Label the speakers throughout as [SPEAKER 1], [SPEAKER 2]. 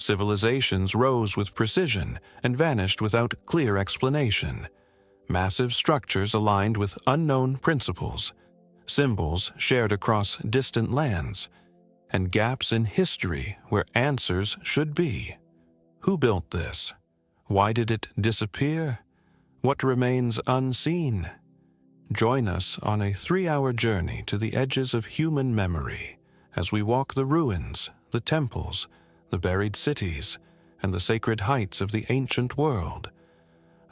[SPEAKER 1] Civilizations rose with precision and vanished without clear explanation. Massive structures aligned with unknown principles, symbols shared across distant lands, and gaps in history where answers should be. Who built this? Why did it disappear? What remains unseen? Join us on a 3-hour journey to the edges of human memory as we walk the ruins, the temples, the buried cities, and the sacred heights of the ancient world,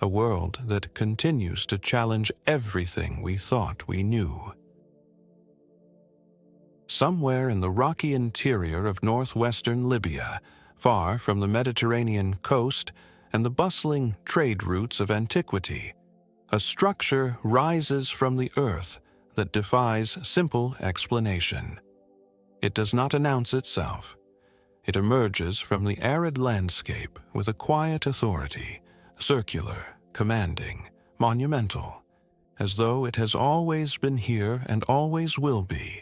[SPEAKER 1] a world that continues to challenge everything we thought we knew. Somewhere in the rocky interior of northwestern Libya, far from the Mediterranean coast and the bustling trade routes of antiquity, a structure rises from the earth that defies simple explanation. It does not announce itself. It emerges from the arid landscape with a quiet authority, circular, commanding, monumental, as though it has always been here and always will be,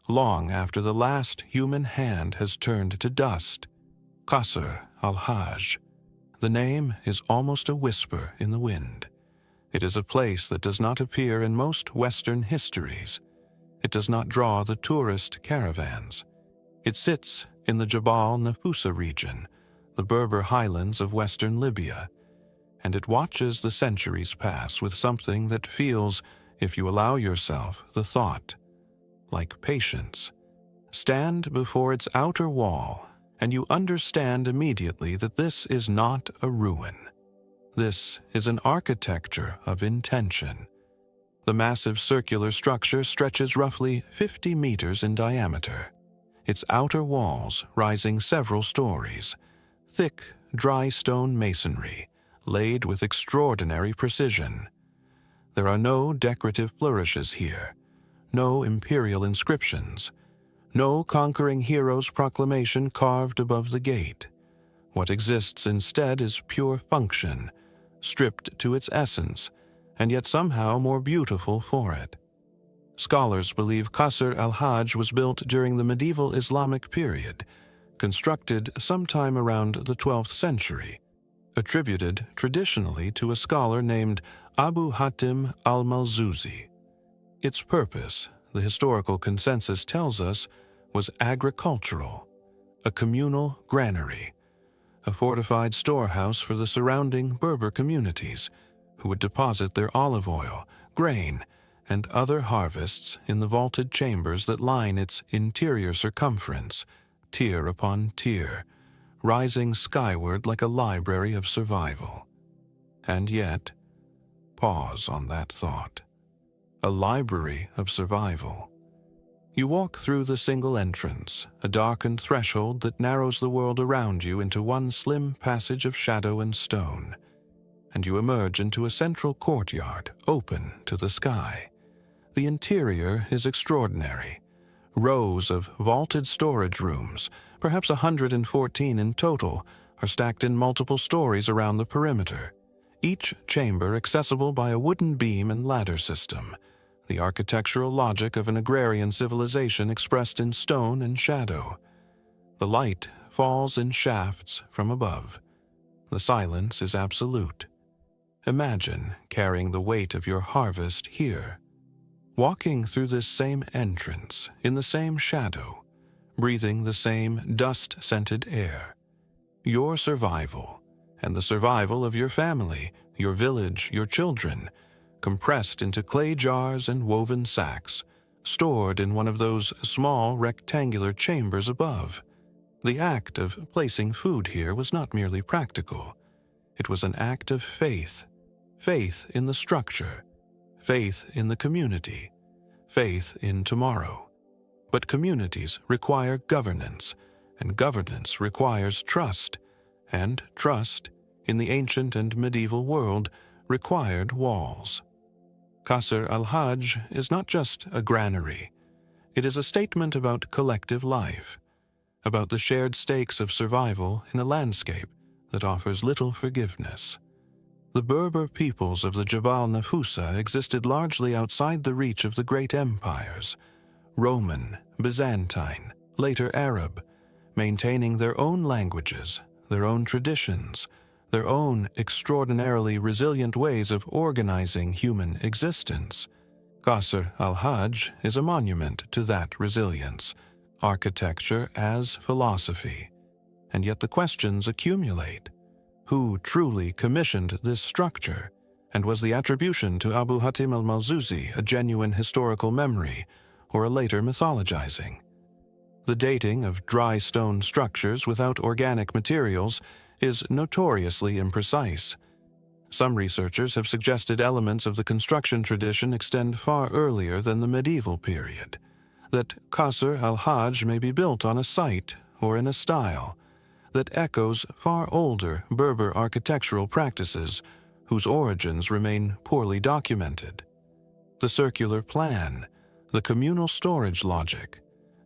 [SPEAKER 1] long after the last human hand has turned to dust. Qasr al-Hajj. The name is almost a whisper in the wind. It is a place that does not appear in most Western histories. It does not draw the tourist caravans. It sits in the Jabal Nafusa region, the Berber highlands of western Libya, and it watches the centuries pass with something that feels, if you allow yourself the thought, like patience. Stand before its outer wall, and you understand immediately that this is not a ruin. This is an architecture of intention. The massive circular structure stretches roughly 50 meters in diameter, its outer walls rising several stories, thick, dry stone masonry, laid with extraordinary precision. There are no decorative flourishes here, no imperial inscriptions, no conquering hero's proclamation carved above the gate. What exists instead is pure function, stripped to its essence, and yet somehow more beautiful for it. Scholars believe Qasr al-Hajj was built during the medieval Islamic period, constructed sometime around the 12th century, attributed traditionally to a scholar named Abu Hatim al-Malzuzi. Its purpose, the historical consensus tells us, was agricultural, a communal granary, a fortified storehouse for the surrounding Berber communities, who would deposit their olive oil, grain, and other harvests in the vaulted chambers that line its interior circumference, tier upon tier, rising skyward like a library of survival. And yet, pause on that thought. A library of survival. You walk through the single entrance, a darkened threshold that narrows the world around you into one slim passage of shadow and stone, and you emerge into a central courtyard open to the sky. The interior is extraordinary. Rows of vaulted storage rooms, perhaps 114 in total, are stacked in multiple stories around the perimeter, each chamber accessible by a wooden beam and ladder system, the architectural logic of an agrarian civilization expressed in stone and shadow. The light falls in shafts from above. The silence is absolute. Imagine carrying the weight of your harvest here. Walking through this same entrance, in the same shadow, breathing the same dust-scented air. Your survival, and the survival of your family, your village, your children, compressed into clay jars and woven sacks, stored in one of those small rectangular chambers above. The act of placing food here was not merely practical. It was an act of faith. Faith in the structure, faith in the community, faith in tomorrow. But communities require governance, and governance requires trust, and trust, in the ancient and medieval world, required walls. Qasr al-Hajj is not just a granary. It is a statement about collective life, about the shared stakes of survival in a landscape that offers little forgiveness. The Berber peoples of the Jabal Nafusa existed largely outside the reach of the great empires, Roman, Byzantine, later Arab, maintaining their own languages, their own traditions, their own extraordinarily resilient ways of organizing human existence. Qasr al-Hajj is a monument to that resilience, architecture as philosophy. And yet the questions accumulate. Who truly commissioned this structure? And was the attribution to Abu Hatim al-Mawzuzi a genuine historical memory or a later mythologizing? The dating of dry stone structures without organic materials is notoriously imprecise. Some researchers have suggested elements of the construction tradition extend far earlier than the medieval period, that Qasr al-Hajj may be built on a site or in a style that echoes far older Berber architectural practices whose origins remain poorly documented. The circular plan, the communal storage logic,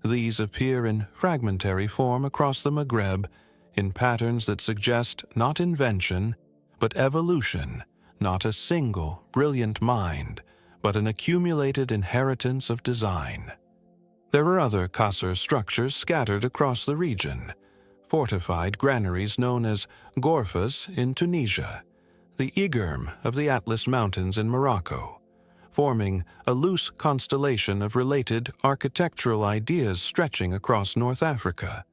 [SPEAKER 1] these appear in fragmentary form across the Maghreb in patterns that suggest not invention, but evolution, not a single brilliant mind, but an accumulated inheritance of design. There are other Qasr structures scattered across the region, fortified granaries known as gorfas in Tunisia, the Igirm of the Atlas Mountains in Morocco, forming a loose constellation of related architectural ideas stretching across North Africa.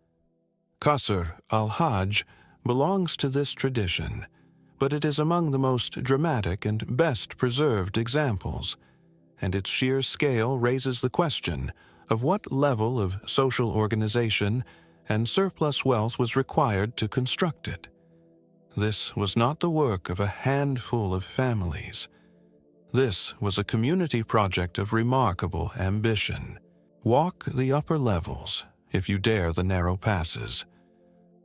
[SPEAKER 1] Qasr al-Hajj belongs to this tradition, but it is among the most dramatic and best preserved examples, and its sheer scale raises the question of what level of social organization and surplus wealth was required to construct it. This was not the work of a handful of families. This was a community project of remarkable ambition. Walk the upper levels, if you dare the narrow passes.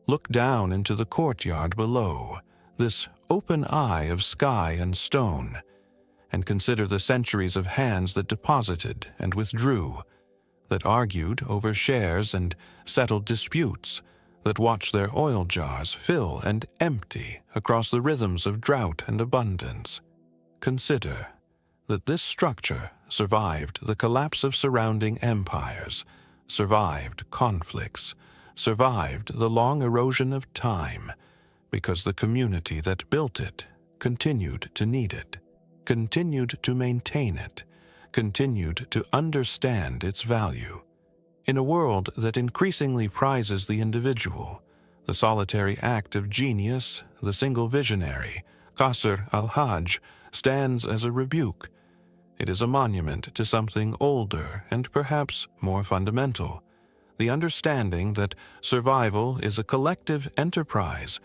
[SPEAKER 1] Look down into the courtyard below, this open eye of sky and stone, and consider the centuries of hands that deposited and withdrew, that argued over shares and settled disputes, that watched their oil jars fill and empty across the rhythms of drought and abundance. Consider that this structure survived the collapse of surrounding empires, survived conflicts, survived the long erosion of time, because the community that built it continued to need it, continued to maintain it, continued to understand its value. In a world that increasingly prizes the individual, the solitary act of genius, the single visionary, Qasr al-Hajj stands as a rebuke. It is a monument to something older and perhaps more fundamental, the understanding that survival is a collective enterprise,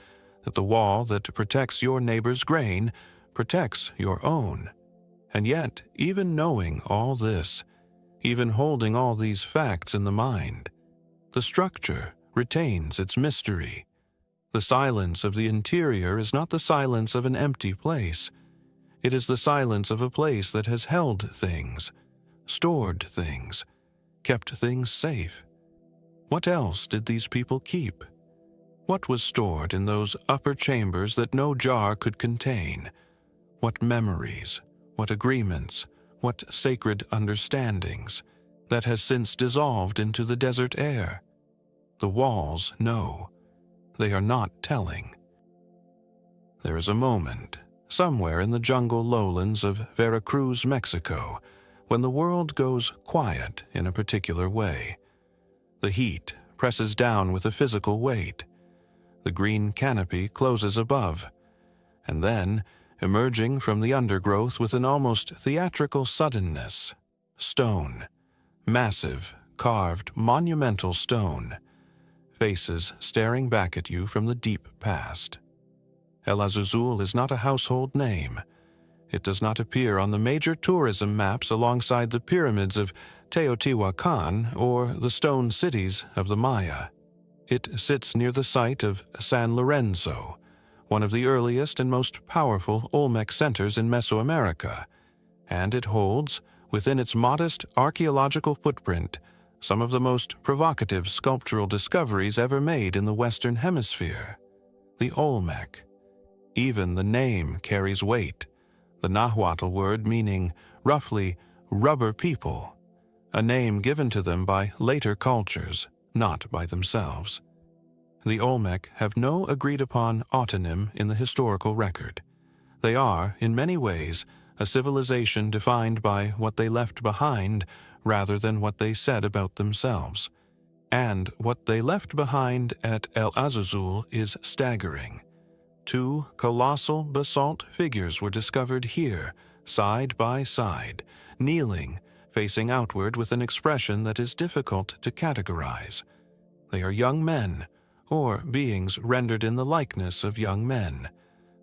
[SPEAKER 1] that the wall that protects your neighbor's grain protects your own. And yet, even knowing all this, even holding all these facts in the mind, the structure retains its mystery. The silence of the interior is not the silence of an empty place. It is the silence of a place that has held things, stored things, kept things safe. What else did these people keep? What was stored in those upper chambers that no jar could contain? What memories, what agreements, what sacred understandings that has since dissolved into the desert air? The walls know. They are not telling. There is a moment, somewhere in the jungle lowlands of Veracruz, Mexico, when the world goes quiet in a particular way. The heat presses down with a physical weight. The green canopy closes above, and then, emerging from the undergrowth with an almost theatrical suddenness, stone, massive, carved, monumental stone, faces staring back at you from the deep past. El Azuzul is not a household name. It does not appear on the major tourism maps alongside the pyramids of Teotihuacan or the stone cities of the Maya. It sits near the site of San Lorenzo, one of the earliest and most powerful Olmec centers in Mesoamerica, and it holds, within its modest archaeological footprint, some of the most provocative sculptural discoveries ever made in the Western Hemisphere. The Olmec. Even the name carries weight, the Nahuatl word meaning, roughly, rubber people, a name given to them by later cultures, not by themselves. The Olmec have no agreed-upon autonym in the historical record. They are, in many ways, a civilization defined by what they left behind rather than what they said about themselves. And what they left behind at El Azazul is staggering. 2 colossal basalt figures were discovered here, side by side, kneeling, facing outward with an expression that is difficult to categorize. They are young men, or beings rendered in the likeness of young men,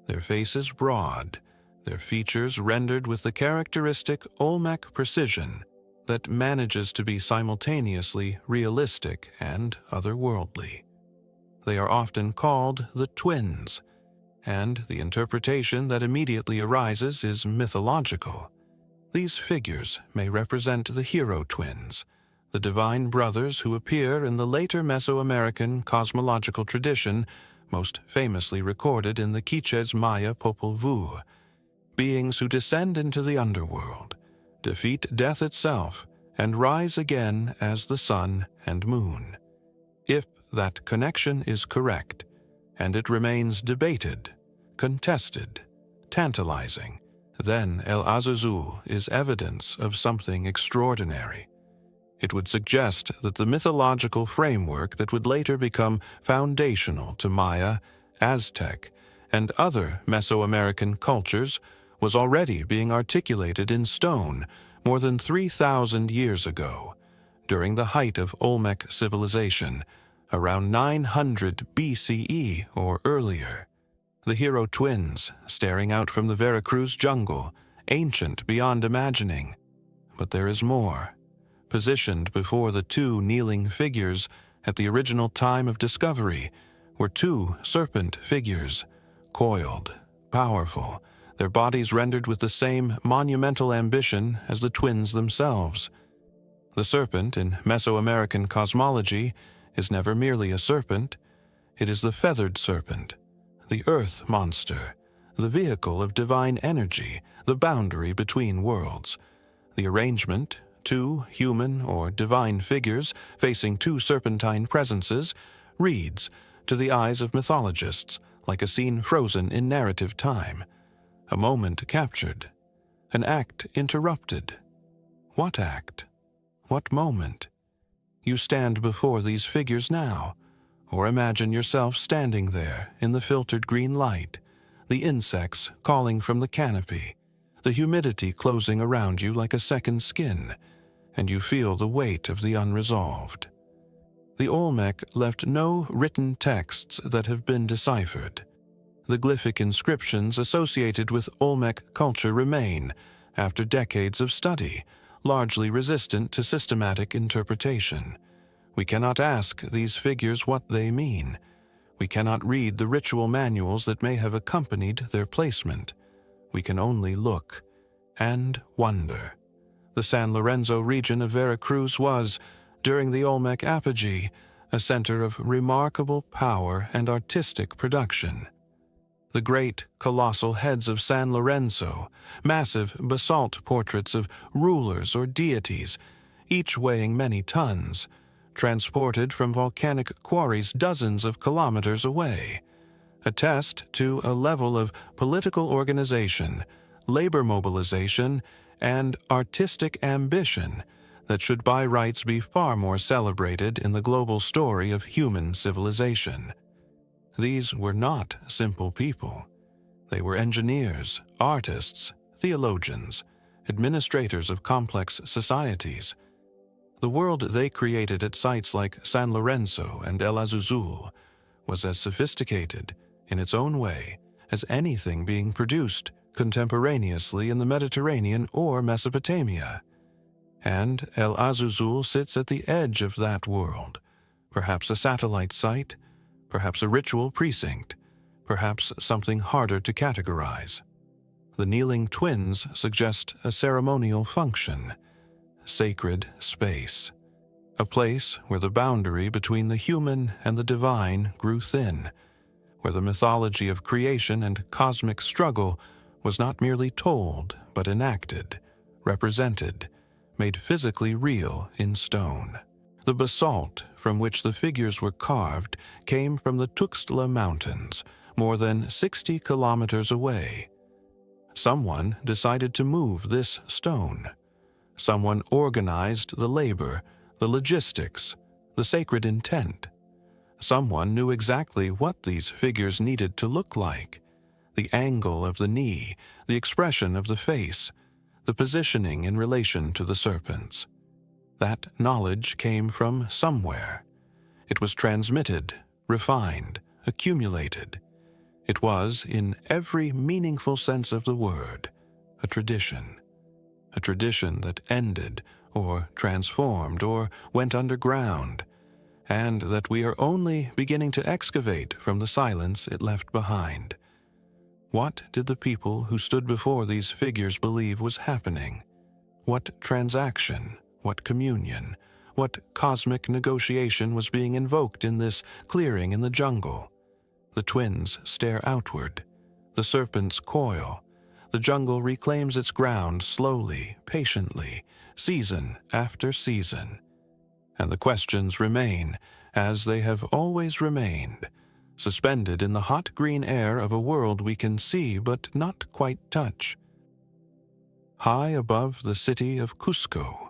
[SPEAKER 1] their faces broad, their features rendered with the characteristic Olmec precision that manages to be simultaneously realistic and otherworldly. They are often called the twins, and the interpretation that immediately arises is mythological. These figures may represent the hero twins, the divine brothers who appear in the later Mesoamerican cosmological tradition, most famously recorded in the Quiches Maya Popol Vuh, beings who descend into the underworld, defeat death itself, and rise again as the sun and moon. If that connection is correct, and it remains debated, contested, tantalizing, then El Azazul is evidence of something extraordinary. It would suggest that the mythological framework that would later become foundational to Maya, Aztec, and other Mesoamerican cultures was already being articulated in stone more than 3,000 years ago, during the height of Olmec civilization, around 900 BCE or earlier. The hero twins, staring out from the Veracruz jungle, ancient beyond imagining. But there is more. Positioned before the 2 kneeling figures at the original time of discovery were 2 serpent figures, coiled, powerful, their bodies rendered with the same monumental ambition as the twins themselves. The serpent in Mesoamerican cosmology is never merely a serpent. It is the feathered serpent, the earth monster, the vehicle of divine energy, the boundary between worlds. The arrangement, 2 human or divine figures facing 2 serpentine presences, reads, to the eyes of mythologists, like a scene frozen in narrative time, a moment captured, an act interrupted. What act? What moment? You stand before these figures now, or imagine yourself standing there in the filtered green light, the insects calling from the canopy, the humidity closing around you like a second skin, and you feel the weight of the unresolved. The Olmec left no written texts that have been deciphered. The glyphic inscriptions associated with Olmec culture remain, after decades of study, largely resistant to systematic interpretation. We cannot ask these figures what they mean. We cannot read the ritual manuals that may have accompanied their placement. We can only look and wonder. The San Lorenzo region of Veracruz was, during the Olmec apogee, a center of remarkable power and artistic production. The great, colossal heads of San Lorenzo, massive basalt portraits of rulers or deities, each weighing many tons, transported from volcanic quarries dozens of kilometers away, attest to a level of political organization, labor mobilization, and artistic ambition that should by rights be far more celebrated in the global story of human civilization. These were not simple people. They were engineers, artists, theologians, administrators of complex societies. The world they created at sites like San Lorenzo and El Azazul was as sophisticated, in its own way, as anything being produced contemporaneously in the Mediterranean or Mesopotamia. And El Azazul sits at the edge of that world, perhaps a satellite site, perhaps a ritual precinct, perhaps something harder to categorize. The kneeling twins suggest a ceremonial function, sacred space, a place where the boundary between the human and the divine grew thin, where the mythology of creation and cosmic struggle was not merely told but enacted, represented, made physically real in stone. The basalt from which the figures were carved came from the Tuxtla Mountains, more than 60 kilometers away. Someone decided to move this stone. Someone organized the labor, the logistics, the sacred intent. Someone knew exactly what these figures needed to look like: the angle of the knee, the expression of the face, the positioning in relation to the serpents. That knowledge came from somewhere. It was transmitted, refined, accumulated. It was, in every meaningful sense of the word, a tradition that ended, or transformed, or went underground, and that we are only beginning to excavate from the silence it left behind. What did the people who stood before these figures believe was happening? What transaction, what communion, what cosmic negotiation was being invoked in this clearing in the jungle? The twins stare outward. The serpents coil. The jungle reclaims its ground slowly, patiently, season after season. And the questions remain, as they have always remained, suspended in the hot green air of a world we can see but not quite touch. High above the city of Cusco,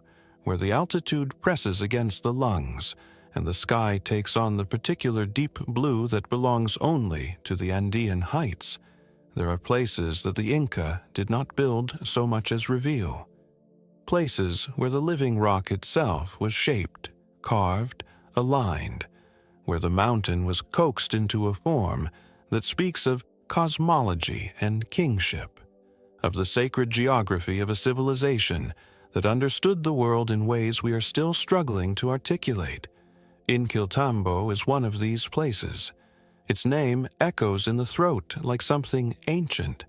[SPEAKER 1] where the altitude presses against the lungs, and the sky takes on the particular deep blue that belongs only to the Andean heights, there are places that the Inca did not build so much as reveal. Places where the living rock itself was shaped, carved, aligned, where the mountain was coaxed into a form that speaks of cosmology and kingship, of the sacred geography of a civilization that understood the world in ways we are still struggling to articulate. Inquiltambo is one of these places. Its name echoes in the throat like something ancient.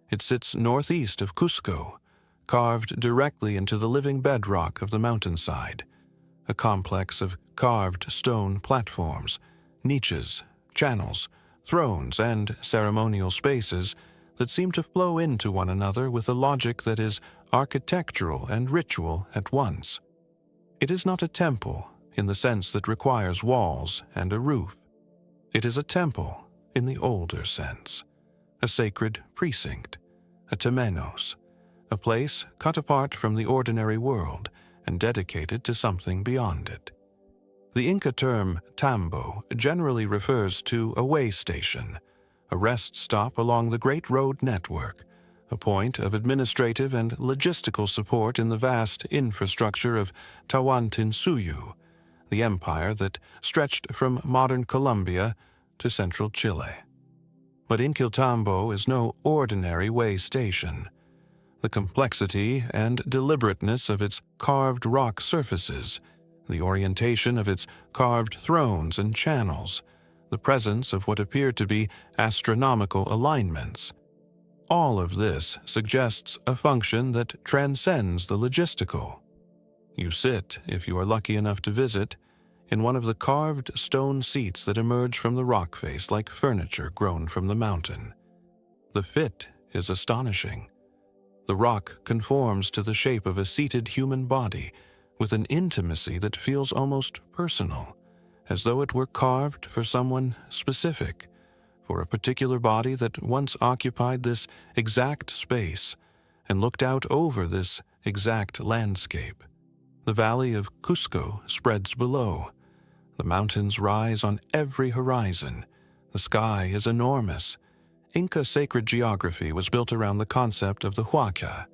[SPEAKER 1] It sits northeast of Cusco, carved directly into the living bedrock of the mountainside, a complex of carved stone platforms, niches, channels, thrones, and ceremonial spaces that seem to flow into one another with a logic that is architectural and ritual at once. It is not a temple in the sense that requires walls and a roof. It is a temple in the older sense, a sacred precinct, a temenos, a place cut apart from the ordinary world and dedicated to something beyond it. The Inca term tambo generally refers to a way station, a rest stop along the Great Road network, a point of administrative and logistical support in the vast infrastructure of Tawantinsuyu, the empire that stretched from modern Colombia to central Chile. But Inquiltambo is no ordinary way station. The complexity and deliberateness of its carved rock surfaces, the orientation of its carved thrones and channels, the presence of what appear to be astronomical alignments, all of this suggests a function that transcends the logistical. You sit, if you are lucky enough to visit, in one of the carved stone seats that emerge from the rock face like furniture grown from the mountain. The fit is astonishing. The rock conforms to the shape of a seated human body with an intimacy that feels almost personal, as though it were carved for someone specific, for a particular body that once occupied this exact space and looked out over this exact landscape. The valley of Cusco spreads below. The mountains rise on every horizon. The sky is enormous. Inca sacred geography was built around the concept of the huaca,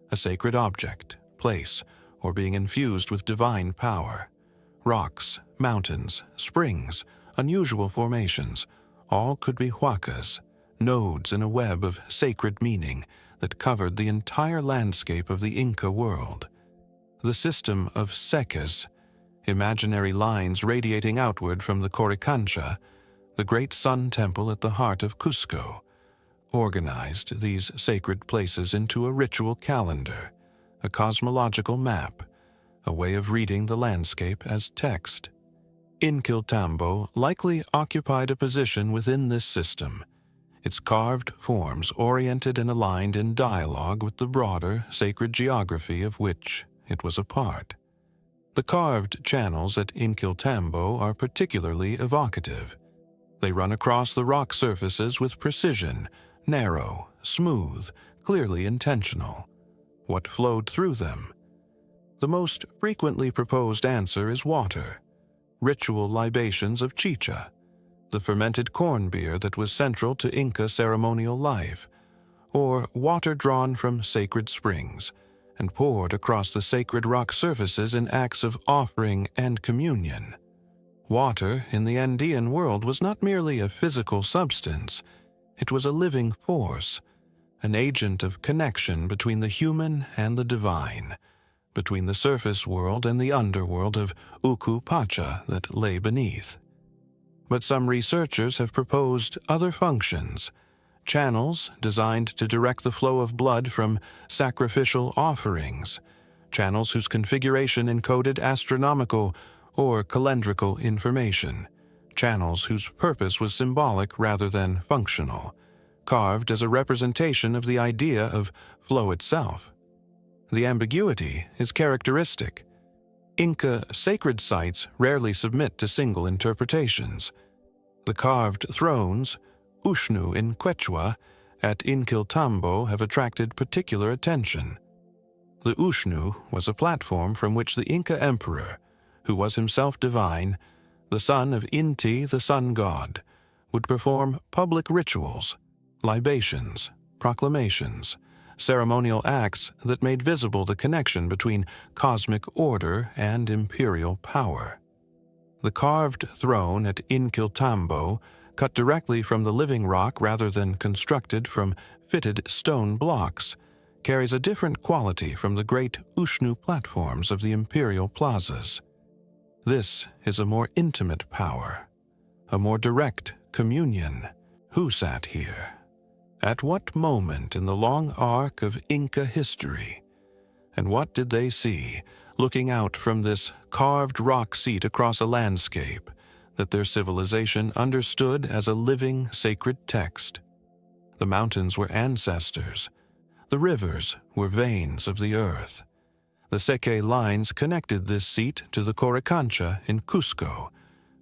[SPEAKER 1] a sacred object, place, or being infused with divine power. Rocks, mountains, springs, unusual formations, all could be huacas, nodes in a web of sacred meaning that covered the entire landscape of the Inca world. The system of ceques, imaginary lines radiating outward from the Coricancha, the great sun temple at the heart of Cusco, organized these sacred places into a ritual calendar, a cosmological map, a way of reading the landscape as text. Inquiltambo likely occupied a position within this system, its carved forms oriented and aligned in dialogue with the broader sacred geography of which it was a part. The carved channels at Inquiltambo are particularly evocative. They run across the rock surfaces with precision, narrow, smooth, clearly intentional. What flowed through them? The most frequently proposed answer is water, ritual libations of chicha, the fermented corn beer that was central to Inca ceremonial life, or water drawn from sacred springs and poured across the sacred rock surfaces in acts of offering and communion. Water in the Andean world was not merely a physical substance, it was a living force, an agent of connection between the human and the divine, between the surface world and the underworld of Uku Pacha that lay beneath. But some researchers have proposed other functions, channels designed to direct the flow of blood from sacrificial offerings, channels whose configuration encoded astronomical or calendrical information, channels whose purpose was symbolic rather than functional, carved as a representation of the idea of flow itself. The ambiguity is characteristic. Inca sacred sites rarely submit to single interpretations. The carved thrones, Ushnu in Quechua, at Inquiltambo have attracted particular attention. The Ushnu was a platform from which the Inca emperor, who was himself divine, the son of Inti, the sun god, would perform public rituals, libations, proclamations, ceremonial acts that made visible the connection between cosmic order and imperial power. The carved throne at Inquiltambo, cut directly from the living rock rather than constructed from fitted stone blocks, carries a different quality from the great Ushnu platforms of the imperial plazas. This is a more intimate power, a more direct communion. Who sat here? At what moment in the long arc of Inca history? And what did they see, looking out from this carved rock seat across a landscape that their civilization understood as a living sacred text? The mountains were ancestors. The rivers were veins of the earth. The Seque lines connected this seat to the Coricancha in Cusco,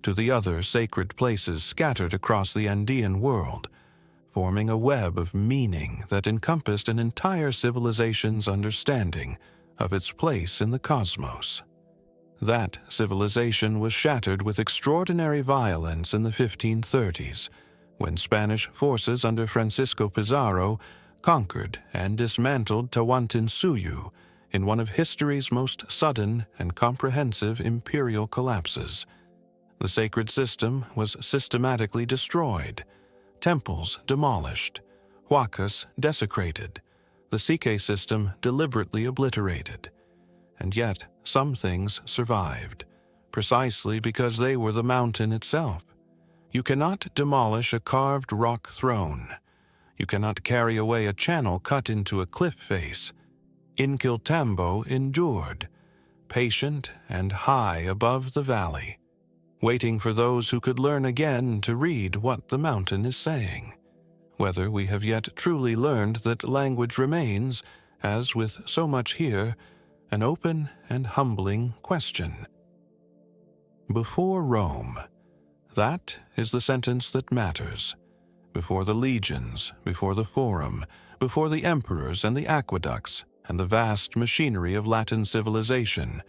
[SPEAKER 1] to the other sacred places scattered across the Andean world, forming a web of meaning that encompassed an entire civilization's understanding of its place in the cosmos. That civilization was shattered with extraordinary violence in the 1530s, when Spanish forces under Francisco Pizarro conquered and dismantled Tawantinsuyu in one of history's most sudden and comprehensive imperial collapses. The sacred system was systematically destroyed, temples demolished, huacas desecrated, the Sique system deliberately obliterated. And yet some things survived, precisely because they were the mountain itself. You cannot demolish a carved rock throne. You cannot carry away a channel cut into a cliff face. Inquiltambo endured, patient and high above the valley, waiting for those who could learn again to read what the mountain is saying. Whether we have yet truly learned that language remains, as with so much here, an open and humbling question. Before Rome, that is the sentence that matters. Before the legions, before the forum, before the emperors and the aqueducts, and the vast machinery of Latin civilization,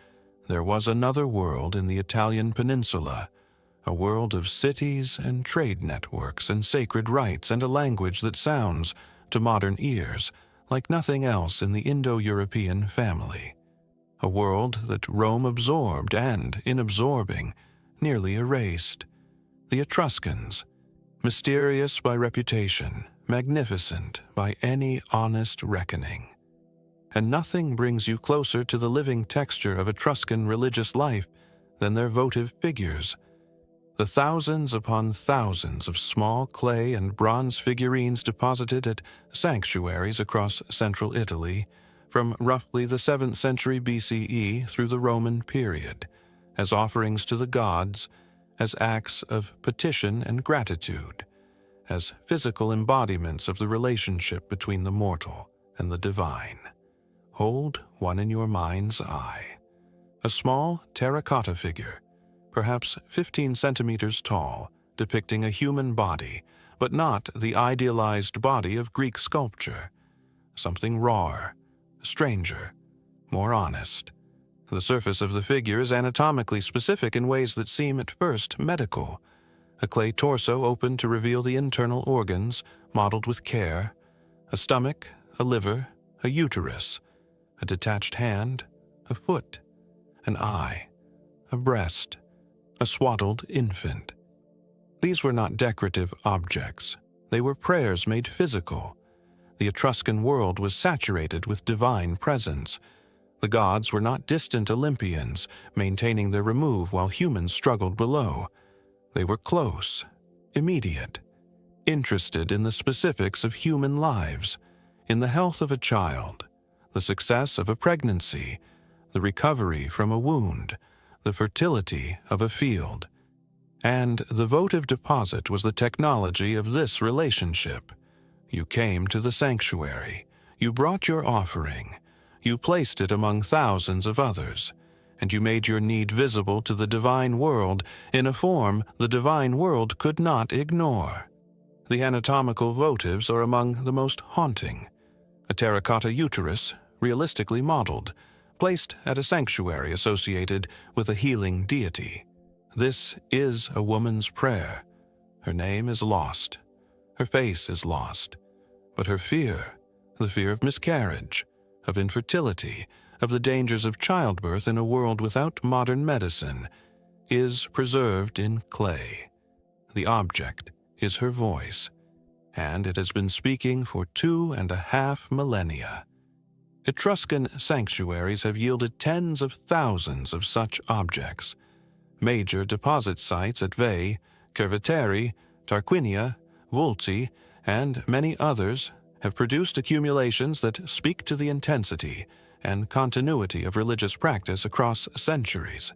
[SPEAKER 1] there was another world in the Italian peninsula, a world of cities and trade networks and sacred rites and a language that sounds, to modern ears, like nothing else in the Indo-European family. A world that Rome absorbed and, in absorbing, nearly erased. The Etruscans, mysterious by reputation, magnificent by any honest reckoning. And nothing brings you closer to the living texture of Etruscan religious life than their votive figures. The thousands upon thousands of small clay and bronze figurines deposited at sanctuaries across central Italy, from roughly the 7th century BCE through the Roman period, as offerings to the gods, as acts of petition and gratitude, as physical embodiments of the relationship between the mortal and the divine. Hold one in your mind's eye. a small terracotta figure, perhaps 15 centimeters tall, depicting a human body, but not the idealized body of Greek sculpture. Something rawer, stranger, more honest. The surface of the figure is anatomically specific in ways that seem at first medical. A clay torso open to reveal the internal organs, modeled with care, a stomach, a liver, a uterus, a detached hand, a foot, an eye, a breast, a swaddled infant. These were not decorative objects. They were prayers made physical. The Etruscan world was saturated with divine presence. The gods were not distant Olympians, maintaining their remove while humans struggled below. They were close, immediate, interested in the specifics of human lives, in the health of a child, the success of a pregnancy, the recovery from a wound, the fertility of a field. And the votive deposit was the technology of this relationship. You came to the sanctuary, you brought your offering, you placed it among thousands of others, and you made your need visible to the divine world in a form the divine world could not ignore. The anatomical votives are among the most haunting. A terracotta uterus, realistically modeled, placed at a sanctuary associated with a healing deity. This is a woman's prayer. Her name is lost. Her face is lost. But her fear, the fear of miscarriage, of infertility, of the dangers of childbirth in a world without modern medicine, is preserved in clay. The object is her voice, and it has been speaking for 2.5 millennia. Etruscan sanctuaries have yielded tens of thousands of such objects. Major deposit sites at Veii, Cerveteri, Tarquinia, Vulci, and many others have produced accumulations that speak to the intensity and continuity of religious practice across centuries.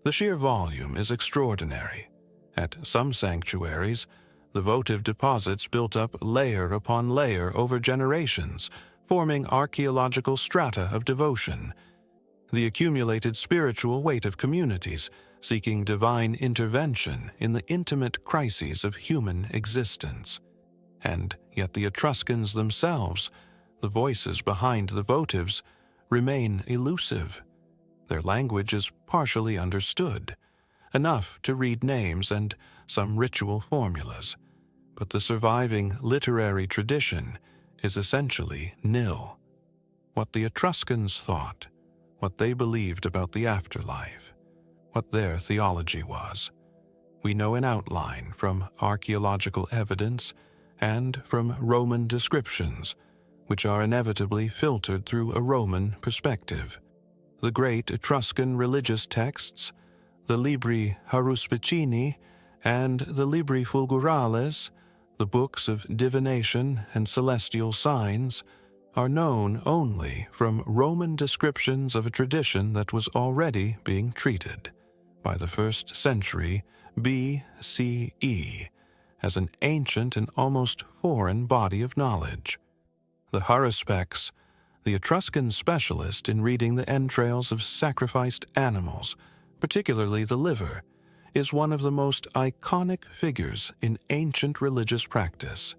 [SPEAKER 1] The sheer volume is extraordinary. At some sanctuaries, the votive deposits built up layer upon layer over generations, forming archaeological strata of devotion. The accumulated spiritual weight of communities seeking divine intervention in the intimate crises of human existence. And yet the Etruscans themselves, the voices behind the votives, remain elusive. Their language is partially understood, enough to read names and some ritual formulas, but the surviving literary tradition is essentially nil. What the Etruscans thought, what they believed about the afterlife, what their theology was, we know in outline from archaeological evidence and from Roman descriptions, which are inevitably filtered through a Roman perspective. The great Etruscan religious texts, the Libri Haruspicini and the Libri Fulgurales, the books of divination and celestial signs, are known only from Roman descriptions of a tradition that was already being treated, by the 1st century BCE, as an ancient and almost foreign body of knowledge. The Haruspex, the Etruscan specialist in reading the entrails of sacrificed animals, particularly the liver, is one of the most iconic figures in ancient religious practice.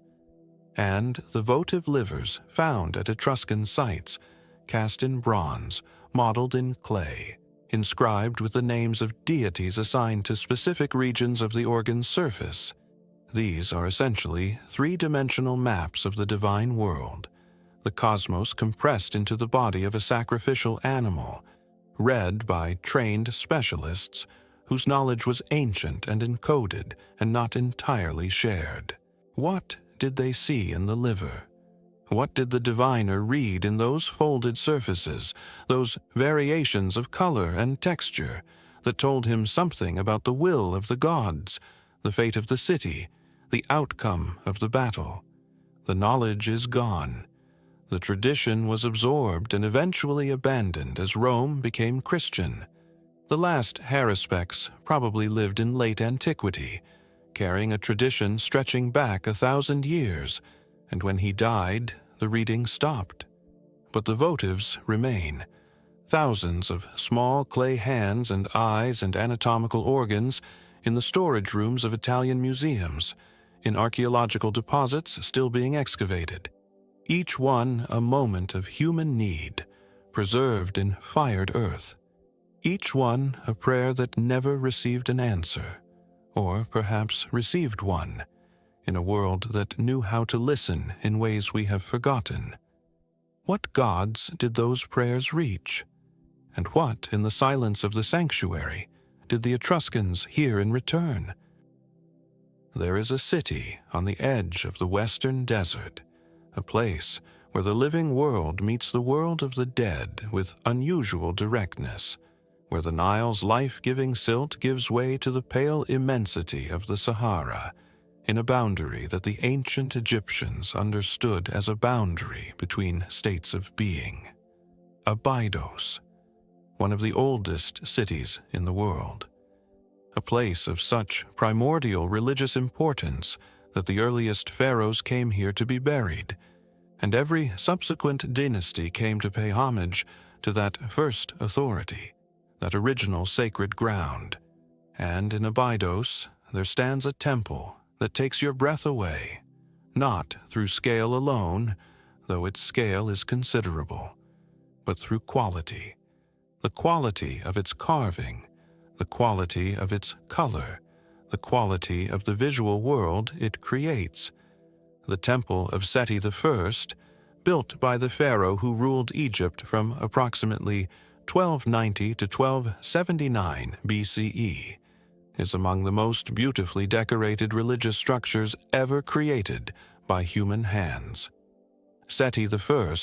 [SPEAKER 1] And the votive livers found at Etruscan sites, cast in bronze, modeled in clay, inscribed with the names of deities assigned to specific regions of the organ's surface. These are essentially three-dimensional maps of the divine world, the cosmos compressed into the body of a sacrificial animal, read by trained specialists whose knowledge was ancient and encoded and not entirely shared. What did they see in the liver? What did the diviner read in those folded surfaces, those variations of color and texture that told him something about the will of the gods, the fate of the city, the outcome of the battle? The knowledge is gone. The tradition was absorbed and eventually abandoned as Rome became Christian. The last Haruspex probably lived in late antiquity, carrying a tradition stretching back 1,000 years, and when he died, the reading stopped. But the votives remain, thousands of small clay hands and eyes and anatomical organs in the storage rooms of Italian museums, in archaeological deposits still being excavated, each one a moment of human need, preserved in fired earth, each one a prayer that never received an answer, or perhaps received one, in a world that knew how to listen in ways we have forgotten. What gods did those prayers reach? And what, in the silence of the sanctuary, did the Etruscans hear in return? There is a city on the edge of the western desert, a place where the living world meets the world of the dead with unusual directness, where the Nile's life-giving silt gives way to the pale immensity of the Sahara, in a boundary that the ancient Egyptians understood as a boundary between states of being. Abydos, one of the oldest cities in the world, a place of such primordial religious importance that the earliest pharaohs came here to be buried, and every subsequent dynasty came to pay homage to that first authority, that original sacred ground. And in Abydos there stands a temple that takes your breath away, not through scale alone, though its scale is considerable, but through quality, the quality of its carving, the quality of its color, the quality of the visual world it creates. The temple of Seti I, built by the pharaoh who ruled Egypt from approximately 1290 to 1279 BCE, is among the most beautifully decorated religious structures ever created by human hands. Seti I,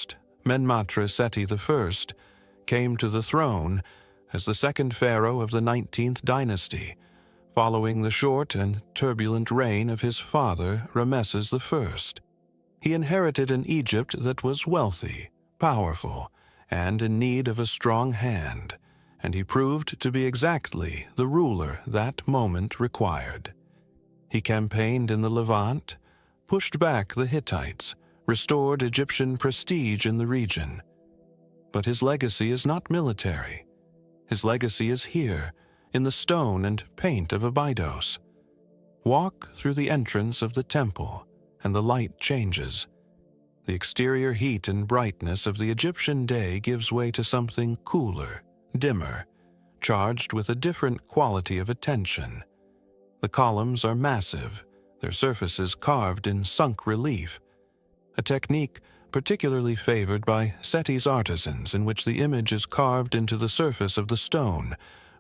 [SPEAKER 1] Menmatre Seti I, came to the throne as the second pharaoh of the 19th dynasty, following the short and turbulent reign of his father Ramesses I. He inherited an Egypt that was wealthy, powerful, and in need of a strong hand, and he proved to be exactly the ruler that moment required. He campaigned in the Levant, pushed back the Hittites, restored Egyptian prestige in the region. But his legacy is not military. His legacy is here, in the stone and paint of Abydos. Walk through the entrance of the temple, and the light changes. The exterior heat and brightness of the Egyptian day gives way to something cooler, dimmer, charged with a different quality of attention. The columns are massive, their surfaces carved in sunk relief, a technique particularly favored by Seti's artisans, in which the image is carved into the surface of the stone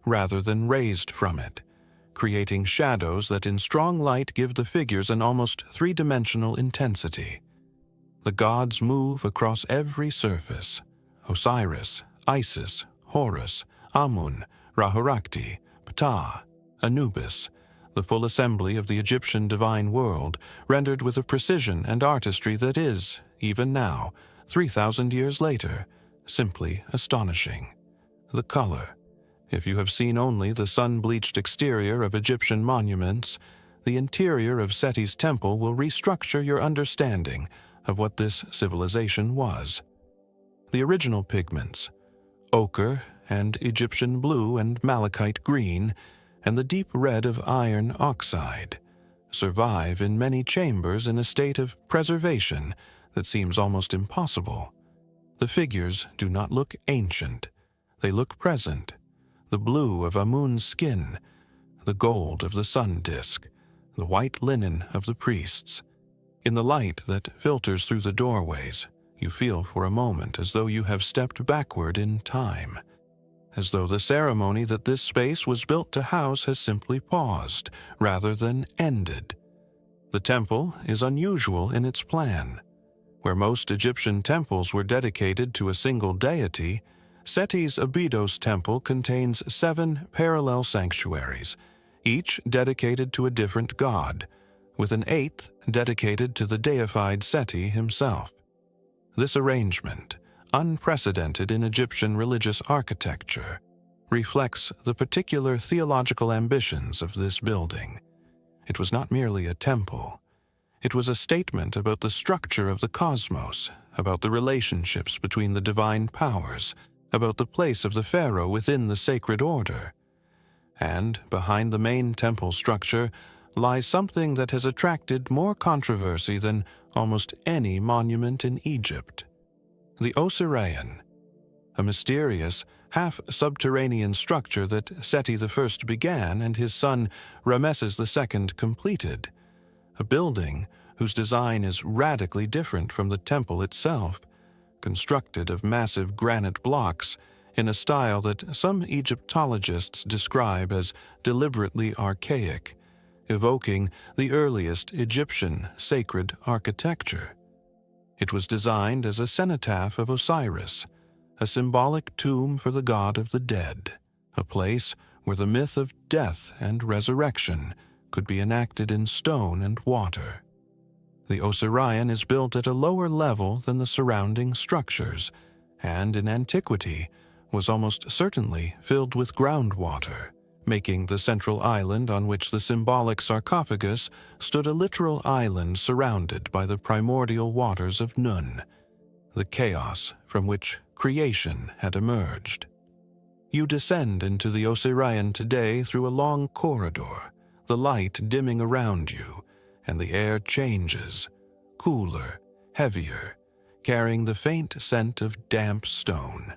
[SPEAKER 1] rather than raised from it, creating shadows that in strong light give the figures an almost three-dimensional intensity. The gods move across every surface: Osiris, Isis, Horus, Amun, Rahurakti, Ptah, Anubis, the full assembly of the Egyptian divine world, rendered with a precision and artistry that is, even now, 3,000 years later, simply astonishing. The color. If you have seen only the sun-bleached exterior of Egyptian monuments, the interior of Seti's temple will restructure your understanding of what this civilization was. The original pigments, ochre and Egyptian blue and malachite green, and the deep red of iron oxide, survive in many chambers in a state of preservation that seems almost impossible. The figures do not look ancient, they look present. The blue of Amun's skin, the gold of the sun disk, the white linen of the priests. In the light that filters through the doorways, you feel for a moment as though you have stepped backward in time, as though the ceremony that this space was built to house has simply paused rather than ended. The temple is unusual in its plan. Where most Egyptian temples were dedicated to a single deity, Seti's Abydos temple contains 7 parallel sanctuaries, each dedicated to a different god, with an 8th dedicated to the deified Seti himself. This arrangement, unprecedented in Egyptian religious architecture, reflects the particular theological ambitions of this building. It was not merely a temple. It was a statement about the structure of the cosmos, about the relationships between the divine powers, about the place of the pharaoh within the sacred order. And behind the main temple structure lies something that has attracted more controversy than almost any monument in Egypt. The Osirian, a mysterious, half-subterranean structure that Seti I began and his son Rameses II completed, a building whose design is radically different from the temple itself, constructed of massive granite blocks in a style that some Egyptologists describe as deliberately archaic, evoking the earliest Egyptian sacred architecture. It was designed as a cenotaph of Osiris, a symbolic tomb for the god of the dead, a place where the myth of death and resurrection could be enacted in stone and water. The Osirian is built at a lower level than the surrounding structures, and in antiquity was almost certainly filled with groundwater, making the central island on which the symbolic sarcophagus stood a literal island surrounded by the primordial waters of Nun, the chaos from which creation had emerged. You descend into the Osirian today through a long corridor, the light dimming around you, and the air changes, cooler, heavier, carrying the faint scent of damp stone.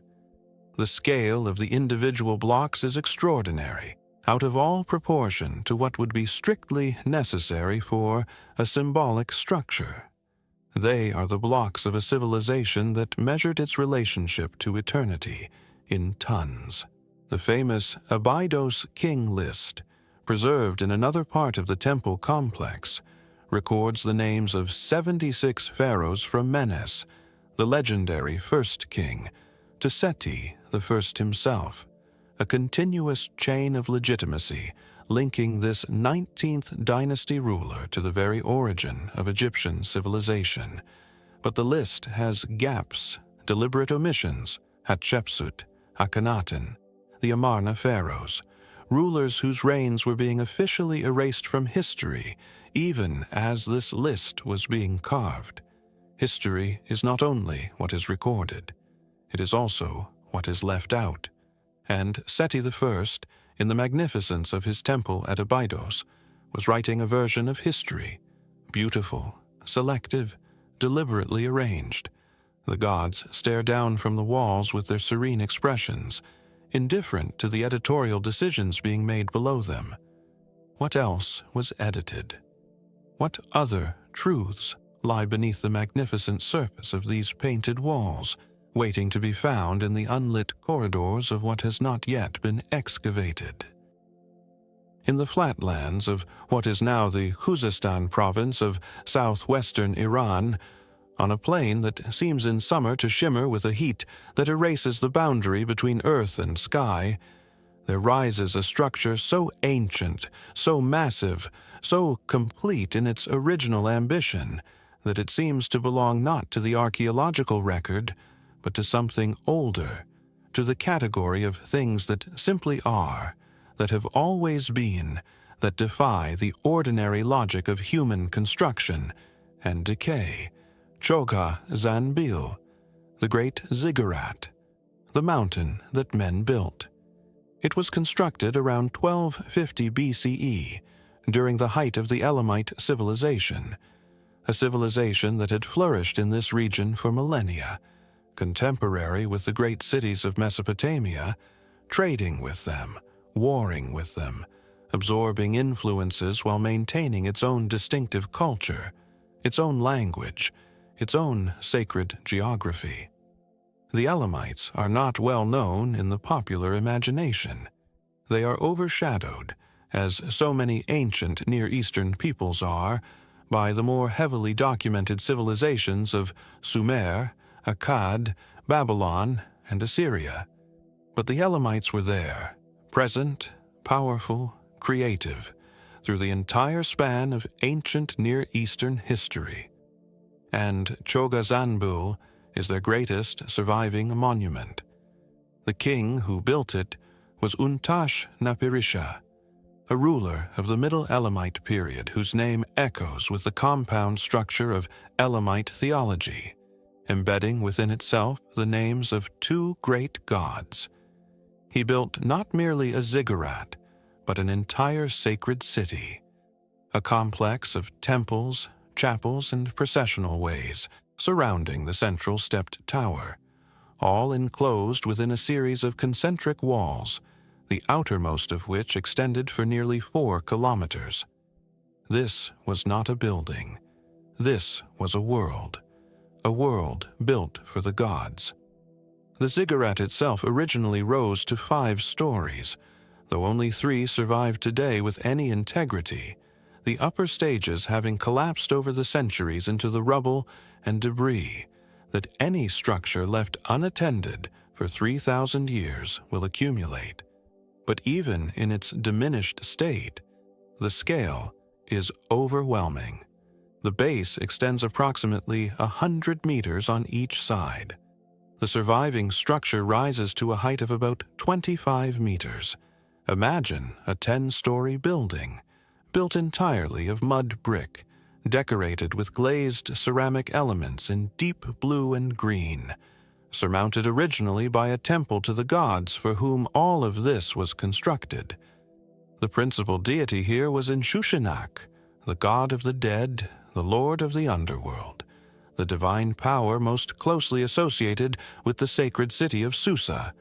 [SPEAKER 1] The scale of the individual blocks is extraordinary, out of all proportion to what would be strictly necessary for a symbolic structure. They are the blocks of a civilization that measured its relationship to eternity in tons. The famous Abydos king list, preserved in another part of the temple complex, records the names of 76 pharaohs from Menes, the legendary first king, to Seti I himself, a continuous chain of legitimacy linking this 19th dynasty ruler to the very origin of Egyptian civilization. But the list has gaps, deliberate omissions: Hatshepsut, Akhenaten, the Amarna pharaohs, rulers whose reigns were being officially erased from history even as this list was being carved. History is not only what is recorded, it is also what is left out. And Seti I, in the magnificence of his temple at Abydos, was writing a version of history, beautiful, selective, deliberately arranged. The gods stare down from the walls with their serene expressions, indifferent to the editorial decisions being made below them. What else was edited? What other truths lie beneath the magnificent surface of these painted walls, waiting to be found in the unlit corridors of what has not yet been excavated? In the flatlands of what is now the Khuzestan province of southwestern Iran, on a plain that seems in summer to shimmer with a heat that erases the boundary between earth and sky, there rises a structure so ancient, so massive, so complete in its original ambition, that it seems to belong not to the archaeological record, but to something older, to the category of things that simply are, that have always been, that defy the ordinary logic of human construction and decay. Choga Zanbil, the great ziggurat, the mountain that men built. It was constructed around 1250 BCE, during the height of the Elamite civilization, a civilization that had flourished in this region for millennia, contemporary with the great cities of Mesopotamia, trading with them, warring with them, absorbing influences while maintaining its own distinctive culture, its own language, its own sacred geography. The Elamites are not well known in the popular imagination. They are overshadowed, as so many ancient Near Eastern peoples are, by the more heavily documented civilizations of Sumer, Akkad, Babylon, and Assyria. But the Elamites were there, present, powerful, creative, through the entire span of ancient Near Eastern history. And Choga Zanbil is their greatest surviving monument. The king who built it was Untash-Napirisha, a ruler of the Middle Elamite period whose name echoes with the compound structure of Elamite theology. embedding within itself the names of two great gods. He built not merely a ziggurat, but an entire sacred city, a complex of temples, chapels, and processional ways surrounding the central stepped tower, all enclosed within a series of concentric walls, the outermost of which extended for nearly 4 kilometers. This was not a building. This was a world built for the gods. The ziggurat itself originally rose to 5 stories, though only 3 survive today with any integrity, the upper stages having collapsed over the centuries into the rubble and debris that any structure left unattended for 3,000 years will accumulate. But even in its diminished state, the scale is overwhelming. The base extends approximately 100 meters on each side. The surviving structure rises to a height of about 25 meters. Imagine a 10-story building, built entirely of mud brick, decorated with glazed ceramic elements in deep blue and green, surmounted originally by a temple to the gods for whom all of this was constructed. The principal deity here was Inshushinak, the god of the dead, the lord of the underworld, the divine power most closely associated with the sacred city of Susa,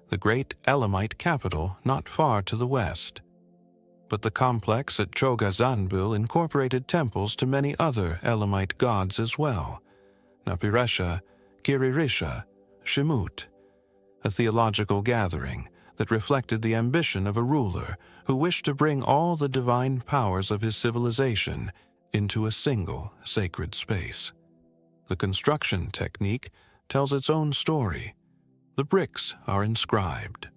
[SPEAKER 1] the great Elamite capital not far to the west. But the complex at Choga Zanbil incorporated temples to many other Elamite gods as well: Napiresha, Kiririsha, Shemut, a theological gathering that reflected the ambition of a ruler who wished to bring all the divine powers of his civilization into a single sacred space. The construction technique tells its own story. The bricks are inscribed.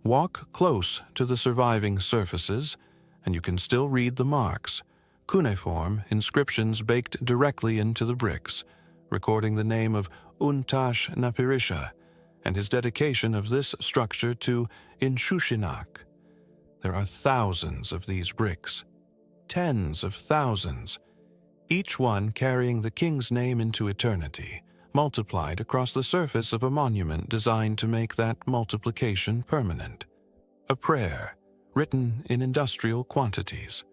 [SPEAKER 1] Walk close to the surviving surfaces, and you can still read the marks, cuneiform inscriptions baked directly into the bricks, recording the name of Untash Napirisha and his dedication of this structure to Inshushinak. There are thousands of these bricks, tens of thousands, each one carrying the king's name into eternity, multiplied across the surface of a monument designed to make that multiplication permanent. A prayer, written in industrial quantities.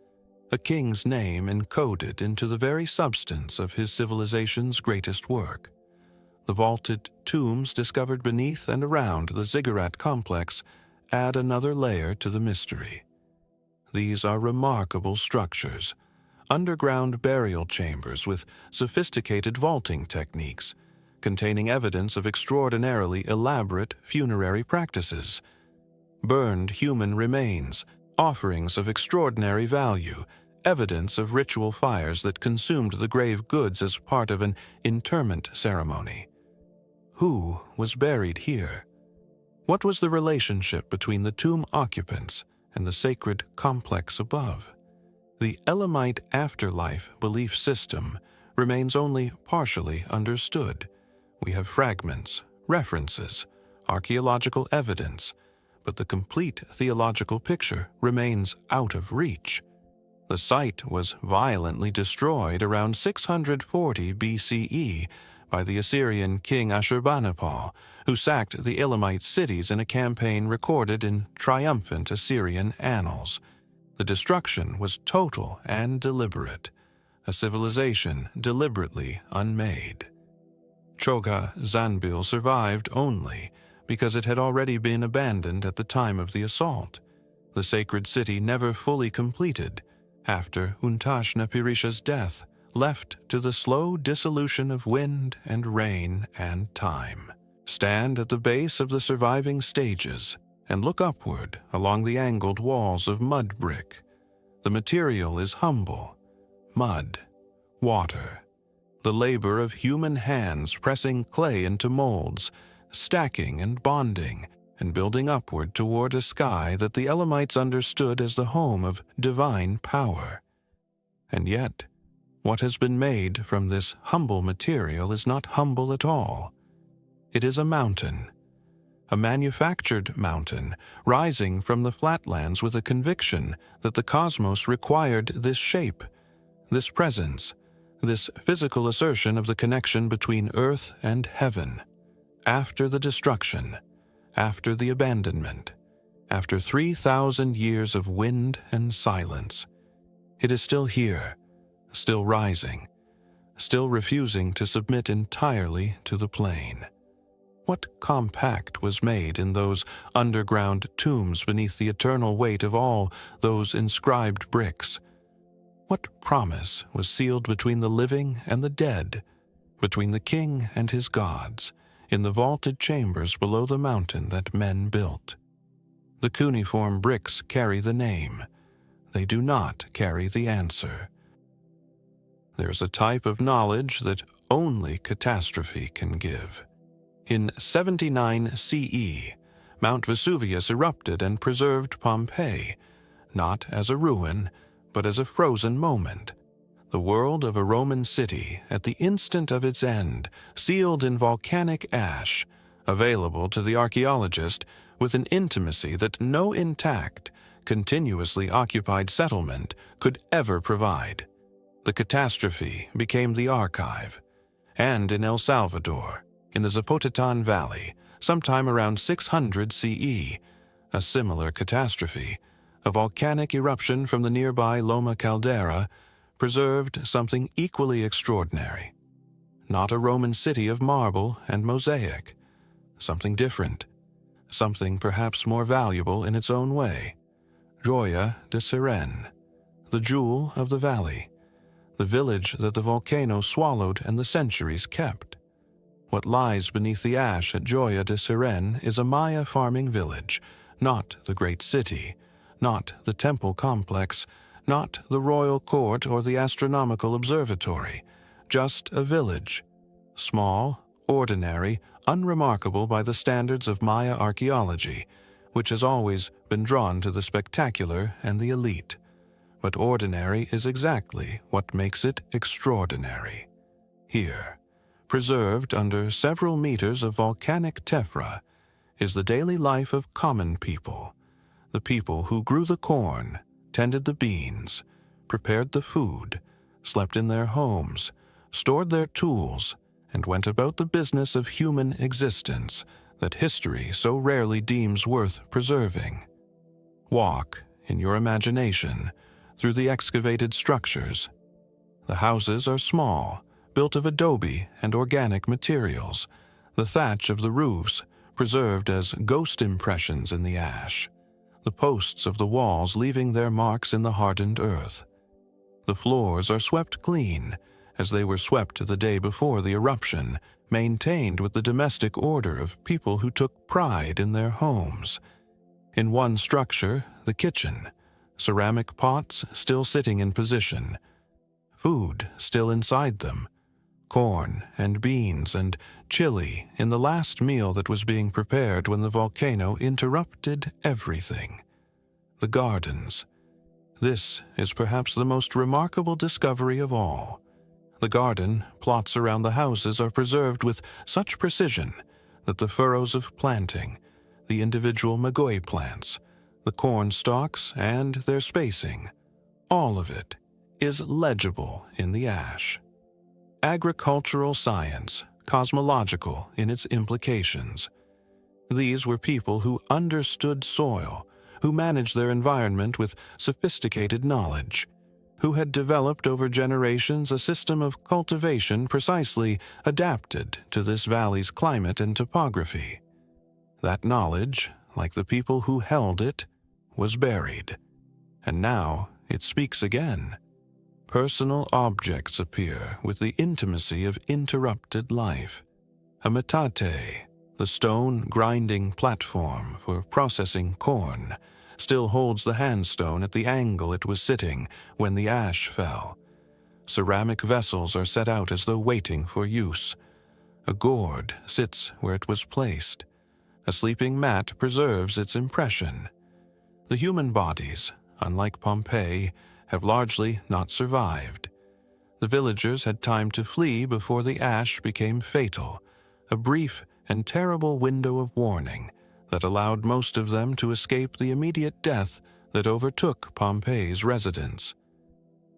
[SPEAKER 1] A king's name encoded into the very substance of his civilization's greatest work. The vaulted tombs discovered beneath and around the ziggurat complex add another layer to the mystery. These are remarkable structures, underground burial chambers with sophisticated vaulting techniques, containing evidence of extraordinarily elaborate funerary practices. Burned human remains, offerings of extraordinary value, evidence of ritual fires that consumed the grave goods as part of an interment ceremony. Who was buried here? What was the relationship between the tomb occupants and the sacred complex above? The Elamite afterlife belief system remains only partially understood. We have fragments, references, archaeological evidence, but the complete theological picture remains out of reach. The site was violently destroyed around 640 BCE by the Assyrian king Ashurbanipal, who sacked the Elamite cities in a campaign recorded in triumphant Assyrian annals. The destruction was total and deliberate, a civilization deliberately unmade. Choga Zanbil survived only because it had already been abandoned at the time of the assault. The sacred city never fully completed after Untash Napirisha's death, left to the slow dissolution of wind and rain and time. Stand at the base of the surviving stages and look upward along the angled walls of mud brick. The material is humble: mud, water, the labor of human hands pressing clay into molds, stacking and bonding, and building upward toward a sky that the Elamites understood as the home of divine power. And yet, what has been made from this humble material is not humble at all. It is a mountain, a manufactured mountain, rising from the flatlands with a conviction that the cosmos required this shape, this presence, this physical assertion of the connection between earth and heaven. After the destruction, after the abandonment, after 3,000 years of wind and silence, it is still here, still rising, still refusing to submit entirely to the plane. What compact was made in those underground tombs beneath the eternal weight of all those inscribed bricks? What promise was sealed between the living and the dead, between the king and his gods, in the vaulted chambers below the mountain that men built? The cuneiform bricks carry the name. They do not carry the answer. There's a type of knowledge that only catastrophe can give. In 79 CE, Mount Vesuvius erupted and preserved Pompeii, not as a ruin, but as a frozen moment. The world of a Roman city, at the instant of its end, sealed in volcanic ash, available to the archaeologist with an intimacy that no intact, continuously occupied settlement could ever provide. The catastrophe became the archive, and in El Salvador, in the Zapotecan Valley, sometime around 600 CE, a similar catastrophe, a volcanic eruption from the nearby Loma Caldera, preserved something equally extraordinary. Not a Roman city of marble and mosaic, something different, something perhaps more valuable in its own way. Joya de Sirene, the jewel of the valley, the village that the volcano swallowed and the centuries kept. What lies beneath the ash at Joya de Sirene is a Maya farming village, not the great city, not the temple complex, not the royal court or the astronomical observatory, just a village, small, ordinary, unremarkable by the standards of Maya archaeology, which has always been drawn to the spectacular and the elite. But ordinary is exactly what makes it extraordinary. Here, preserved under several meters of volcanic tephra, is the daily life of common people, the people who grew the corn, tended the beans, prepared the food, slept in their homes, stored their tools, and went about the business of human existence that history so rarely deems worth preserving. Walk, in your imagination, through the excavated structures. The houses are small, built of adobe and organic materials, the thatch of the roofs preserved as ghost impressions in the ash, the posts of the walls leaving their marks in the hardened earth. The floors are swept clean, as they were swept the day before the eruption, maintained with the domestic order of people who took pride in their homes. In one structure, the kitchen, ceramic pots still sitting in position, food still inside them, corn and beans and chili in the last meal that was being prepared when the volcano interrupted everything. The gardens. This is perhaps the most remarkable discovery of all. The garden plots around the houses are preserved with such precision that the furrows of planting, the individual maguey plants, the corn stalks and their spacing, all of it is legible in the ash. Agricultural science, cosmological in its implications. These were people who understood soil, who managed their environment with sophisticated knowledge, who had developed over generations a system of cultivation precisely adapted to this valley's climate and topography. That knowledge, like the people who held it, was buried, and now it speaks again. Personal objects appear with the intimacy of interrupted life. A metate, the stone grinding platform for processing corn, still holds the handstone at the angle it was sitting when the ash fell. Ceramic vessels are set out as though waiting for use. A gourd sits where it was placed. A sleeping mat preserves its impression. The human bodies, unlike Pompeii, have largely not survived. The villagers had time to flee before the ash became fatal, a brief and terrible window of warning that allowed most of them to escape the immediate death that overtook Pompeii's residents.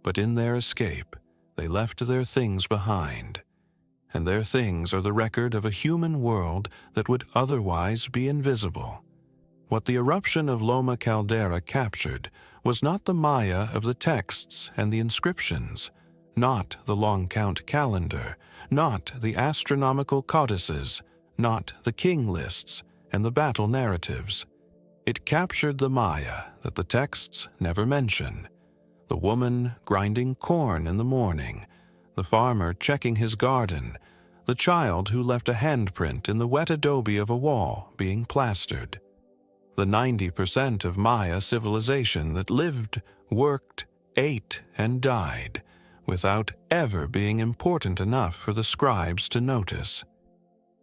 [SPEAKER 1] But in their escape, they left their things behind, and their things are the record of a human world that would otherwise be invisible. What the eruption of Loma Caldera captured was not the Maya of the texts and the inscriptions, not the long count calendar, not the astronomical codices, not the king lists and the battle narratives. It captured the Maya that the texts never mention: the woman grinding corn in the morning, the farmer checking his garden, the child who left a handprint in the wet adobe of a wall being plastered. The 90% of Maya civilization that lived, worked, ate, and died without ever being important enough for the scribes to notice.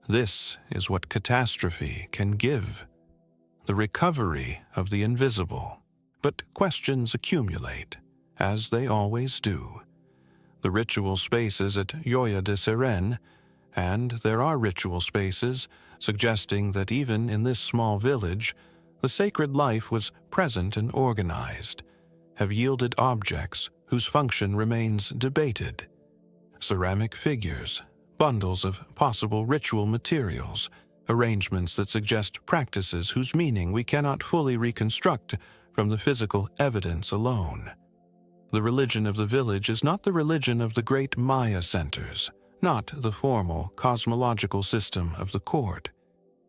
[SPEAKER 1] This is what catastrophe can give: the recovery of the invisible. But questions accumulate, as they always do. The ritual spaces at Joya de Seren, and there are ritual spaces suggesting that even in this small village, the sacred life was present and organized, have yielded objects whose function remains debated. Ceramic figures, bundles of possible ritual materials, arrangements that suggest practices whose meaning we cannot fully reconstruct from the physical evidence alone. The religion of the village is not the religion of the great Maya centers, not the formal cosmological system of the court.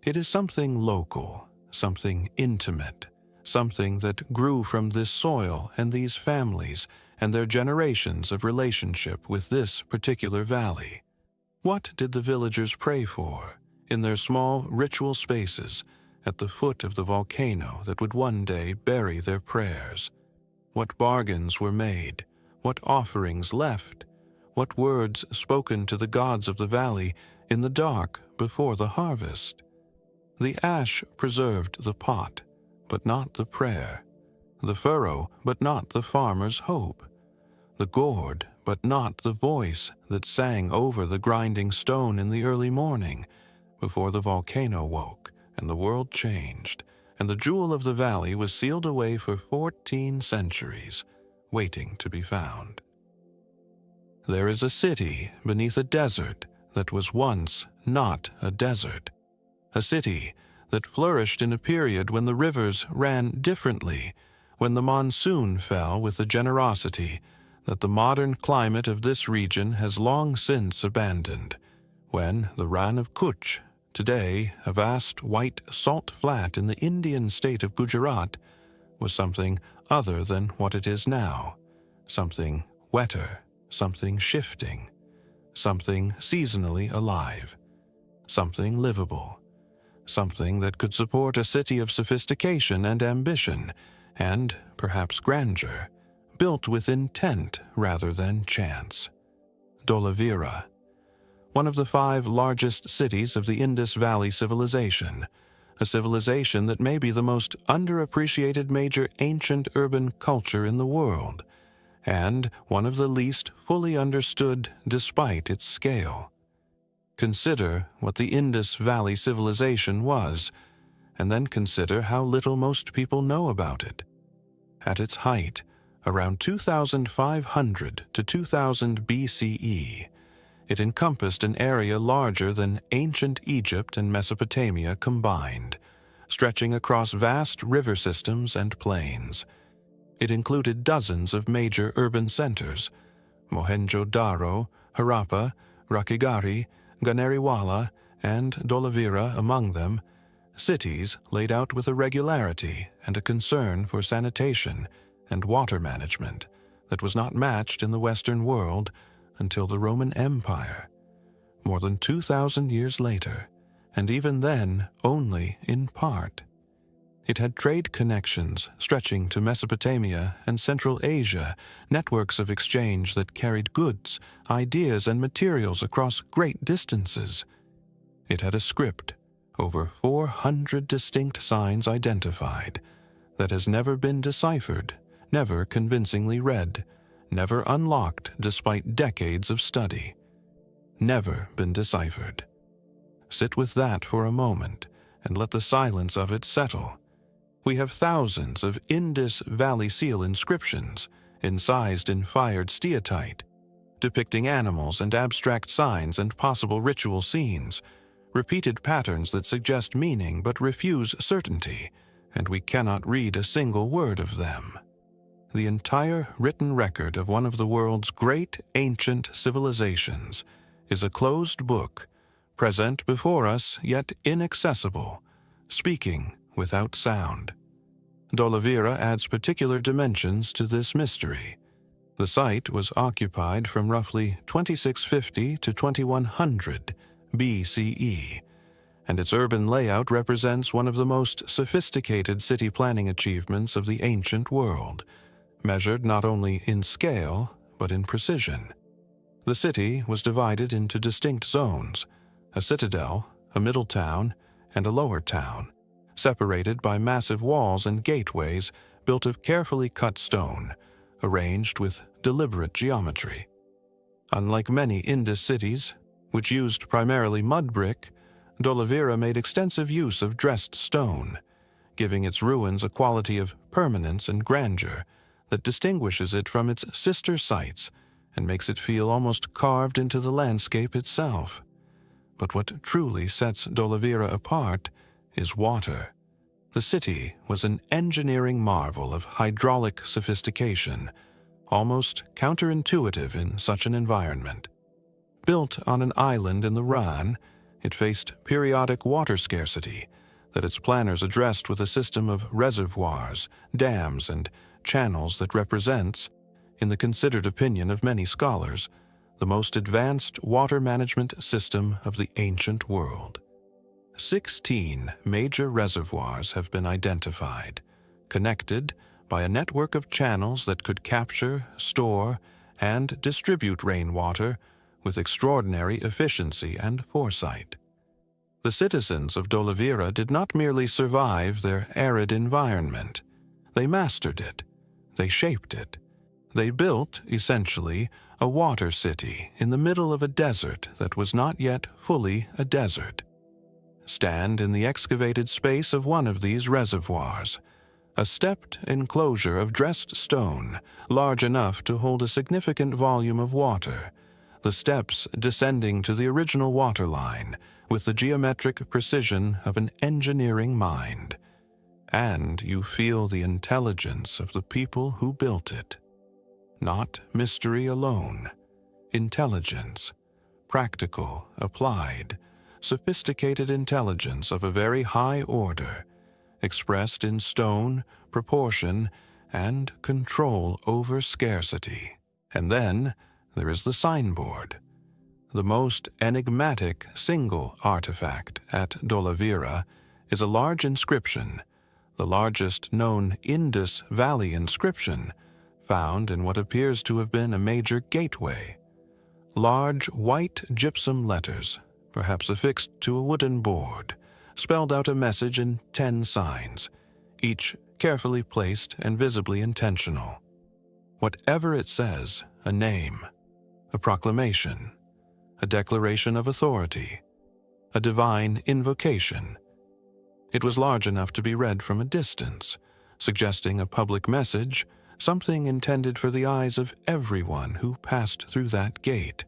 [SPEAKER 1] It is something local, something intimate, something that grew from this soil and these families and their generations of relationship with this particular valley. What did the villagers pray for in their small ritual spaces at the foot of the volcano that would one day bury their prayers? What bargains were made? What offerings left? What words spoken to the gods of the valley in the dark before the harvest? The ash preserved the pot, but not the prayer; the furrow, but not the farmer's hope; the gourd, but not the voice that sang over the grinding stone in the early morning, before the volcano woke and the world changed, and the jewel of the valley was sealed away for 14 centuries, waiting to be found. There is a city beneath a desert that was once not a desert, a city that flourished in a period when the rivers ran differently, when the monsoon fell with a generosity that the modern climate of this region has long since abandoned, when the Rann of Kutch, today a vast white salt flat in the Indian state of Gujarat, was something other than what it is now, something wetter, something shifting, something seasonally alive, something livable, something that could support a city of sophistication and ambition, and perhaps grandeur, built with intent rather than chance. Dolavira, one of the 5 largest cities of the Indus Valley civilization, a civilization that may be the most underappreciated major ancient urban culture in the world, and one of the least fully understood despite its scale. Consider what the Indus Valley civilization was, and then consider how little most people know about it. At its height, around 2500 to 2000 BCE, it encompassed an area larger than ancient Egypt and Mesopotamia combined, stretching across vast river systems and plains. It included dozens of major urban centers: Mohenjo-Daro, Harappa, Rakhigarhi, Ganeriwala, and Dolavira among them, cities laid out with a regularity and a concern for sanitation and water management that was not matched in the Western world until the Roman Empire, more than 2,000 years later, and even then only in part. It had trade connections stretching to Mesopotamia and Central Asia, networks of exchange that carried goods, ideas, and materials across great distances. It had a script, over 400 distinct signs identified, that has never been deciphered, never convincingly read, never unlocked despite decades of study. Never been deciphered. Sit with that for a moment and let the silence of it settle. We have thousands of Indus Valley Seal inscriptions, incised in fired steatite, depicting animals and abstract signs and possible ritual scenes, repeated patterns that suggest meaning but refuse certainty, and we cannot read a single word of them. The entire written record of one of the world's great ancient civilizations is a closed book, present before us yet inaccessible, speaking without sound. D'Oliveira adds particular dimensions to this mystery. The site was occupied from roughly 2650 to 2100 BCE, and its urban layout represents one of the most sophisticated city planning achievements of the ancient world, measured not only in scale but in precision. The city was divided into distinct zones: a citadel, a middle town, and a lower town, separated by massive walls and gateways built of carefully cut stone, arranged with deliberate geometry. Unlike many Indus cities, which used primarily mud brick, D'Oliveira made extensive use of dressed stone, giving its ruins a quality of permanence and grandeur that distinguishes it from its sister sites and makes it feel almost carved into the landscape itself. But what truly sets D'Oliveira apart is water. The city was an engineering marvel of hydraulic sophistication, almost counterintuitive in such an environment. Built on an island in the Rhine, it faced periodic water scarcity that its planners addressed with a system of reservoirs, dams, and channels that represents, in the considered opinion of many scholars, the most advanced water management system of the ancient world. 16 major reservoirs have been identified, connected by a network of channels that could capture, store, and distribute rainwater with extraordinary efficiency and foresight. The citizens of D'Oliveira did not merely survive their arid environment. They mastered it. They shaped it. They built, essentially, a water city in the middle of a desert that was not yet fully a desert. Stand in the excavated space of one of these reservoirs, a stepped enclosure of dressed stone, large enough to hold a significant volume of water, the steps descending to the original water line with the geometric precision of an engineering mind. And you feel the intelligence of the people who built it. Not mystery alone. Intelligence. Practical, applied, sophisticated intelligence of a very high order, expressed in stone, proportion, and control over scarcity. And then there is the signboard, the most enigmatic single artifact at D'Oliveira is a large inscription, the largest known Indus Valley inscription, found in what appears to have been a major gateway. Large white gypsum letters, perhaps affixed to a wooden board, spelled out a message in 10 signs, each carefully placed and visibly intentional. Whatever it says, a name, a proclamation, a declaration of authority, a divine invocation. It was large enough to be read from a distance, suggesting a public message, something intended for the eyes of everyone who passed through that gate.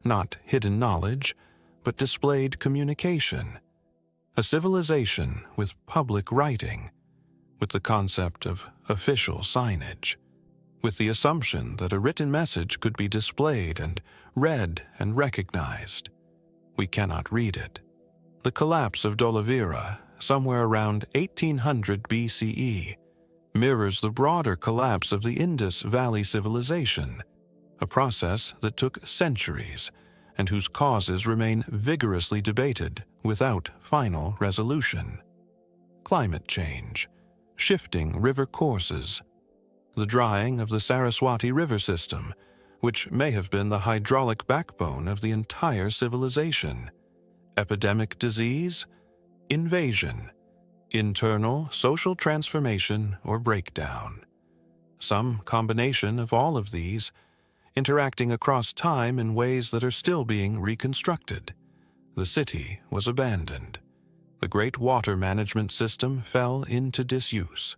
[SPEAKER 1] Not hidden knowledge, but displayed communication. A civilization with public writing, with the concept of official signage, with the assumption that a written message could be displayed and read and recognized. We cannot read it. The collapse of D'Oliveira, somewhere around 1800 BCE, mirrors the broader collapse of the Indus Valley civilization, a process that took centuries and whose causes remain vigorously debated without final resolution. Climate change, shifting river courses, the drying of the Saraswati river system, which may have been the hydraulic backbone of the entire civilization, epidemic disease, invasion, internal social transformation or breakdown. Some combination of all of these, interacting across time in ways that are still being reconstructed. The city was abandoned. The great water management system fell into disuse.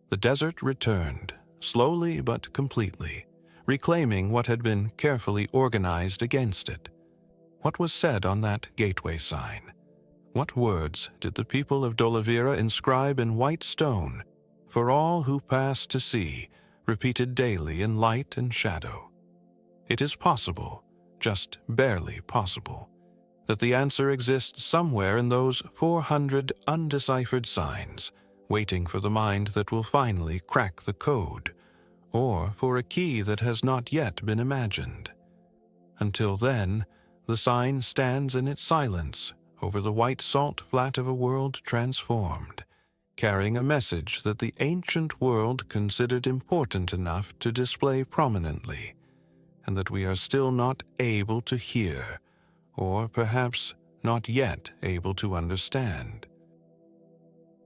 [SPEAKER 1] The desert returned, slowly but completely, reclaiming what had been carefully organized against it. What was said on that gateway sign? What words did the people of Dolivera inscribe in white stone, for all who pass to see, repeated daily in light and shadow? It is possible, just barely possible, that the answer exists somewhere in those 400 undeciphered signs, waiting for the mind that will finally crack the code, or for a key that has not yet been imagined. Until then, the sign stands in its silence over the white salt flat of a world transformed, carrying a message that the ancient world considered important enough to display prominently, and that we are still not able to hear, or perhaps not yet able to understand.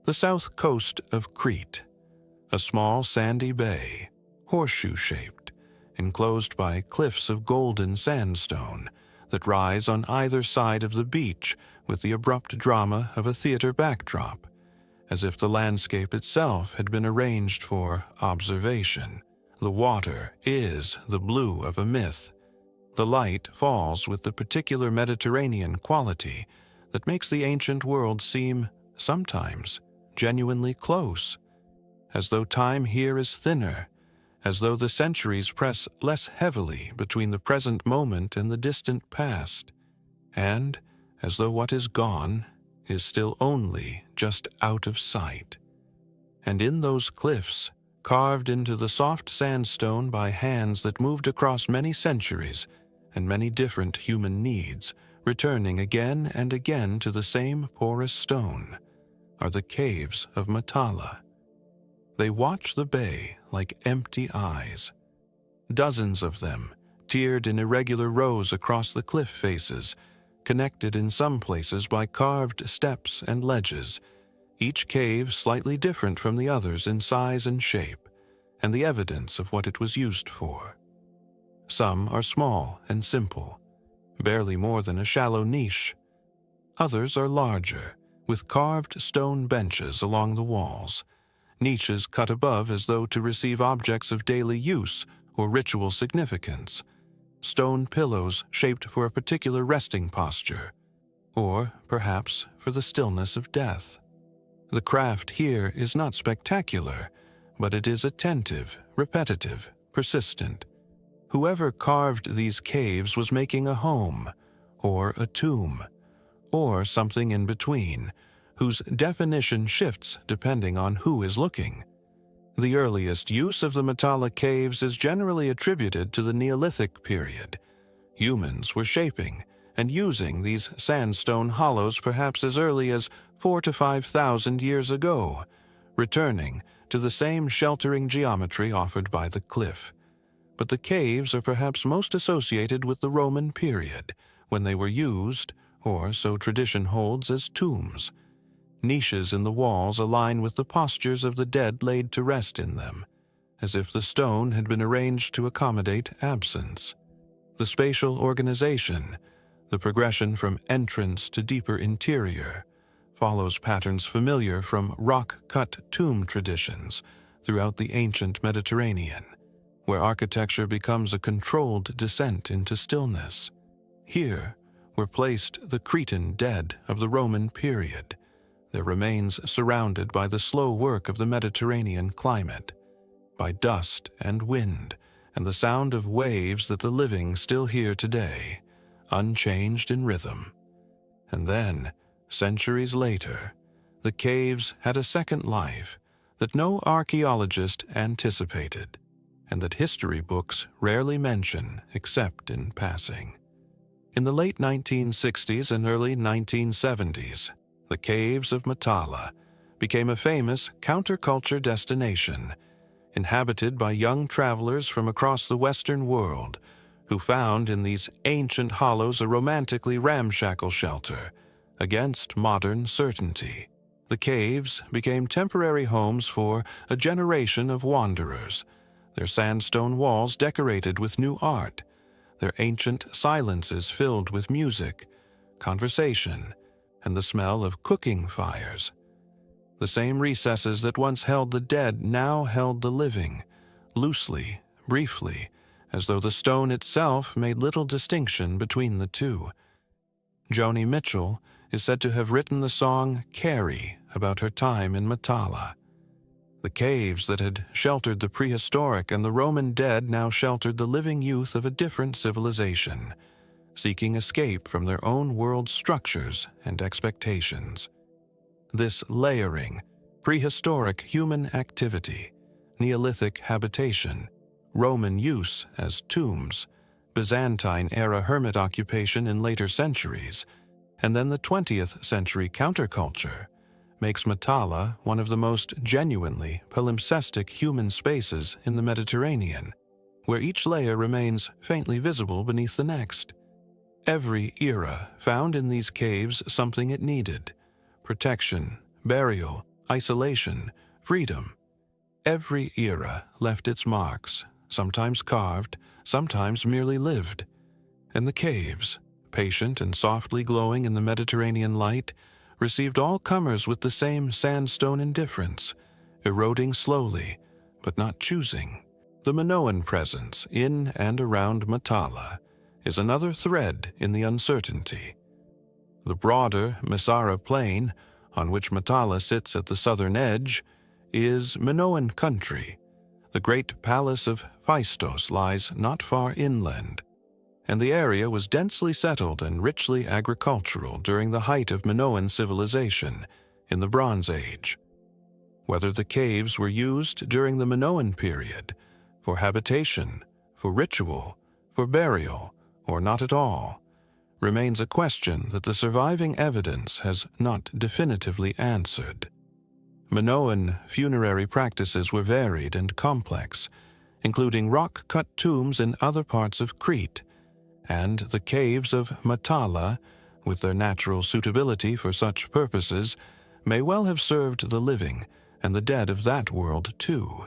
[SPEAKER 1] The south coast of Crete, a small sandy bay, horseshoe-shaped, enclosed by cliffs of golden sandstone that rise on either side of the beach with the abrupt drama of a theater backdrop, as if the landscape itself had been arranged for observation. The water is the blue of a myth. The light falls with the particular Mediterranean quality that makes the ancient world seem, sometimes, genuinely close, as though time here is thinner, as though the centuries press less heavily between the present moment and the distant past, and as though what is gone is still only just out of sight. And in those cliffs, carved into the soft sandstone by hands that moved across many centuries and many different human needs, returning again and again to the same porous stone, are the caves of Matala. They watch the bay like empty eyes. Dozens of them, tiered in irregular rows across the cliff faces, connected in some places by carved steps and ledges, each cave slightly different from the others in size and shape, and the evidence of what it was used for. Some are small and simple, barely more than a shallow niche. Others are larger, with carved stone benches along the walls, niches cut above as though to receive objects of daily use or ritual significance, stone pillows shaped for a particular resting posture, or perhaps for the stillness of death. The craft here is not spectacular, but it is attentive, repetitive, persistent. Whoever carved these caves was making a home, or a tomb, or something in between, whose definition shifts depending on who is looking. The earliest use of the Matala caves is generally attributed to the Neolithic period. Humans were shaping and using these sandstone hollows perhaps as early as 4,000 to 5,000 years ago, returning to the same sheltering geometry offered by the cliff. But the caves are perhaps most associated with the Roman period, when they were used, or so tradition holds, as tombs. Niches in the walls align with the postures of the dead laid to rest in them, as if the stone had been arranged to accommodate absence. The spatial organization, the progression from entrance to deeper interior, follows patterns familiar from rock-cut tomb traditions throughout the ancient Mediterranean, where architecture becomes a controlled descent into stillness. Here were placed the Cretan dead of the Roman period, their remains surrounded by the slow work of the Mediterranean climate, by dust and wind and the sound of waves that the living still hear today, unchanged in rhythm. And then, centuries later, the caves had a second life that no archaeologist anticipated, and that history books rarely mention except in passing. In the late 1960s and early 1970s, the caves of Matala became a famous counterculture destination, inhabited by young travelers from across the Western world who found in these ancient hollows a romantically ramshackle shelter against modern certainty. The caves became temporary homes for a generation of wanderers, their sandstone walls decorated with new art, their ancient silences filled with music, conversation, and the smell of cooking fires. The same recesses that once held the dead now held the living, loosely, briefly, as though the stone itself made little distinction between the two. Joni Mitchell is said to have written the song Carrie about her time in Matala. The caves that had sheltered the prehistoric and the Roman dead now sheltered the living youth of a different civilization, seeking escape from their own world's structures and expectations. This layering, prehistoric human activity, Neolithic habitation, Roman use as tombs, Byzantine-era hermit occupation in later centuries, and then the 20th century counterculture, makes Matala one of the most genuinely palimpsestic human spaces in the Mediterranean, where each layer remains faintly visible beneath the next. Every era found in these caves something it needed: protection, burial, isolation, freedom. Every era left its marks, sometimes carved, sometimes merely lived. And the caves, patient and softly glowing in the Mediterranean light, received all comers with the same sandstone indifference, eroding slowly, but not choosing. The Minoan presence in and around Matala is another thread in the uncertainty. The broader Messara Plain, on which Matala sits at the southern edge, is Minoan country. The great palace of Phaistos lies not far inland, and the area was densely settled and richly agricultural during the height of Minoan civilization in the Bronze Age. Whether the caves were used during the Minoan period for habitation, for ritual, for burial, or not at all, remains a question that the surviving evidence has not definitively answered. Minoan funerary practices were varied and complex, including rock-cut tombs in other parts of Crete, and the caves of Matala, with their natural suitability for such purposes, may well have served the living and the dead of that world too,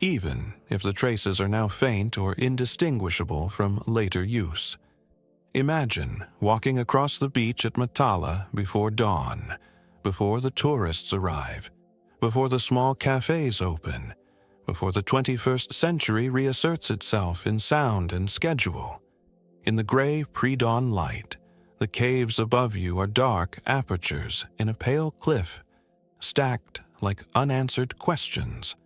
[SPEAKER 1] even if the traces are now faint or indistinguishable from later use. Imagine walking across the beach at Matala before dawn, before the tourists arrive, before the small cafes open, before the 21st century reasserts itself in sound and schedule. In the gray pre-dawn light, the caves above you are dark apertures in a pale cliff, stacked like unanswered questions.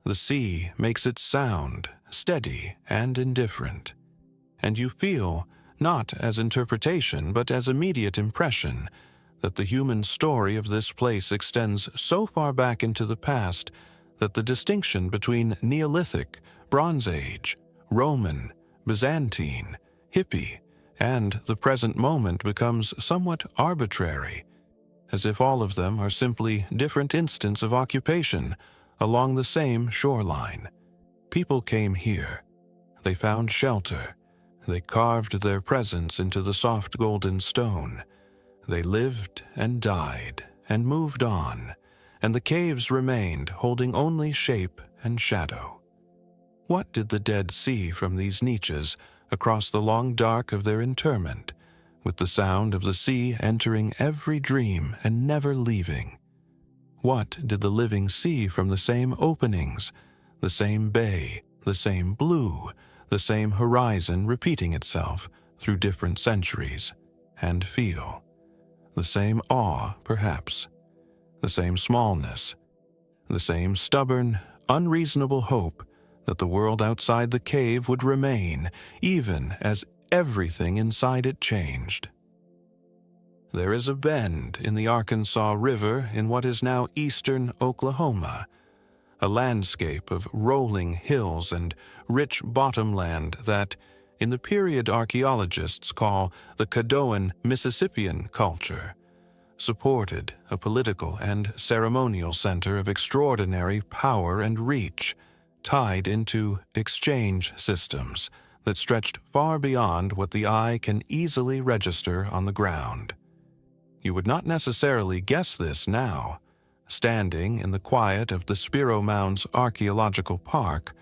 [SPEAKER 1] The sea makes its sound steady and indifferent, and you feel, not as interpretation but as immediate impression, that the human story of this place extends so far back into the past that the distinction between Neolithic, Bronze Age, Roman, Byzantine, Hippie, and the present moment becomes somewhat arbitrary, as if all of them are simply different instants of occupation along the same shoreline. People came here. They found shelter. They carved their presence into the soft golden stone. They lived and died and moved on, and the caves remained holding only shape and shadow. What did the dead see from these niches across the long dark of their interment, with the sound of the sea entering every dream and never leaving? What did the living see from the same openings, the same bay, the same blue, the same horizon repeating itself through different centuries, and feel? The same awe, perhaps, the same smallness, the same stubborn, unreasonable hope that the world outside the cave would remain, even as everything inside it changed. There is a bend in the Arkansas River in what is now eastern Oklahoma, a landscape of rolling hills and rich bottomland that, in the period archaeologists call the Caddoan Mississippian culture, supported a political and ceremonial center of extraordinary power and reach, tied into exchange systems that stretched far beyond what the eye can easily register on the ground. You would not necessarily guess this now, standing in the quiet of the Spiro Mounds Archaeological Park,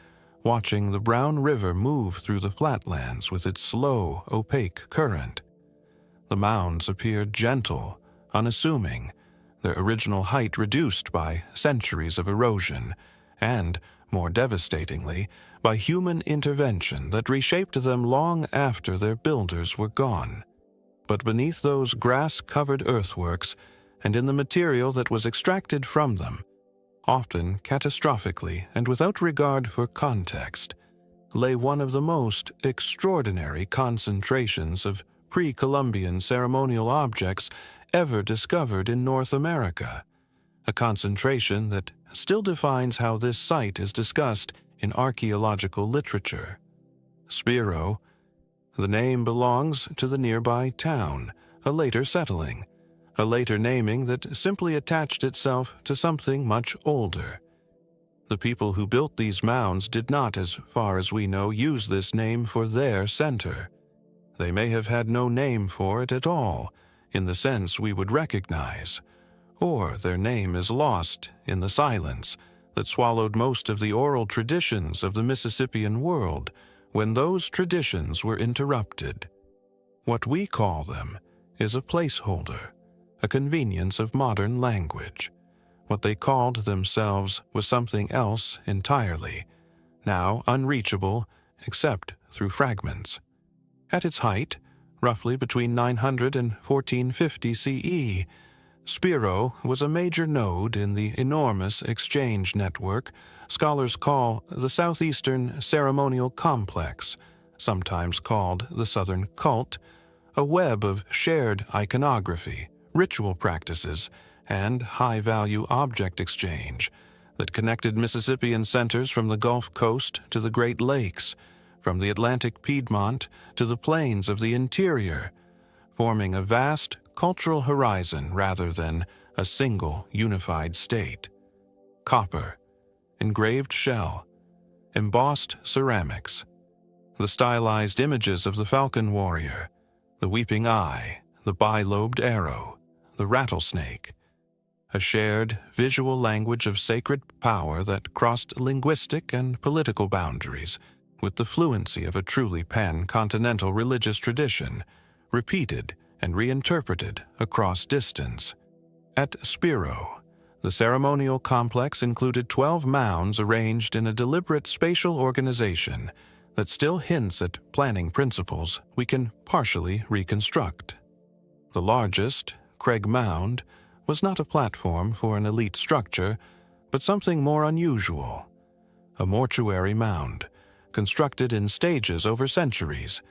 [SPEAKER 1] watching the brown river move through the flatlands with its slow, opaque current. The mounds appear gentle, unassuming, their original height reduced by centuries of erosion, and more devastatingly, by human intervention that reshaped them long after their builders were gone. But beneath those grass-covered earthworks, and in the material that was extracted from them, often catastrophically and without regard for context, lay one of the most extraordinary concentrations of pre-Columbian ceremonial objects ever discovered in North America, a concentration that still defines how this site is discussed in archaeological literature. Spiro. The name belongs to the nearby town, a later settling, a later naming that simply attached itself to something much older. The people who built these mounds did not, as far as we know, use this name for their center. They may have had no name for it at all, in the sense we would recognize, or their name is lost in the silence that swallowed most of the oral traditions of the Mississippian world when those traditions were interrupted. What we call them is a placeholder, a convenience of modern language. What they called themselves was something else entirely, now unreachable except through fragments. At its height, roughly between 900 and 1450 CE, Spiro was a major node in the enormous exchange network scholars call the Southeastern Ceremonial Complex, sometimes called the Southern Cult, a web of shared iconography, ritual practices, and high-value object exchange that connected Mississippian centers from the Gulf Coast to the Great Lakes, from the Atlantic Piedmont to the plains of the interior, forming a vast cultural horizon rather than a single unified state. Copper, engraved shell, embossed ceramics, the stylized images of the falcon warrior, the weeping eye, the bilobed arrow, the rattlesnake, a shared visual language of sacred power that crossed linguistic and political boundaries with the fluency of a truly pan-continental religious tradition, repeated and reinterpreted across distance. At Spiro, the ceremonial complex included 12 mounds arranged in a deliberate spatial organization that still hints at planning principles we can partially reconstruct. The largest, Craig Mound, was not a platform for an elite structure, but something more unusual. A mortuary mound, constructed in stages over centuries,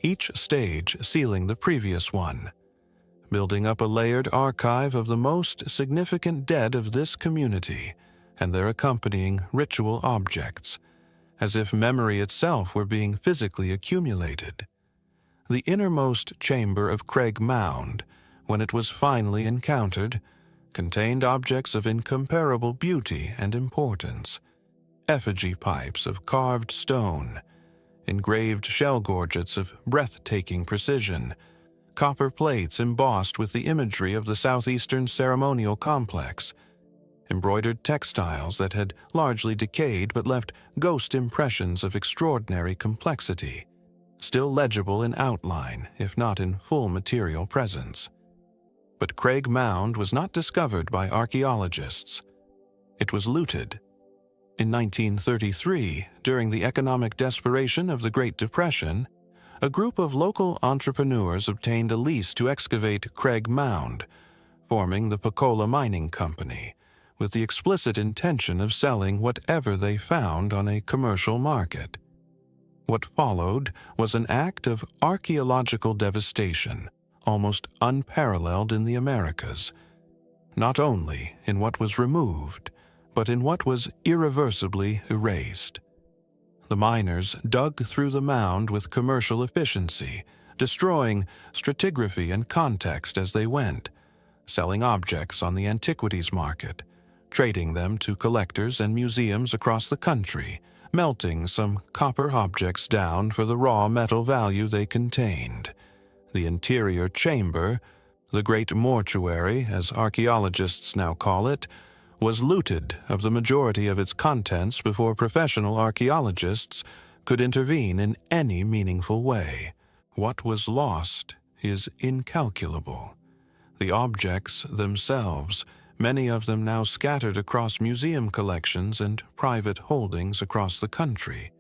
[SPEAKER 1] each stage sealing the previous one, building up a layered archive of the most significant dead of this community and their accompanying ritual objects, as if memory itself were being physically accumulated. The innermost chamber of Craig Mound, when it was finally encountered, contained objects of incomparable beauty and importance: effigy pipes of carved stone, engraved shell gorgets of breathtaking precision, copper plates embossed with the imagery of the Southeastern Ceremonial Complex, embroidered textiles that had largely decayed but left ghost impressions of extraordinary complexity, still legible in outline if not in full material presence. But Craig Mound was not discovered by archaeologists. It was looted. In 1933, during the economic desperation of the Great Depression, a group of local entrepreneurs obtained a lease to excavate Craig Mound, forming the Pocola Mining Company, with the explicit intention of selling whatever they found on a commercial market. What followed was an act of archaeological devastation, almost unparalleled in the Americas, not only in what was removed, but in what was irreversibly erased. The miners dug through the mound with commercial efficiency, destroying stratigraphy and context as they went, selling objects on the antiquities market, trading them to collectors and museums across the country, melting some copper objects down for the raw metal value they contained. The interior chamber, the great mortuary, as archaeologists now call it, was looted of the majority of its contents before professional archaeologists could intervene in any meaningful way. What was lost is incalculable. The objects themselves many of them now scattered across museum collections and private holdings across the country,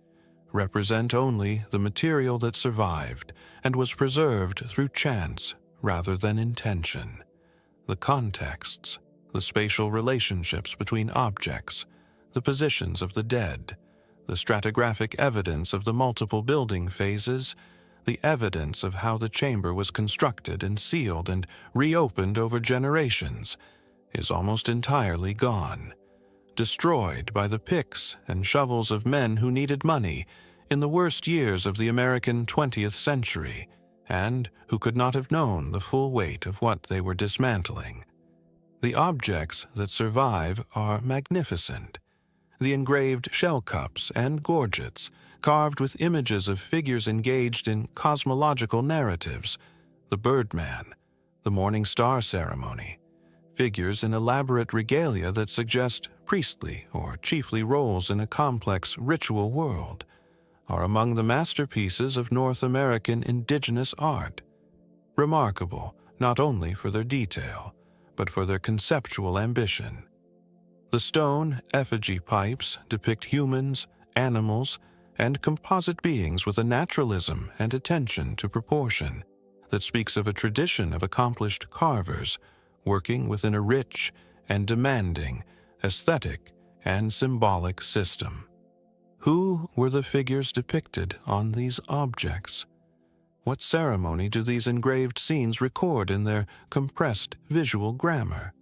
[SPEAKER 1] represent only the material that survived and was preserved through chance rather than intention. The contexts, the spatial relationships between objects, the positions of the dead, the stratigraphic evidence of the multiple building phases, the evidence of how the chamber was constructed and sealed and reopened over generations, is almost entirely gone, destroyed by the picks and shovels of men who needed money in the worst years of the American 20th century, and who could not have known the full weight of what they were dismantling. The objects that survive are magnificent. The engraved shell cups and gorgets, carved with images of figures engaged in cosmological narratives, the Birdman, the Morning Star ceremony, figures in elaborate regalia that suggest priestly or chiefly roles in a complex ritual world, are among the masterpieces of North American indigenous art, remarkable not only for their detail, but for their conceptual ambition. The stone effigy pipes depict humans, animals, and composite beings with a naturalism and attention to proportion that speaks of a tradition of accomplished carvers working within a rich and demanding aesthetic and symbolic system. Who were the figures depicted on these objects? What ceremony do these engraved scenes record in their compressed visual grammar?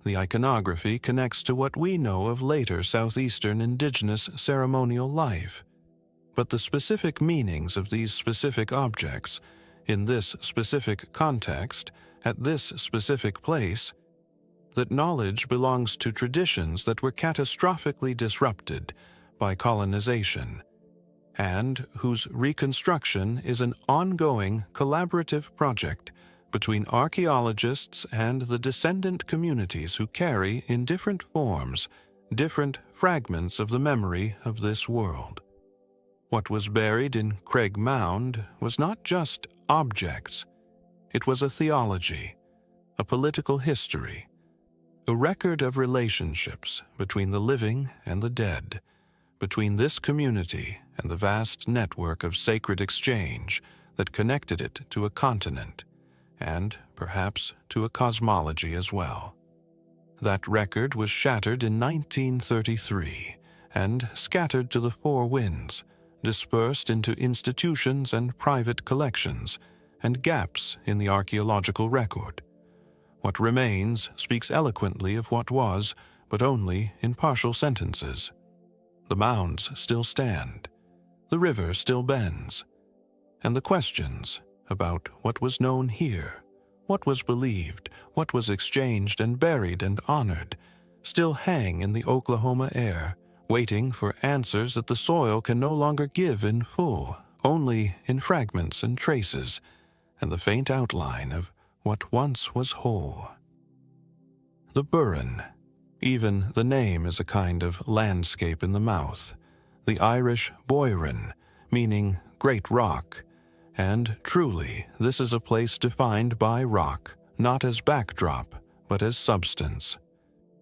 [SPEAKER 1] The iconography connects to what we know of later southeastern indigenous ceremonial life, but the specific meanings of these specific objects, in this specific context, at this specific place, that knowledge belongs to traditions that were catastrophically disrupted by colonization, and whose reconstruction is an ongoing collaborative project between archaeologists and the descendant communities who carry in different forms different fragments of the memory of this world. What was buried in Craig Mound was not just objects, it was a theology, a political history, a record of relationships between the living and the dead, between this community and the vast network of sacred exchange that connected it to a continent, and perhaps to a cosmology as well. That record was shattered in 1933 and scattered to the four winds, dispersed into institutions and private collections, and gaps in the archaeological record. What remains speaks eloquently of what was, but only in partial sentences. The mounds still stand, the river still bends, and the questions about what was known here, what was believed, what was exchanged and buried and honored, still hang in the Oklahoma air, waiting for answers that the soil can no longer give in full, only in fragments and traces, and the faint outline of what once was whole. The Burren. Even the name is a kind of landscape in the mouth. The Irish Boiran, meaning great rock, and truly this is a place defined by rock, not as backdrop, but as substance.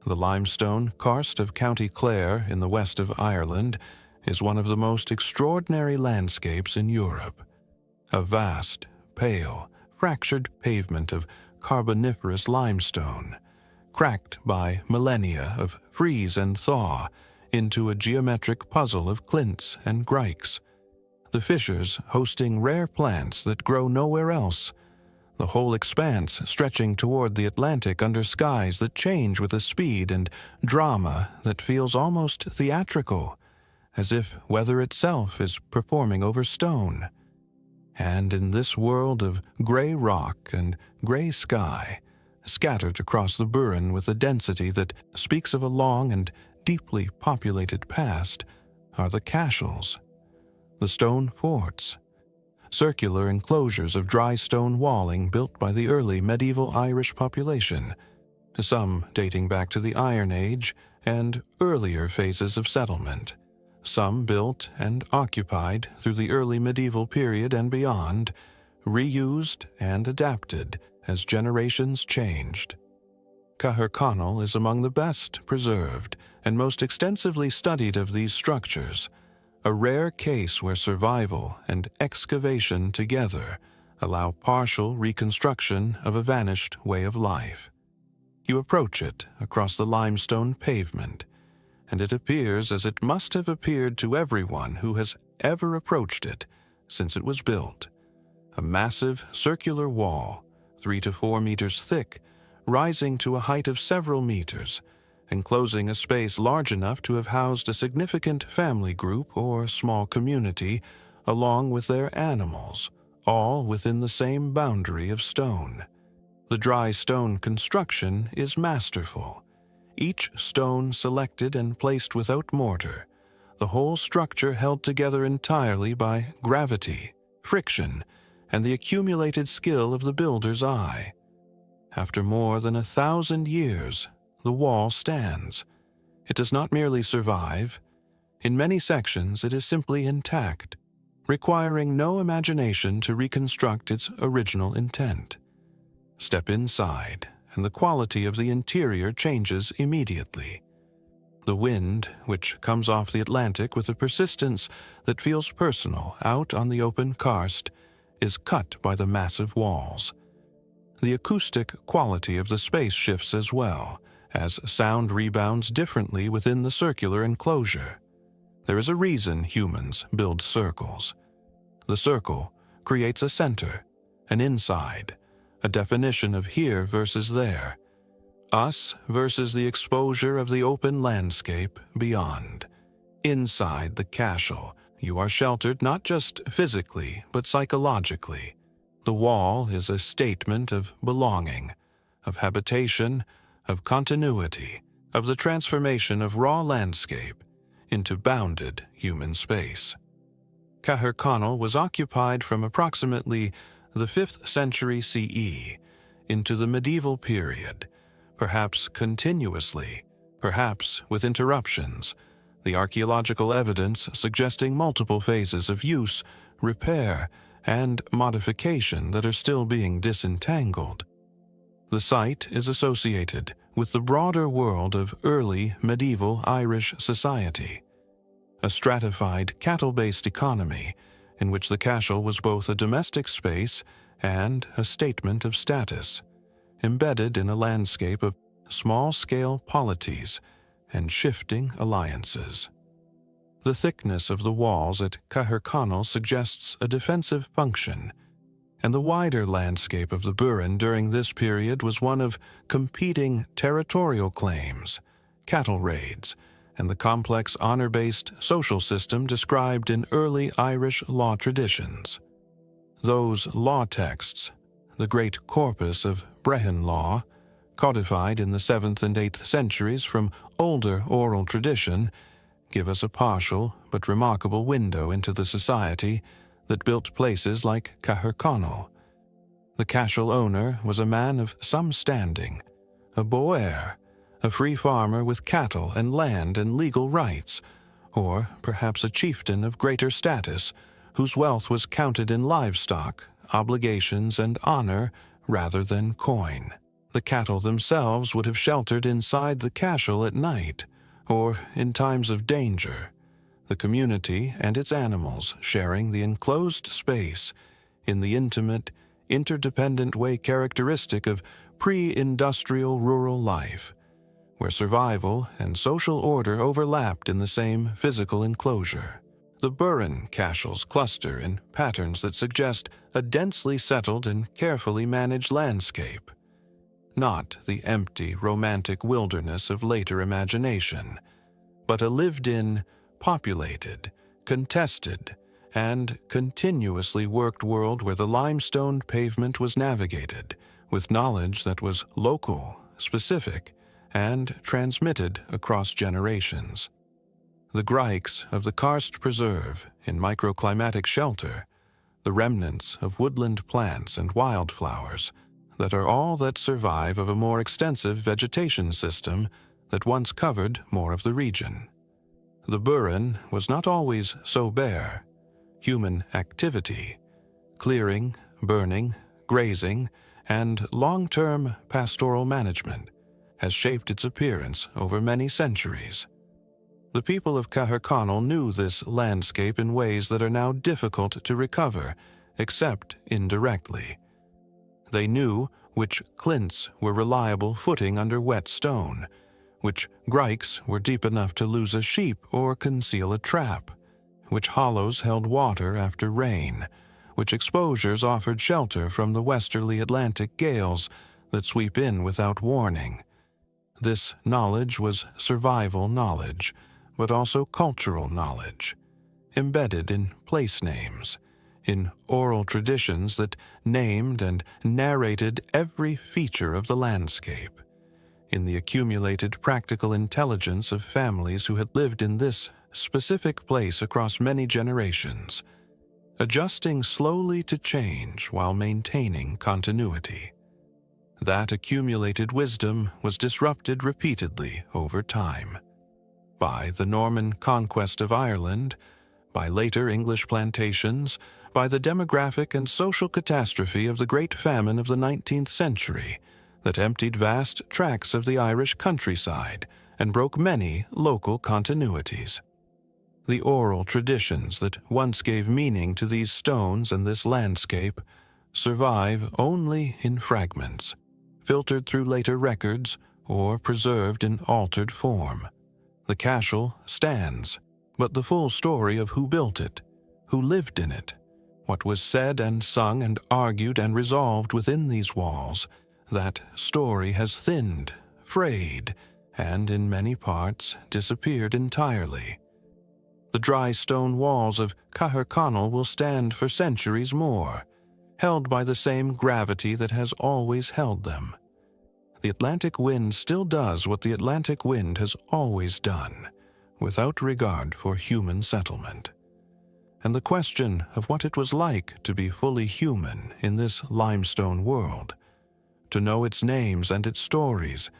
[SPEAKER 1] The limestone karst of County Clare in the west of Ireland is one of the most extraordinary landscapes in Europe. A vast, pale, fractured pavement of carboniferous limestone, cracked by millennia of freeze and thaw into a geometric puzzle of clints and grikes, the fissures hosting rare plants that grow nowhere else, the whole expanse stretching toward the Atlantic under skies that change with a speed and drama that feels almost theatrical, as if weather itself is performing over stone. And in this world of gray rock and gray sky, scattered across the Burren with a density that speaks of a long and deeply populated past, are the cashels, the stone forts, circular enclosures of dry stone walling built by the early medieval Irish population, some dating back to the Iron Age and earlier phases of settlement, some built and occupied through the early medieval period and beyond, reused and adapted as generations changed. Caherconnell is among the best preserved and most extensively studied of these structures, a rare case where survival and excavation together allow partial reconstruction of a vanished way of life. You approach it across the limestone pavement, and it appears as it must have appeared to everyone who has ever approached it since it was built. A massive circular wall, 3 to 4 meters thick, rising to a height of several meters, enclosing a space large enough to have housed a significant family group or small community, along with their animals, all within the same boundary of stone. The dry stone construction is masterful, each stone selected and placed without mortar, the whole structure held together entirely by gravity, friction, and the accumulated skill of the builder's eye. After more than 1,000 years, the wall stands. It does not merely survive. In many sections, it is simply intact, requiring no imagination to reconstruct its original intent. Step inside, and the quality of the interior changes immediately. The wind, which comes off the Atlantic with a persistence that feels personal out on the open karst, is cut by the massive walls. The acoustic quality of the space shifts as well, as sound rebounds differently within the circular enclosure. There is a reason humans build circles. The circle creates a center, an inside, a definition of here versus there, us versus the exposure of the open landscape beyond. Inside the cashel, you are sheltered not just physically, but psychologically. The wall is a statement of belonging, of habitation, of continuity, of the transformation of raw landscape into bounded human space. Caherconnell was occupied from approximately the 5th century CE into the medieval period, perhaps continuously, perhaps with interruptions, the archaeological evidence suggesting multiple phases of use, repair, and modification that are still being disentangled. The site is associated with the broader world of early medieval Irish society, a stratified cattle-based economy in which the cashel was both a domestic space and a statement of status, embedded in a landscape of small-scale polities and shifting alliances. The thickness of the walls at Caherconnell suggests a defensive function, and the wider landscape of the Burren during this period was one of competing territorial claims, cattle raids, and the complex honor-based social system described in early Irish law traditions. Those law texts, the great corpus of Brehon law, codified in the 7th and 8th centuries from older oral tradition, give us a partial but remarkable window into the society that built places like Caherconnell. The cashel owner was a man of some standing, a boer, a free farmer with cattle and land and legal rights, or perhaps a chieftain of greater status whose wealth was counted in livestock, obligations, and honor rather than coin. The cattle themselves would have sheltered inside the cashel at night, or in times of danger, the community and its animals sharing the enclosed space in the intimate, interdependent way characteristic of pre-industrial rural life, where survival and social order overlapped in the same physical enclosure. The Burren cashels cluster in patterns that suggest a densely settled and carefully managed landscape, not the empty, romantic wilderness of later imagination, but a lived-in, populated, contested, and continuously worked world where the limestone pavement was navigated with knowledge that was local, specific, and transmitted across generations. The grikes of the karst preserve in microclimatic shelter, the remnants of woodland plants and wildflowers that are all that survive of a more extensive vegetation system that once covered more of the region. The Burren was not always so bare. Human activity, clearing, burning, grazing, and long-term pastoral management has shaped its appearance over many centuries. The people of Caherconnell knew this landscape in ways that are now difficult to recover, except indirectly. They knew which clints were reliable footing under wet stone, which grikes were deep enough to lose a sheep or conceal a trap, which hollows held water after rain, which exposures offered shelter from the westerly Atlantic gales that sweep in without warning. This knowledge was survival knowledge, but also cultural knowledge, embedded in place names, in oral traditions that named and narrated every feature of the landscape, in the accumulated practical intelligence of families who had lived in this specific place across many generations, adjusting slowly to change while maintaining continuity. That accumulated wisdom was disrupted repeatedly over time. By the Norman conquest of Ireland, by later English plantations, by the demographic and social catastrophe of the Great Famine of the 19th century that emptied vast tracts of the Irish countryside and broke many local continuities. The oral traditions that once gave meaning to these stones and this landscape survive only in fragments, filtered through later records or preserved in altered form. The cashel stands, but the full story of who built it, who lived in it, what was said and sung and argued and resolved within these walls, that story has thinned, frayed, and in many parts disappeared entirely. The dry stone walls of Caherconnell will stand for centuries more, held by the same gravity that has always held them. The Atlantic wind still does what the Atlantic wind has always done, without regard for human settlement. And the question of what it was like to be fully human in this limestone world, to know its names and its stories,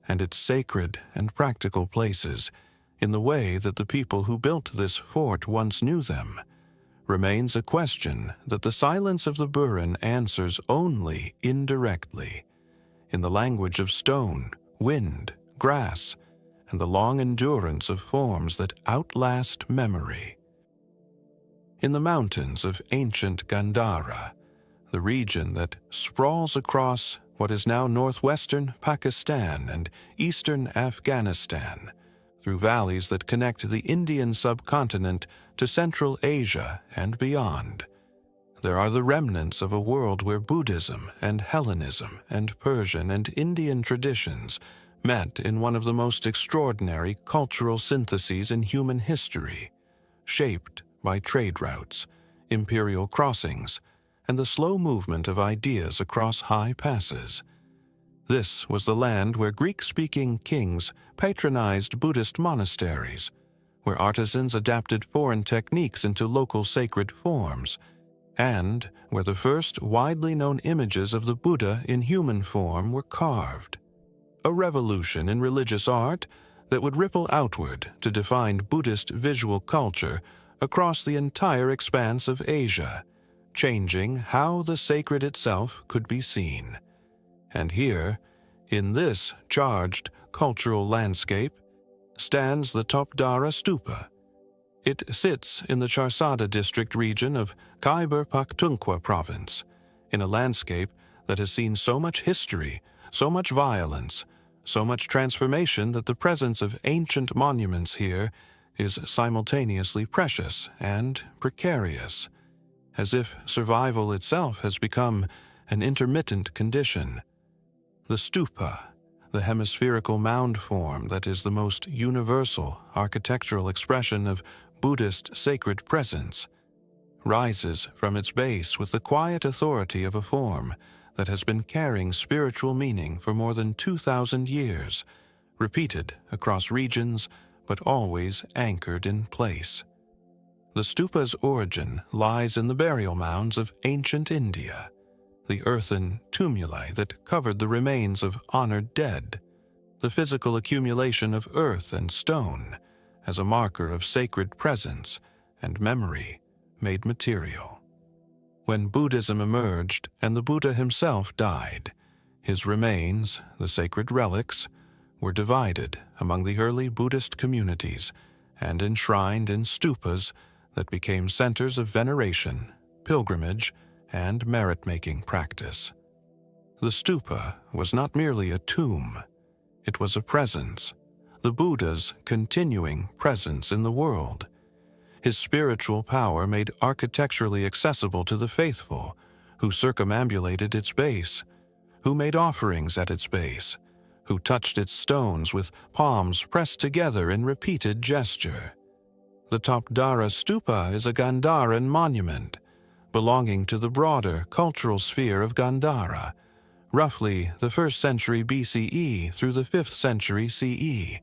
[SPEAKER 1] and its sacred and practical places, in the way that the people who built this fort once knew them, remains a question that the silence of the Burren answers only indirectly, in the language of stone, wind, grass, and the long endurance of forms that outlast memory. In the mountains of ancient Gandhara, the region that sprawls across what is now northwestern Pakistan and eastern Afghanistan, through valleys that connect the Indian subcontinent to Central Asia and beyond, there are the remnants of a world where Buddhism and Hellenism and Persian and Indian traditions met in one of the most extraordinary cultural syntheses in human history, shaped by trade routes, imperial crossings, and the slow movement of ideas across high passes. This was the land where Greek-speaking kings patronized Buddhist monasteries, where artisans adapted foreign techniques into local sacred forms, and where the first widely known images of the Buddha in human form were carved. A revolution in religious art that would ripple outward to define Buddhist visual culture across the entire expanse of Asia, changing how the sacred itself could be seen. And here, in this charged cultural landscape, stands the Topdara Stupa. It sits in the Charsada district region of Khyber Pakhtunkhwa province, in a landscape that has seen so much history, so much violence, so much transformation that the presence of ancient monuments here is simultaneously precious and precarious, as if survival itself has become an intermittent condition. The stupa, the hemispherical mound form that is the most universal architectural expression of Buddhist sacred presence, rises from its base with the quiet authority of a form that has been carrying spiritual meaning for more than 2,000 years, repeated across regions but always anchored in place. The stupa's origin lies in the burial mounds of ancient India, the earthen tumuli that covered the remains of honored dead, the physical accumulation of earth and stone as a marker of sacred presence and memory made material. When Buddhism emerged and the Buddha himself died, his remains, the sacred relics, were divided among the early Buddhist communities and enshrined in stupas that became centers of veneration, pilgrimage, and merit-making practice. The stupa was not merely a tomb, it was a presence, the Buddha's continuing presence in the world. His spiritual power made architecturally accessible to the faithful, who circumambulated its base, who made offerings at its base, who touched its stones with palms pressed together in repeated gesture. The Tapdara Stupa is a Gandharan monument, belonging to the broader cultural sphere of Gandhara, roughly the 1st century BCE through the 5th century CE,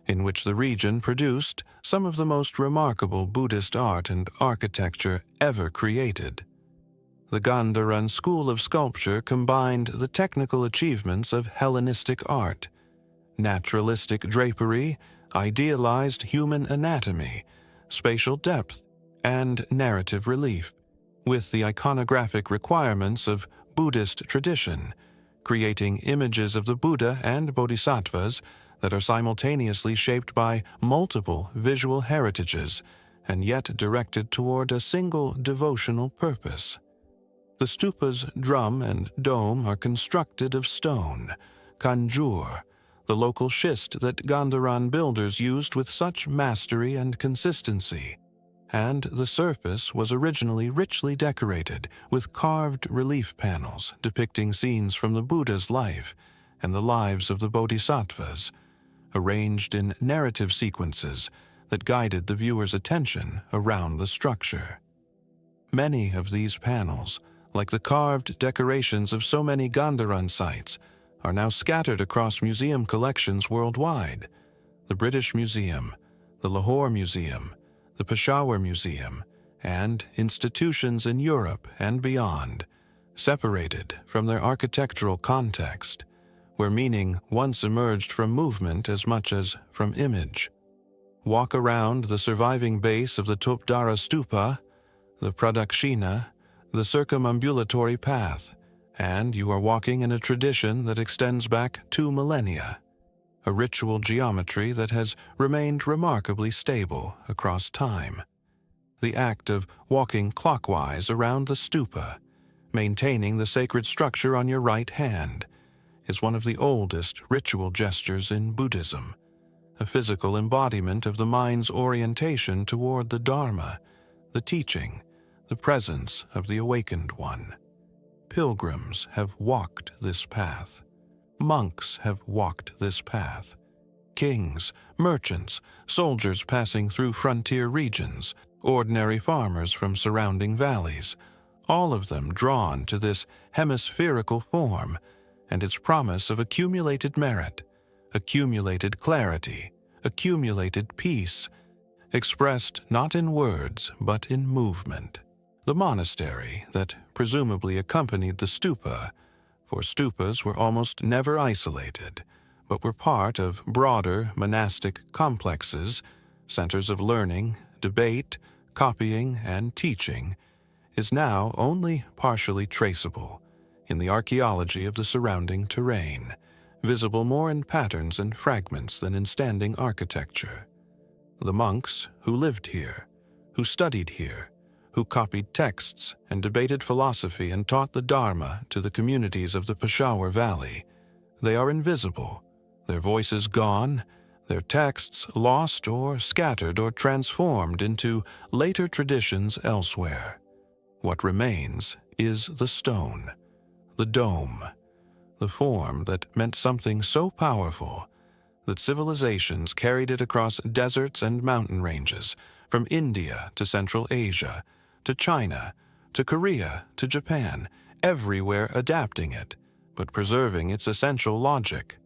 [SPEAKER 1] in which the region produced some of the most remarkable Buddhist art and architecture ever created. The Gandharan school of sculpture combined the technical achievements of Hellenistic art, naturalistic drapery, idealized human anatomy, spatial depth, and narrative relief, with the iconographic requirements of Buddhist tradition, creating images of the Buddha and Bodhisattvas that are simultaneously shaped by multiple visual heritages and yet directed toward a single devotional purpose. The stupa's drum and dome are constructed of stone, kanjur, the local schist that Gandharan builders used with such mastery and consistency, and the surface was originally richly decorated with carved relief panels depicting scenes from the Buddha's life and the lives of the bodhisattvas, arranged in narrative sequences that guided the viewer's attention around the structure. Many of these panels, like the carved decorations of so many Gandharan sites, are now scattered across museum collections worldwide. The British Museum, the Lahore Museum, the Peshawar Museum, and institutions in Europe and beyond, separated from their architectural context, where meaning once emerged from movement as much as from image. Walk around the surviving base of the Tapdara Stupa, the Pradakshina, the circumambulatory path, and you are walking in a tradition that extends back 2 millennia, a ritual geometry that has remained remarkably stable across time. The act of walking clockwise around the stupa, maintaining the sacred structure on your right hand, is one of the oldest ritual gestures in Buddhism, a physical embodiment of the mind's orientation toward the Dharma, the teaching, the presence of the awakened one. Pilgrims have walked this path. Monks have walked this path. Kings, merchants, soldiers passing through frontier regions, ordinary farmers from surrounding valleys, all of them drawn to this hemispherical form and its promise of accumulated merit, accumulated clarity, accumulated peace, expressed not in words but in movement. The monastery that presumably accompanied the stupa, for stupas were almost never isolated, but were part of broader monastic complexes, centers of learning, debate, copying, and teaching, is now only partially traceable in the archaeology of the surrounding terrain, visible more in patterns and fragments than in standing architecture. The monks who lived here, who studied here, who copied texts and debated philosophy and taught the Dharma to the communities of the Peshawar Valley, they are invisible, their voices gone, their texts lost or scattered or transformed into later traditions elsewhere. What remains is the stone, the dome, the form that meant something so powerful that civilizations carried it across deserts and mountain ranges, from India to Central Asia, to China, to Korea, to Japan, everywhere adapting it, but preserving its essential logic.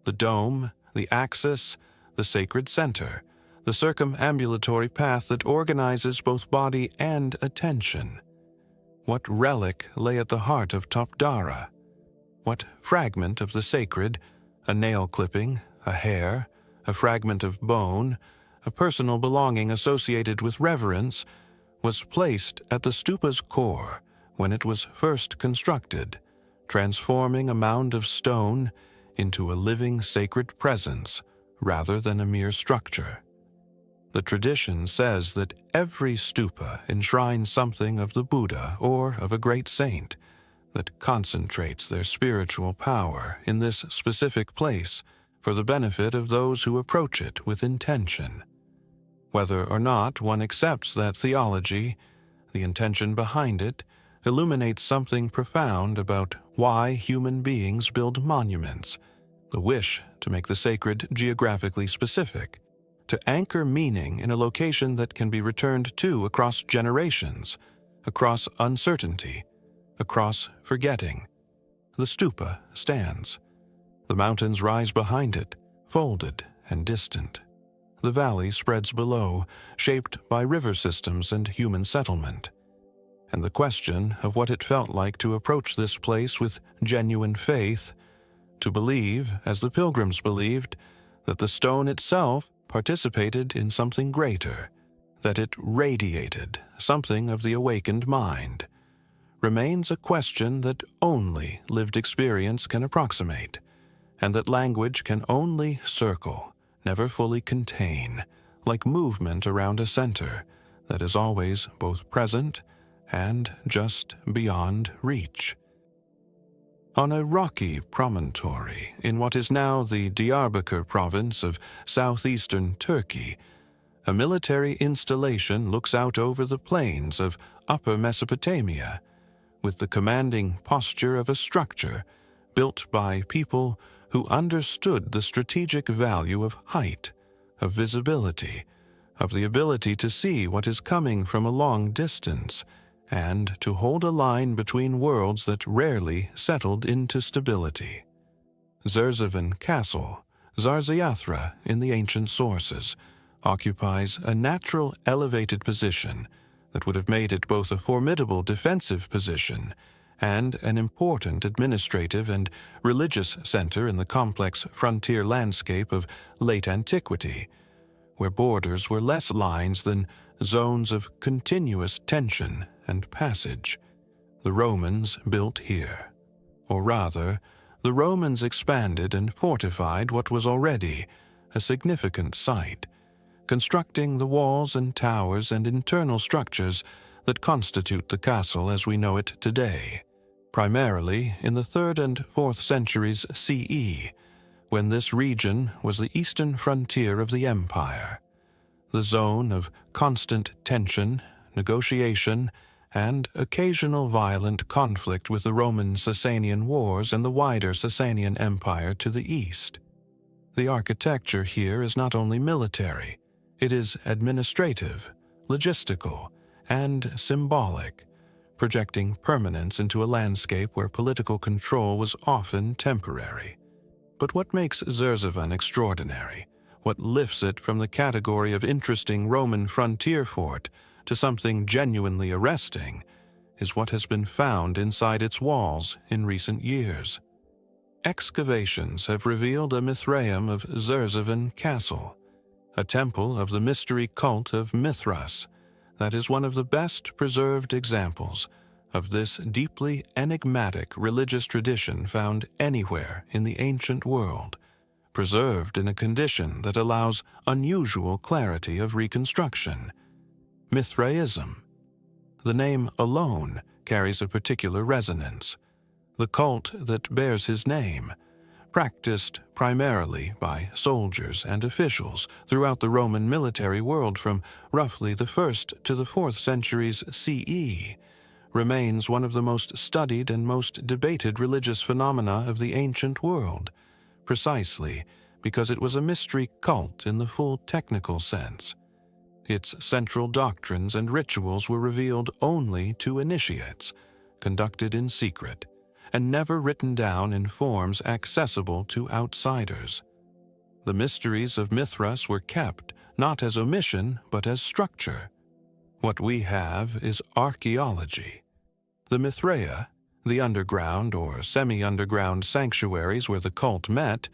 [SPEAKER 1] The dome, the axis, the sacred center, the circumambulatory path that organizes both body and attention. What relic lay at the heart of Tapdara? What fragment of the sacred, a nail clipping, a hair, a fragment of bone, a personal belonging associated with reverence, was placed at the stupa's core when it was first constructed, transforming a mound of stone into a living sacred presence rather than a mere structure. The tradition says that every stupa enshrines something of the Buddha or of a great saint that concentrates their spiritual power in this specific place for the benefit of those who approach it with intention. Whether or not one accepts that theology, the intention behind it illuminates something profound about why human beings build monuments, the wish to make the sacred geographically specific, to anchor meaning in a location that can be returned to across generations, across uncertainty, across forgetting. The stupa stands. The mountains rise behind it, folded and distant. The valley spreads below, shaped by river systems and human settlement. And the question of what it felt like to approach this place with genuine faith, to believe, as the pilgrims believed, that the stone itself participated in something greater, that it radiated something of the awakened mind, remains a question that only lived experience can approximate, and that language can only circle, never fully contain, like movement around a center that is always both present and just beyond reach. On a rocky promontory in what is now the Diyarbakir province of southeastern Turkey, a military installation looks out over the plains of Upper Mesopotamia, with the commanding posture of a structure built by people who understood the strategic value of height, of visibility, of the ability to see what is coming from a long distance, and to hold a line between worlds that rarely settled into stability. Zerzevan Castle, Zarziathra in the ancient sources, occupies a natural elevated position that would have made it both a formidable defensive position and an important administrative and religious center in the complex frontier landscape of late antiquity, where borders were less lines than zones of continuous tension and passage. The Romans built here. Or rather, the Romans expanded and fortified what was already a significant site, constructing the walls and towers and internal structures that constitute the castle as we know it today, primarily in the 3rd and 4th centuries CE, when this region was the eastern frontier of the empire, the zone of constant tension, negotiation, and occasional violent conflict with the Roman Sasanian Wars and the wider Sasanian Empire to the east. The architecture here is not only military, it is administrative, logistical, and symbolic, projecting permanence into a landscape where political control was often temporary. But what makes Zerzevan extraordinary, what lifts it from the category of interesting Roman frontier fort to something genuinely arresting, is what has been found inside its walls in recent years. Excavations have revealed a Mithraeum of Zerzevan Castle, a temple of the mystery cult of Mithras that is one of the best preserved examples of this deeply enigmatic religious tradition found anywhere in the ancient world, preserved in a condition that allows unusual clarity of reconstruction. Mithraism. The name alone carries a particular resonance. The cult that bears his name, practiced primarily by soldiers and officials throughout the Roman military world from roughly the 1st to the 4th centuries CE, remains one of the most studied and most debated religious phenomena of the ancient world, precisely because it was a mystery cult in the full technical sense. Its central doctrines and rituals were revealed only to initiates, conducted in secret, and never written down in forms accessible to outsiders. The mysteries of Mithras were kept not as omission but as structure. What we have is archaeology. The Mithraea, the underground or semi-underground sanctuaries where the cult met,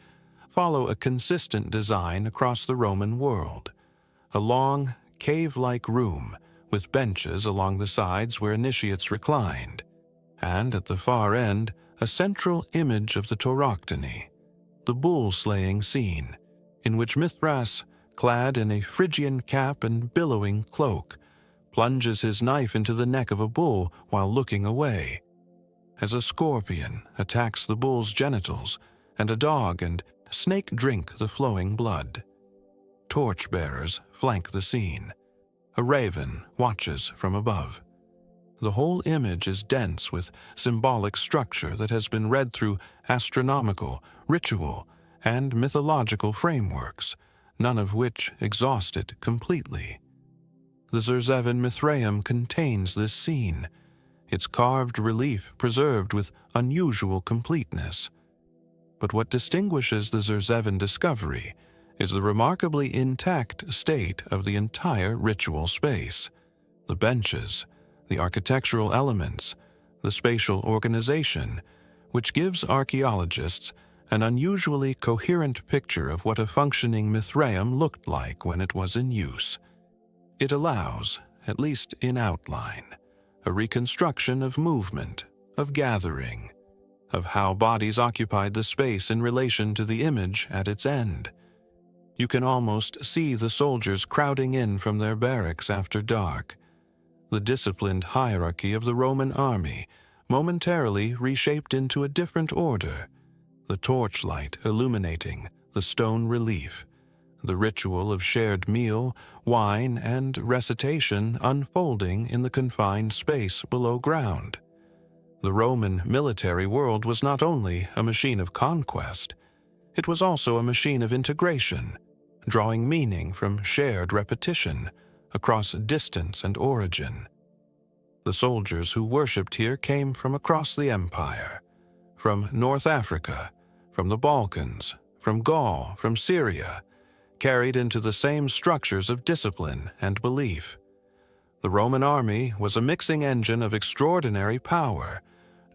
[SPEAKER 1] follow a consistent design across the Roman world. A long, cave-like room with benches along the sides where initiates reclined, and at the far end, a central image of the Tauroctony, the bull-slaying scene, in which Mithras, clad in a Phrygian cap and billowing cloak, plunges his knife into the neck of a bull while looking away, as a scorpion attacks the bull's genitals, and a dog and snake drink the flowing blood. Torchbearers flank the scene. A raven watches from above. The whole image is dense with symbolic structure that has been read through astronomical, ritual, and mythological frameworks, none of which exhaust it completely. The Zerzevan Mithraeum contains this scene, its carved relief preserved with unusual completeness. But what distinguishes the Zerzevan discovery is the remarkably intact state of the entire ritual space. The benches, the architectural elements, the spatial organization, which gives archaeologists an unusually coherent picture of what a functioning Mithraeum looked like when it was in use. It allows, at least in outline, a reconstruction of movement, of gathering, of how bodies occupied the space in relation to the image at its end. You can almost see the soldiers crowding in from their barracks after dark. The disciplined hierarchy of the Roman army, momentarily reshaped into a different order, the torchlight illuminating the stone relief, the ritual of shared meal, wine, and recitation unfolding in the confined space below ground. The Roman military world was not only a machine of conquest, it was also a machine of integration, drawing meaning from shared repetition across distance and origin. The soldiers who worshipped here came from across the empire, from North Africa, from the Balkans, from Gaul, from Syria, carried into the same structures of discipline and belief. The Roman army was a mixing engine of extraordinary power,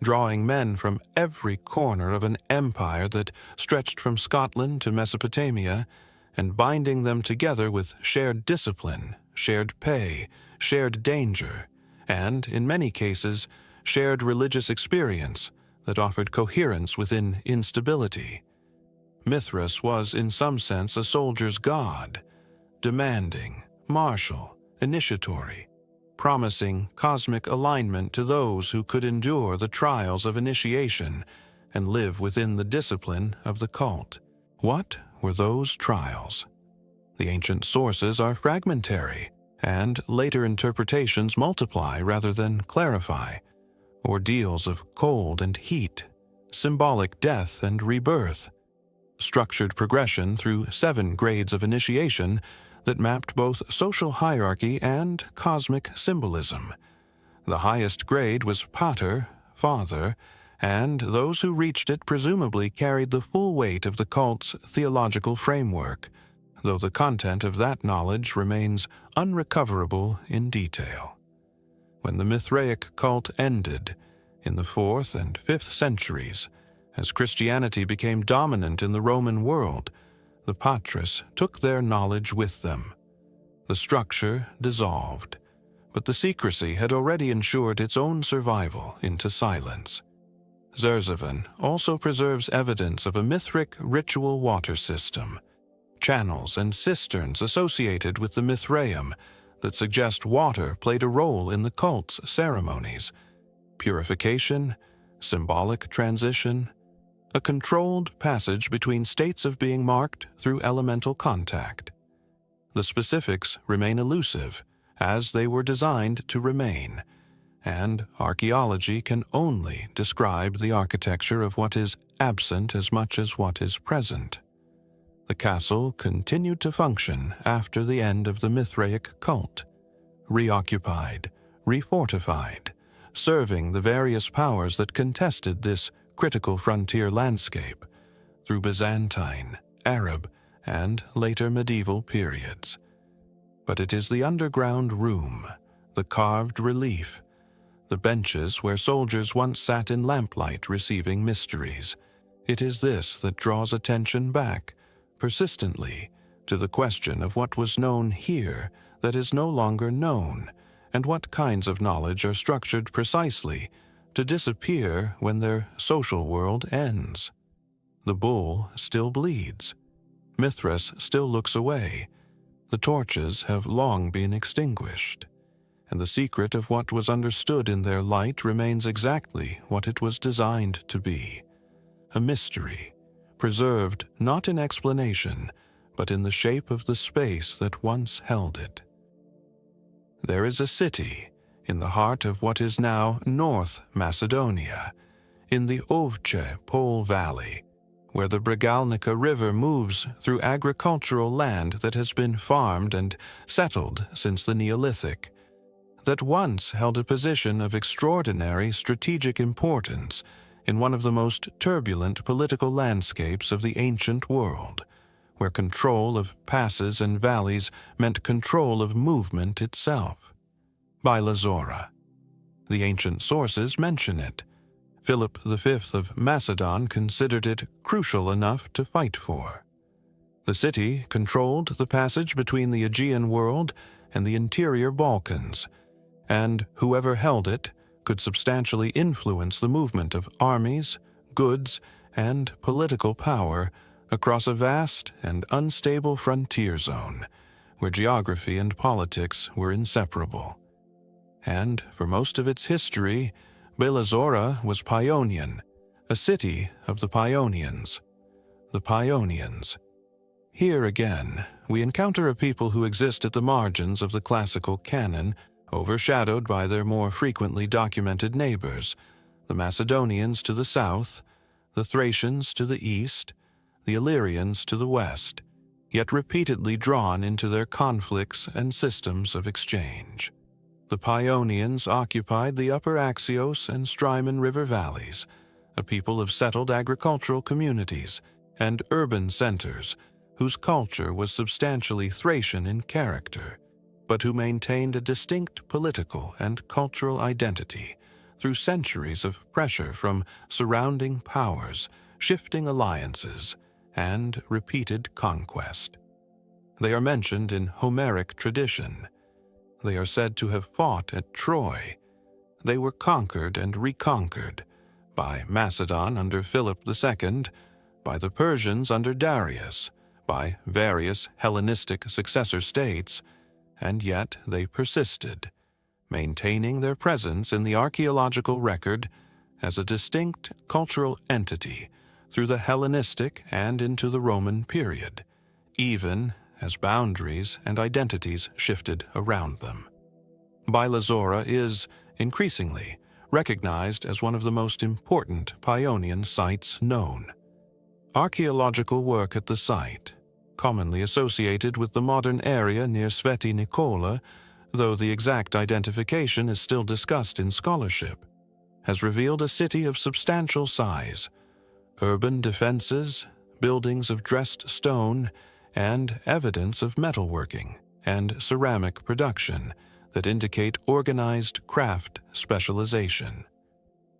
[SPEAKER 1] drawing men from every corner of an empire that stretched from Scotland to Mesopotamia, and binding them together with shared discipline, shared pay, shared danger, and, in many cases, shared religious experience that offered coherence within instability. Mithras was, in some sense, a soldier's god, demanding, martial, initiatory, promising cosmic alignment to those who could endure the trials of initiation and live within the discipline of the cult. What were those trials? The ancient sources are fragmentary, and later interpretations multiply rather than clarify. Ordeals of cold and heat, symbolic death and rebirth, structured progression through 7 grades of initiation that mapped both social hierarchy and cosmic symbolism. The highest grade was pater, father, and those who reached it presumably carried the full weight of the cult's theological framework, though the content of that knowledge remains unrecoverable in detail. When the Mithraic cult ended, in the 4th and 5th centuries, as Christianity became dominant in the Roman world, the patres took their knowledge with them. The structure dissolved, but the secrecy had already ensured its own survival into silence. Zerzevan also preserves evidence of a Mithric ritual water system, channels and cisterns associated with the Mithraeum that suggest water played a role in the cult's ceremonies, purification, symbolic transition, a controlled passage between states of being marked through elemental contact. The specifics remain elusive, as they were designed to remain, and archaeology can only describe the architecture of what is absent as much as what is present. The castle continued to function after the end of the Mithraic cult, reoccupied, refortified, serving the various powers that contested this critical frontier landscape through Byzantine, Arab, and later medieval periods. But it is the underground room, the carved relief, the benches where soldiers once sat in lamplight receiving mysteries. It is this that draws attention back, persistently, to the question of what was known here that is no longer known, and what kinds of knowledge are structured precisely to disappear when their social world ends. The bull still bleeds. Mithras still looks away. The torches have long been extinguished, and the secret of what was understood in their light remains exactly what it was designed to be: a mystery, preserved not in explanation, but in the shape of the space that once held it. There is a city in the heart of what is now North Macedonia, in the Ovce Pole Valley, where the Bregalnica River moves through agricultural land that has been farmed and settled since the Neolithic, that once held a position of extraordinary strategic importance in one of the most turbulent political landscapes of the ancient world, where control of passes and valleys meant control of movement itself. Bylazora. The ancient sources mention it. Philip V of Macedon considered it crucial enough to fight for. The city controlled the passage between the Aegean world and the interior Balkans, and whoever held it could substantially influence the movement of armies, goods, and political power across a vast and unstable frontier zone where geography and politics were inseparable. And for most of its history, Bylazora was Paeonian, a city of the Paeonians. The Paeonians. Here again, we encounter a people who exist at the margins of the classical canon, overshadowed by their more frequently documented neighbors, the Macedonians to the south, the Thracians to the east, the Illyrians to the west, yet repeatedly drawn into their conflicts and systems of exchange. The Paeonians occupied the upper Axios and Strymon river valleys, a people of settled agricultural communities and urban centers whose culture was substantially Thracian in character, but who maintained a distinct political and cultural identity through centuries of pressure from surrounding powers, shifting alliances, and repeated conquest. They are mentioned in Homeric tradition. They are said to have fought at Troy. They were conquered and reconquered by Macedon under Philip II, by the Persians under Darius, by various Hellenistic successor states, and yet they persisted, maintaining their presence in the archaeological record as a distinct cultural entity through the Hellenistic and into the Roman period, even as boundaries and identities shifted around them. Bylazora is, increasingly, recognized as one of the most important Paeonian sites known. Archaeological work at the site, commonly associated with the modern area near Sveti Nikola, though the exact identification is still discussed in scholarship, has revealed a city of substantial size, urban defenses, buildings of dressed stone, and evidence of metalworking and ceramic production that indicate organized craft specialization.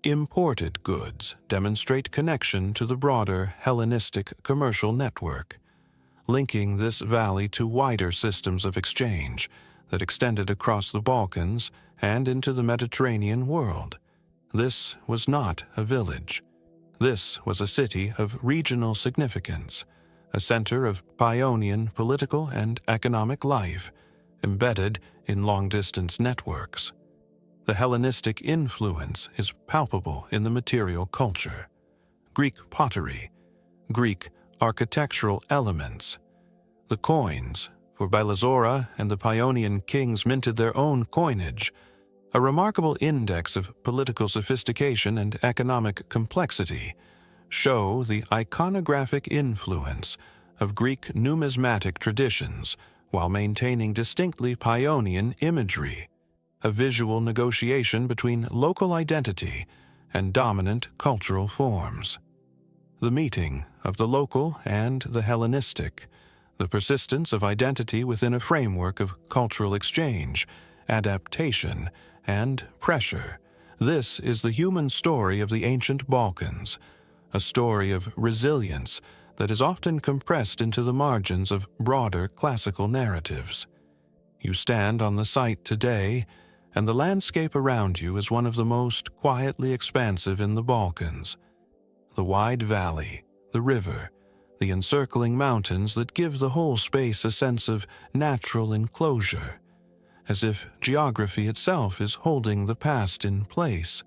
[SPEAKER 1] Imported goods demonstrate connection to the broader Hellenistic commercial network, linking this valley to wider systems of exchange that extended across the Balkans and into the Mediterranean world. This was not a village. This was a city of regional significance, a center of Paeonian political and economic life, embedded in long-distance networks. The Hellenistic influence is palpable in the material culture. Greek pottery, Greek architectural elements. The coins, for Bylazora and the Paeonian kings minted their own coinage, a remarkable index of political sophistication and economic complexity, show the iconographic influence of Greek numismatic traditions while maintaining distinctly Paeonian imagery, a visual negotiation between local identity and dominant cultural forms. The meeting of the local and the Hellenistic, the persistence of identity within a framework of cultural exchange, adaptation, and pressure. This is the human story of the ancient Balkans, a story of resilience that is often compressed into the margins of broader classical narratives. You stand on the site today, and the landscape around you is one of the most quietly expansive in the Balkans. The wide valley, the river, the encircling mountains that give the whole space a sense of natural enclosure, as if geography itself is holding the past in place.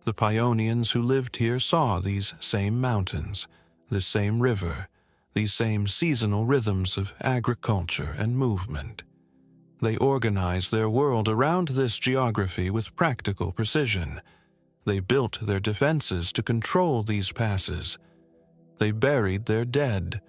[SPEAKER 1] The Paeonians who lived here saw these same mountains, this same river, these same seasonal rhythms of agriculture and movement. They organized their world around this geography with practical precision. They built their defenses to control these passes. They buried their dead,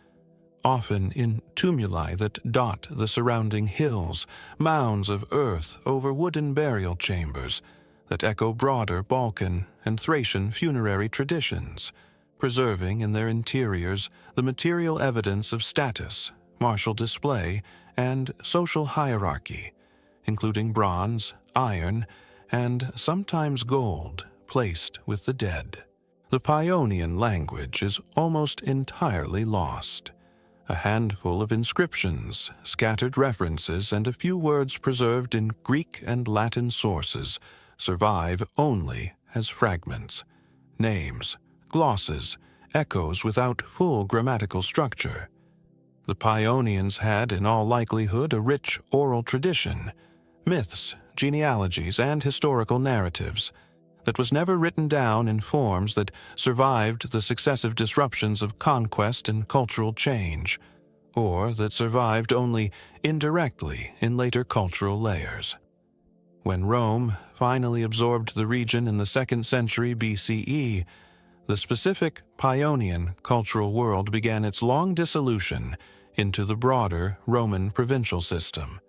[SPEAKER 1] often in tumuli that dot the surrounding hills, mounds of earth over wooden burial chambers that echo broader Balkan and Thracian funerary traditions, preserving in their interiors the material evidence of status, martial display, and social hierarchy, including bronze, iron, and sometimes gold placed with the dead. The Paeonian language is almost entirely lost. A handful of inscriptions, scattered references, and a few words preserved in Greek and Latin sources survive only as fragments, names, glosses, echoes without full grammatical structure. The Paeonians had, in all likelihood, a rich oral tradition, myths, genealogies, and historical narratives that was never written down in forms that survived the successive disruptions of conquest and cultural change, or that survived only indirectly in later cultural layers. When Rome finally absorbed the region in the 2nd century BCE, the specific Paeonian cultural world began its long dissolution into the broader Roman provincial system,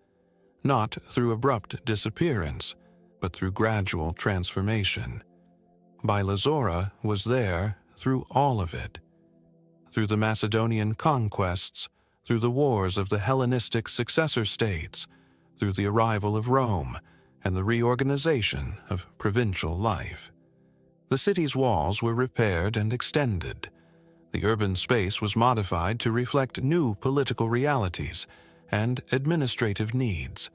[SPEAKER 1] not through abrupt disappearance, but through gradual transformation. Bilazora was there through all of it, through the Macedonian conquests, through the wars of the Hellenistic successor states, through the arrival of Rome, and the reorganization of provincial life. The city's walls were repaired and extended. The urban space was modified to reflect new political realities and administrative needs.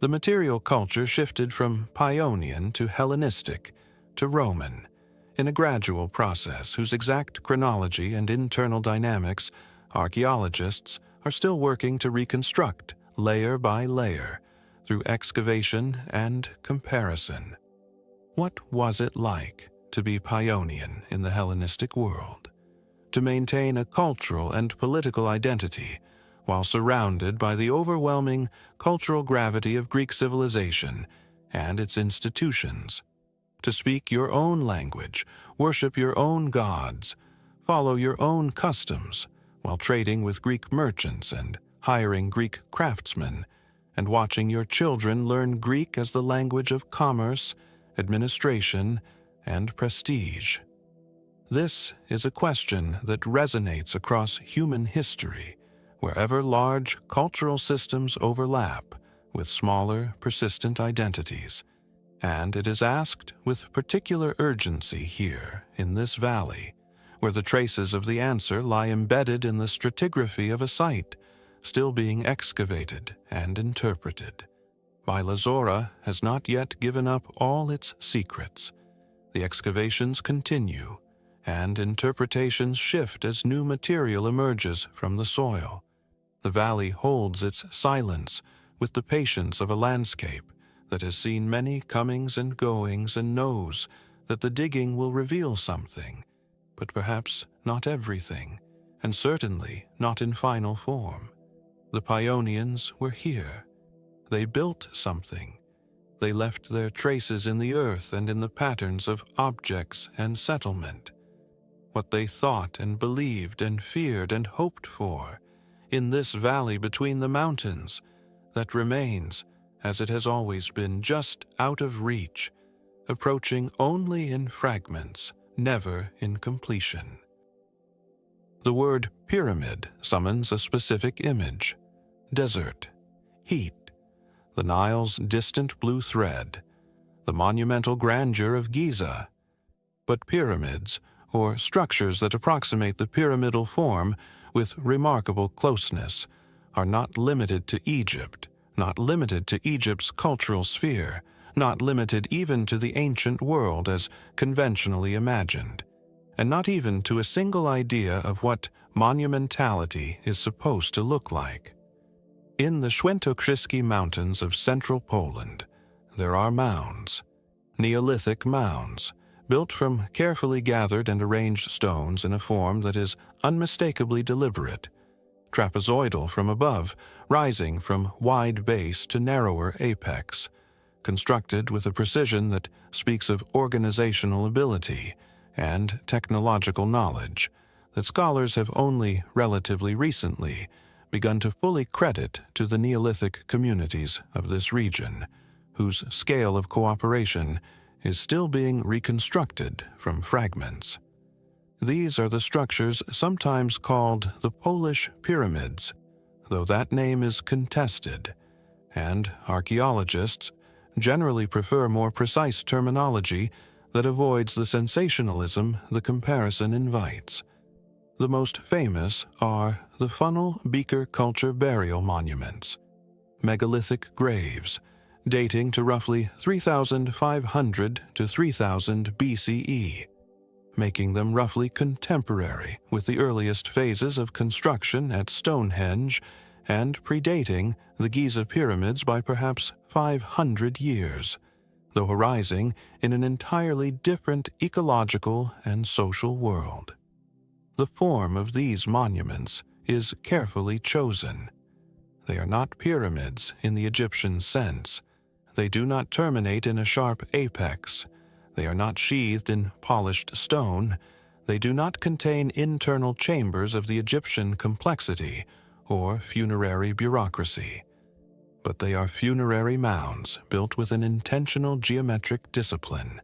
[SPEAKER 1] The material culture shifted from Paeonian to Hellenistic to Roman, in a gradual process whose exact chronology and internal dynamics archaeologists are still working to reconstruct layer by layer through excavation and comparison. What was it like to be Paeonian in the Hellenistic world? To maintain a cultural and political identity while surrounded by the overwhelming cultural gravity of Greek civilization and its institutions. To speak your own language, worship your own gods, follow your own customs, while trading with Greek merchants and hiring Greek craftsmen, and watching your children learn Greek as the language of commerce, administration, and prestige. This is a question that resonates across human history, wherever large cultural systems overlap with smaller, persistent identities, and it is asked with particular urgency here in this valley, where the traces of the answer lie embedded in the stratigraphy of a site still being excavated and interpreted. Bilazora has not yet given up all its secrets. The excavations continue, and interpretations shift as new material emerges from the soil. The valley holds its silence with the patience of a landscape that has seen many comings and goings and knows that the digging will reveal something, but perhaps not everything, and certainly not in final form. The Paeonians were here. They built something. They left their traces in the earth and in the patterns of objects and settlement. What they thought and believed and feared and hoped for, in this valley between the mountains, that remains, as it has always been, just out of reach, approaching only in fragments, never in completion. The word pyramid summons a specific image: desert, heat, the Nile's distant blue thread, the monumental grandeur of Giza. But pyramids, or structures that approximate the pyramidal form with remarkable closeness, are not limited to Egypt, not limited to Egypt's cultural sphere, not limited even to the ancient world as conventionally imagined. and not even to a single idea of what monumentality is supposed to look like. In the Świętokrzyskie Mountains of central Poland, there are mounds, Neolithic mounds, built from carefully gathered and arranged stones in a form that is unmistakably deliberate, trapezoidal from above, rising from wide base to narrower apex, constructed with a precision that speaks of organizational ability and technological knowledge that scholars have only relatively recently begun to fully credit to the Neolithic communities of this region, whose scale of cooperation is still being reconstructed from fragments. These are the structures sometimes called the Polish pyramids, though that name is contested, and archaeologists generally prefer more precise terminology that avoids the sensationalism the comparison invites. The most famous are the funnel beaker culture burial monuments, megalithic graves, dating to roughly 3,500 to 3000 BCE, making them roughly contemporary with the earliest phases of construction at Stonehenge and predating the Giza pyramids by perhaps 500 years, though arising in an entirely different ecological and social world. The form of these monuments is carefully chosen. They are not pyramids in the Egyptian sense. They do not terminate in a sharp apex. They are not sheathed in polished stone. They do not contain internal chambers of the Egyptian complexity or funerary bureaucracy. But they are funerary mounds built with an intentional geometric discipline,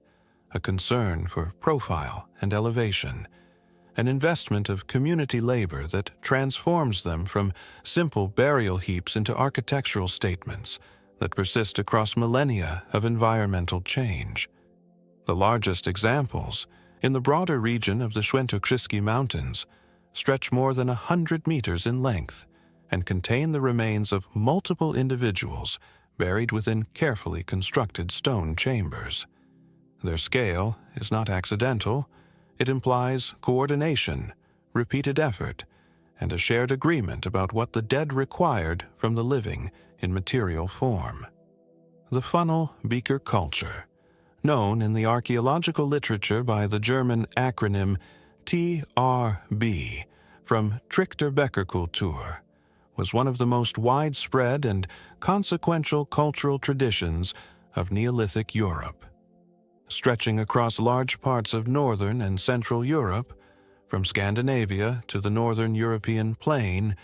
[SPEAKER 1] a concern for profile and elevation, an investment of community labor that transforms them from simple burial heaps into architectural statements that persist across millennia of environmental change. The largest examples, in the broader region of the Świętokrzyskie Mountains, stretch more than 100 meters in length and contain the remains of multiple individuals buried within carefully constructed stone chambers. Their scale is not accidental. It implies coordination, repeated effort, and a shared agreement about what the dead required from the living in material form. The funnel beaker culture, known in the archaeological literature by the German acronym TRB, from Trichter-Becker-Kultur, was one of the most widespread and consequential cultural traditions of Neolithic Europe. Stretching across large parts of northern and central Europe, from Scandinavia to the northern European plain,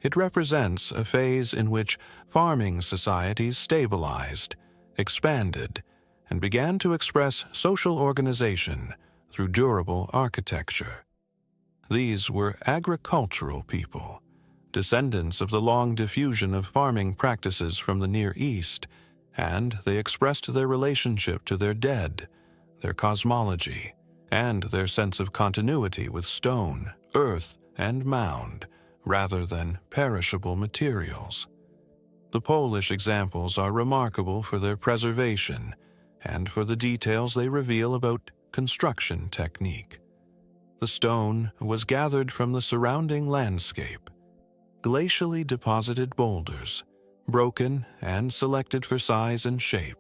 [SPEAKER 1] it represents a phase in which farming societies stabilized, expanded, and began to express social organization through durable architecture. These were agricultural people, descendants of the long diffusion of farming practices from the Near East, and they expressed their relationship to their dead, their cosmology, and their sense of continuity with stone, earth, and mound, rather than perishable materials. The Polish examples are remarkable for their preservation and for the details they reveal about construction technique. The stone was gathered from the surrounding landscape, glacially deposited boulders, broken and selected for size and shape,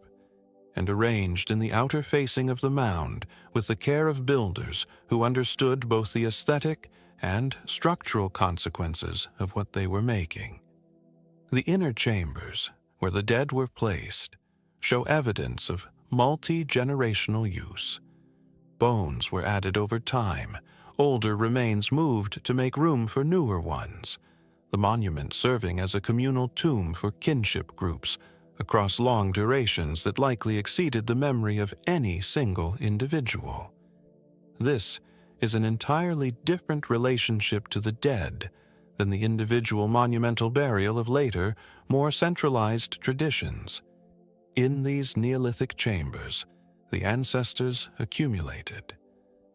[SPEAKER 1] and arranged in the outer facing of the mound with the care of builders who understood both the aesthetic and structural consequences of what they were making. The inner chambers, where the dead were placed, show evidence of multi-generational use. Bones were added over time, older remains moved to make room for newer ones, the monument serving as a communal tomb for kinship groups across long durations that likely exceeded the memory of any single individual. This is an entirely different relationship to the dead than the individual monumental burial of later, more centralized traditions. In these Neolithic chambers, the ancestors accumulated.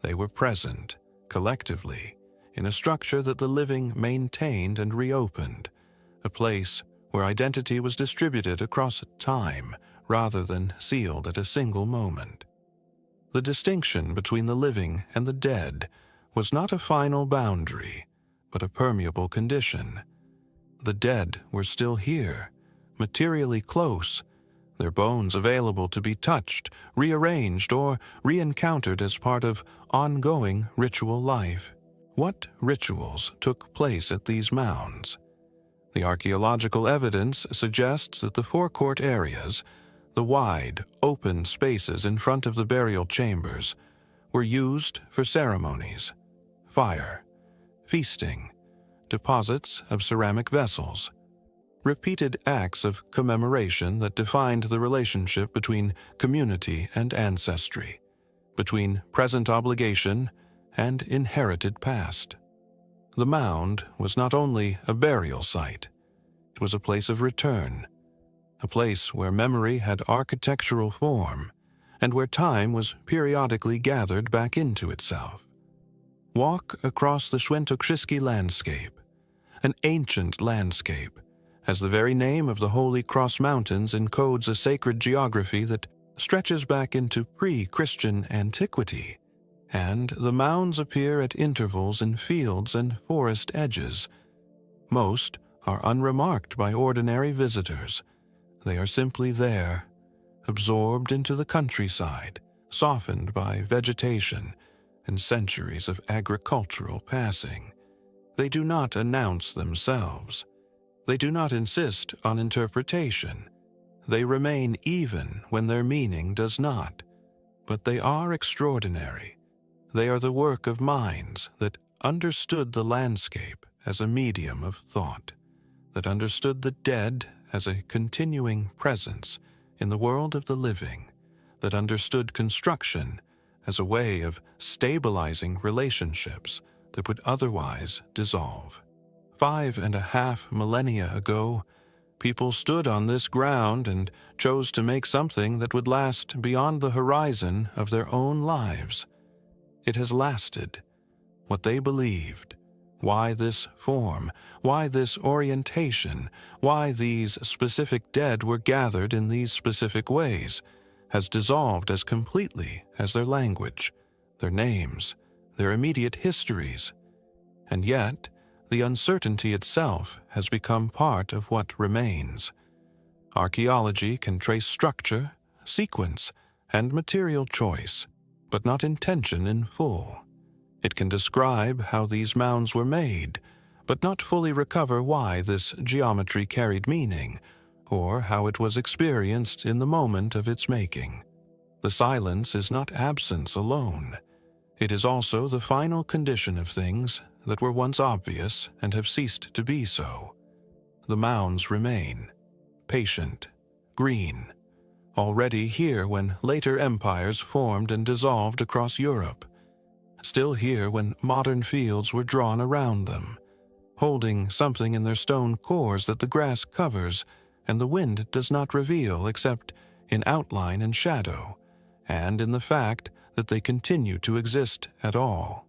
[SPEAKER 1] They were present, collectively, in a structure that the living maintained and reopened, a place where identity was distributed across time rather than sealed at a single moment. The distinction between the living and the dead was not a final boundary, but a permeable condition. The dead were still here, materially close, their bones available to be touched, rearranged, or re-encountered as part of ongoing ritual life. What rituals took place at these mounds? The archaeological evidence suggests that the forecourt areas, the wide, open spaces in front of the burial chambers, were used for ceremonies, fire, feasting, deposits of ceramic vessels, repeated acts of commemoration that defined the relationship between community and ancestry, between present obligation and inherited past. The mound was not only a burial site, it was a place of return, a place where memory had architectural form and where time was periodically gathered back into itself. Walk across the Świętokrzyski landscape, an ancient landscape, as the very name of the Holy Cross Mountains encodes a sacred geography that stretches back into pre-Christian antiquity, and the mounds appear at intervals in fields and forest edges. Most are unremarked by ordinary visitors. They are simply there, absorbed into the countryside, softened by vegetation and centuries of agricultural passing. They do not announce themselves. They do not insist on interpretation. They remain even when their meaning does not. But they are extraordinary. They are the work of minds that understood the landscape as a medium of thought, that understood the dead as a continuing presence in the world of the living, that understood construction as a way of stabilizing relationships that would otherwise dissolve. 5.5 millennia ago, people stood on this ground and chose to make something that would last beyond the horizon of their own lives. It has lasted. What they believed, why this form, why this orientation, why these specific dead were gathered in these specific ways, has dissolved as completely as their language, their names, their immediate histories. And yet, the uncertainty itself has become part of what remains. Archaeology can trace structure, sequence, and material choice, but not intention in full. It can describe how these mounds were made, but not fully recover why this geometry carried meaning, or how it was experienced in the moment of its making. The silence is not absence alone. It is also the final condition of things that were once obvious and have ceased to be so. The mounds remain, patient, green, already here when later empires formed and dissolved across Europe, still here when modern fields were drawn around them, holding something in their stone cores that the grass covers and the wind does not reveal except in outline and shadow, and in the fact that they continue to exist at all.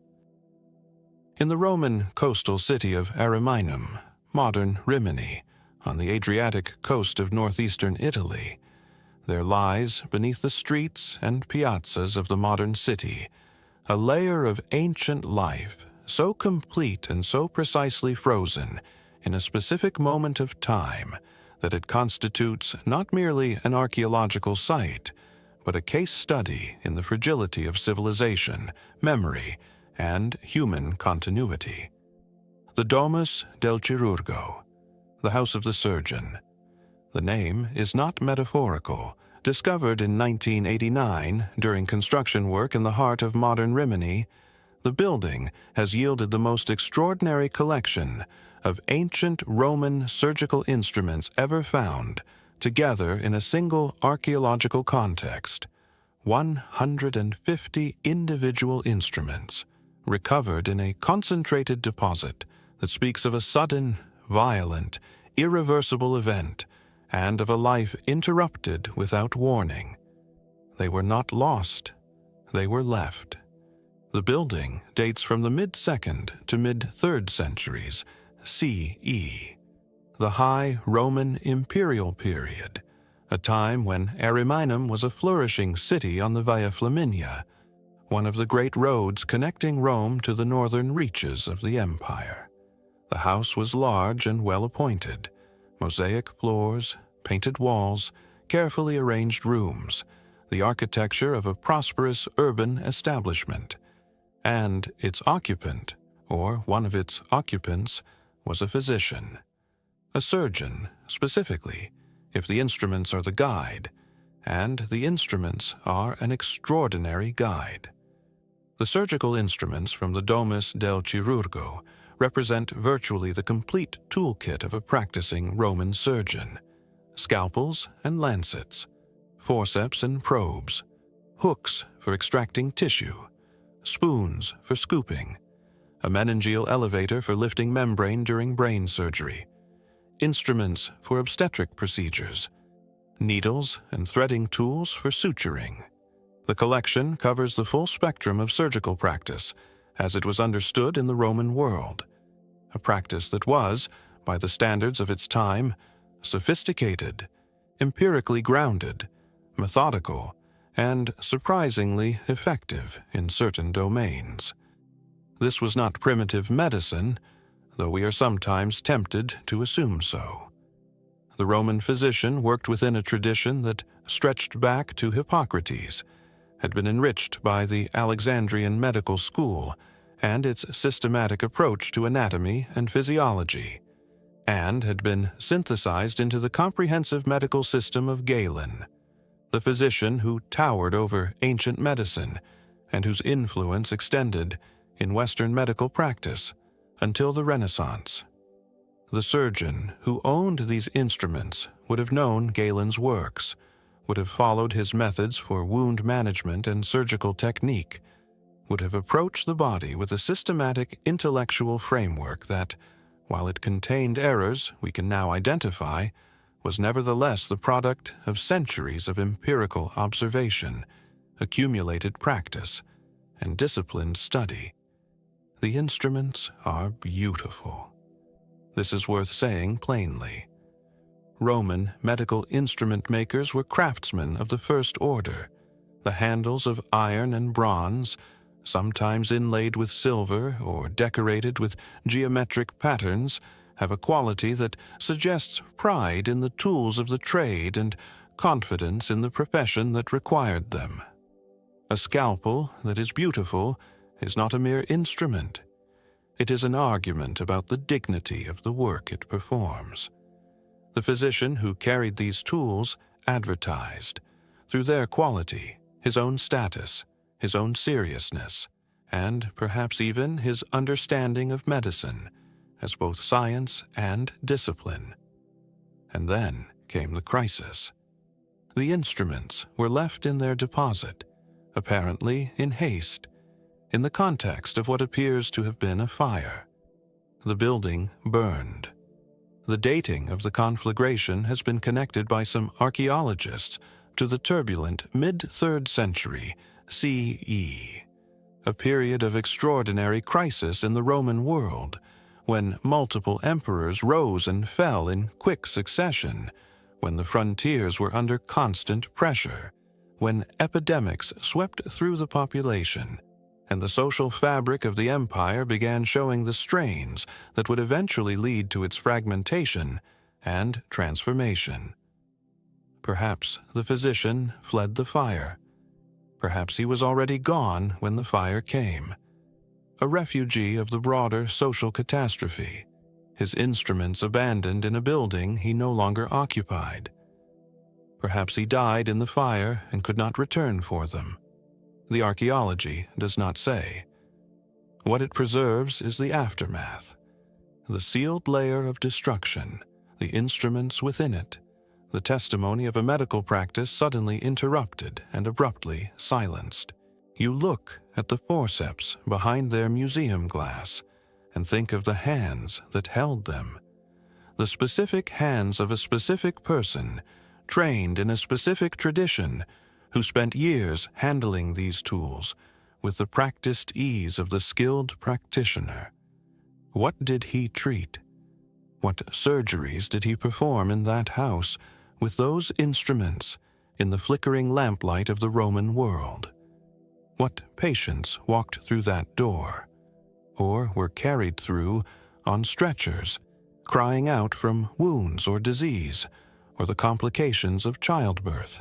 [SPEAKER 1] In the Roman coastal city of Ariminum, modern Rimini, on the Adriatic coast of northeastern Italy, there lies, beneath the streets and piazzas of the modern city, a layer of ancient life so complete and so precisely frozen in a specific moment of time that it constitutes not merely an archaeological site, but a case study in the fragility of civilization, memory, and human continuity. The Domus del Chirurgo, the House of the Surgeon. The name is not metaphorical. Discovered in 1989 during construction work in the heart of modern Rimini, the building has yielded the most extraordinary collection of ancient Roman surgical instruments ever found, together in a single archaeological context. 150 individual instruments, recovered in a concentrated deposit that speaks of a sudden, violent, irreversible event, and of a life interrupted without warning. They were not lost, they were left. The building dates from the mid-2nd to mid-3rd centuries CE, the High Roman Imperial period, a time when Ariminum was a flourishing city on the Via Flaminia, one of the great roads connecting Rome to the northern reaches of the empire. The house was large and well appointed, mosaic floors, painted walls, carefully arranged rooms, the architecture of a prosperous urban establishment. And its occupant, or one of its occupants, was a physician. A surgeon, specifically, if the instruments are the guide, and the instruments are an extraordinary guide. The surgical instruments from the Domus del Chirurgo represent virtually the complete toolkit of a practicing Roman surgeon: scalpels and lancets, forceps and probes, hooks for extracting tissue, spoons for scooping, a meningeal elevator for lifting membrane during brain surgery, instruments for obstetric procedures, needles and threading tools for suturing. The collection covers the full spectrum of surgical practice as it was understood in the Roman world, a practice that was, by the standards of its time, sophisticated, empirically grounded, methodical, and surprisingly effective in certain domains. This was not primitive medicine, though we are sometimes tempted to assume so. The Roman physician worked within a tradition that stretched back to Hippocrates, had been enriched by the Alexandrian medical school and its systematic approach to anatomy and physiology, and had been synthesized into the comprehensive medical system of Galen, the physician who towered over ancient medicine and whose influence extended in Western medical practice until the Renaissance. The surgeon who owned these instruments would have known Galen's works, would have followed his methods for wound management and surgical technique, would have approached the body with a systematic intellectual framework that, while it contained errors we can now identify, was nevertheless the product of centuries of empirical observation, accumulated practice, and disciplined study. The instruments are beautiful. This is worth saying plainly. Roman medical instrument makers were craftsmen of the first order. The handles of iron and bronze, sometimes inlaid with silver or decorated with geometric patterns, have a quality that suggests pride in the tools of the trade and confidence in the profession that required them. A scalpel that is beautiful is not a mere instrument. It is an argument about the dignity of the work it performs. The physician who carried these tools advertised, through their quality, his own status, his own seriousness, and perhaps even his understanding of medicine as both science and discipline. And then came the crisis. The instruments were left in their deposit, apparently in haste, in the context of what appears to have been a fire. The building burned. The dating of the conflagration has been connected by some archaeologists to the turbulent mid-3rd century CE, a period of extraordinary crisis in the Roman world, when multiple emperors rose and fell in quick succession, when the frontiers were under constant pressure, when epidemics swept through the population, and the social fabric of the empire began showing the strains that would eventually lead to its fragmentation and transformation. Perhaps the physician fled the fire. Perhaps he was already gone when the fire came. A refugee of the broader social catastrophe, his instruments abandoned in a building he no longer occupied. Perhaps he died in the fire and could not return for them. The archaeology does not say. What it preserves is the aftermath, the sealed layer of destruction, the instruments within it, the testimony of a medical practice suddenly interrupted and abruptly silenced. You look at the forceps behind their museum glass and think of the hands that held them, the specific hands of a specific person, trained in a specific tradition, who spent years handling these tools with the practiced ease of the skilled practitioner. What did he treat? What surgeries did he perform in that house with those instruments in the flickering lamplight of the Roman world? What patients walked through that door, or were carried through on stretchers, crying out from wounds or disease, or the complications of childbirth?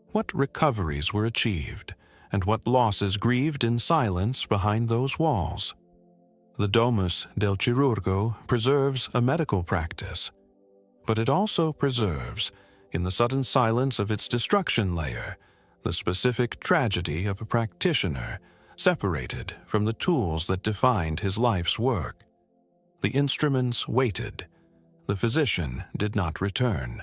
[SPEAKER 1] What recoveries were achieved, and what losses grieved in silence behind those walls? The Domus del Chirurgo preserves a medical practice, but it also preserves, in the sudden silence of its destruction layer, the specific tragedy of a practitioner separated from the tools that defined his life's work. The instruments waited. The physician did not return.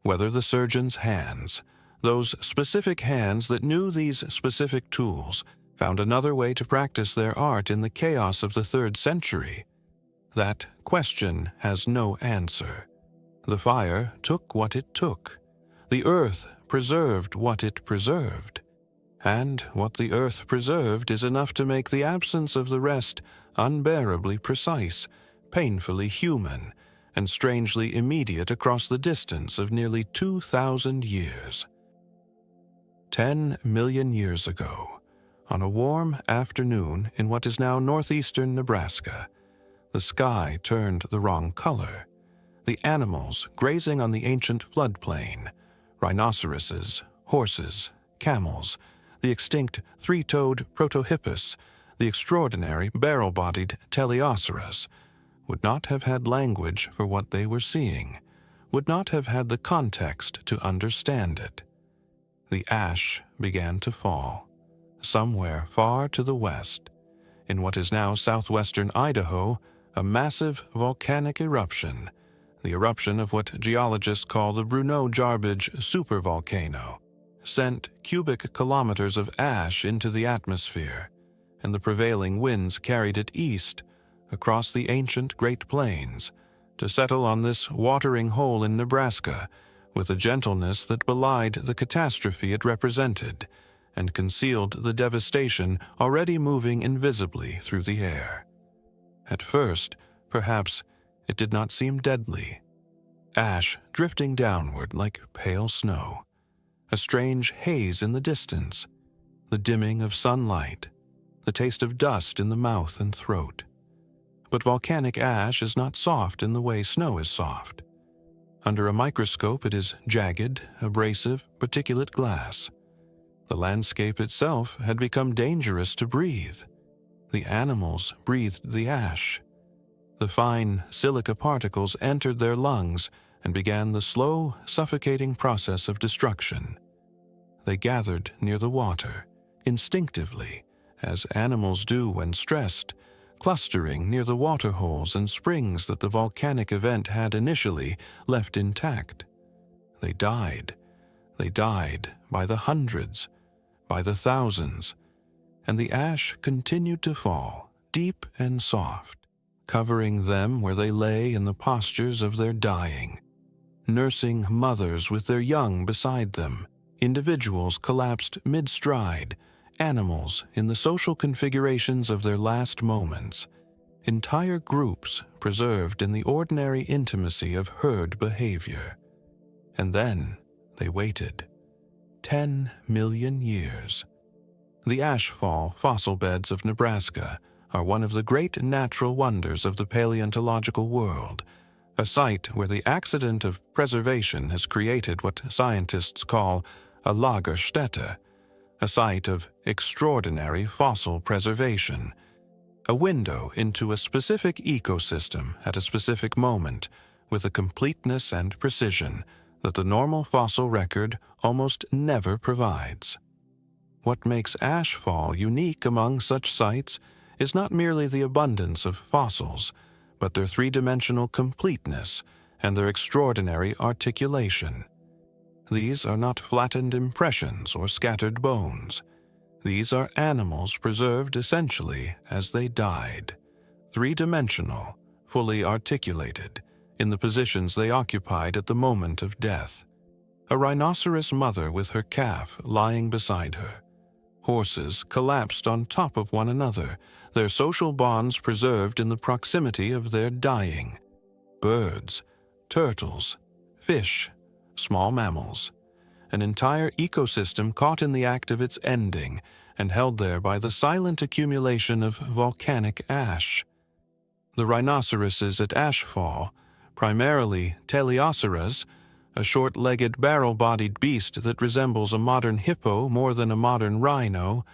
[SPEAKER 1] Whether the surgeon's hands, those specific hands that knew these specific tools, found another way to practice their art in the chaos of the 3rd century, that question has no answer. The fire took what it took. The earth preserved what it preserved. And what the earth preserved is enough to make the absence of the rest unbearably precise, painfully human, and strangely immediate across the distance of nearly 2,000 years. 10 million years ago, on a warm afternoon in what is now northeastern Nebraska, the sky turned the wrong color. The animals grazing on the ancient floodplain, rhinoceroses, horses, camels, the extinct 3-toed protohippus, the extraordinary barrel-bodied teleoceras, would not have had language for what they were seeing, would not have had the context to understand it. The ash began to fall, somewhere far to the west. In what is now southwestern Idaho, a massive volcanic eruption, the eruption of what geologists call the Bruneau-Jarbidge supervolcano, sent cubic kilometers of ash into the atmosphere, and the prevailing winds carried it east, across the ancient Great Plains, to settle on this watering hole in Nebraska with a gentleness that belied the catastrophe it represented and concealed the devastation already moving invisibly through the air. At first, perhaps, it did not seem deadly. Ash drifting downward like pale snow, a strange haze in the distance, the dimming of sunlight, the taste of dust in the mouth and throat. But volcanic ash is not soft in the way snow is soft. Under a microscope it is jagged, abrasive, particulate glass. The landscape itself had become dangerous to breathe. The animals breathed the ash. The fine silica particles entered their lungs and began the slow, suffocating process of destruction. They gathered near the water, instinctively, as animals do when stressed, clustering near the waterholes and springs that the volcanic event had initially left intact. They died. They died by the hundreds, by the thousands, and the ash continued to fall, deep and soft, covering them where they lay in the postures of their dying, nursing mothers with their young beside them, individuals collapsed mid-stride, animals in the social configurations of their last moments, entire groups preserved in the ordinary intimacy of herd behavior. And then they waited. 10 million years. The ashfall fossil beds of Nebraska are one of the great natural wonders of the paleontological world, a site where the accident of preservation has created what scientists call a Lagerstätte, a site of extraordinary fossil preservation, a window into a specific ecosystem at a specific moment with a completeness and precision that the normal fossil record almost never provides. What makes ashfall unique among such sites is not merely the abundance of fossils, but their three-dimensional completeness and their extraordinary articulation. These are not flattened impressions or scattered bones. These are animals preserved essentially as they died, three-dimensional, fully articulated, in the positions they occupied at the moment of death. A rhinoceros mother with her calf lying beside her. Horses collapsed on top of one another, their social bonds preserved in the proximity of their dying. Birds, turtles, fish, small mammals, an entire ecosystem caught in the act of its ending and held there by the silent accumulation of volcanic ash. The rhinoceroses at Ashfall, primarily teleoceras, a short-legged barrel-bodied beast that resembles a modern hippo more than a modern rhino,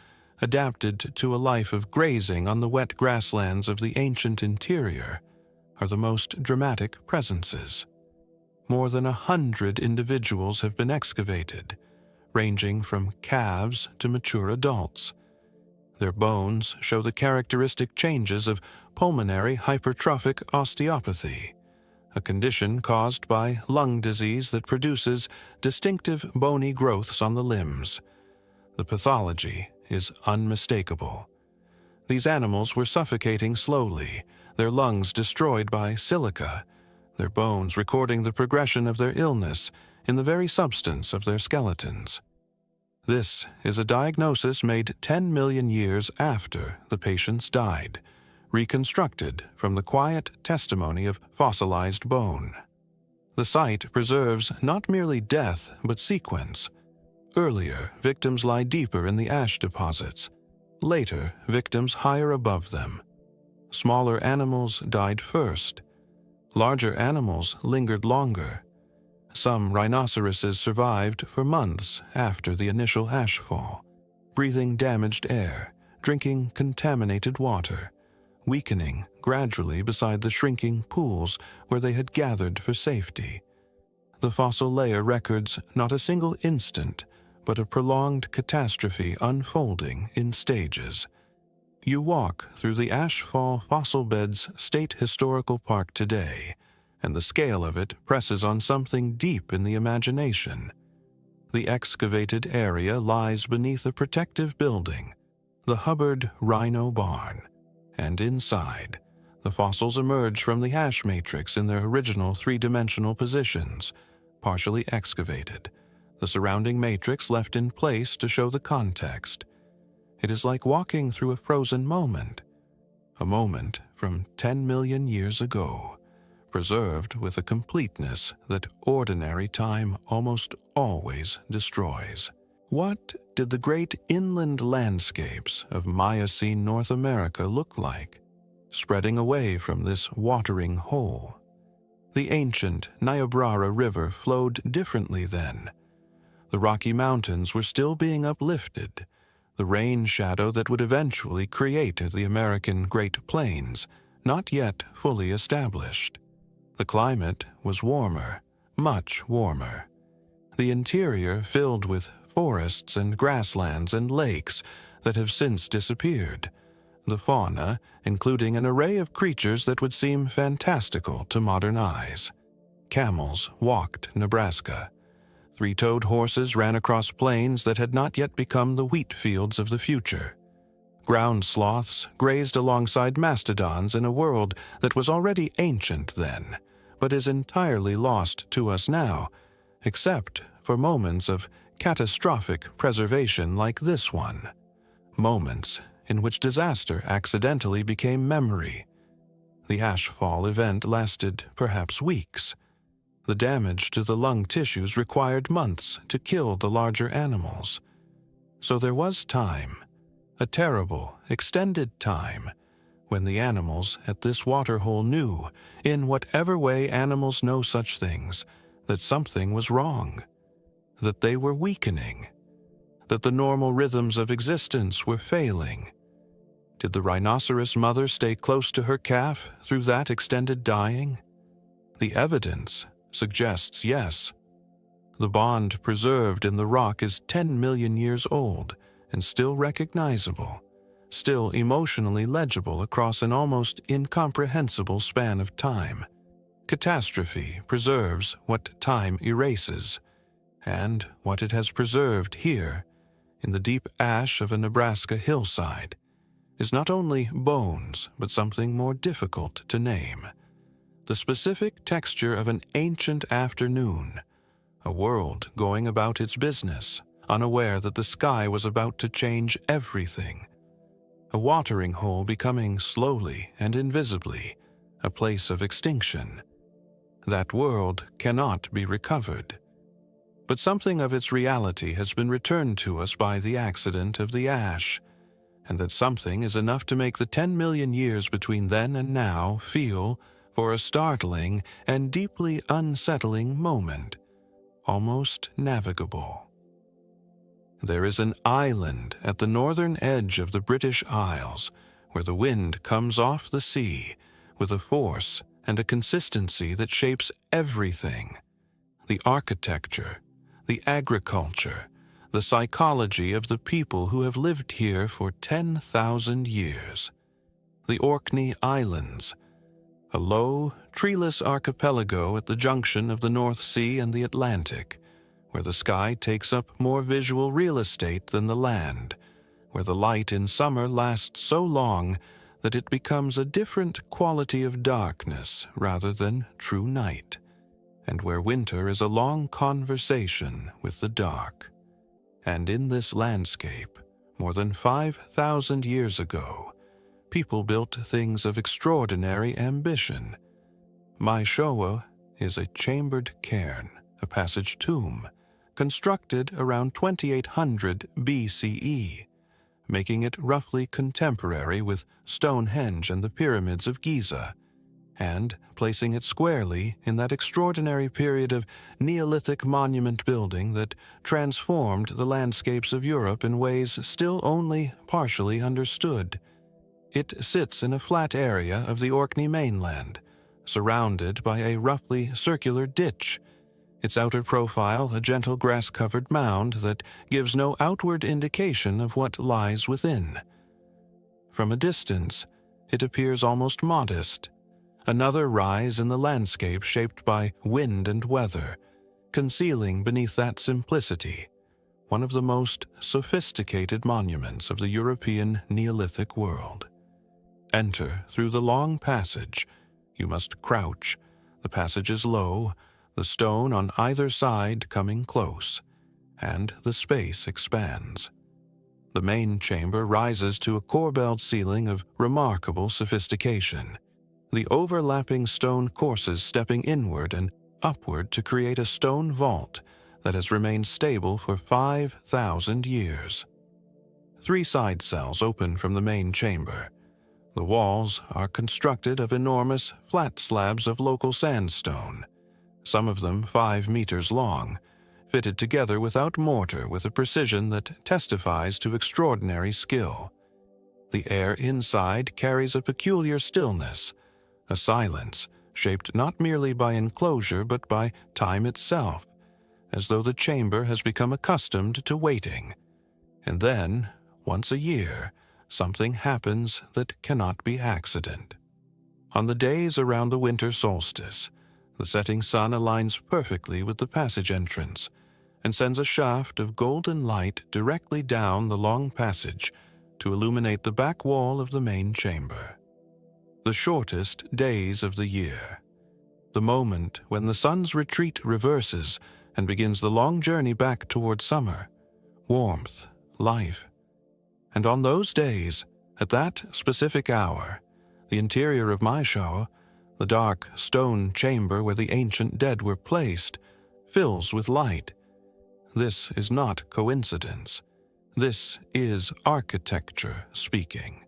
[SPEAKER 1] adapted to a life of grazing on the wet grasslands of the ancient interior, are the most dramatic presences. More than 100 individuals have been excavated, ranging from calves to mature adults. Their bones show the characteristic changes of pulmonary hypertrophic osteopathy, a condition caused by lung disease that produces distinctive bony growths on the limbs. The pathology is unmistakable. These animals were suffocating slowly, their lungs destroyed by silica, their bones recording the progression of their illness in the very substance of their skeletons. This is a diagnosis made 10 million years after the patients died, reconstructed from the quiet testimony of fossilized bone. The site preserves not merely death but sequence. Earlier, victims lie deeper in the ash deposits. Later, victims higher above them. Smaller animals died first. Larger animals lingered longer. Some rhinoceroses survived for months after the initial ashfall, breathing damaged air, drinking contaminated water, weakening gradually beside the shrinking pools where they had gathered for safety. The fossil layer records not a single instant, but a prolonged catastrophe unfolding in stages. You walk through the Ashfall Fossil Beds State Historical Park today, and the scale of it presses on something deep in the imagination. The excavated area lies beneath a protective building, the Hubbard Rhino Barn, and inside, the fossils emerge from the ash matrix in their original three-dimensional positions, partially excavated, the surrounding matrix left in place to show the context. It is like walking through a frozen moment, a moment from 10 million years ago, preserved with a completeness that ordinary time almost always destroys. What did the great inland landscapes of Miocene North America look like, spreading away from this watering hole? The ancient Niobrara River flowed differently then. The Rocky Mountains were still being uplifted, the rain shadow that would eventually create the American Great Plains, not yet fully established. The climate was warmer, much warmer. The interior filled with forests and grasslands and lakes that have since disappeared. The fauna, including an array of creatures that would seem fantastical to modern eyes. Camels walked Nebraska. Three-toed horses ran across plains that had not yet become the wheat fields of the future. Ground sloths grazed alongside mastodons in a world that was already ancient then, but is entirely lost to us now, except for moments of catastrophic preservation like this one. Moments in which disaster accidentally became memory. The ashfall event lasted perhaps weeks. The damage to the lung tissues required months to kill the larger animals. So there was time, a terrible, extended time, when the animals at this waterhole knew, in whatever way animals know such things, that something was wrong, that they were weakening, that the normal rhythms of existence were failing. Did the rhinoceros mother stay close to her calf through that extended dying? The evidence suggests yes. The bond preserved in the rock is 10 million years old and still recognizable, still emotionally legible across an almost incomprehensible span of time. Catastrophe preserves what time erases, and what it has preserved here, in the deep ash of a Nebraska hillside, is not only bones, but something more difficult to name. The specific texture of an ancient afternoon, a world going about its business, unaware that the sky was about to change everything. A watering hole becoming slowly and invisibly a place of extinction. That world cannot be recovered. but something of its reality has been returned to us by the accident of the ash, and that something is enough to make the 10 million years between then and now feel, for a startling and deeply unsettling moment, almost navigable. There is an island at the northern edge of the British Isles where the wind comes off the sea with a force and a consistency that shapes everything: the architecture, the agriculture, the psychology of the people who have lived here for 10,000 years. The Orkney Islands, a low, treeless archipelago at the junction of the North Sea and the Atlantic, where the sky takes up more visual real estate than the land, where the light in summer lasts so long that it becomes a different quality of darkness rather than true night, and where winter is a long conversation with the dark. And in this landscape, more than 5,000 years ago, people built things of extraordinary ambition. Myste is a chambered cairn, a passage tomb, constructed around 2800 BCE, making it roughly contemporary with Stonehenge and the pyramids of Giza, and placing it squarely in that extraordinary period of Neolithic monument building that transformed the landscapes of Europe in ways still only partially understood. It sits in a flat area of the Orkney mainland, surrounded by a roughly circular ditch, its outer profile a gentle grass-covered mound that gives no outward indication of what lies within. From a distance, it appears almost modest, another rise in the landscape shaped by wind and weather, concealing beneath that simplicity one of the most sophisticated monuments of the European Neolithic world. Enter through the long passage. You must crouch. The passage is low, the stone on either side coming close, and the space expands. The main chamber rises to a corbelled ceiling of remarkable sophistication, the overlapping stone courses stepping inward and upward to create a stone vault that has remained stable for 5,000 years. 3 side cells open from the main chamber. The walls are constructed of enormous flat slabs of local sandstone, some of them 5 meters long, fitted together without mortar with a precision that testifies to extraordinary skill. The air inside carries a peculiar stillness, a silence shaped not merely by enclosure but by time itself, as though the chamber has become accustomed to waiting. And then, once a year, something happens that cannot be accident. On the days around the winter solstice, the setting sun aligns perfectly with the passage entrance and sends a shaft of golden light directly down the long passage to illuminate the back wall of the main chamber. The shortest days of the year, the moment when the sun's retreat reverses and begins the long journey back toward summer, warmth, life. And on those days, at that specific hour, the interior of Myste, the dark stone chamber where the ancient dead were placed, fills with light. This is not coincidence. This is architecture speaking.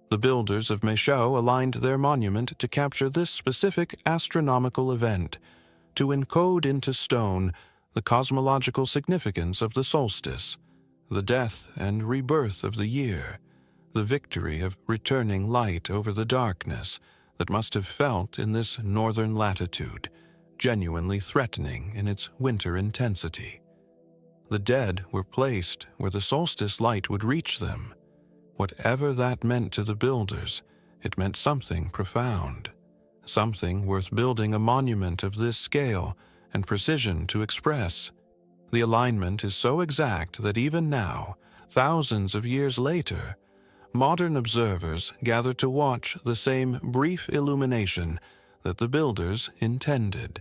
[SPEAKER 1] The builders of Myste aligned their monument to capture this specific astronomical event, to encode into stone the cosmological significance of the solstice, the death and rebirth of the year, the victory of returning light over the darkness that must have felt in this northern latitude, genuinely threatening in its winter intensity. The dead were placed where the solstice light would reach them. Whatever that meant to the builders, it meant something profound, something worth building a monument of this scale and precision to express. The alignment is so exact that even now, thousands of years later, modern observers gather to watch the same brief illumination that the builders intended.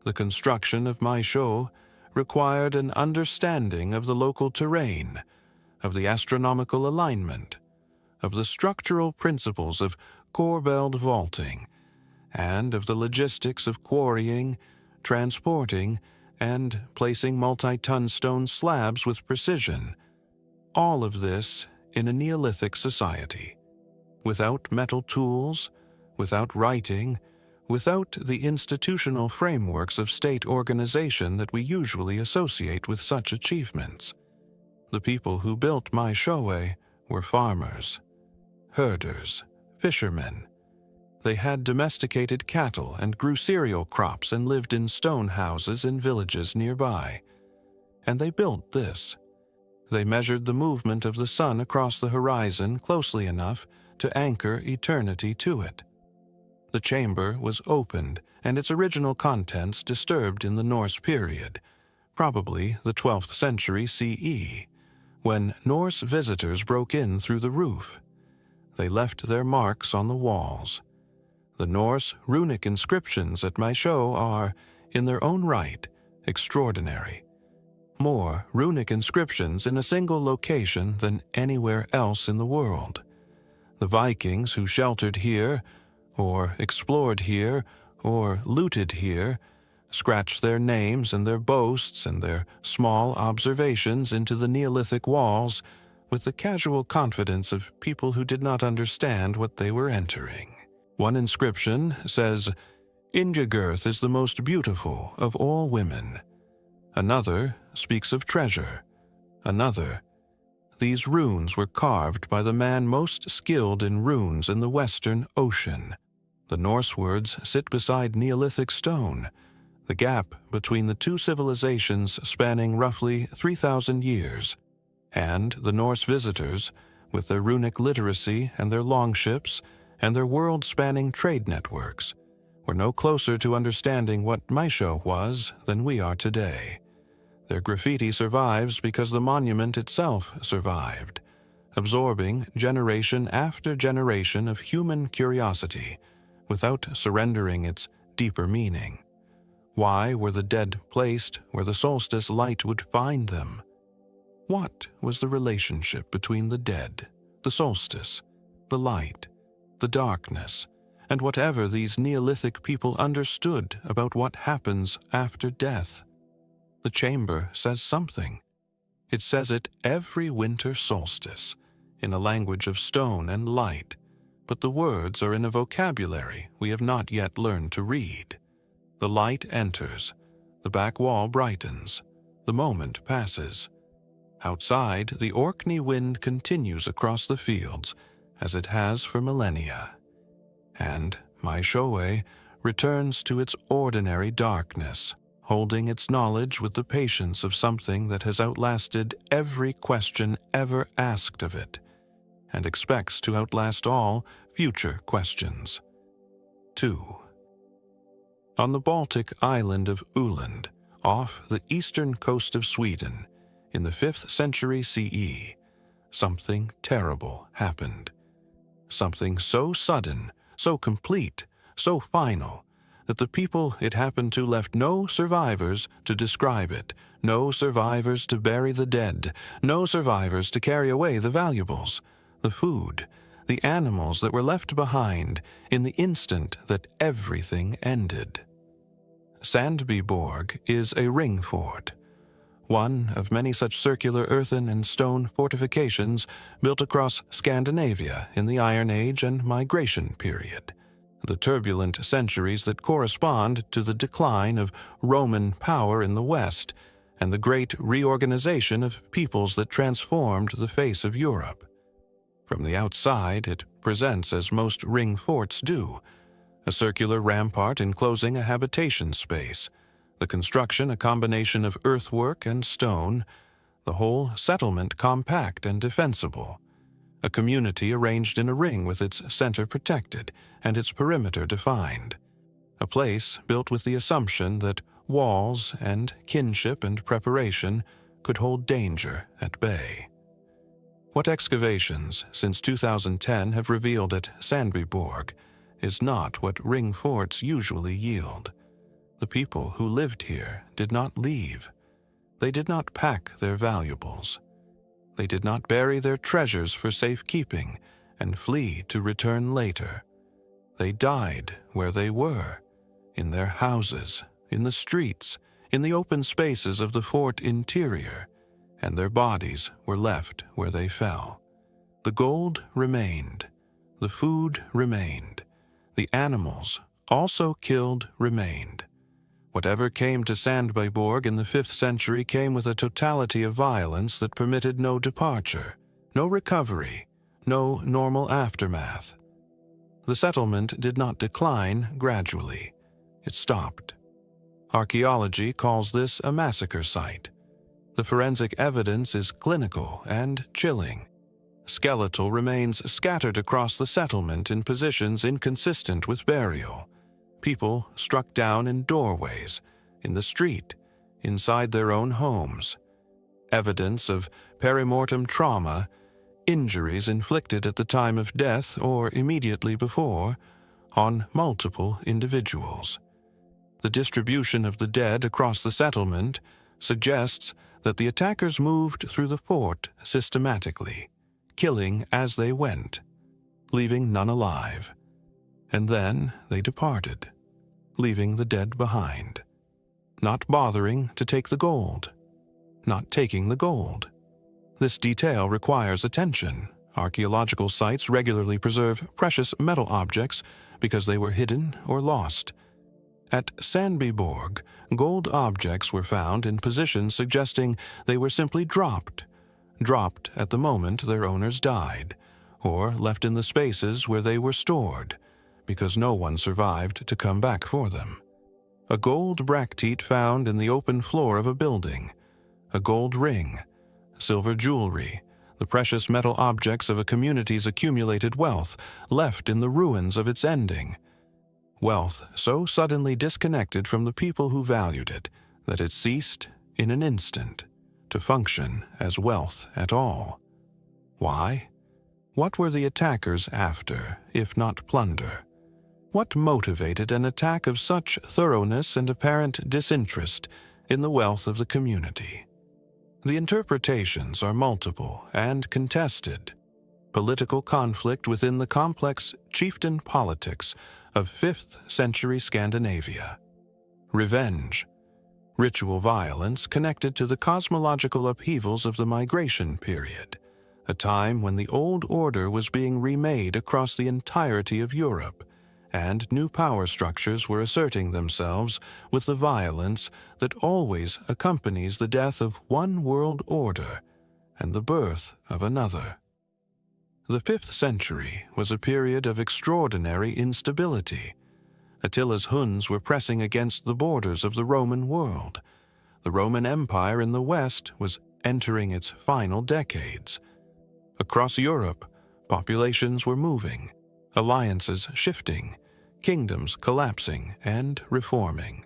[SPEAKER 1] The construction of Myste required an understanding of the local terrain, of the astronomical alignment, of the structural principles of corbelled vaulting, and of the logistics of quarrying, transporting, and placing multi-ton stone slabs with precision. All of this in a Neolithic society, without metal tools, without writing, without the institutional frameworks of state organization that we usually associate with such achievements. The people who built Myste were farmers, herders, fishermen. They had domesticated cattle and grew cereal crops and lived in stone houses in villages nearby. And they built this. They measured the movement of the sun across the horizon closely enough to anchor eternity to it. The chamber was opened and its original contents disturbed in the Norse period, probably the 12th century CE, when Norse visitors broke in through the roof. They left their marks on the walls. The Norse runic inscriptions at Myste are, in their own right, extraordinary. More runic inscriptions in a single location than anywhere else in the world. The Vikings who sheltered here, or explored here, or looted here, scratched their names and their boasts and their small observations into the Neolithic walls with the casual confidence of people who did not understand what they were entering. One inscription says, "Ingigirth is the most beautiful of all women." Another speaks of treasure. Another, "These runes were carved by the man most skilled in runes in the Western Ocean." The Norse words sit beside Neolithic stone, the gap between the two civilizations spanning roughly 3,000 years, and the Norse visitors, with their runic literacy and their longships and their world-spanning trade networks, were no closer to understanding what Myste was than we are today. Their graffiti survives because the monument itself survived, absorbing generation after generation of human curiosity without surrendering its deeper meaning. Why were the dead placed where the solstice light would find them? What was the relationship between the dead, the solstice, the light, the darkness, and whatever these Neolithic people understood about what happens after death? The chamber says something. It says it every winter solstice, in a language of stone and light, but the words are in a vocabulary we have not yet learned to read. The light enters, the back wall brightens, the moment passes. Outside, the Orkney wind continues across the fields, as it has for millennia. And Myste returns to its ordinary darkness, holding its knowledge with the patience of something that has outlasted every question ever asked of it, and expects to outlast all future questions. 2. On the Baltic island of Öland, off the eastern coast of Sweden, in the 5th century CE, something terrible happened. Something so sudden, so complete, so final, that the people it happened to left no survivors to describe it, no survivors to bury the dead, no survivors to carry away the valuables, the food, the animals that were left behind in the instant that everything ended. Sandbyborg is a ring fort, one of many such circular earthen and stone fortifications built across Scandinavia in the Iron Age and Migration period, the turbulent centuries that correspond to the decline of Roman power in the West and the great reorganization of peoples that transformed the face of Europe. From the outside, it presents as most ring forts do, a circular rampart enclosing a habitation space, the construction a combination of earthwork and stone, the whole settlement compact and defensible, a community arranged in a ring with its center protected and its perimeter defined, a place built with the assumption that walls and kinship and preparation could hold danger at bay. What excavations since 2010 have revealed at Sandbyborg is not what ring forts usually yield. The people who lived here did not leave. They did not pack their valuables. They did not bury their treasures for safekeeping and flee to return later. They died where they were, in their houses, in the streets, in the open spaces of the fort interior, and their bodies were left where they fell. The gold remained, the food remained, the animals, also killed, remained. Whatever came to Sandbyborg in the 5th century came with a totality of violence that permitted no departure, no recovery, no normal aftermath. The settlement did not decline gradually. It stopped. Archaeology calls this a massacre site. The forensic evidence is clinical and chilling. Skeletal remains scattered across the settlement in positions inconsistent with burial. People struck down in doorways, in the street, inside their own homes. Evidence of perimortem trauma, injuries inflicted at the time of death or immediately before, on multiple individuals. The distribution of the dead across the settlement suggests that the attackers moved through the fort systematically, killing as they went, leaving none alive. And then they departed, leaving the dead behind, not bothering to take the gold, not taking the gold. This detail requires attention. Archaeological sites regularly preserve precious metal objects because they were hidden or lost. At Sandbyborg, gold objects were found in positions suggesting they were simply dropped at the moment their owners died, or left in the spaces where they were stored, because no one survived to come back for them. A gold bracteate found in the open floor of a building, a gold ring, silver jewelry, the precious metal objects of a community's accumulated wealth left in the ruins of its ending. Wealth so suddenly disconnected from the people who valued it that it ceased in an instant to function as wealth at all. Why? What were the attackers after, if not plunder? What motivated an attack of such thoroughness and apparent disinterest in the wealth of the community? The interpretations are multiple and contested. Political conflict within the complex chieftain politics of 5th century Scandinavia. Revenge. Ritual violence connected to the cosmological upheavals of the migration period, a time when the old order was being remade across the entirety of Europe, and new power structures were asserting themselves with the violence that always accompanies the death of one world order and the birth of another. The 5th century was a period of extraordinary instability. Attila's Huns were pressing against the borders of the Roman world. The Roman Empire in the West was entering its final decades. Across Europe, populations were moving, alliances shifting, kingdoms collapsing and reforming.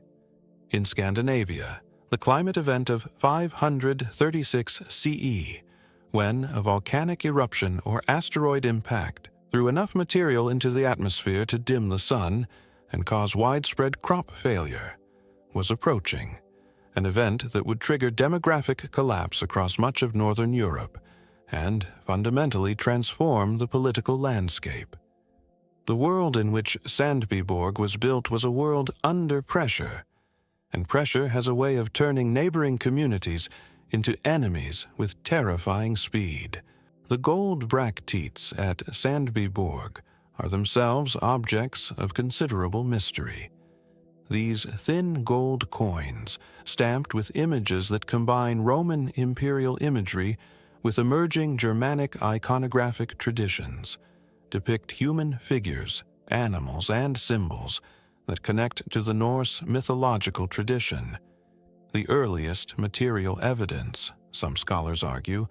[SPEAKER 1] In Scandinavia, the climate event of 536 CE, when a volcanic eruption or asteroid impact threw enough material into the atmosphere to dim the sun and cause widespread crop failure, was approaching, an event that would trigger demographic collapse across much of northern Europe and fundamentally transform the political landscape. The world in which Sandbyborg was built was a world under pressure, and pressure has a way of turning neighboring communities into enemies with terrifying speed. The gold bracteates at Sandbyborg are themselves objects of considerable mystery. These thin gold coins, stamped with images that combine Roman imperial imagery with emerging Germanic iconographic traditions, depict human figures, animals, and symbols that connect to the Norse mythological tradition. The earliest material evidence, some scholars argue,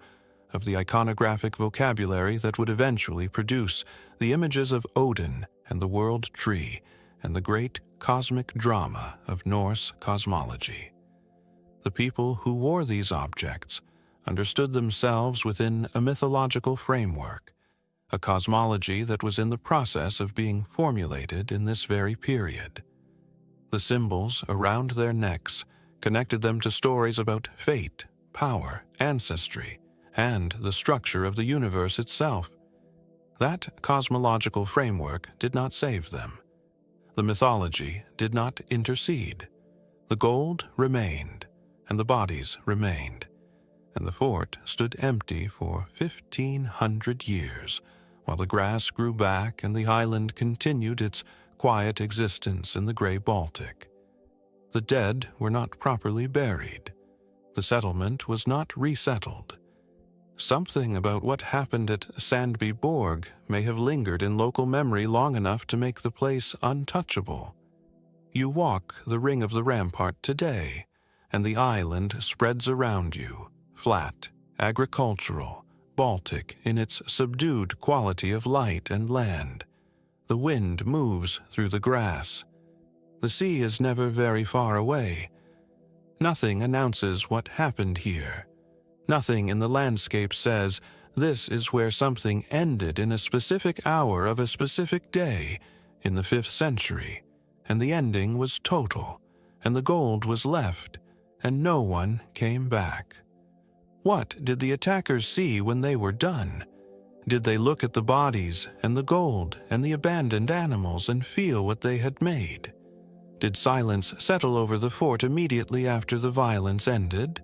[SPEAKER 1] of the iconographic vocabulary that would eventually produce the images of Odin and the world tree and the great cosmic drama of Norse cosmology. The people who wore these objects understood themselves within a mythological framework, a cosmology that was in the process of being formulated in this very period. The symbols around their necks connected them to stories about fate, power, ancestry, and the structure of the universe itself. That cosmological framework did not save them. The mythology did not intercede. The gold remained, and the bodies remained, and the fort stood empty for 1,500 years, while the grass grew back and the island continued its quiet existence in the gray Baltic. The dead were not properly buried. The settlement was not resettled. Something about what happened at Sandby Borg may have lingered in local memory long enough to make the place untouchable. You walk the ring of the rampart today, and the island spreads around you, flat, agricultural, Baltic in its subdued quality of light and land. The wind moves through the grass. The sea is never very far away. Nothing announces what happened here. Nothing in the landscape says, this is where something ended in a specific hour of a specific day in the 5th century, and the ending was total, and the gold was left, and no one came back. What did the attackers see when they were done? Did they look at the bodies and the gold and the abandoned animals and feel what they had made? Did silence settle over the fort immediately after the violence ended?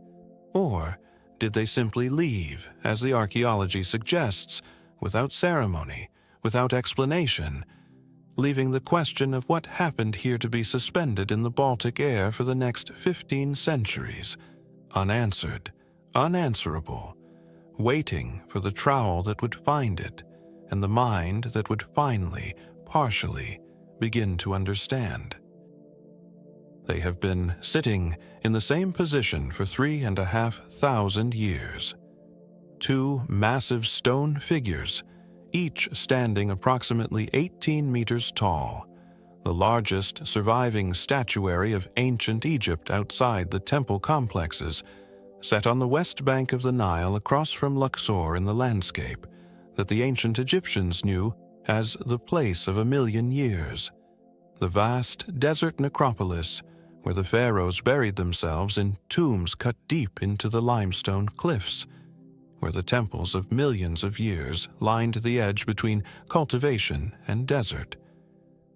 [SPEAKER 1] Or did they simply leave, as the archaeology suggests, without ceremony, without explanation, leaving the question of what happened here to be suspended in the Baltic air for the next 15 centuries, unanswered, unanswerable, waiting for the trowel that would find it, and the mind that would finally, partially, begin to understand? They have been sitting in the same position for 3,500 years. 2 massive stone figures, each standing approximately 18 meters tall, the largest surviving statuary of ancient Egypt outside the temple complexes, set on the west bank of the Nile across from Luxor in the landscape that the ancient Egyptians knew as the place of 1,000,000 years, the vast desert necropolis where the pharaohs buried themselves in tombs cut deep into the limestone cliffs, where the temples of millions of years lined the edge between cultivation and desert,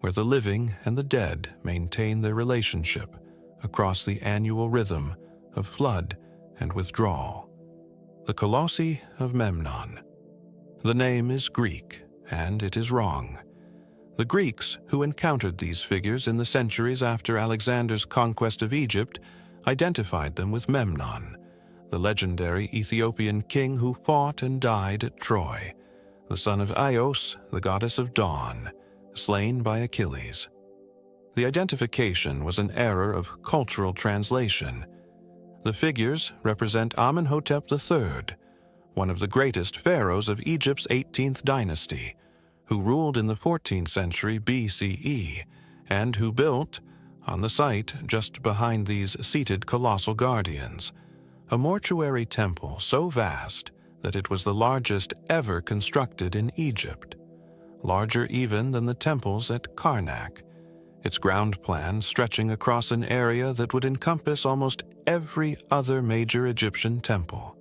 [SPEAKER 1] where the living and the dead maintain their relationship across the annual rhythm of flood and withdrawal. The Colossi of Memnon. The name is Greek, and it is wrong. The Greeks, who encountered these figures in the centuries after Alexander's conquest of Egypt, identified them with Memnon, the legendary Ethiopian king who fought and died at Troy, the son of Ios, the goddess of dawn, slain by Achilles. The identification was an error of cultural translation. The figures represent Amenhotep III, one of the greatest pharaohs of Egypt's 18th dynasty, who ruled in the 14th century BCE, and who built, on the site just behind these seated colossal guardians, a mortuary temple so vast that it was the largest ever constructed in Egypt, larger even than the temples at Karnak, its ground plan stretching across an area that would encompass almost every other major Egyptian temple.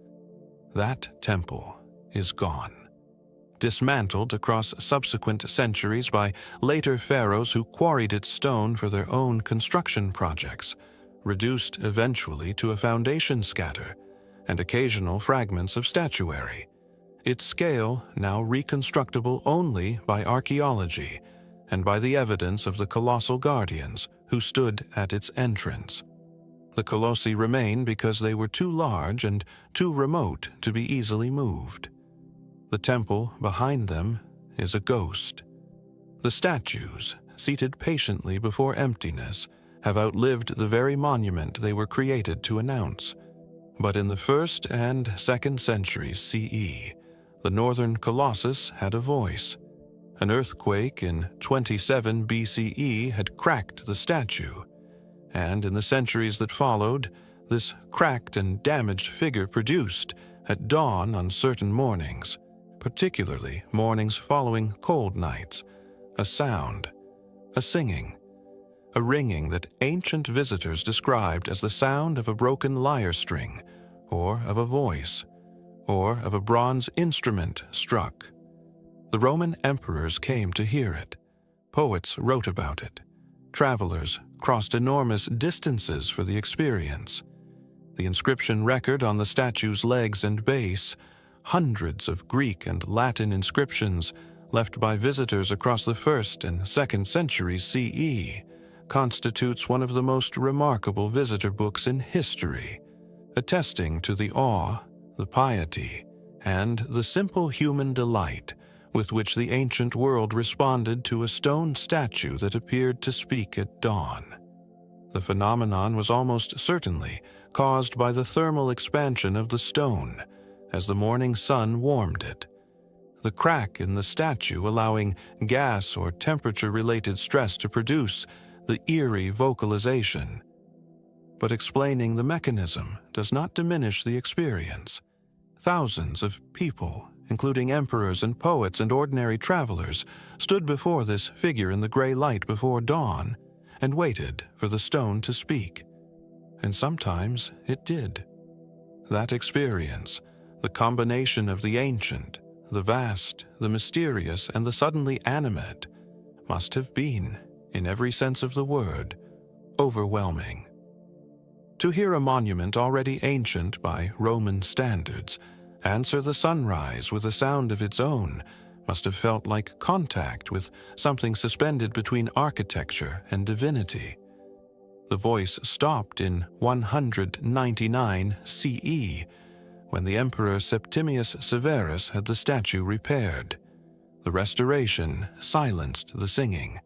[SPEAKER 1] That temple is gone, dismantled across subsequent centuries by later pharaohs who quarried its stone for their own construction projects, reduced eventually to a foundation scatter and occasional fragments of statuary, its scale now reconstructible only by archaeology and by the evidence of the colossal guardians who stood at its entrance. The colossi remain because they were too large and too remote to be easily moved. The temple behind them is a ghost. The statues, seated patiently before emptiness, have outlived the very monument they were created to announce. But in the 1st and 2nd centuries CE, the northern Colossus had a voice. An earthquake in 27 BCE had cracked the statue, and in the centuries that followed, this cracked and damaged figure produced, at dawn on certain mornings, particularly mornings following cold nights, a sound, a singing, a ringing that ancient visitors described as the sound of a broken lyre string, or of a voice, or of a bronze instrument struck. The Roman emperors came to hear it. Poets wrote about it. Travelers crossed enormous distances for the experience. The inscription record on the statue's legs and base, hundreds of Greek and Latin inscriptions left by visitors across the 1st and 2nd centuries CE, constitutes one of the most remarkable visitor books in history, attesting to the awe, the piety, and the simple human delight with which the ancient world responded to a stone statue that appeared to speak at dawn. The phenomenon was almost certainly caused by the thermal expansion of the stone as the morning sun warmed it, the crack in the statue allowing gas or temperature-related stress to produce the eerie vocalization. But explaining the mechanism does not diminish the experience. Thousands of people, including emperors and poets and ordinary travelers, stood before this figure in the gray light before dawn and waited for the stone to speak. And sometimes it did. That experience, the combination of the ancient, the vast, the mysterious, and the suddenly animate, must have been, in every sense of the word, overwhelming. To hear a monument already ancient by Roman standards answer the sunrise with a sound of its own must have felt like contact with something suspended between architecture and divinity. The voice stopped in 199 CE, when the Emperor Septimius Severus had the statue repaired. The restoration silenced the singing.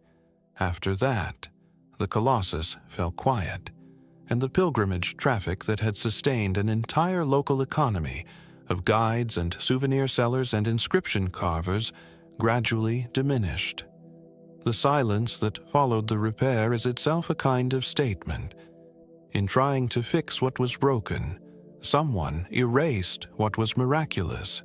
[SPEAKER 1] After that, the Colossus fell quiet, and the pilgrimage traffic that had sustained an entire local economy of guides and souvenir sellers and inscription carvers gradually diminished. The silence that followed the repair is itself a kind of statement. In trying to fix what was broken, someone erased what was miraculous.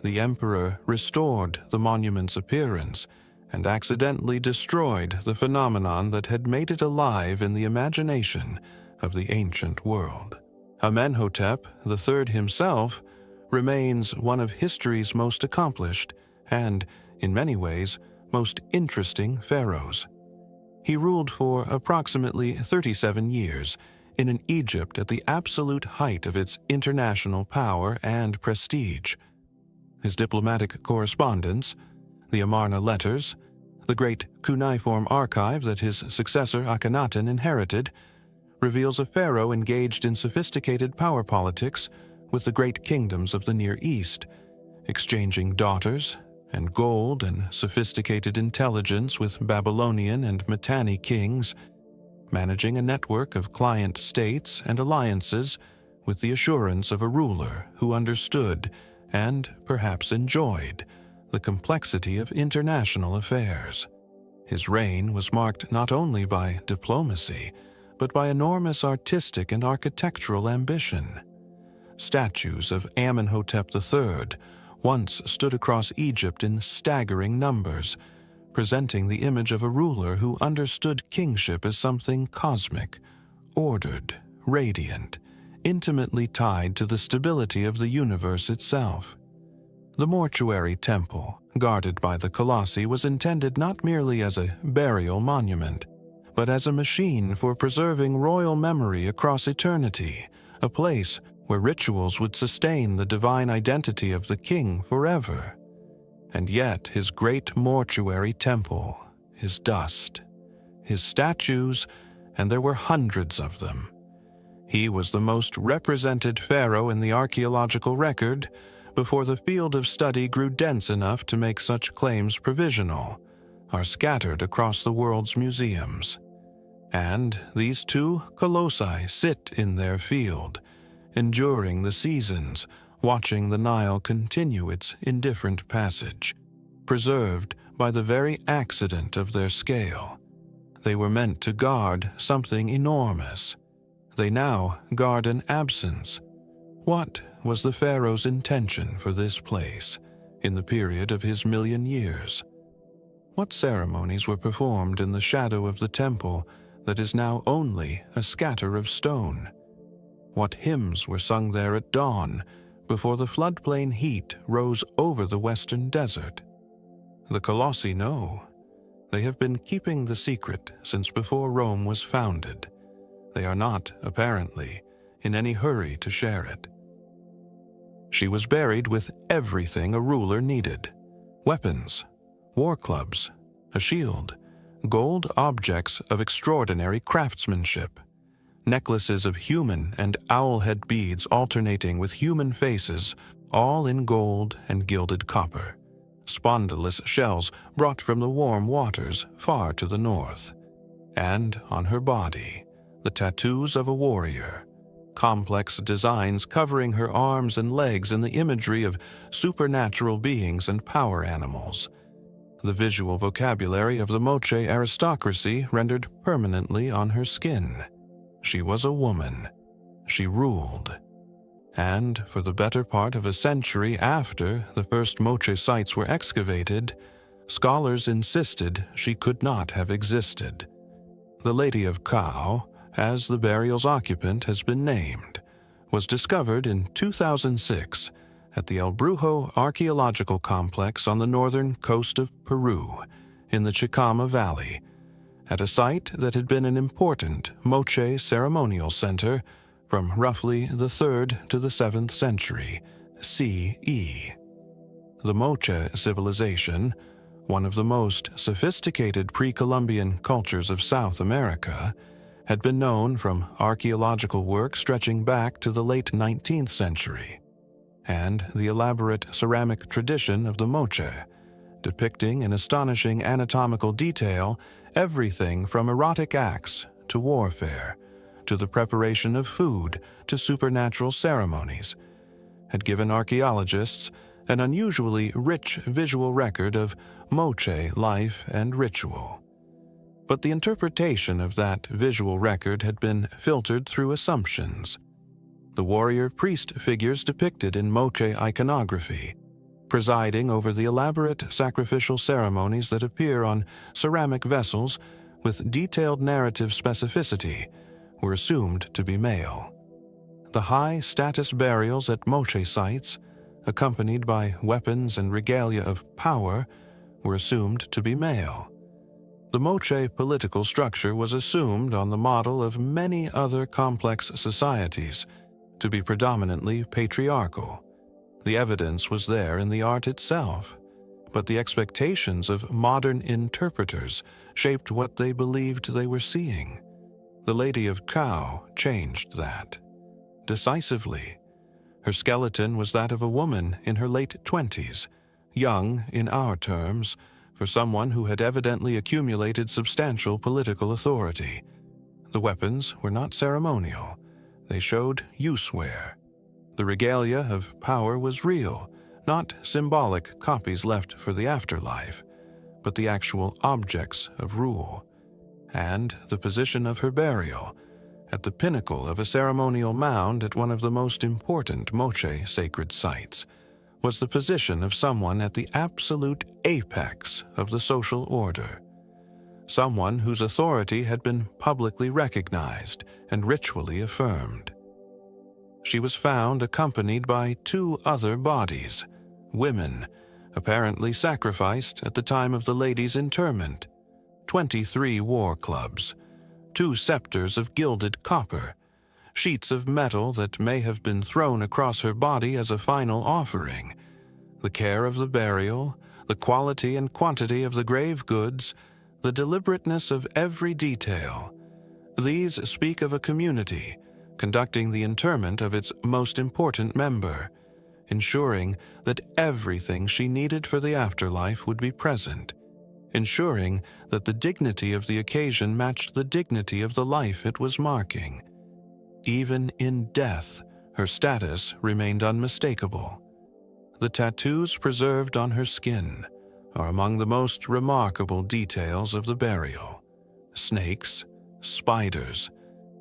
[SPEAKER 1] The emperor restored the monument's appearance and accidentally destroyed the phenomenon that had made it alive in the imagination of the ancient world. Amenhotep III himself remains one of history's most accomplished and, in many ways, most interesting pharaohs. He ruled for approximately 37 years in an Egypt at the absolute height of its international power and prestige. His diplomatic correspondence, the Amarna letters, the great cuneiform archive that his successor Akhenaten inherited, reveals a pharaoh engaged in sophisticated power politics with the great kingdoms of the Near East, exchanging daughters and gold and sophisticated intelligence with Babylonian and Mitanni kings, managing a network of client states and alliances with the assurance of a ruler who understood and perhaps enjoyed the complexity of international affairs. His reign was marked not only by diplomacy, but by enormous artistic and architectural ambition. Statues of Amenhotep III once stood across Egypt in staggering numbers, presenting the image of a ruler who understood kingship as something cosmic, ordered, radiant, intimately tied to the stability of the universe itself. The mortuary temple, guarded by the Colossi, was intended not merely as a burial monument, but as a machine for preserving royal memory across eternity, a place where rituals would sustain the divine identity of the king forever. And yet his great mortuary temple, his dust, his statues, and there were hundreds of them. He was the most represented pharaoh in the archaeological record before the field of study grew dense enough to make such claims provisional, are scattered across the world's museums. And these two colossi sit in their field, enduring the seasons, watching the Nile continue its indifferent passage, preserved by the very accident of their scale. They were meant to guard something enormous. They now guard an absence. What was the pharaoh's intention for this place in the period of his 1,000,000 years? What ceremonies were performed in the shadow of the temple that is now only a scatter of stone? What hymns were sung there at dawn before the floodplain heat rose over the western desert? The Colossi know. They have been keeping the secret since before Rome was founded. They are not, apparently, in any hurry to share it. She was buried with everything a ruler needed: weapons, war clubs, a shield, gold objects of extraordinary craftsmanship, necklaces of human and owl-head beads alternating with human faces, all in gold and gilded copper, spondylus shells brought from the warm waters far to the north, and on her body, the tattoos of a warrior, complex designs covering her arms and legs in the imagery of supernatural beings and power animals, the visual vocabulary of the Moche aristocracy rendered permanently on her skin. She was a woman. She ruled. And for the better part of a century after the first Moche sites were excavated, scholars insisted she could not have existed. The Lady of Kao, as the burial's occupant has been named, was discovered in 2006 at the El Brujo archaeological complex on the northern coast of Peru, in the Chicama Valley, at a site that had been an important Moche ceremonial center from roughly the 3rd to the 7th century CE. The Moche civilization, one of the most sophisticated pre-Columbian cultures of South America, had been known from archaeological work stretching back to the late 19th century, and the elaborate ceramic tradition of the Moche, depicting in astonishing anatomical detail everything from erotic acts to warfare, to the preparation of food to supernatural ceremonies, had given archaeologists an unusually rich visual record of Moche life and ritual. But the interpretation of that visual record had been filtered through assumptions. The warrior priest figures depicted in Moche iconography, presiding over the elaborate sacrificial ceremonies that appear on ceramic vessels with detailed narrative specificity, were assumed to be male. The high-status burials at Moche sites, accompanied by weapons and regalia of power, were assumed to be male. The Moche political structure was assumed on the model of many other complex societies to be predominantly patriarchal. The evidence was there in the art itself, but the expectations of modern interpreters shaped what they believed they were seeing. The Lady of Kao changed that. Decisively. Her skeleton was that of a woman in her late 20s, young in our terms, for someone who had evidently accumulated substantial political authority. The weapons were not ceremonial. They showed use-wear. The regalia of power was real, not symbolic copies left for the afterlife, but the actual objects of rule. And the position of her burial, at the pinnacle of a ceremonial mound at one of the most important Moche sacred sites, was the position of someone at the absolute apex of the social order, someone whose authority had been publicly recognized and ritually affirmed. She was found accompanied by 2 other bodies, women, apparently sacrificed at the time of the lady's interment, 23 war clubs, 2 scepters of gilded copper, sheets of metal that may have been thrown across her body as a final offering, the care of the burial, the quality and quantity of the grave goods, the deliberateness of every detail. These speak of a community conducting the interment of its most important member, ensuring that everything she needed for the afterlife would be present, ensuring that the dignity of the occasion matched the dignity of the life it was marking. Even in death, her status remained unmistakable. The tattoos preserved on her skin are among the most remarkable details of the burial. Snakes, spiders,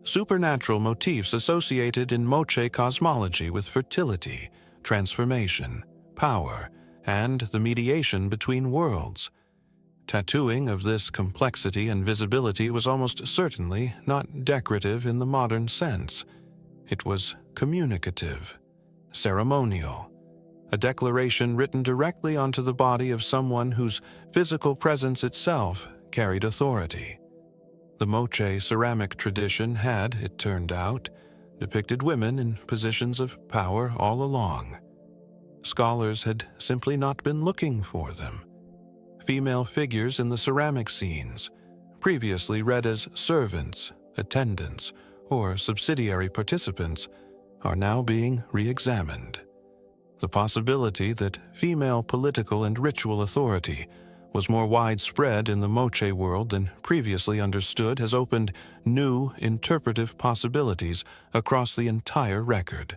[SPEAKER 1] supernatural motifs associated in Moche cosmology with fertility, transformation, power, and the mediation between worlds. Tattooing of this complexity and visibility was almost certainly not decorative in the modern sense. It was communicative, ceremonial, a declaration written directly onto the body of someone whose physical presence itself carried authority. The Moche ceramic tradition had, it turned out, depicted women in positions of power all along. Scholars had simply not been looking for them. Female figures in the ceramic scenes, previously read as servants, attendants, or subsidiary participants, are now being re-examined. The possibility that female political and ritual authority was more widespread in the Moche world than previously understood has opened new interpretive possibilities across the entire record.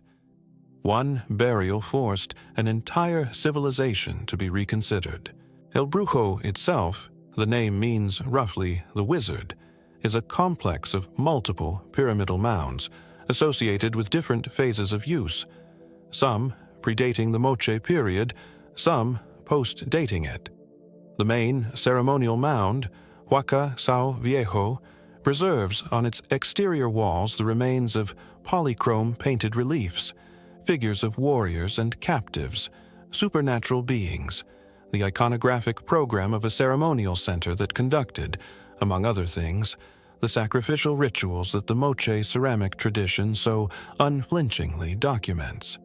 [SPEAKER 1] One burial forced an entire civilization to be reconsidered. El Brujo itself, the name means roughly the wizard, is a complex of multiple pyramidal mounds associated with different phases of use, some predating the Moche period, some post-dating it. The main ceremonial mound, Huaca Sao Viejo, preserves on its exterior walls the remains of polychrome painted reliefs, figures of warriors and captives, supernatural beings, the iconographic program of a ceremonial center that conducted, among other things, the sacrificial rituals that the Moche ceramic tradition so unflinchingly documents.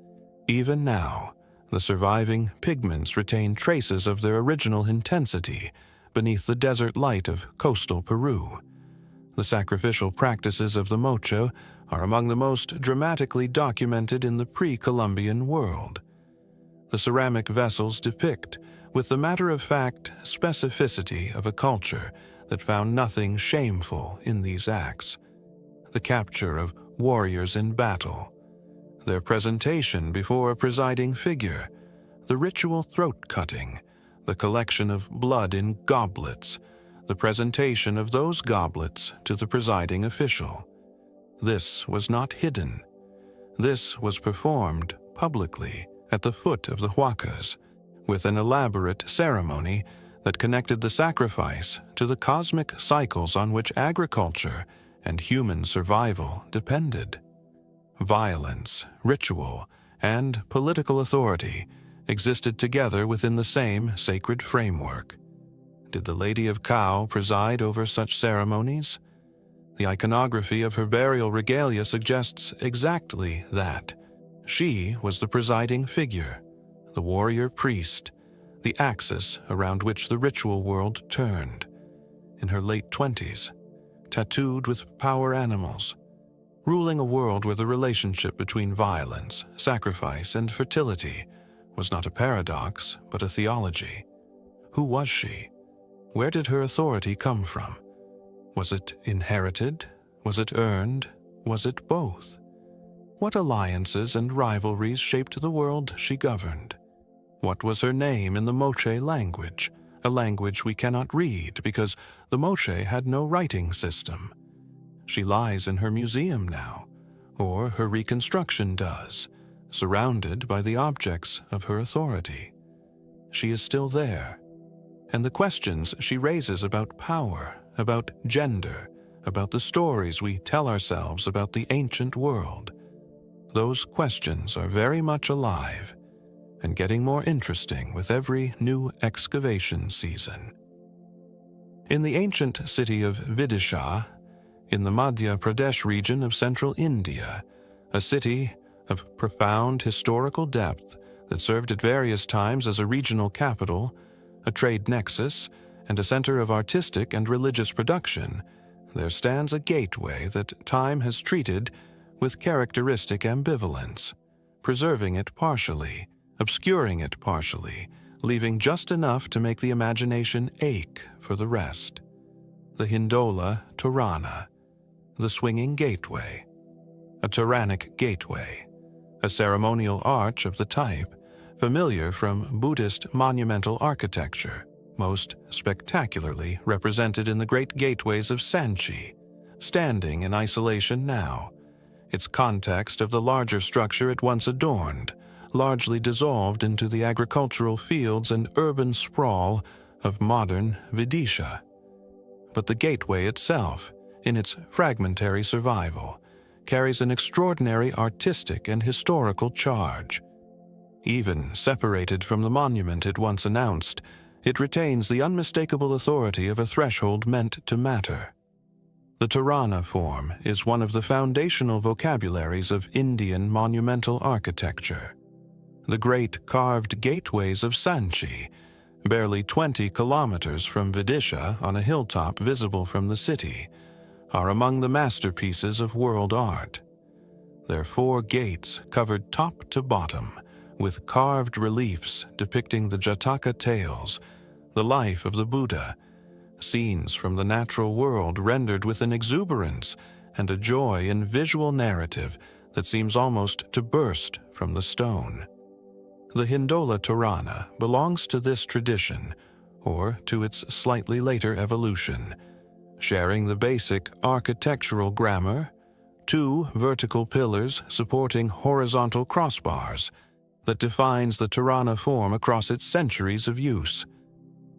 [SPEAKER 1] Even now, the surviving pigments retain traces of their original intensity beneath the desert light of coastal Peru. The sacrificial practices of the Moche are among the most dramatically documented in the pre-Columbian world. The ceramic vessels depict, with the matter-of-fact specificity of a culture that found nothing shameful in these acts, the capture of warriors in battle, their presentation before a presiding figure, the ritual throat-cutting, the collection of blood in goblets, the presentation of those goblets to the presiding official. This was not hidden. This was performed publicly at the foot of the huacas, with an elaborate ceremony that connected the sacrifice to the cosmic cycles on which agriculture and human survival depended. Violence, ritual, and political authority existed together within the same sacred framework. Did the Lady of Kao preside over such ceremonies? The iconography of her burial regalia suggests exactly that. She was the presiding figure, the warrior priest, the axis around which the ritual world turned. In her late 20s, tattooed with power animals, ruling a world where the relationship between violence, sacrifice, and fertility was not a paradox, but a theology. Who was she? Where did her authority come from? Was it inherited? Was it earned? Was it both? What alliances and rivalries shaped the world she governed? What was her name in the Moche language, a language we cannot read because the Moche had no writing system? She lies in her museum now, or her reconstruction does, surrounded by the objects of her authority. She is still there, and the questions she raises about power, about gender, about the stories we tell ourselves about the ancient world, those questions are very much alive and getting more interesting with every new excavation season. In the ancient city of Vidisha, in the Madhya Pradesh region of central India, a city of profound historical depth that served at various times as a regional capital, a trade nexus, and a center of artistic and religious production, there stands a gateway that time has treated with characteristic ambivalence, preserving it partially, obscuring it partially, leaving just enough to make the imagination ache for the rest. The Hindola Torana, the swinging gateway, a Turanic gateway, a ceremonial arch of the type familiar from Buddhist monumental architecture, most spectacularly represented in the great gateways of Sanchi, standing in isolation now, its context of the larger structure it once adorned, largely dissolved into the agricultural fields and urban sprawl of modern Vidisha. But the gateway itself, in its fragmentary survival, carries an extraordinary artistic and historical charge. Even separated from the monument it once announced, it retains the unmistakable authority of a threshold meant to matter. The Tirana form is one of the foundational vocabularies of Indian monumental architecture. The great carved gateways of Sanchi, barely 20 kilometers from Vidisha on a hilltop visible from the city, are among the masterpieces of world art. Their 4 gates covered top to bottom with carved reliefs depicting the Jataka tales, the life of the Buddha, scenes from the natural world rendered with an exuberance and a joy in visual narrative that seems almost to burst from the stone. The Hindola Tirana belongs to this tradition, or to its slightly later evolution, sharing the basic architectural grammar, 2 vertical pillars supporting horizontal crossbars, that defines the Tirana form across its centuries of use.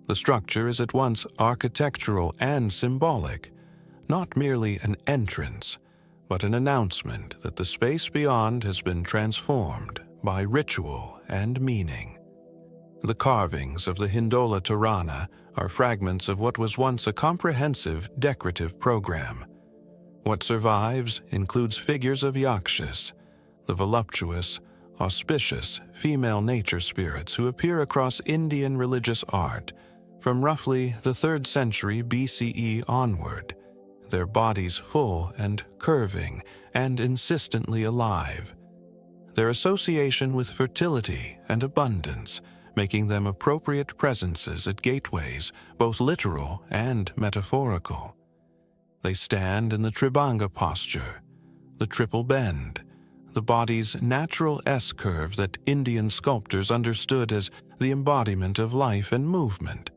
[SPEAKER 1] The structure is at once architectural and symbolic, not merely an entrance, but an announcement that the space beyond has been transformed by ritual and meaning. The carvings of the Hindola Tirana are fragments of what was once a comprehensive decorative program. What survives includes figures of Yakshas, the voluptuous, auspicious female nature spirits who appear across Indian religious art from roughly the 3rd century BCE onward, their bodies full and curving and insistently alive. Their association with fertility and abundance, making them appropriate presences at gateways, both literal and metaphorical. They stand in the Tribhanga posture, the triple bend, the body's natural S-curve that Indian sculptors understood as the embodiment of life and movement,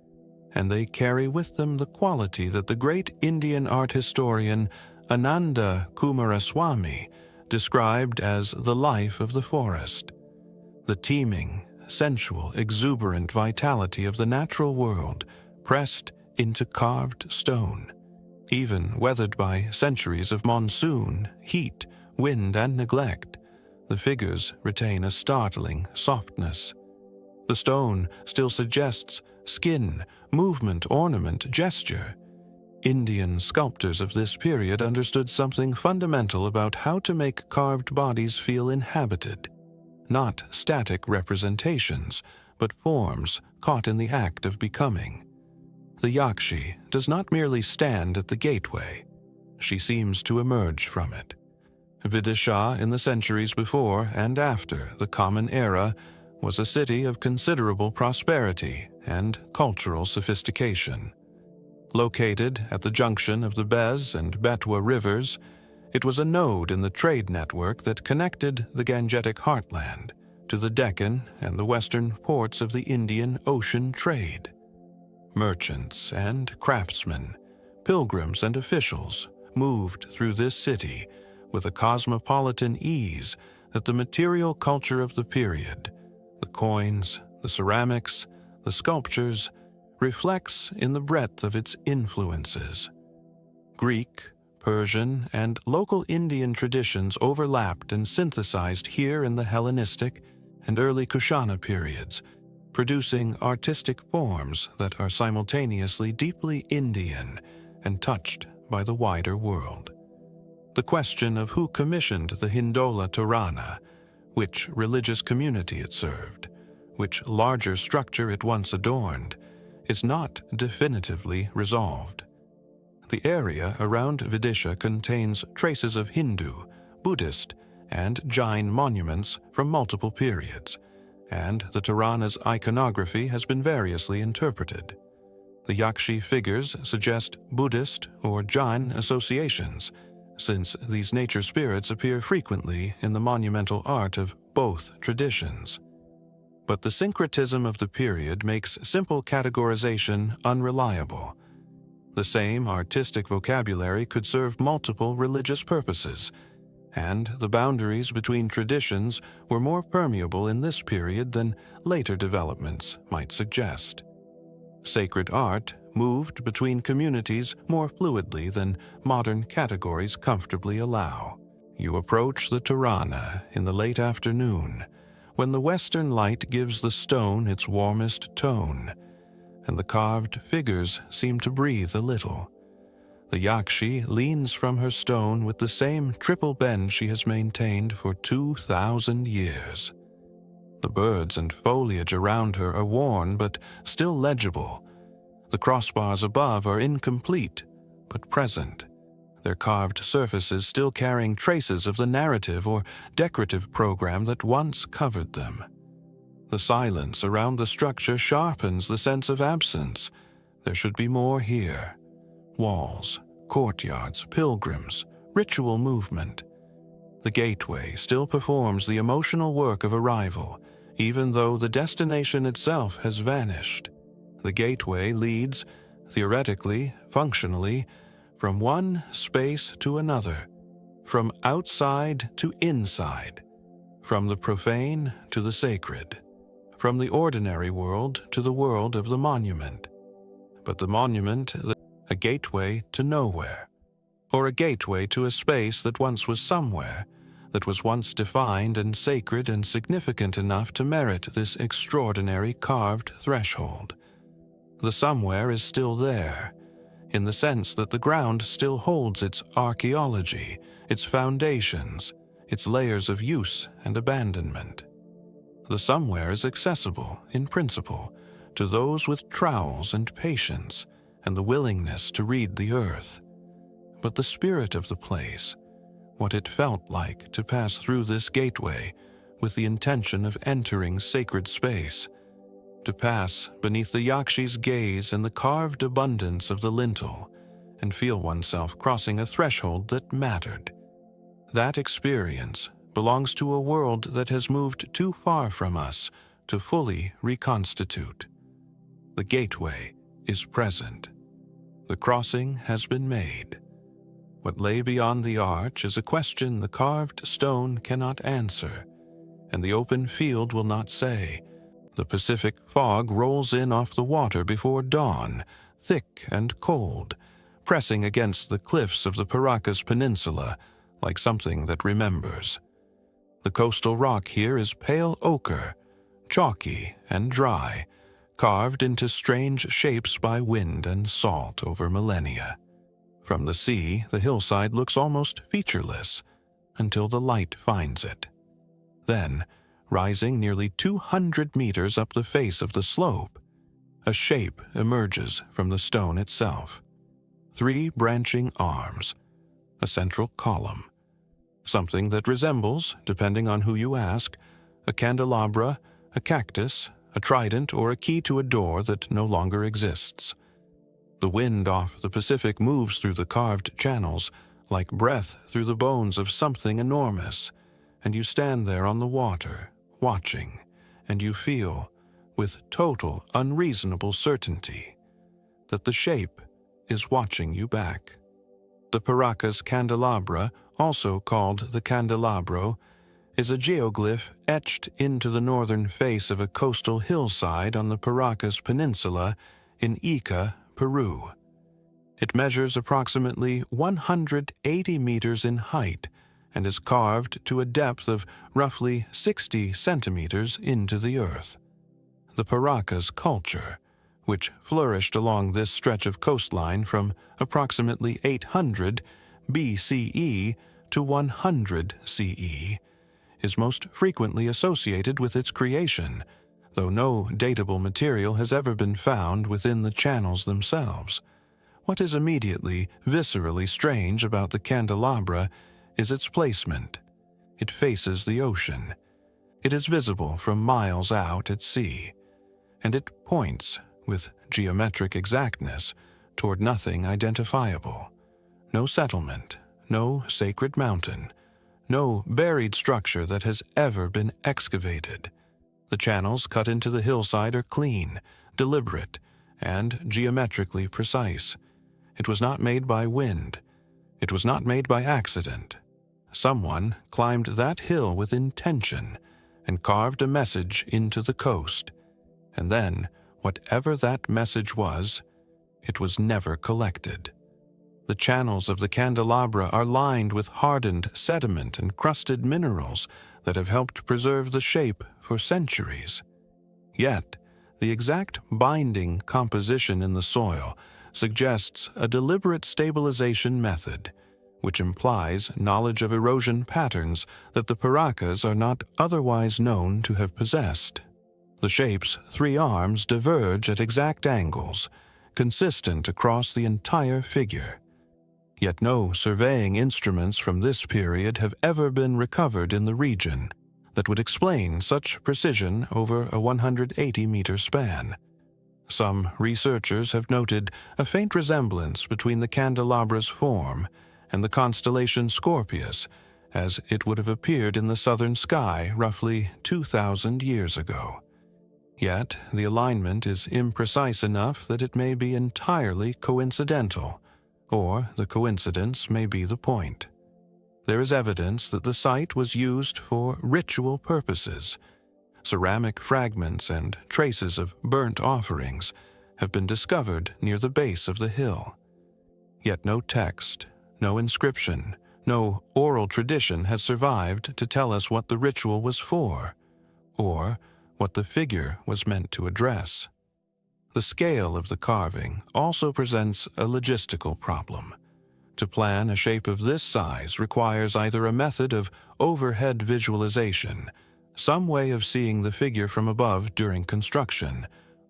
[SPEAKER 1] and they carry with them the quality that the great Indian art historian Ananda Kumaraswamy described as the life of the forest, the teeming, sensual, exuberant vitality of the natural world pressed into carved stone. Even weathered by centuries of monsoon, heat, wind, and neglect, the figures retain a startling softness. The stone still suggests skin, movement, ornament, gesture. Indian sculptors of this period understood something fundamental about how to make carved bodies feel inhabited, not static representations, but forms caught in the act of becoming. The Yakshi does not merely stand at the gateway, she seems to emerge from it. Vidisha in the centuries before and after the Common Era was a city of considerable prosperity and cultural sophistication. Located at the junction of the Bez and Betwa rivers, it was a node in the trade network that connected the Gangetic heartland to the Deccan and the western ports of the Indian Ocean trade. Merchants and craftsmen, pilgrims and officials moved through this city with a cosmopolitan ease that the material culture of the period, the coins, the ceramics, the sculptures, reflects in the breadth of its influences. Greek, Persian, and local Indian traditions overlapped and synthesized here in the Hellenistic and early Kushana periods, producing artistic forms that are simultaneously deeply Indian and touched by the wider world. The question of who commissioned the Hindola Tirana, which religious community it served, which larger structure it once adorned, is not definitively resolved. The area around Vidisha contains traces of Hindu, Buddhist, and Jain monuments from multiple periods, and the Tirana's iconography has been variously interpreted. The Yakshi figures suggest Buddhist or Jain associations, since these nature spirits appear frequently in the monumental art of both traditions. But the syncretism of the period makes simple categorization unreliable. The same artistic vocabulary could serve multiple religious purposes, and the boundaries between traditions were more permeable in this period than later developments might suggest. Sacred art moved between communities more fluidly than modern categories comfortably allow. You approach the Tirana in the late afternoon, when the western light gives the stone its warmest tone, and the carved figures seem to breathe a little. The Yakshi leans from her stone with the same triple bend she has maintained for 2,000 years. The birds and foliage around her are worn but still legible. The crossbars above are incomplete but present, their carved surfaces still carrying traces of the narrative or decorative program that once covered them. The silence around the structure sharpens the sense of absence. There should be more here. Walls, courtyards, pilgrims, ritual movement. The gateway still performs the emotional work of arrival, even though the destination itself has vanished. The gateway leads, theoretically, functionally, from one space to another, from outside to inside, from the profane to the sacred, from the ordinary world to the world of the monument. But the monument, a gateway to nowhere, or a gateway to a space that once was somewhere, that was once defined and sacred and significant enough to merit this extraordinary carved threshold. The somewhere is still there, in the sense that the ground still holds its archaeology, its foundations, its layers of use and abandonment. The somewhere is accessible, in principle, to those with trowels and patience and the willingness to read the earth. But the spirit of the place, what it felt like to pass through this gateway with the intention of entering sacred space, to pass beneath the Yakshi's gaze and the carved abundance of the lintel, and feel oneself crossing a threshold that mattered. That experience belongs to a world that has moved too far from us to fully reconstitute. The gateway is present. The crossing has been made. What lay beyond the arch is a question the carved stone cannot answer, and the open field will not say. The Pacific fog rolls in off the water before dawn, thick and cold, pressing against the cliffs of the Paracas Peninsula like something that remembers. The coastal rock here is pale ochre, chalky and dry, carved into strange shapes by wind and salt over millennia. From the sea, the hillside looks almost featureless until the light finds it. Then, rising nearly 200 meters up the face of the slope, a shape emerges from the stone itself. 3 branching arms, a central column, something that resembles, depending on who you ask, a candelabra, a cactus, a trident, or a key to a door that no longer exists. The wind off the Pacific moves through the carved channels like breath through the bones of something enormous, and you stand there on the water, watching, and you feel, with total unreasonable certainty, that the shape is watching you back. The Paracas candelabra, also called the candelabro, is a geoglyph etched into the northern face of a coastal hillside on the Paracas Peninsula in Ica, Peru. It measures approximately 180 meters in height and is carved to a depth of roughly 60 centimeters into the earth. The Paracas culture, which flourished along this stretch of coastline from approximately 800 BCE to 100 CE, is most frequently associated with its creation, though no datable material has ever been found within the channels themselves. What is immediately, viscerally strange about the candelabra is its placement. It faces the ocean. It is visible from miles out at sea, and it points, with geometric exactness, toward nothing identifiable. No settlement, no sacred mountain, no buried structure that has ever been excavated. The channels cut into the hillside are clean, deliberate, and geometrically precise. It was not made by wind. It was not made by accident. Someone climbed that hill with intention and carved a message into the coast. And then, whatever that message was, it was never collected. The channels of the candelabra are lined with hardened sediment and crusted minerals that have helped preserve the shape for centuries. Yet, The exact binding composition in the soil suggests a deliberate stabilization method, which implies knowledge of erosion patterns that the Paracas are not otherwise known to have possessed. The shape's three arms diverge at exact angles, consistent across the entire figure. Yet no surveying instruments from this period have ever been recovered in the region that would explain such precision over a 180-meter span. Some researchers have noted a faint resemblance between the candelabra's form and the constellation Scorpius, as it would have appeared in the southern sky roughly 2,000 years ago. Yet the alignment is imprecise enough that it may be entirely coincidental, or the coincidence may be the point. There is evidence that the site was used for ritual purposes. Ceramic fragments and traces of burnt offerings have been discovered near the base of the hill. Yet no text, no inscription, no oral tradition has survived to tell us what the ritual was for, or what the figure was meant to address. The scale of the carving also presents a logistical problem. To plan a shape of this size requires either a method of overhead visualization, some way of seeing the figure from above during construction,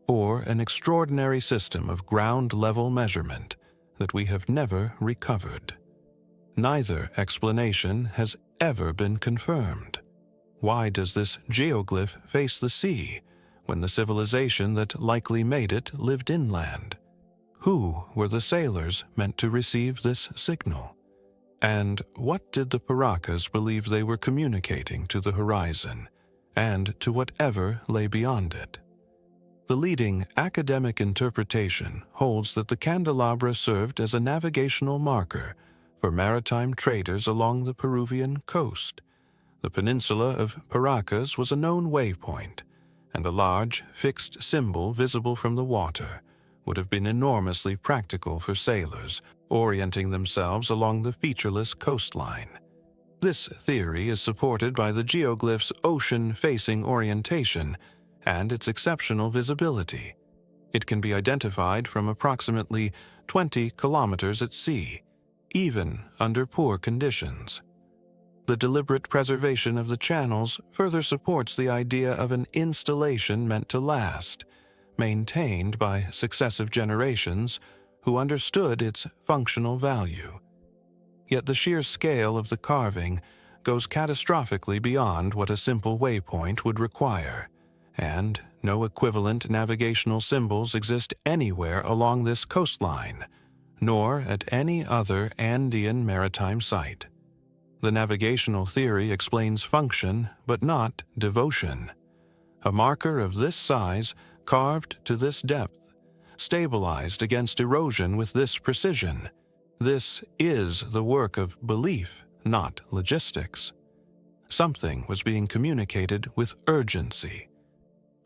[SPEAKER 1] or an extraordinary system of ground-level measurement that we have never recovered. Neither explanation has ever been confirmed. Why does this geoglyph face the sea when the civilization that likely made it lived inland? Who were the sailors meant to receive this signal? And what did the Paracas believe they were communicating to the horizon, and to whatever lay beyond it? The leading academic interpretation holds that the candelabra served as a navigational marker for maritime traders along the Peruvian coast. The peninsula of Paracas was a known waypoint, and a large, fixed symbol visible from the water would have been enormously practical for sailors orienting themselves along the featureless coastline. This theory is supported by the geoglyph's ocean-facing orientation and its exceptional visibility. It can be identified from approximately 20 kilometers at sea, even under poor conditions. The deliberate preservation of the channels further supports the idea of an installation meant to last, maintained by successive generations who understood its functional value. Yet the sheer scale of the carving goes catastrophically beyond what a simple waypoint would require, and no equivalent navigational symbols exist anywhere along this coastline, nor at any other Andean maritime site. The navigational theory explains function, but not devotion. A marker of this size, carved to this depth, stabilized against erosion with this precision. This is the work of belief, not logistics. Something was being communicated with urgency.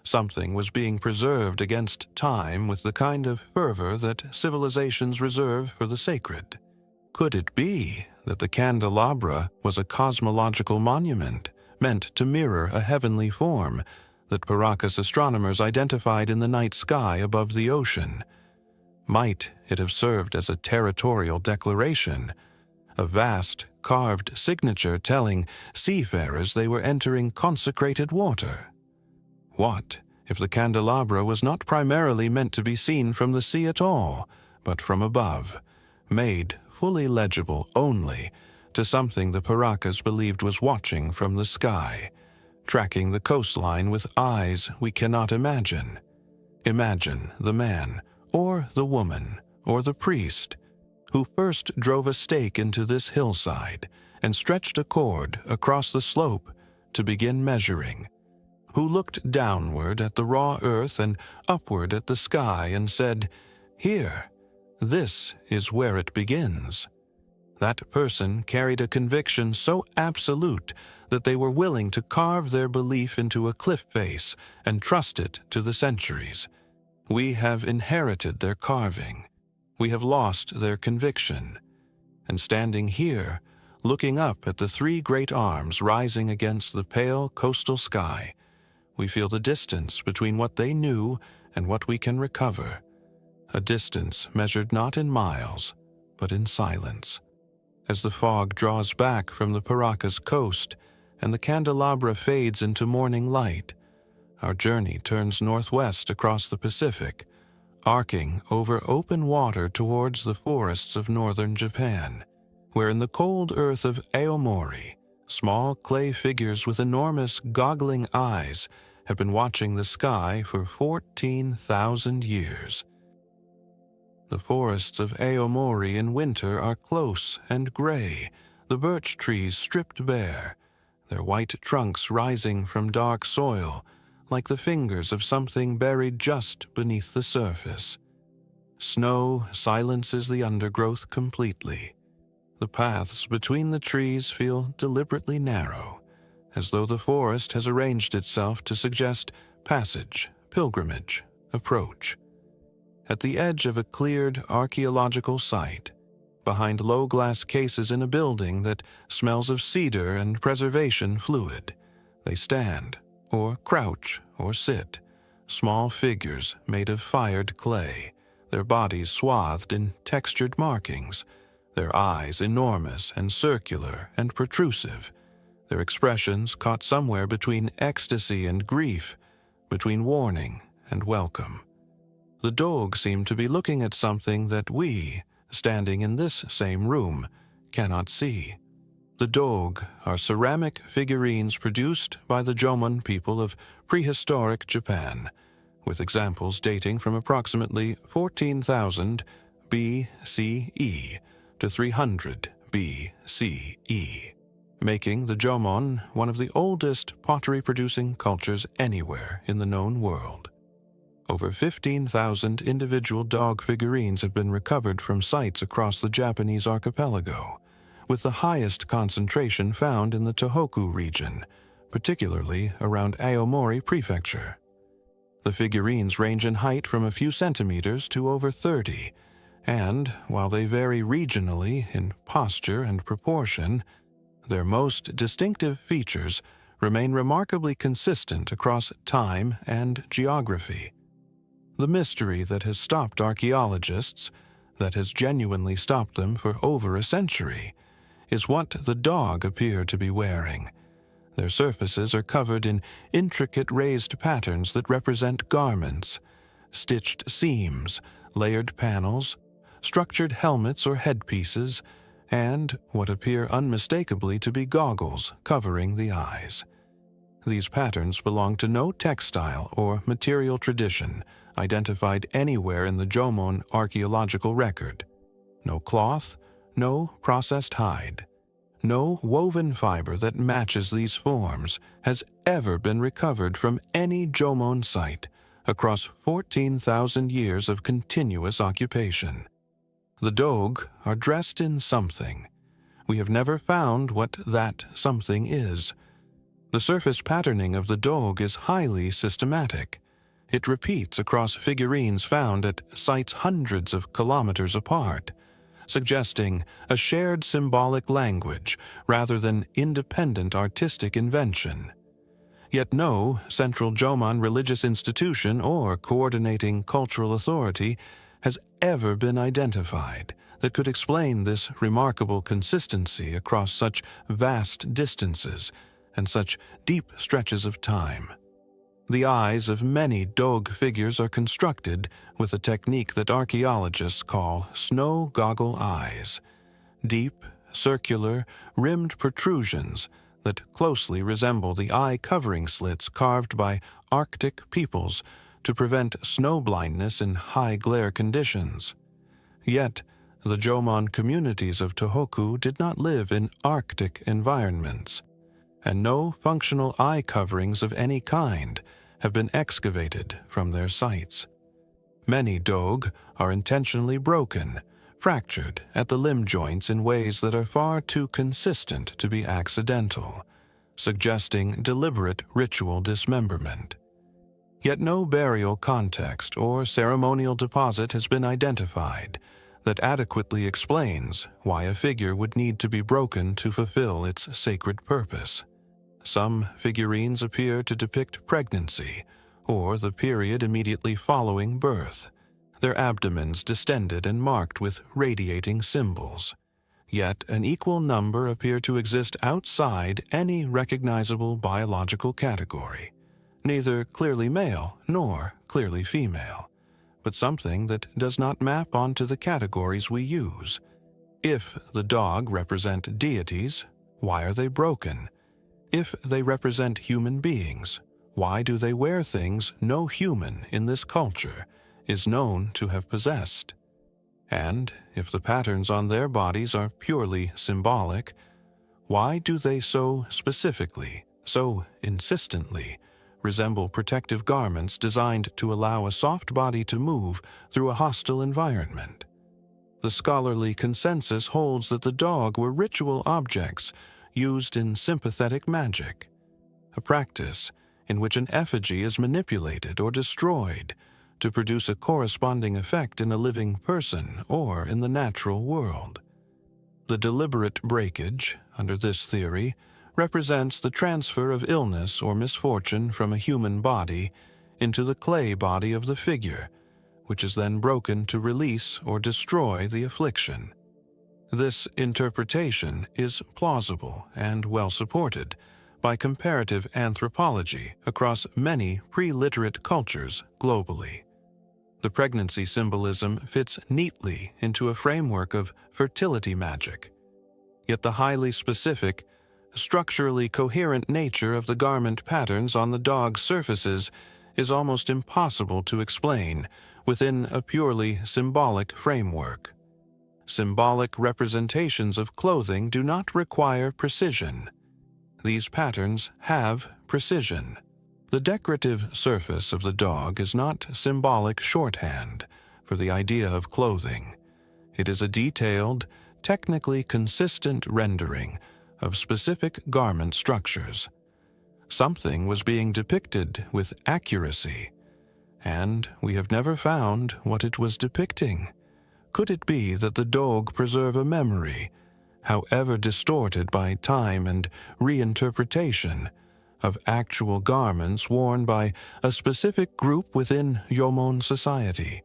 [SPEAKER 1] Something was being preserved against time with the kind of fervor that civilizations reserve for the sacred. Could it be that the candelabra was a cosmological monument meant to mirror a heavenly form that Paracas astronomers identified in the night sky above the ocean? Might it have served as a territorial declaration, a vast carved signature telling seafarers they were entering consecrated water? What if the candelabra was not primarily meant to be seen from the sea at all, but from above, made fully legible only to something the Paracas believed was watching from the sky, tracking the coastline with eyes we cannot imagine? Imagine the man, or the woman, or the priest, who first drove a stake into this hillside and stretched a cord across the slope to begin measuring, who looked downward at the raw earth and upward at the sky and said, "Here, this is where it begins." That person carried a conviction so absolute that they were willing to carve their belief into a cliff face and trust it to the centuries. We have inherited their carving. We have lost their conviction. And standing here, looking up at the three great arms rising against the pale coastal sky, we feel the distance between what they knew and what we can recover, a distance measured not in miles, but in silence. As the fog draws back from the Paracas coast and the candelabra fades into morning light, our journey turns northwest across the Pacific, arcing over open water towards the forests of northern Japan, where in the cold earth of Aomori, small clay figures with enormous goggling eyes have been watching the sky for 14,000 years. The forests of Aomori in winter are close and gray, the birch trees stripped bare, their white trunks rising from dark soil like the fingers of something buried just beneath the surface. Snow silences the undergrowth completely. The paths between the trees feel deliberately narrow, as though the forest has arranged itself to suggest passage, pilgrimage, approach. At the edge of a cleared archaeological site, behind low glass cases in a building that smells of cedar and preservation fluid, they stand, or crouch, or sit, small figures made of fired clay, their bodies swathed in textured markings, their eyes enormous and circular and protrusive, their expressions caught somewhere between ecstasy and grief, between warning and welcome. The dog seemed to be looking at something that we, standing in this same room, cannot see. The dog are ceramic figurines produced by the Jomon people of prehistoric Japan, with examples dating from approximately 14,000 BCE to 300 BCE, making the Jomon one of the oldest pottery-producing cultures anywhere in the known world. Over 15,000 individual dog figurines have been recovered from sites across the Japanese archipelago, with the highest concentration found in the Tohoku region, particularly around Aomori Prefecture. The figurines range in height from a few centimeters to over 30, and, while they vary regionally in posture and proportion, their most distinctive features remain remarkably consistent across time and geography. The mystery that has stopped archaeologists, that has genuinely stopped them for over a century, is what the dog appear to be wearing. Their surfaces are covered in intricate raised patterns that represent garments, stitched seams, layered panels, structured helmets or headpieces, and what appear unmistakably to be goggles covering the eyes. These patterns belong to no textile or material tradition identified anywhere in the Jomon archaeological record. No cloth, no processed hide, no woven fiber that matches these forms has ever been recovered from any Jomon site across 14,000 years of continuous occupation. The dog are dressed in something. We have never found what that something is. The surface patterning of the dog is highly systematic. It repeats across figurines found at sites hundreds of kilometers apart, suggesting a shared symbolic language rather than independent artistic invention. Yet no central Jomon religious institution or coordinating cultural authority has ever been identified that could explain this remarkable consistency across such vast distances and such deep stretches of time. The eyes of many dog figures are constructed with a technique that archaeologists call snow goggle eyes, deep, circular, rimmed protrusions that closely resemble the eye covering slits carved by Arctic peoples to prevent snow blindness in high glare conditions. Yet, the Jomon communities of Tohoku did not live in Arctic environments, and no functional eye coverings of any kind have been excavated from their sites. Many dog are intentionally broken, fractured at the limb joints in ways that are far too consistent to be accidental, suggesting deliberate ritual dismemberment. Yet no burial context or ceremonial deposit has been identified that adequately explains why a figure would need to be broken to fulfill its sacred purpose. Some figurines appear to depict pregnancy, or the period immediately following birth, their abdomens distended and marked with radiating symbols. Yet an equal number appear to exist outside any recognizable biological category, neither clearly male nor clearly female, but something that does not map onto the categories we use. If the dog represent deities, why are they broken? If they represent human beings, why do they wear things no human in this culture is known to have possessed? And if the patterns on their bodies are purely symbolic, why do they so specifically, so insistently, resemble protective garments designed to allow a soft body to move through a hostile environment? The scholarly consensus holds that the dog were ritual objects used in sympathetic magic, a practice in which an effigy is manipulated or destroyed to produce a corresponding effect in a living person or in the natural world. The deliberate breakage, under this theory, represents the transfer of illness or misfortune from a human body into the clay body of the figure, which is then broken to release or destroy the affliction. This interpretation is plausible and well supported by comparative anthropology across many pre-literate cultures globally. The pregnancy symbolism fits neatly into a framework of fertility magic. Yet the highly specific, structurally coherent nature of the garment patterns on the dog's surfaces is almost impossible to explain within a purely symbolic framework. Symbolic representations of clothing do not require precision. These patterns have precision. The decorative surface of the dog is not symbolic shorthand for the idea of clothing. It is a detailed, technically consistent rendering of specific garment structures. Something was being depicted with accuracy, and we have never found what it was depicting. Could it be that the dog preserve a memory, however distorted by time and reinterpretation, of actual garments worn by a specific group within Jomon society,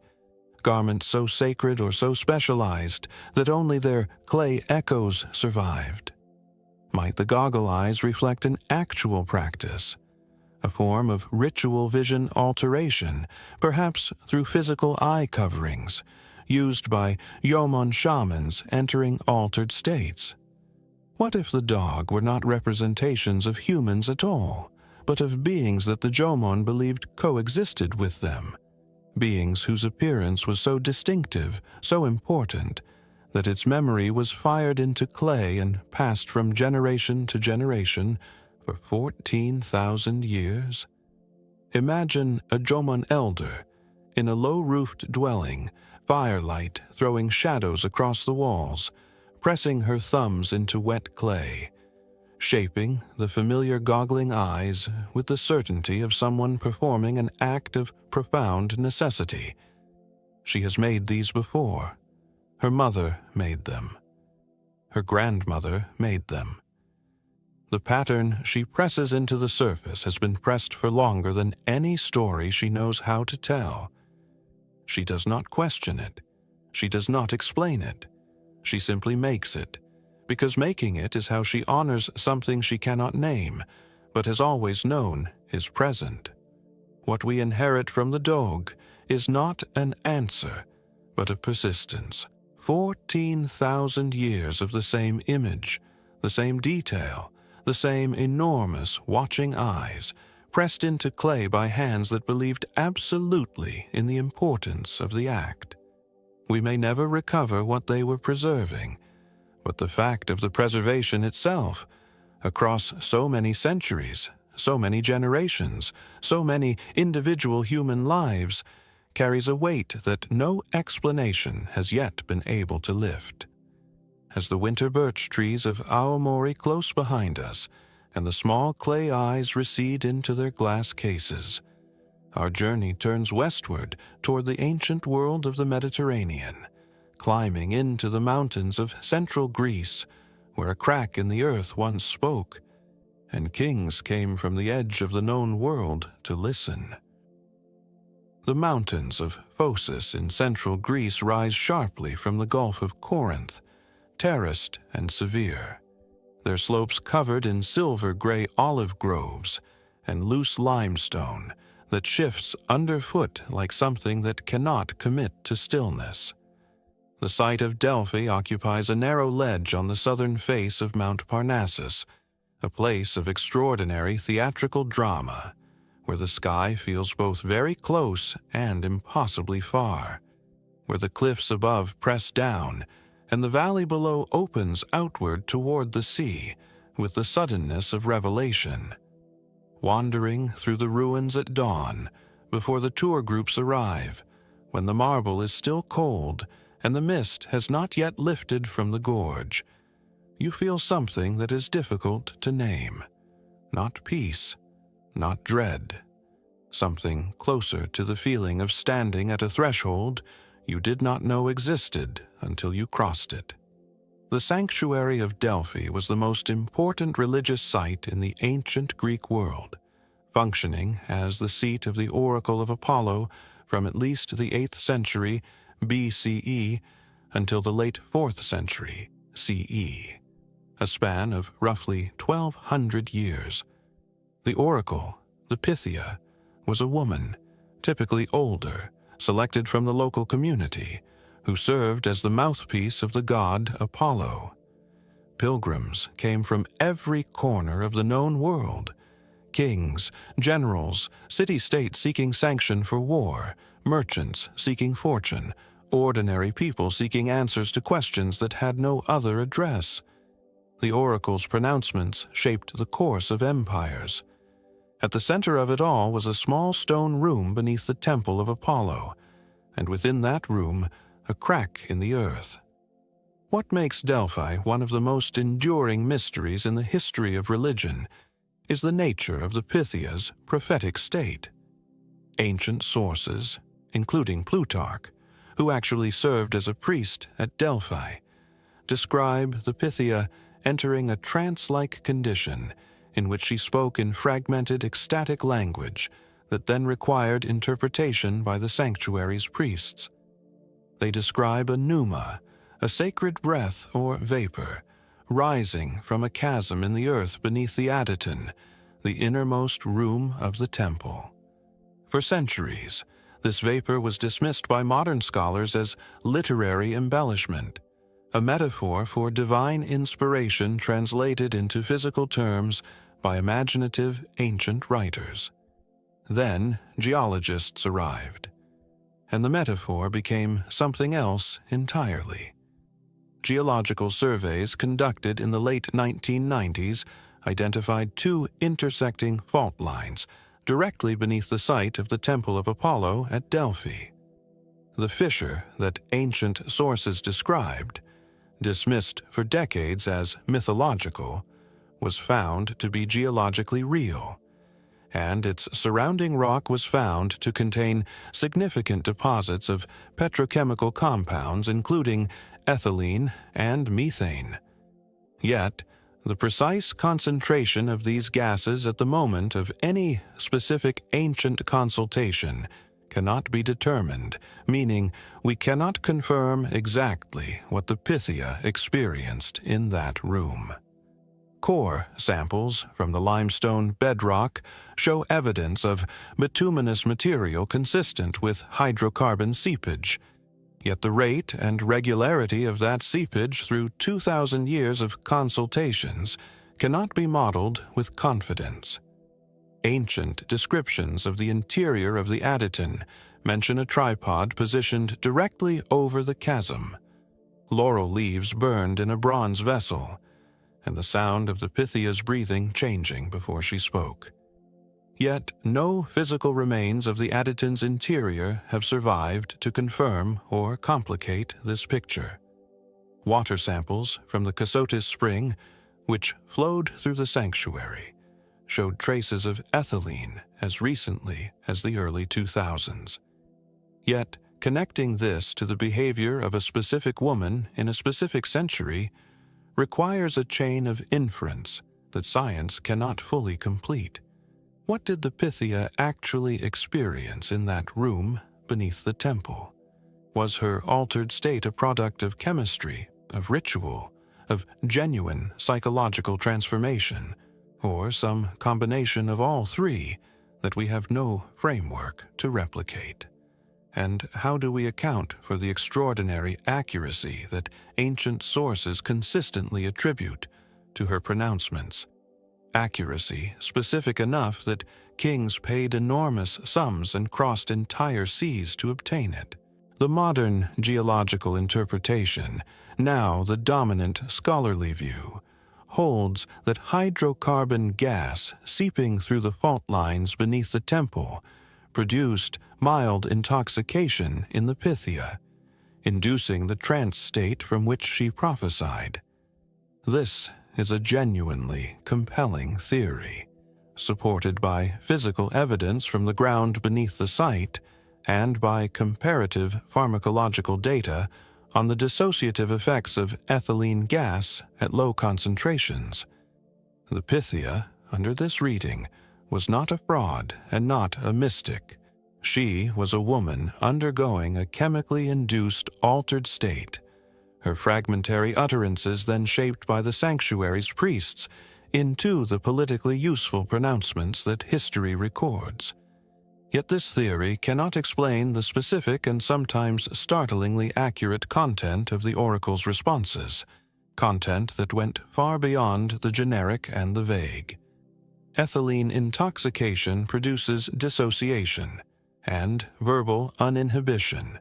[SPEAKER 1] garments so sacred or so specialized that only their clay echoes survived? Might the goggle eyes reflect an actual practice, a form of ritual vision alteration, perhaps through physical eye coverings, used by Jomon shamans entering altered states? What if the dog were not representations of humans at all, but of beings that the Jomon believed coexisted with them? Beings whose appearance was so distinctive, so important, that its memory was fired into clay and passed from generation to generation for 14,000 years? Imagine a Jomon elder in a low-roofed dwelling, firelight throwing shadows across the walls, pressing her thumbs into wet clay, shaping the familiar goggling eyes with the certainty of someone performing an act of profound necessity. She has made these before. Her mother made them. Her grandmother made them. The pattern she presses into the surface has been pressed for longer than any story she knows how to tell. She does not question it. She does not explain it. She simply makes it, because making it is how she honors something she cannot name, but has always known is present. What we inherit from the dog is not an answer, but a persistence. 14,000 years of the same image, the same detail, the same enormous watching eyes, pressed into clay by hands that believed absolutely in the importance of the act. We may never recover what they were preserving, but the fact of the preservation itself, across so many centuries, so many generations, so many individual human lives, carries a weight that no explanation has yet been able to lift. As the winter birch trees of Aomori close behind us, and the small clay eyes recede into their glass cases, our journey turns westward toward the ancient world of the Mediterranean, climbing into the mountains of central Greece, where a crack in the earth once spoke, and kings came from the edge of the known world to listen. The mountains of Phocis in central Greece rise sharply from the Gulf of Corinth, terraced and severe, their slopes covered in silver-gray olive groves and loose limestone that shifts underfoot like something that cannot commit to stillness. The site of Delphi occupies a narrow ledge on the southern face of Mount Parnassus, a place of extraordinary theatrical drama, where the sky feels both very close and impossibly far, where the cliffs above press down and the valley below opens outward toward the sea with the suddenness of revelation. Wandering through the ruins at dawn, before the tour groups arrive, when the marble is still cold and the mist has not yet lifted from the gorge, you feel something that is difficult to name. Not peace, not dread. Something closer to the feeling of standing at a threshold you did not know existed until you crossed it. The sanctuary of Delphi was the most important religious site in the ancient Greek world, functioning as the seat of the oracle of Apollo from at least the 8th century BCE until the late 4th century CE, a span of roughly 1,200 years. The oracle, the Pythia, was a woman, typically older, selected from the local community, who served as the mouthpiece of the god Apollo. Pilgrims came from every corner of the known world: kings, generals, city-states seeking sanction for war, merchants seeking fortune, ordinary people seeking answers to questions that had no other address. The oracle's pronouncements shaped the course of empires. At the center of it all was a small stone room beneath the temple of Apollo, and within that room, a crack in the earth. What makes Delphi one of the most enduring mysteries in the history of religion is the nature of the Pythia's prophetic state. Ancient sources, including Plutarch, who actually served as a priest at Delphi, describe the Pythia entering a trance-like condition in which she spoke in fragmented ecstatic language that then required interpretation by the sanctuary's priests. They describe a pneuma, a sacred breath or vapor, rising from a chasm in the earth beneath the adyton, the innermost room of the temple. For centuries, this vapor was dismissed by modern scholars as literary embellishment, a metaphor for divine inspiration translated into physical terms by imaginative ancient writers. Then geologists arrived, and the metaphor became something else entirely. Geological surveys conducted in the late 1990s identified two intersecting fault lines directly beneath the site of the Temple of Apollo at Delphi. The fissure that ancient sources described, dismissed for decades as mythological, was found to be geologically real, and its surrounding rock was found to contain significant deposits of petrochemical compounds including ethylene and methane. Yet, the precise concentration of these gases at the moment of any specific ancient consultation cannot be determined, meaning we cannot confirm exactly what the Pythia experienced in that room. Core samples from the limestone bedrock show evidence of bituminous material consistent with hydrocarbon seepage, yet the rate and regularity of that seepage through 2,000 years of consultations cannot be modeled with confidence. Ancient descriptions of the interior of the adyton mention a tripod positioned directly over the chasm, laurel leaves burned in a bronze vessel, and the sound of the Pythia's breathing changing before she spoke. Yet no physical remains of the adyton's interior have survived to confirm or complicate this picture. Water samples from the Cassotis spring, which flowed through the sanctuary, showed traces of ethylene as recently as the early 2000s. Yet, connecting this to the behavior of a specific woman in a specific century requires a chain of inference that science cannot fully complete. What did the Pythia actually experience in that room beneath the temple? Was her altered state a product of chemistry, of ritual, of genuine psychological transformation, or some combination of all three that we have no framework to replicate? And how do we account for the extraordinary accuracy that ancient sources consistently attribute to her pronouncements? Accuracy specific enough that kings paid enormous sums and crossed entire seas to obtain it. The modern geological interpretation, now the dominant scholarly view, holds that hydrocarbon gas seeping through the fault lines beneath the temple produced mild intoxication in the Pythia, inducing the trance state from which she prophesied. This is a genuinely compelling theory, supported by physical evidence from the ground beneath the site and by comparative pharmacological data on the dissociative effects of ethylene gas at low concentrations. The Pythia, under this reading, was not a fraud and not a mystic. She was a woman undergoing a chemically induced altered state, her fragmentary utterances then shaped by the sanctuary's priests into the politically useful pronouncements that history records. Yet this theory cannot explain the specific and sometimes startlingly accurate content of the oracle's responses, content that went far beyond the generic and the vague. Ethylene intoxication produces dissociation and verbal uninhibition.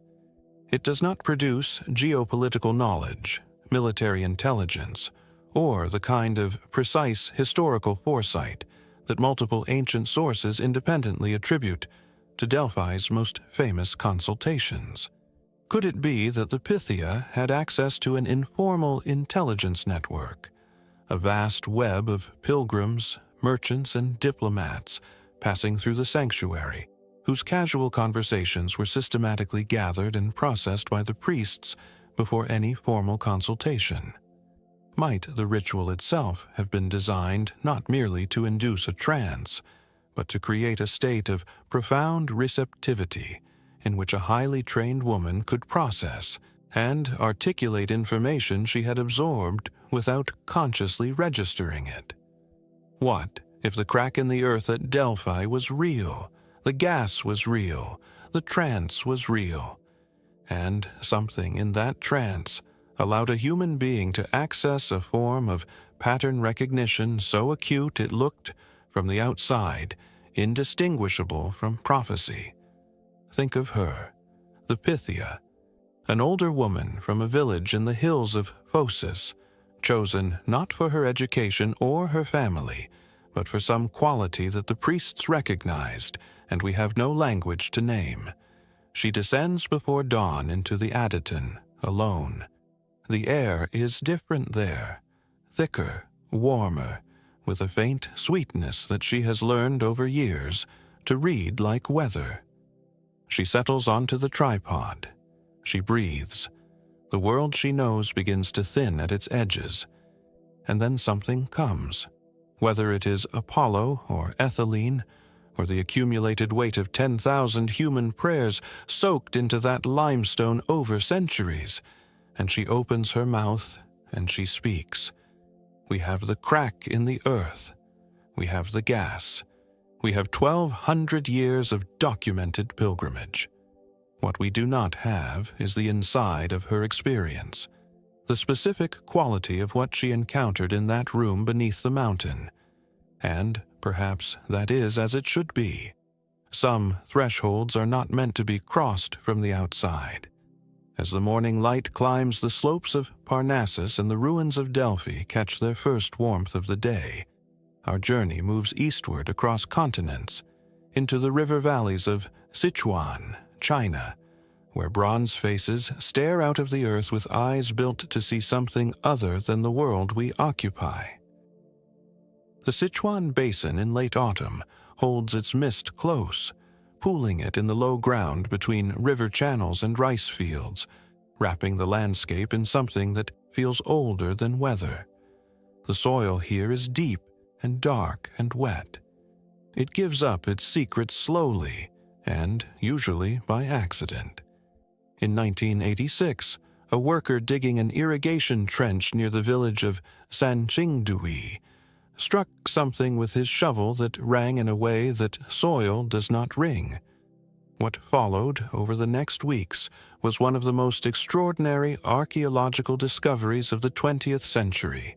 [SPEAKER 1] It does not produce geopolitical knowledge, military intelligence, or the kind of precise historical foresight that multiple ancient sources independently attribute to Delphi's most famous consultations. Could it be that the Pythia had access to an informal intelligence network, a vast web of pilgrims, merchants, and diplomats passing through the sanctuary, whose casual conversations were systematically gathered and processed by the priests before any formal consultation? Might the ritual itself have been designed not merely to induce a trance, but to create a state of profound receptivity in which a highly trained woman could process and articulate information she had absorbed without consciously registering it? What if the crack in the earth at Delphi was real, the gas was real, the trance was real, and something in that trance allowed a human being to access a form of pattern recognition so acute it looked, from the outside, indistinguishable from prophecy? Think of her, the Pythia, an older woman from a village in the hills of Phocis, chosen not for her education or her family, but for some quality that the priests recognized and we have no language to name. She descends before dawn into the Adyton, alone. The air is different there, thicker, warmer, with a faint sweetness that she has learned over years to read like weather. She settles onto the tripod. She breathes. The world she knows begins to thin at its edges. And then something comes. Whether it is Apollo or ethylene, or the accumulated weight of 10,000 human prayers soaked into that limestone over centuries, and she opens her mouth and she speaks. We have the crack in the earth. We have the gas. We have 1,200 years of documented pilgrimage. What we do not have is the inside of her experience, the specific quality of what she encountered in that room beneath the mountain. And perhaps that is as it should be. Some thresholds are not meant to be crossed from the outside. As the morning light climbs the slopes of Parnassus and the ruins of Delphi catch their first warmth of the day, our journey moves eastward across continents, into the river valleys of Sichuan, China, where bronze faces stare out of the earth with eyes built to see something other than the world we occupy. The Sichuan Basin in late autumn holds its mist close, pooling it in the low ground between river channels and rice fields, wrapping the landscape in something that feels older than weather. The soil here is deep and dark and wet. It gives up its secrets slowly and usually by accident. In 1986, a worker digging an irrigation trench near the village of Sanqingdui struck something with his shovel that rang in a way that soil does not ring. What followed over the next weeks was one of the most extraordinary archaeological discoveries of the 20th century,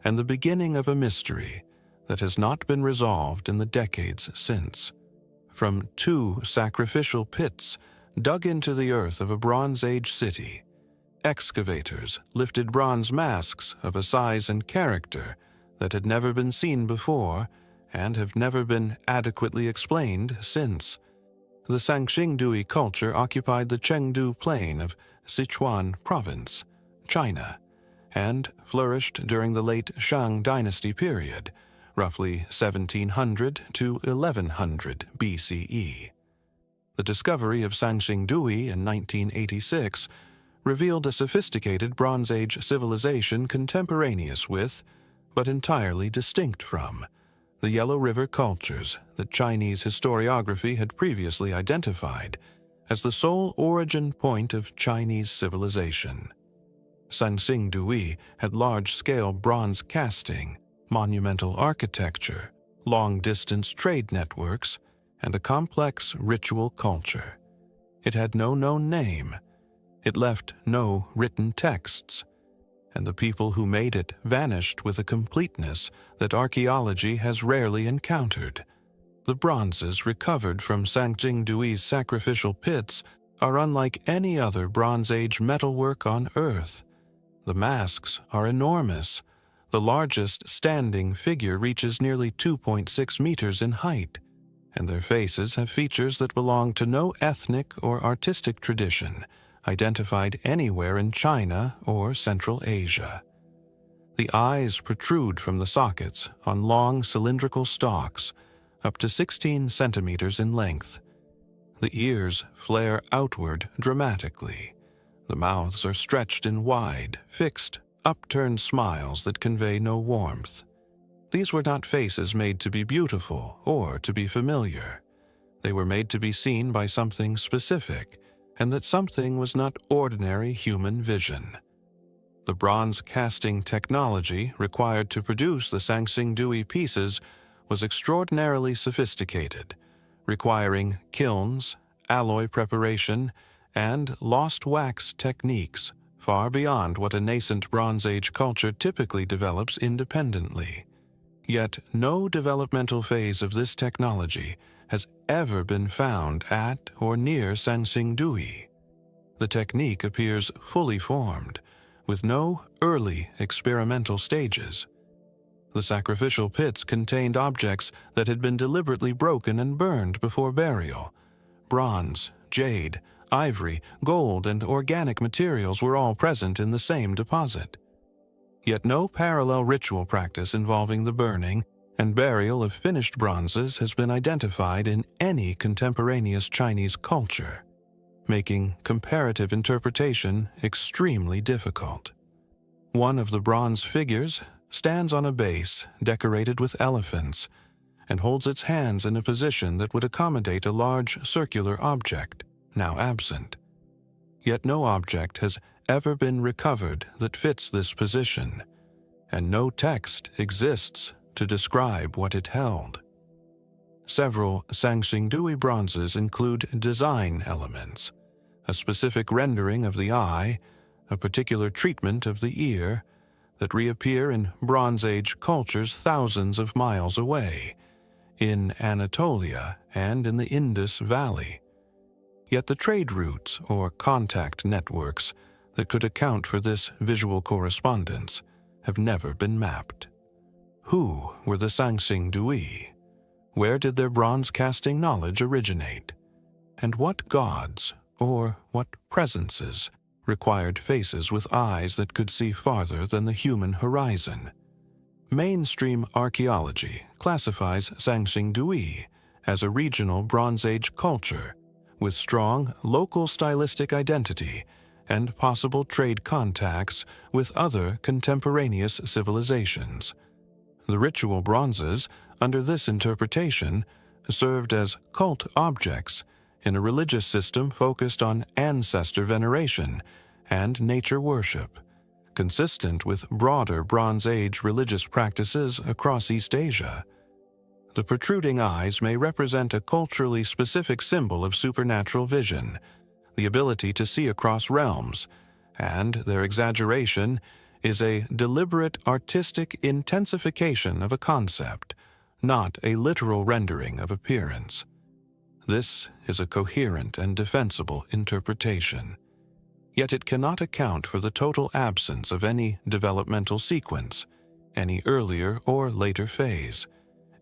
[SPEAKER 1] and the beginning of a mystery that has not been resolved in the decades since. From 2 sacrificial pits dug into the earth of a Bronze Age city, excavators lifted bronze masks of a size and character that had never been seen before and have never been adequately explained since. The Sanqingdui culture occupied the Chengdu Plain of Sichuan Province, China, and flourished during the late Shang Dynasty period, roughly 1700 to 1100 BCE. The discovery of Sanqingdui in 1986 revealed a sophisticated Bronze Age civilization contemporaneous with, but entirely distinct from, the Yellow River cultures that Chinese historiography had previously identified as the sole origin point of Chinese civilization. Sanqingdui had large-scale bronze casting, monumental architecture, long-distance trade networks, and a complex ritual culture. It had no known name. It left no written texts, and the people who made it vanished with a completeness that archaeology has rarely encountered. The bronzes recovered from Sanqingdui's sacrificial pits are unlike any other Bronze Age metalwork on Earth. The masks are enormous. The largest standing figure reaches nearly 2.6 meters in height, and their faces have features that belong to no ethnic or artistic tradition identified anywhere in China or Central Asia. The eyes protrude from the sockets on long cylindrical stalks, up to 16 centimeters in length. The ears flare outward dramatically. The mouths are stretched in wide, fixed, upturned smiles that convey no warmth. These were not faces made to be beautiful or to be familiar. They were made to be seen by something specific, and that something was not ordinary human vision. The bronze casting technology required to produce the Sanqingdui pieces was extraordinarily sophisticated, requiring kilns, alloy preparation, and lost wax techniques far beyond what a nascent Bronze Age culture typically develops independently. Yet no developmental phase of this technology has ever been found at or near Sanqingdui. The technique appears fully formed, with no early experimental stages. The sacrificial pits contained objects that had been deliberately broken and burned before burial. Bronze, jade, ivory, gold, and organic materials were all present in the same deposit. Yet no parallel ritual practice involving the burning and burial of finished bronzes has been identified in any contemporaneous Chinese culture, making comparative interpretation extremely difficult. One of the bronze figures stands on a base decorated with elephants and holds its hands in a position that would accommodate a large circular object, now absent. Yet no object has ever been recovered that fits this position, and no text exists to describe what it held. Several Sanqingdui bronzes include design elements, a specific rendering of the eye, a particular treatment of the ear, that reappear in Bronze Age cultures thousands of miles away, in Anatolia and in the Indus Valley. Yet the trade routes or contact networks that could account for this visual correspondence have never been mapped. Who were the Sanqingdui? Where did their bronze casting knowledge originate? And what gods, or what presences, required faces with eyes that could see farther than the human horizon? Mainstream archaeology classifies Sanqingdui as a regional Bronze Age culture with strong local stylistic identity and possible trade contacts with other contemporaneous civilizations. The ritual bronzes, under this interpretation, served as cult objects in a religious system focused on ancestor veneration and nature worship, consistent with broader Bronze Age religious practices across East Asia. The protruding eyes may represent a culturally specific symbol of supernatural vision, the ability to see across realms, and their exaggeration is a deliberate artistic intensification of a concept, not a literal rendering of appearance. This is a coherent and defensible interpretation. Yet it cannot account for the total absence of any developmental sequence, any earlier or later phase,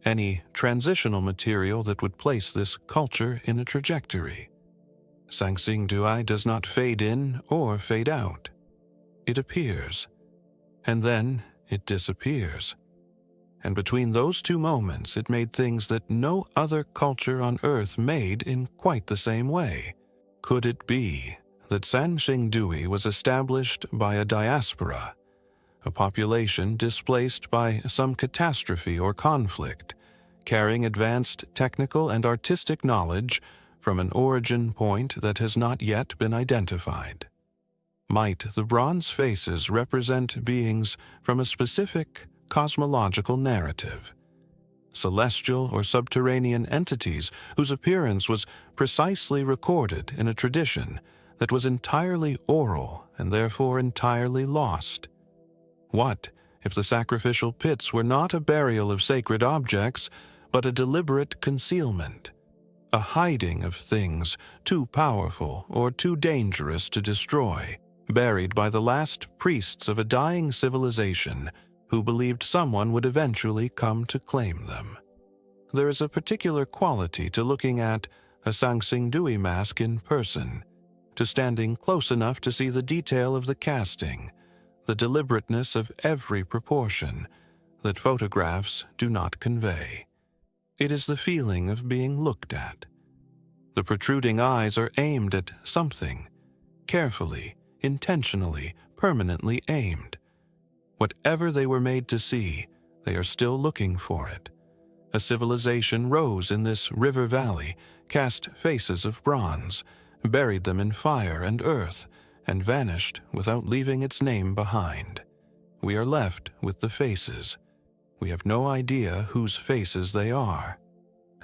[SPEAKER 1] any transitional material that would place this culture in a trajectory. Sangsing-dui does not fade in or fade out. It appears, and then it disappears. And between those two moments, it made things that no other culture on Earth made in quite the same way. Could it be that Sangsing-dui was established by a diaspora, a population displaced by some catastrophe or conflict, carrying advanced technical and artistic knowledge from an origin point that has not yet been identified? Might the bronze faces represent beings from a specific cosmological narrative, celestial or subterranean entities whose appearance was precisely recorded in a tradition that was entirely oral and therefore entirely lost? What if the sacrificial pits were not a burial of sacred objects, but a deliberate concealment, a hiding of things too powerful or too dangerous to destroy, buried by the last priests of a dying civilization who believed someone would eventually come to claim them? There is a particular quality to looking at a Sangsing-dui mask in person, to standing close enough to see the detail of the casting, the deliberateness of every proportion, that photographs do not convey. It is the feeling of being looked at. The protruding eyes are aimed at something, carefully, intentionally, permanently aimed. Whatever they were made to see, they are still looking for it. A civilization rose in this river valley, cast faces of bronze, buried them in fire and earth, and vanished without leaving its name behind. We are left with the faces. We have no idea whose faces they are.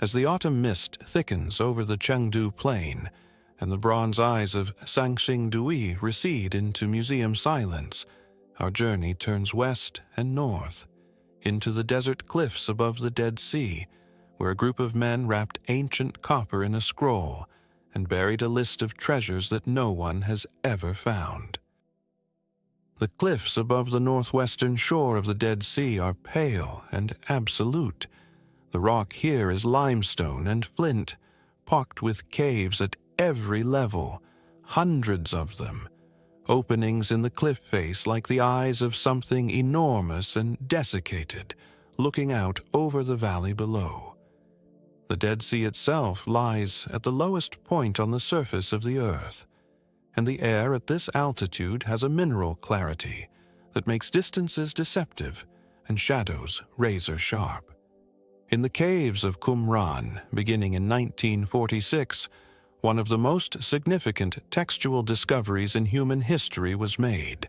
[SPEAKER 1] As the autumn mist thickens over the Chengdu plain, and the bronze eyes of Sangsing-dui recede into museum silence, our journey turns west and north, into the desert cliffs above the Dead Sea, where a group of men wrapped ancient copper in a scroll and buried a list of treasures that no one has ever found. The cliffs above the northwestern shore of the Dead Sea are pale and absolute. The rock here is limestone and flint, pocked with caves at every level, hundreds of them, openings in the cliff face like the eyes of something enormous and desiccated, looking out over the valley below. The Dead Sea itself lies at the lowest point on the surface of the earth, and the air at this altitude has a mineral clarity that makes distances deceptive and shadows razor-sharp. In the caves of Qumran, beginning in 1946, one of the most significant textual discoveries in human history was made: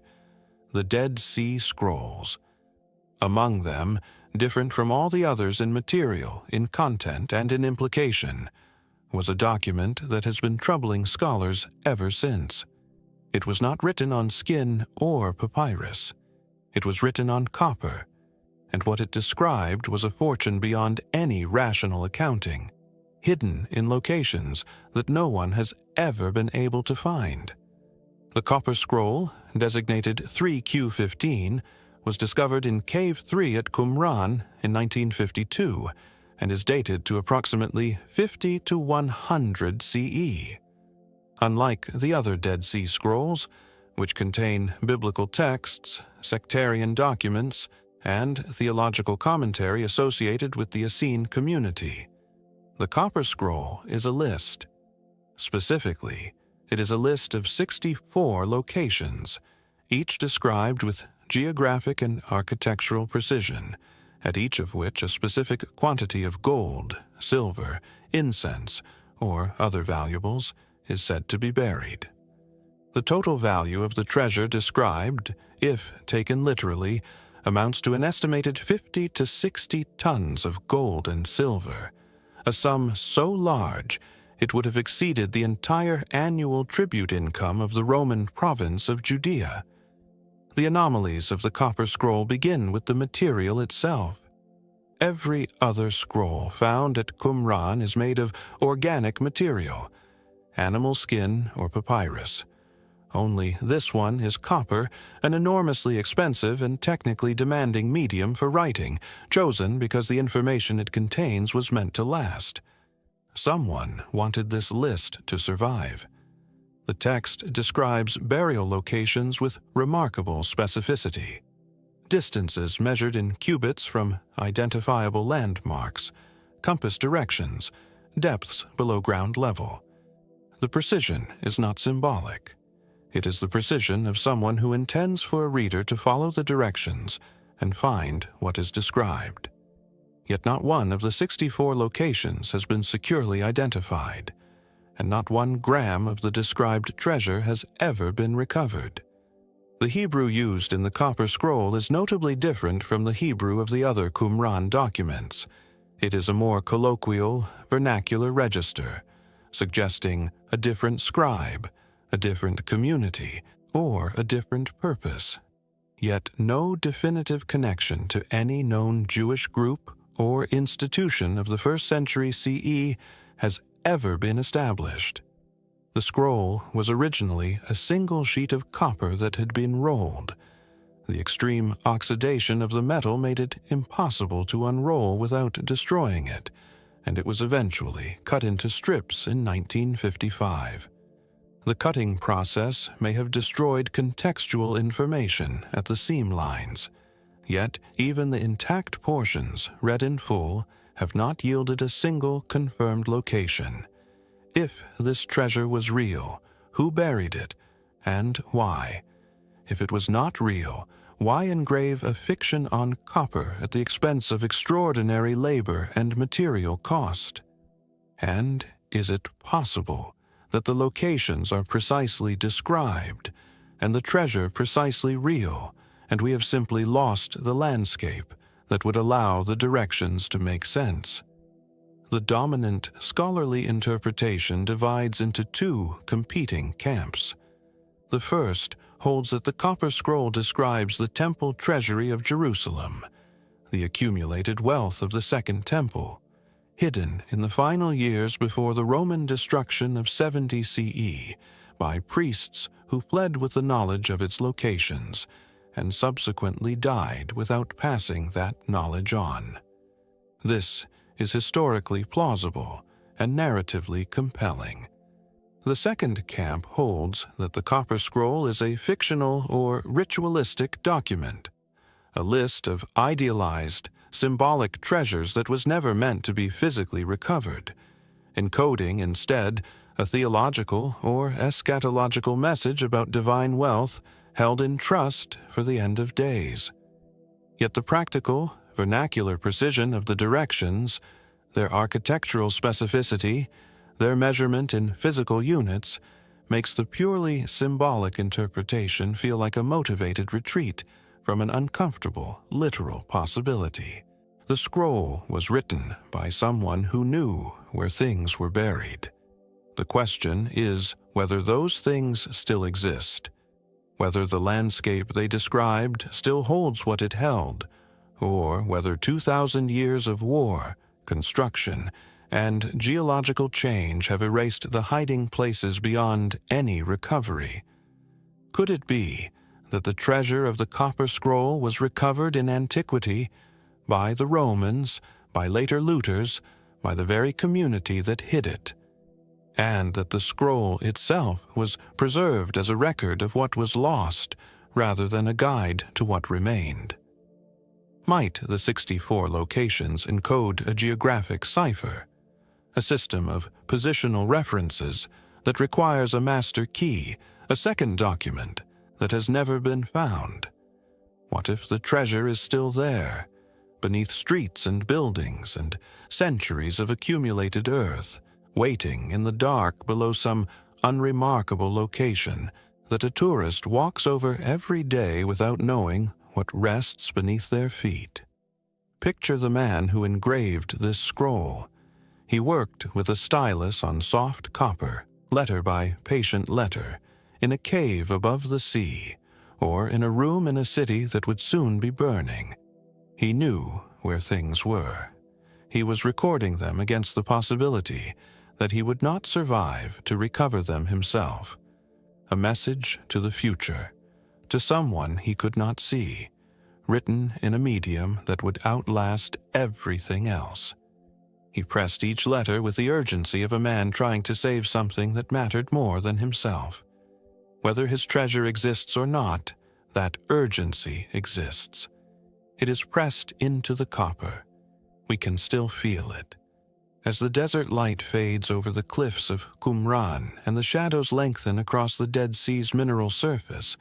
[SPEAKER 1] the Dead Sea Scrolls. Among them, different from all the others in material, in content, and in implication, was a document that has been troubling scholars ever since. It was not written on skin or papyrus. It was written on copper, and what it described was a fortune beyond any rational accounting, hidden in locations that no one has ever been able to find. The copper scroll, designated 3Q15, was discovered in Cave 3 at Qumran in 1952 and is dated to approximately 50 to 100 CE. Unlike the other Dead Sea Scrolls, which contain biblical texts, sectarian documents, and theological commentary associated with the Essene community, the Copper Scroll is a list. Specifically, it is a list of 64 locations, each described with geographic and architectural precision, at each of which a specific quantity of gold, silver, incense, or other valuables is said to be buried. The total value of the treasure described, if taken literally, amounts to an estimated 50 to 60 tons of gold and silver, a sum so large it would have exceeded the entire annual tribute income of the Roman province of Judea. The anomalies of the copper scroll begin with the material itself. Every other scroll found at Qumran is made of organic material, animal skin or papyrus. Only this one is copper, an enormously expensive and technically demanding medium for writing, chosen because the information it contains was meant to last. Someone wanted this list to survive. The text describes burial locations with remarkable specificity. Distances measured in cubits from identifiable landmarks, compass directions, depths below ground level. The precision is not symbolic. It is the precision of someone who intends for a reader to follow the directions and find what is described. Yet not one of the 64 locations has been securely identified, and not 1 gram of the described treasure has ever been recovered. The Hebrew used in the copper scroll is notably different from the Hebrew of the other Qumran documents. It is a more colloquial, vernacular register, suggesting a different scribe, a different community, or a different purpose. Yet no definitive connection to any known Jewish group or institution of the 1st century CE has ever been established. The scroll was originally a single sheet of copper that had been rolled. The extreme oxidation of the metal made it impossible to unroll without destroying it, and it was eventually cut into strips in 1955. The cutting process may have destroyed contextual information at the seam lines, yet even the intact portions, read in full, have not yielded a single confirmed location. If this treasure was real, who buried it, and why? If it was not real, why engrave a fiction on copper at the expense of extraordinary labor and material cost? And is it possible that the locations are precisely described, and the treasure precisely real, and we have simply lost the landscape that would allow the directions to make sense? The dominant scholarly interpretation divides into 2 competing camps. The first holds that the copper scroll describes the temple treasury of Jerusalem, the accumulated wealth of the Second Temple, hidden in the final years before the Roman destruction of 70 CE by priests who fled with the knowledge of its locations and subsequently died without passing that knowledge on. This is historically plausible and narratively compelling. The second camp holds that the copper scroll is a fictional or ritualistic document, a list of idealized, symbolic treasures that was never meant to be physically recovered, encoding instead a theological or eschatological message about divine wealth held in trust for the end of days. Yet the practical, vernacular precision of the directions, their architectural specificity, their measurement in physical units, makes the purely symbolic interpretation feel like a motivated retreat from an uncomfortable, literal possibility. The scroll was written by someone who knew where things were buried. The question is whether those things still exist, whether the landscape they described still holds what it held, or whether 2,000 years of war, construction, and geological change have erased the hiding places beyond any recovery. Could it be that the treasure of the copper scroll was recovered in antiquity by the Romans, by later looters, by the very community that hid it, and that the scroll itself was preserved as a record of what was lost rather than a guide to what remained? Might the 64 locations encode a geographic cipher, a system of positional references that requires a master key, a second document that has never been found? What if the treasure is still there, beneath streets and buildings and centuries of accumulated earth, waiting in the dark below some unremarkable location that a tourist walks over every day without knowing what rests beneath their feet. Picture the man who engraved this scroll. He worked with a stylus on soft copper, letter by patient letter, in a cave above the sea, or in a room in a city that would soon be burning. He knew where things were. He was recording them against the possibility that he would not survive to recover them himself. A message to the future, to someone he could not see, written in a medium that would outlast everything else. He pressed each letter with the urgency of a man trying to save something that mattered more than himself. Whether his treasure exists or not, that urgency exists. It is pressed into the copper. We can still feel it. As the desert light fades over the cliffs of Qumran and the shadows lengthen across the Dead Sea's mineral surface,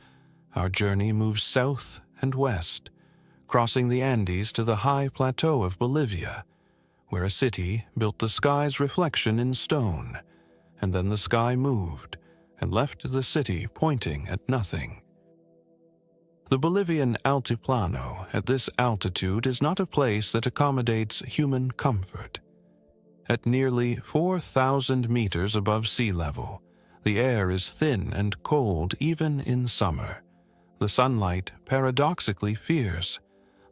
[SPEAKER 1] our journey moves south and west, crossing the Andes to the high plateau of Bolivia, where a city built the sky's reflection in stone, and then the sky moved and left the city pointing at nothing. The Bolivian Altiplano at this altitude is not a place that accommodates human comfort. At nearly 4,000 meters above sea level, the air is thin and cold even in summer, the sunlight paradoxically fierce,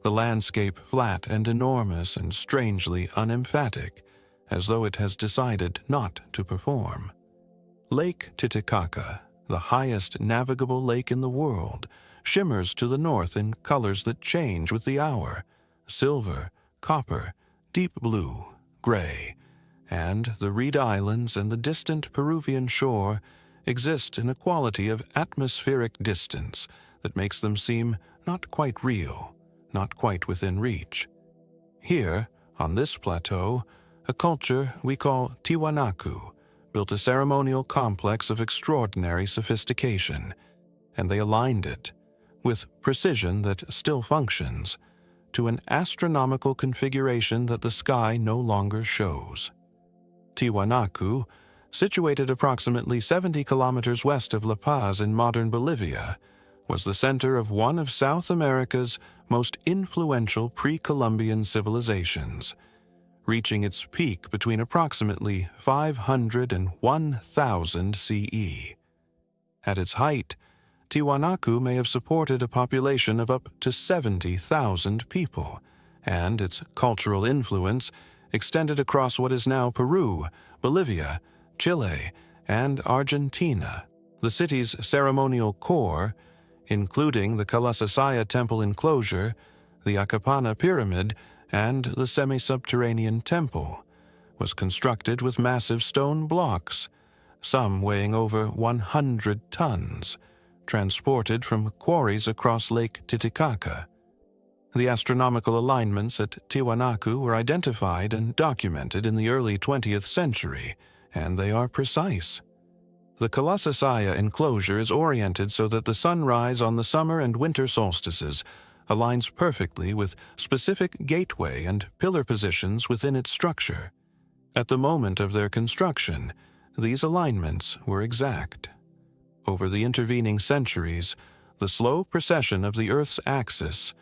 [SPEAKER 1] the landscape flat and enormous and strangely unemphatic, as though it has decided not to perform. Lake Titicaca, the highest navigable lake in the world, shimmers to the north in colors that change with the hour: silver, copper, deep blue, gray, and the Reed Islands and the distant Peruvian shore exist in a quality of atmospheric distance that makes them seem not quite real, not quite within reach. Here, on this plateau, a culture we call Tiwanaku built a ceremonial complex of extraordinary sophistication, and they aligned it, with precision that still functions, to an astronomical configuration that the sky no longer shows. Tiwanaku, situated approximately 70 kilometers west of La Paz in modern Bolivia, was the center of one of South America's most influential pre-Columbian civilizations, reaching its peak between approximately 500 and 1000 CE. At its height, Tiwanaku may have supported a population of up to 70,000 people, and its cultural influence extended across what is now Peru, Bolivia, Chile, and Argentina. The city's ceremonial core, including the Kalasasaya temple enclosure, the Acapana pyramid, and the semi-subterranean temple, was constructed with massive stone blocks, some weighing over 100 tons, transported from quarries across Lake Titicaca. The astronomical alignments at Tiwanaku were identified and documented in the early 20th century, and they are precise. The Kalasasaya enclosure is oriented so that the sunrise on the summer and winter solstices aligns perfectly with specific gateway and pillar positions within its structure. At the moment of their construction, these alignments were exact. Over the intervening centuries, the slow precession of the Earth's axis,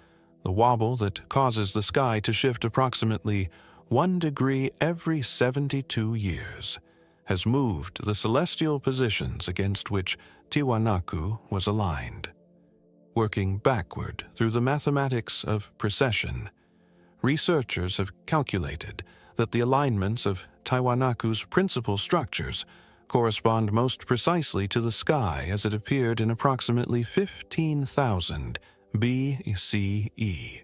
[SPEAKER 1] the wobble that causes the sky to shift approximately 1 degree every 72 years, has moved the celestial positions against which Tiwanaku was aligned. Working backward through the mathematics of precession, researchers have calculated that the alignments of Tiwanaku's principal structures correspond most precisely to the sky as it appeared in approximately 15,000 BCE.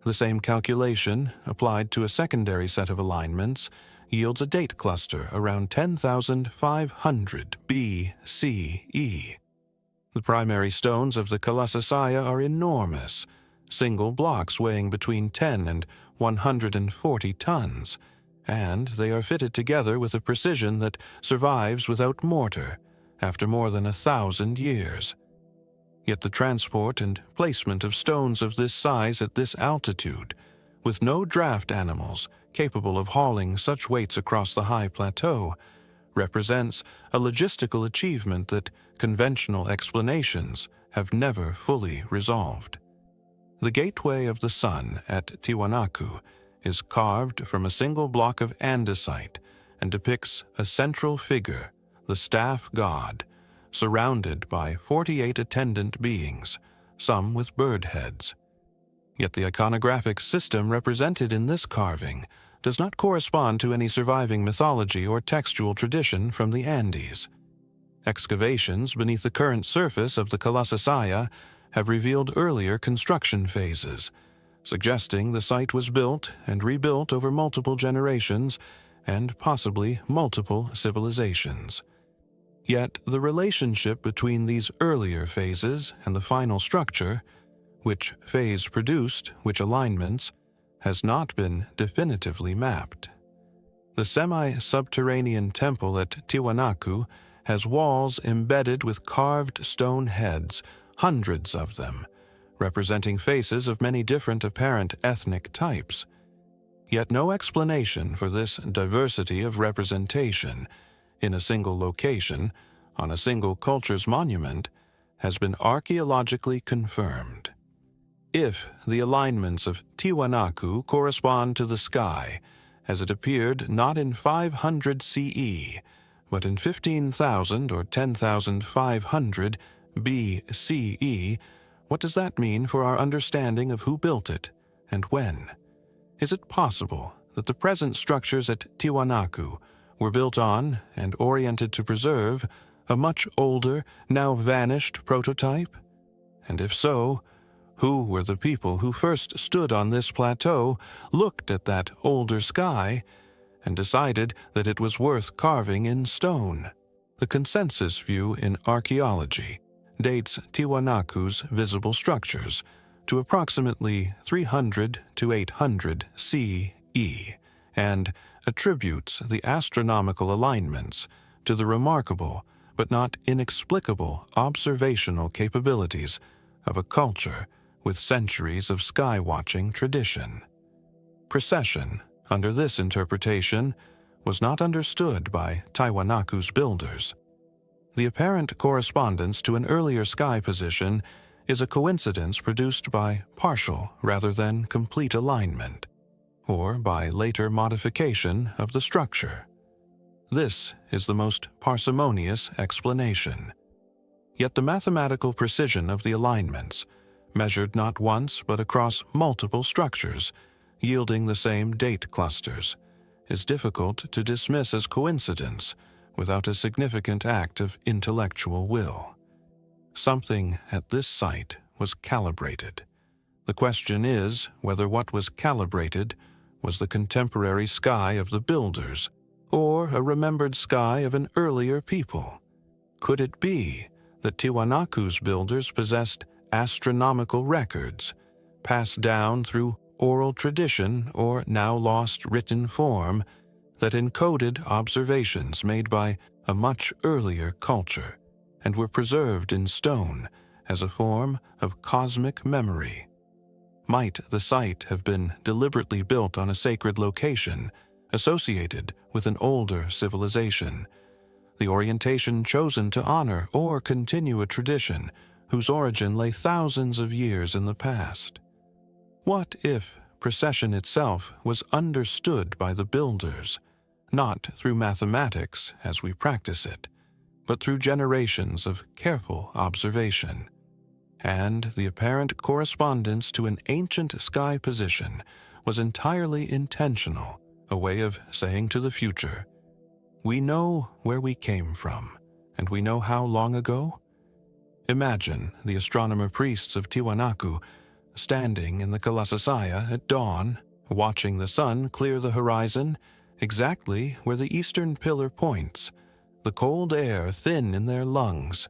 [SPEAKER 1] The same calculation, applied to a secondary set of alignments, yields a date cluster around 10,500 BCE. The primary stones of the Kalasasaya are enormous, single blocks weighing between 10 and 140 tons, and they are fitted together with a precision that survives without mortar after more than 1,000 years. Yet the transport and placement of stones of this size at this altitude with no draft animals capable of hauling such weights across the high plateau, represents a logistical achievement that conventional explanations have never fully resolved. The Gateway of the Sun at Tiwanaku is carved from a single block of andesite and depicts a central figure, the staff god, surrounded by 48 attendant beings, some with bird heads. Yet the iconographic system represented in this carving does not correspond to any surviving mythology or textual tradition from the Andes. Excavations beneath the current surface of the Colossusaya have revealed earlier construction phases, suggesting the site was built and rebuilt over multiple generations and possibly multiple civilizations. Yet the relationship between these earlier phases and the final structure, which phase produced which alignments, has not been definitively mapped. The semi-subterranean temple at Tiwanaku has walls embedded with carved stone heads, hundreds of them, representing faces of many different apparent ethnic types. Yet no explanation for this diversity of representation in a single location, on a single culture's monument, has been archaeologically confirmed. If the alignments of Tiwanaku correspond to the sky, as it appeared not in 500 CE, but in 15,000 or 10,500 BCE, what does that mean for our understanding of who built it and when? Is it possible that the present structures at Tiwanaku were built on and oriented to preserve a much older, now vanished prototype? And if so, who were the people who first stood on this plateau, looked at that older sky, and decided that it was worth carving in stone? The consensus view in archaeology dates Tiwanaku's visible structures to approximately 300 to 800 CE and attributes the astronomical alignments to the remarkable but not inexplicable observational capabilities of a culture with centuries of sky-watching tradition. Precession, under this interpretation, was not understood by Tiwanaku's builders. The apparent correspondence to an earlier sky position is a coincidence produced by partial rather than complete alignment, or by later modification of the structure. This is the most parsimonious explanation. Yet the mathematical precision of the alignments, measured not once but across multiple structures, yielding the same date clusters, is difficult to dismiss as coincidence without a significant act of intellectual will. Something at this site was calibrated. The question is whether what was calibrated was the contemporary sky of the builders or a remembered sky of an earlier people. Could it be that Tiwanaku's builders possessed astronomical records, passed down through oral tradition or now lost written form, that encoded observations made by a much earlier culture and were preserved in stone as a form of cosmic memory? Might the site have been deliberately built on a sacred location associated with an older civilization, the orientation chosen to honor or continue a tradition whose origin lay thousands of years in the past? What if precession itself was understood by the builders, not through mathematics as we practice it, but through generations of careful observation, and the apparent correspondence to an ancient sky position was entirely intentional, a way of saying to the future, we know where we came from, and we know how long ago? Imagine the astronomer priests of Tiwanaku standing in the Colossusaya at dawn, watching the sun clear the horizon, exactly where the eastern pillar points, the cold air thin in their lungs,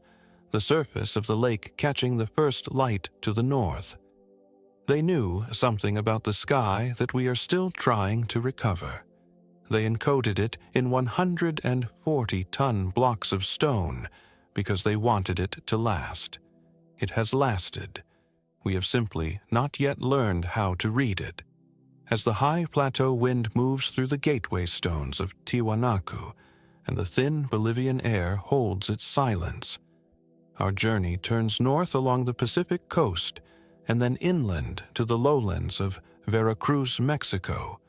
[SPEAKER 1] the surface of the lake catching the first light to the north. They knew something about the sky that we are still trying to recover. They encoded it in 140-ton blocks of stone because they wanted it to last. It has lasted. We have simply not yet learned how to read it. As the high plateau wind moves through the gateway stones of Tiwanaku, and the thin Bolivian air holds its silence, our journey turns north along the Pacific coast and then inland to the lowlands of Veracruz, Mexico,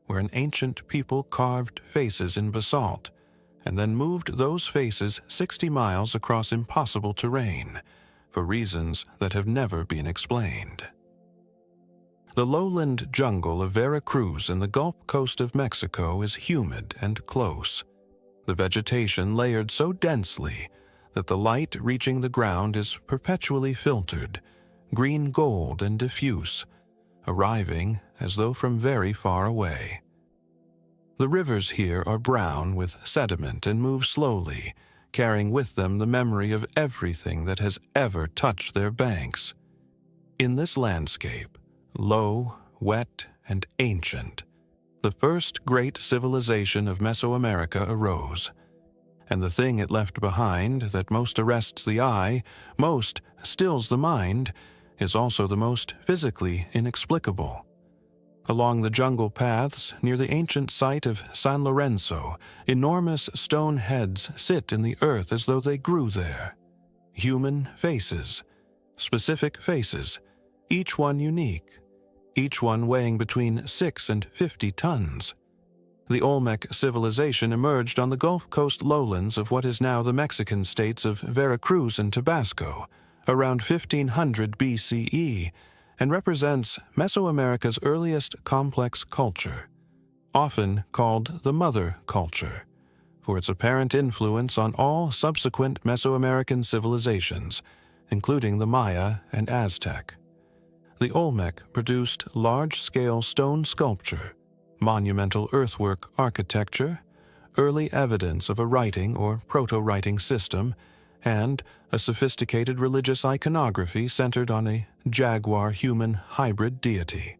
[SPEAKER 1] where an ancient people carved faces in basalt and then moved those faces 60 miles across impossible terrain for reasons that have never been explained. The lowland jungle of Veracruz in the Gulf Coast of Mexico is humid and close, the vegetation layered so densely that the light reaching the ground is perpetually filtered, green gold and diffuse, arriving as though from very far away. The rivers here are brown with sediment and move slowly, carrying with them the memory of everything that has ever touched their banks. In this landscape, low, wet, and ancient, the first great civilization of Mesoamerica arose, and the thing it left behind that most arrests the eye, most stills the mind, is also the most physically inexplicable. Along the jungle paths near the ancient site of San Lorenzo, enormous stone heads sit in the earth as though they grew there. Human faces, specific faces, each one unique, each one weighing between 6 and 50 tons. The Olmec civilization emerged on the Gulf Coast lowlands of what is now the Mexican states of Veracruz and Tabasco, around 1500 BCE, and represents Mesoamerica's earliest complex culture, often called the Mother Culture, for its apparent influence on all subsequent Mesoamerican civilizations, including the Maya and Aztec. The Olmec produced large-scale stone sculpture, monumental earthwork architecture, early evidence of a writing or proto-writing system, and a sophisticated religious iconography centered on a jaguar-human hybrid deity.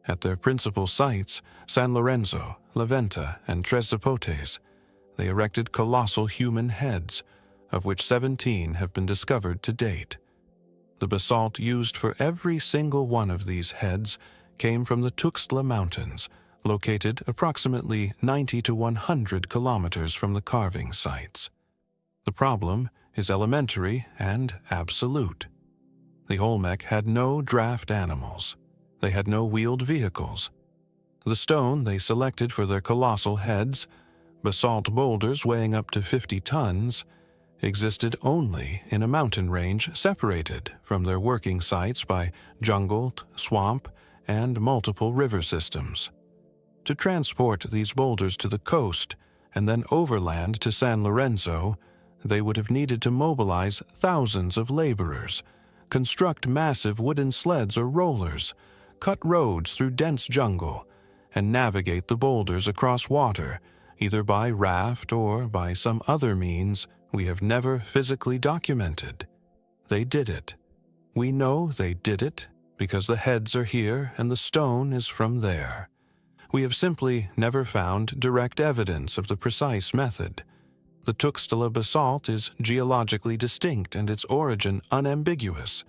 [SPEAKER 1] At their principal sites, San Lorenzo, La Venta, and Tres Zapotes, they erected colossal human heads, of which 17 have been discovered to date. The basalt used for every single one of these heads came from the Tuxtla Mountains, located approximately 90 to 100 kilometers from the carving sites. The problem is elementary and absolute. The Olmec had no draft animals. They had no wheeled vehicles. The stone they selected for their colossal heads, basalt boulders weighing up to 50 tons, existed only in a mountain range separated from their working sites by jungle, swamp, and multiple river systems. To transport these boulders to the coast and then overland to San Lorenzo, they would have needed to mobilize thousands of laborers, construct massive wooden sleds or rollers, cut roads through dense jungle, and navigate the boulders across water, either by raft or by some other means we have never physically documented. They did it. We know they did it because the heads are here and the stone is from there. We have simply never found direct evidence of the precise method. The Tuxtla basalt is geologically distinct and its origin unambiguous.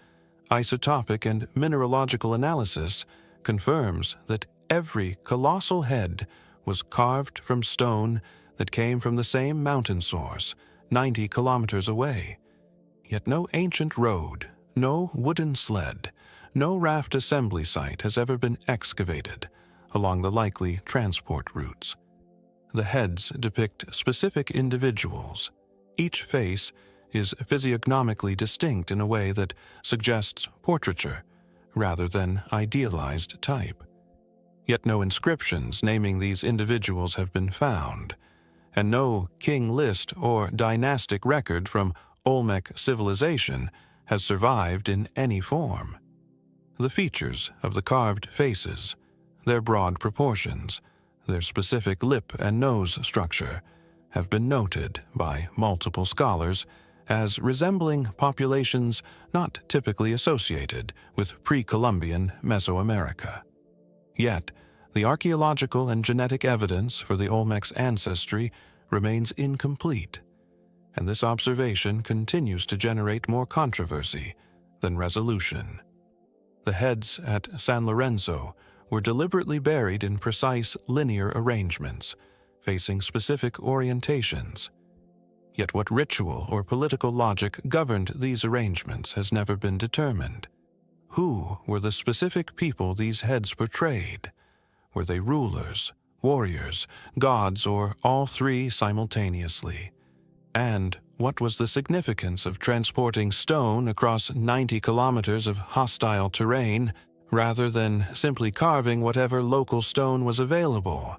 [SPEAKER 1] Isotopic and mineralogical analysis confirms that every colossal head was carved from stone that came from the same mountain source, 90 kilometers away. Yet no ancient road, no wooden sled, no raft assembly site has ever been excavated along the likely transport routes. The heads depict specific individuals. Each face is physiognomically distinct in a way that suggests portraiture rather than idealized type. Yet no inscriptions naming these individuals have been found, and no king list or dynastic record from Olmec civilization has survived in any form. The features of the carved faces, their broad proportions, their specific lip and nose structure, have been noted by multiple scholars as resembling populations not typically associated with pre-Columbian Mesoamerica. Yet, the archaeological and genetic evidence for the Olmec's ancestry remains incomplete, and this observation continues to generate more controversy than resolution. The heads at San Lorenzo were deliberately buried in precise linear arrangements, facing specific orientations. Yet what ritual or political logic governed these arrangements has never been determined. Who were the specific people these heads portrayed? Were they rulers, warriors, gods, or all three simultaneously? And what was the significance of transporting stone across 90 kilometers of hostile terrain rather than simply carving whatever local stone was available?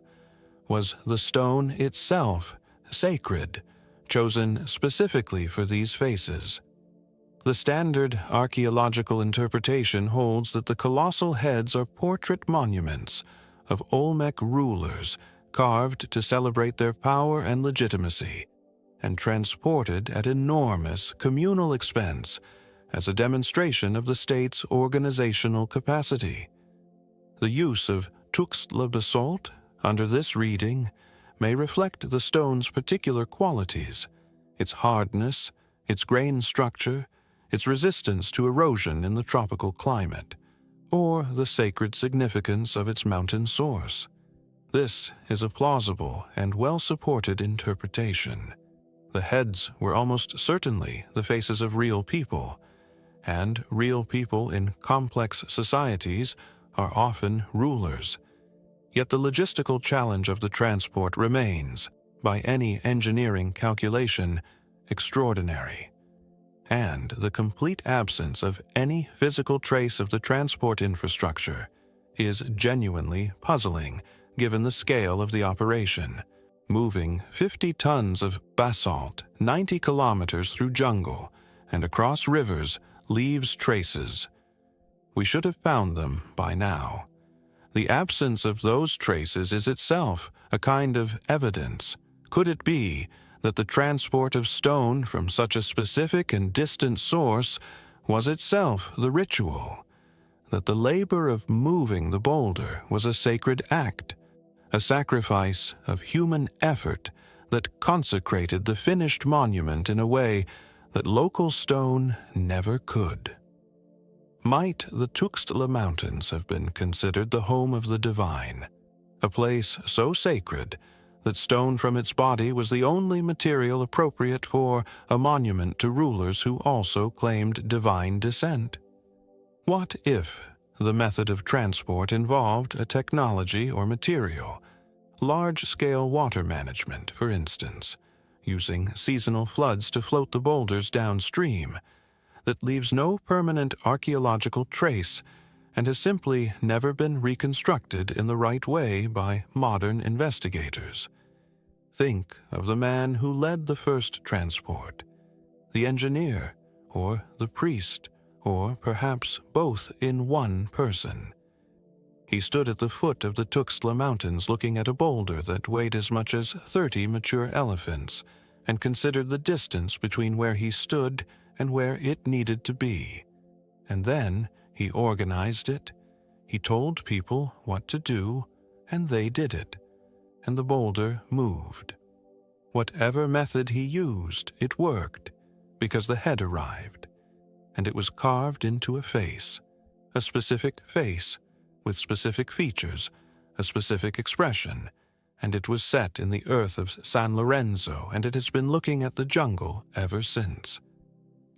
[SPEAKER 1] Was the stone itself sacred, chosen specifically for these faces? The standard archaeological interpretation holds that the colossal heads are portrait monuments of Olmec rulers carved to celebrate their power and legitimacy, and transported at enormous communal expense as a demonstration of the state's organizational capacity. The use of Tuxtla basalt under this reading may reflect the stone's particular qualities, its hardness, its grain structure, its resistance to erosion in the tropical climate, or the sacred significance of its mountain source. This is a plausible and well-supported interpretation. The heads were almost certainly the faces of real people, and real people in complex societies are often rulers. Yet the logistical challenge of the transport remains, by any engineering calculation, extraordinary. And the complete absence of any physical trace of the transport infrastructure is genuinely puzzling given the scale of the operation. Moving 50 tons of basalt 90 kilometers through jungle and across rivers leaves traces. We should have found them by now. The absence of those traces is itself a kind of evidence. Could it be that the transport of stone from such a specific and distant source was itself the ritual? That the labor of moving the boulder was a sacred act, a sacrifice of human effort that consecrated the finished monument in a way that local stone never could? Might the Tuxtla Mountains have been considered the home of the divine, a place so sacred that stone from its body was the only material appropriate for a monument to rulers who also claimed divine descent? What if the method of transport involved a technology or material, large-scale water management, for instance, using seasonal floods to float the boulders downstream, that leaves no permanent archaeological trace and has simply never been reconstructed in the right way by modern investigators? Think of the man who led the first transport, the engineer, or the priest, or perhaps both in one person. He stood at the foot of the Tuxtla Mountains looking at a boulder that weighed as much as 30 mature elephants and considered the distance between where he stood and where it needed to be. And then he organized it. He told people what to do, and they did it, and the boulder moved. Whatever method he used, it worked, because the head arrived, and it was carved into a face, a specific face, with specific features, a specific expression, and it was set in the earth of San Lorenzo, and it has been looking at the jungle ever since.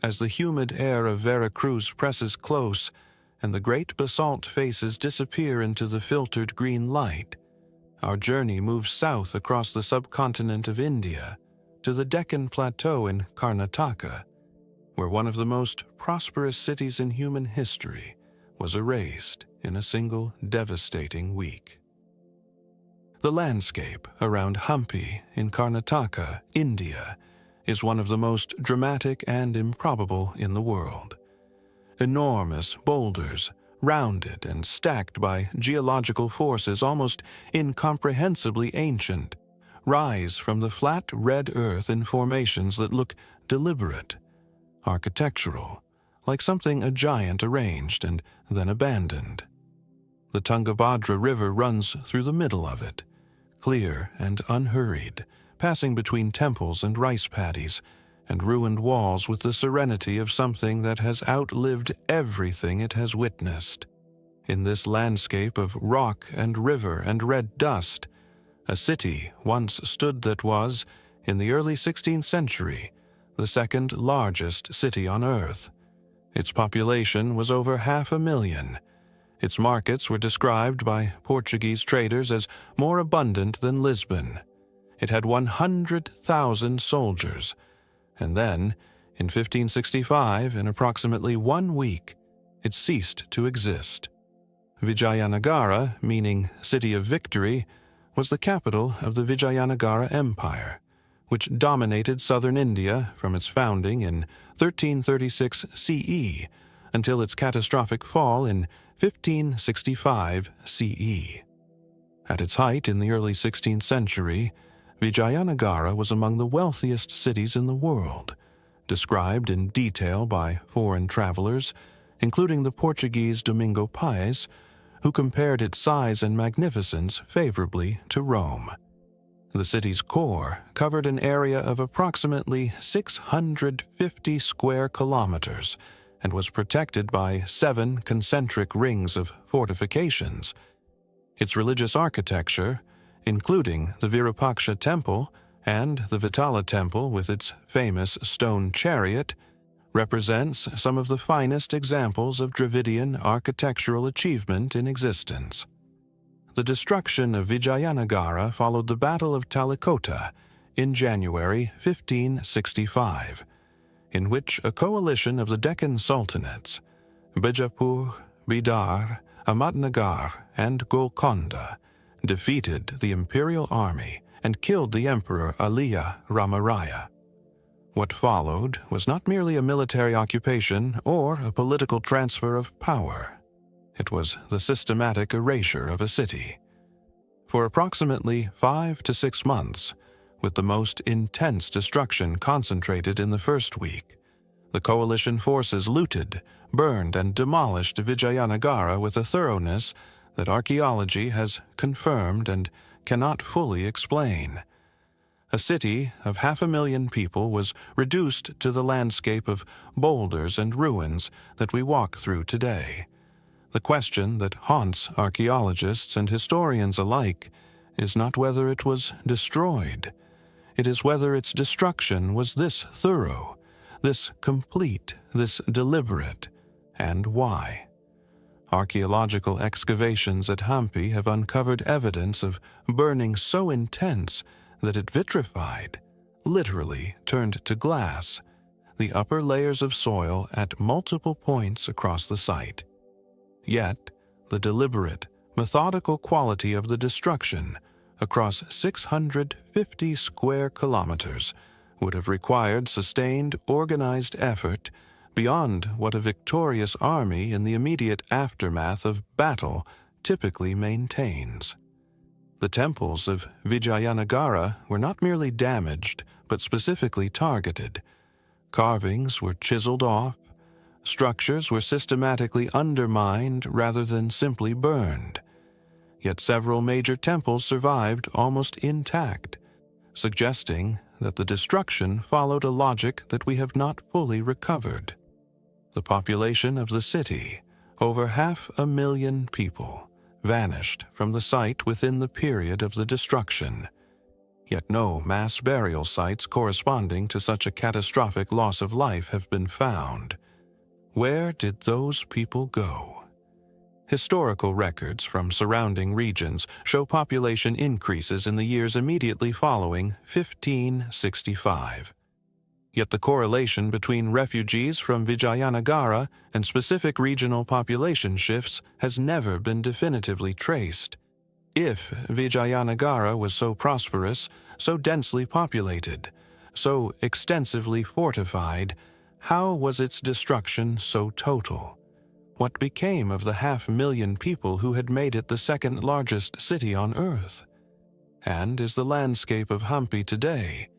[SPEAKER 1] As the humid air of Veracruz presses close, and the great basalt faces disappear into the filtered green light, our journey moves south across the subcontinent of India to the Deccan Plateau in Karnataka, where one of the most prosperous cities in human history was erased in a single devastating week. The landscape around Hampi in Karnataka, India, is one of the most dramatic and improbable in the world. Enormous boulders, rounded and stacked by geological forces almost incomprehensibly ancient, rise from the flat red earth in formations that look deliberate, architectural, like something a giant arranged and then abandoned. The Tungabhadra River runs through the middle of it, clear and unhurried, passing between temples and rice paddies and ruined walls with the serenity of something that has outlived everything it has witnessed. In this landscape of rock and river and red dust, a city once stood that was, in the early 16th century, the second largest city on Earth. Its population was over 500,000. Its markets were described by Portuguese traders as more abundant than Lisbon. It had 100,000 soldiers, and then, in 1565, in approximately 1 week, it ceased to exist. Vijayanagara, meaning City of Victory, was the capital of the Vijayanagara Empire, which dominated southern India from its founding in 1336 CE until its catastrophic fall in 1565 CE. At its height in the early 16th century, Vijayanagara was among the wealthiest cities in the world, described in detail by foreign travelers, including the Portuguese Domingo Paes, who compared its size and magnificence favorably to Rome. The city's core covered an area of approximately 650 square kilometers and was protected by 7 concentric rings of fortifications. Its religious architecture, including the Virupaksha Temple and the Vitala Temple with its famous stone chariot, represents some of the finest examples of Dravidian architectural achievement in existence. The destruction of Vijayanagara followed the Battle of Talikota in January 1565, in which a coalition of the Deccan Sultanates, Bijapur, Bidar, Ahmadnagar, and Golconda, defeated the imperial army and killed the Emperor Aliya Ramaraya. What followed was not merely a military occupation or a political transfer of power. It was the systematic erasure of a city. For approximately 5 to 6 months, with the most intense destruction concentrated in the first week, the coalition forces looted, burned, and demolished Vijayanagara with a thoroughness that archaeology has confirmed and cannot fully explain. A city of 500,000 people was reduced to the landscape of boulders and ruins that we walk through today. The question that haunts archaeologists and historians alike is not whether it was destroyed. It is whether its destruction was this thorough, this complete, this deliberate, and why. Archaeological excavations at Hampi have uncovered evidence of burning so intense that it vitrified, literally turned to glass, the upper layers of soil at multiple points across the site. Yet, the deliberate, methodical quality of the destruction across 650 square kilometers would have required sustained, organized effort beyond what a victorious army in the immediate aftermath of battle typically maintains. The temples of Vijayanagara were not merely damaged, but specifically targeted. Carvings were chiseled off, structures were systematically undermined rather than simply burned. Yet several major temples survived almost intact, suggesting that the destruction followed a logic that we have not fully recovered. The population of the city, over 500,000 people, vanished from the site within the period of the destruction. Yet no mass burial sites corresponding to such a catastrophic loss of life have been found. Where did those people go? Historical records from surrounding regions show population increases in the years immediately following 1565. Yet the correlation between refugees from Vijayanagara and specific regional population shifts has never been definitively traced. If Vijayanagara was so prosperous, so densely populated, so extensively fortified, how was its destruction so total? What became of the 500,000 people who had made it the second largest city on Earth? And is the landscape of Hampi today,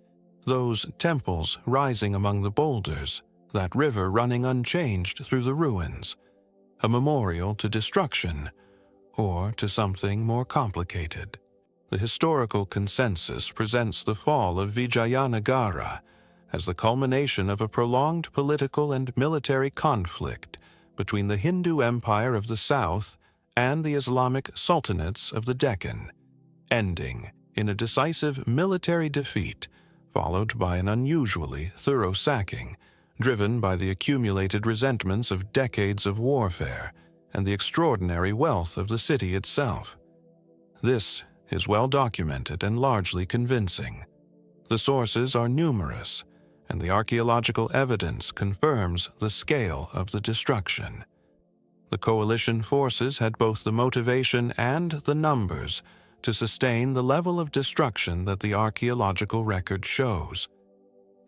[SPEAKER 1] those temples rising among the boulders, that river running unchanged through the ruins, a memorial to destruction, or to something more complicated? The historical consensus presents the fall of Vijayanagara as the culmination of a prolonged political and military conflict between the Hindu Empire of the south and the Islamic sultanates of the Deccan, ending in a decisive military defeat followed by an unusually thorough sacking, driven by the accumulated resentments of decades of warfare and the extraordinary wealth of the city itself. This is well documented and largely convincing. The sources are numerous, and the archaeological evidence confirms the scale of the destruction. The coalition forces had both the motivation and the numbers to sustain the level of destruction that the archaeological record shows.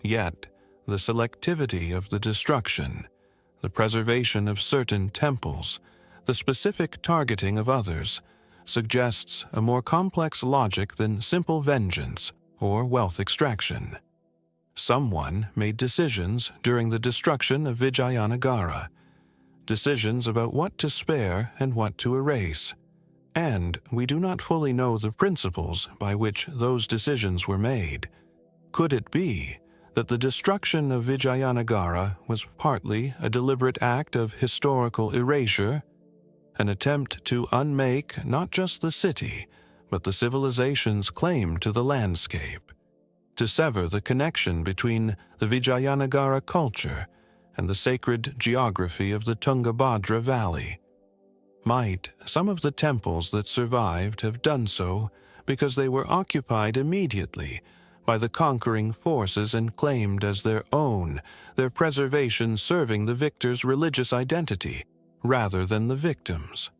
[SPEAKER 1] Yet, the selectivity of the destruction, the preservation of certain temples, the specific targeting of others, suggests a more complex logic than simple vengeance or wealth extraction. Someone made decisions during the destruction of Vijayanagara, decisions about what to spare and what to erase, and we do not fully know the principles by which those decisions were made. Could it be that the destruction of Vijayanagara was partly a deliberate act of historical erasure, an attempt to unmake not just the city, but the civilization's claim to the landscape, to sever the connection between the Vijayanagara culture and the sacred geography of the Tungabhadra Valley? Might some of the temples that survived have done so because they were occupied immediately by the conquering forces and claimed as their own, their preservation serving the victor's religious identity rather than the victim's?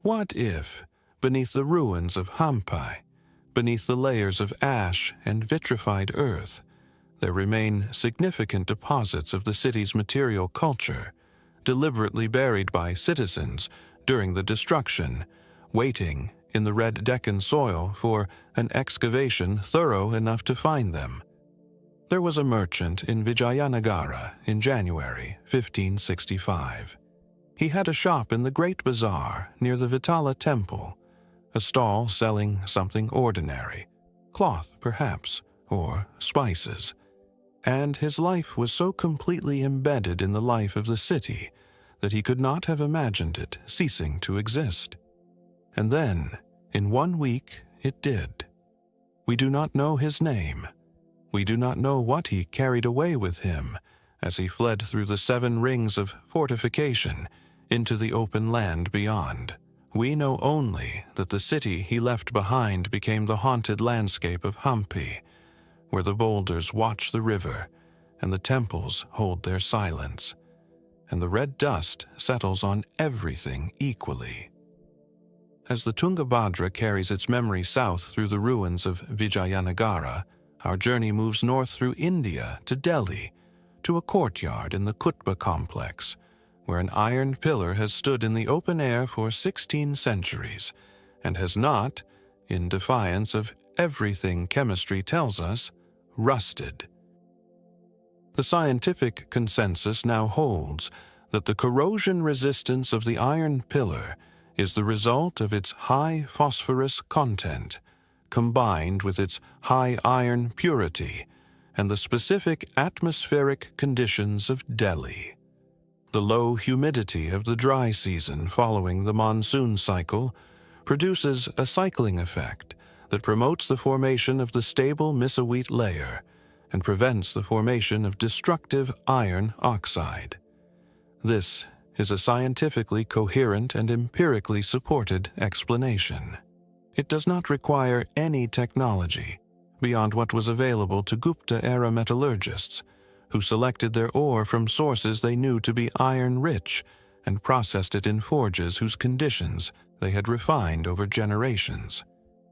[SPEAKER 1] What if, beneath the ruins of Hampi, beneath the layers of ash and vitrified earth, there remain significant deposits of the city's material culture, deliberately buried by citizens during the destruction, waiting in the red Deccan soil for an excavation thorough enough to find them? There was a merchant in Vijayanagara in January 1565. He had a shop in the Great Bazaar near the Vitala Temple, a stall selling something ordinary, cloth perhaps, or spices. And his life was so completely embedded in the life of the city that he could not have imagined it ceasing to exist. And then, in 1 week, it did. We do not know his name. We do not know what he carried away with him as he fled through the 7 rings of fortification into the open land beyond. We know only that the city he left behind became the haunted landscape of Hampi, where the boulders watch the river and the temples hold their silence, and the red dust settles on everything equally. As the Tungabhadra carries its memory south through the ruins of Vijayanagara, our journey moves north through India to Delhi, to a courtyard in the Kutba complex, where an iron pillar has stood in the open air for 16 centuries and has not, in defiance of everything chemistry tells us, rusted. The scientific consensus now holds that the corrosion resistance of the iron pillar is the result of its high phosphorus content, combined with its high iron purity and the specific atmospheric conditions of Delhi. The low humidity of the dry season following the monsoon cycle produces a cycling effect that promotes the formation of the stable misoite layer and prevents the formation of destructive iron oxide. This is a scientifically coherent and empirically supported explanation. It does not require any technology beyond what was available to Gupta-era metallurgists, who selected their ore from sources they knew to be iron-rich and processed it in forges whose conditions they had refined over generations.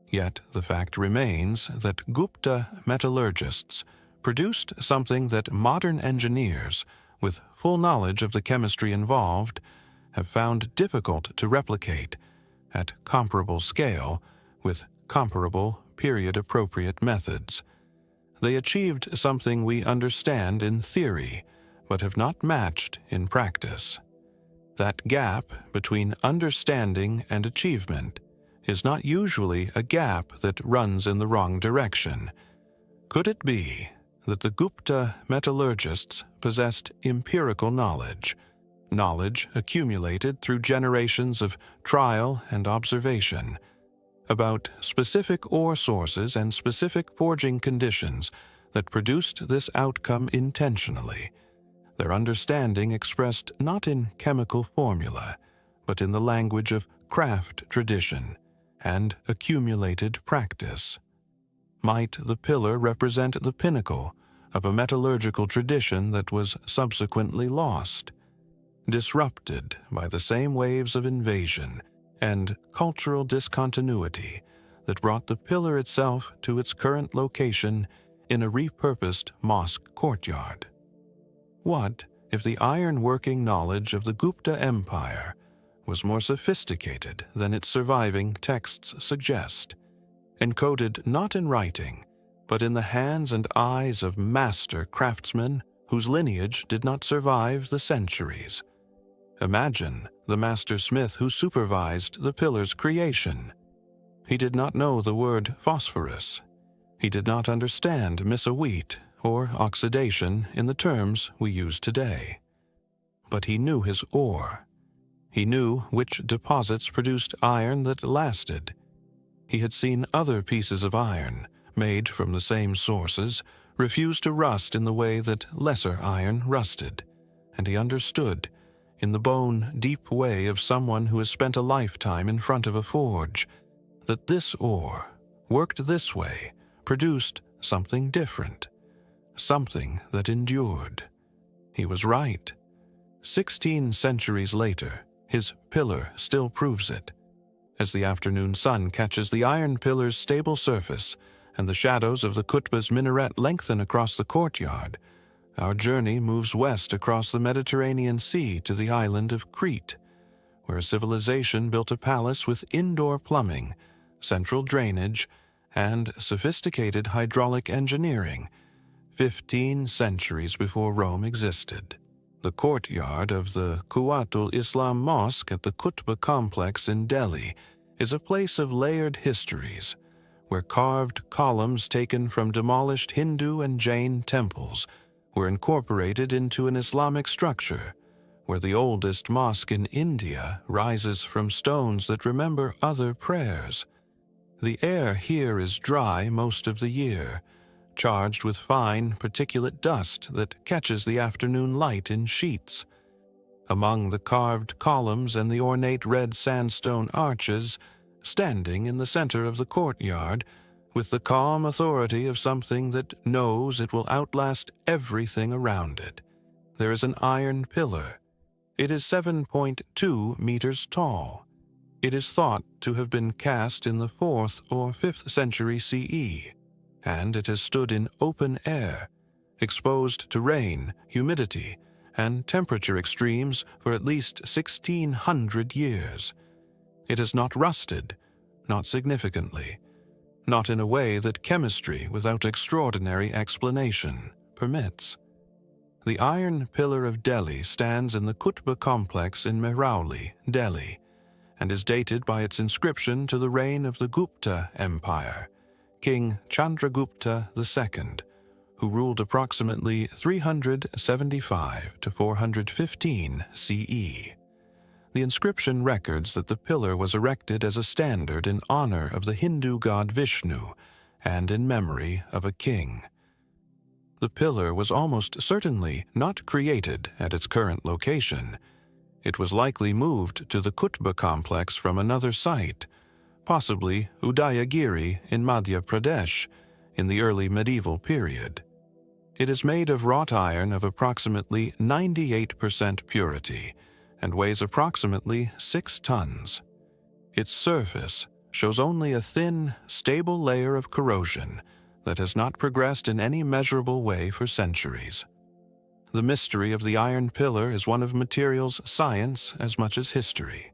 [SPEAKER 1] Yet the fact remains that Gupta metallurgists produced something that modern engineers, with full knowledge of the chemistry involved, have found difficult to replicate at comparable scale with comparable period-appropriate methods. They achieved something we understand in theory, but have not matched in practice. That gap between understanding and achievement is not usually a gap that runs in the wrong direction. Could it be that the Gupta metallurgists possessed empirical knowledge, knowledge accumulated through generations of trial and observation about specific ore sources and specific forging conditions that produced this outcome intentionally, their understanding expressed not in chemical formula, but in the language of craft tradition and accumulated practice. Might the pillar represent the pinnacle of a metallurgical tradition that was subsequently lost, disrupted by the same waves of invasion and cultural discontinuity that brought the pillar itself to its current location in a repurposed mosque courtyard? What if the iron-working knowledge of the Gupta Empire was more sophisticated than its surviving texts suggest, encoded not in writing, but in the hands and eyes of master craftsmen whose lineage did not survive the centuries? Imagine the master smith who supervised the pillar's creation. He did not know the word phosphorus. He did not understand misawheat or oxidation in the terms we use today. But he knew his ore. He knew which deposits produced iron that lasted. He had seen other pieces of iron, made from the same sources, refuse to rust in the way that lesser iron rusted, and he understood, in the bone-deep way of someone who has spent a lifetime in front of a forge, that this ore, worked this way, produced something different, something that endured. He was right. 16 centuries later, his pillar still proves it. As the afternoon sun catches the iron pillar's stable surface and the shadows of the Qutb's minaret lengthen across the courtyard, our journey moves west across the Mediterranean Sea to the island of Crete, where a civilization built a palace with indoor plumbing, central drainage, and sophisticated hydraulic engineering 15 centuries before Rome existed. The courtyard of the Quwwatul Islam Mosque at the Qutb complex in Delhi is a place of layered histories, where carved columns taken from demolished Hindu and Jain temples were incorporated into an Islamic structure, where the oldest mosque in India rises from stones that remember other prayers. The air here is dry most of the year, charged with fine particulate dust that catches the afternoon light in sheets. Among the carved columns and the ornate red sandstone arches, standing in the center of the courtyard, with the calm authority of something that knows it will outlast everything around it, there is an iron pillar. It is 7.2 meters tall. It is thought to have been cast in the 4th or 5th century CE, and it has stood in open air, exposed to rain, humidity, and temperature extremes for at least 1,600 years. It has not rusted, not significantly, not in a way that chemistry without extraordinary explanation permits. The Iron Pillar of Delhi stands in the Qutb complex in Mehrauli, Delhi, and is dated by its inscription to the reign of the Gupta Empire, King Chandragupta II, who ruled approximately 375 to 415 CE. The inscription records that the pillar was erected as a standard in honor of the Hindu god Vishnu and in memory of a king. The pillar was almost certainly not created at its current location. It was likely moved to the Qutb complex from another site, possibly Udayagiri in Madhya Pradesh, in the early medieval period. It is made of wrought iron of approximately 98% purity and weighs approximately 6 tons. Its surface shows only a thin, stable layer of corrosion that has not progressed in any measurable way for centuries. The mystery of the iron pillar is one of materials science as much as history.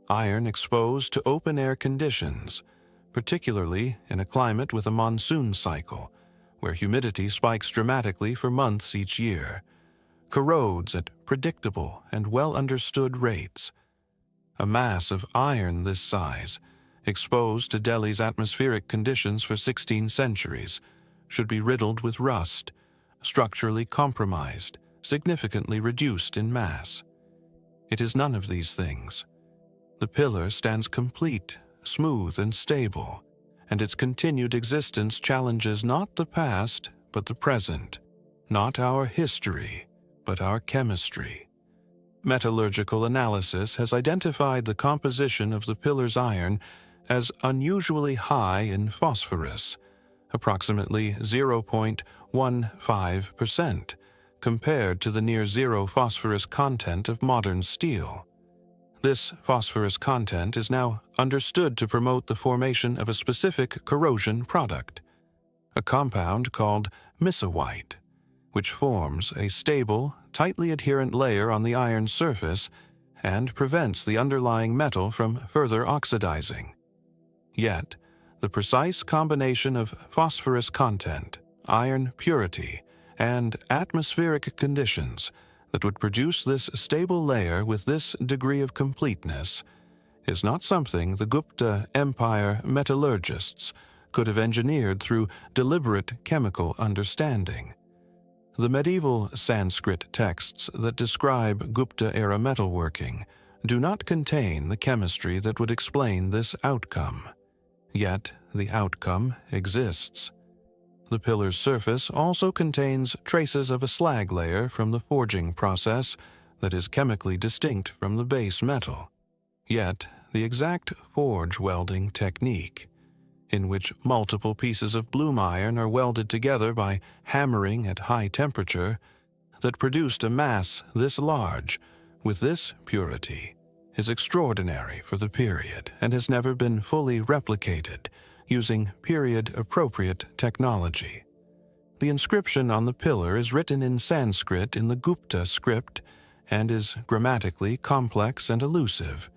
[SPEAKER 1] Iron exposed to open-air conditions, particularly in a climate with a monsoon cycle, where humidity spikes dramatically for months each year, corrodes at predictable and well-understood rates. A mass of iron this size, exposed to Delhi's atmospheric conditions for 16 centuries, should be riddled with rust, structurally compromised, significantly reduced in mass. It is none of these things. The pillar stands complete, smooth, and stable, and its continued existence challenges not the past, but the present, not our history, but our chemistry. Metallurgical analysis has identified the composition of the pillar's iron as unusually high in phosphorus, approximately 0.15%, compared to the near-zero phosphorus content of modern steel. This phosphorus content is now understood to promote the formation of a specific corrosion product, a compound called Myste, which forms a stable, tightly adherent layer on the iron's surface and prevents the underlying metal from further oxidizing. Yet, the precise combination of phosphorus content, iron purity, and atmospheric conditions that would produce this stable layer with this degree of completeness is not something the Gupta Empire metallurgists could have engineered through deliberate chemical understanding. The medieval Sanskrit texts that describe Gupta-era metalworking do not contain the chemistry that would explain this outcome. Yet, the outcome exists. The pillar's surface also contains traces of a slag layer from the forging process that is chemically distinct from the base metal. Yet, the exact forge welding technique, in which multiple pieces of bloom iron are welded together by hammering at high temperature, that produced a mass this large, with this purity, is extraordinary for the period and has never been fully replicated using period-appropriate technology. The inscription on the pillar is written in Sanskrit in the Gupta script and is grammatically complex and elusive.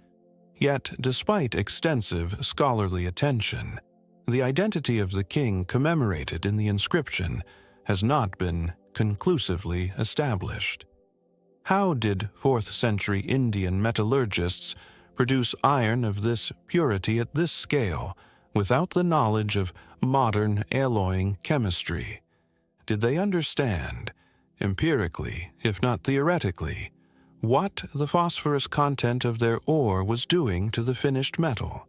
[SPEAKER 1] Yet, despite extensive scholarly attention, the identity of the king commemorated in the inscription has not been conclusively established. How did 4th century Indian metallurgists produce iron of this purity at this scale without the knowledge of modern alloying chemistry? Did they understand, empirically, if not theoretically, what the phosphorus content of their ore was doing to the finished metal?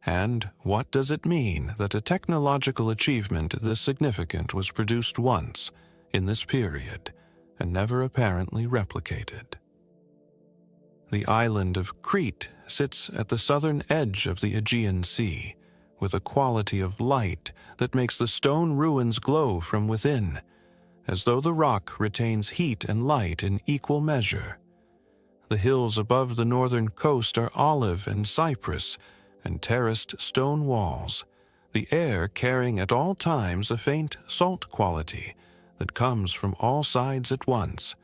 [SPEAKER 1] And what does it mean that a technological achievement this significant was produced once, in this period, and never apparently replicated? The island of Crete sits at the southern edge of the Aegean Sea, with a quality of light that makes the stone ruins glow from within, as though the rock retains heat and light in equal measure. The hills above the northern coast are olive and cypress, and terraced stone walls, the air carrying at all times a faint salt quality that comes from all sides at once,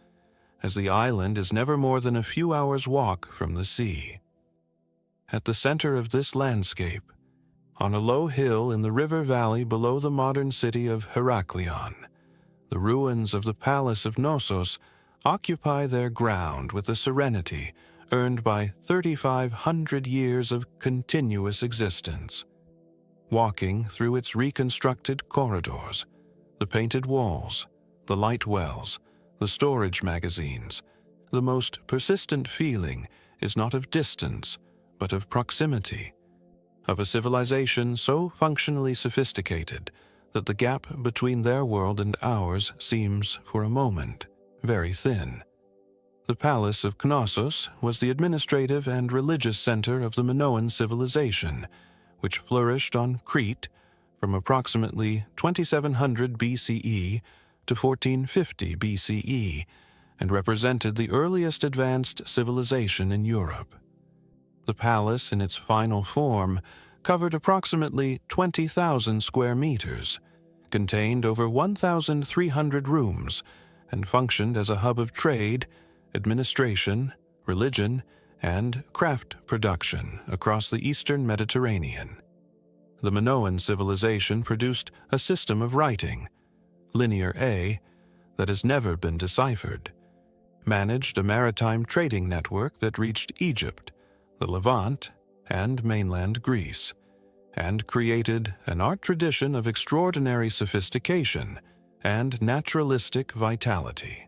[SPEAKER 1] as the island is never more than a few hours' walk from the sea. At the center of this landscape, on a low hill in the river valley below the modern city of Heraklion, the ruins of the palace of Knossos occupy their ground with a serenity earned by 3,500 years of continuous existence. Walking through its reconstructed corridors, the painted walls, the light wells, the storage magazines, the most persistent feeling is not of distance, but of proximity, of a civilization so functionally sophisticated that the gap between their world and ours seems, for a moment, very thin. The palace of Knossos was the administrative and religious center of the Minoan civilization, which flourished on Crete from approximately 2700 BCE to 1450 BCE and represented the earliest advanced civilization in Europe. The palace, in its final form, covered approximately 20,000 square meters, contained over 1,300 rooms, and functioned as a hub of trade, administration, religion, and craft production across the eastern Mediterranean. The Minoan civilization produced a system of writing, Linear A, that has never been deciphered, managed a maritime trading network that reached Egypt, the Levant, and mainland Greece, and created an art tradition of extraordinary sophistication and naturalistic vitality.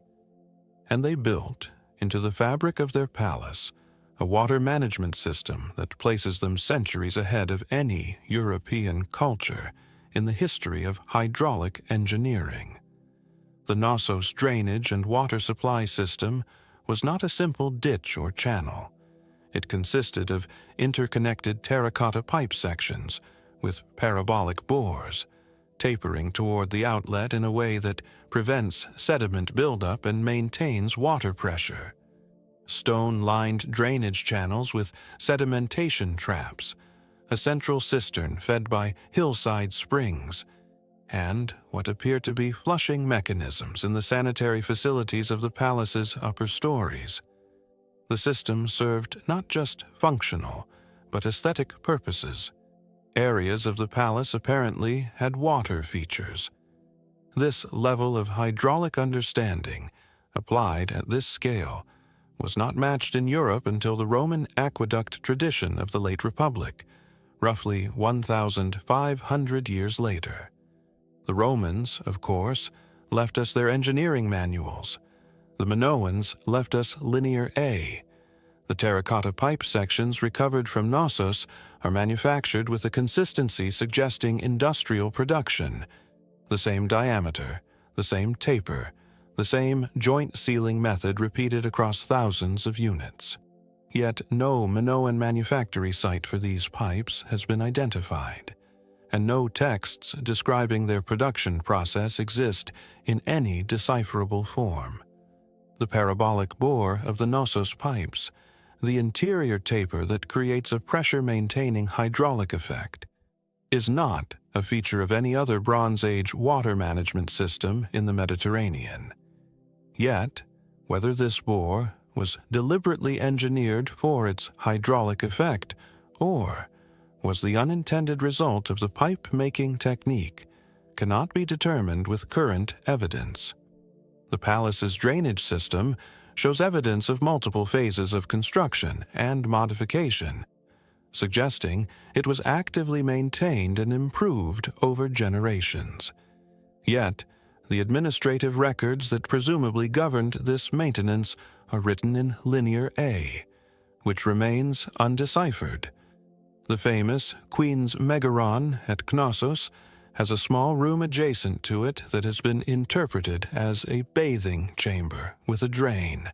[SPEAKER 1] And they built, into the fabric of their palace, a water management system that places them centuries ahead of any European culture in the history of hydraulic engineering. The Knossos drainage and water supply system was not a simple ditch or channel. It consisted of interconnected terracotta pipe sections with parabolic bores, tapering toward the outlet in a way that prevents sediment buildup and maintains water pressure. Stone-lined drainage channels with sedimentation traps, a central cistern fed by hillside springs, and what appear to be flushing mechanisms in the sanitary facilities of the palace's upper stories. The system served not just functional, but aesthetic purposes. Areas of the palace apparently had water features. This level of hydraulic understanding, applied at this scale, was not matched in Europe until the Roman aqueduct tradition of the late Republic, roughly 1,500 years later. The Romans, of course, left us their engineering manuals. The Minoans left us Linear A. The terracotta pipe sections recovered from Knossos are manufactured with a consistency suggesting industrial production. The same diameter, the same taper, the same joint sealing method repeated across thousands of units. Yet no Minoan manufactory site for these pipes has been identified, and no texts describing their production process exist in any decipherable form. The parabolic bore of the Knossos pipes, the interior taper that creates a pressure-maintaining hydraulic effect, is not a feature of any other Bronze Age water management system in the Mediterranean. Yet, whether this bore was deliberately engineered for its hydraulic effect, or was the unintended result of the pipe-making technique, cannot be determined with current evidence. The palace's drainage system shows evidence of multiple phases of construction and modification, suggesting it was actively maintained and improved over generations. Yet, the administrative records that presumably governed this maintenance are written in Linear A, which remains undeciphered. The famous Queen's Megaron at Knossos has a small room adjacent to it that has been interpreted as a bathing chamber with a drain.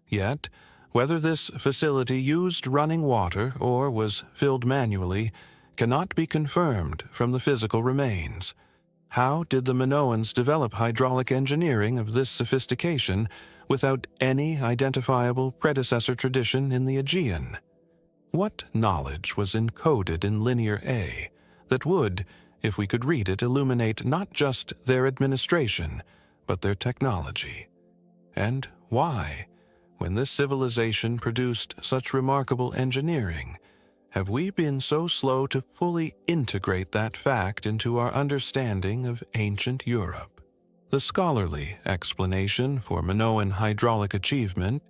[SPEAKER 1] Yet, whether this facility used running water or was filled manually cannot be confirmed from the physical remains. How did the Minoans develop hydraulic engineering of this sophistication without any identifiable predecessor tradition in the Aegean? What knowledge was encoded in Linear A that would, if we could read it, illuminate not just their administration, but their technology? And why, when this civilization produced such remarkable engineering, have we been so slow to fully integrate that fact into our understanding of ancient Europe? The scholarly explanation for Minoan hydraulic achievement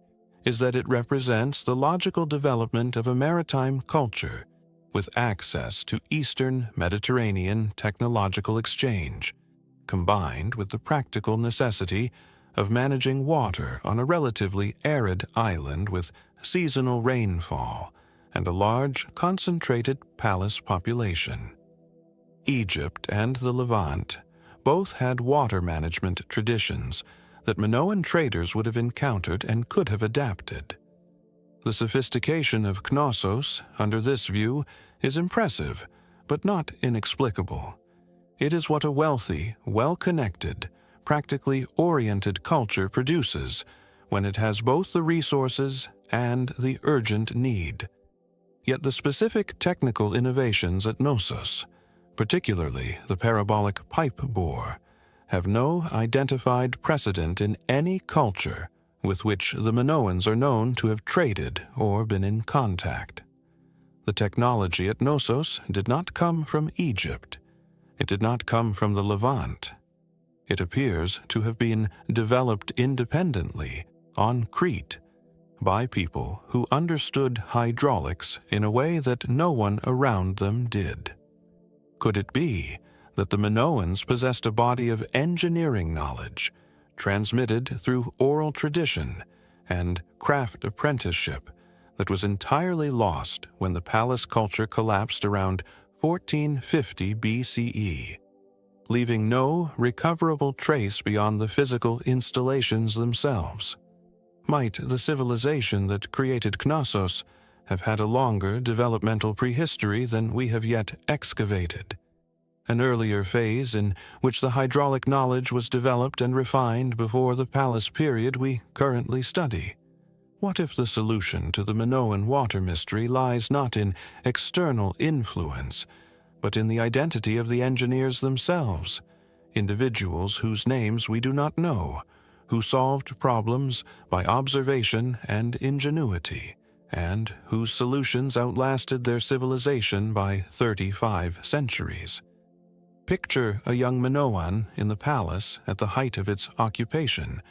[SPEAKER 1] is that it represents the logical development of a maritime culture with access to Eastern Mediterranean technological exchange, combined with the practical necessity of managing water on a relatively arid island with seasonal rainfall and a large, concentrated palace population. Egypt and the Levant both had water management traditions that Minoan traders would have encountered and could have adapted. The sophistication of Knossos, under this view, is impressive, but not inexplicable. It is what a wealthy, well-connected, practically oriented culture produces when it has both the resources and the urgent need. Yet the specific technical innovations at Knossos, particularly the parabolic pipe bore, have no identified precedent in any culture with which the Minoans are known to have traded or been in contact. The technology at Knossos did not come from Egypt. It did not come from the Levant. It appears to have been developed independently on Crete by people who understood hydraulics in a way that no one around them did. Could it be that the Minoans possessed a body of engineering knowledge transmitted through oral tradition and craft apprenticeship that was entirely lost when the palace culture collapsed around 1450 BCE, leaving no recoverable trace beyond the physical installations themselves. Might the civilization that created Knossos have had a longer developmental prehistory than we have yet excavated? An earlier phase in which the hydraulic knowledge was developed and refined before the palace period we currently study? What if the solution to the Minoan water mystery lies not in external influence, but in the identity of the engineers themselves, individuals whose names we do not know, who solved problems by observation and ingenuity, and whose solutions outlasted their civilization by 35 centuries? Picture a young Minoan in the palace at the height of its occupation,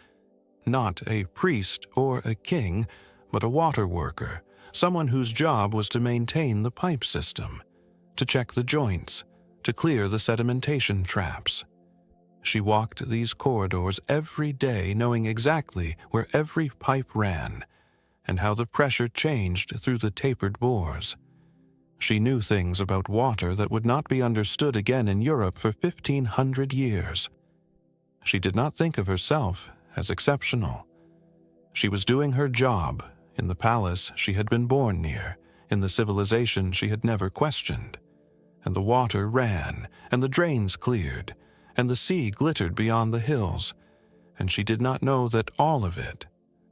[SPEAKER 1] not a priest or a king, but a water worker, someone whose job was to maintain the pipe system, to check the joints, to clear the sedimentation traps. She walked these corridors every day knowing exactly where every pipe ran and how the pressure changed through the tapered bores. She knew things about water that would not be understood again in Europe for 1,500 years. She did not think of herself as exceptional. She was doing her job in the palace she had been born near, in the civilization she had never questioned. And the water ran, and the drains cleared, and the sea glittered beyond the hills, and she did not know that all of it,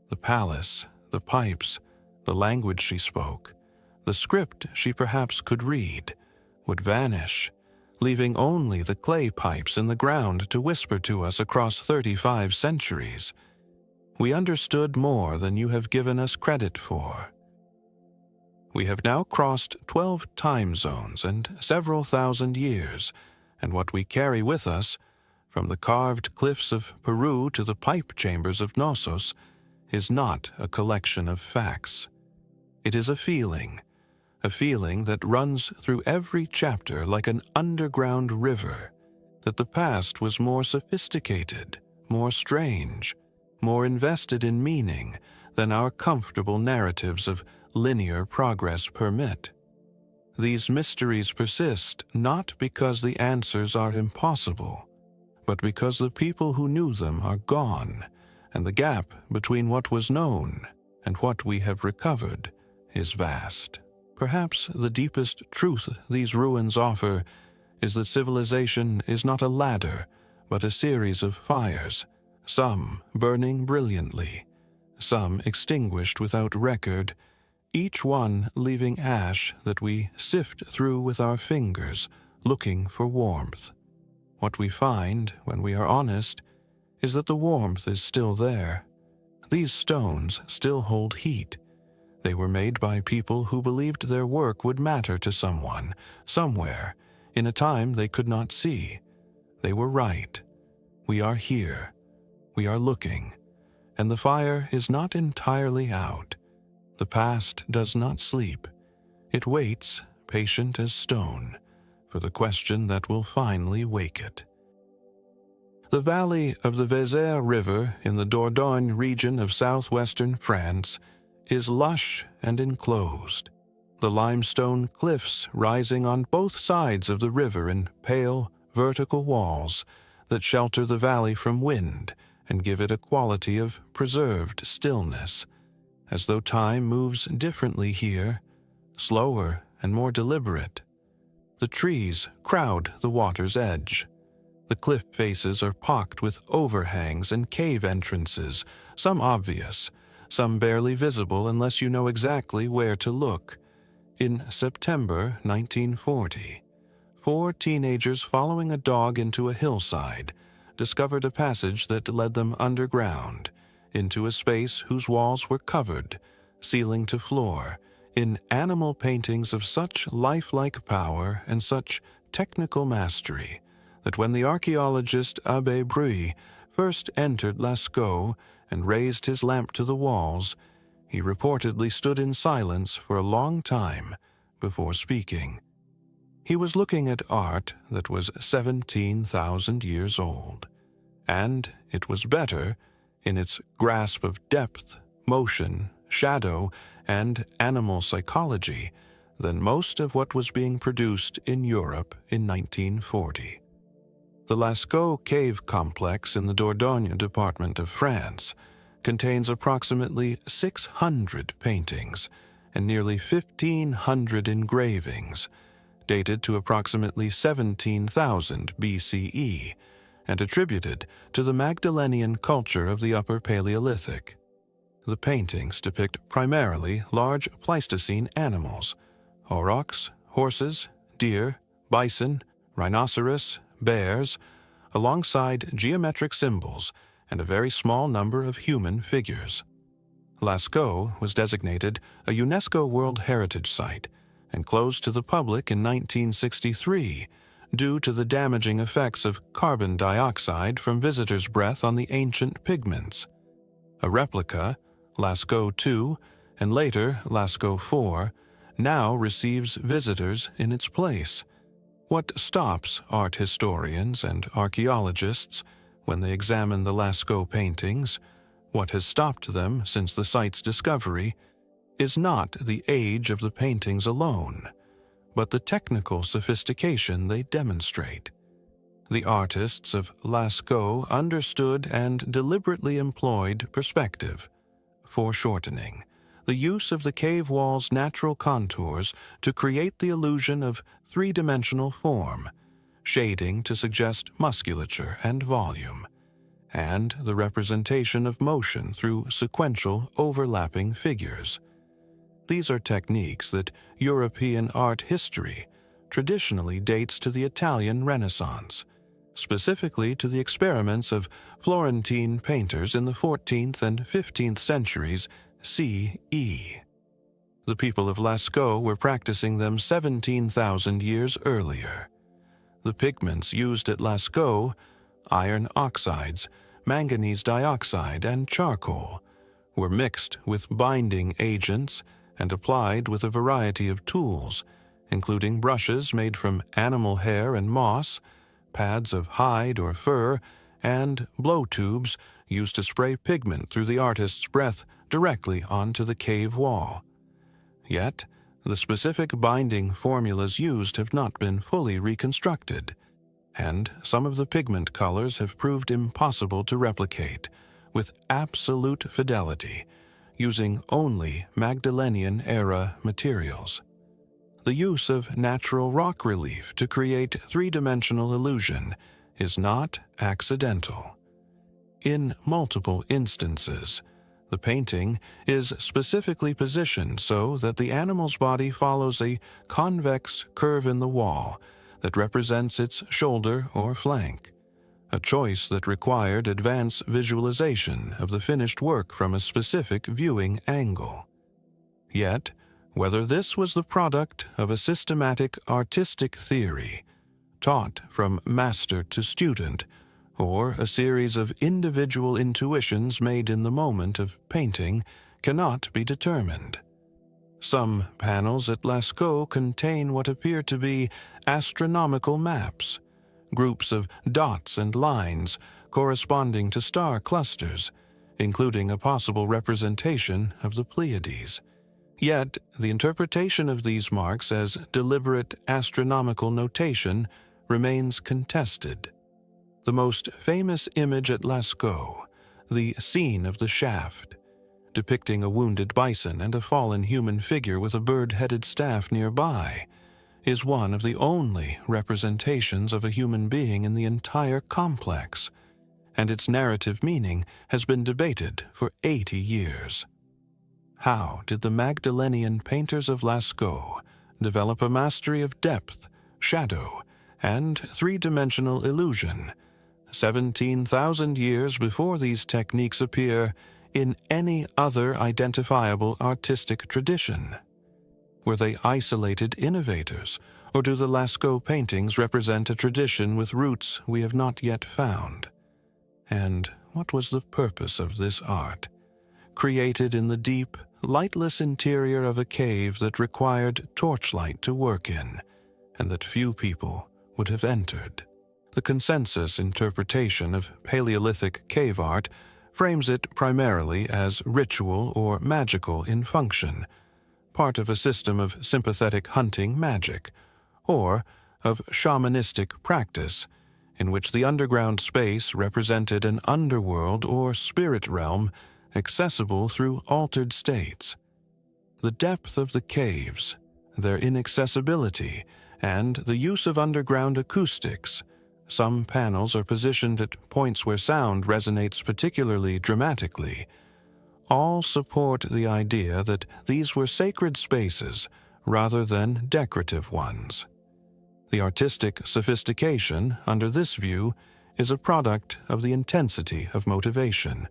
[SPEAKER 1] the palace, the pipes, the language she spoke, the script she perhaps could read, would vanish, leaving only the clay pipes in the ground to whisper to us across 35 centuries. We understood more than you have given us credit for. We have now crossed 12 time zones and several thousand years, and what we carry with us, from the carved cliffs of Peru to the pipe chambers of Knossos, is not a collection of facts. It is a feeling that runs through every chapter like an underground river, that the past was more sophisticated, more strange, more invested in meaning than our comfortable narratives of linear progress permit. These mysteries persist not because the answers are impossible, but because the people who knew them are gone, and the gap between what was known and what we have recovered is vast. Perhaps the deepest truth these ruins offer is that civilization is not a ladder, but a series of fires, some burning brilliantly, some extinguished without record, each one leaving ash that we sift through with our fingers, looking for warmth. What we find, when we are honest, is that the warmth is still there. These stones still hold heat. They were made by people who believed their work would matter to someone, somewhere, in a time they could not see. They were right. We are here. We are looking. And the fire is not entirely out. The past does not sleep. It waits, patient as stone, for the question that will finally wake it. The valley of the Vézère River in the Dordogne region of southwestern France is lush and enclosed, the limestone cliffs rising on both sides of the river in pale, vertical walls that shelter the valley from wind and give it a quality of preserved stillness, as though time moves differently here, slower and more deliberate. The trees crowd the water's edge. The cliff faces are pocked with overhangs and cave entrances, some obvious, some barely visible unless you know exactly where to look. In September 1940, 4 teenagers following a dog into a hillside discovered a passage that led them underground, into a space whose walls were covered, ceiling to floor, in animal paintings of such lifelike power and such technical mastery that when the archaeologist Abbé Bruy first entered Lascaux and raised his lamp to the walls, he reportedly stood in silence for a long time before speaking. He was looking at art that was 17,000 years old, and it was better, in its grasp of depth, motion, shadow, and animal psychology than most of what was being produced in Europe in 1940. The Lascaux cave complex in the Dordogne department of France contains approximately 600 paintings and nearly 1,500 engravings, dated to approximately 17,000 BCE, and attributed to the Magdalenian culture of the Upper Paleolithic. The paintings depict primarily large Pleistocene animals: aurochs, horses, deer, bison, rhinoceros, bears, alongside geometric symbols and a very small number of human figures. Lascaux was designated a UNESCO World Heritage Site and closed to the public in 1963 due to the damaging effects of carbon dioxide from visitors' breath on the ancient pigments. A replica, Lascaux II, and later Lascaux IV, now receives visitors in its place. What stops art historians and archaeologists when they examine the Lascaux paintings, what has stopped them since the site's discovery, is not the age of the paintings alone, but the technical sophistication they demonstrate. The artists of Lascaux understood and deliberately employed perspective, foreshortening, the use of the cave wall's natural contours to create the illusion of three-dimensional form, shading to suggest musculature and volume, and the representation of motion through sequential overlapping figures. These are techniques that European art history traditionally dates to the Italian Renaissance, specifically to the experiments of Florentine painters in the 14th and 15th centuries CE. The people of Lascaux were practicing them 17,000 years earlier. The pigments used at Lascaux, iron oxides, manganese dioxide, and charcoal, were mixed with binding agents and applied with a variety of tools, including brushes made from animal hair and moss, pads of hide or fur, and blow tubes used to spray pigment through the artist's breath directly onto the cave wall. Yet, the specific binding formulas used have not been fully reconstructed, and some of the pigment colors have proved impossible to replicate with absolute fidelity, using only Magdalenian-era materials. The use of natural rock relief to create three-dimensional illusion is not accidental. In multiple instances, the painting is specifically positioned so that the animal's body follows a convex curve in the wall that represents its shoulder or flank, a choice that required advanced visualization of the finished work from a specific viewing angle. Yet, whether this was the product of a systematic artistic theory, taught from master to student, or a series of individual intuitions made in the moment of painting, cannot be determined. Some panels at Lascaux contain what appear to be astronomical maps, groups of dots and lines corresponding to star clusters, including a possible representation of the Pleiades. Yet, the interpretation of these marks as deliberate astronomical notation remains contested. The most famous image at Lascaux, the scene of the shaft, depicting a wounded bison and a fallen human figure with a bird-headed staff nearby, is one of the only representations of a human being in the entire complex, and its narrative meaning has been debated for 80 years. How did the Magdalenian painters of Lascaux develop a mastery of depth, shadow, and three-dimensional illusion 17,000 years before these techniques appear in any other identifiable artistic tradition? Were they isolated innovators, or do the Lascaux paintings represent a tradition with roots we have not yet found? And what was the purpose of this art, created in the deep, lightless interior of a cave that required torchlight to work in, and that few people would have entered? The consensus interpretation of Paleolithic cave art frames it primarily as ritual or magical in function, part of a system of sympathetic hunting magic, or of shamanistic practice, in which the underground space represented an underworld or spirit realm accessible through altered states. The depth of the caves, their inaccessibility, and the use of underground acoustics — some panels are positioned at points where sound resonates particularly dramatically — all support the idea that these were sacred spaces rather than decorative ones. The artistic sophistication, under this view, is a product of the intensity of motivation.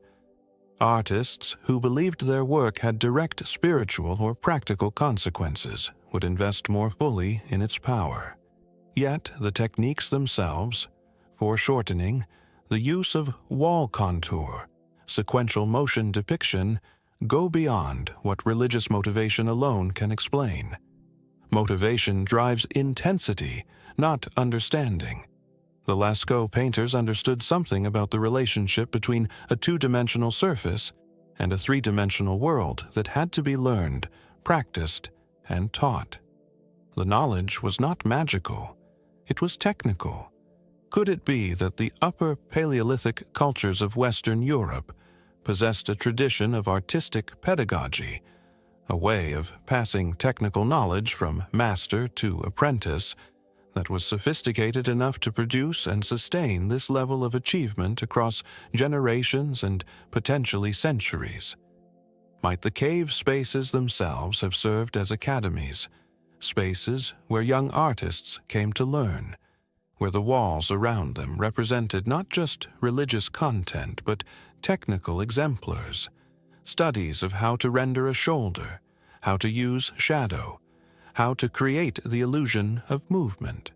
[SPEAKER 1] Artists who believed their work had direct spiritual or practical consequences would invest more fully in its power. Yet the techniques themselves, foreshortening, the use of wall contour, sequential motion depiction, go beyond what religious motivation alone can explain. Motivation drives intensity, not understanding. The Lascaux painters understood something about the relationship between a two-dimensional surface and a three-dimensional world that had to be learned, practiced, and taught. The knowledge was not magical, it was technical. Could it be that the upper Paleolithic cultures of Western Europe possessed a tradition of artistic pedagogy, a way of passing technical knowledge from master to apprentice that was sophisticated enough to produce and sustain this level of achievement across generations and potentially centuries? Might the cave spaces themselves have served as academies, spaces where young artists came to learn, where the walls around them represented not just religious content but technical exemplars, studies of how to render a shoulder, how to use shadow, how to create the illusion of movement?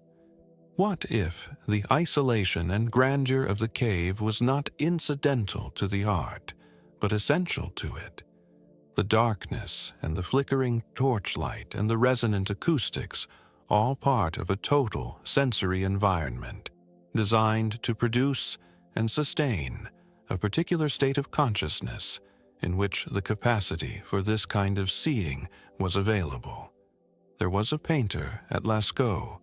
[SPEAKER 1] What if the isolation and grandeur of the cave was not incidental to the art, but essential to it? The darkness and the flickering torchlight and the resonant acoustics, all part of a total sensory environment, designed to produce and sustain a particular state of consciousness in which the capacity for this kind of seeing was available. There was a painter at Lascaux,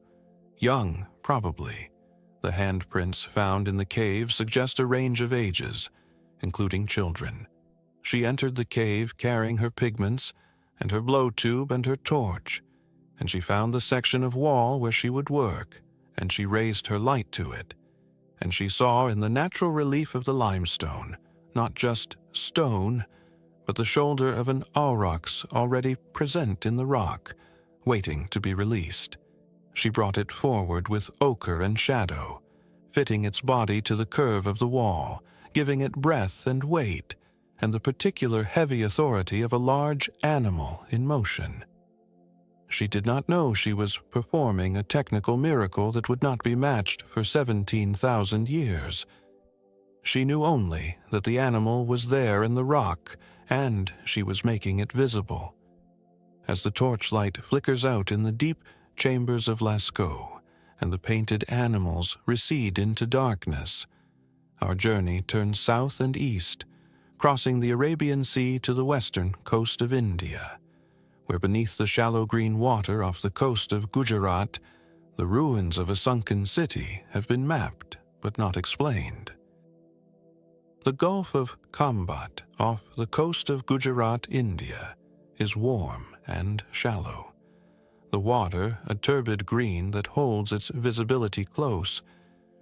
[SPEAKER 1] young probably. The handprints found in the cave suggest a range of ages, including children. She entered the cave carrying her pigments and her blow tube and her torch, and she found the section of wall where she would work, and she raised her light to it, and she saw in the natural relief of the limestone not just stone, but the shoulder of an aurochs already present in the rock, waiting to be released. She brought it forward with ochre and shadow, fitting its body to the curve of the wall, giving it breadth and weight, and the particular heavy authority of a large animal in motion. She did not know she was performing a technical miracle that would not be matched for 17,000 years. She knew only that the animal was there in the rock, and she was making it visible. As the torchlight flickers out in the deep chambers of Lascaux, and the painted animals recede into darkness, our journey turns south and east, crossing the Arabian Sea to the western coast of India, where beneath the shallow green water off the coast of Gujarat, the ruins of a sunken city have been mapped but not explained. The Gulf of Kambat off the coast of Gujarat, India, is warm and shallow. The water a turbid green that holds its visibility close,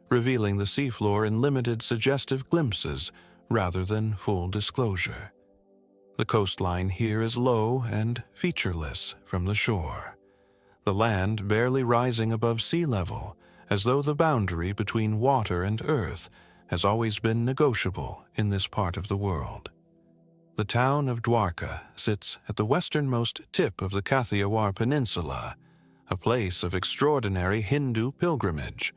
[SPEAKER 1] revealing the seafloor in limited suggestive glimpses rather than full disclosure. The coastline here is low and featureless from the shore, the land barely rising above sea level, as though the boundary between water and earth has always been negotiable in this part of the world. The town of Dwarka sits at the westernmost tip of the Kathiawar Peninsula, a place of extraordinary Hindu pilgrimage,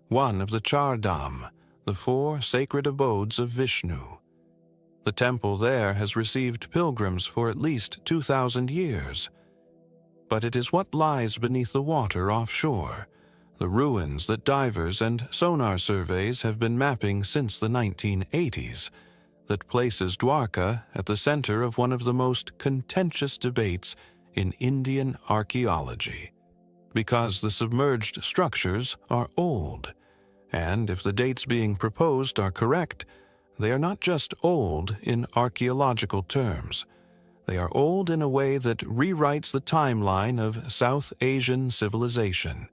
[SPEAKER 1] one of the Char Dham, the 4 sacred abodes of Vishnu. The temple there has received pilgrims for at least 2,000 years. But it is what lies beneath the water offshore, the ruins that divers and sonar surveys have been mapping since the 1980s, that places Dwarka at the center of one of the most contentious debates in Indian archaeology, because the submerged structures are old, and if the dates being proposed are correct, they are not just old in archaeological terms. They are old in a way that rewrites the timeline of South Asian civilization.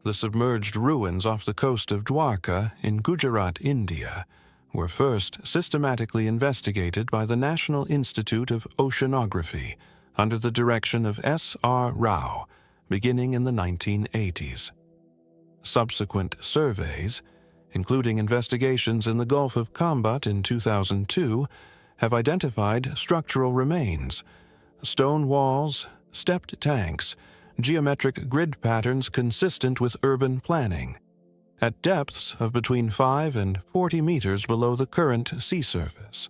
[SPEAKER 1] The submerged ruins off the coast of Dwarka in Gujarat, India, were first systematically investigated by the National Institute of Oceanography under the direction of S.R. Rao, beginning in the 1980s. Subsequent surveys, including investigations in the Gulf of Khambhat in 2002, have identified structural remains, stone walls, stepped tanks, geometric grid patterns consistent with urban planning, at depths of between 5 and 40 meters below the current sea surface.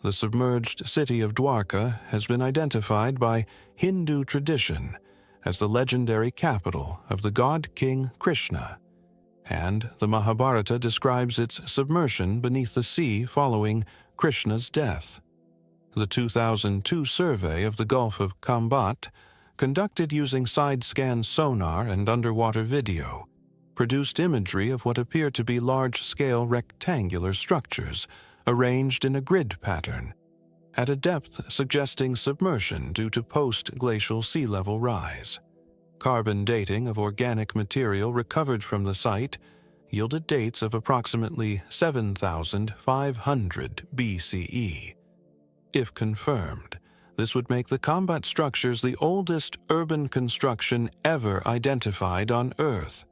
[SPEAKER 1] The submerged city of Dwarka has been identified by Hindu tradition as the legendary capital of the god king Krishna, and the Mahabharata describes its submersion beneath the sea following Krishna's death. The 2002 survey of the Gulf of Khambhat, conducted using side-scan sonar and underwater video, produced imagery of what appear to be large-scale rectangular structures arranged in a grid pattern, at a depth suggesting submersion due to post-glacial sea level rise. Carbon dating of organic material recovered from the site yielded dates of approximately 7,500 BCE. If confirmed, this would make the Khambhat structures the oldest urban construction ever identified on Earth,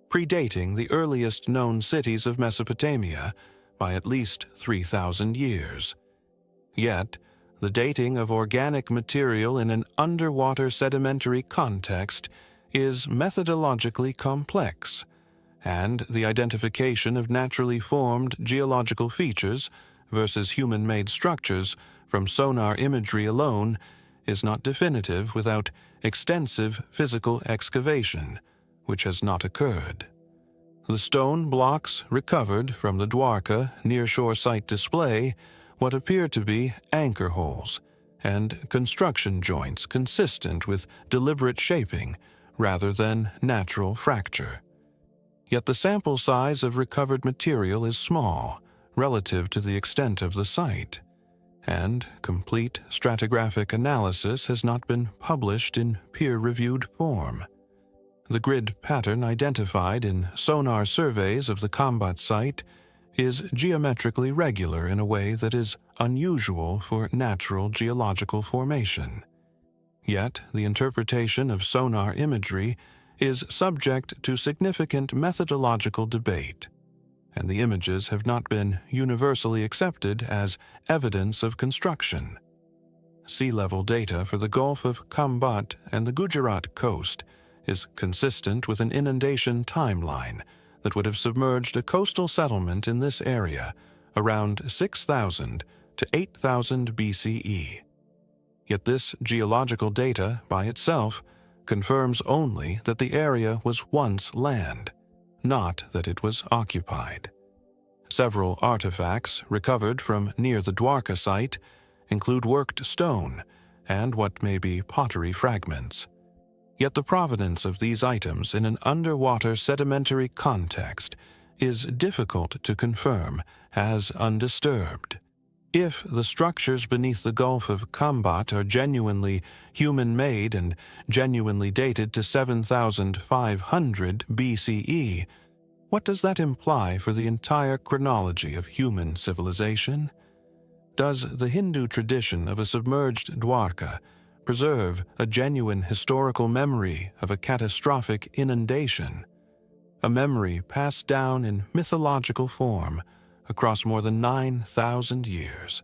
[SPEAKER 1] predating the earliest known cities of Mesopotamia by at least 3,000 years. Yet, the dating of organic material in an underwater sedimentary context is methodologically complex, and the identification of naturally formed geological features versus human-made structures from sonar imagery alone is not definitive without extensive physical excavation, which has not occurred. The stone blocks recovered from the Dwarka nearshore site display what appear to be anchor holes and construction joints consistent with deliberate shaping rather than natural fracture. Yet the sample size of recovered material is small relative to the extent of the site, and complete stratigraphic analysis has not been published in peer-reviewed form. The grid pattern identified in sonar surveys of the Khambhat site is geometrically regular in a way that is unusual for natural geological formation. Yet, the interpretation of sonar imagery is subject to significant methodological debate, and the images have not been universally accepted as evidence of construction. Sea level data for the Gulf of Khambhat and the Gujarat coast is consistent with an inundation timeline that would have submerged a coastal settlement in this area around 6,000 to 8,000 BCE. Yet this geological data by itself confirms only that the area was once land, not that it was occupied. Several artifacts recovered from near the Dwarka site include worked stone and what may be pottery fragments. Yet the provenance of these items in an underwater sedimentary context is difficult to confirm as undisturbed. If the structures beneath the Gulf of Khambhat are genuinely human-made and genuinely dated to 7,500 BCE, what does that imply for the entire chronology of human civilization? Does the Hindu tradition of a submerged Dwarka preserve a genuine historical memory of a catastrophic inundation, a memory passed down in mythological form across more than 9,000 years?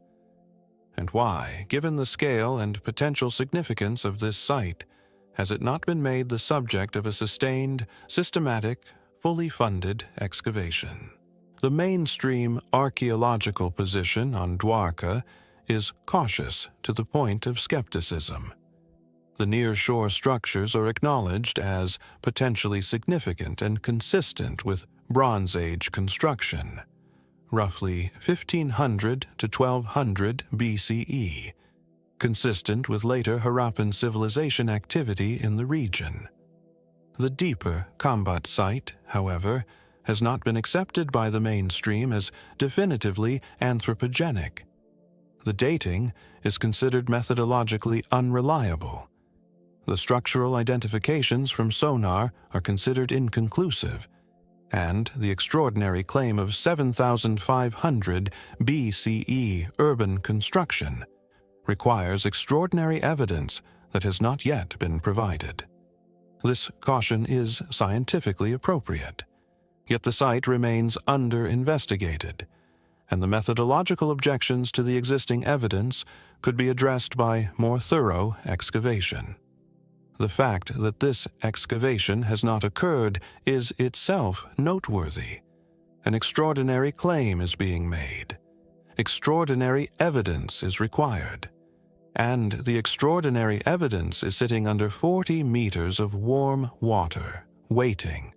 [SPEAKER 1] And why, given the scale and potential significance of this site, has it not been made the subject of a sustained, systematic, fully funded excavation? The mainstream archaeological position on Dwarka is cautious to the point of skepticism. The near-shore structures are acknowledged as potentially significant and consistent with Bronze Age construction. roughly 1500 to 1200 BCE, consistent with later Harappan civilization activity in the region. The deeper Khambhat site, however, has not been accepted by the mainstream as definitively anthropogenic. The dating is considered methodologically unreliable. The structural identifications from sonar are considered inconclusive, and the extraordinary claim of 7,500 BCE urban construction requires extraordinary evidence that has not yet been provided. This caution is scientifically appropriate, yet the site remains under-investigated, and the methodological objections to the existing evidence could be addressed by more thorough excavation. The fact that this excavation has not occurred is itself noteworthy. An extraordinary claim is being made. Extraordinary evidence is required. And the extraordinary evidence is sitting under 40 meters of warm water, waiting.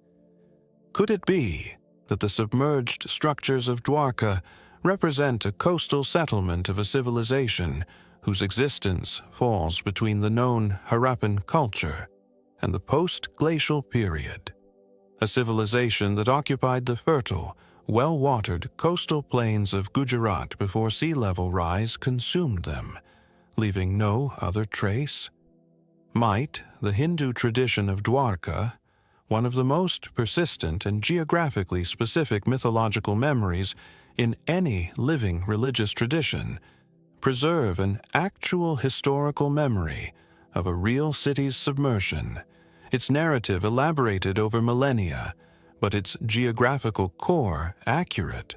[SPEAKER 1] Could it be that the submerged structures of Dwarka represent a coastal settlement of a civilization whose existence falls between the known Harappan culture and the post-glacial period? A civilization that occupied the fertile, well-watered coastal plains of Gujarat before sea level rise consumed them, leaving no other trace? Might the Hindu tradition of Dwarka, one of the most persistent and geographically specific mythological memories in any living religious tradition, preserve an actual historical memory of a real city's submersion, its narrative elaborated over millennia, but its geographical core accurate?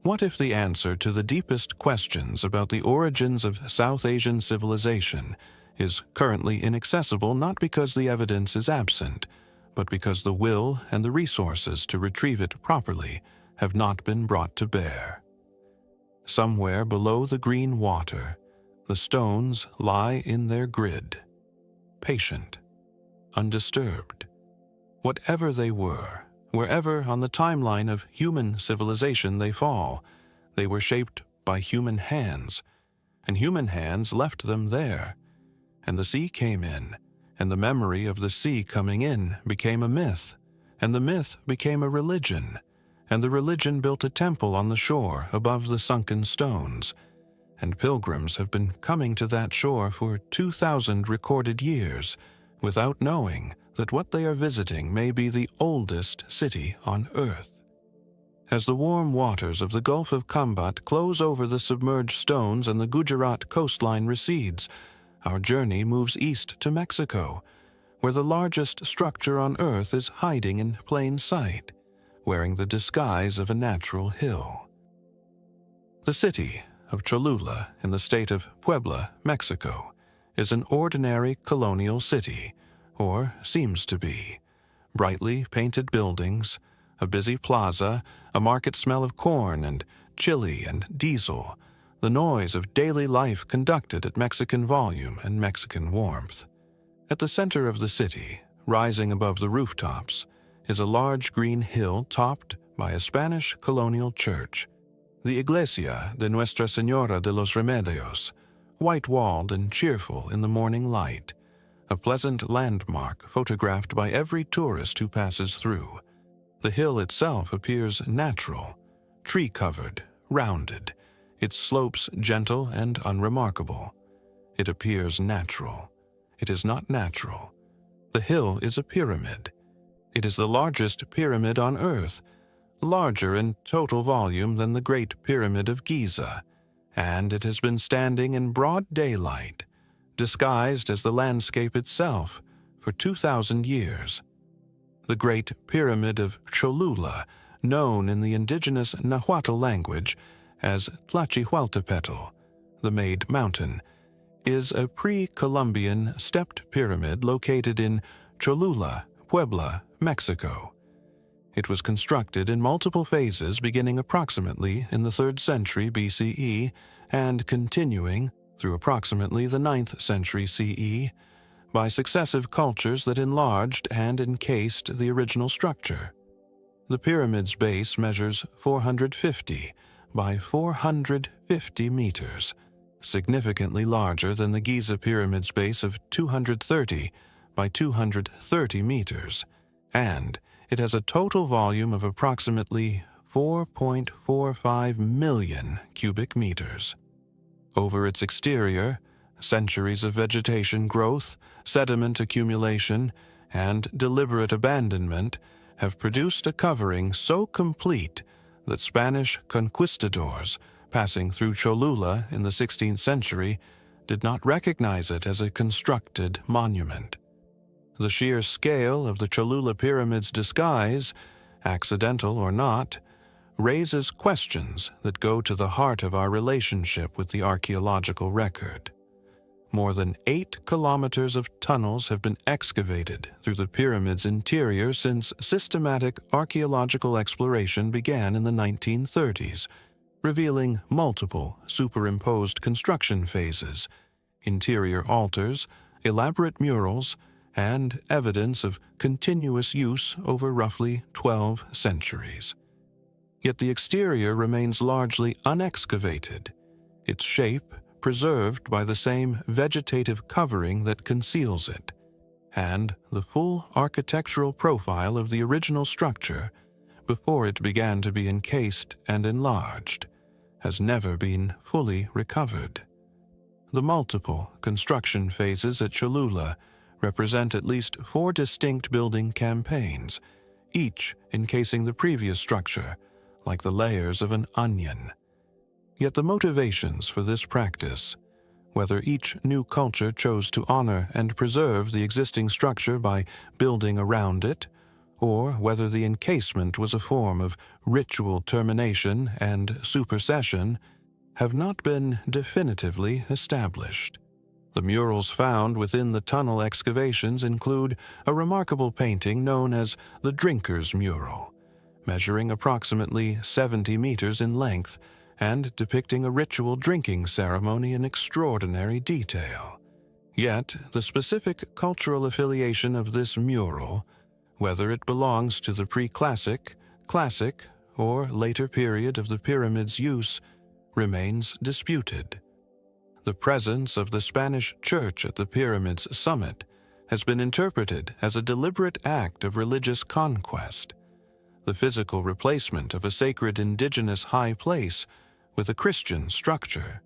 [SPEAKER 1] What if the answer to the deepest questions about the origins of South Asian civilization is currently inaccessible not because the evidence is absent, but because the will and the resources to retrieve it properly have not been brought to bear? Somewhere below the green water, the stones lie in their grid, patient, undisturbed. Whatever they were, wherever on the timeline of human civilization they fall, they were shaped by human hands, and human hands left them there. And the sea came in, and the memory of the sea coming in became a myth, and the myth became a religion, and the religion built a temple on the shore above the sunken stones, and pilgrims have been coming to that shore for 2,000 recorded years without knowing that what they are visiting may be the oldest city on Earth. As the warm waters of the Gulf of Khambhat close over the submerged stones and the Gujarat coastline recedes, our journey moves east to Mexico, where the largest structure on Earth is hiding in plain sight, wearing the disguise of a natural hill. The city of Cholula in the state of Puebla, Mexico, is an ordinary colonial city, or seems to be. Brightly painted buildings, a busy plaza, a market smell of corn and chili and diesel, the noise of daily life conducted at Mexican volume and Mexican warmth. At the center of the city, rising above the rooftops, is a large green hill topped by a Spanish colonial church, the Iglesia de Nuestra Señora de los Remedios, white-walled and cheerful in the morning light, a pleasant landmark photographed by every tourist who passes through. The hill itself appears natural, tree-covered, rounded, its slopes gentle and unremarkable. It appears natural. It is not natural. The hill is a pyramid. It is the largest pyramid on Earth, larger in total volume than the Great Pyramid of Giza, and it has been standing in broad daylight, disguised as the landscape itself, for 2,000 years. The Great Pyramid of Cholula, known in the indigenous Nahuatl language as Tlachihualtepetl, the Made Mountain, is a pre-Columbian stepped pyramid located in Cholula, Puebla, Mexico. It was constructed in multiple phases beginning approximately in the 3rd century BCE and continuing through approximately the 9th century CE by successive cultures that enlarged and encased the original structure. The pyramid's base measures 450 by 450 meters, significantly larger than the Giza Pyramid's base of 230 by 230 meters, and it has a total volume of approximately 4.45 million cubic meters. Over its exterior, centuries of vegetation growth, sediment accumulation, and deliberate abandonment have produced a covering so complete that Spanish conquistadors passing through Cholula in the 16th century did not recognize it as a constructed monument. The sheer scale of the Cholula Pyramid's disguise, accidental or not, raises questions that go to the heart of our relationship with the archaeological record. More than 8 kilometers of tunnels have been excavated through the pyramid's interior since systematic archaeological exploration began in the 1930s, revealing multiple superimposed construction phases, interior altars, elaborate murals, and evidence of continuous use over roughly 12 centuries. Yet the exterior remains largely unexcavated, its shape preserved by the same vegetative covering that conceals it, and the full architectural profile of the original structure, before it began to be encased and enlarged, has never been fully recovered. The multiple construction phases at Cholula represent at least 4 distinct building campaigns, each encasing the previous structure, like the layers of an onion. Yet the motivations for this practice, whether each new culture chose to honor and preserve the existing structure by building around it, or whether the encasement was a form of ritual termination and supersession, have not been definitively established. The murals found within the tunnel excavations include a remarkable painting known as the Drinker's Mural, measuring approximately 70 meters in length and depicting a ritual drinking ceremony in extraordinary detail. Yet, the specific cultural affiliation of this mural, whether it belongs to the pre-classic, classic, or later period of the pyramid's use, remains disputed. The presence of the Spanish church at the pyramid's summit has been interpreted as a deliberate act of religious conquest, the physical replacement of a sacred indigenous high place with a Christian structure.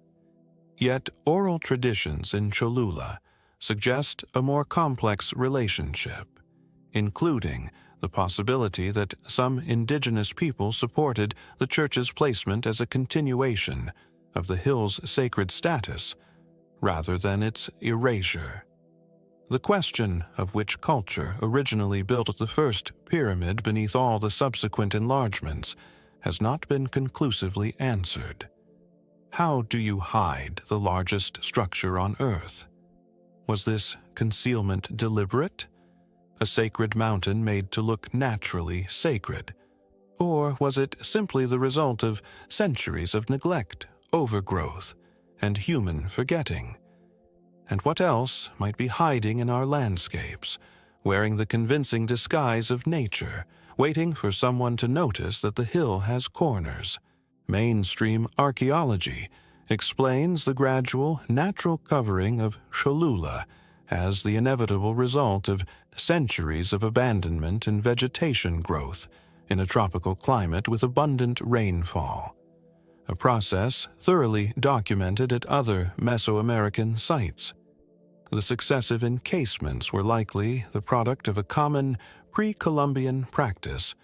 [SPEAKER 1] Yet oral traditions in Cholula suggest a more complex relationship, including the possibility that some indigenous people supported the church's placement as a continuation of the hill's sacred status rather than its erasure. The question of which culture originally built the first pyramid beneath all the subsequent enlargements has not been conclusively answered. How do you hide the largest structure on Earth? Was this concealment deliberate? A sacred mountain made to look naturally sacred? Or was it simply the result of centuries of neglect, overgrowth, and human forgetting? And what else might be hiding in our landscapes, wearing the convincing disguise of nature, waiting for someone to notice that the hill has corners? Mainstream archaeology explains the gradual, natural covering of Cholula as the inevitable result of centuries of abandonment and vegetation growth in a tropical climate with abundant rainfall, a process thoroughly documented at other Mesoamerican sites. The successive encasements were likely the product of a common pre-Columbian practice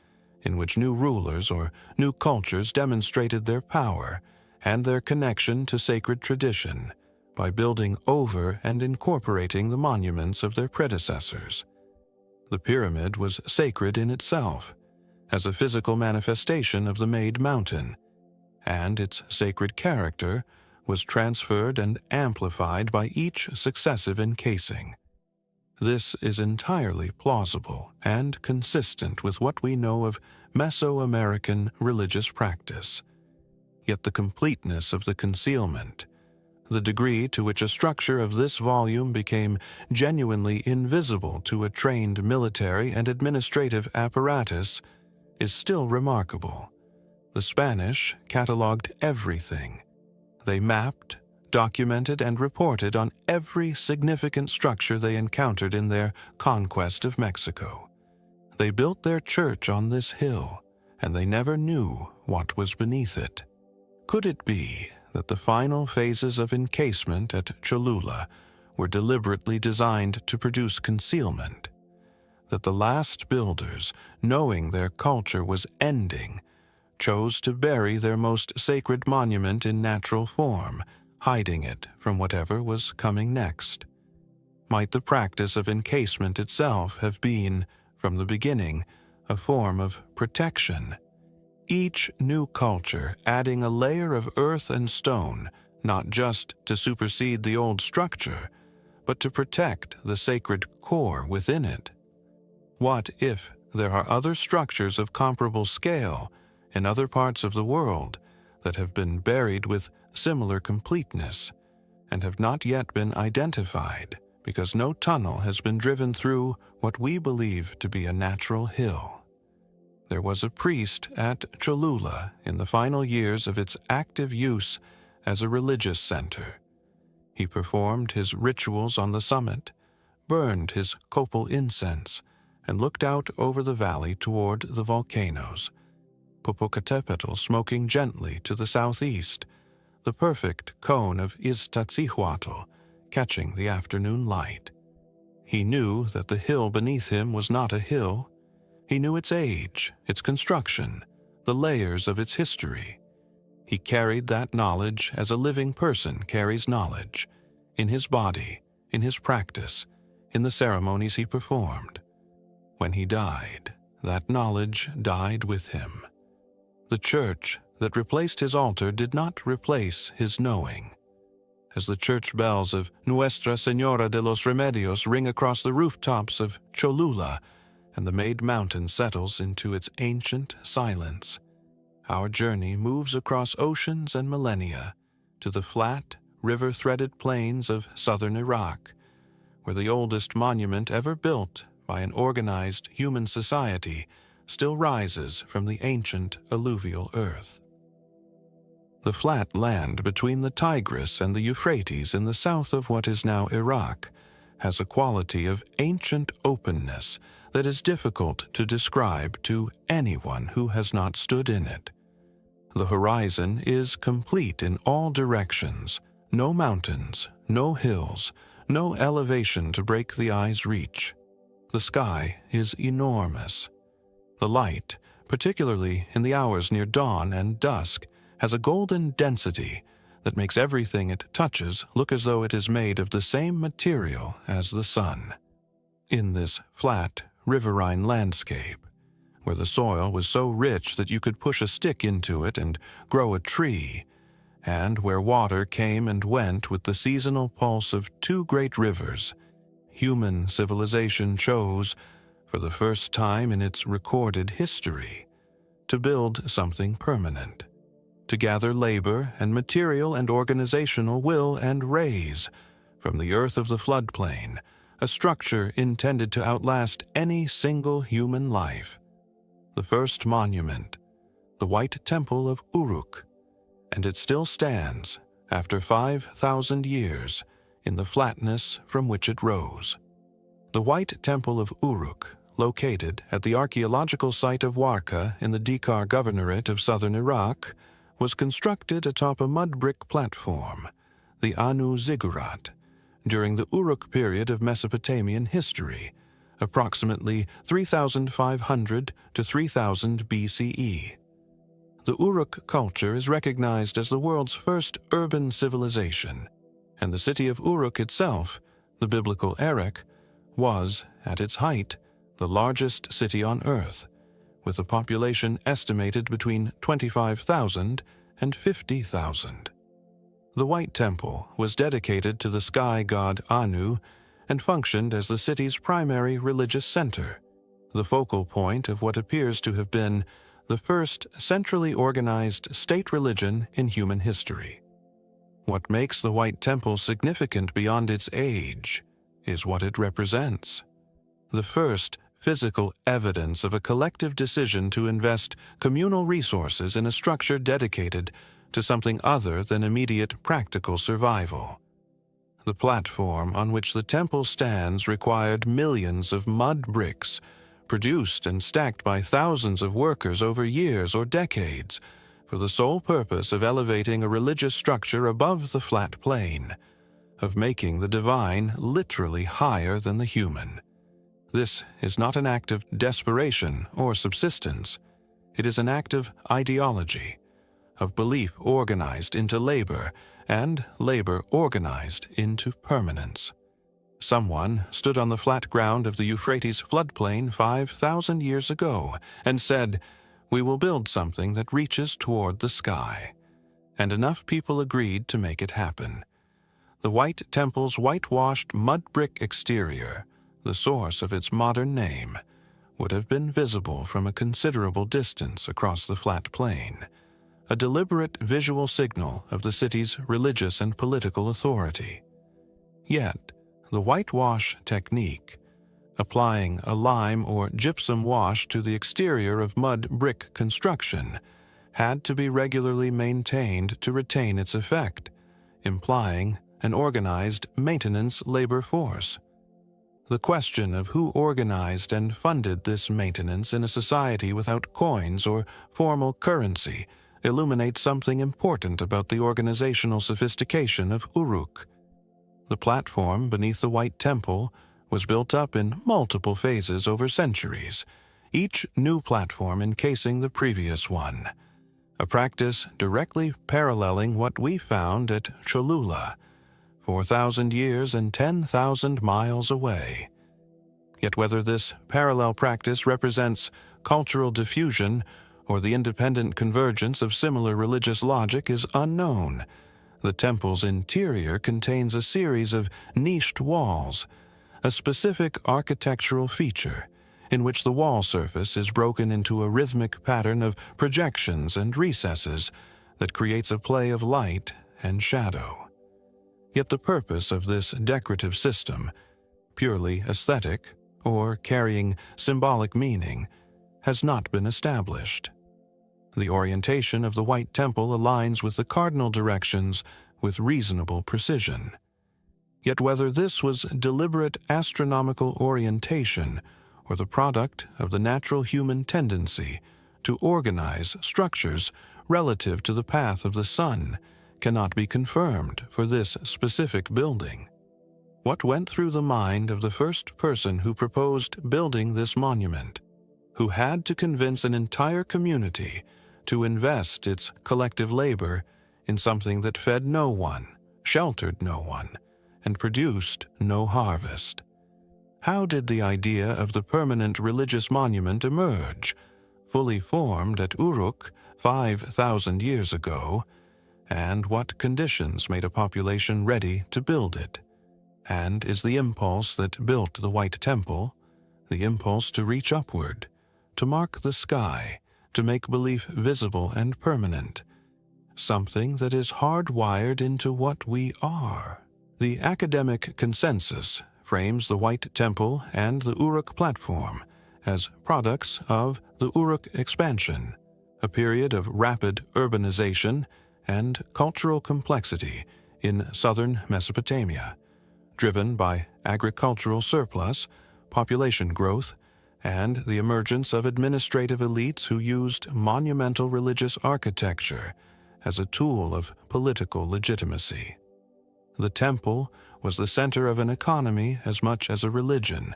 [SPEAKER 1] in which new rulers or new cultures demonstrated their power and their connection to sacred tradition by building over and incorporating the monuments of their predecessors. The pyramid was sacred in itself, as a physical manifestation of the made mountain, and its sacred character was transferred and amplified by each successive encasing. This is entirely plausible and consistent with what we know of Mesoamerican religious practice. Yet the completeness of the concealment, the degree to which a structure of this volume became genuinely invisible to a trained military and administrative apparatus, is still remarkable. The Spanish cataloged everything. They mapped, documented, and reported on every significant structure they encountered in their conquest of Mexico. They built their church on this hill, and they never knew what was beneath it. Could it be that the final phases of encasement at Cholula were deliberately designed to produce concealment? That the last builders, knowing their culture was ending, chose to bury their most sacred monument in natural form, hiding it from whatever was coming next? Might the practice of encasement itself have been, from the beginning, a form of protection? Each new culture adding a layer of earth and stone, not just to supersede the old structure, but to protect the sacred core within it. What if there are other structures of comparable scale in other parts of the world that have been buried with similar completeness and have not yet been identified because no tunnel has been driven through what we believe to be a natural hill? There was a priest at Cholula in the final years of its active use as a religious center. He performed his rituals on the summit, burned his copal incense, and looked out over the valley toward the volcanoes, Popocatépetl smoking gently to the southeast, the perfect cone of Iztaccíhuatl catching the afternoon light. He knew that the hill beneath him was not a hill. He knew its age, its construction, the layers of its history. He carried that knowledge as a living person carries knowledge, in his body, in his practice, in the ceremonies he performed. When he died, that knowledge died with him. The church that replaced his altar did not replace his knowing. As the church bells of Nuestra Señora de los Remedios ring across the rooftops of Cholula, and the made mountain settles into its ancient silence, our journey moves across oceans and millennia to the flat, river-threaded plains of southern Iraq, where the oldest monument ever built by an organized human society still rises from the ancient alluvial earth. The flat land between the Tigris and the Euphrates in the south of what is now Iraq has a quality of ancient openness that is difficult to describe to anyone who has not stood in it. The horizon is complete in all directions, no mountains, no hills, no elevation to break the eye's reach. The sky is enormous. The light, particularly in the hours near dawn and dusk, has a golden density that makes everything it touches look as though it is made of the same material as the sun. In this flat, riverine landscape, where the soil was so rich that you could push a stick into it and grow a tree, and where water came and went with the seasonal pulse of two great rivers, human civilization chose, for the first time in its recorded history, to build something permanent, to gather labor and material and organizational will and raise, from the earth of the floodplain, a structure intended to outlast any single human life. The first monument, the White Temple of Uruk, and it still stands, after 5,000 years, in the flatness from which it rose. The White Temple of Uruk, located at the archaeological site of Warka in the Dikar Governorate of southern Iraq, was constructed atop a mud brick platform, the Anu Ziggurat, during the Uruk period of Mesopotamian history, approximately 3,500 to 3000 BCE. The Uruk culture is recognized as the world's first urban civilization, and the city of Uruk itself, the biblical Erech, was, at its height, the largest city on Earth, with a population estimated between 25,000 and 50,000. The White Temple was dedicated to the sky god Anu and functioned as the city's primary religious center, the focal point of what appears to have been the first centrally organized state religion in human history. What makes the White Temple significant beyond its age is what it represents. The first physical evidence of a collective decision to invest communal resources in a structure dedicated to something other than immediate practical survival. The platform on which the temple stands required millions of mud bricks, produced and stacked by thousands of workers over years or decades, for the sole purpose of elevating a religious structure above the flat plane, of making the divine literally higher than the human. This is not an act of desperation or subsistence. It is an act of ideology, of belief organized into labor, and labor organized into permanence. Someone stood on the flat ground of the Euphrates floodplain 5,000 years ago and said, "We will build something that reaches toward the sky." And enough people agreed to make it happen. The White Temple's whitewashed mud brick exterior, the source of its modern name, would have been visible from a considerable distance across the flat plain, a deliberate visual signal of the city's religious and political authority. Yet, the whitewash technique, applying a lime or gypsum wash to the exterior of mud brick construction, had to be regularly maintained to retain its effect, implying an organized maintenance labor force. The question of who organized and funded this maintenance in a society without coins or formal currency illuminates something important about the organizational sophistication of Uruk. The platform beneath the White Temple was built up in multiple phases over centuries, each new platform encasing the previous one, a practice directly paralleling what we found at Cholula, 4,000 years and 10,000 miles away. Yet whether this parallel practice represents cultural diffusion or the independent convergence of similar religious logic is unknown. The temple's interior contains a series of niched walls, a specific architectural feature in which the wall surface is broken into a rhythmic pattern of projections and recesses that creates a play of light and shadow. Yet the purpose of this decorative system, purely aesthetic or carrying symbolic meaning, has not been established. The orientation of the White Temple aligns with the cardinal directions with reasonable precision. Yet whether this was deliberate astronomical orientation or the product of the natural human tendency to organize structures relative to the path of the sun cannot be confirmed for this specific building. What went through the mind of the first person who proposed building this monument, who had to convince an entire community to invest its collective labor in something that fed no one, sheltered no one, and produced no harvest? How did the idea of the permanent religious monument emerge, fully formed at Uruk 5,000 years ago, and what conditions made a population ready to build it? And is the impulse that built the White Temple the impulse to reach upward, to mark the sky, to make belief visible and permanent, something that is hardwired into what we are? The academic consensus frames the White Temple and the Uruk platform as products of the Uruk expansion, a period of rapid urbanization and cultural complexity in southern Mesopotamia, driven by agricultural surplus, population growth, and the emergence of administrative elites who used monumental religious architecture as a tool of political legitimacy. The temple was the center of an economy as much as a religion.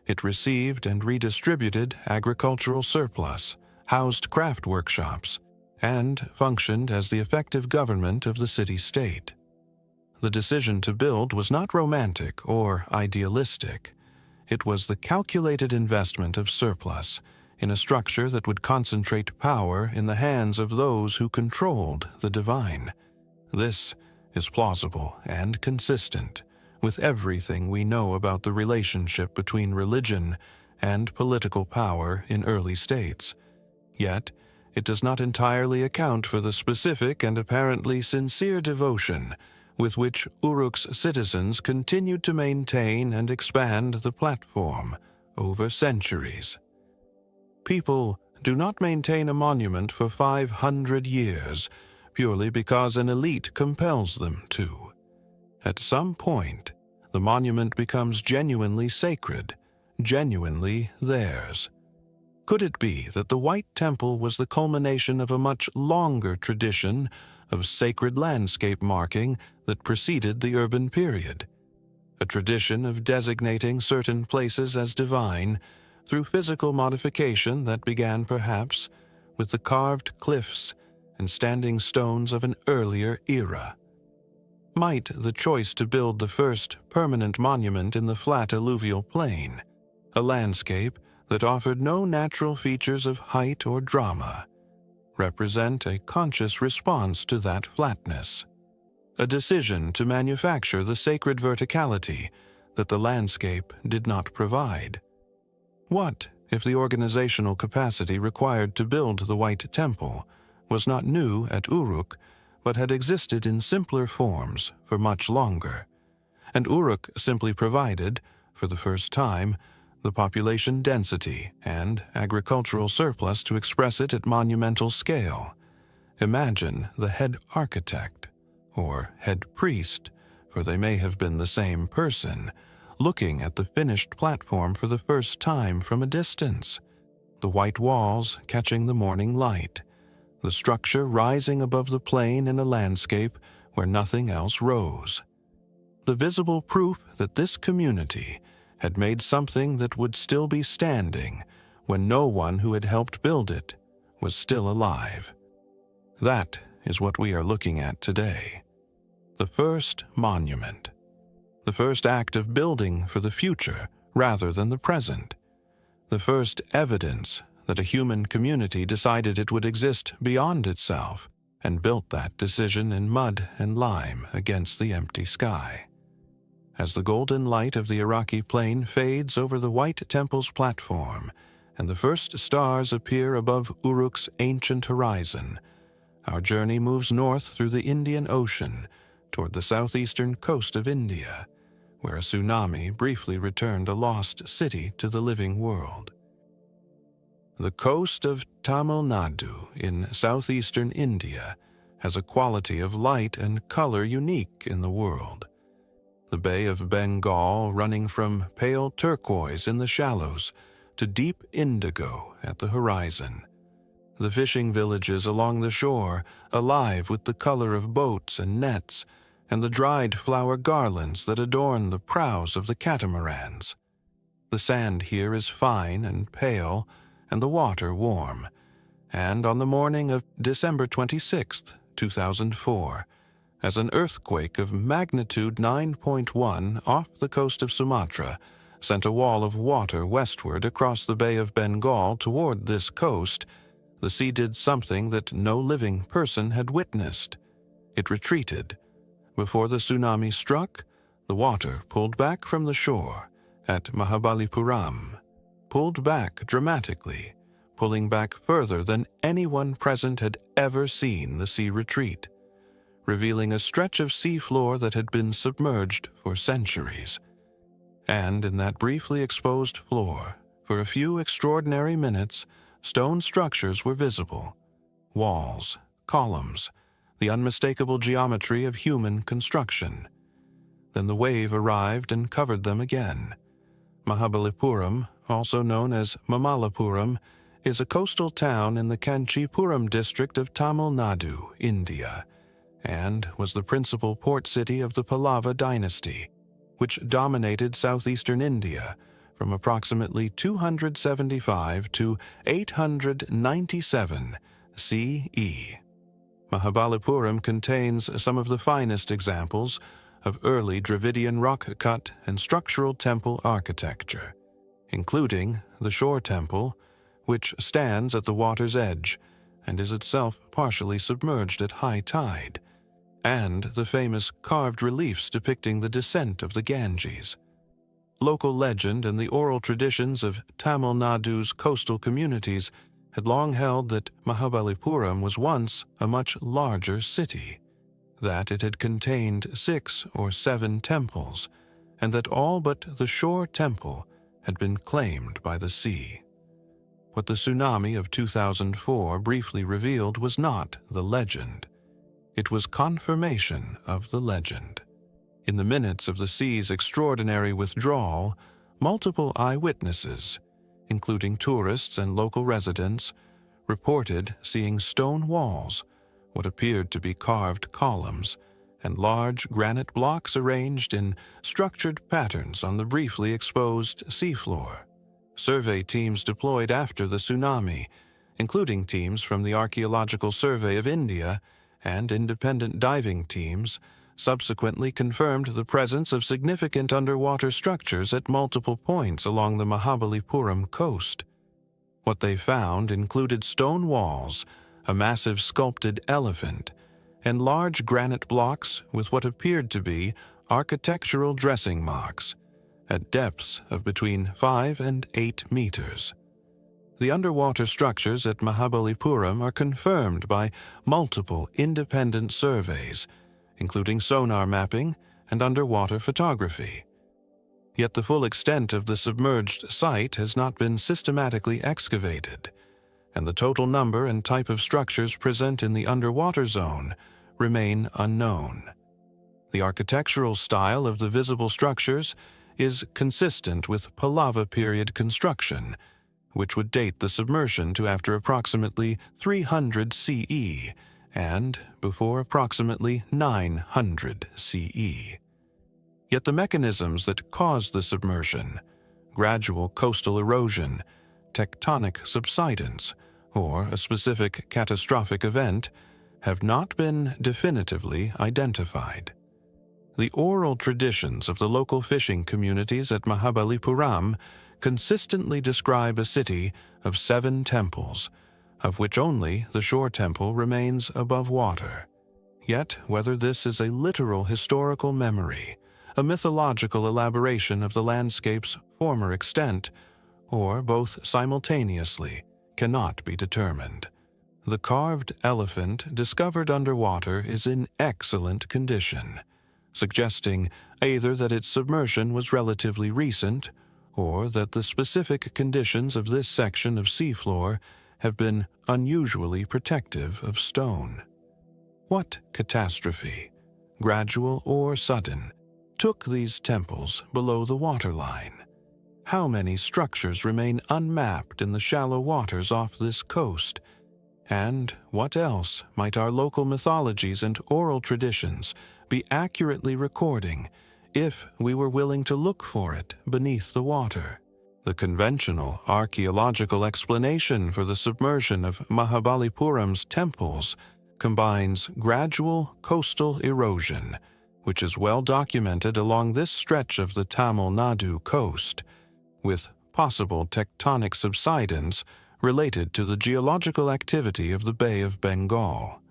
[SPEAKER 1] It received and redistributed agricultural surplus, housed craft workshops, and functioned as the effective government of the city-state. The decision to build was not romantic or idealistic. It was the calculated investment of surplus in a structure that would concentrate power in the hands of those who controlled the divine. This is plausible and consistent with everything we know about the relationship between religion and political power in early states. Yet, it does not entirely account for the specific and apparently sincere devotion with which Uruk's citizens continued to maintain and expand the platform over centuries. People do not maintain a monument for 500 years purely because an elite compels them to. At some point, the monument becomes genuinely sacred, genuinely theirs. Could it be that the White Temple was the culmination of a much longer tradition of sacred landscape marking that preceded the urban period? A tradition of designating certain places as divine through physical modification that began perhaps with the carved cliffs and standing stones of an earlier era. Might the choice to build the first permanent monument in the flat alluvial plain, a landscape that offered no natural features of height or drama, represent a conscious response to that flatness, a decision to manufacture the sacred verticality that the landscape did not provide? What if the organizational capacity required to build the White Temple was not new at Uruk, but had existed in simpler forms for much longer, and Uruk simply provided, for the first time, the population density and agricultural surplus to express it at monumental scale? Imagine the head architect, or head priest, for they may have been the same person, looking at the finished platform for the first time from a distance, the white walls catching the morning light, the structure rising above the plain in a landscape where nothing else rose. The visible proof that this community had made something that would still be standing when no one who had helped build it was still alive. That is what we are looking at today. The first monument. The first act of building for the future rather than the present. The first evidence that a human community decided it would exist beyond itself and built that decision in mud and lime against the empty sky. As the golden light of the Iraqi plain fades over the White Temple's platform and the first stars appear above Uruk's ancient horizon, our journey moves north through the Indian Ocean toward the southeastern coast of India, where a tsunami briefly returned a lost city to the living world. The coast of Tamil Nadu in southeastern India has a quality of light and color unique in the world. The Bay of Bengal running from pale turquoise in the shallows to deep indigo at the horizon. The fishing villages along the shore alive with the color of boats and nets, and the dried flower garlands that adorn the prows of the catamarans. The sand here is fine and pale, and the water warm, and on the morning of December 26, 2004, as an earthquake of magnitude 9.1 off the coast of Sumatra sent a wall of water westward across the Bay of Bengal toward this coast, the sea did something that no living person had witnessed. It retreated. Before the tsunami struck, the water pulled back from the shore at Mahabalipuram, pulled back dramatically, pulling back further than anyone present had ever seen the sea retreat, revealing a stretch of seafloor that had been submerged for centuries. And in that briefly exposed floor, for a few extraordinary minutes, stone structures were visible, walls, columns, the unmistakable geometry of human construction. Then the wave arrived and covered them again. Mahabalipuram, also known as Mamallapuram, is a coastal town in the Kanchipuram district of Tamil Nadu, India, and was the principal port city of the Pallava dynasty, which dominated southeastern India from approximately 275 to 897 CE. Mahabalipuram contains some of the finest examples of early Dravidian rock-cut and structural temple architecture, including the shore temple, which stands at the water's edge and is itself partially submerged at high tide, and the famous carved reliefs depicting the descent of the Ganges. Local legend and the oral traditions of Tamil Nadu's coastal communities had long held that Mahabalipuram was once a much larger city, that it had contained 6 or 7 temples, and that all but the shore temple had been claimed by the sea. What the tsunami of 2004 briefly revealed was not the legend. It was confirmation of the legend. In the minutes of the sea's extraordinary withdrawal, multiple eyewitnesses, including tourists and local residents, reported seeing stone walls, what appeared to be carved columns, and large granite blocks arranged in structured patterns on the briefly exposed seafloor. Survey teams deployed after the tsunami, including teams from the Archaeological Survey of India and independent diving teams, subsequently confirmed the presence of significant underwater structures at multiple points along the Mahabalipuram coast. What they found included stone walls, a massive sculpted elephant, and large granite blocks with what appeared to be architectural dressing marks, at depths of between 5 and 8 meters. The underwater structures at Mahabalipuram are confirmed by multiple independent surveys, including sonar mapping and underwater photography. Yet the full extent of the submerged site has not been systematically excavated, and the total number and type of structures present in the underwater zone remain unknown. The architectural style of the visible structures is consistent with Pallava period construction, which would date the submersion to after approximately 300 CE and before approximately 900 CE. Yet the mechanisms that cause the submersion, gradual coastal erosion, tectonic subsidence, or a specific catastrophic event, have not been definitively identified. The oral traditions of the local fishing communities at Mahabalipuram consistently describe a city of 7 temples, of which only the shore temple remains above water. Yet, whether this is a literal historical memory, a mythological elaboration of the landscape's former extent, or both simultaneously, cannot be determined. The carved elephant discovered underwater is in excellent condition, suggesting either that its submersion was relatively recent or that the specific conditions of this section of seafloor have been unusually protective of stone. What catastrophe, gradual or sudden, took these temples below the waterline? How many structures remain unmapped in the shallow waters off this coast? And what else might our local mythologies and oral traditions be accurately recording if we were willing to look for it beneath the water? The conventional archaeological explanation for the submersion of Mahabalipuram's temples combines gradual coastal erosion, which is well documented along this stretch of the Tamil Nadu coast, with possible tectonic subsidence related to the geological activity of the Bay of Bengal.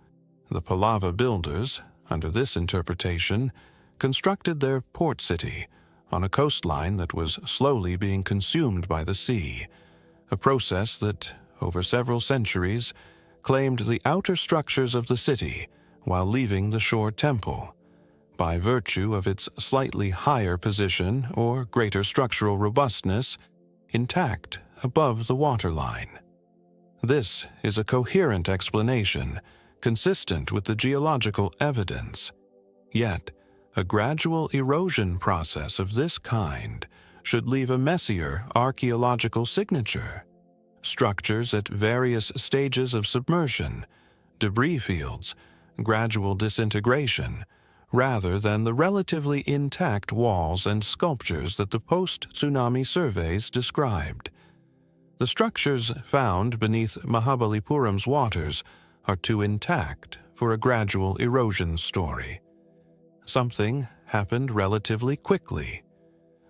[SPEAKER 1] The Pallava builders, under this interpretation, constructed their port city on a coastline that was slowly being consumed by the sea, a process that, over several centuries, claimed the outer structures of the city while leaving the shore temple, by virtue of its slightly higher position or greater structural robustness, intact above the waterline. This is a coherent explanation, consistent with the geological evidence. Yet, a gradual erosion process of this kind should leave a messier archaeological signature. Structures at various stages of submersion, debris fields, gradual disintegration, rather than the relatively intact walls and sculptures that the post-tsunami surveys described. The structures found beneath Mahabalipuram's waters are too intact for a gradual erosion story. Something happened relatively quickly.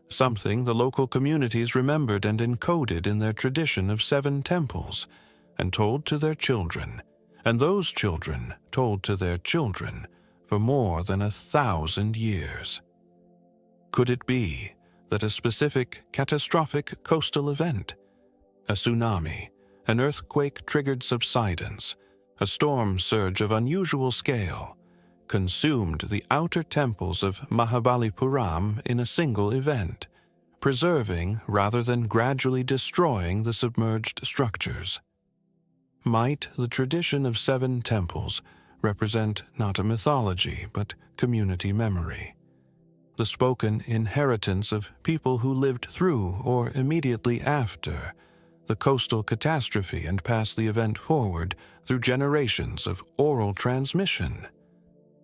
[SPEAKER 1] Something the local communities remembered and encoded in their tradition of 7 temples, and told to their children, and those children told to their children for more than 1,000 years. Could it be that a specific catastrophic coastal event, a tsunami, an earthquake-triggered subsidence, a storm surge of unusual scale, consumed the outer temples of Mahabalipuram in a single event, preserving rather than gradually destroying the submerged structures. Might the tradition of 7 temples represent not a mythology but community memory, the spoken inheritance of people who lived through or immediately after the coastal catastrophe and passed the event forward through generations of oral transmission?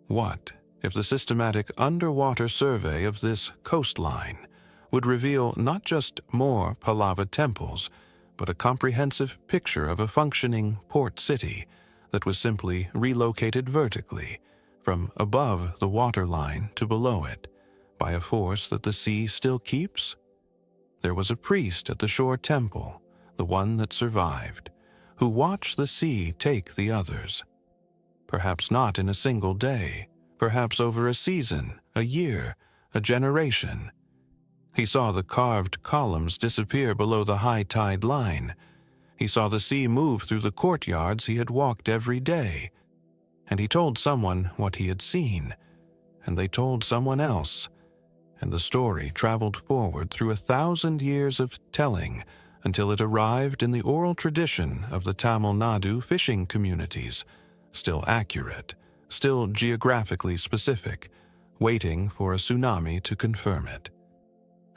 [SPEAKER 1] What if the systematic underwater survey of this coastline would reveal not just more Pallava temples, but a comprehensive picture of a functioning port city that was simply relocated vertically from above the waterline to below it by a force that the sea still keeps? There was a priest at the shore temple, the one that survived, who watched the sea take the others. Perhaps not in a single day, perhaps over a season, a year, a generation. He saw the carved columns disappear below the high tide line. He saw the sea move through the courtyards he had walked every day. And he told someone what he had seen, and they told someone else. And the story traveled forward through 1,000 years of telling until it arrived in the oral tradition of the Tamil Nadu fishing communities, still accurate, still geographically specific, waiting for a tsunami to confirm it.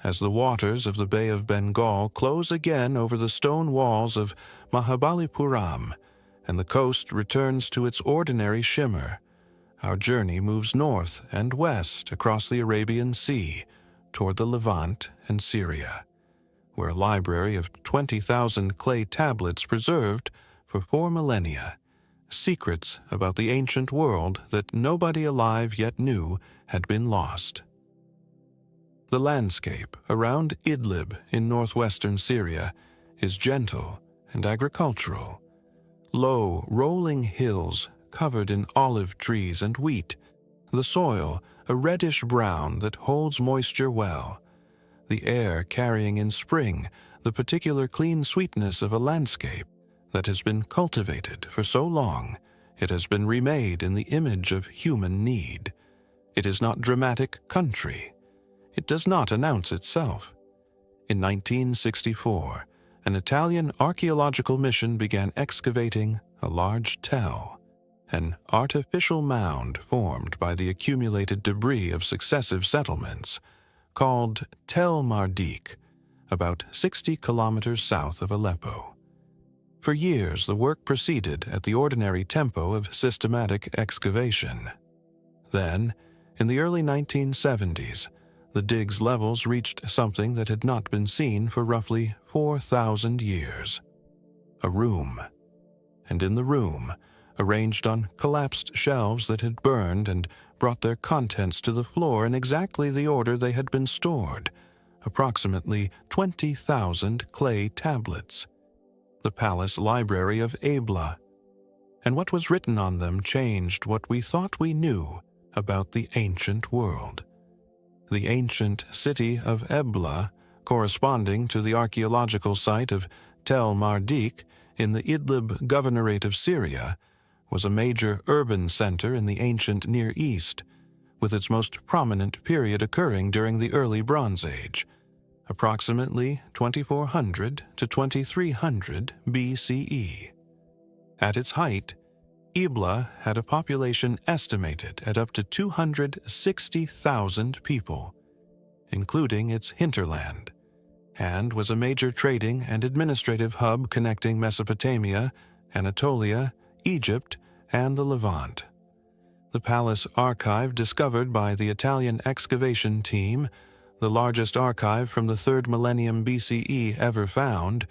[SPEAKER 1] As the waters of the Bay of Bengal close again over the stone walls of Mahabalipuram and the coast returns to its ordinary shimmer, our journey moves north and west across the Arabian Sea toward the Levant and Syria, where a library of 20,000 clay tablets preserved for 4 millennia, secrets about the ancient world that nobody alive yet knew had been lost. The landscape around Idlib in northwestern Syria is gentle and agricultural. Low, rolling hills covered in olive trees and wheat, the soil a reddish brown that holds moisture well, the air carrying in spring the particular clean sweetness of a landscape that has been cultivated for so long it has been remade in the image of human need. It is not dramatic country. It does not announce itself. In 1964, an Italian archaeological mission began excavating a large tell, an artificial mound formed by the accumulated debris of successive settlements, called Tel Mardik, about 60 kilometers south of Aleppo. For years, the work proceeded at the ordinary tempo of systematic excavation. Then, in the early 1970s, the dig's levels reached something that had not been seen for roughly 4,000 years. A room. And in the room, arranged on collapsed shelves that had burned and brought their contents to the floor in exactly the order they had been stored, approximately 20,000 clay tablets. The palace library of Ebla. And what was written on them changed what we thought we knew about the ancient world. The ancient city of Ebla, corresponding to the archaeological site of Tel Mardik in the Idlib Governorate of Syria, was a major urban center in the ancient Near East, with its most prominent period occurring during the early Bronze Age, approximately 2400 to 2300 BCE. At its height, Ebla had a population estimated at up to 260,000 people, including its hinterland, and was a major trading and administrative hub connecting Mesopotamia, Anatolia, Egypt, and the Levant. The palace archive discovered by the Italian excavation team, the largest archive from the 3rd millennium BCE ever found,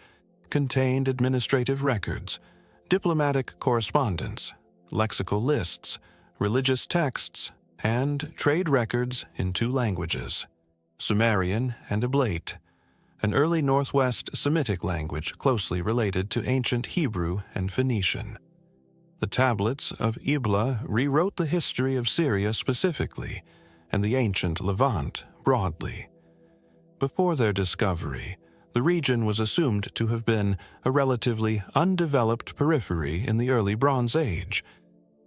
[SPEAKER 1] contained administrative records, diplomatic correspondence, lexical lists, religious texts, and trade records in 2 languages, Sumerian and Ablate, an early Northwest Semitic language closely related to ancient Hebrew and Phoenician. The tablets of Ebla rewrote the history of Syria specifically, and the ancient Levant broadly. Before their discovery, the region was assumed to have been a relatively undeveloped periphery in the early Bronze Age,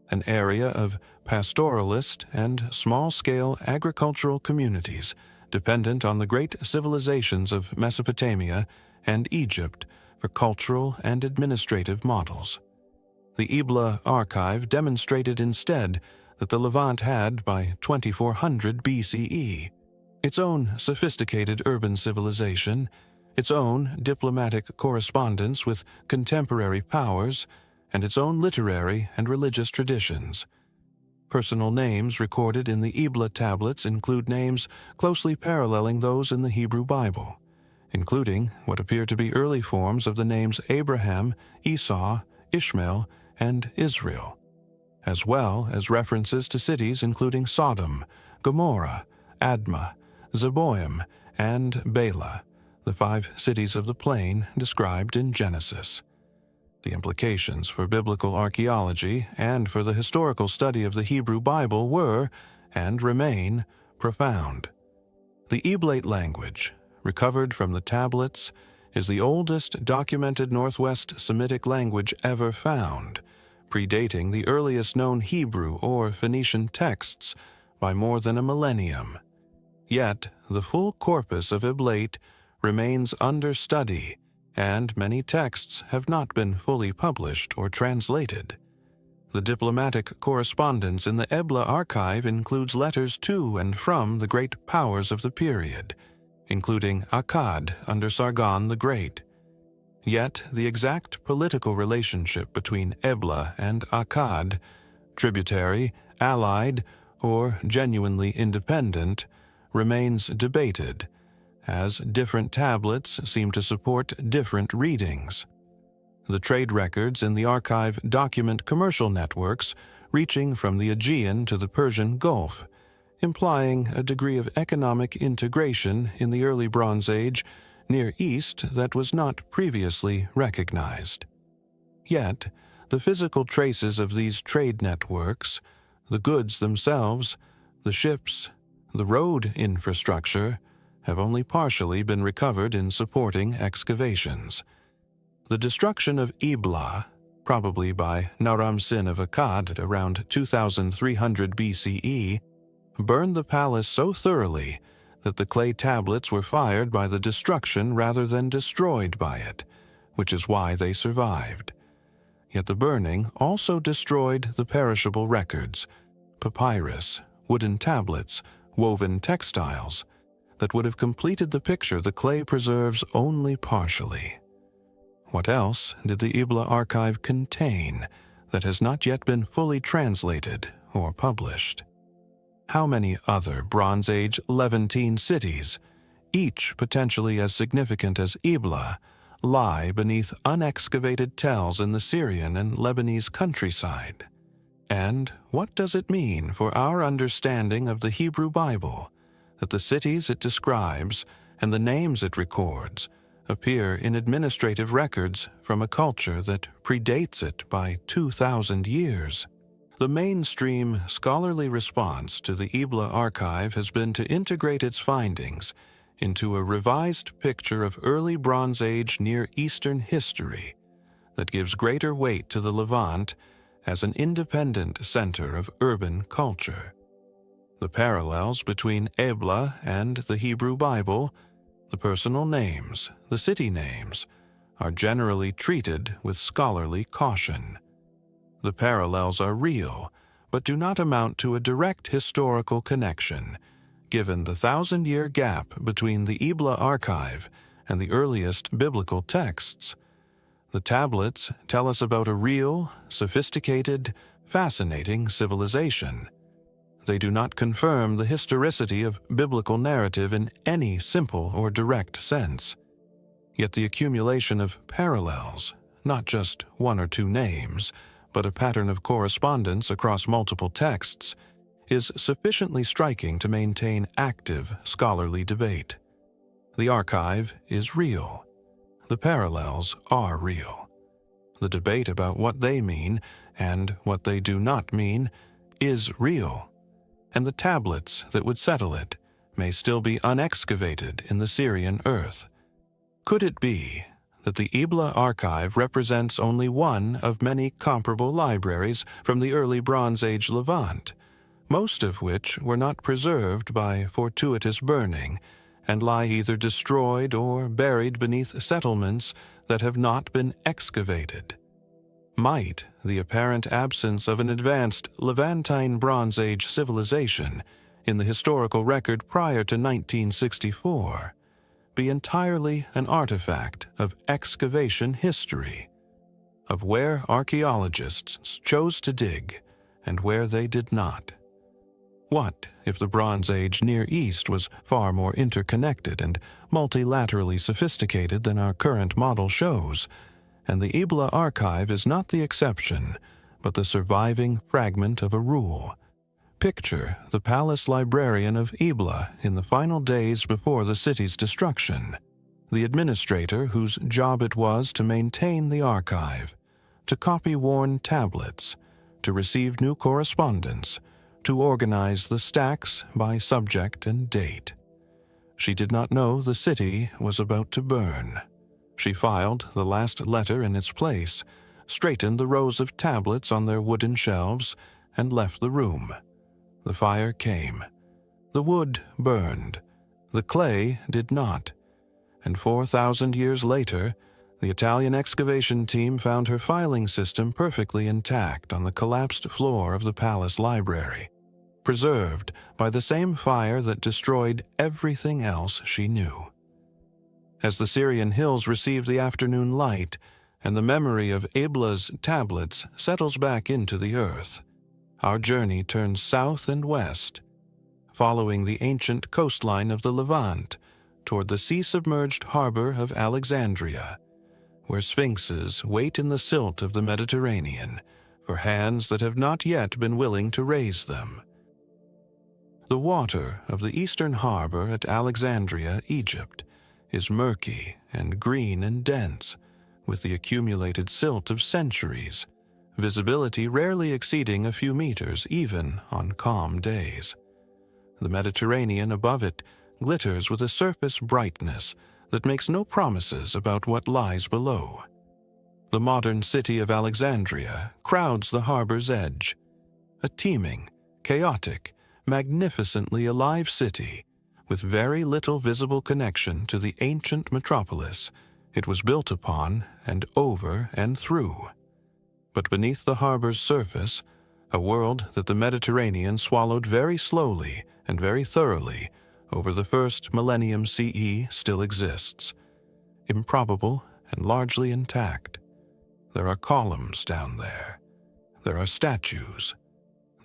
[SPEAKER 1] an area of pastoralist and small-scale agricultural communities dependent on the great civilizations of Mesopotamia and Egypt for cultural and administrative models. The Ebla archive demonstrated instead that the Levant had, by 2400 BCE, its own sophisticated urban civilization, its own diplomatic correspondence with contemporary powers, and its own literary and religious traditions. Personal names recorded in the Ebla tablets include names closely paralleling those in the Hebrew Bible, including what appear to be early forms of the names Abraham, Esau, Ishmael, and Israel, as well as references to cities including Sodom, Gomorrah, Admah, Zeboim, and Bela, the 5 cities of the plain described in Genesis. The implications for biblical archaeology and for the historical study of the Hebrew Bible were, and remain, profound. The Eblate language, recovered from the tablets, is the oldest documented Northwest Semitic language ever found, predating the earliest known Hebrew or Phoenician texts by more than a millennium. Yet, the full corpus of Eblate remains under study, and many texts have not been fully published or translated. The diplomatic correspondence in the Ebla archive includes letters to and from the great powers of the period, including Akkad under Sargon the Great. Yet the exact political relationship between Ebla and Akkad, tributary, allied, or genuinely independent, remains debated, as different tablets seem to support different readings. The trade records in the archive document commercial networks reaching from the Aegean to the Persian Gulf, implying a degree of economic integration in the early Bronze Age Near East that was not previously recognized. Yet, the physical traces of these trade networks, the goods themselves, the ships, the road infrastructure, have only partially been recovered in supporting excavations. The destruction of Ebla, probably by Naram-Sin of Akkad around 2300 BCE, burned the palace so thoroughly that the clay tablets were fired by the destruction rather than destroyed by it, which is why they survived. Yet the burning also destroyed the perishable records, papyrus, wooden tablets, woven textiles, that would have completed the picture the clay preserves only partially. What else did the Ebla archive contain that has not yet been fully translated or published? How many other Bronze Age Levantine cities, each potentially as significant as Ebla, lie beneath unexcavated tells in the Syrian and Lebanese countryside? And what does it mean for our understanding of the Hebrew Bible that the cities it describes and the names it records appear in administrative records from a culture that predates it by 2,000 years? The mainstream scholarly response to the Ebla archive has been to integrate its findings into a revised picture of early Bronze Age Near Eastern history that gives greater weight to the Levant as an independent center of urban culture. The parallels between Ebla and the Hebrew Bible, the personal names, the city names, are generally treated with scholarly caution. The parallels are real, but do not amount to a direct historical connection, given the 1,000-year gap between the Ebla archive and the earliest biblical texts. The tablets tell us about a real, sophisticated, fascinating civilization. They do not confirm the historicity of biblical narrative in any simple or direct sense. Yet the accumulation of parallels, not just one or two names, but a pattern of correspondence across multiple texts, is sufficiently striking to maintain active scholarly debate. The archive is real. The parallels are real. The debate about what they mean and what they do not mean is real, and the tablets that would settle it may still be unexcavated in the Syrian earth. Could it be that the Ebla archive represents only one of many comparable libraries from the early Bronze Age Levant, most of which were not preserved by fortuitous burning and lie either destroyed or buried beneath settlements that have not been excavated. Might the apparent absence of an advanced Levantine Bronze Age civilization in the historical record prior to 1964 be entirely an artifact of excavation history, of where archaeologists chose to dig and where they did not? What if the Bronze Age Near East was far more interconnected and multilaterally sophisticated than our current model shows, and the Ebla archive is not the exception, but the surviving fragment of a rule? Picture the palace librarian of Ebla in the final days before the city's destruction, the administrator whose job it was to maintain the archive, to copy worn tablets, to receive new correspondence, to organize the stacks by subject and date. She did not know the city was about to burn. She filed the last letter in its place, straightened the rows of tablets on their wooden shelves, and left the room. The fire came. The wood burned. The clay did not. And 4,000 years later, the Italian excavation team found her filing system perfectly intact on the collapsed floor of the palace library, preserved by the same fire that destroyed everything else she knew. As the Syrian hills receive the afternoon light and the memory of Ebla's tablets settles back into the earth, our journey turns south and west, following the ancient coastline of the Levant toward the sea-submerged harbor of Alexandria, where sphinxes wait in the silt of the Mediterranean for hands that have not yet been willing to raise them. The water of the eastern harbor at Alexandria, Egypt, is murky and green and dense, with the accumulated silt of centuries, visibility rarely exceeding a few meters even on calm days. The Mediterranean above it glitters with a surface brightness that makes no promises about what lies below. The modern city of Alexandria crowds the harbor's edge, a teeming, chaotic, magnificently alive city with very little visible connection to the ancient metropolis it was built upon and over and through. But beneath the harbor's surface, a world that the Mediterranean swallowed very slowly and very thoroughly over the first millennium CE still exists, improbable and largely intact. There are columns down there. There are statues.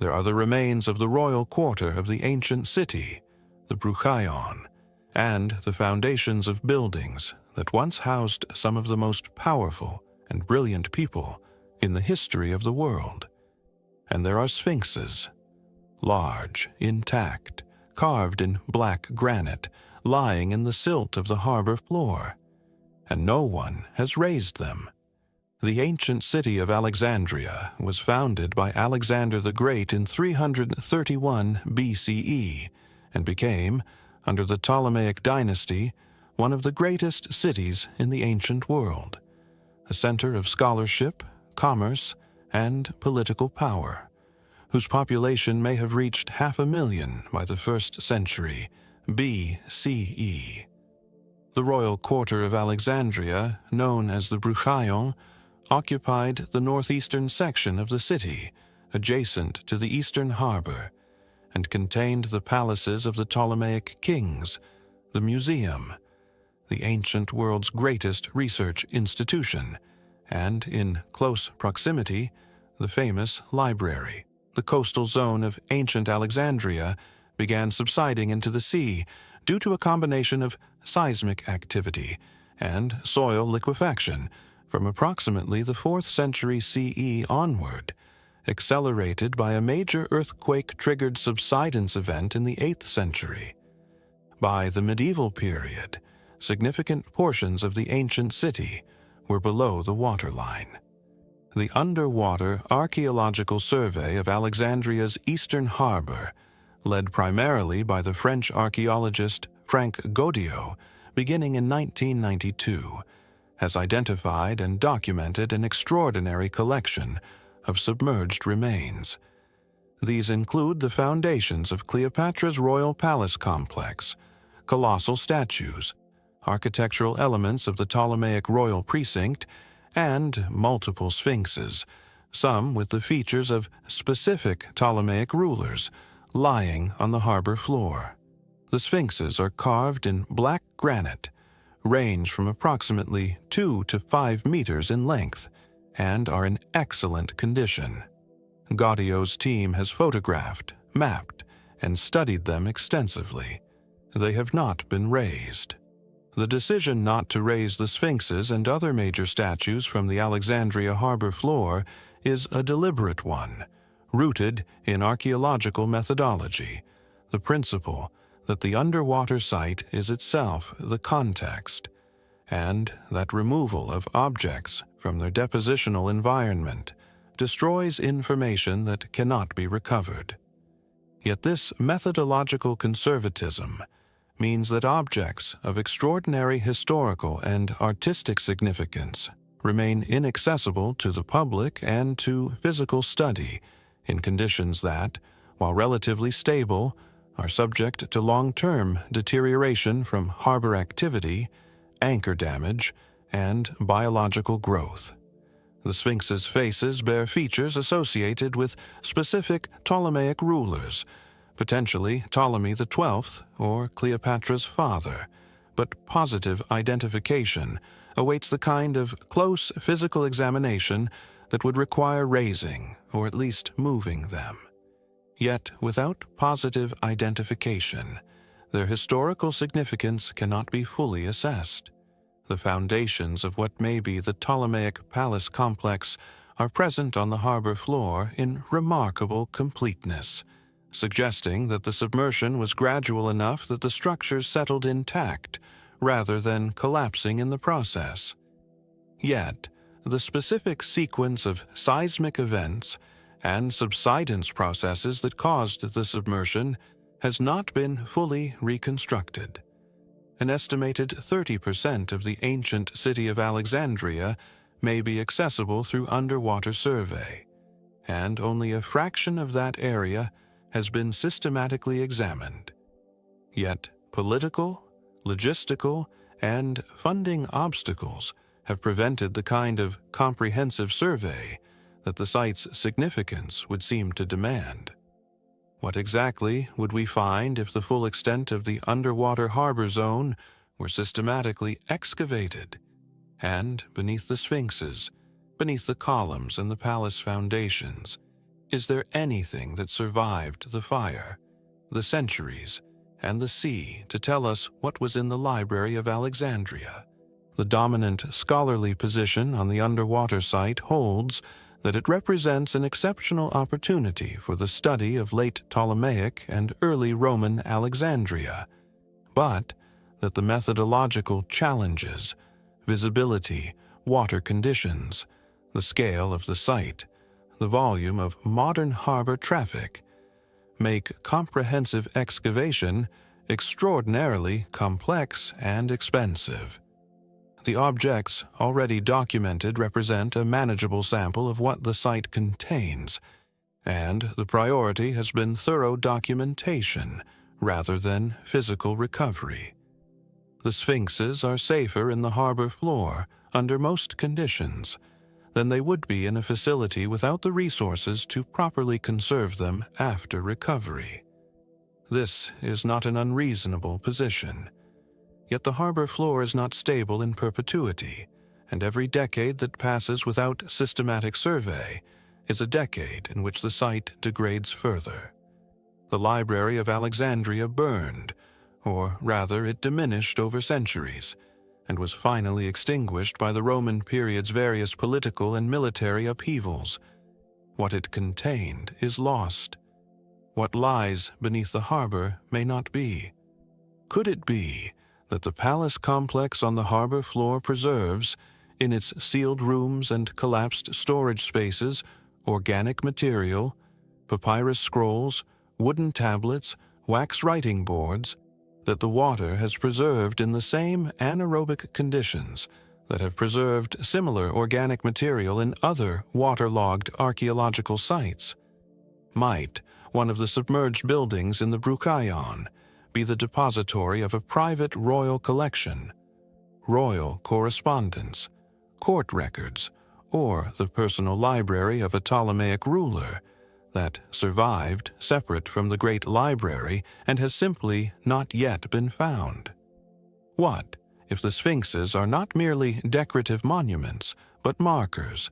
[SPEAKER 1] There are the remains of the royal quarter of the ancient city, the Bruchaion, and the foundations of buildings that once housed some of the most powerful and brilliant people in the history of the world. And there are sphinxes, large, intact, carved in black granite, lying in the silt of the harbor floor, and no one has raised them. The ancient city of Alexandria was founded by Alexander the Great in 331 BCE and became, under the Ptolemaic dynasty, one of the greatest cities in the ancient world, a center of scholarship, commerce, and political power, whose population may have reached 500,000 by the 1st century BCE. The royal quarter of Alexandria, known as the Bruchaion, occupied the northeastern section of the city, adjacent to the eastern harbor, and contained the palaces of the Ptolemaic kings, the museum, the ancient world's greatest research institution, and, in close proximity, the famous library. The coastal zone of ancient Alexandria began subsiding into the sea due to a combination of seismic activity and soil liquefaction from approximately the 4th century CE onward, accelerated by a major earthquake-triggered subsidence event in the 8th century. By the medieval period, significant portions of the ancient city were below the waterline. The underwater archaeological survey of Alexandria's eastern harbor, led primarily by the French archaeologist Frank Godiot, beginning in 1992, has identified and documented an extraordinary collection of submerged remains. These include the foundations of Cleopatra's royal palace complex, colossal statues, architectural elements of the Ptolemaic royal precinct, and multiple sphinxes, some with the features of specific Ptolemaic rulers, lying on the harbor floor. The sphinxes are carved in black granite, range from approximately 2 to 5 meters in length, and are in excellent condition. Gaudio's team has photographed, mapped, and studied them extensively. They have not been razed. The decision not to raise the sphinxes and other major statues from the Alexandria harbor floor is a deliberate one, rooted in archaeological methodology, the principle that the underwater site is itself the context, and that removal of objects from their depositional environment destroys information that cannot be recovered. Yet this methodological conservatism means that objects of extraordinary historical and artistic significance remain inaccessible to the public and to physical study in conditions that, while relatively stable, are subject to long-term deterioration from harbor activity, anchor damage, and biological growth. The Sphinx's faces bear features associated with specific Ptolemaic rulers, potentially Ptolemy XII or Cleopatra's father, but positive identification awaits the kind of close physical examination that would require raising or at least moving them. Yet, without positive identification, their historical significance cannot be fully assessed. The foundations of what may be the Ptolemaic palace complex are present on the harbor floor in remarkable completeness, suggesting that the submersion was gradual enough that the structures settled intact rather than collapsing in the process. Yet, the specific sequence of seismic events and subsidence processes that caused the submersion has not been fully reconstructed. An estimated 30% of the ancient city of Alexandria may be accessible through underwater survey, and only a fraction of that area has been systematically examined. Yet political, logistical, and funding obstacles have prevented the kind of comprehensive survey that the site's significance would seem to demand. What exactly would we find if the full extent of the underwater harbor zone were systematically excavated, and beneath the sphinxes, beneath the columns and the palace foundations, is there anything that survived the fire, the centuries, and the sea to tell us what was in the Library of Alexandria? The dominant scholarly position on the underwater site holds that it represents an exceptional opportunity for the study of late Ptolemaic and early Roman Alexandria, but that the methodological challenges, visibility, water conditions, the scale of the site, the volume of modern harbor traffic, make comprehensive excavation extraordinarily complex and expensive. The objects already documented represent a manageable sample of what the site contains, and the priority has been thorough documentation rather than physical recovery. The sphinxes are safer in the harbor floor under most conditions than they would be in a facility without the resources to properly conserve them after recovery. This is not an unreasonable position. Yet the harbor floor is not stable in perpetuity, and every decade that passes without systematic survey is a decade in which the site degrades further. The Library of Alexandria burned, or rather it diminished over centuries, and was finally extinguished by the Roman period's various political and military upheavals. What it contained is lost. What lies beneath the harbor may not be. Could it be that the palace complex on the harbor floor preserves, in its sealed rooms and collapsed storage spaces, organic material, papyrus scrolls, wooden tablets, wax writing boards, that the water has preserved in the same anaerobic conditions that have preserved similar organic material in other waterlogged archaeological sites? Might one of the submerged buildings in the Bruchaion, be the depository of a private royal collection, royal correspondence, court records, or the personal library of a Ptolemaic ruler that survived separate from the great library and has simply not yet been found? What if the sphinxes are not merely decorative monuments, but markers,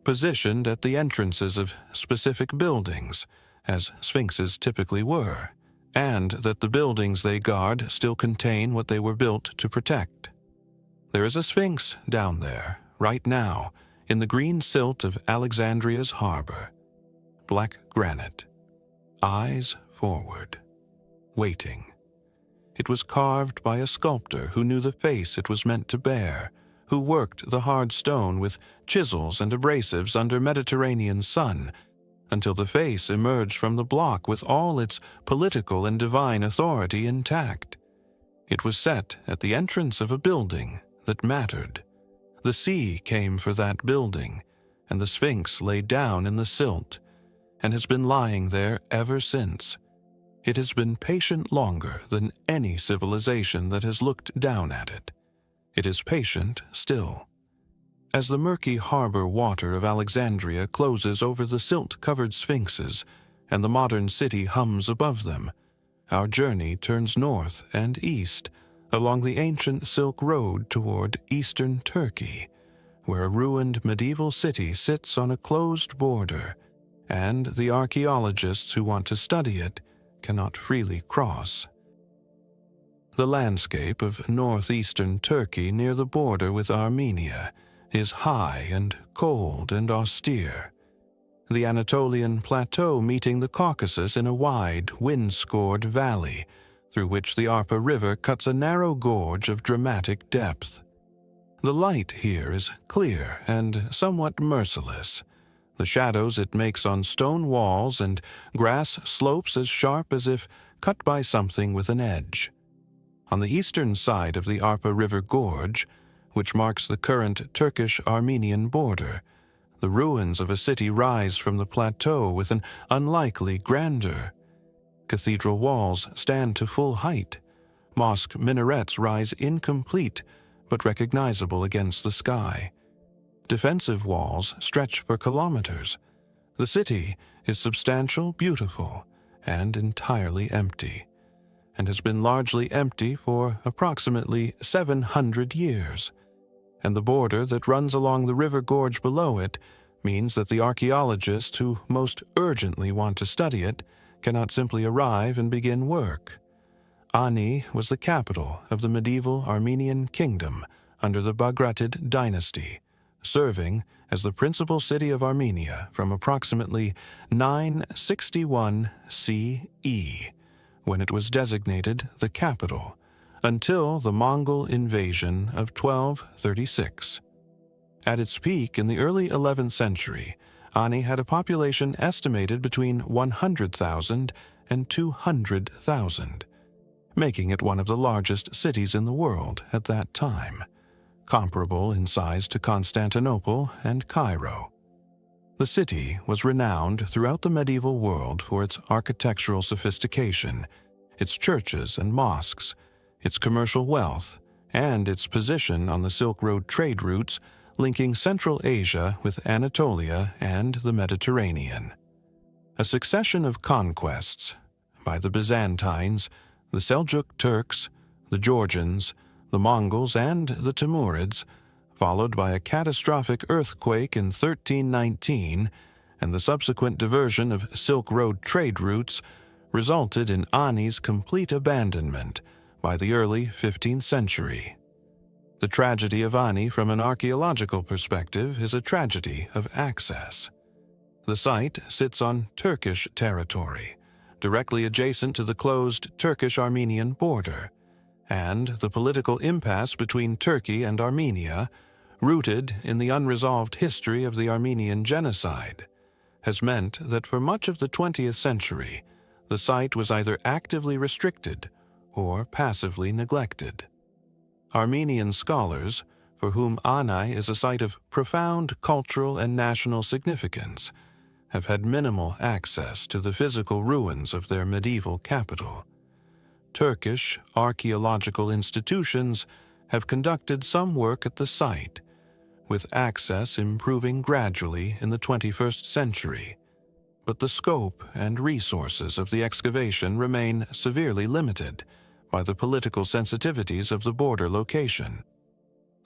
[SPEAKER 1] positioned at the entrances of specific buildings, as sphinxes typically were, and that the buildings they guard still contain what they were built to protect? There is a sphinx down there, right now, in the green silt of Alexandria's harbor. Black granite, eyes forward, waiting. It was carved by a sculptor who knew the face it was meant to bear, who worked the hard stone with chisels and abrasives under Mediterranean sun, until the face emerged from the block with all its political and divine authority intact. It was set at the entrance of a building that mattered. The sea came for that building, and the Sphinx lay down in the silt, and has been lying there ever since. It has been patient longer than any civilization that has looked down at it. It is patient still. As the murky harbor water of Alexandria closes over the silt-covered sphinxes and the modern city hums above them, our journey turns north and east along the ancient Silk Road toward eastern Turkey, where a ruined medieval city sits on a closed border, and the archaeologists who want to study it cannot freely cross. The landscape of northeastern Turkey near the border with Armenia is high and cold and austere, the Anatolian plateau meeting the Caucasus in a wide, wind-scored valley through which the Arpa River cuts a narrow gorge of dramatic depth. The light here is clear and somewhat merciless, the shadows it makes on stone walls and grass slopes as sharp as if cut by something with an edge. On the eastern side of the Arpa River Gorge, which marks the current Turkish-Armenian border, the ruins of a city rise from the plateau with an unlikely grandeur. Cathedral walls stand to full height. Mosque minarets rise incomplete but recognizable against the sky. Defensive walls stretch for kilometers. The city is substantial, beautiful, and entirely empty, and has been largely empty for approximately 700 years. And the border that runs along the river gorge below it means that the archaeologists who most urgently want to study it cannot simply arrive and begin work. Ani was the capital of the medieval Armenian kingdom under the Bagratid dynasty, serving as the principal city of Armenia from approximately 961 CE, when it was designated the capital, until the Mongol invasion of 1236. At its peak in the early 11th century, Ani had a population estimated between 100,000 and 200,000, making it one of the largest cities in the world at that time, comparable in size to Constantinople and Cairo. The city was renowned throughout the medieval world for its architectural sophistication, its churches and mosques, its commercial wealth, and its position on the Silk Road trade routes linking Central Asia with Anatolia and the Mediterranean. A succession of conquests by the Byzantines, the Seljuk Turks, the Georgians, the Mongols, and the Timurids, followed by a catastrophic earthquake in 1319 and the subsequent diversion of Silk Road trade routes, resulted in Ani's complete abandonment by the early 15th century. The tragedy of Ani from an archaeological perspective is a tragedy of access. The site sits on Turkish territory, directly adjacent to the closed Turkish-Armenian border, and the political impasse between Turkey and Armenia, rooted in the unresolved history of the Armenian genocide, has meant that for much of the 20th century, the site was either actively restricted or passively neglected. Armenian scholars, for whom Ani is a site of profound cultural and national significance, have had minimal access to the physical ruins of their medieval capital. Turkish archaeological institutions have conducted some work at the site, with access improving gradually in the 21st century, but the scope and resources of the excavation remain severely limited by the political sensitivities of the border location.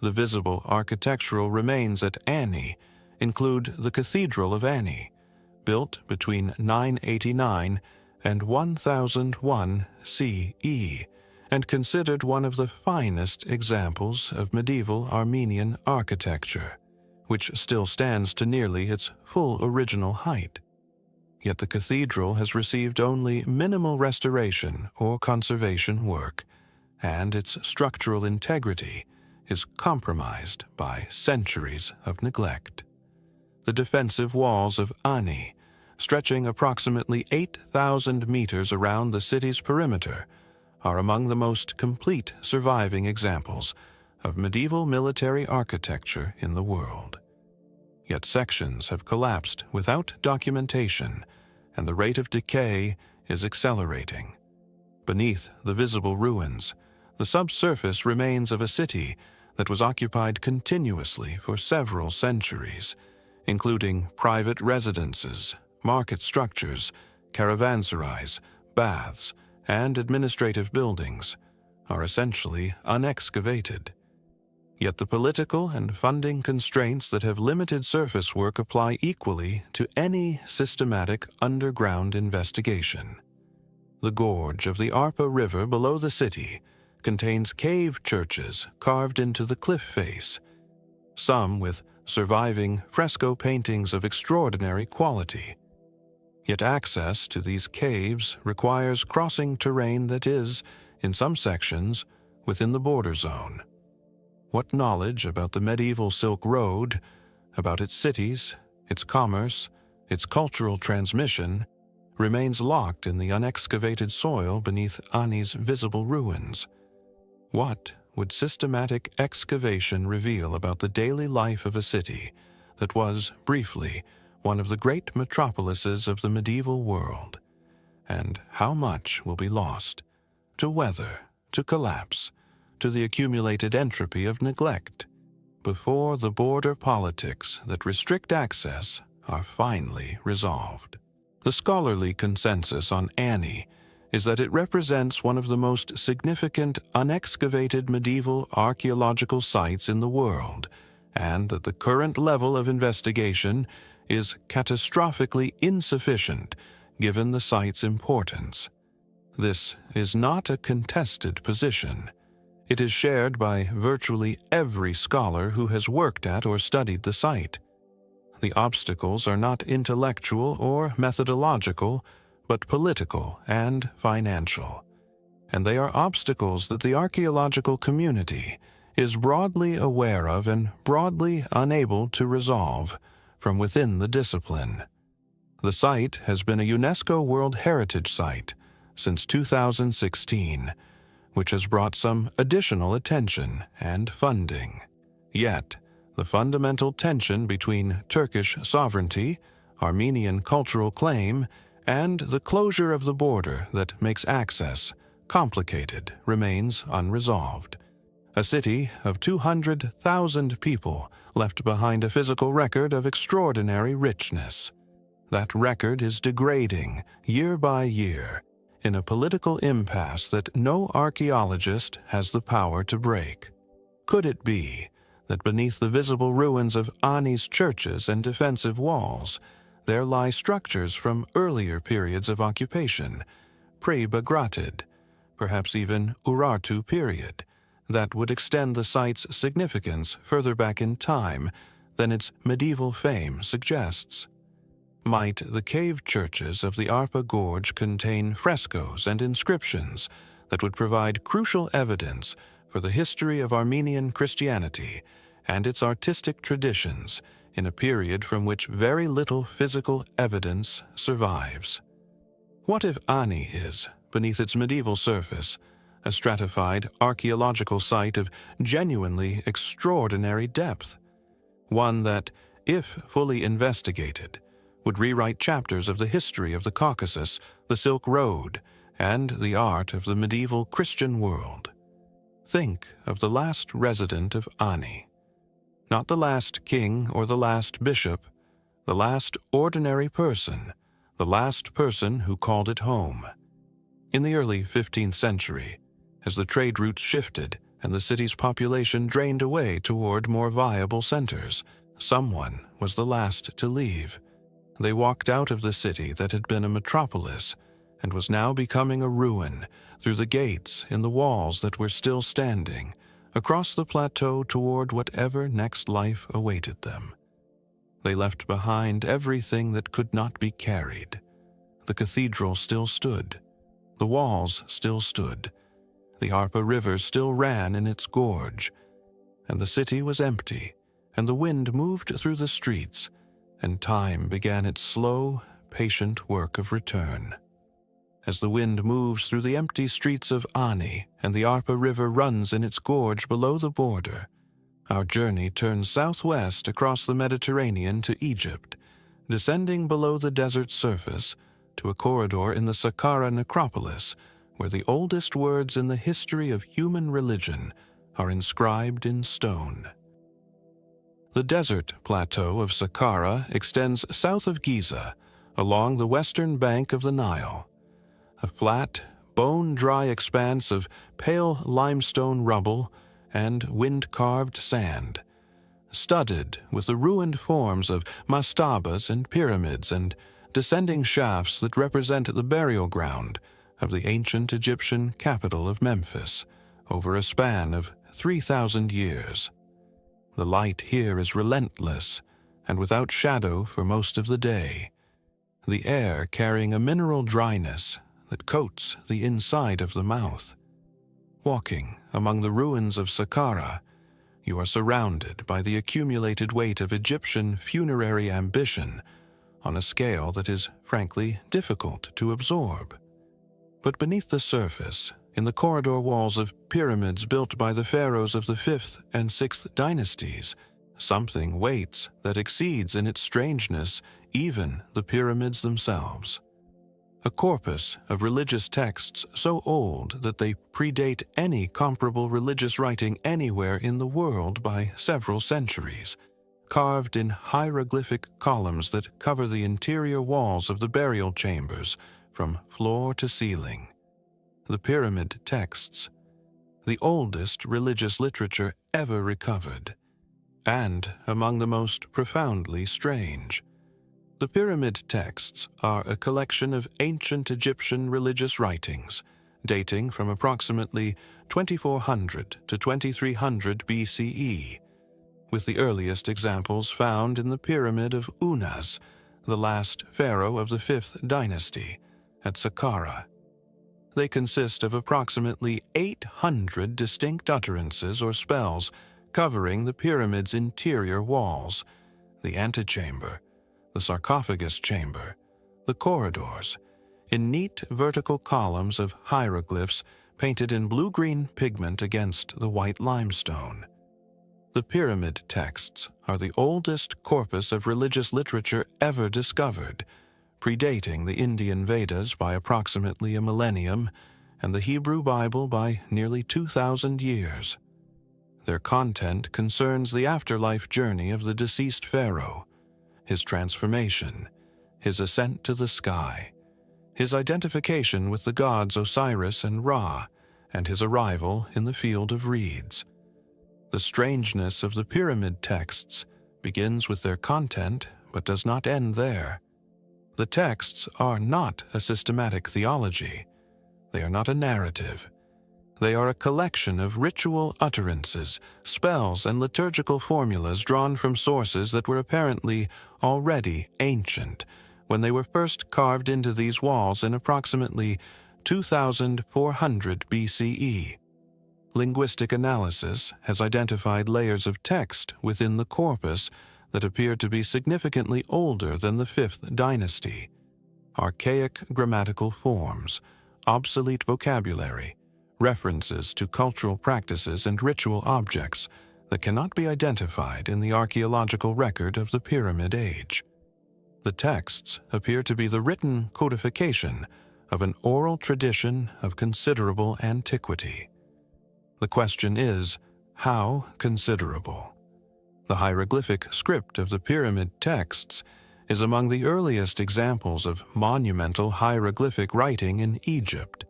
[SPEAKER 1] The visible architectural remains at Ani include the Cathedral of Ani, built between 989 and 1001 CE, and considered one of the finest examples of medieval Armenian architecture, which still stands to nearly its full original height. Yet the cathedral has received only minimal restoration or conservation work, and its structural integrity is compromised by centuries of neglect. The defensive walls of Ani, stretching approximately 8,000 meters around the city's perimeter, are among the most complete surviving examples of medieval military architecture in the world. Yet sections have collapsed without documentation, and the rate of decay is accelerating. Beneath the visible ruins, the subsurface remains of a city that was occupied continuously for several centuries, including private residences, market structures, caravanserais, baths, and administrative buildings, are essentially unexcavated. Yet the political and funding constraints that have limited surface work apply equally to any systematic underground investigation. The gorge of the Arpa River below the city contains cave churches carved into the cliff face, some with surviving fresco paintings of extraordinary quality. Yet access to these caves requires crossing terrain that is, in some sections, within the border zone. What knowledge about the medieval Silk Road, about its cities, its commerce, its cultural transmission, remains locked in the unexcavated soil beneath Ani's visible ruins? What would systematic excavation reveal about the daily life of a city that was, briefly, one of the great metropolises of the medieval world? And how much will be lost to weather, to collapse, to the accumulated entropy of neglect, before the border politics that restrict access are finally resolved? The scholarly consensus on Ani is that it represents one of the most significant unexcavated medieval archaeological sites in the world, and that the current level of investigation is catastrophically insufficient given the site's importance. This is not a contested position. It is shared by virtually every scholar who has worked at or studied the site. The obstacles are not intellectual or methodological, but political and financial. And they are obstacles that the archaeological community is broadly aware of and broadly unable to resolve from within the discipline. The site has been a UNESCO World Heritage Site since 2016, which has brought some additional attention and funding. Yet, the fundamental tension between Turkish sovereignty, Armenian cultural claim, and the closure of the border that makes access complicated remains unresolved. A city of 200,000 people left behind a physical record of extraordinary richness. That record is degrading year by year in a political impasse that no archaeologist has the power to break. Could it be that beneath the visible ruins of Ani's churches and defensive walls, there lie structures from earlier periods of occupation, pre-Bagratid, perhaps even Urartu period, that would extend the site's significance further back in time than its medieval fame suggests? Might the cave churches of the Arpa Gorge contain frescoes and inscriptions that would provide crucial evidence for the history of Armenian Christianity and its artistic traditions in a period from which very little physical evidence survives? What if Ani is, beneath its medieval surface, a stratified archaeological site of genuinely extraordinary depth? One that, if fully investigated, would rewrite chapters of the history of the Caucasus, the Silk Road, and the art of the medieval Christian world. Think of the last resident of Ani. Not the last king or the last bishop, the last ordinary person, the last person who called it home. In the early 15th century, as the trade routes shifted and the city's population drained away toward more viable centers, someone was the last to leave. They walked out of the city that had been a metropolis and was now becoming a ruin, through the gates in the walls that were still standing, across the plateau toward whatever next life awaited them. They left behind everything that could not be carried. The cathedral still stood. The walls still stood. The Arpa River still ran in its gorge. And the city was empty, and the wind moved through the streets, and time began its slow, patient work of return. As the wind moves through the empty streets of Ani and the Arpa River runs in its gorge below the border, our journey turns southwest across the Mediterranean to Egypt, descending below the desert's surface to a corridor in the Saqqara necropolis where the oldest words in the history of human religion are inscribed in stone. The desert plateau of Saqqara extends south of Giza, along the western bank of the Nile. A flat, bone-dry expanse of pale limestone rubble and wind-carved sand, studded with the ruined forms of mastabas and pyramids and descending shafts that represent the burial ground of the ancient Egyptian capital of Memphis over a span of 3,000 years. The light here is relentless and without shadow for most of the day, the air carrying a mineral dryness that coats the inside of the mouth. Walking among the ruins of Saqqara, you are surrounded by the accumulated weight of Egyptian funerary ambition on a scale that is frankly difficult to absorb. But beneath the surface, in the corridor walls of pyramids built by the pharaohs of the 5th and 6th dynasties, something waits that exceeds in its strangeness even the pyramids themselves. A corpus of religious texts so old that they predate any comparable religious writing anywhere in the world by several centuries, carved in hieroglyphic columns that cover the interior walls of the burial chambers from floor to ceiling. The pyramid texts, the oldest religious literature ever recovered, and among the most profoundly strange. The pyramid texts are a collection of ancient Egyptian religious writings, dating from approximately 2400 to 2300 BCE, with the earliest examples found in the Pyramid of Unas, the last pharaoh of the 5th dynasty, at Saqqara. They consist of approximately 800 distinct utterances or spells covering the pyramid's interior walls, the antechamber, the sarcophagus chamber, the corridors, in neat vertical columns of hieroglyphs painted in blue-green pigment against the white limestone. The pyramid texts are the oldest corpus of religious literature ever discovered, predating the Indian Vedas by approximately a millennium and the Hebrew Bible by nearly 2,000 years. Their content concerns the afterlife journey of the deceased pharaoh, his transformation, his ascent to the sky, his identification with the gods Osiris and Ra, and his arrival in the field of reeds. The strangeness of the pyramid texts begins with their content but does not end there. The texts are not a systematic theology. They are not a narrative. They are a collection of ritual utterances, spells, and liturgical formulas drawn from sources that were apparently already ancient when they were first carved into these walls in approximately 2400 BCE. Linguistic analysis has identified layers of text within the corpus that appear to be significantly older than the 5th dynasty. Archaic grammatical forms, obsolete vocabulary, references to cultural practices and ritual objects that cannot be identified in the archaeological record of the Pyramid Age. The texts appear to be the written codification of an oral tradition of considerable antiquity. The question is, how considerable? The hieroglyphic script of the pyramid texts is among the earliest examples of monumental hieroglyphic writing in Egypt.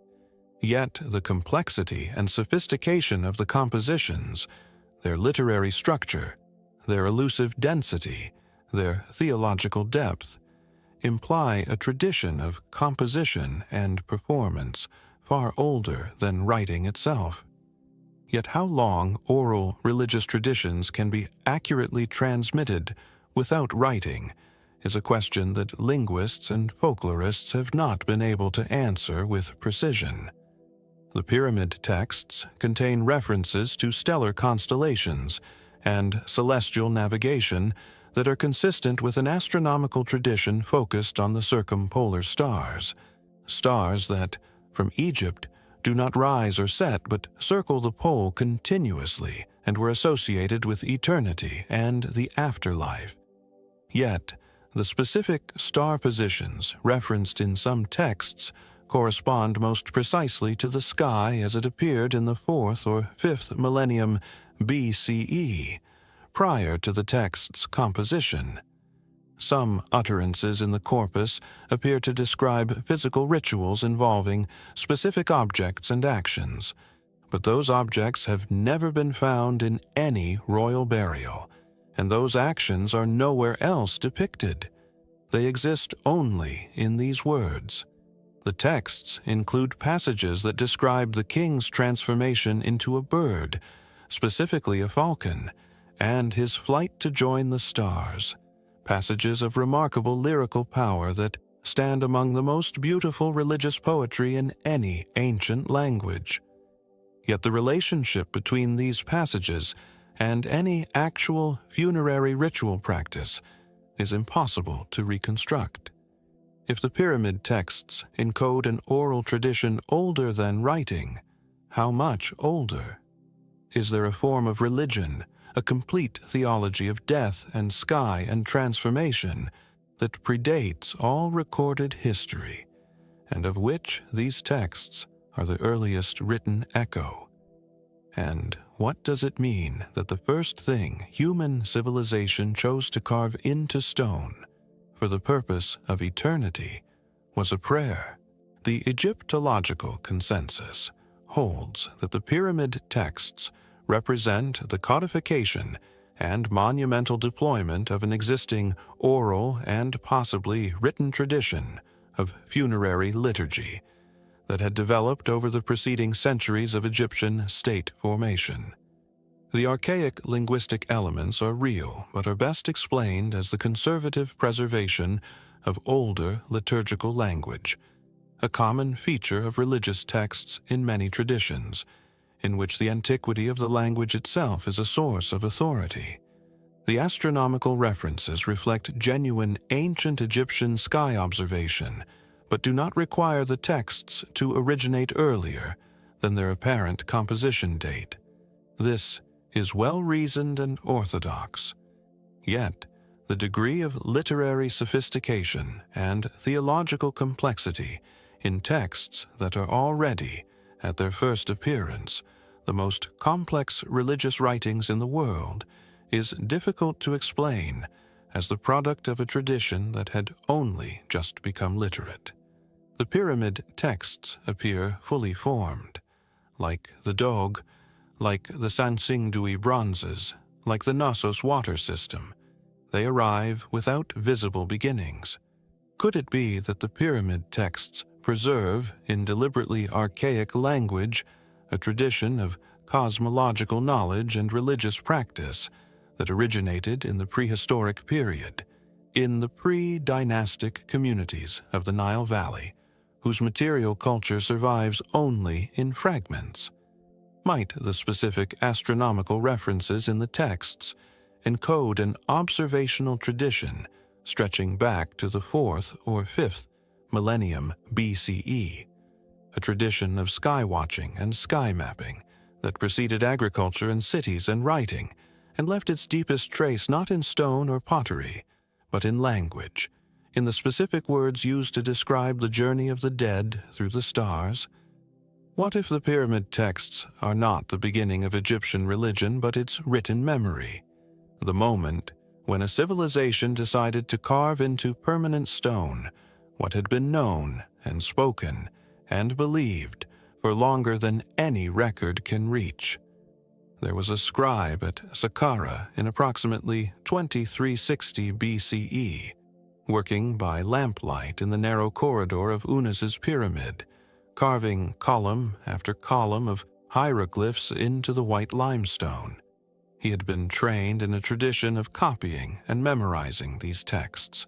[SPEAKER 1] Yet the complexity and sophistication of the compositions, their literary structure, their elusive density, their theological depth, imply a tradition of composition and performance far older than writing itself. Yet how long oral religious traditions can be accurately transmitted without writing is a question that linguists and folklorists have not been able to answer with precision. The pyramid texts contain references to stellar constellations and celestial navigation that are consistent with an astronomical tradition focused on the circumpolar stars, stars that, from Egypt, do not rise or set but circle the pole continuously and were associated with eternity and the afterlife. Yet, the specific star positions referenced in some texts correspond most precisely to the sky as it appeared in the 4th or 5th millennium BCE, prior to the text's composition. Some utterances in the corpus appear to describe physical rituals involving specific objects and actions, but those objects have never been found in any royal burial, and those actions are nowhere else depicted. They exist only in these words. The texts include passages that describe the king's transformation into a bird, specifically a falcon, and his flight to join the stars, passages of remarkable lyrical power that stand among the most beautiful religious poetry in any ancient language. Yet the relationship between these passages and any actual funerary ritual practice is impossible to reconstruct. If the pyramid texts encode an oral tradition older than writing, how much older? Is there a form of religion, a complete theology of death and sky and transformation that predates all recorded history, and of which these texts are the earliest written echo? And what does it mean that the first thing human civilization chose to carve into stone for the purpose of eternity was a prayer? The Egyptological consensus holds that the pyramid texts represent the codification and monumental deployment of an existing oral and possibly written tradition of funerary liturgy that had developed over the preceding centuries of Egyptian state formation. The archaic linguistic elements are real, but are best explained as the conservative preservation of older liturgical language, a common feature of religious texts in many traditions, in which the antiquity of the language itself is a source of authority. The astronomical references reflect genuine ancient Egyptian sky observation, but do not require the texts to originate earlier than their apparent composition date. This is well-reasoned and orthodox. Yet, the degree of literary sophistication and theological complexity in texts that are already, at their first appearance, the most complex religious writings in the world, is difficult to explain as the product of a tradition that had only just become literate. The pyramid texts appear fully formed, like the Dog, like the Sansingdui bronzes, like the Knossos water system. They arrive without visible beginnings. Could it be that the pyramid texts preserve, in deliberately archaic language, a tradition of cosmological knowledge and religious practice that originated in the prehistoric period, in the pre-dynastic communities of the Nile Valley, whose material culture survives only in fragments? Might the specific astronomical references in the texts encode an observational tradition stretching back to the 4th or 5th millennium BCE, a tradition of sky watching and sky mapping that preceded agriculture and cities and writing, and left its deepest trace not in stone or pottery, but in language, in the specific words used to describe the journey of the dead through the stars? What if the pyramid texts are not the beginning of Egyptian religion, but its written memory? The moment when a civilization decided to carve into permanent stone what had been known and spoken and believed for longer than any record can reach. There was a scribe at Saqqara in approximately 2360 BCE, working by lamplight in the narrow corridor of Unis's pyramid, carving column after column of hieroglyphs into the white limestone. He had been trained in a tradition of copying and memorizing these texts.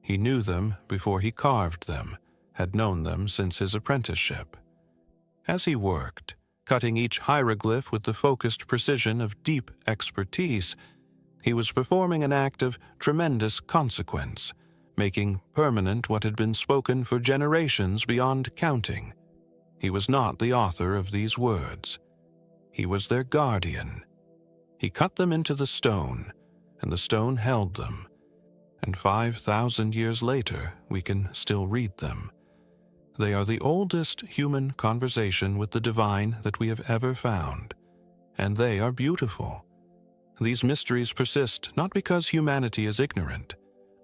[SPEAKER 1] He knew them before he carved them, had known them since his apprenticeship. As he worked, cutting each hieroglyph with the focused precision of deep expertise, he was performing an act of tremendous consequence, making permanent what had been spoken for generations beyond counting. He was not the author of these words. He was their guardian. He cut them into the stone, and the stone held them. And 5,000 years later, we can still read them. They are the oldest human conversation with the divine that we have ever found, and they are beautiful. These mysteries persist not because humanity is ignorant,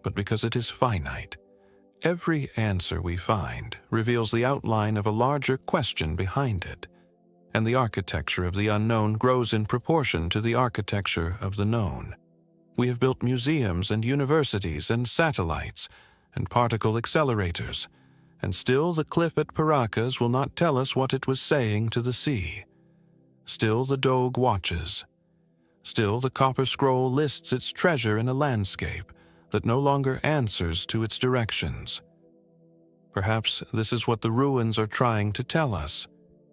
[SPEAKER 1] but because it is finite. Every answer we find reveals the outline of a larger question behind it, and the architecture of the unknown grows in proportion to the architecture of the known. We have built museums and universities and satellites and particle accelerators, and still the cliff at Paracas will not tell us what it was saying to the sea. Still the Doge watches. Still the copper scroll lists its treasure in a landscape that no longer answers to its directions. Perhaps this is what the ruins are trying to tell us,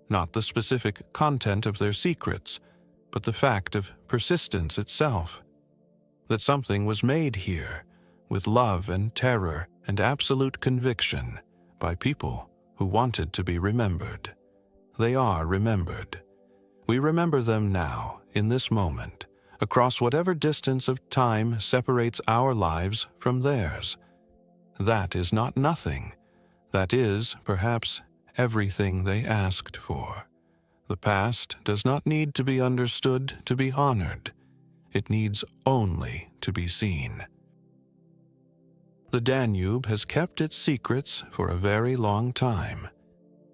[SPEAKER 1] not the specific content of their secrets, but the fact of persistence itself. That something was made here, with love and terror and absolute conviction, by people who wanted to be remembered. They are remembered. We remember them now, in this moment, across whatever distance of time separates our lives from theirs. That is not nothing. That is, perhaps, everything they asked for. The past does not need to be understood to be honored. It needs only to be seen. The Danube has kept its secrets for a very long time.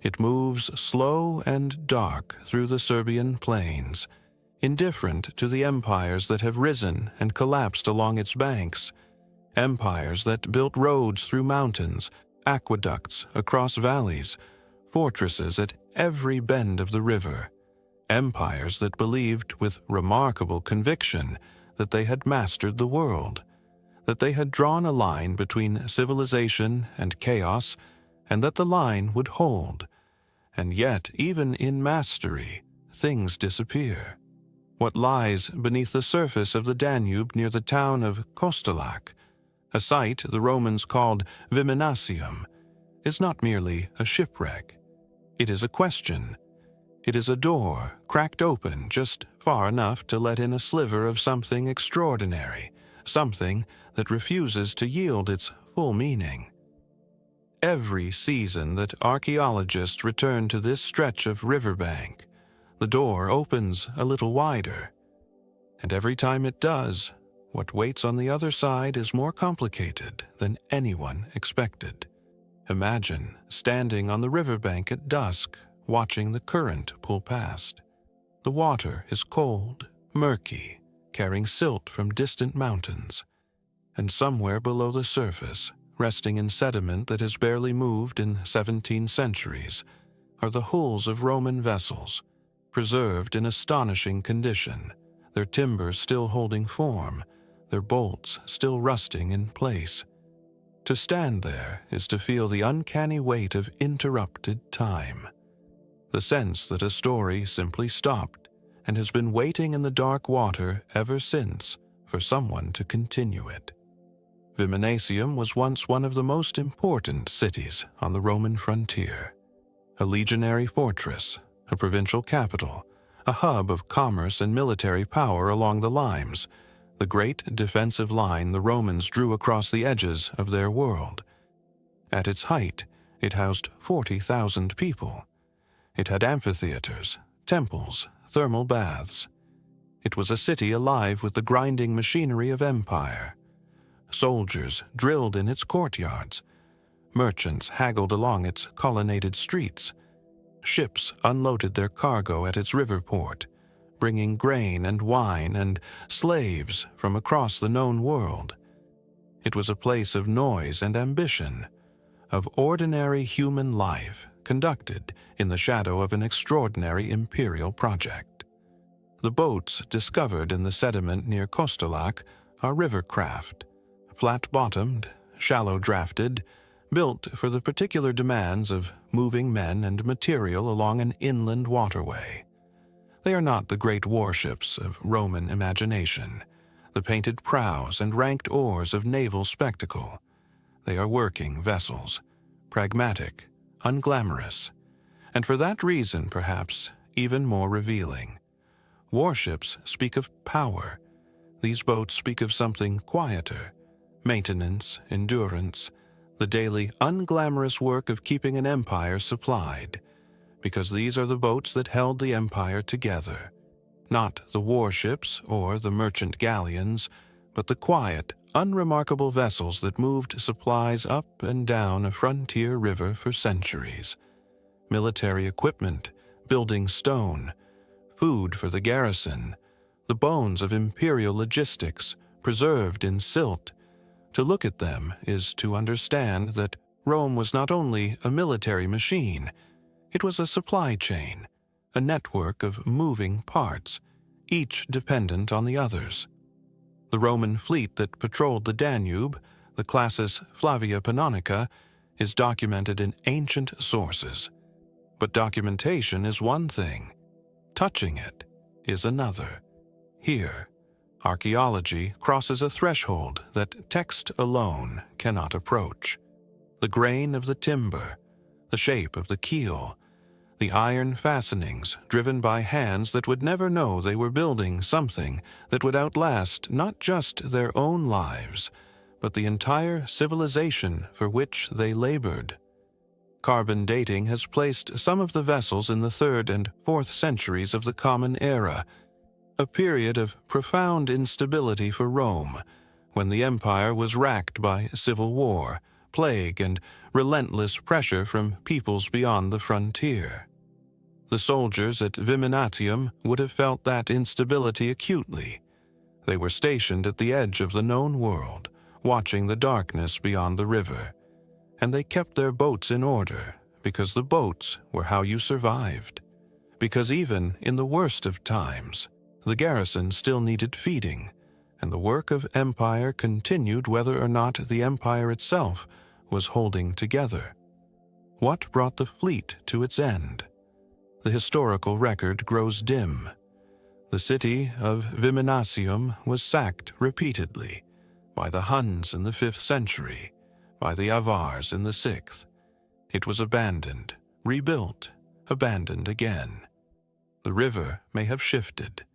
[SPEAKER 1] It moves slow and dark through the Serbian plains, indifferent to the empires that have risen and collapsed along its banks, empires that built roads through mountains, aqueducts across valleys, fortresses at every bend of the river, empires that believed with remarkable conviction that they had mastered the world, that they had drawn a line between civilization and chaos, and that the line would hold. And yet, even in mastery, things disappear. What lies beneath the surface of the Danube near the town of Kostolac, a site the Romans called Viminacium, is not merely a shipwreck. It is a question. It is a door cracked open just far enough to let in a sliver of something extraordinary, something that refuses to yield its full meaning. Every season that archaeologists return to this stretch of riverbank, the door opens a little wider. And every time it does, what waits on the other side is more complicated than anyone expected. Imagine standing on the riverbank at dusk, watching the current pull past. The water is cold, murky, carrying silt from distant mountains. And somewhere below the surface, resting in sediment that has barely moved in 17 centuries, are the hulls of Roman vessels, preserved in astonishing condition, their timbers still holding form, their bolts still rusting in place. To stand there is to feel the uncanny weight of interrupted time, the sense that a story simply stopped and has been waiting in the dark water ever since for someone to continue it. Viminacium was once one of the most important cities on the Roman frontier, a legionary fortress, a provincial capital, a hub of commerce and military power along the limes, the great defensive line the Romans drew across the edges of their world. At its height, it housed 40,000 people. It had amphitheaters, temples, thermal baths. It was a city alive with the grinding machinery of empire. Soldiers drilled in its courtyards. Merchants haggled along its colonnaded streets. Ships unloaded their cargo at its river port, bringing grain and wine and slaves from across the known world. It was a place of noise and ambition, of ordinary human life conducted in the shadow of an extraordinary imperial project. The boats discovered in the sediment near Kostolac are river craft, flat-bottomed, shallow-drafted, built for the particular demands of moving men and material along an inland waterway. They are not the great warships of Roman imagination, the painted prows and ranked oars of naval spectacle. They are working vessels, pragmatic, unglamorous, and for that reason, perhaps, even more revealing. Warships speak of power. These boats speak of something quieter, maintenance, endurance, the daily unglamorous work of keeping an empire supplied, because these are the boats that held the empire together, not the warships or the merchant galleons, but the quiet, unremarkable vessels that moved supplies up and down a frontier river for centuries. Military equipment, building stone, food for the garrison, the bones of imperial logistics preserved in silt. To look at them is to understand that Rome was not only a military machine, it was a supply chain, a network of moving parts, each dependent on the others. The Roman fleet that patrolled the Danube, the classis Flavia Pannonica, is documented in ancient sources. But documentation is one thing, touching it is another. Here, archaeology crosses a threshold that text alone cannot approach. The grain of the timber, the shape of the keel, the iron fastenings driven by hands that would never know they were building something that would outlast not just their own lives, but the entire civilization for which they labored. Carbon dating has placed some of the vessels in the 3rd and 4th centuries of the Common Era, a period of profound instability for Rome, when the empire was racked by civil war, plague, and relentless pressure from peoples beyond the frontier. The soldiers at Viminatium would have felt that instability acutely. They were stationed at the edge of the known world, watching the darkness beyond the river, and they kept their boats in order because the boats were how you survived. Because even in the worst of times, the garrison still needed feeding, and the work of empire continued whether or not the empire itself was holding together. What brought the fleet to its end? The historical record grows dim. The city of Viminacium was sacked repeatedly, by the Huns in the 5th century, by the Avars in the 6th. It was abandoned, rebuilt, abandoned again. The river may have shifted.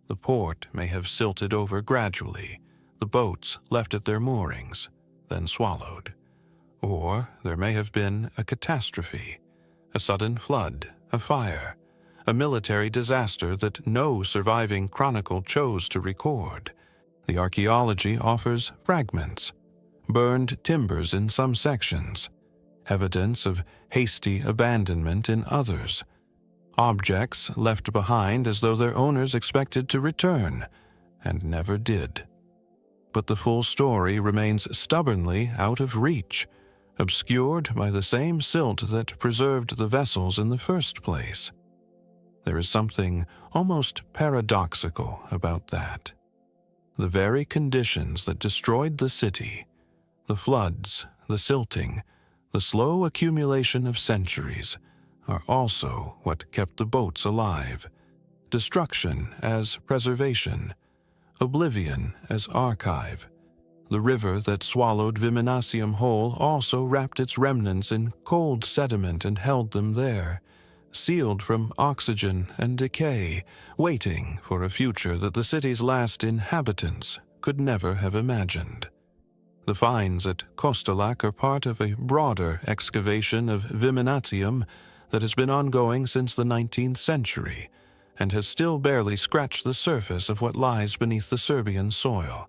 [SPEAKER 1] The port may have silted over gradually, the boats left at their moorings, then swallowed. Or there may have been a catastrophe, a sudden flood, a fire, a military disaster that no surviving chronicle chose to record. The archaeology offers fragments, burned timbers in some sections, evidence of hasty abandonment in others, objects left behind as though their owners expected to return, and never did. But the full story remains stubbornly out of reach, obscured by the same silt that preserved the vessels in the first place. There is something almost paradoxical about that. The very conditions that destroyed the city, the floods, the silting, the slow accumulation of centuries, are also what kept the boats alive. Destruction as preservation, oblivion as archive. The river that swallowed Viminacium whole also wrapped its remnants in cold sediment and held them there, sealed from oxygen and decay, waiting for a future that the city's last inhabitants could never have imagined. The finds at Kostolac are part of a broader excavation of Viminatium that has been ongoing since the 19th century and has still barely scratched the surface of what lies beneath the Serbian soil.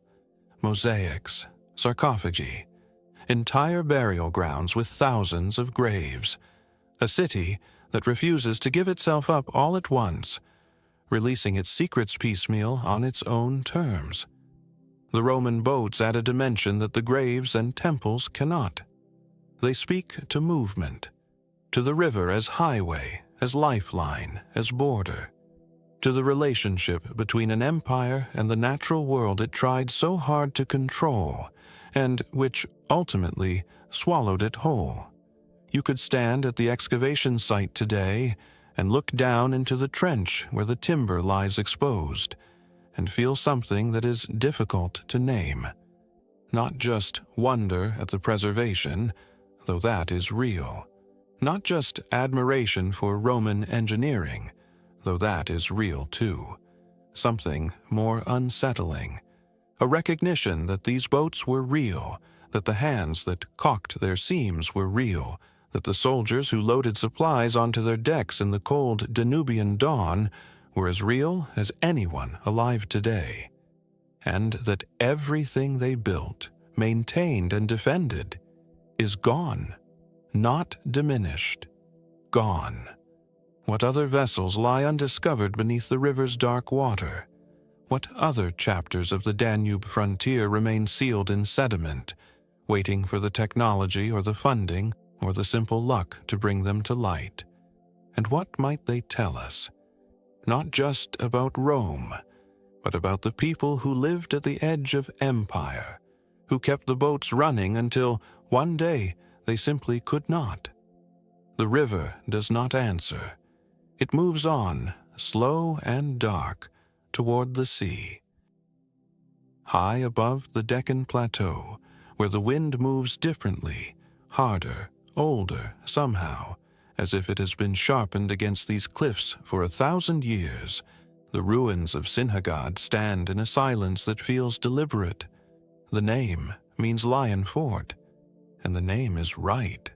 [SPEAKER 1] Mosaics, sarcophagi, entire burial grounds with thousands of graves, a city that refuses to give itself up all at once, releasing its secrets piecemeal on its own terms. The Roman boats add a dimension that the graves and temples cannot. They speak to movement, to the river as highway, as lifeline, as border, to the relationship between an empire and the natural world it tried so hard to control, and which ultimately swallowed it whole. You could stand at the excavation site today and look down into the trench where the timber lies exposed, and feel something that is difficult to name. Not just wonder at the preservation, though that is real. Not just admiration for Roman engineering, though that is real too. Something more unsettling. A recognition that these boats were real, that the hands that caulked their seams were real, that the soldiers who loaded supplies onto their decks in the cold Danubian dawn were as real as anyone alive today, and that everything they built, maintained, and defended is gone, not diminished, gone. What other vessels lie undiscovered beneath the river's dark water? What other chapters of the Danube frontier remain sealed in sediment, waiting for the technology or the funding or the simple luck to bring them to light? And what might they tell us? Not just about Rome, but about the people who lived at the edge of empire, who kept the boats running until one day they simply could not. The river does not answer. It moves on, slow and dark, toward the sea. High above the Deccan Plateau, where the wind moves differently, harder, older somehow, as if it has been sharpened against these cliffs for 1,000 years, the ruins of Sinhagad stand in a silence that feels deliberate. The name means Lion Fort, and the name is right.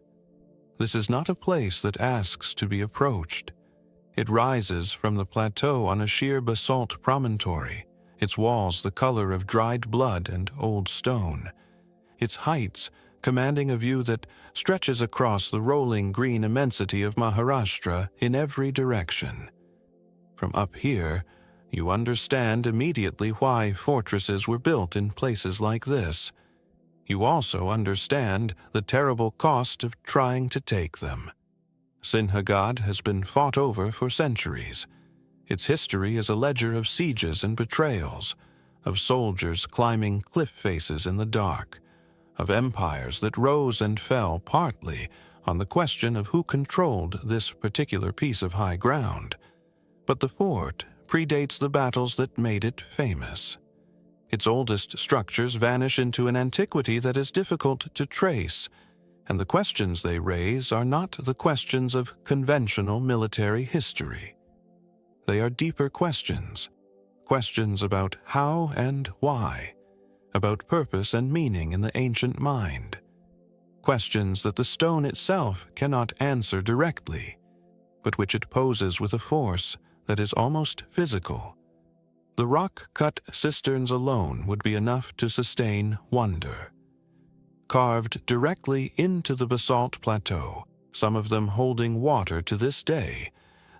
[SPEAKER 1] This is not a place that asks to be approached. It rises from the plateau on a sheer basalt promontory, its walls the color of dried blood and old stone, its heights commanding a view that stretches across the rolling green immensity of Maharashtra in every direction. From up here, you understand immediately why fortresses were built in places like this. You also understand the terrible cost of trying to take them. Sinhagad has been fought over for centuries. Its history is a ledger of sieges and betrayals, of soldiers climbing cliff faces in the dark, of empires that rose and fell partly on the question of who controlled this particular piece of high ground. But the fort predates the battles that made it famous. Its oldest structures vanish into an antiquity that is difficult to trace, and the questions they raise are not the questions of conventional military history. They are deeper questions, questions about how and why, about purpose and meaning in the ancient mind, questions that the stone itself cannot answer directly, but which it poses with a force that is almost physical. The rock-cut cisterns alone would be enough to sustain wonder. Carved directly into the basalt plateau, some of them holding water to this day,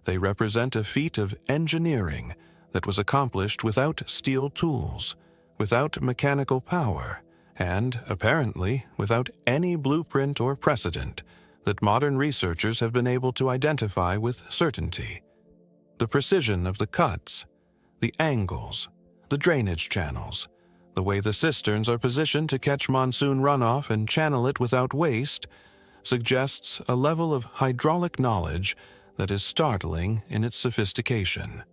[SPEAKER 1] they represent a feat of engineering that was accomplished without steel tools, without mechanical power, and, apparently, without any blueprint or precedent that modern researchers have been able to identify with certainty. The precision of the cuts, the angles, the drainage channels, the way the cisterns are positioned to catch monsoon runoff and channel it without waste, suggests a level of hydraulic knowledge that is startling in its sophistication.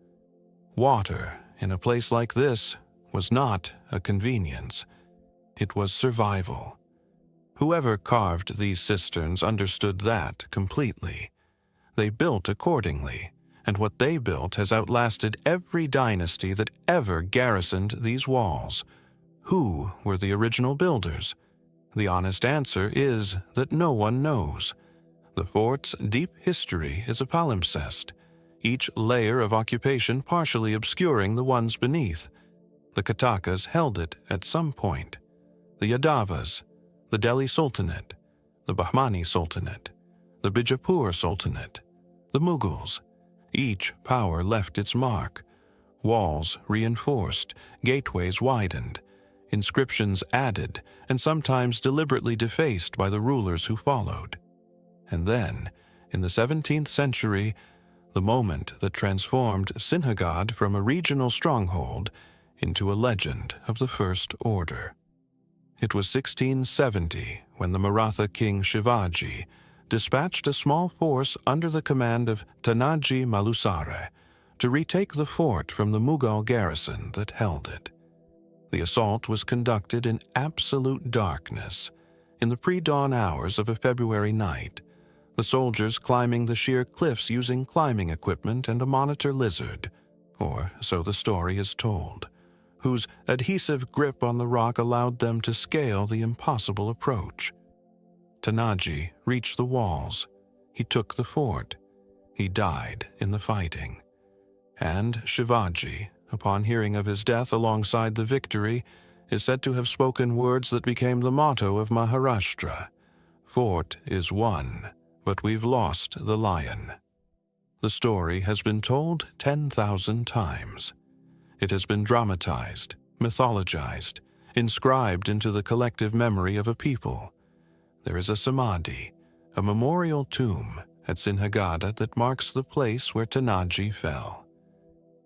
[SPEAKER 1] Water, in a place like this, was not a convenience. It was survival. Whoever carved these cisterns understood that completely. They built accordingly, and what they built has outlasted every dynasty that ever garrisoned these walls. Who were the original builders? The honest answer is that no one knows. The fort's deep history is a palimpsest, each layer of occupation partially obscuring the ones beneath. The Katakas held it at some point. The Yadavas, the Delhi Sultanate, the Bahmani Sultanate, the Bijapur Sultanate, the Mughals. Each power left its mark. Walls reinforced, gateways widened, inscriptions added, and sometimes deliberately defaced by the rulers who followed. And then, in the 17th century, the moment that transformed Sinhagad from a regional stronghold into a legend of the First Order. It was 1670 when the Maratha king Shivaji dispatched a small force under the command of Tanaji Malusare to retake the fort from the Mughal garrison that held it. The assault was conducted in absolute darkness, in the pre-dawn hours of a February night, the soldiers climbing the sheer cliffs using climbing equipment and a monitor lizard, or so the story is told, whose adhesive grip on the rock allowed them to scale the impossible approach. Tanaji reached the walls. He took the fort. He died in the fighting. And Shivaji, upon hearing of his death alongside the victory, is said to have spoken words that became the motto of Maharashtra: "Fort is won, but we've lost the lion." The story has been told 10,000 times. It has been dramatized, mythologized, inscribed into the collective memory of a people. There is a samadhi, a memorial tomb at Sinhagada that marks the place where Tanaji fell.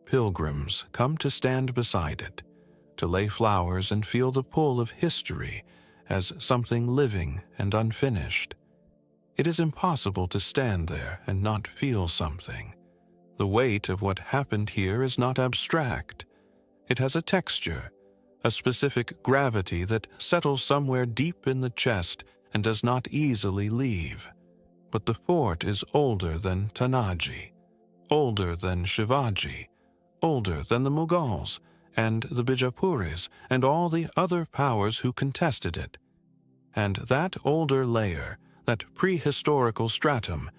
[SPEAKER 1] Pilgrims come to stand beside it, to lay flowers and feel the pull of history as something living and unfinished. It is impossible to stand there and not feel something. The weight of what happened here is not abstract. It has a texture, a specific gravity that settles somewhere deep in the chest and does not easily leave. But the fort is older than Tanaji, older than Shivaji, older than the Mughals and the Bijapuris and all the other powers who contested it. And that older layer, that prehistorical stratum,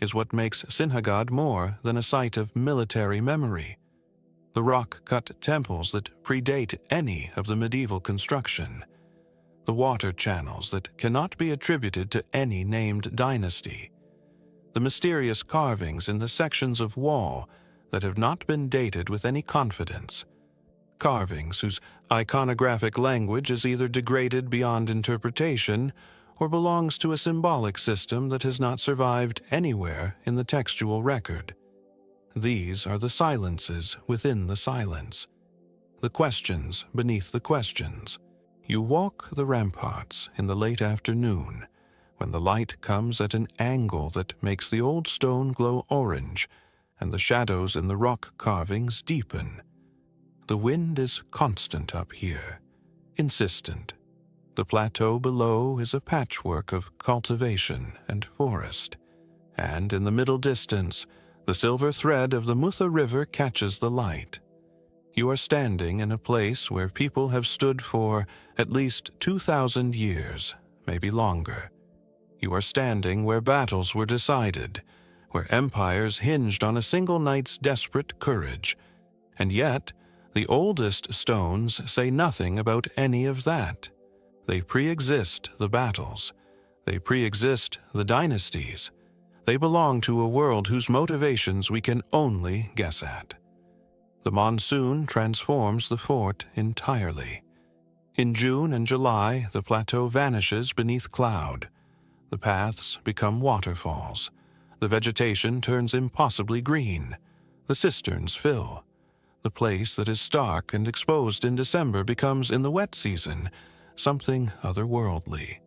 [SPEAKER 1] is what makes Sinhagad more than a site of military memory. The rock-cut temples that predate any of the medieval construction, the water channels that cannot be attributed to any named dynasty, the mysterious carvings in the sections of wall that have not been dated with any confidence, carvings whose iconographic language is either degraded beyond interpretation or belongs to a symbolic system that has not survived anywhere in the textual record. These are the silences within the silence, the questions beneath the questions. You walk the ramparts in the late afternoon, when the light comes at an angle that makes the old stone glow orange and the shadows in the rock carvings deepen. The wind is constant up here, insistent. The plateau below is a patchwork of cultivation and forest, and in the middle distance, the silver thread of the Mutha River catches the light. You are standing in a place where people have stood for at least 2,000 years, maybe longer. You are standing where battles were decided, where empires hinged on a single knight's desperate courage, and yet the oldest stones say nothing about any of that. They pre-exist the battles. They pre-exist the dynasties. They belong to a world whose motivations we can only guess at. The monsoon transforms the fort entirely. In June and July, the plateau vanishes beneath cloud. The paths become waterfalls. The vegetation turns impossibly green. The cisterns fill. The place that is stark and exposed in December becomes, in the wet season, something otherworldly.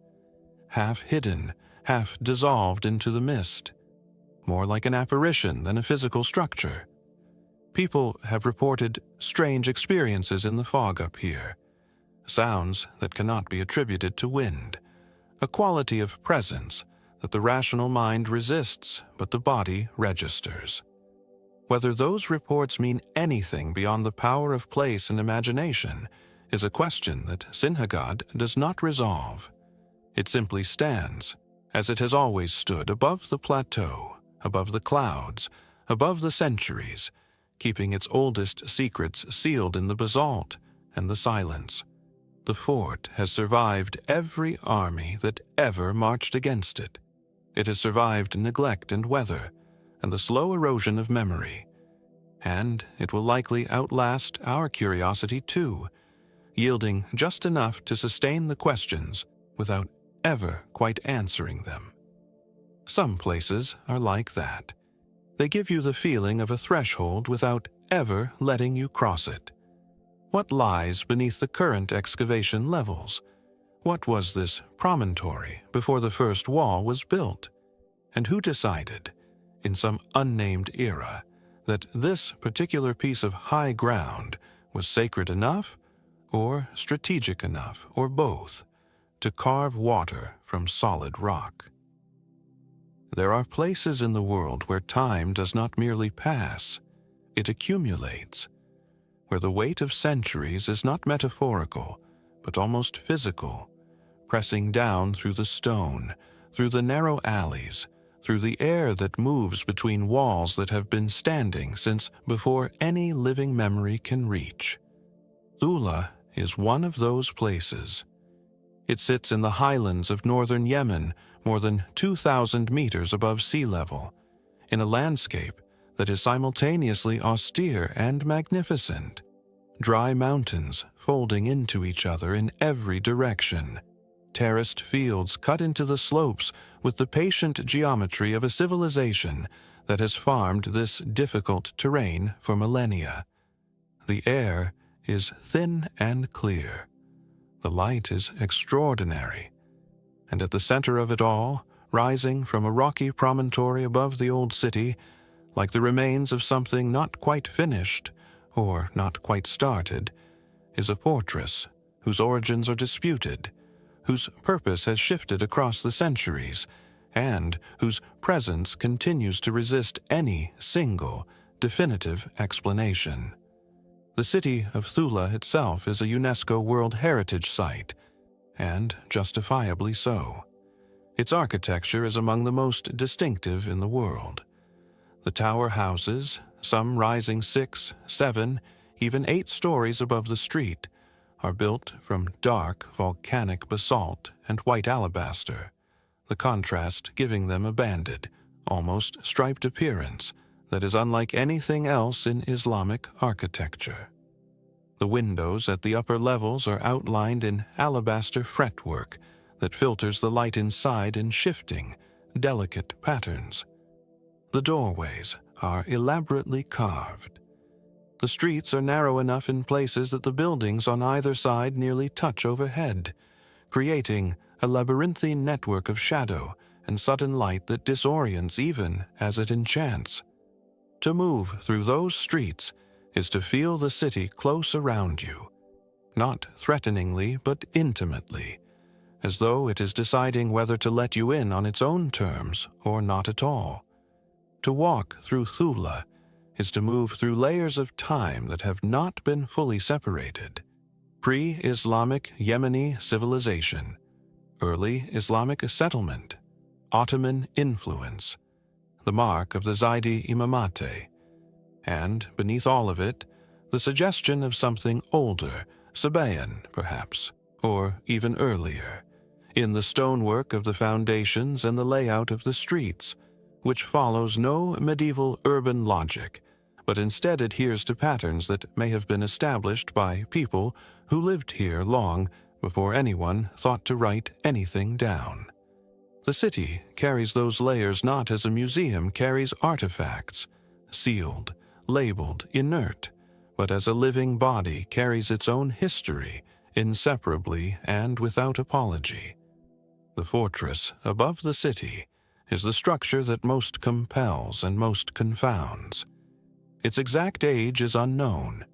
[SPEAKER 1] Half hidden, half dissolved into the mist. More like an apparition than a physical structure. People have reported strange experiences in the fog up here. Sounds that cannot be attributed to wind. A quality of presence that the rational mind resists, but the body registers. Whether those reports mean anything beyond the power of place and imagination is a question that Sinhagad does not resolve. It simply stands, as it has always stood, above the plateau, above the clouds, above the centuries, keeping its oldest secrets sealed in the basalt and the silence. The fort has survived every army that ever marched against it. It has survived neglect and weather, and the slow erosion of memory. And it will likely outlast our curiosity too, yielding just enough to sustain the questions without ever quite answering them. Some places are like that. They give you the feeling of a threshold without ever letting you cross it. What lies beneath the current excavation levels? What was this promontory before the first wall was built? And who decided, in some unnamed era, that this particular piece of high ground was sacred enough, or strategic enough, or both, to carve water from solid rock? There are places in the world where time does not merely pass, it accumulates, where the weight of centuries is not metaphorical, but almost physical, pressing down through the stone, through the narrow alleys, through the air that moves between walls that have been standing since before any living memory can reach. Thula is one of those places. It sits in the highlands of northern Yemen, more than 2,000 meters above sea level, in a landscape that is simultaneously austere and magnificent. Dry mountains folding into each other in every direction, terraced fields cut into the slopes with the patient geometry of a civilization that has farmed this difficult terrain for millennia. The air is thin and clear. The light is extraordinary. And at the center of it all, rising from a rocky promontory above the old city, like the remains of something not quite finished or not quite started, is a fortress whose origins are disputed, whose purpose has shifted across the centuries, and whose presence continues to resist any single, definitive explanation. The city of Thula itself is a UNESCO World Heritage Site, and justifiably so. Its architecture is among the most distinctive in the world. The tower houses, some rising 6, 7, even 8 stories above the street, are built from dark volcanic basalt and white alabaster, the contrast giving them a banded, almost striped appearance that is unlike anything else in Islamic architecture. The windows at the upper levels are outlined in alabaster fretwork that filters the light inside in shifting, delicate patterns. The doorways are elaborately carved. The streets are narrow enough in places that the buildings on either side nearly touch overhead, creating a labyrinthine network of shadow and sudden light that disorients even as it enchants. To move through those streets is to feel the city close around you, not threateningly but intimately, as though it is deciding whether to let you in on its own terms or not at all. To walk through Thula is to move through layers of time that have not been fully separated. Pre-Islamic Yemeni civilization, early Islamic settlement, Ottoman influence, the mark of the Zaydi Imamate, and beneath all of it, the suggestion of something older, Sabaean perhaps, or even earlier, in the stonework of the foundations and the layout of the streets, which follows no medieval urban logic, but instead adheres to patterns that may have been established by people who lived here long before anyone thought to write anything down. The city carries those layers not as a museum carries artifacts, sealed, labeled, inert, but as a living body carries its own history, inseparably and without apology. The fortress above the city is the structure that most compels and most confounds. Its exact age is unknown.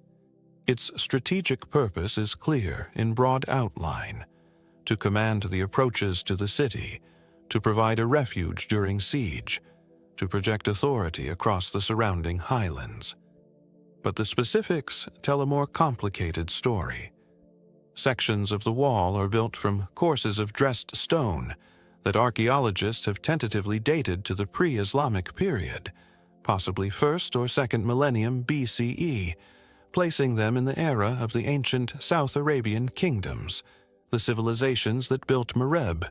[SPEAKER 1] Its strategic purpose is clear in broad outline: to command the approaches to the city, to provide a refuge during siege, to project authority across the surrounding highlands. But the specifics tell a more complicated story. Sections of the wall are built from courses of dressed stone that archaeologists have tentatively dated to the pre-Islamic period, possibly 1st or 2nd millennium BCE, placing them in the era of the ancient South Arabian kingdoms, the civilizations that built Mareb,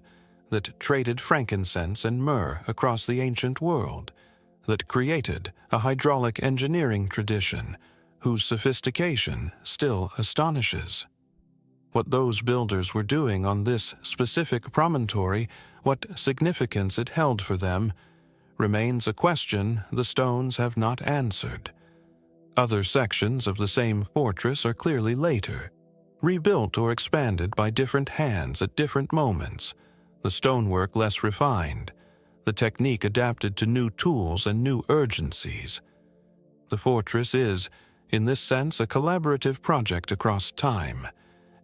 [SPEAKER 1] that traded frankincense and myrrh across the ancient world, that created a hydraulic engineering tradition whose sophistication still astonishes. What those builders were doing on this specific promontory, what significance it held for them, remains a question the stones have not answered. Other sections of the same fortress are clearly later, rebuilt or expanded by different hands at different moments, the stonework less refined, the technique adapted to new tools and new urgencies. The fortress is, in this sense, a collaborative project across time.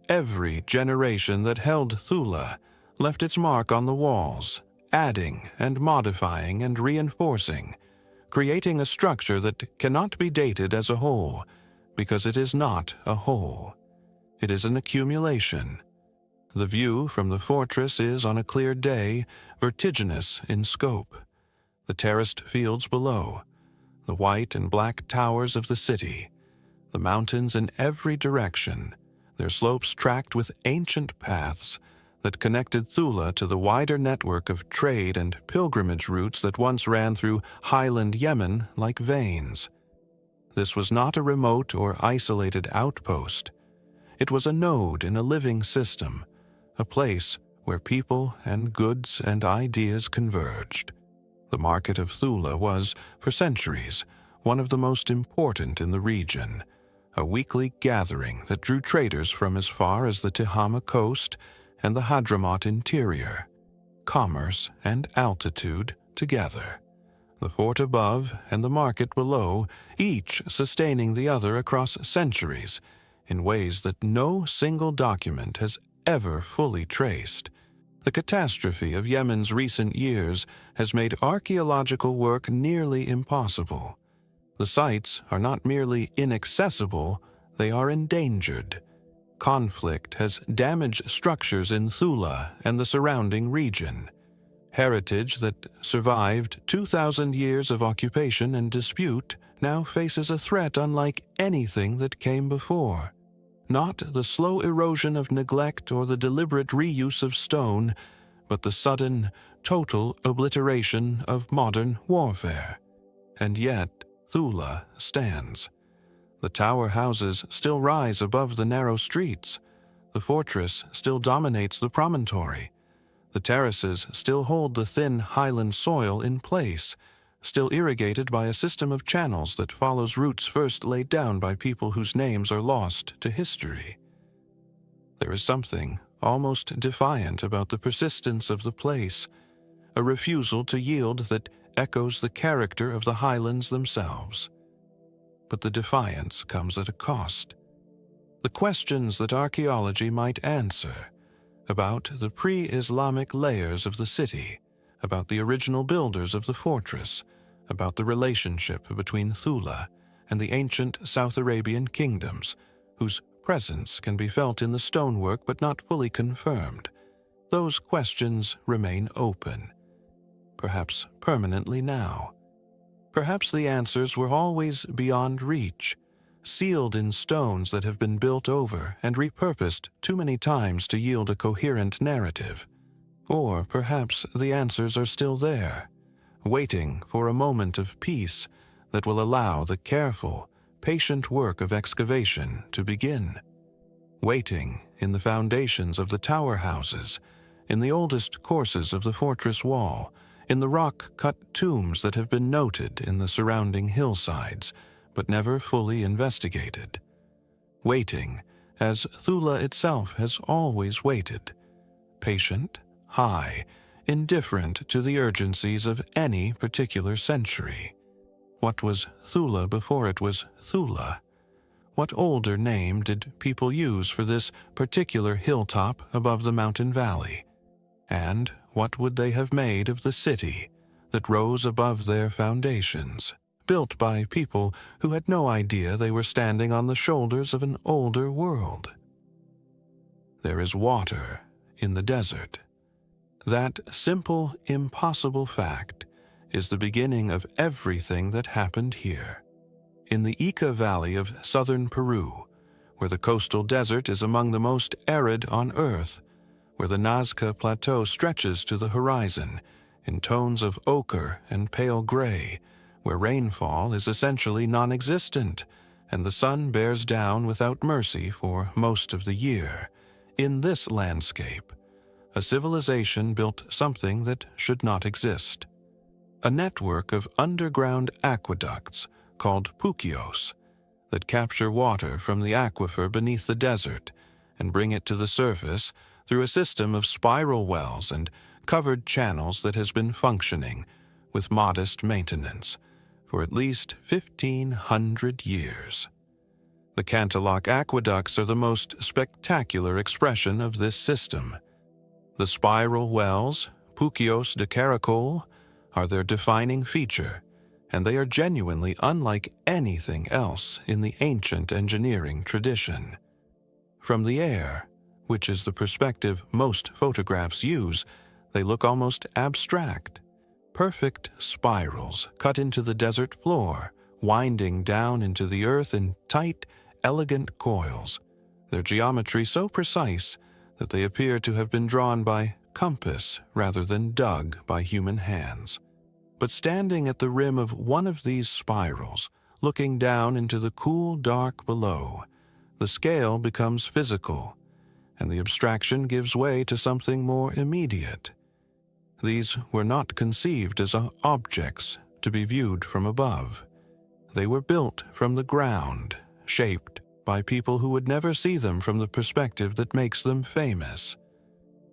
[SPEAKER 1] Every generation that held Thula left its mark on the walls, adding and modifying and reinforcing, creating a structure that cannot be dated as a whole, because it is not a whole. It is an accumulation. The view from the fortress is, on a clear day, vertiginous in scope. The terraced fields below, the white and black towers of the city, the mountains in every direction, their slopes tracked with ancient paths that connected Thula to the wider network of trade and pilgrimage routes that once ran through highland Yemen like veins. This was not a remote or isolated outpost. It was a node in a living system, a place where people and goods and ideas converged. The market of Thula was, for centuries, one of the most important in the region, a weekly gathering that drew traders from as far as the Tihama coast and the Hadramaut interior, commerce and altitude together. The fort above and the market below, each sustaining the other across centuries in ways that no single document has ever fully traced. The catastrophe of Yemen's recent years has made archaeological work nearly impossible. The sites are not merely inaccessible, they are endangered. Conflict has damaged structures in Thula and the surrounding region. Heritage that survived 2,000 years of occupation and dispute now faces a threat unlike anything that came before. Not the slow erosion of neglect or the deliberate reuse of stone, but the sudden, total obliteration of modern warfare. And yet, Thula stands. The tower houses still rise above the narrow streets. The fortress still dominates the promontory. The terraces still hold the thin highland soil in place, still irrigated by a system of channels that follows routes first laid down by people whose names are lost to history. There is something almost defiant about the persistence of the place, a refusal to yield that echoes the character of the highlands themselves. But the defiance comes at a cost. The questions that archaeology might answer about the pre-Islamic layers of the city, about the original builders of the fortress, about the relationship between Thula and the ancient South Arabian kingdoms, whose presence can be felt in the stonework but not fully confirmed. Those questions remain open, perhaps permanently now. Perhaps the answers were always beyond reach, sealed in stones that have been built over and repurposed too many times to yield a coherent narrative. Or perhaps the answers are still there, waiting for a moment of peace that will allow the careful, patient work of excavation to begin. Waiting in the foundations of the tower houses, in the oldest courses of the fortress wall, in the rock-cut tombs that have been noted in the surrounding hillsides, but never fully investigated. Waiting, as Thula itself has always waited, patient, high, indifferent to the urgencies of any particular century. What was Thula before it was Thula? What older name did people use for this particular hilltop above the mountain valley? And what would they have made of the city that rose above their foundations, built by people who had no idea they were standing on the shoulders of an older world? there is water in the desert. That simple, impossible fact is the beginning of everything that happened here. In the Ica Valley of southern Peru, where the coastal desert is among the most arid on Earth, where the Nazca Plateau stretches to the horizon in tones of ochre and pale gray, where rainfall is essentially non-existent and the sun bears down without mercy for most of the year, in this landscape, a civilization built something that should not exist. A network of underground aqueducts called puquios that capture water from the aquifer beneath the desert and bring it to the surface through a system of spiral wells and covered channels that has been functioning with modest maintenance for at least 1,500 years. The Cantiloc aqueducts are the most spectacular expression of this system. The spiral wells, puquios de caracol, are their defining feature, and they are genuinely unlike anything else in the ancient engineering tradition. From the air, which is the perspective most photographs use, they look almost abstract. Perfect spirals cut into the desert floor, winding down into the earth in tight, elegant coils, their geometry so precise that they appear to have been drawn by compass rather than dug by human hands. But standing at the rim of one of these spirals, looking down into the cool dark below, the scale becomes physical, and the abstraction gives way to something more immediate. These were not conceived as objects to be viewed from above. They were built from the ground, shaped by people who would never see them from the perspective that makes them famous.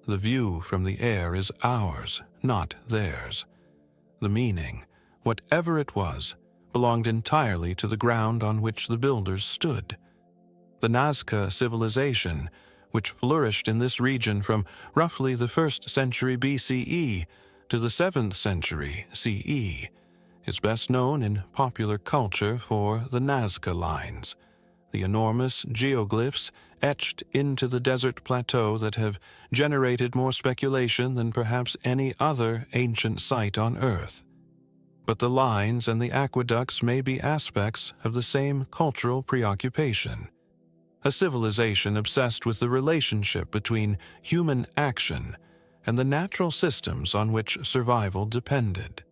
[SPEAKER 1] The view from the air is ours, not theirs. The meaning, whatever it was, belonged entirely to the ground on which the builders stood. The Nazca civilization, which flourished in this region from roughly the 1st century BCE to the 7th century CE, is best known in popular culture for the Nazca lines, the enormous geoglyphs etched into the desert plateau that have generated more speculation than perhaps any other ancient site on Earth. But the lines and the aqueducts may be aspects of the same cultural preoccupation, a civilization obsessed with the relationship between human action and the natural systems on which survival depended.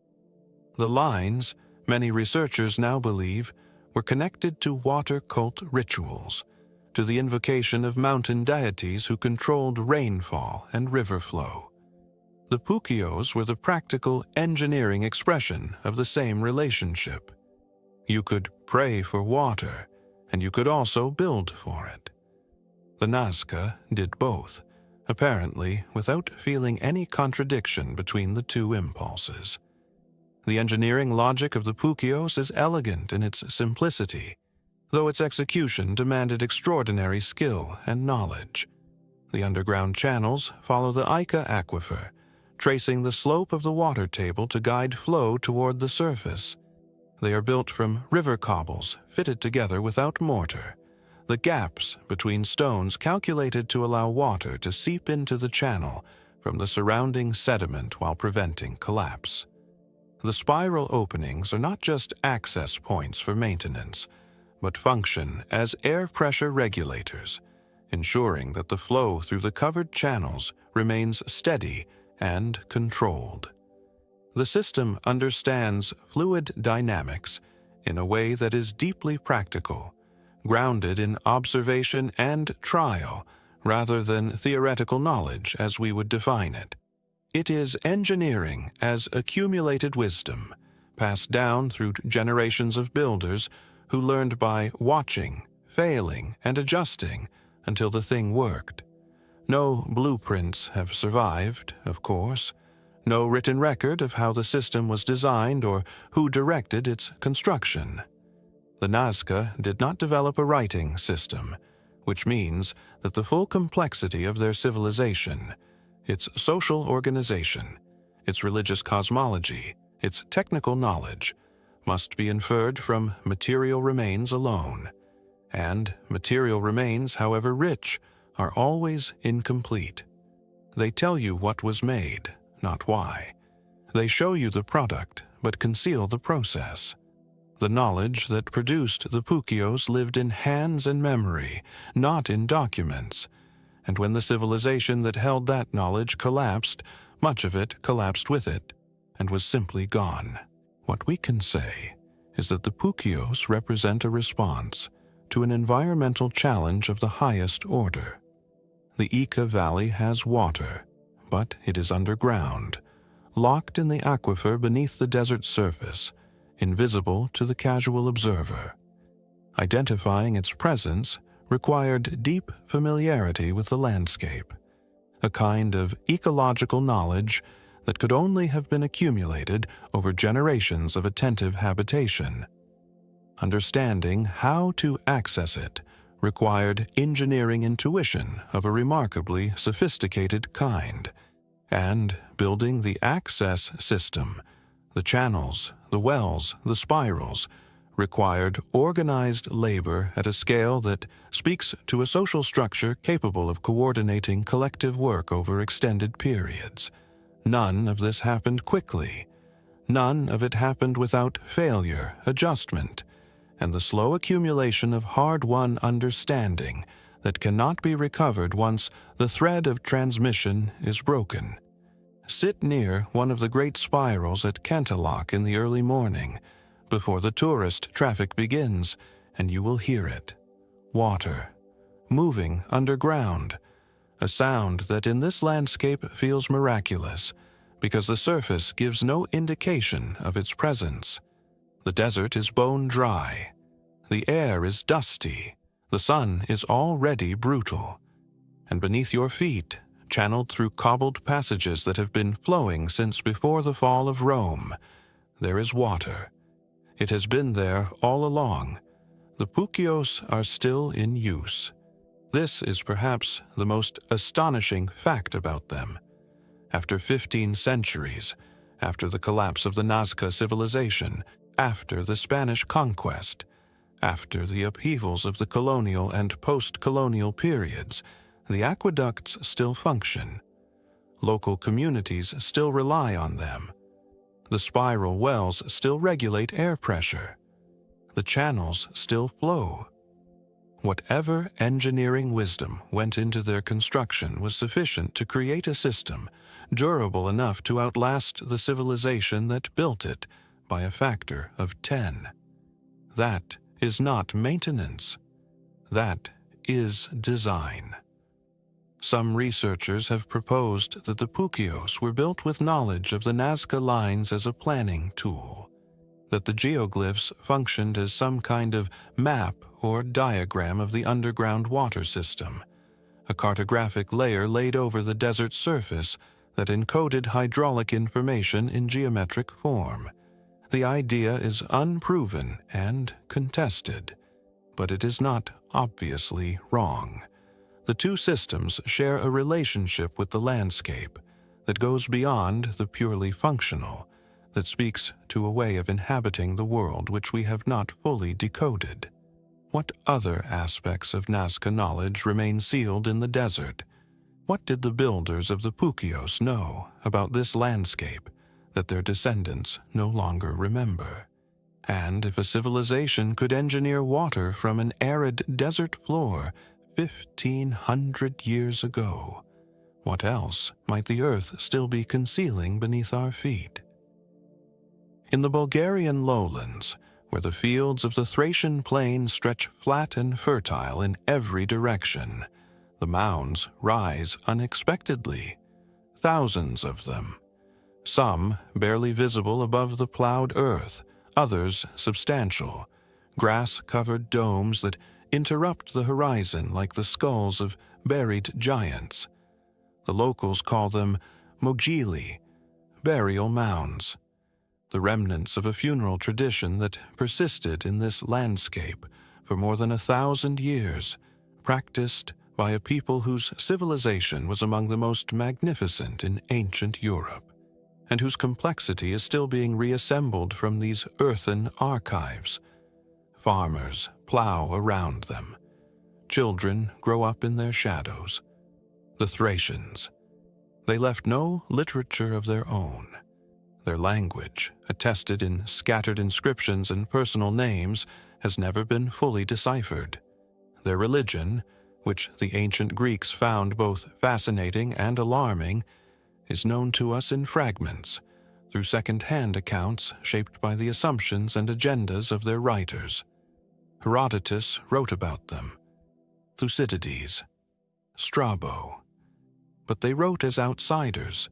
[SPEAKER 1] The lines, many researchers now believe, were connected to water cult rituals, to the invocation of mountain deities who controlled rainfall and river flow. The puquios were the practical engineering expression of the same relationship. You could pray for water, and you could also build for it. The Nazca did both, apparently without feeling any contradiction between the two impulses. The engineering logic of the puquios is elegant in its simplicity, though its execution demanded extraordinary skill and knowledge. The underground channels follow the Ica aquifer, tracing the slope of the water table to guide flow toward the surface. They are built from river cobbles fitted together without mortar, the gaps between stones calculated to allow water to seep into the channel from the surrounding sediment while preventing collapse. The spiral openings are not just access points for maintenance, but function as air pressure regulators, ensuring that the flow through the covered channels remains steady and controlled. The system understands fluid dynamics in a way that is deeply practical, grounded in observation and trial rather than theoretical knowledge as we would define it. It is engineering as accumulated wisdom, passed down through generations of builders who learned by watching, failing, and adjusting until the thing worked. No blueprints have survived, of course, no written record of how the system was designed or who directed its construction. The Nazca did not develop a writing system, which means that the full complexity of their civilization, its social organization, its religious cosmology, its technical knowledge, must be inferred from material remains alone. And material remains, however rich, are always incomplete. They tell you what was made, not why. They show you the product, but conceal the process. The knowledge that produced the Pukios lived in hands and memory, not in documents. And when the civilization that held that knowledge collapsed, much of it collapsed with it, and was simply gone. What we can say is that the Pukios represent a response to an environmental challenge of the highest order. The Ika Valley has water, but it is underground, locked in the aquifer beneath the desert surface, invisible to the casual observer. Identifying its presence required deep familiarity with the landscape, a kind of ecological knowledge that could only have been accumulated over generations of attentive habitation. Understanding how to access it required engineering intuition of a remarkably sophisticated kind, and building the access system, the channels, the wells, the spirals, required organized labor at a scale that speaks to a social structure capable of coordinating collective work over extended periods. None of this happened quickly. None of it happened without failure, adjustment, and the slow accumulation of hard-won understanding that cannot be recovered once the thread of transmission is broken. Sit near one of the great spirals at Cantalok in the early morning, before the tourist traffic begins, and you will hear it. Water, moving underground, a sound that in this landscape feels miraculous, because the surface gives no indication of its presence. The desert is bone dry. The air is dusty. The sun is already brutal. And beneath your feet, channeled through cobbled passages that have been flowing since before the fall of Rome, there is water. It has been there all along. The Pukios are still in use. This is perhaps the most astonishing fact about them. After 15 centuries, after the collapse of the Nazca civilization, after the Spanish conquest, after the upheavals of the colonial and post-colonial periods, the aqueducts still function. Local communities still rely on them. The spiral wells still regulate air pressure. The channels still flow. Whatever engineering wisdom went into their construction was sufficient to create a system durable enough to outlast the civilization that built it by a factor of 10. That is not maintenance. That is design. Some researchers have proposed that the Pukios were built with knowledge of the Nazca lines as a planning tool, that the geoglyphs functioned as some kind of map or diagram of the underground water system, a cartographic layer laid over the desert surface that encoded hydraulic information in geometric form. The idea is unproven and contested, but it is not obviously wrong. The two systems share a relationship with the landscape that goes beyond the purely functional, that speaks to a way of inhabiting the world which we have not fully decoded. What other aspects of Nazca knowledge remain sealed in the desert? What did the builders of the Pukios know about this landscape that their descendants no longer remember? And if a civilization could engineer water from an arid desert floor 1,500 years ago, what else might the earth still be concealing beneath our feet? In the Bulgarian lowlands, where the fields of the Thracian plain stretch flat and fertile in every direction, the mounds rise unexpectedly, thousands of them. Some barely visible above the plowed earth, others substantial, grass-covered domes that interrupt the horizon like the skulls of buried giants. The locals call them mogili, burial mounds, the remnants of a funeral tradition that persisted in this landscape for more than 1,000 years, practiced by a people whose civilization was among the most magnificent in ancient Europe, and whose complexity is still being reassembled from these earthen archives. Farmers plow around them. children grow up in their shadows. The Thracians. They left no literature of their own. Their language, attested in scattered inscriptions and personal names, has never been fully deciphered. Their religion, which the ancient Greeks found both fascinating and alarming, is known to us in fragments, through second-hand accounts shaped by the assumptions and agendas of their writers. Herodotus wrote about them, Thucydides, Strabo. But they wrote as outsiders,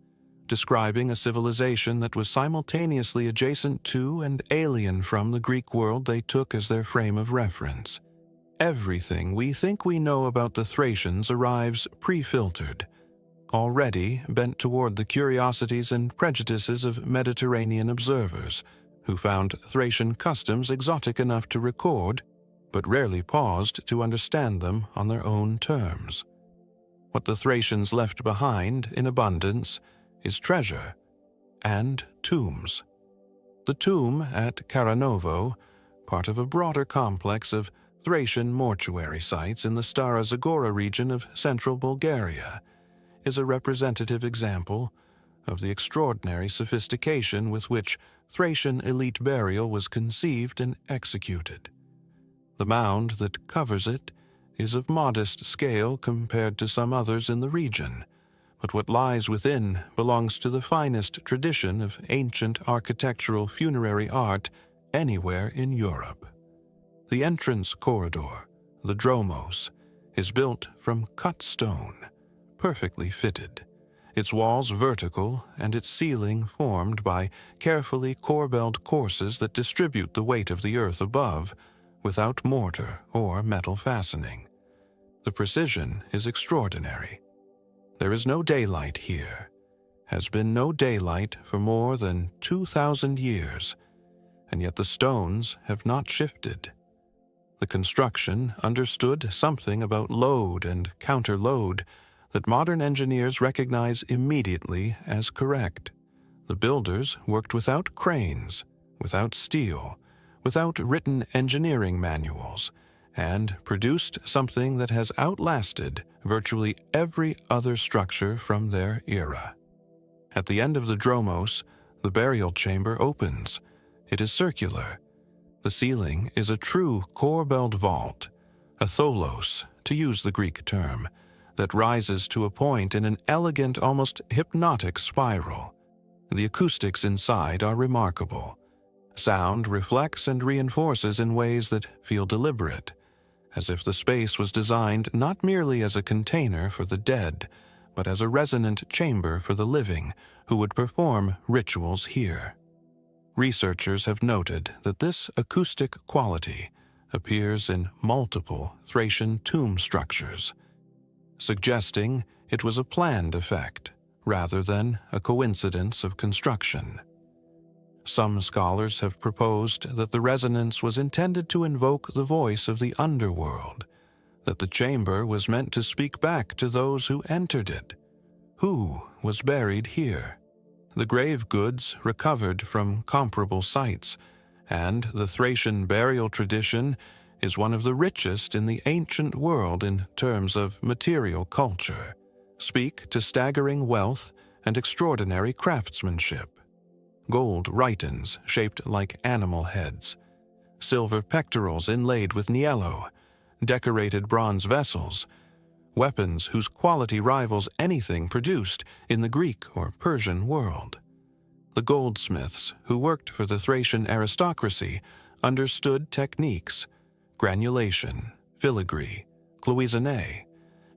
[SPEAKER 1] describing a civilization that was simultaneously adjacent to and alien from the Greek world they took as their frame of reference. Everything we think we know about the Thracians arrives pre-filtered, already bent toward the curiosities and prejudices of Mediterranean observers, who found Thracian customs exotic enough to record, but rarely paused to understand them on their own terms. What the Thracians left behind in abundance is treasure and tombs. The tomb at Karanovo, part of a broader complex of Thracian mortuary sites in the Stara Zagora region of central Bulgaria, is a representative example of the extraordinary sophistication with which Thracian elite burial was conceived and executed. The mound that covers it is of modest scale compared to some others in the region, but what lies within belongs to the finest tradition of ancient architectural funerary art anywhere in Europe. The entrance corridor, the dromos, is built from cut stone, perfectly fitted, its walls vertical and its ceiling formed by carefully corbelled courses that distribute the weight of the earth above without mortar or metal fastening. The precision is extraordinary. There is no daylight here, has been no daylight for more than 2,000 years, and yet the stones have not shifted. The construction understood something about load and counter-load that modern engineers recognize immediately as correct. The builders worked without cranes, without steel, without written engineering manuals, and produced something that has outlasted virtually every other structure from their era. At the end of the dromos, the burial chamber opens. It is circular. The ceiling is a true corbelled vault, a tholos, to use the Greek term, that rises to a point in an elegant, almost hypnotic spiral. The acoustics inside are remarkable. Sound reflects and reinforces in ways that feel deliberate, as if the space was designed not merely as a container for the dead, but as a resonant chamber for the living who would perform rituals here. Researchers have noted that this acoustic quality appears in multiple Thracian tomb structures, suggesting it was a planned effect rather than a coincidence of construction. Some scholars have proposed that the resonance was intended to invoke the voice of the underworld, that the chamber was meant to speak back to those who entered it. Who was buried here? The grave goods recovered from comparable sites, and the Thracian burial tradition is one of the richest in the ancient world in terms of material culture, speak to staggering wealth and extraordinary craftsmanship. Gold rhytons shaped like animal heads, silver pectorals inlaid with niello, decorated bronze vessels, weapons whose quality rivals anything produced in the Greek or Persian world. The goldsmiths who worked for the Thracian aristocracy understood techniques, granulation, filigree, cloisonne,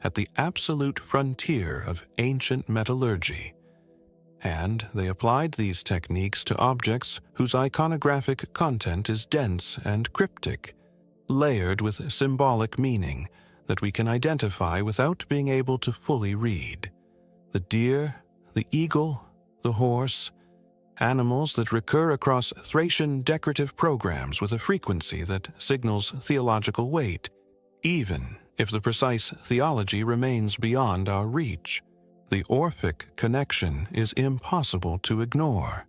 [SPEAKER 1] at the absolute frontier of ancient metallurgy, and they applied these techniques to objects whose iconographic content is dense and cryptic, layered with symbolic meaning that we can identify without being able to fully read. The deer, the eagle, the horse, animals that recur across Thracian decorative programs with a frequency that signals theological weight, even if the precise theology remains beyond our reach. The Orphic connection is impossible to ignore.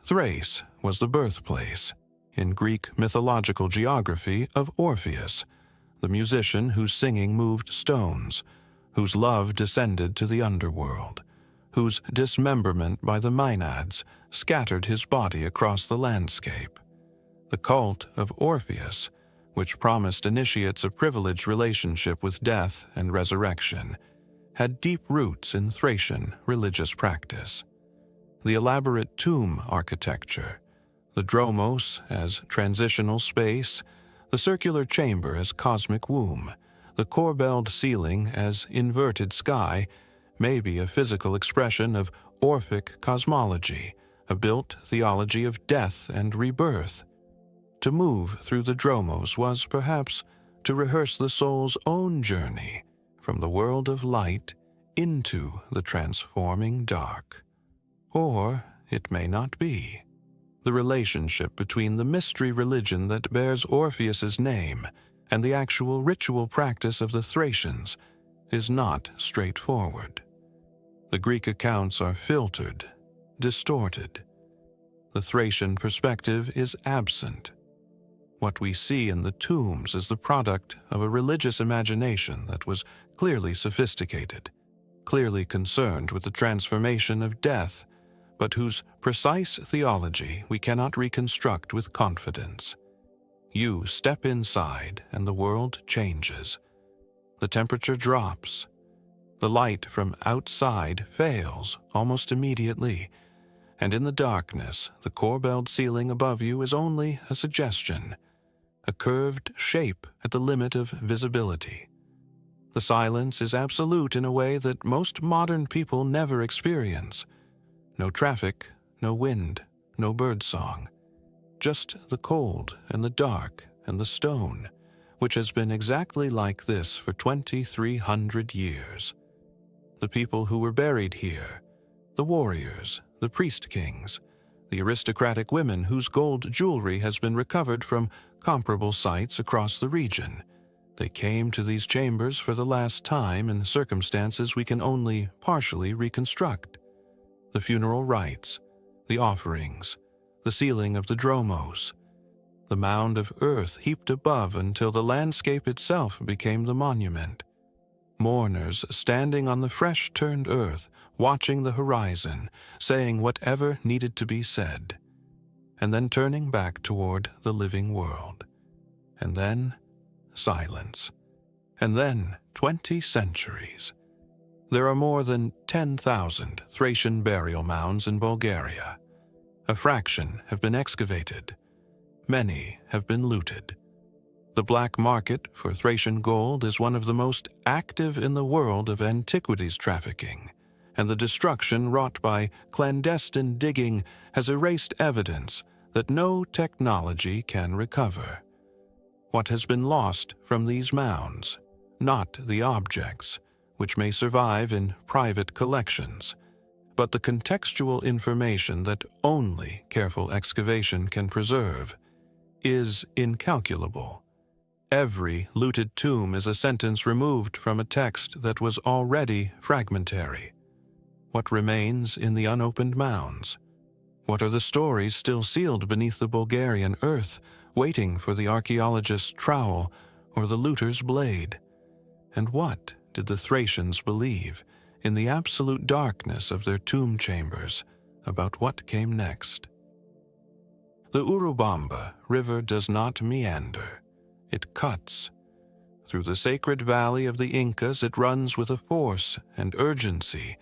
[SPEAKER 1] Thrace was the birthplace, in Greek mythological geography, of Orpheus, the musician whose singing moved stones, whose love descended to the underworld, whose dismemberment by the Maenads scattered his body across the landscape. The cult of Orpheus, which promised initiates a privileged relationship with death and resurrection, had deep roots in Thracian religious practice. The elaborate tomb architecture, the dromos as transitional space, the circular chamber as cosmic womb, the corbelled ceiling as inverted sky, may be a physical expression of Orphic cosmology, a built theology of death and rebirth. To move through the dromos was, perhaps, to rehearse the soul's own journey from the world of light into the transforming dark. Or it may not be. The relationship between the mystery religion that bears Orpheus's name and the actual ritual practice of the Thracians is not straightforward. The Greek accounts are filtered, distorted. The Thracian perspective is absent. What we see in the tombs is the product of a religious imagination that was clearly sophisticated, clearly concerned with the transformation of death, but whose precise theology we cannot reconstruct with confidence. You step inside and the world changes. The temperature drops. The light from outside fails almost immediately, and in the darkness, the corbelled ceiling above you is only a suggestion, a curved shape at the limit of visibility. The silence is absolute in a way that most modern people never experience. No traffic, no wind, no birdsong. Just the cold and the dark and the stone, which has been exactly like this for 2,300 years. The people who were buried here, the warriors, the priest-kings, the aristocratic women whose gold jewelry has been recovered from comparable sites across the region. They came to these chambers for the last time in circumstances we can only partially reconstruct. The funeral rites, the offerings, the ceiling of the dromos, the mound of earth heaped above until the landscape itself became the monument. Mourners standing on the fresh-turned earth, watching the horizon, saying whatever needed to be said, and then turning back toward the living world. And then silence. And then 20 centuries. There are more than 10,000 Thracian burial mounds in Bulgaria. A fraction have been excavated. Many have been looted. The black market for Thracian gold is one of the most active in the world of antiquities trafficking, and the destruction wrought by clandestine digging has erased evidence that no technology can recover. What has been lost from these mounds, not the objects, which may survive in private collections, but the contextual information that only careful excavation can preserve, is incalculable. Every looted tomb is a sentence removed from a text that was already fragmentary. What remains in the unopened mounds? What are the stories still sealed beneath the Bulgarian earth, waiting for the archaeologist's trowel or the looter's blade? And what did the Thracians believe in the absolute darkness of their tomb chambers about what came next? The Urubamba River does not meander. It cuts. Through the sacred valley of the Incas it runs with a force and urgency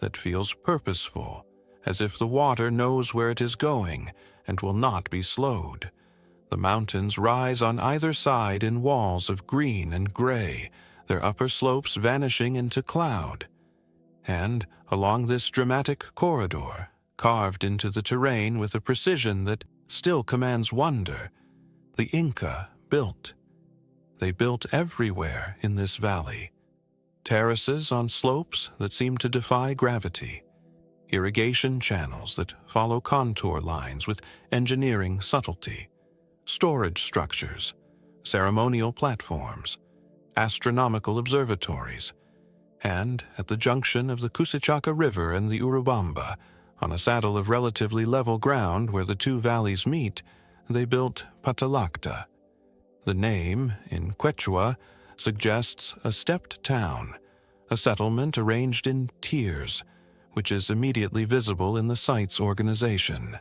[SPEAKER 1] that feels purposeful, as if the water knows where it is going and will not be slowed. The mountains rise on either side in walls of green and gray, their upper slopes vanishing into cloud. And along this dramatic corridor, carved into the terrain with a precision that still commands wonder, the Inca built. They built everywhere in this valley. Terraces on slopes that seem to defy gravity. Irrigation channels that follow contour lines with engineering subtlety. Storage structures, ceremonial platforms, astronomical observatories. And at the junction of the Kusichaka River and the Urubamba, on a saddle of relatively level ground where the two valleys meet, they built Patalakta. The name, in Quechua, suggests a stepped town, a settlement arranged in tiers, which is immediately visible in the site's organization.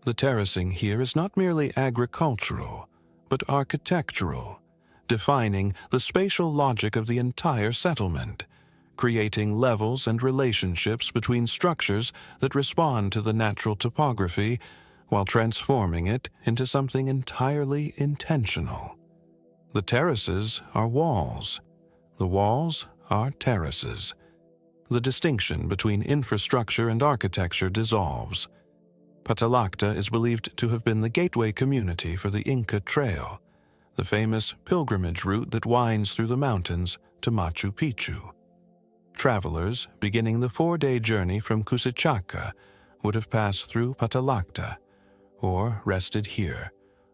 [SPEAKER 1] The terracing here is not merely agricultural, but architectural, defining the spatial logic of the entire settlement, creating levels and relationships between structures that respond to the natural topography while transforming it into something entirely intentional. The terraces are walls. The walls are terraces. The distinction between infrastructure and architecture dissolves. Patalacta is believed to have been the gateway community for the Inca Trail, the famous pilgrimage route that winds through the mountains to Machu Picchu. Travelers beginning the 4-day journey from Cusichaca would have passed through Patalacta, or rested here,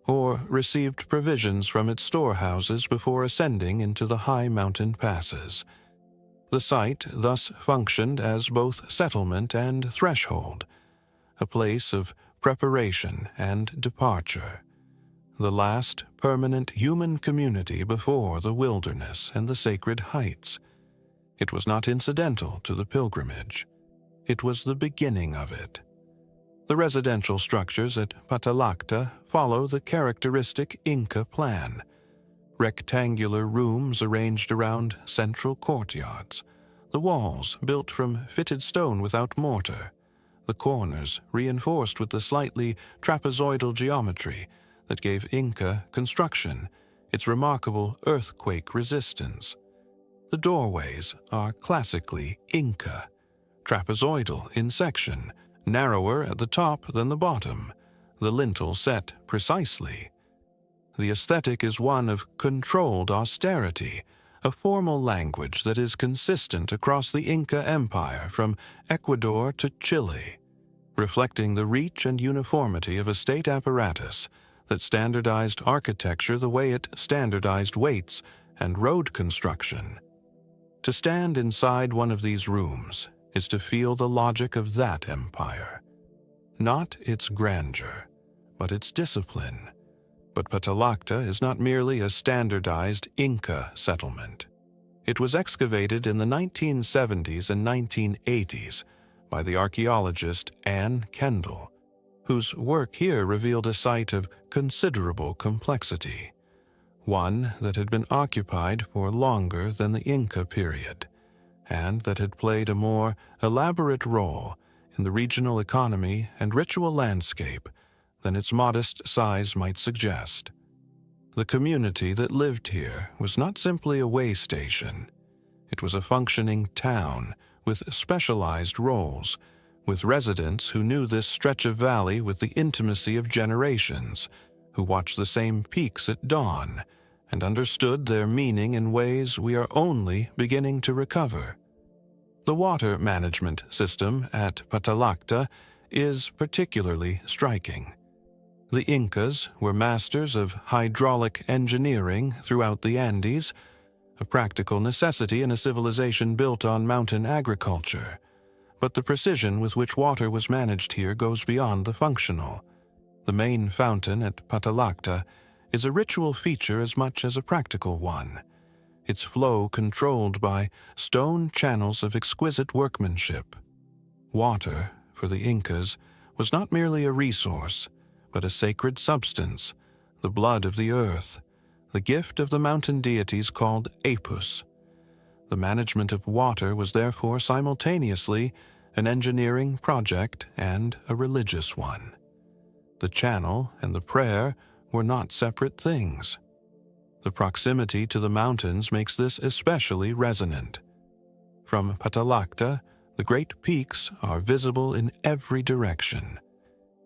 [SPEAKER 1] or received provisions from its storehouses before ascending into the high mountain passes. The site thus functioned as both settlement and threshold, a place of preparation and departure, the last permanent human community before the wilderness and the sacred heights. It was not incidental to the pilgrimage. It was the beginning of it. The residential structures at Patalacta follow the characteristic Inca plan: rectangular rooms arranged around central courtyards, the walls built from fitted stone without mortar, the corners reinforced with the slightly trapezoidal geometry that gave Inca construction its remarkable earthquake resistance. The doorways are classically Inca, trapezoidal in section, narrower at the top than the bottom, the lintel set precisely. The aesthetic is one of controlled austerity, a formal language that is consistent across the Inca Empire from Ecuador to Chile, reflecting the reach and uniformity of a state apparatus that standardized architecture the way it standardized weights and road construction. To stand inside one of these rooms is to feel the logic of that empire, not its grandeur, but its discipline. But Patalacta is not merely a standardized Inca settlement. It was excavated in the 1970s and 1980s by the archaeologist Ann Kendall, whose work here revealed a site of considerable complexity, one that had been occupied for longer than the Inca period, and that had played a more elaborate role in the regional economy and ritual landscape than its modest size might suggest. The community that lived here was not simply a way station. It was a functioning town with specialized roles, with residents who knew this stretch of valley with the intimacy of generations, who watched the same peaks at dawn and understood their meaning in ways we are only beginning to recover. The water management system at Patalacta is particularly striking. The Incas were masters of hydraulic engineering throughout the Andes, a practical necessity in a civilization built on mountain agriculture. But the precision with which water was managed here goes beyond the functional. The main fountain at Patalacta is a ritual feature as much as a practical one, its flow controlled by stone channels of exquisite workmanship. Water, for the Incas, was not merely a resource, but a sacred substance, the blood of the earth, the gift of the mountain deities called Apus. The management of water was therefore simultaneously an engineering project and a religious one. The channel and the prayer were not separate things. The proximity to the mountains makes this especially resonant. From Patalacta, the great peaks are visible in every direction.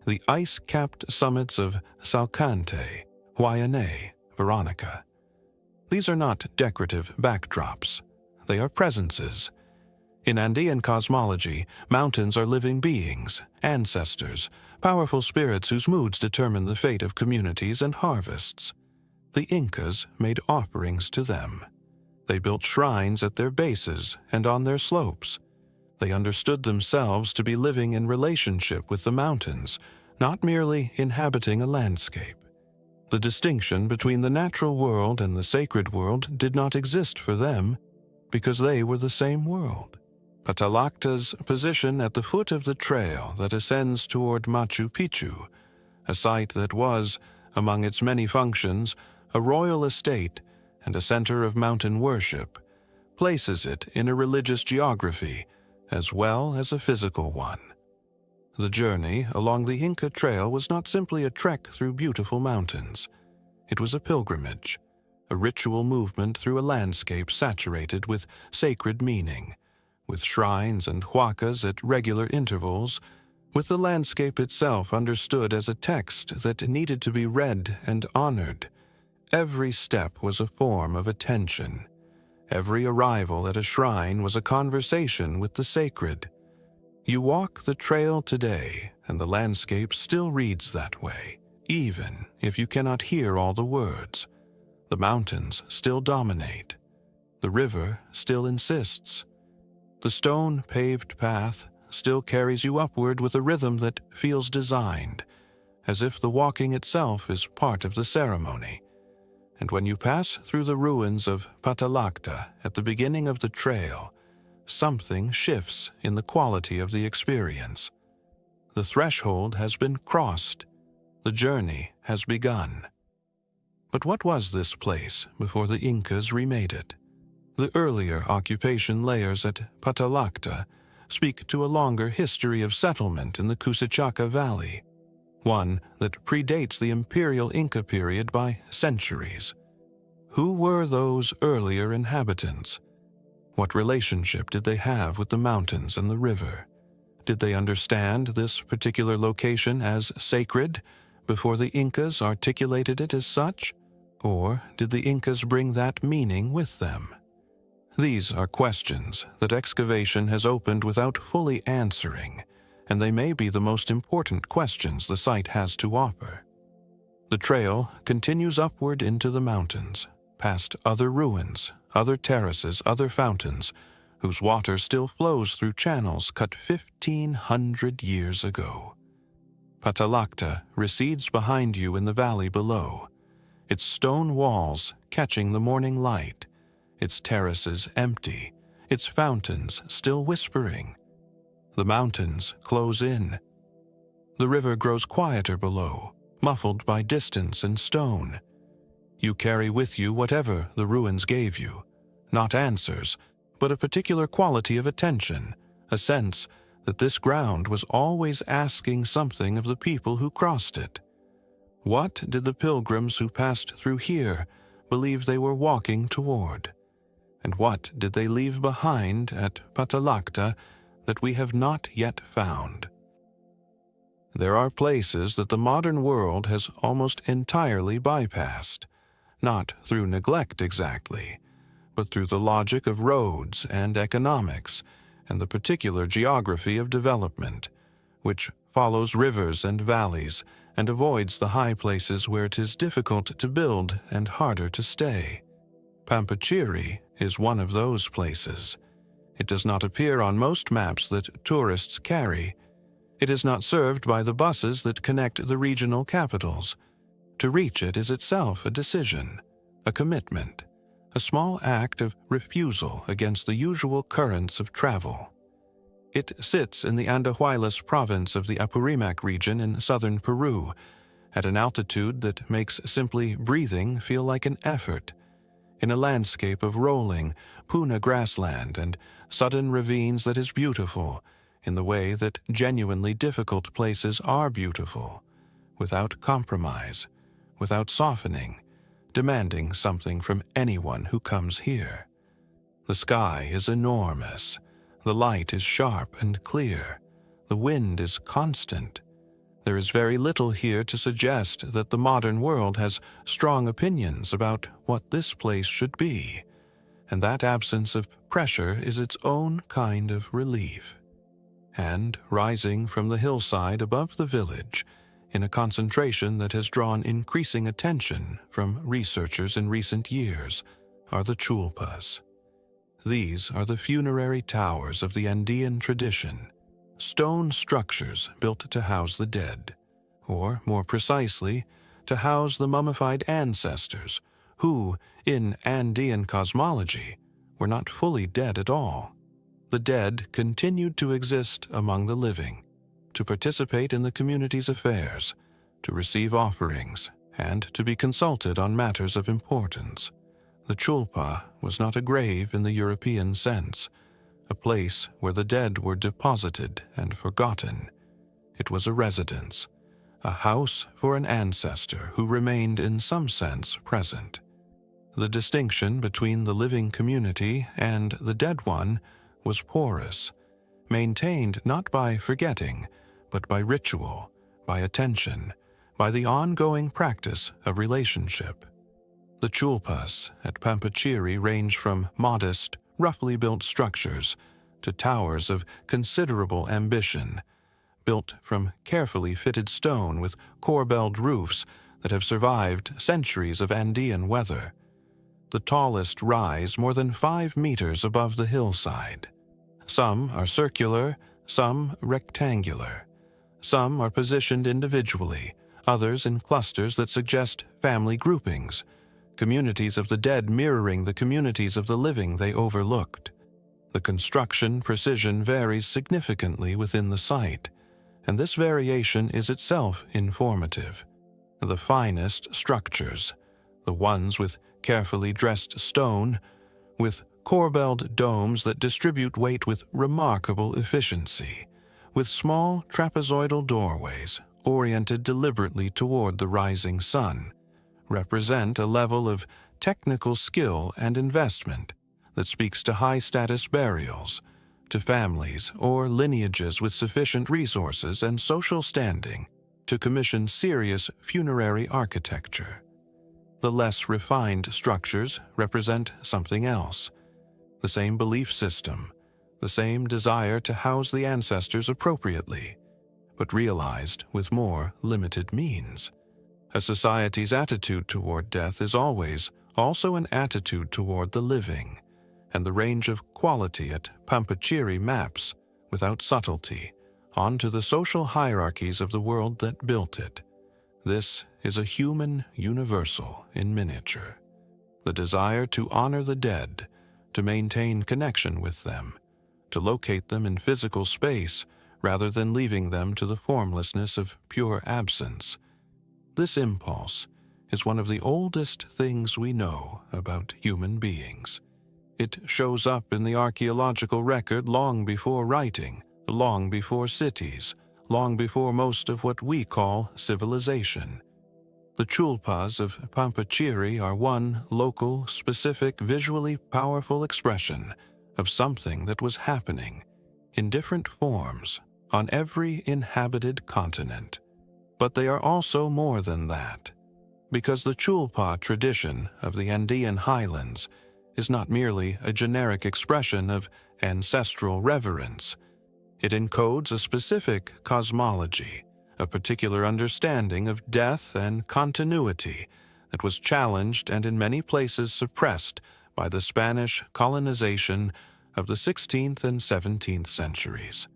[SPEAKER 1] The ice-capped summits of Salcante, Huayane, Veronica. These are not decorative backdrops. They are presences. In Andean cosmology, mountains are living beings, ancestors, powerful spirits whose moods determine the fate of communities and harvests. The Incas made offerings to them. They built shrines at their bases and on their slopes. They understood themselves to be living in relationship with the mountains, not merely inhabiting a landscape. The distinction between the natural world and the sacred world did not exist for them because they were the same world. Patalacta's position at the foot of the trail that ascends toward Machu Picchu, a site that was, among its many functions, a royal estate and a center of mountain worship, places it in a religious geography as well as a physical one. The journey along the Inca Trail was not simply a trek through beautiful mountains. It was a pilgrimage, a ritual movement through a landscape saturated with sacred meaning, with shrines and huacas at regular intervals, with the landscape itself understood as a text that needed to be read and honored. Every step was a form of attention. Every arrival at a shrine was a conversation with the sacred. You walk the trail today, and the landscape still reads that way, even if you cannot hear all the words. The mountains still dominate. The river still insists. The stone-paved path still carries you upward with a rhythm that feels designed, as if the walking itself is part of the ceremony. And when you pass through the ruins of Patalacta at the beginning of the trail, something shifts in the quality of the experience. The threshold has been crossed. The journey has begun. But what was this place before the Incas remade it? The earlier occupation layers at Patalacta speak to a longer history of settlement in the Cusichaca Valley, one that predates the imperial Inca period by centuries. Who were those earlier inhabitants? What relationship did they have with the mountains and the river? Did they understand this particular location as sacred before the Incas articulated it as such? Or did the Incas bring that meaning with them? These are questions that excavation has opened without fully answering, and they may be the most important questions the site has to offer. The trail continues upward into the mountains, past other ruins, other terraces, other fountains, whose water still flows through channels cut 1,500 years ago. Patalacta recedes behind you in the valley below, its stone walls catching the morning light, its terraces empty, its fountains still whispering. The mountains close in. The river grows quieter below, muffled by distance and stone. You carry with you whatever the ruins gave you, not answers, but a particular quality of attention, a sense that this ground was always asking something of the people who crossed it. What did the pilgrims who passed through here believe they were walking toward? And what did they leave behind at Patalacta that we have not yet found? There are places that the modern world has almost entirely bypassed, not through neglect exactly, but through the logic of roads and economics and the particular geography of development, which follows rivers and valleys and avoids the high places where it is difficult to build and harder to stay. Pampachiri is one of those places. It does not appear on most maps that tourists carry. It is not served by the buses that connect the regional capitals. To reach it is itself a decision, a commitment, a small act of refusal against the usual currents of travel. It sits in the Andahuaylas province of the Apurimac region in southern Peru, at an altitude that makes simply breathing feel like an effort, in a landscape of rolling, puna grassland and sudden ravines that is beautiful, in the way that genuinely difficult places are beautiful, without compromise, without softening, demanding something from anyone who comes here. The sky is enormous. The light is sharp and clear. The wind is constant. There is very little here to suggest that the modern world has strong opinions about what this place should be, and that absence of pressure is its own kind of relief. And rising from the hillside above the village, in a concentration that has drawn increasing attention from researchers in recent years, are the chulpas. These are the funerary towers of the Andean tradition, stone structures built to house the dead, or more precisely, to house the mummified ancestors who, in Andean cosmology, were not fully dead at all. The dead continued to exist among the living, to participate in the community's affairs, to receive offerings, and to be consulted on matters of importance. The chulpa was not a grave in the European sense, a place where the dead were deposited and forgotten. It was a residence, a house for an ancestor who remained in some sense present. The distinction between the living community and the dead one was porous, maintained not by forgetting, but by ritual, by attention, by the ongoing practice of relationship. The chulpas at Pampachiri range from modest, roughly built structures to towers of considerable ambition, built from carefully fitted stone with corbelled roofs that have survived centuries of Andean weather. The tallest rise more than 5 meters above the hillside. Some are circular, some rectangular. Some are positioned individually, others in clusters that suggest family groupings, communities of the dead mirroring the communities of the living they overlooked. The construction precision varies significantly within the site, and this variation is itself informative. The finest structures, the ones with carefully dressed stone, with corbelled domes that distribute weight with remarkable efficiency, with small trapezoidal doorways oriented deliberately toward the rising sun, represent a level of technical skill and investment that speaks to high-status burials, to families or lineages with sufficient resources and social standing to commission serious funerary architecture. The less refined structures represent something else, the same belief system, the same desire to house the ancestors appropriately, but realized with more limited means. A society's attitude toward death is always also an attitude toward the living, and the range of quality at Pampachiri maps, without subtlety, onto the social hierarchies of the world that built it. This is a human universal in miniature. The desire to honor the dead, to maintain connection with them, to locate them in physical space rather than leaving them to the formlessness of pure absence. This impulse is one of the oldest things we know about human beings. It shows up in the archaeological record long before writing, long before cities, long before most of what we call civilization. The chulpas of Pampachiri are one local, specific, visually powerful expression of something that was happening in different forms on every inhabited continent. But they are also more than that, because the chulpa tradition of the Andean highlands is not merely a generic expression of ancestral reverence. It encodes a specific cosmology, a particular understanding of death and continuity that was challenged and in many places suppressed by the Spanish colonization of the 16th and 17th centuries.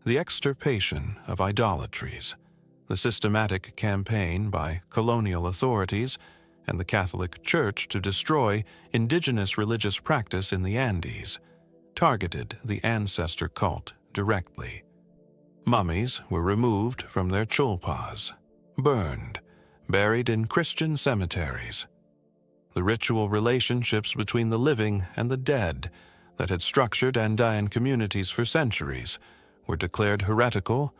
[SPEAKER 1] The extirpation of idolatries, the systematic campaign by colonial authorities and the Catholic Church to destroy indigenous religious practice in the Andes, targeted the ancestor cult directly. Mummies were removed from their chulpas, burned, buried in Christian cemeteries. The ritual relationships between the living and the dead that had structured Andean communities for centuries were declared heretical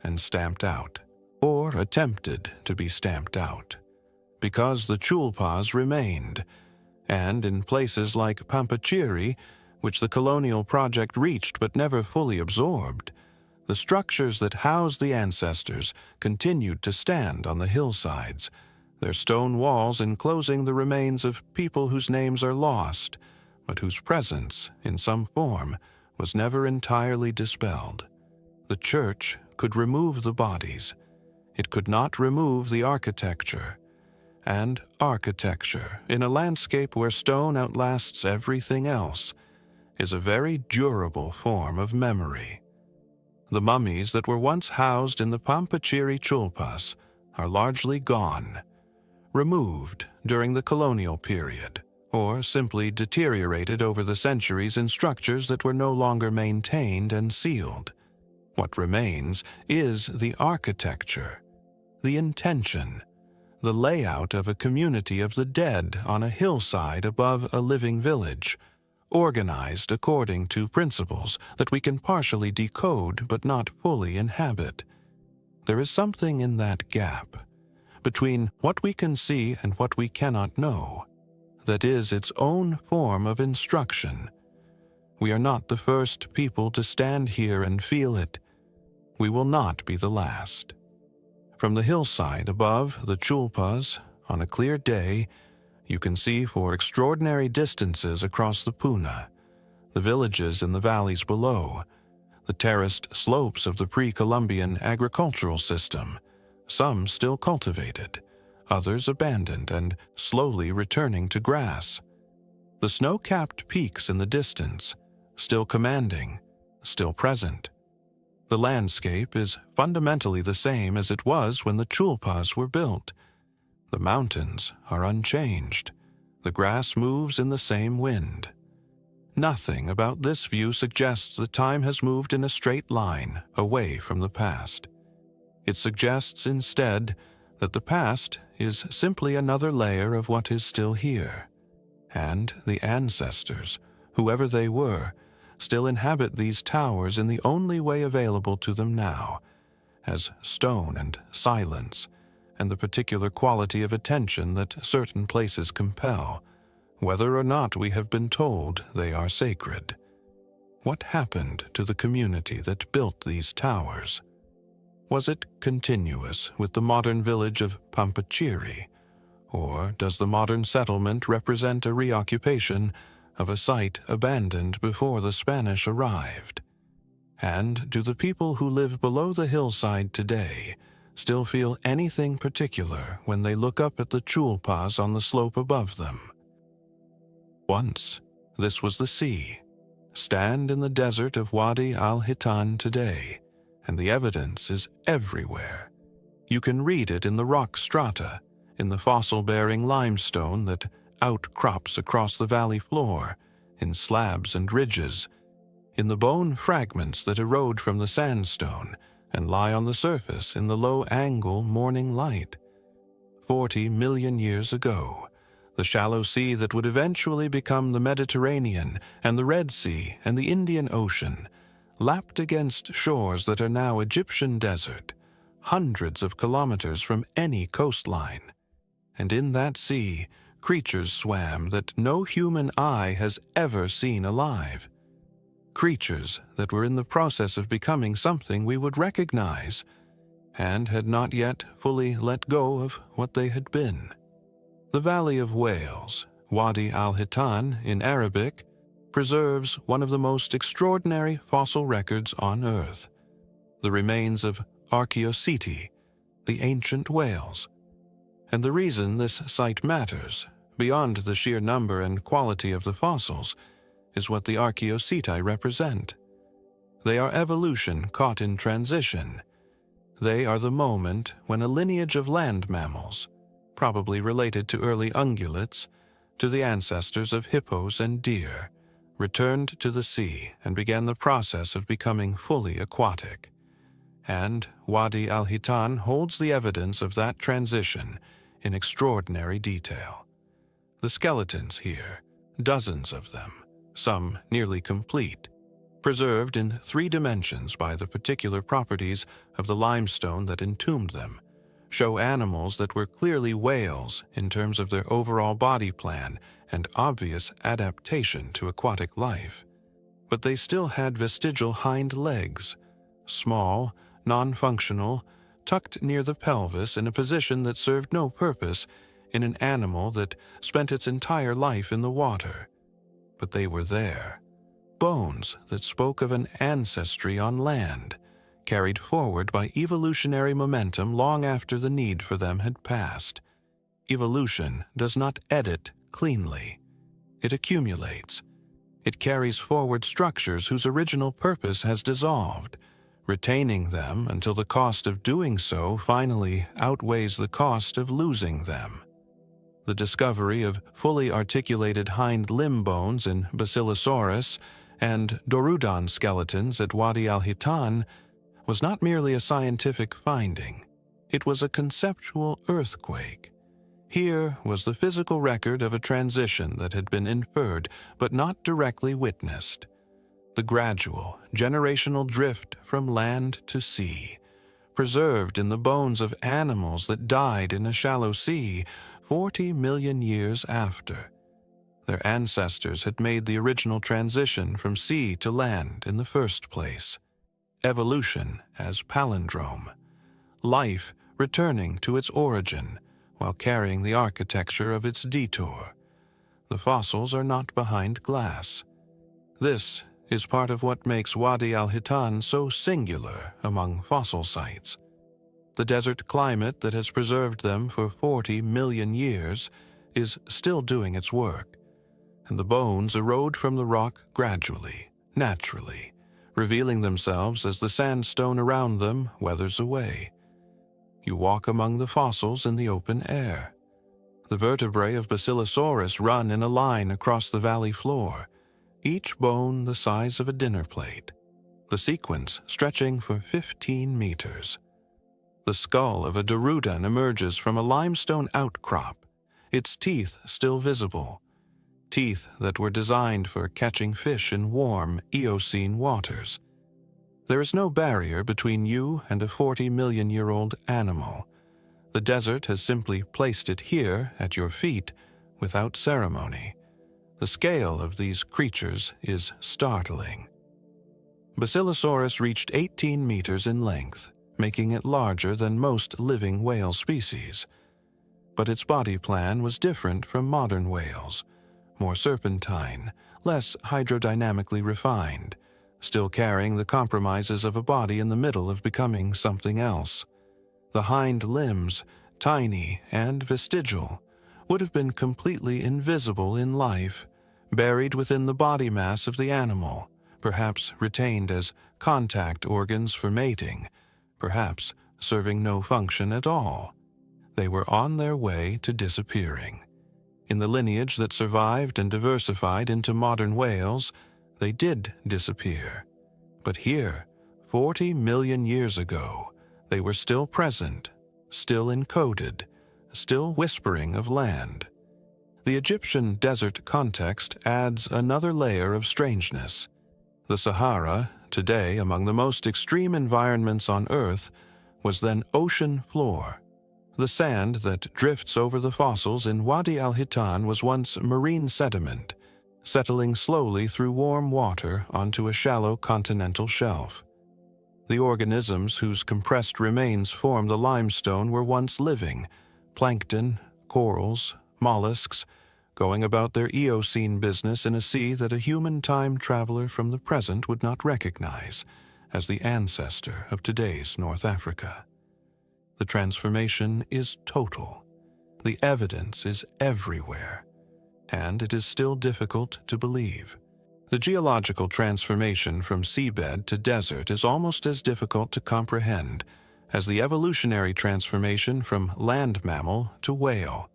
[SPEAKER 1] and stamped out, or attempted to be stamped out, because the chulpas remained, and in places like Pampachiri, which the colonial project reached but never fully absorbed, the structures that housed the ancestors continued to stand on the hillsides, their stone walls enclosing the remains of people whose names are lost, but whose presence, in some form, was never entirely dispelled. The church could remove the bodies. It could not remove the architecture. And architecture, in a landscape where stone outlasts everything else, is a very durable form of memory. The mummies that were once housed in the Pampachiri chulpas are largely gone, removed during the colonial period, or simply deteriorated over the centuries in structures that were no longer maintained and sealed. What remains is the architecture, the intention, the layout of a community of the dead on a hillside above a living village, organized according to principles that we can partially decode but not fully inhabit. There is something in that gap between what we can see and what we cannot know that is its own form of instruction. We are not the first people to stand here and feel it. We will not be the last. From the hillside above the Chulpas, on a clear day, you can see for extraordinary distances across the Puna, the villages in the valleys below, the terraced slopes of the pre-Columbian agricultural system, some still cultivated, others abandoned and slowly returning to grass. The snow-capped peaks in the distance, still commanding, still present. The landscape is fundamentally the same as it was when the Chulpas were built. The mountains are unchanged. The grass moves in the same wind. Nothing about this view suggests that time has moved in a straight line away from the past. It suggests instead that the past is simply another layer of what is still here, and the ancestors, whoever they were, still inhabit these towers in the only way available to them now, as stone and silence, and the particular quality of attention that certain places compel, whether or not we have been told they are sacred. What happened to the community that built these towers? Was it continuous with the modern village of Pampachiri, or does the modern settlement represent a reoccupation of a site abandoned before the Spanish arrived? And do the people who live below the hillside today still feel anything particular when they look up at the Chulpas on the slope above them? Once, this was the sea. Stand in the desert of Wadi al-Hitan today, and the evidence is everywhere. You can read it in the rock strata, in the fossil-bearing limestone that outcrops across the valley floor, in slabs and ridges, in the bone fragments that erode from the sandstone and lie on the surface in the low-angle morning light. 40 million years ago, the shallow sea that would eventually become the Mediterranean and the Red Sea and the Indian Ocean lapped against shores that are now Egyptian desert, hundreds of kilometers from any coastline. And in that sea, creatures swam that no human eye has ever seen alive. Creatures that were in the process of becoming something we would recognize, and had not yet fully let go of what they had been. The Valley of Whales, Wadi al-Hitan in Arabic, preserves one of the most extraordinary fossil records on Earth, the remains of Archaeoceti, the ancient whales. And the reason this site matters, beyond the sheer number and quality of the fossils, is what the Archaeoceti represent. They are evolution caught in transition. They are the moment when a lineage of land mammals, probably related to early ungulates, to the ancestors of hippos and deer, returned to the sea and began the process of becoming fully aquatic. And Wadi al-Hitan holds the evidence of that transition in extraordinary detail. The skeletons here, dozens of them, some nearly complete, preserved in 3 dimensions by the particular properties of the limestone that entombed them, show animals that were clearly whales in terms of their overall body plan and obvious adaptation to aquatic life. But they still had vestigial hind legs, small, non-functional, tucked near the pelvis in a position that served no purpose in an animal that spent its entire life in the water. But they were there. Bones that spoke of an ancestry on land, carried forward by evolutionary momentum long after the need for them had passed. Evolution does not edit cleanly. It accumulates. It carries forward structures whose original purpose has dissolved, retaining them until the cost of doing so finally outweighs the cost of losing them. The discovery of fully articulated hind limb bones in Basilosaurus and Dorudon skeletons at Wadi al-Hitan was not merely a scientific finding. It was a conceptual earthquake. Here was the physical record of a transition that had been inferred but not directly witnessed. The gradual, generational drift from land to sea, preserved in the bones of animals that died in a shallow sea 40 million years after. Their ancestors had made the original transition from sea to land in the first place. Evolution as palindrome. Life returning to its origin while carrying the architecture of its detour. The fossils are not behind glass. This is part of what makes Wadi al-Hitan so singular among fossil sites. The desert climate that has preserved them for 40 million years is still doing its work, and the bones erode from the rock gradually, naturally, revealing themselves as the sandstone around them weathers away. You walk among the fossils in the open air. The vertebrae of Basilosaurus run in a line across the valley floor, each bone the size of a dinner plate, the sequence stretching for 15 meters. The skull of a Dorudon emerges from a limestone outcrop, its teeth still visible, teeth that were designed for catching fish in warm Eocene waters. There is no barrier between you and a 40-million-year-old animal. The desert has simply placed it here at your feet without ceremony. The scale of these creatures is startling. Basilosaurus reached 18 meters in length, making it larger than most living whale species. But its body plan was different from modern whales, more serpentine, less hydrodynamically refined, still carrying the compromises of a body in the middle of becoming something else. The hind limbs, tiny and vestigial, would have been completely invisible in life, buried within the body mass of the animal, perhaps retained as contact organs for mating, perhaps serving no function at all. They were on their way to disappearing. In the lineage that survived and diversified into modern whales, they did disappear. But here, 40 million years ago, they were still present, still encoded, still whispering of land. The Egyptian desert context adds another layer of strangeness. The Sahara, today among the most extreme environments on Earth, was then ocean floor. The sand that drifts over the fossils in Wadi al-Hitan was once marine sediment, settling slowly through warm water onto a shallow continental shelf. The organisms whose compressed remains form the limestone were once living, plankton, corals, mollusks, going about their Eocene business in a sea that a human time traveler from the present would not recognize as the ancestor of today's North Africa. The transformation is total. The evidence is everywhere, and it is still difficult to believe. The geological transformation from seabed to desert is almost as difficult to comprehend as the evolutionary transformation from land mammal to whale.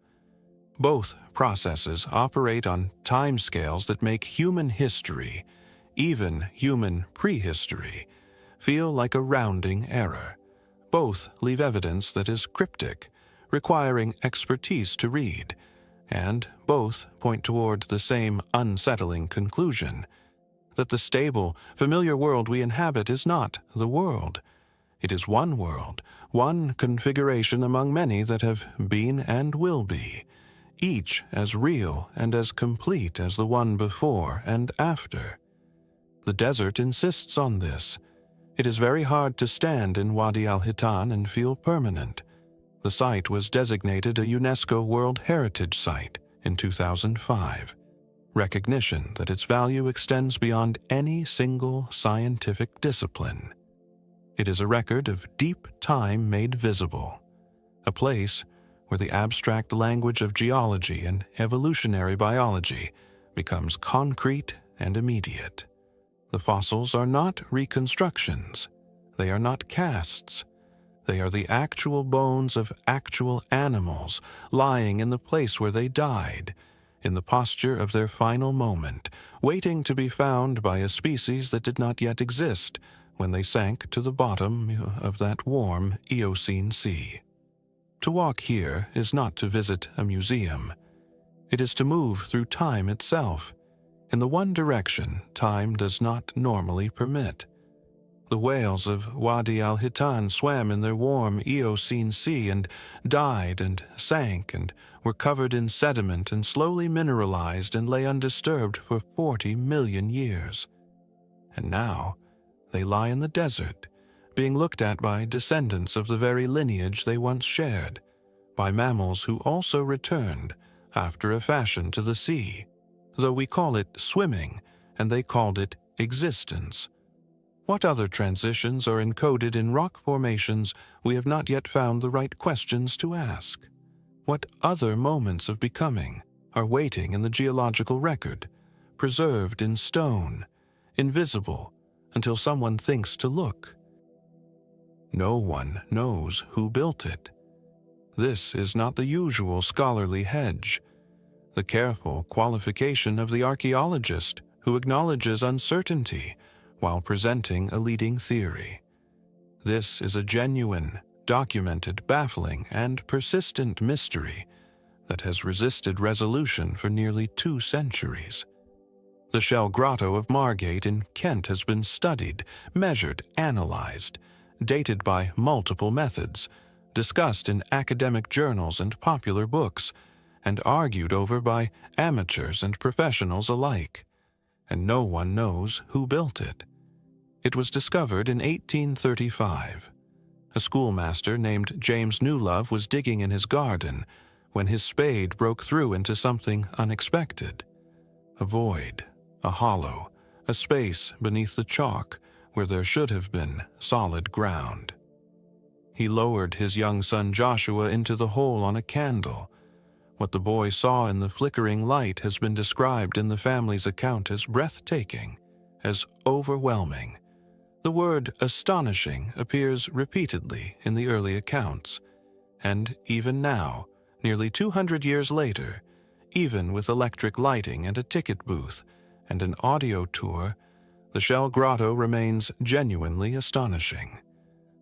[SPEAKER 1] Both processes operate on timescales that make human history, even human prehistory, feel like a rounding error. Both leave evidence that is cryptic, requiring expertise to read, and both point toward the same unsettling conclusion, that the stable, familiar world we inhabit is not the world. It is one world, one configuration among many that have been and will be, each as real and as complete as the one before and after. The desert insists on this. It is very hard to stand in Wadi al-Hitan and feel permanent. The site was designated a UNESCO World Heritage Site in 2005, recognition that its value extends beyond any single scientific discipline. It is a record of deep time made visible, a place where the abstract language of geology and evolutionary biology becomes concrete and immediate. The fossils are not reconstructions. They are not casts. They are the actual bones of actual animals lying in the place where they died, in the posture of their final moment, waiting to be found by a species that did not yet exist when they sank to the bottom of that warm Eocene sea. To walk here is not to visit a museum. It is to move through time itself, in the one direction time does not normally permit. The whales of Wadi al-Hitan swam in their warm Eocene sea and died and sank and were covered in sediment and slowly mineralized and lay undisturbed for 40 million years. And now they lie in the desert, being looked at by descendants of the very lineage they once shared, by mammals who also returned, after a fashion, to the sea, though we call it swimming and they called it existence. What other transitions are encoded in rock formations we have not yet found the right questions to ask? What other moments of becoming are waiting in the geological record, preserved in stone, invisible until someone thinks to look? No one knows who built it. This is not the usual scholarly hedge, the careful qualification of the archaeologist who acknowledges uncertainty while presenting a leading theory. This is a genuine, documented, baffling, and persistent mystery that has resisted resolution for nearly 2 centuries. The Shell Grotto of Margate in Kent has been studied, measured, analyzed, dated by multiple methods, discussed in academic journals and popular books, and argued over by amateurs and professionals alike. And no one knows who built it. It was discovered in 1835. A schoolmaster named James Newlove was digging in his garden when his spade broke through into something unexpected. A void, a hollow, a space beneath the chalk where there should have been solid ground. He lowered his young son Joshua into the hole on a candle. What the boy saw in the flickering light has been described in the family's account as breathtaking, as overwhelming. The word astonishing appears repeatedly in the early accounts, and even now, nearly 200 years later, even with electric lighting and a ticket booth and an audio tour, the Shell Grotto remains genuinely astonishing.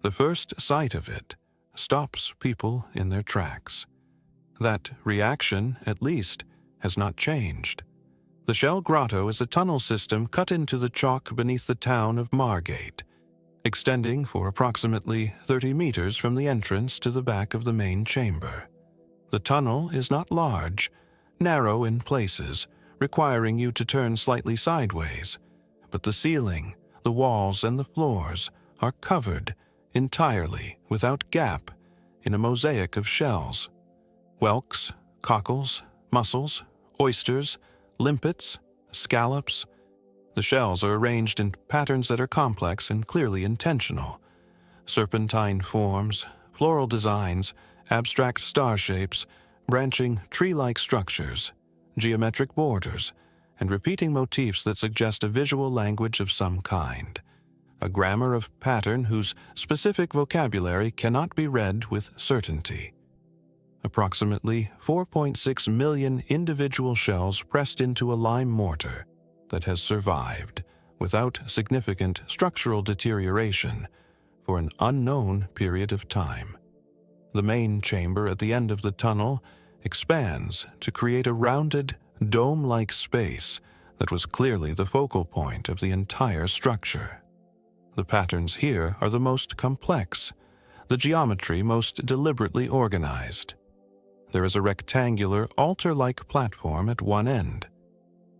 [SPEAKER 1] The first sight of it stops people in their tracks. That reaction, at least, has not changed. The Shell Grotto is a tunnel system cut into the chalk beneath the town of Margate, extending for approximately 30 meters from the entrance to the back of the main chamber. The tunnel is not large, narrow in places, requiring you to turn slightly sideways, but the ceiling, the walls, and the floors are covered entirely, without gap, in a mosaic of shells. Whelks, cockles, mussels, oysters, limpets, scallops. The shells are arranged in patterns that are complex and clearly intentional. Serpentine forms, floral designs, abstract star shapes, branching tree-like structures, geometric borders, and repeating motifs that suggest a visual language of some kind. A grammar of pattern whose specific vocabulary cannot be read with certainty. Approximately 4.6 million individual shells pressed into a lime mortar that has survived, without significant structural deterioration, for an unknown period of time. The main chamber at the end of the tunnel expands to create a rounded, dome-like space that was clearly the focal point of the entire structure. The patterns here are the most complex, the geometry most deliberately organized. There is a rectangular, altar-like platform at one end.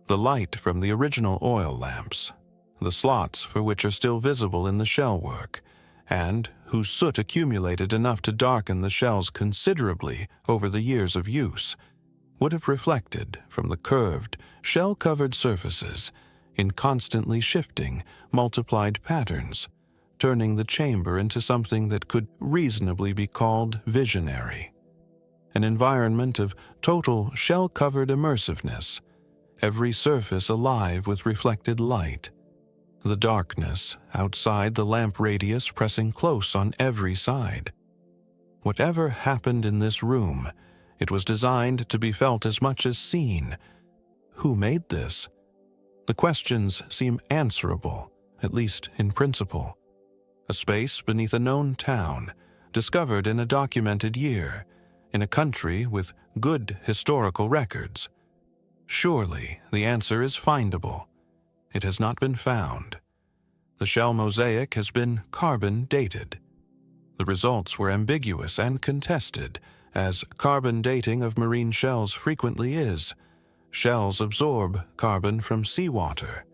[SPEAKER 1] The light from the original oil lamps, the slots for which are still visible in the shellwork, and whose soot accumulated enough to darken the shells considerably over the years of use, would have reflected from the curved, shell-covered surfaces in constantly shifting, multiplied patterns, turning the chamber into something that could reasonably be called visionary. An environment of total shell-covered immersiveness, every surface alive with reflected light. The darkness outside the lamp radius pressing close on every side. Whatever happened in this room, it was designed to be felt as much as seen. Who made this? The questions seem answerable, at least in principle. A space beneath a known town, discovered in a documented year, in a country with good historical records. Surely the answer is findable. It has not been found. The shell mosaic has been carbon dated. The results were ambiguous and contested, as carbon dating of marine shells frequently is. Shells absorb carbon from seawater,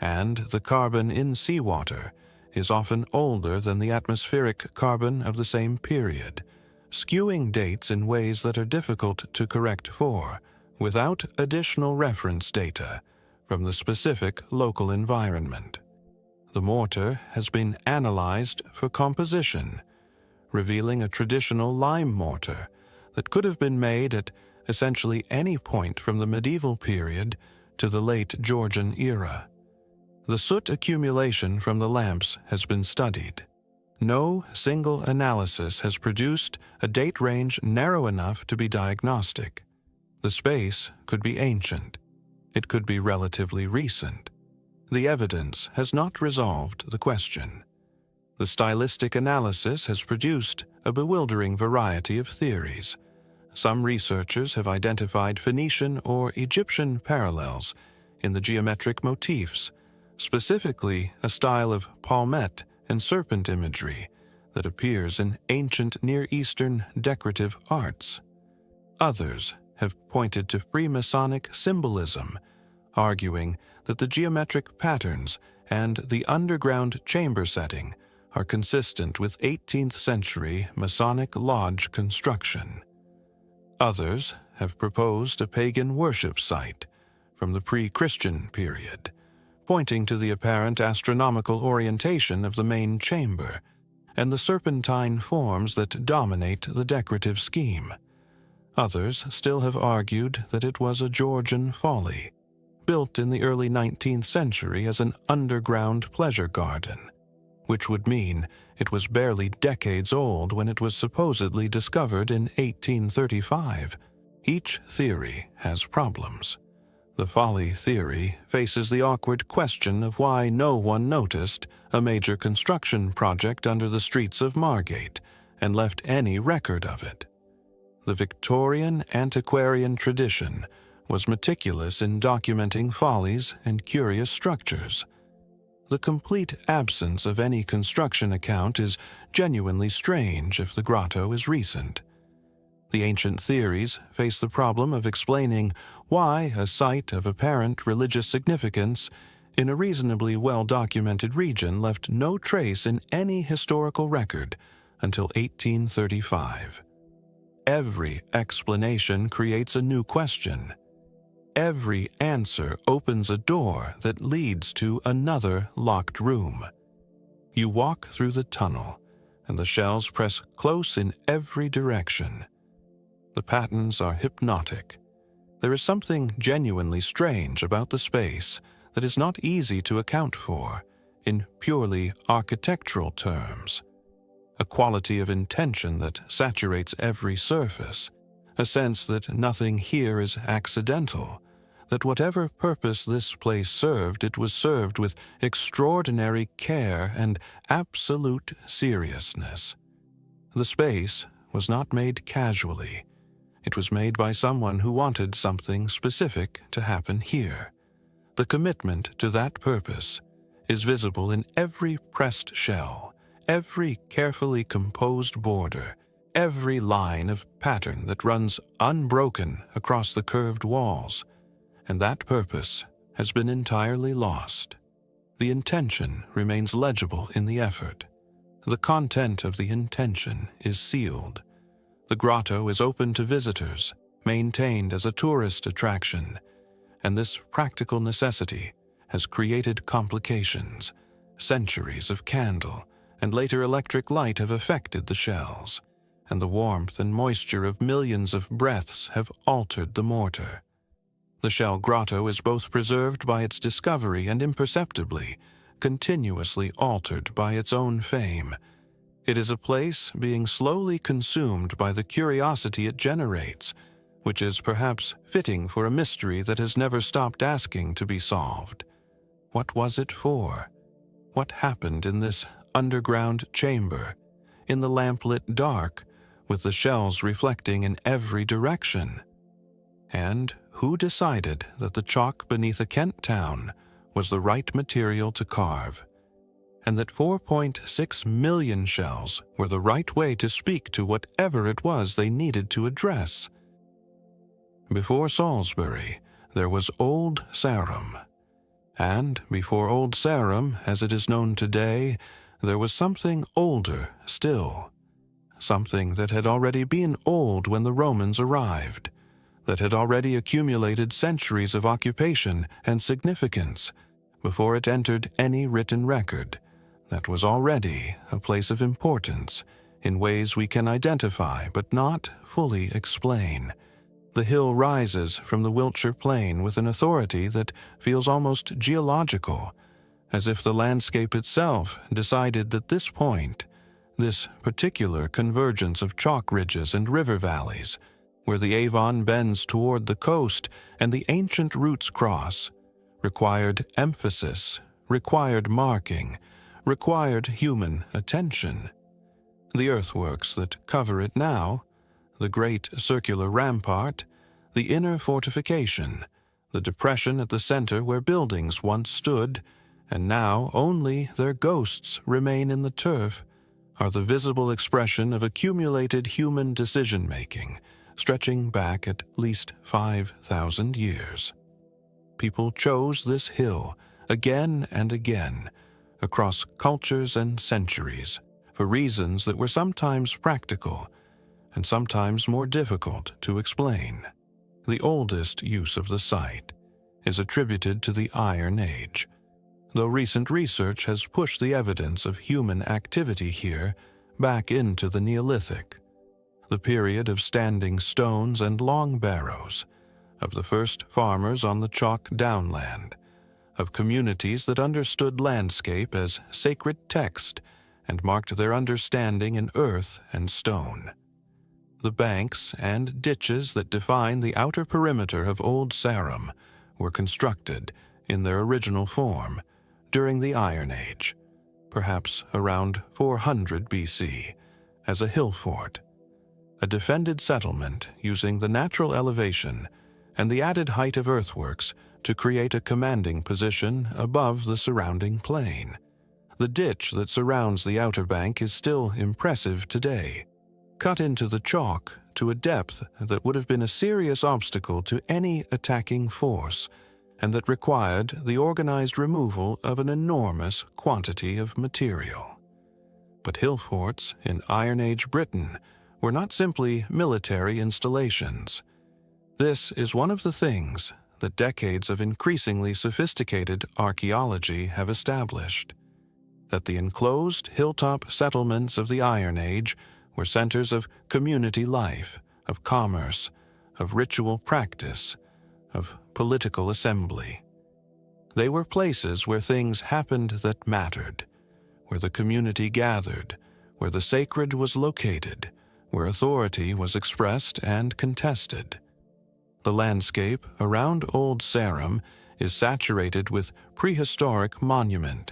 [SPEAKER 1] and the carbon in seawater is often older than the atmospheric carbon of the same period, skewing dates in ways that are difficult to correct for, without additional reference data from the specific local environment. The mortar has been analyzed for composition, revealing a traditional lime mortar that could have been made at essentially any point from the medieval period to the late Georgian era. The soot accumulation from the lamps has been studied. No single analysis has produced a date range narrow enough to be diagnostic. The space could be ancient. It could be relatively recent. The evidence has not resolved the question. The stylistic analysis has produced a bewildering variety of theories. Some researchers have identified Phoenician or Egyptian parallels in the geometric motifs, specifically a style of palmette and serpent imagery that appears in ancient Near Eastern decorative arts. Others have pointed to Freemasonic symbolism, arguing that the geometric patterns and the underground chamber setting are consistent with 18th century Masonic lodge construction. Others have proposed a pagan worship site from the pre-Christian period, pointing to the apparent astronomical orientation of the main chamber and the serpentine forms that dominate the decorative scheme. Others still have argued that it was a Georgian folly, built in the early 19th century as an underground pleasure garden, which would mean it was barely decades old when it was supposedly discovered in 1835. Each theory has problems. The folly theory faces the awkward question of why no one noticed a major construction project under the streets of Margate and left any record of it. The Victorian antiquarian tradition was meticulous in documenting follies and curious structures. The complete absence of any construction account is genuinely strange if the grotto is recent. The ancient theories face the problem of explaining why a site of apparent religious significance in a reasonably well-documented region left no trace in any historical record until 1835. Every explanation creates a new question. Every answer opens a door that leads to another locked room. You walk through the tunnel, and the shells press close in every direction. The patterns are hypnotic. There is something genuinely strange about the space that is not easy to account for in purely architectural terms. A quality of intention that saturates every surface, a sense that nothing here is accidental, that whatever purpose this place served, it was served with extraordinary care and absolute seriousness. The space was not made casually. It was made by someone who wanted something specific to happen here. The commitment to that purpose is visible in every pressed shell, every carefully composed border, every line of pattern that runs unbroken across the curved walls, and that purpose has been entirely lost. The intention remains legible in the effort. The content of the intention is sealed. The grotto is open to visitors, maintained as a tourist attraction, and this practical necessity has created complications. Centuries of candle and later electric light have affected the shells, and the warmth and moisture of millions of breaths have altered the mortar. The shell grotto is both preserved by its discovery and imperceptibly, continuously altered by its own fame. It is a place being slowly consumed by the curiosity it generates, which is perhaps fitting for a mystery that has never stopped asking to be solved. What was it for? What happened in this underground chamber, in the lamplit dark, with the shells reflecting in every direction? And who decided that the chalk beneath a Kent town was the right material to carve, and that 4.6 million shells were the right way to speak to whatever it was they needed to address? Before Salisbury, there was Old Sarum. And before Old Sarum, as it is known today, there was something older still. Something that had already been old when the Romans arrived, that had already accumulated centuries of occupation and significance before it entered any written record, that was already a place of importance in ways we can identify but not fully explain. The hill rises from the Wiltshire plain with an authority that feels almost geological, as if the landscape itself decided that this point, this particular convergence of chalk ridges and river valleys, where the Avon bends toward the coast and the ancient roots cross, required emphasis, required marking, required human attention. The earthworks that cover it now, the great circular rampart, the inner fortification, the depression at the center where buildings once stood, and now only their ghosts remain in the turf, are the visible expression of accumulated human decision-making, stretching back at least 5,000 years. People chose this hill again and again, across cultures and centuries, for reasons that were sometimes practical and sometimes more difficult to explain. The oldest use of the site is attributed to the Iron Age, though recent research has pushed the evidence of human activity here back into the Neolithic, the period of standing stones and long barrows, of the first farmers on the chalk downland, of communities that understood landscape as sacred text and marked their understanding in earth and stone. The banks and ditches that define the outer perimeter of Old Sarum were constructed, in their original form, during the Iron Age, perhaps around 400 BC, as a hill fort, a defended settlement using the natural elevation and the added height of earthworks to create a commanding position above the surrounding plain. The ditch that surrounds the outer bank is still impressive today, cut into the chalk to a depth that would have been a serious obstacle to any attacking force, and that required the organized removal of an enormous quantity of material. But hill forts in Iron Age Britain were not simply military installations. This is one of the things that decades of increasingly sophisticated archaeology have established, that the enclosed hilltop settlements of the Iron Age were centers of community life, of commerce, of ritual practice, of political assembly. They were places where things happened that mattered, where the community gathered, where the sacred was located, where authority was expressed and contested. The landscape around Old Sarum is saturated with prehistoric monument,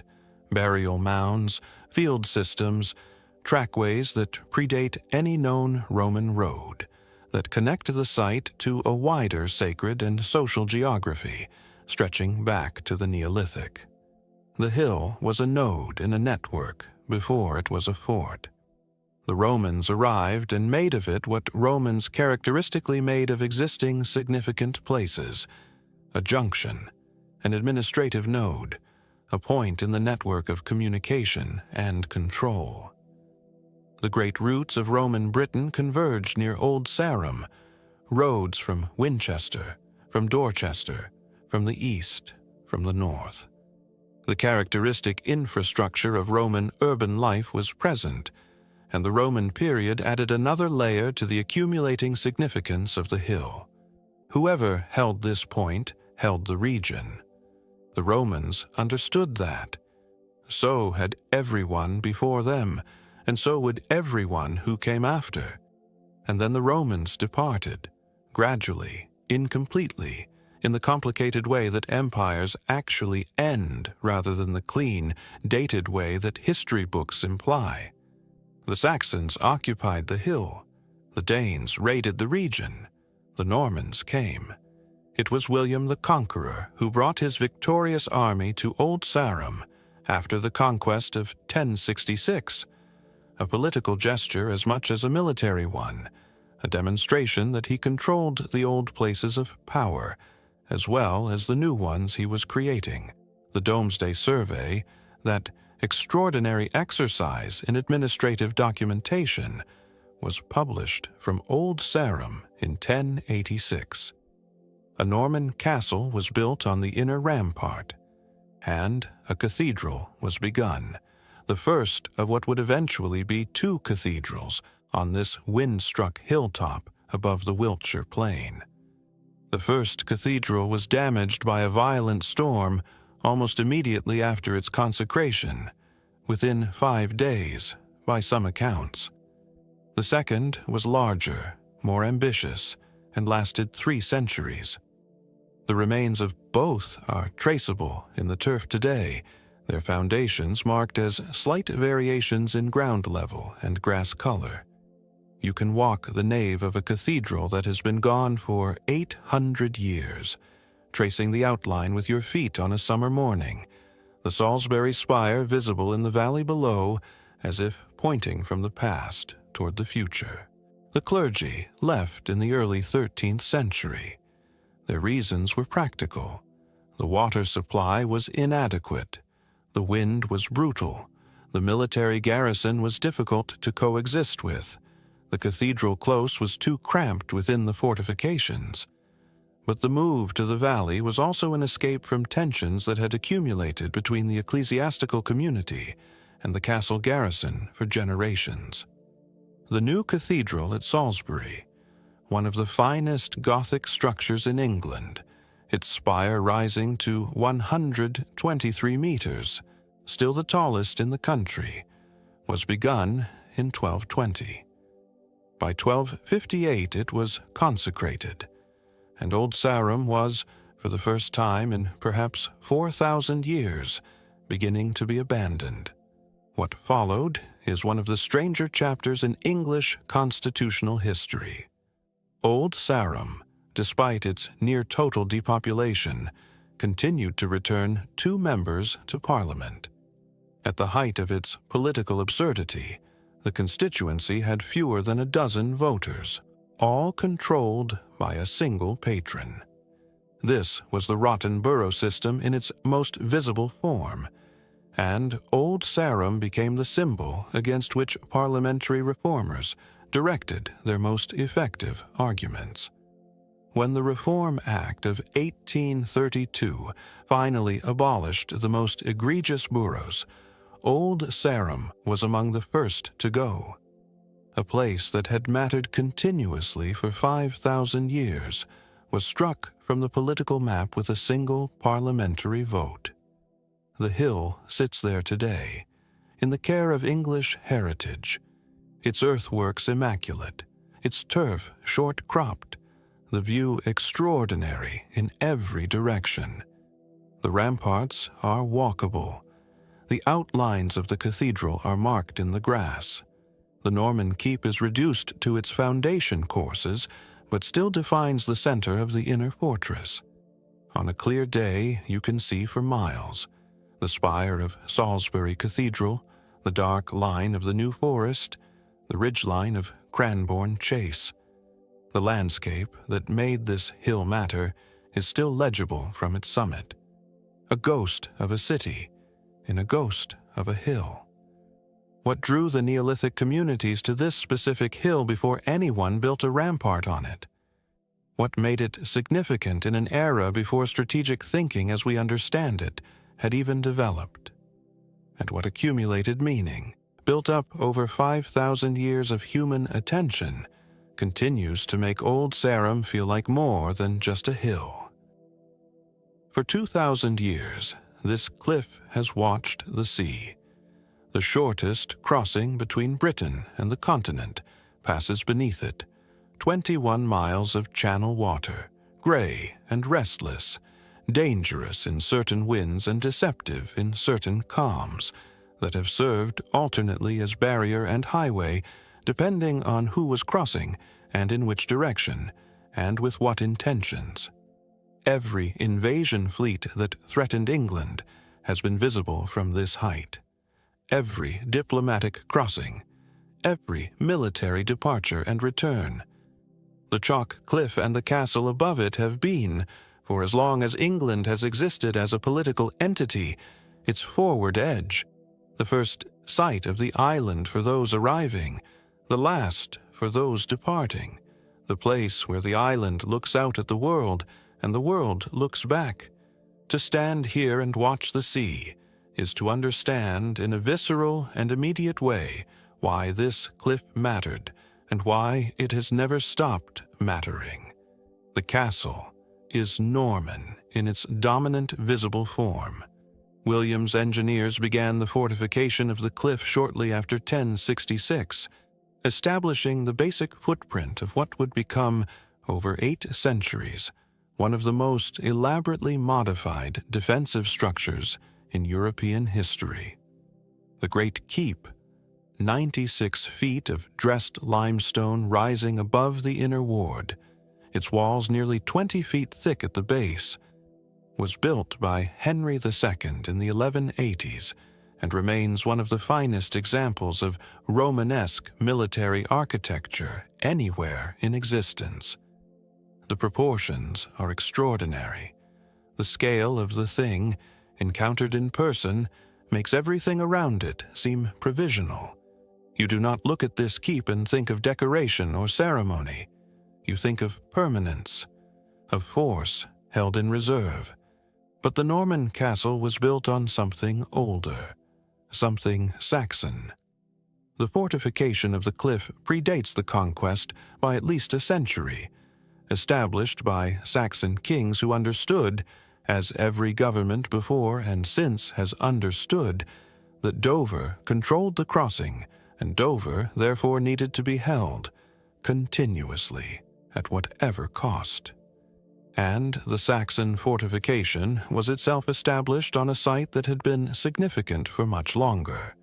[SPEAKER 1] burial mounds, field systems, trackways that predate any known Roman road, that connect the site to a wider sacred and social geography, stretching back to the Neolithic. The hill was a node in a network before it was a fort. The Romans arrived and made of it what Romans characteristically made of existing significant places: a junction, an administrative node, a point in the network of communication and control. The great routes of Roman Britain converged near Old Sarum, roads from Winchester, from Dorchester, from the east, from the north. The characteristic infrastructure of Roman urban life was present, and the Roman period added another layer to the accumulating significance of the hill. Whoever held this point held the region. The Romans understood that. So had everyone before them, and so would everyone who came after. And then the Romans departed, gradually, incompletely, in the complicated way that empires actually end rather than the clean, dated way that history books imply. The Saxons occupied the hill. The Danes raided the region. The Normans came. It was William the Conqueror who brought his victorious army to Old Sarum after the conquest of 1066, a political gesture as much as a military one, a demonstration that he controlled the old places of power, as well as the new ones he was creating. The Domesday Survey, that extraordinary exercise in administrative documentation, was published from Old Sarum in 1086. A Norman castle was built on the inner rampart, and a cathedral was begun, the first of what would eventually be 2 cathedrals on this wind-struck hilltop above the Wiltshire plain. The first cathedral was damaged by a violent storm almost immediately after its consecration, within 5 days, by some accounts. The second was larger, more ambitious, and lasted 3 centuries. The remains of both are traceable in the turf today, their foundations marked as slight variations in ground level and grass color. You can walk the nave of a cathedral that has been gone for 800 years, tracing the outline with your feet on a summer morning, the Salisbury spire visible in the valley below as if pointing from the past toward the future. The clergy left in the early 13th century. Their reasons were practical. The water supply was inadequate. The wind was brutal. The military garrison was difficult to coexist with. The cathedral close was too cramped within the fortifications. But the move to the valley was also an escape from tensions that had accumulated between the ecclesiastical community and the castle garrison for generations. The new cathedral at Salisbury, one of the finest Gothic structures in England, its spire rising to 123 meters, still the tallest in the country, was begun in 1220. By 1258 it was consecrated, and Old Sarum was, for the first time in perhaps 4,000 years, beginning to be abandoned. What followed is one of the stranger chapters in English constitutional history. Old Sarum, despite its near-total depopulation, continued to return 2 members to Parliament. At the height of its political absurdity, the constituency had fewer than a dozen voters, all controlled by a single patron. This was the rotten borough system in its most visible form, and Old Sarum became the symbol against which parliamentary reformers directed their most effective arguments. When the Reform Act of 1832 finally abolished the most egregious boroughs, Old Sarum was among the first to go. A place that had mattered continuously for 5,000 years was struck from the political map with a single parliamentary vote. The hill sits there today, in the care of English heritage, its earthworks immaculate, its turf short-cropped, the view extraordinary in every direction. The ramparts are walkable. The outlines of the cathedral are marked in the grass. The Norman keep is reduced to its foundation courses, but still defines the center of the inner fortress. On a clear day, you can see for miles the spire of Salisbury Cathedral, the dark line of the New Forest, the ridgeline of Cranbourne Chase. The landscape that made this hill matter is still legible from its summit. A ghost of a city in a ghost of a hill. What drew the Neolithic communities to this specific hill before anyone built a rampart on it? What made it significant in an era before strategic thinking as we understand it had even developed? And what accumulated meaning, built up over 5,000 years of human attention, continues to make Old Sarum feel like more than just a hill? For 2,000 years, this cliff has watched the sea. The shortest crossing between Britain and the continent passes beneath it. 21 miles of channel water, gray and restless, dangerous in certain winds and deceptive in certain calms, that have served alternately as barrier and highway, depending on who was crossing and in which direction, and with what intentions. Every invasion fleet that threatened England has been visible from this height. Every diplomatic crossing, every military departure and return. The chalk cliff and the castle above it have been, for as long as England has existed as a political entity, its forward edge, the first sight of the island for those arriving, the last for those departing, the place where the island looks out at the world and the world looks back. To stand here and watch the sea is to understand in a visceral and immediate way why this cliff mattered and why it has never stopped mattering. The castle is Norman in its dominant visible form. William's engineers began the fortification of the cliff shortly after 1066, establishing the basic footprint of what would become, over 8 centuries, one of the most elaborately modified defensive structures in European history. The Great Keep, 96 feet of dressed limestone rising above the inner ward, its walls nearly 20 feet thick at the base, was built by Henry II in the 1180s and remains one of the finest examples of Romanesque military architecture anywhere in existence. The proportions are extraordinary. The scale of the thing, encountered in person, makes everything around it seem provisional. You do not look at this keep and think of decoration or ceremony. You think of permanence, of force held in reserve. But the Norman castle was built on something older, something Saxon. The fortification of the cliff predates the conquest by at least a century, established by Saxon kings who understood, as every government before and since has understood, that Dover controlled the crossing, and Dover therefore needed to be held, continuously, at whatever cost. And the Saxon fortification was itself established on a site that had been significant for much longer.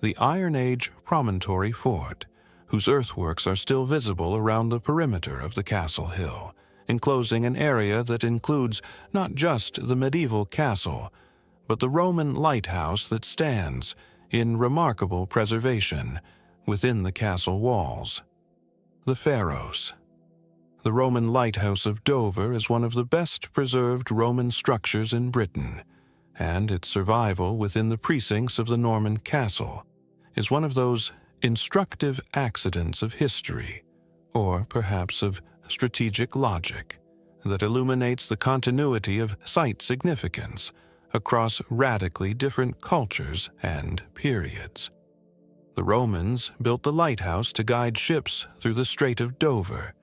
[SPEAKER 1] The Iron Age promontory fort, whose earthworks are still visible around the perimeter of the castle hill, enclosing an area that includes not just the medieval castle, but the Roman lighthouse that stands, in remarkable preservation, within the castle walls. The Pharos. The Roman lighthouse of Dover is one of the best preserved Roman structures in Britain, and its survival within the precincts of the Norman castle is one of those instructive accidents of history, or perhaps of strategic logic, that illuminates the continuity of site significance across radically different cultures and periods. The Romans built the lighthouse to guide ships through the Strait of Dover.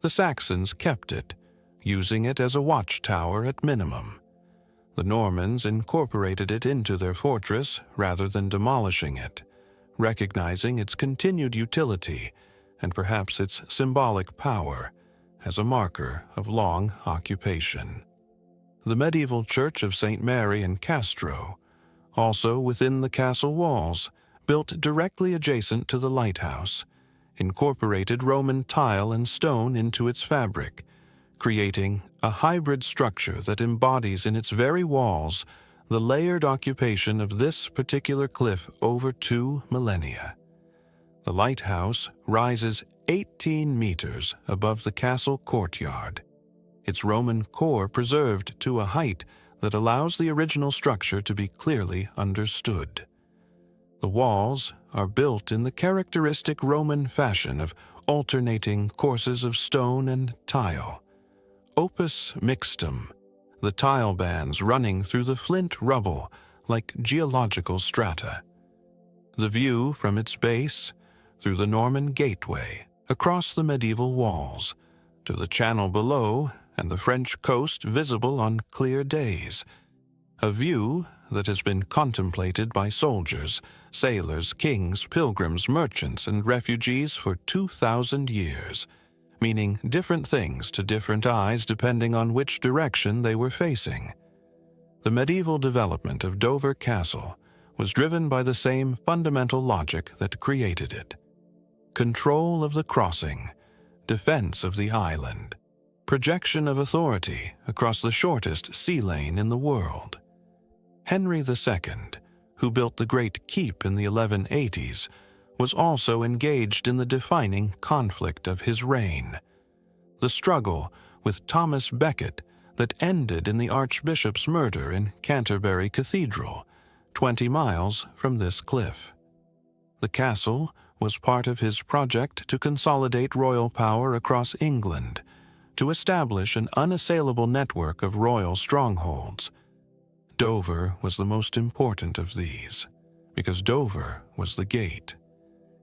[SPEAKER 1] The Saxons kept it, using it as a watchtower at minimum. The Normans incorporated it into their fortress rather than demolishing it, recognizing its continued utility and perhaps its symbolic power as a marker of long occupation. The medieval church of St. Mary in Castro, also within the castle walls, built directly adjacent to the lighthouse, incorporated Roman tile and stone into its fabric, creating a hybrid structure that embodies in its very walls the layered occupation of this particular cliff over 2 millennia. The lighthouse rises 18 meters above the castle courtyard, its Roman core preserved to a height that allows the original structure to be clearly understood. The walls are built in the characteristic Roman fashion of alternating courses of stone and tile. Opus mixtum, the tile bands running through the flint rubble like geological strata. The view from its base, through the Norman gateway, across the medieval walls, to the channel below and the French coast visible on clear days. A view that has been contemplated by soldiers sailors, kings, pilgrims, merchants, and refugees for 2,000 years, meaning different things to different eyes depending on which direction they were facing. The medieval development of Dover Castle was driven by the same fundamental logic that created it: control of the crossing, defense of the island, projection of authority across the shortest sea lane in the world. Henry II, who built the Great Keep in the 1180s, was also engaged in the defining conflict of his reign: the struggle with Thomas Becket that ended in the Archbishop's murder in Canterbury Cathedral, 20 miles from this cliff. The castle was part of his project to consolidate royal power across England, to establish an unassailable network of royal strongholds. Dover was the most important of these, because Dover was the gate,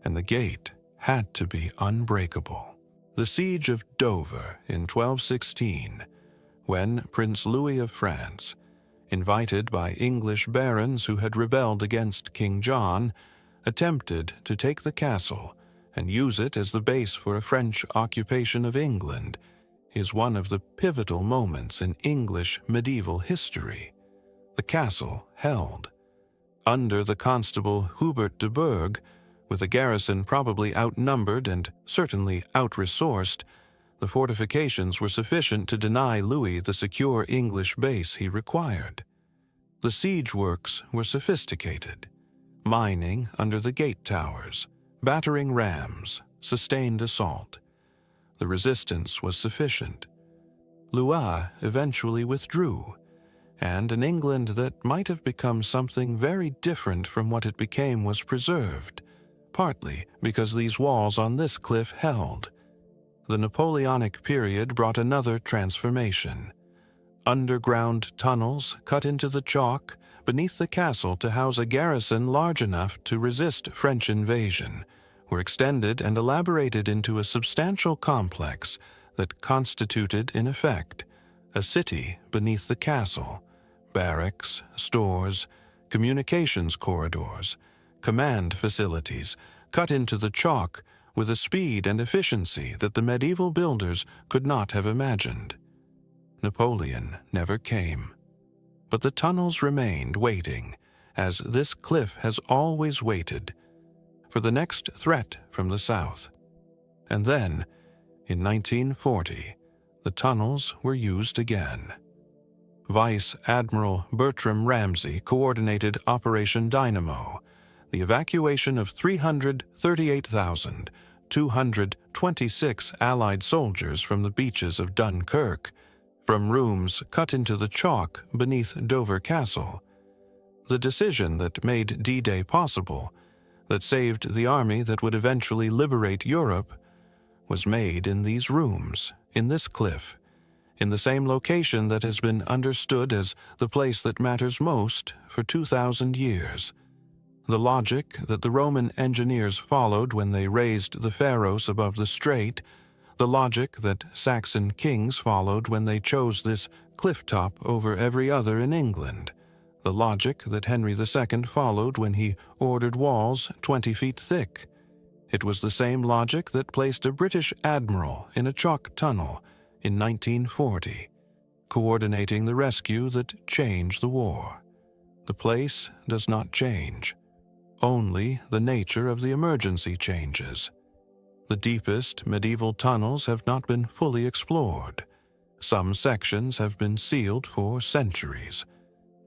[SPEAKER 1] and the gate had to be unbreakable. The siege of Dover in 1216, when Prince Louis of France, invited by English barons who had rebelled against King John, attempted to take the castle and use it as the base for a French occupation of England, is one of the pivotal moments in English medieval history. The castle held. Under the constable Hubert de Burgh, with a garrison probably outnumbered and certainly out-resourced, the fortifications were sufficient to deny Louis the secure English base he required. The siege works were sophisticated: mining under the gate towers, battering rams, sustained assault. The resistance was sufficient. Louis eventually withdrew, and an England that might have become something very different from what it became was preserved, partly because these walls on this cliff held. The Napoleonic period brought another transformation. Underground tunnels cut into the chalk beneath the castle to house a garrison large enough to resist French invasion were extended and elaborated into a substantial complex that constituted, in effect, a city beneath the castle: barracks, stores, communications corridors, command facilities, cut into the chalk with a speed and efficiency that the medieval builders could not have imagined. Napoleon never came, but the tunnels remained waiting, as this cliff has always waited, for the next threat from the south. And then, in 1940, the tunnels were used again. Vice Admiral Bertram Ramsay coordinated Operation Dynamo, the evacuation of 338,226 Allied soldiers from the beaches of Dunkirk, from rooms cut into the chalk beneath Dover Castle. The decision that made D-Day possible, that saved the army that would eventually liberate Europe, was made in these rooms, in this cliff, in the same location that has been understood as the place that matters most for 2,000 years. The logic that the Roman engineers followed when they raised the Pharos above the strait, the logic that Saxon kings followed when they chose this cliff-top over every other in England, the logic that Henry II followed when he ordered walls 20 feet thick. It was the same logic that placed a British admiral in a chalk tunnel in 1940, coordinating the rescue that changed the war. The place does not change. Only the nature of the emergency changes. The deepest medieval tunnels have not been fully explored. Some sections have been sealed for centuries.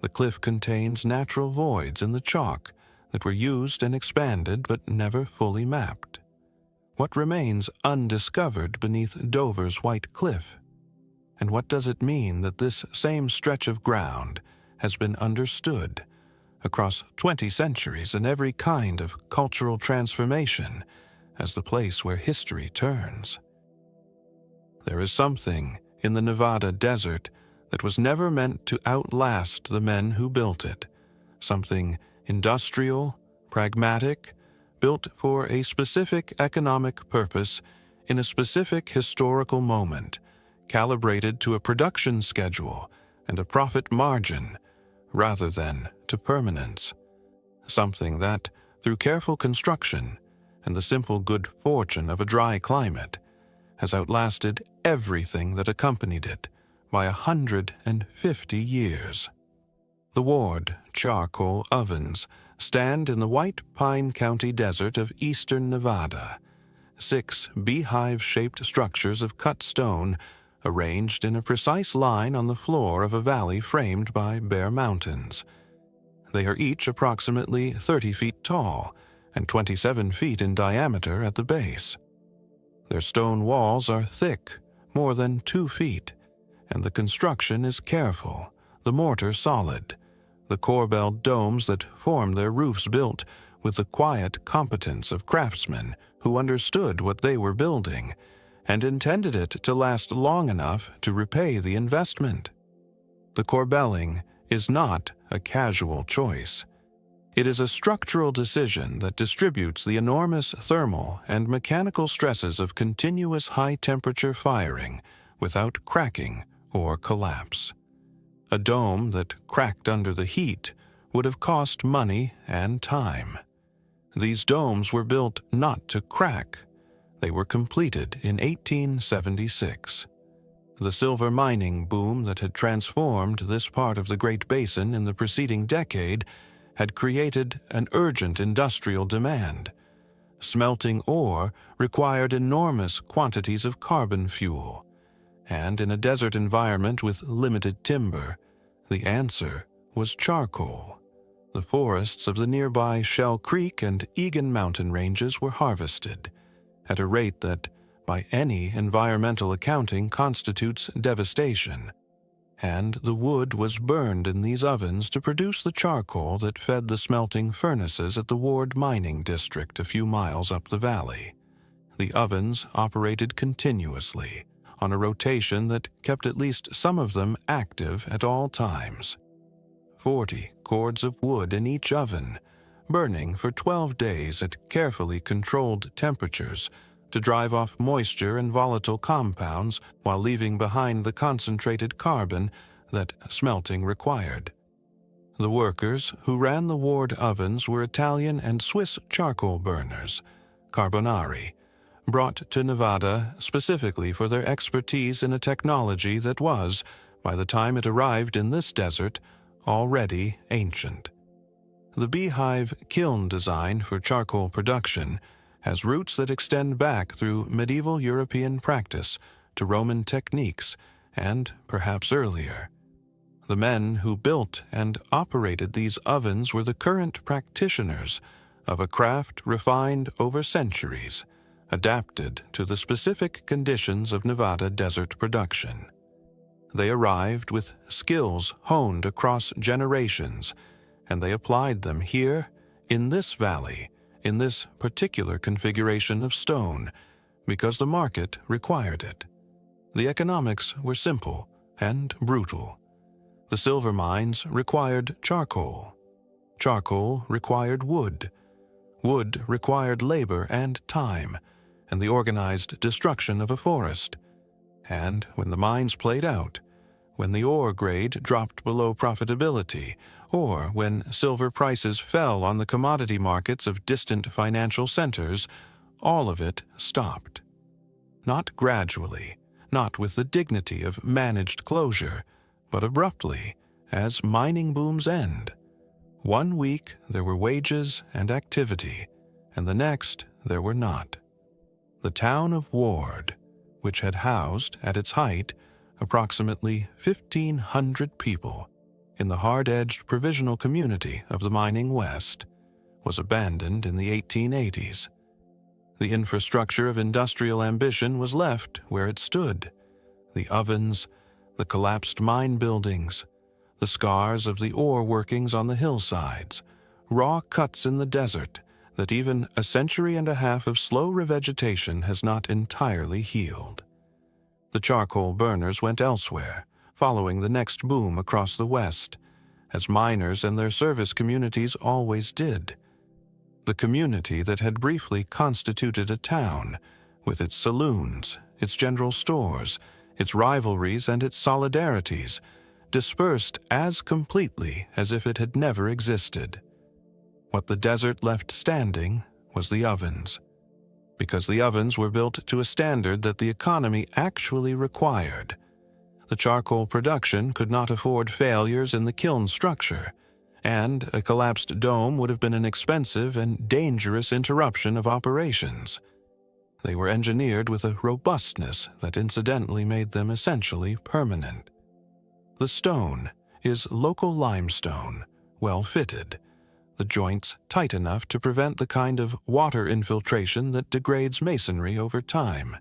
[SPEAKER 1] The cliff contains natural voids in the chalk that were used and expanded but never fully mapped. What remains undiscovered beneath Dover's White Cliff? And what does it mean that this same stretch of ground has been understood across 20 centuries and every kind of cultural transformation as the place where history turns? There is something in the Nevada desert that was never meant to outlast the men who built it, something industrial, pragmatic, built for a specific economic purpose in a specific historical moment, calibrated to a production schedule and a profit margin rather than to permanence. Something that, through careful construction and the simple good fortune of a dry climate, has outlasted everything that accompanied it by 150 years. The Ward charcoal ovens stand in the White Pine County desert of eastern Nevada, 6 beehive-shaped structures of cut stone arranged in a precise line on the floor of a valley framed by bare mountains. They are each approximately 30 feet tall and 27 feet in diameter at the base. Their stone walls are thick, more than 2 feet, and the construction is careful, the mortar solid, the corbel domes that form their roofs built with the quiet competence of craftsmen who understood what they were building and intended it to last long enough to repay the investment. The corbelling is not a casual choice. It is a structural decision that distributes the enormous thermal and mechanical stresses of continuous high-temperature firing without cracking or collapse. A dome that cracked under the heat would have cost money and time. These domes were built not to crack. They were completed in 1876. The silver mining boom that had transformed this part of the Great Basin in the preceding decade had created an urgent industrial demand. Smelting ore required enormous quantities of carbon fuel, and in a desert environment with limited timber, the answer was charcoal. The forests of the nearby Shell Creek and Egan mountain ranges were harvested at a rate that, by any environmental accounting, constitutes devastation, and the wood was burned in these ovens to produce the charcoal that fed the smelting furnaces at the Ward mining district a few miles up the valley. The ovens operated continuously, on a rotation that kept at least some of them active at all times. 40 cords of wood in each oven, burning for 12 days at carefully controlled temperatures to drive off moisture and volatile compounds while leaving behind the concentrated carbon that smelting required. The workers who ran the Ward ovens were Italian and Swiss charcoal burners, carbonari, brought to Nevada specifically for their expertise in a technology that was, by the time it arrived in this desert, already ancient. The beehive kiln design for charcoal production has roots that extend back through medieval European practice to Roman techniques and perhaps earlier. The men who built and operated these ovens were the current practitioners of a craft refined over centuries, adapted to the specific conditions of Nevada desert production. They arrived with skills honed across generations, and they applied them here, in this valley, in this particular configuration of stone, because the market required it. The economics were simple and brutal. The silver mines required charcoal. Charcoal required wood. Wood required labor and time, and the organized destruction of a forest. And when the mines played out, when the ore grade dropped below profitability, or when silver prices fell on the commodity markets of distant financial centers, all of it stopped. Not gradually, not with the dignity of managed closure, but abruptly, as mining booms end. 1 week there were wages and activity, and the next there were not. The town of Ward, which had housed, at its height, approximately 1,500 people in the hard-edged provisional community of the mining West, was abandoned in the 1880s. The infrastructure of industrial ambition was left where it stood. The ovens, the collapsed mine buildings, the scars of the ore workings on the hillsides, raw cuts in the desert that even a century and a half of slow revegetation has not entirely healed. The charcoal burners went elsewhere, following the next boom across the West, as miners and their service communities always did. The community that had briefly constituted a town, with its saloons, its general stores, its rivalries and its solidarities, dispersed as completely as if it had never existed. What the desert left standing was the ovens, because the ovens were built to a standard that the economy actually required. The charcoal production could not afford failures in the kiln structure, and a collapsed dome would have been an expensive and dangerous interruption of operations. They were engineered with a robustness that incidentally made them essentially permanent. The stone is local limestone, well fitted, the joints tight enough to prevent the kind of water infiltration that degrades masonry over time.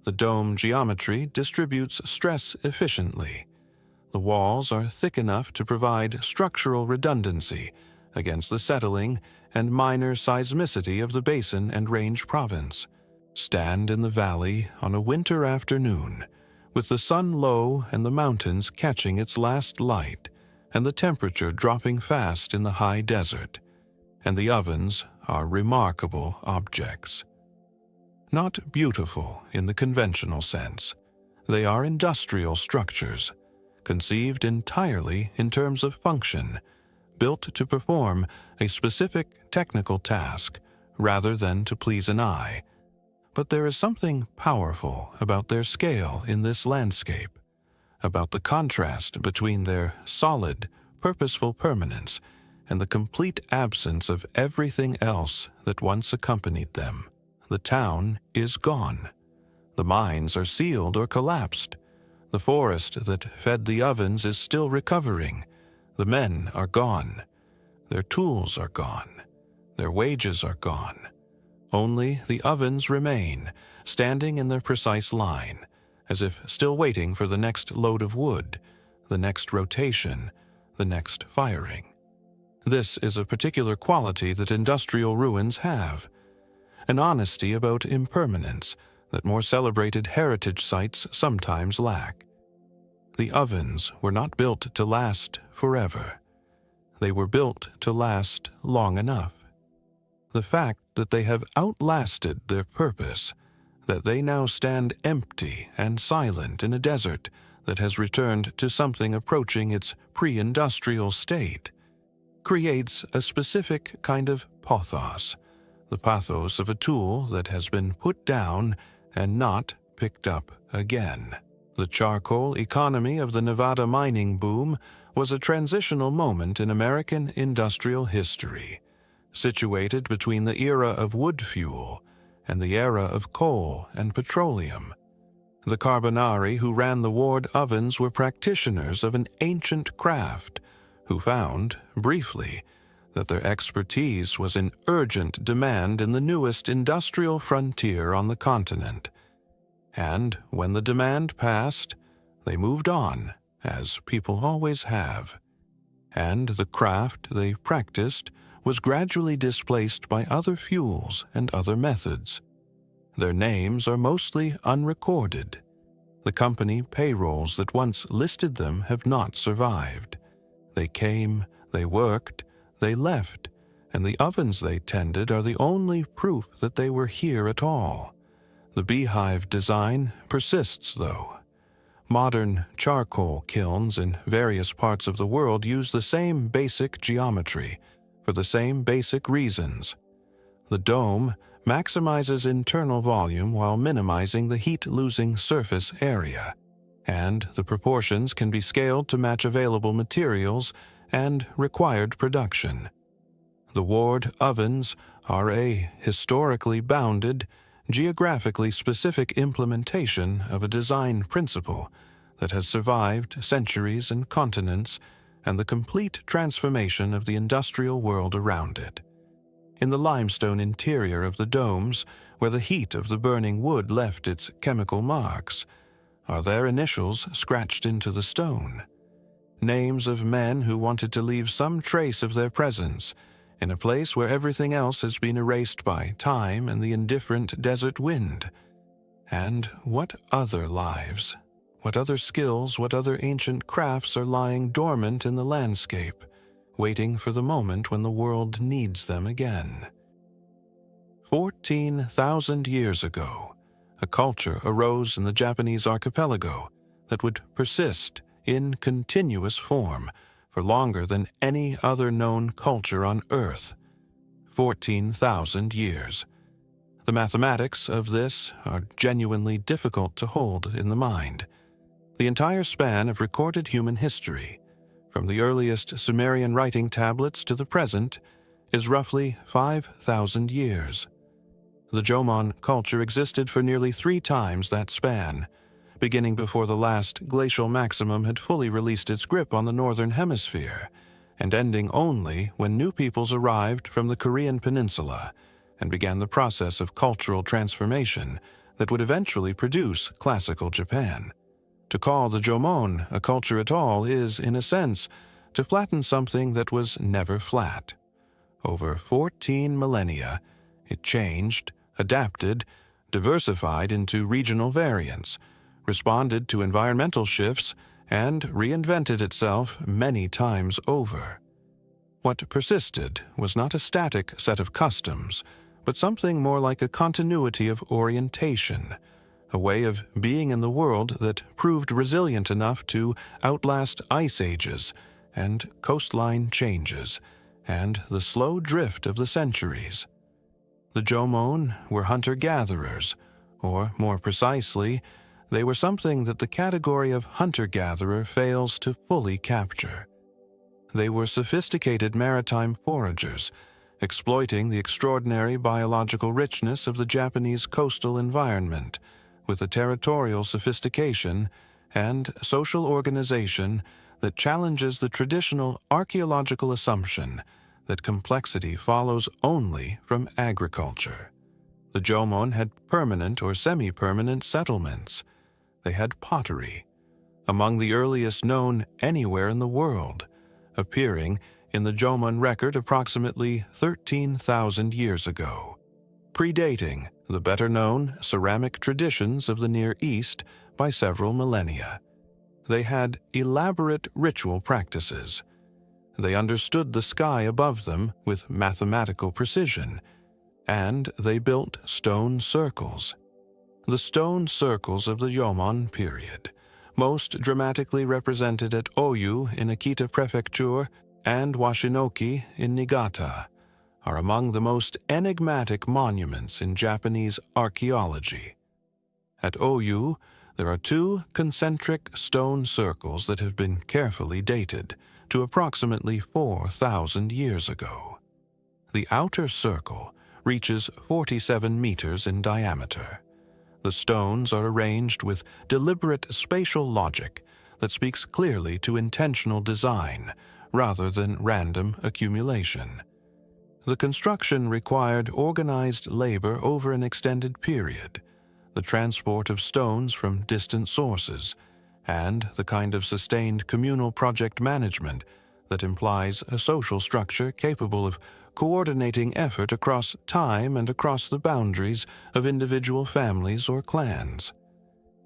[SPEAKER 1] The dome geometry distributes stress efficiently. The walls are thick enough to provide structural redundancy against the settling and minor seismicity of the basin and range province. Stand in the valley on a winter afternoon, with the sun low and the mountains catching its last light, and the temperature dropping fast in the high desert, and the ovens are remarkable objects. Not beautiful in the conventional sense, they are industrial structures, conceived entirely in terms of function, built to perform a specific technical task rather than to please an eye. But there is something powerful about their scale in this landscape, about the contrast between their solid, purposeful permanence and the complete absence of everything else that once accompanied them. The town is gone. The mines are sealed or collapsed. The forest that fed the ovens is still recovering. The men are gone. Their tools are gone. Their wages are gone. Only the ovens remain, standing in their precise line, as if still waiting for the next load of wood, the next rotation, the next firing. This is a particular quality that industrial ruins have, an honesty about impermanence that more celebrated heritage sites sometimes lack. The ovens were not built to last forever. They were built to last long enough. The fact that they have outlasted their purpose, that they now stand empty and silent in a desert that has returned to something approaching its pre-industrial state, creates a specific kind of pathos, the pathos of a tool that has been put down and not picked up again. The charcoal economy of the Nevada mining boom was a transitional moment in American industrial history, situated between the era of wood fuel and the era of coal and petroleum. The Carbonari who ran the Ward ovens were practitioners of an ancient craft who found, briefly, that their expertise was in urgent demand in the newest industrial frontier on the continent. And when the demand passed, they moved on, as people always have. And the craft they practiced was gradually displaced by other fuels and other methods. Their names are mostly unrecorded. The company payrolls that once listed them have not survived. They came, they worked, they left, and the ovens they tended are the only proof that they were here at all. The beehive design persists, though. Modern charcoal kilns in various parts of the world use the same basic geometry for the same basic reasons. The dome maximizes internal volume while minimizing the heat-losing surface area, and the proportions can be scaled to match available materials and required production. The Ward ovens are a historically bounded, geographically specific implementation of a design principle that has survived centuries and continents and the complete transformation of the industrial world around it. In the limestone interior of the domes, where the heat of the burning wood left its chemical marks, are their initials scratched into the stone. Names of men who wanted to leave some trace of their presence in a place where everything else has been erased by time and the indifferent desert wind. And what other lives, what other skills, what other ancient crafts are lying dormant in the landscape, waiting for the moment when the world needs them again? 14,000 years ago, a culture arose in the Japanese archipelago that would persist in continuous form for longer than any other known culture on Earth. 14,000 years. The mathematics of this are genuinely difficult to hold in the mind. The entire span of recorded human history, from the earliest Sumerian writing tablets to the present, is roughly 5,000 years. The Jomon culture existed for nearly 3 times that span, beginning before the last glacial maximum had fully released its grip on the northern hemisphere, and ending only when new peoples arrived from the Korean peninsula and began the process of cultural transformation that would eventually produce classical Japan. To call the Jomon a culture at all is, in a sense, to flatten something that was never flat. Over 14 millennia, it changed, adapted, diversified into regional variants, responded to environmental shifts, and reinvented itself many times over. What persisted was not a static set of customs, but something more like a continuity of orientation, a way of being in the world that proved resilient enough to outlast ice ages and coastline changes and the slow drift of the centuries. The Jomon were hunter-gatherers, or more precisely, they were something that the category of hunter-gatherer fails to fully capture. They were sophisticated maritime foragers, exploiting the extraordinary biological richness of the Japanese coastal environment with a territorial sophistication and social organization that challenges the traditional archaeological assumption that complexity follows only from agriculture. The Jomon had permanent or semi-permanent settlements. They had pottery, among the earliest known anywhere in the world, appearing in the Jomon record approximately 13,000 years ago, predating the better-known ceramic traditions of the Near East by several millennia. They had elaborate ritual practices. They understood the sky above them with mathematical precision, and they built stone circles. The stone circles of the Jomon period, most dramatically represented at Oyu in Akita Prefecture and Washinoki in Niigata, are among the most enigmatic monuments in Japanese archaeology. At Oyu, there are 2 concentric stone circles that have been carefully dated to approximately 4,000 years ago. The outer circle reaches 47 meters in diameter. The stones are arranged with deliberate spatial logic that speaks clearly to intentional design rather than random accumulation. The construction required organized labor over an extended period, the transport of stones from distant sources, and the kind of sustained communal project management that implies a social structure capable of coordinating effort across time and across the boundaries of individual families or clans.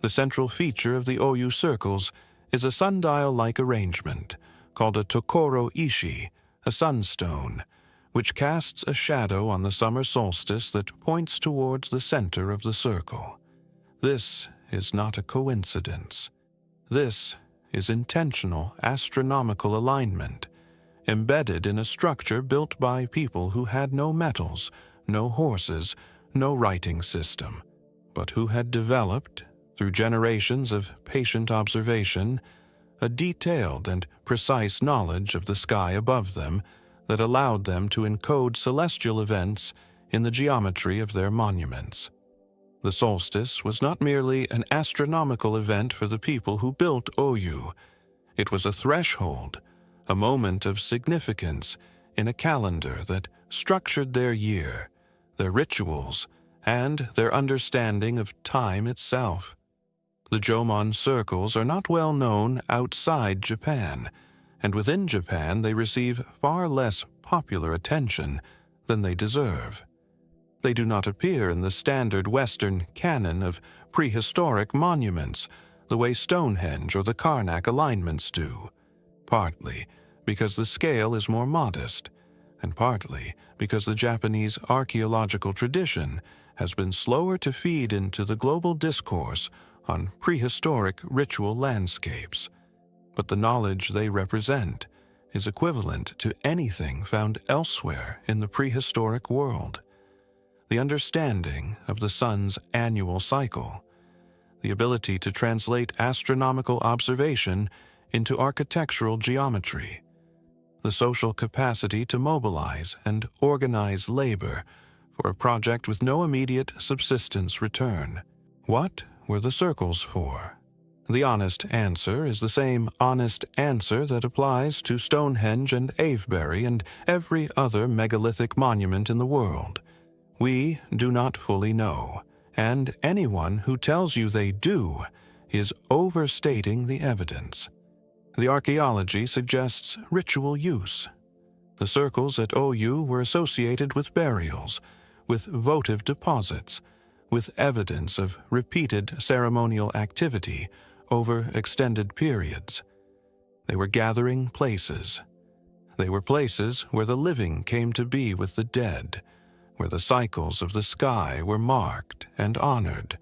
[SPEAKER 1] The central feature of the Oyu circles is a sundial-like arrangement called a tokoro ishi, a sunstone, which casts a shadow on the summer solstice that points towards the center of the circle. This is not a coincidence. This is intentional astronomical alignment, embedded in a structure built by people who had no metals, no horses, no writing system, but who had developed, through generations of patient observation, a detailed and precise knowledge of the sky above them that allowed them to encode celestial events in the geometry of their monuments. The solstice was not merely an astronomical event for the people who built Oyu. It was a threshold, a moment of significance in a calendar that structured their year, their rituals, and their understanding of time itself. The Jomon circles are not well known outside Japan, and within Japan they receive far less popular attention than they deserve. They do not appear in the standard Western canon of prehistoric monuments the way Stonehenge or the Karnak alignments do, partly because the scale is more modest, and partly because the Japanese archaeological tradition has been slower to feed into the global discourse on prehistoric ritual landscapes. But the knowledge they represent is equivalent to anything found elsewhere in the prehistoric world. The understanding of the sun's annual cycle, the ability to translate astronomical observation into architectural geometry, the social capacity to mobilize and organize labor for a project with no immediate subsistence return. What were the circles for? The honest answer is the same honest answer that applies to Stonehenge and Avebury and every other megalithic monument in the world. We do not fully know, and anyone who tells you they do is overstating the evidence. The archaeology suggests ritual use. The circles at OU were associated with burials, with votive deposits, with evidence of repeated ceremonial activity over extended periods. They were gathering places. They were places where the living came to be with the dead, where the cycles of the sky were marked and honored,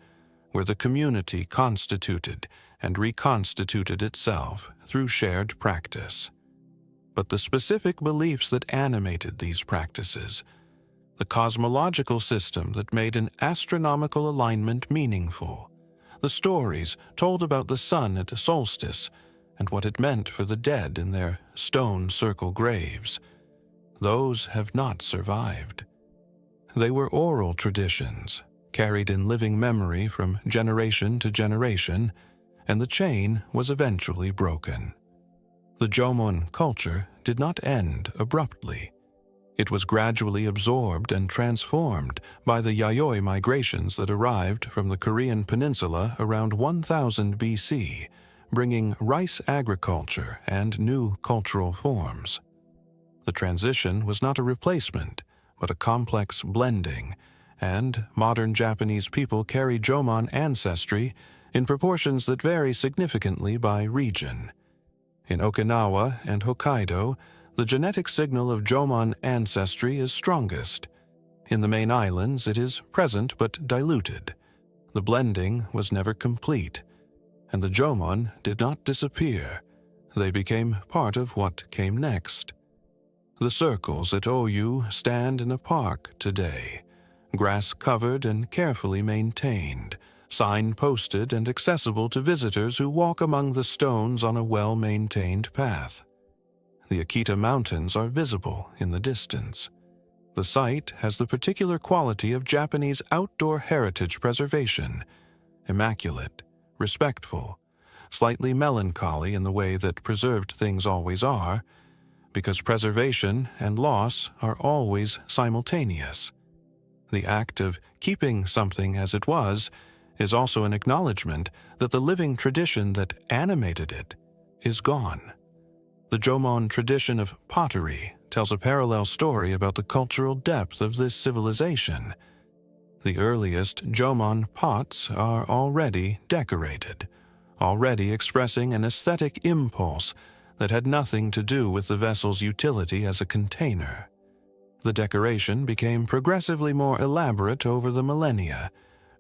[SPEAKER 1] where the community constituted and reconstituted itself through shared practice. But the specific beliefs that animated these practices, the cosmological system that made an astronomical alignment meaningful, the stories told about the sun at solstice and what it meant for the dead in their stone circle graves, those have not survived. They were oral traditions, carried in living memory from generation to generation, and the chain was eventually broken. The Jomon culture did not end abruptly. It was gradually absorbed and transformed by the Yayoi migrations that arrived from the Korean peninsula around 1000 BC, bringing rice agriculture and new cultural forms. The transition was not a replacement, but a complex blending, and modern Japanese people carry Jomon ancestry in proportions that vary significantly by region. In Okinawa and Hokkaido, the genetic signal of Jomon ancestry is strongest. In the main islands, it is present but diluted. The blending was never complete, and the Jomon did not disappear. They became part of what came next. The circles at OU stand in a park today, grass-covered and carefully maintained, sign-posted and accessible to visitors who walk among the stones on a well-maintained path. The Akita Mountains are visible in the distance. The site has the particular quality of Japanese outdoor heritage preservation, immaculate, respectful, slightly melancholy in the way that preserved things always are, because preservation and loss are always simultaneous. The act of keeping something as it was is also an acknowledgement that the living tradition that animated it is gone. The Jomon tradition of pottery tells a parallel story about the cultural depth of this civilization. The earliest Jomon pots are already decorated, already expressing an aesthetic impulse that had nothing to do with the vessel's utility as a container. The decoration became progressively more elaborate over the millennia,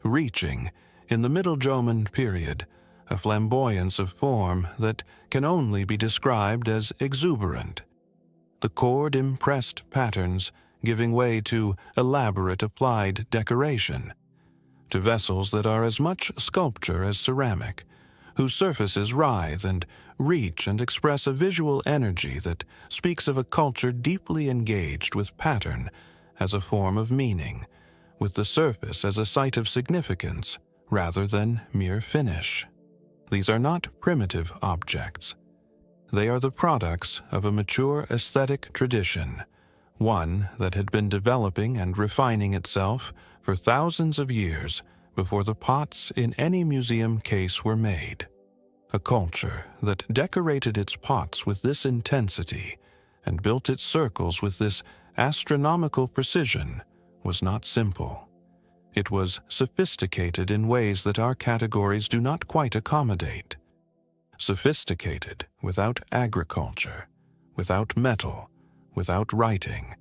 [SPEAKER 1] reaching, in the Middle Jomon period, a flamboyance of form that can only be described as exuberant. The cord-impressed patterns giving way to elaborate applied decoration, to vessels that are as much sculpture as ceramic, whose surfaces writhe and reach and express a visual energy that speaks of a culture deeply engaged with pattern as a form of meaning, with the surface as a site of significance rather than mere finish. These are not primitive objects. They are the products of a mature aesthetic tradition, one that had been developing and refining itself for thousands of years before the pots in any museum case were made. A culture that decorated its pots with this intensity and built its circles with this astronomical precision was not simple. It was sophisticated in ways that our categories do not quite accommodate. Sophisticated without agriculture, without metal, without writing,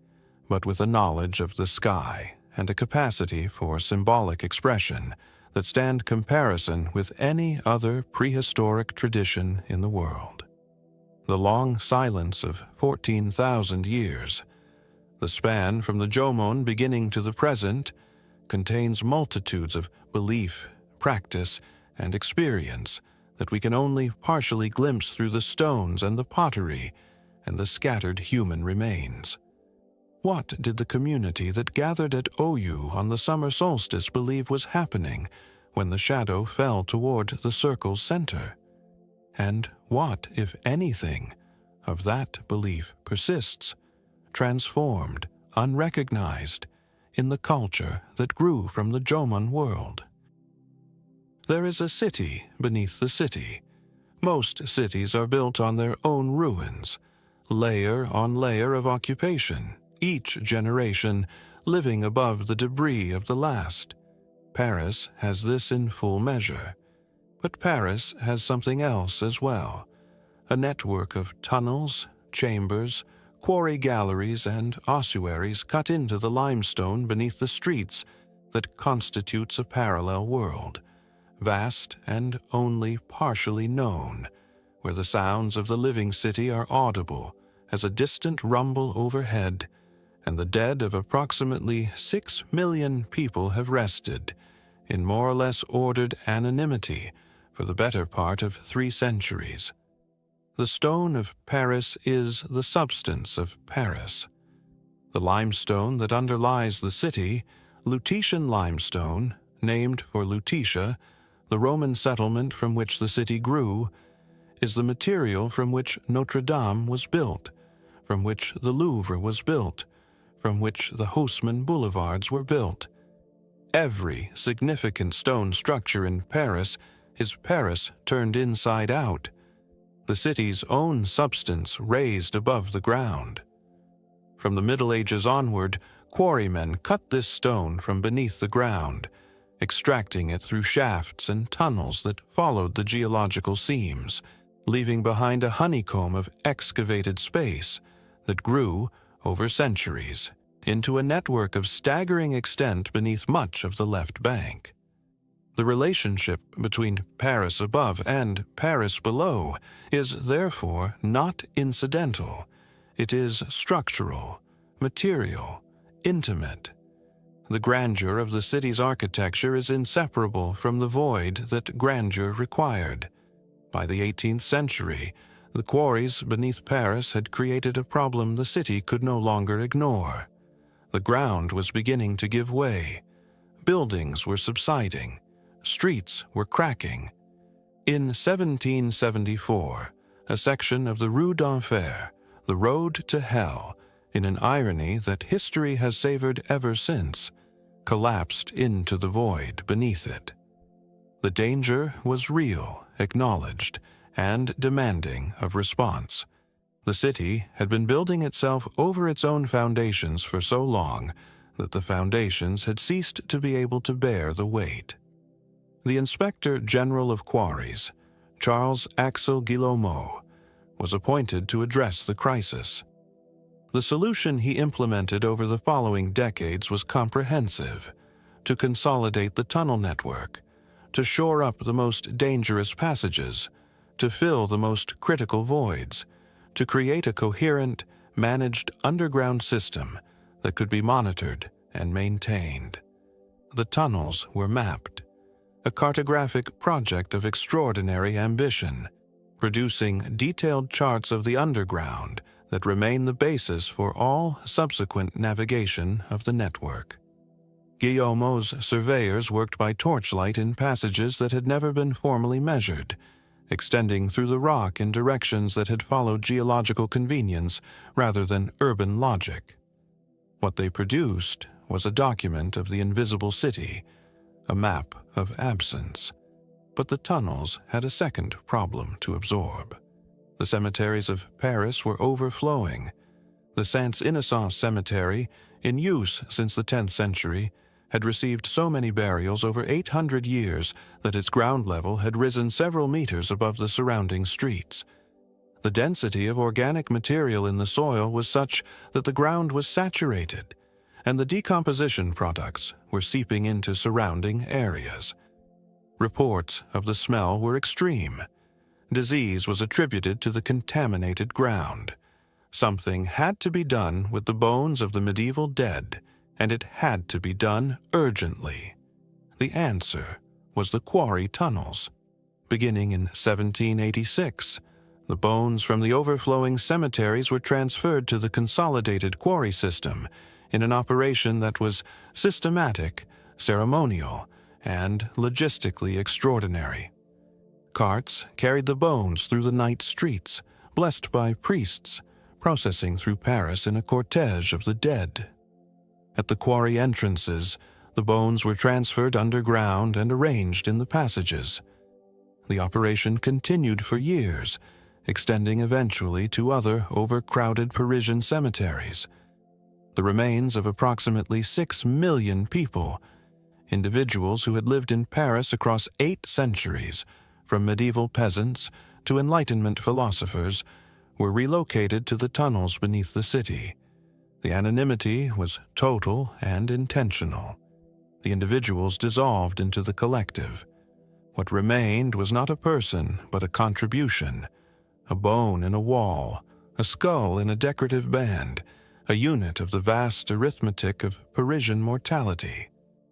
[SPEAKER 1] but with a knowledge of the sky and a capacity for symbolic expression that stand comparison with any other prehistoric tradition in the world. the long silence of 14,000 years. The span from the Jomon beginning to the present contains multitudes of belief, practice, and experience that we can only partially glimpse through the stones and the pottery and the scattered human remains. What did the community that gathered at Oyu on the summer solstice believe was happening when the shadow fell toward the circle's center? And what, if anything, of that belief persists, transformed, unrecognized, in the culture that grew from the Jomon world? There is a city beneath the city. Most cities are built on their own ruins, layer on layer of occupation, each generation living above the debris of the last. Paris has this in full measure. But Paris has something else as well, a network of tunnels, chambers, quarry galleries, and ossuaries cut into the limestone beneath the streets that constitutes a parallel world, vast and only partially known, where the sounds of the living city are audible as a distant rumble overhead, and the dead of approximately 6 million people have rested, in more or less ordered anonymity, for the better part of 3 centuries. The stone of Paris is the substance of Paris. The limestone that underlies the city, Lutetian limestone, named for Lutetia, the Roman settlement from which the city grew, is the material from which Notre Dame was built, from which the Louvre was built, from which the Haussmann boulevards were built. Every significant stone structure in Paris is Paris turned inside out, the city's own substance raised above the ground. From the Middle Ages onward, quarrymen cut this stone from beneath the ground, extracting it through shafts and tunnels that followed the geological seams, leaving behind a honeycomb of excavated space that grew, over centuries, into a network of staggering extent beneath much of the left bank. The relationship between Paris above and Paris below is therefore not incidental. It is structural, material, intimate. The grandeur of the city's architecture is inseparable from the void that grandeur required. By the 18th century, the quarries beneath Paris had created a problem the city could no longer ignore. The ground was beginning to give way. Buildings were subsiding. Streets were cracking. In 1774, a section of the Rue d'Enfer, the road to hell, in an irony that history has savored ever since, collapsed into the void beneath it. The danger was real, acknowledged, and demanding of response. The city had been building itself over its own foundations for so long that the foundations had ceased to be able to bear the weight. The Inspector General of Quarries, Charles Axel Guillaumeau, was appointed to address the crisis. The solution he implemented over the following decades was comprehensive: to consolidate the tunnel network, to shore up the most dangerous passages, to fill the most critical voids, to create a coherent, managed underground system that could be monitored and maintained. The tunnels were mapped, a cartographic project of extraordinary ambition, producing detailed charts of the underground that remain the basis for all subsequent navigation of the network. Guillaumeau's surveyors worked by torchlight in passages that had never been formally measured, extending through the rock in directions that had followed geological convenience rather than urban logic. What they produced was a document of the invisible city, a map of absence. But the tunnels had a second problem to absorb. The cemeteries of Paris were overflowing. The Saint-Innocent Cemetery, in use since the 10th century, had received so many burials over 800 years that its ground level had risen several meters above the surrounding streets. The density of organic material in the soil was such that the ground was saturated, and the decomposition products were seeping into surrounding areas. Reports of the smell were extreme. Disease was attributed to the contaminated ground. Something had to be done with the bones of the medieval dead, and it had to be done urgently. The answer was the quarry tunnels. Beginning in 1786, the bones from the overflowing cemeteries were transferred to the consolidated quarry system in an operation that was systematic, ceremonial, and logistically extraordinary. Carts carried the bones through the night streets, blessed by priests, processing through Paris in a cortege of the dead. At the quarry entrances, the bones were transferred underground and arranged in the passages. The operation continued for years, extending eventually to other overcrowded Parisian cemeteries. The remains of approximately 6 million people, individuals who had lived in Paris across 8 centuries, from medieval peasants to Enlightenment philosophers, were relocated to the tunnels beneath the city. The anonymity was total and intentional. The individuals dissolved into the collective. What remained was not a person, but a contribution, a bone in a wall, a skull in a decorative band, a unit of the vast arithmetic of Parisian mortality.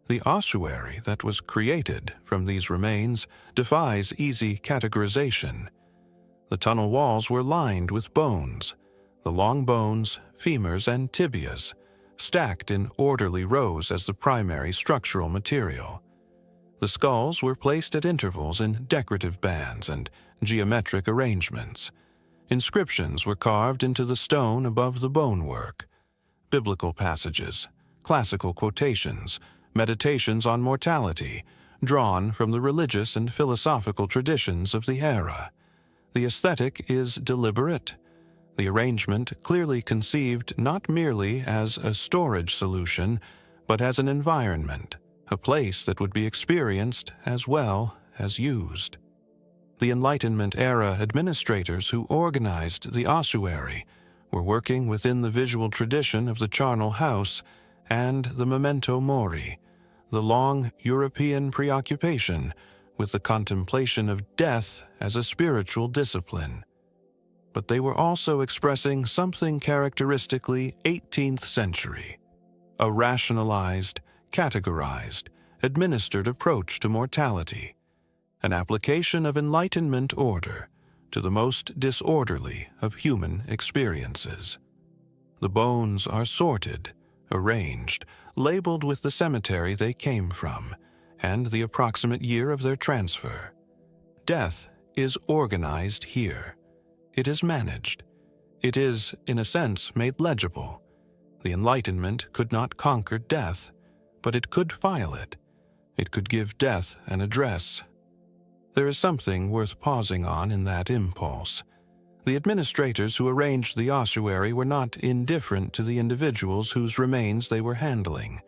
[SPEAKER 1] The ossuary that was created from these remains defies easy categorization. The tunnel walls were lined with bones, the long bones, femurs, and tibias, stacked in orderly rows as the primary structural material. The skulls were placed at intervals in decorative bands and geometric arrangements. Inscriptions were carved into the stone above the bonework. Biblical passages, classical quotations, meditations on mortality, drawn from the religious and philosophical traditions of the era. The aesthetic is deliberate. The arrangement clearly conceived not merely as a storage solution, but as an environment, a place that would be experienced as well as used. The Enlightenment era administrators who organized the ossuary were working within the visual tradition of the charnel house and the memento mori, the long European preoccupation with the contemplation of death as a spiritual discipline. But they were also expressing something characteristically 18th century, a rationalized, categorized, administered approach to mortality, an application of Enlightenment order to the most disorderly of human experiences. The bones are sorted, arranged, labeled with the cemetery they came from, and the approximate year of their transfer. Death is organized here. It is managed. It is, in a sense, made legible. The Enlightenment could not conquer death, but it could file it. It could give death an address. There is something worth pausing on in that impulse. The administrators who arranged the ossuary were not indifferent to the individuals whose remains they were handling.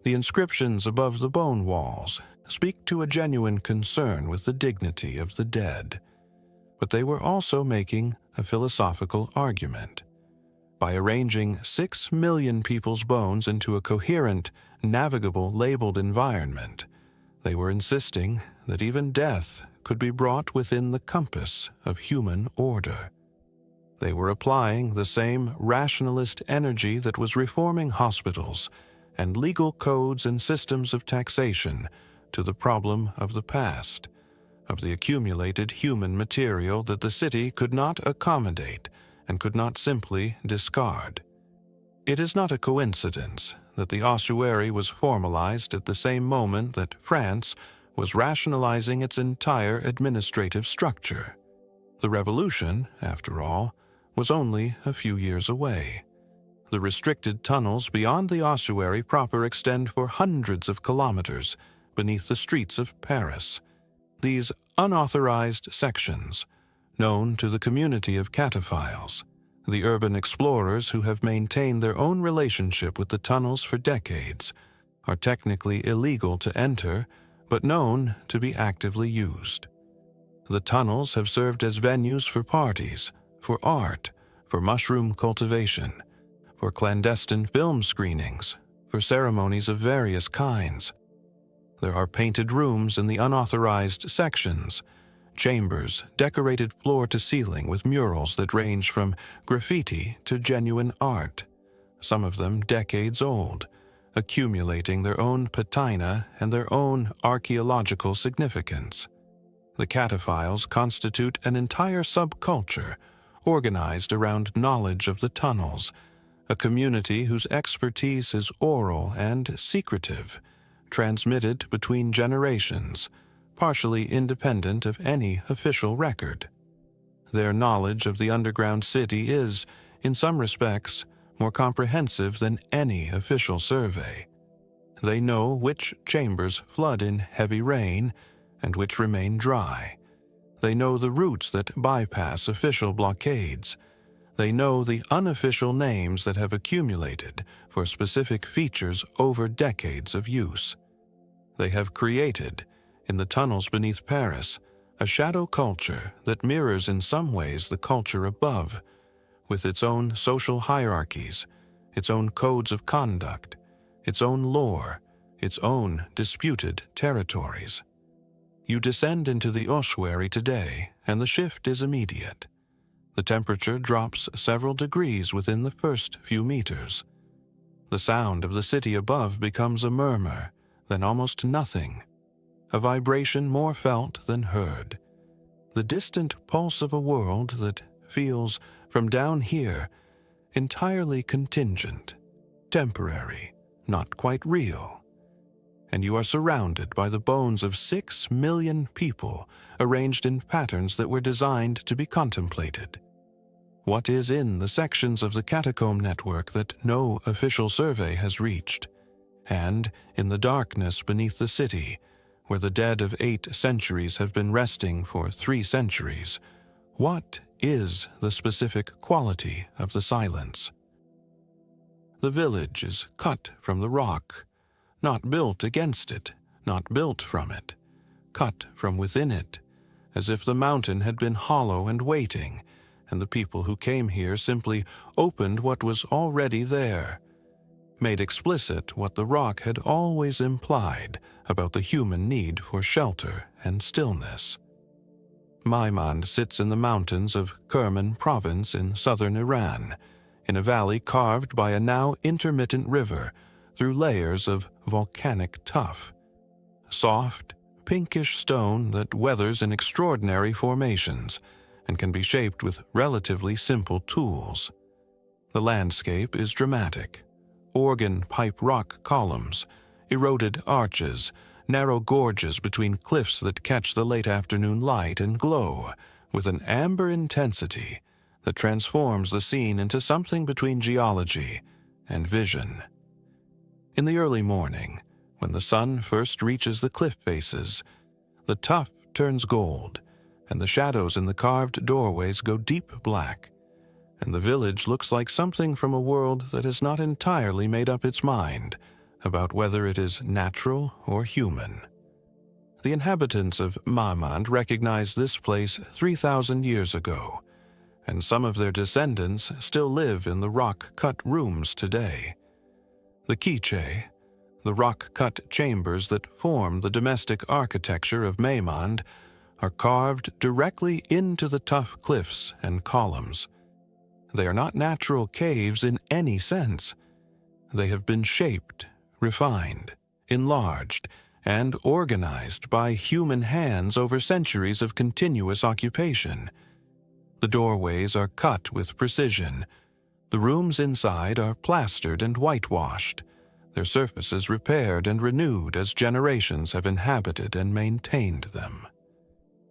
[SPEAKER 1] The inscriptions above the bone walls speak to a genuine concern with the dignity of the dead. But they were also making a philosophical argument. By arranging 6 million people's bones into a coherent, navigable, labeled environment, they were insisting that even death could be brought within the compass of human order. They were applying the same rationalist energy that was reforming hospitals and legal codes and systems of taxation to the problem of the past, of the accumulated human material that the city could not accommodate and could not simply discard. It is not a coincidence that the ossuary was formalized at the same moment that France was rationalizing its entire administrative structure. The revolution, after all, was only a few years away. The restricted tunnels beyond the ossuary proper extend for hundreds of kilometers beneath the streets of Paris. These unauthorized sections, known to the community of cataphiles, the urban explorers who have maintained their own relationship with the tunnels for decades, are technically illegal to enter, but known to be actively used. The tunnels have served as venues for parties, for art, for mushroom cultivation, for clandestine film screenings, for ceremonies of various kinds. There are painted rooms in the unauthorized sections, chambers decorated floor to ceiling with murals that range from graffiti to genuine art, some of them decades old, accumulating their own patina and their own archaeological significance. The cataphiles constitute an entire subculture organized around knowledge of the tunnels, a community whose expertise is oral and secretive, transmitted between generations, partially independent of any official record. Their knowledge of the underground city is, in some respects, more comprehensive than any official survey. They know which chambers flood in heavy rain and which remain dry. They know the routes that bypass official blockades. They know the unofficial names that have accumulated for specific features over decades of use. They have created, in the tunnels beneath Paris, a shadow culture that mirrors in some ways the culture above, with its own social hierarchies, its own codes of conduct, its own lore, its own disputed territories. You descend into the ossuary today, and the shift is immediate. The temperature drops several degrees within the first few meters. The sound of the city above becomes a murmur, then almost nothing, a vibration more felt than heard, the distant pulse of a world that feels, from down here, entirely contingent, temporary, not quite real. And you are surrounded by the bones of 6 million people arranged in patterns that were designed to be contemplated. What is in the sections of the catacomb network that no official survey has reached? And in the darkness beneath the city, where the dead of 8 centuries have been resting for 3 centuries, what is the specific quality of the silence? The village is cut from the rock, not built against it, not built from it, cut from within it, as if the mountain had been hollow and waiting, and the people who came here simply opened what was already there, made explicit what the rock had always implied about the human need for shelter and stillness. Myste sits in the mountains of Kerman province in southern Iran, in a valley carved by a now intermittent river through layers of volcanic tuff, soft, pinkish stone that weathers in extraordinary formations and can be shaped with relatively simple tools. The landscape is dramatic. Organ pipe rock columns, eroded arches, narrow gorges between cliffs that catch the late afternoon light and glow with an amber intensity that transforms the scene into something between geology and vision. In the early morning, when the sun first reaches the cliff faces, the tuff turns gold, and the shadows in the carved doorways go deep black, and the village looks like something from a world that has not entirely made up its mind about whether it is natural or human. The inhabitants of Myste recognized this place 3,000 years ago, and some of their descendants still live in the rock-cut rooms today. The quiche, the rock-cut chambers that form the domestic architecture of Myste, are carved directly into the tough cliffs and columns. They are not natural caves in any sense. They have been shaped, refined, enlarged, and organized by human hands over centuries of continuous occupation. The doorways are cut with precision. The rooms inside are plastered and whitewashed, their surfaces repaired and renewed as generations have inhabited and maintained them.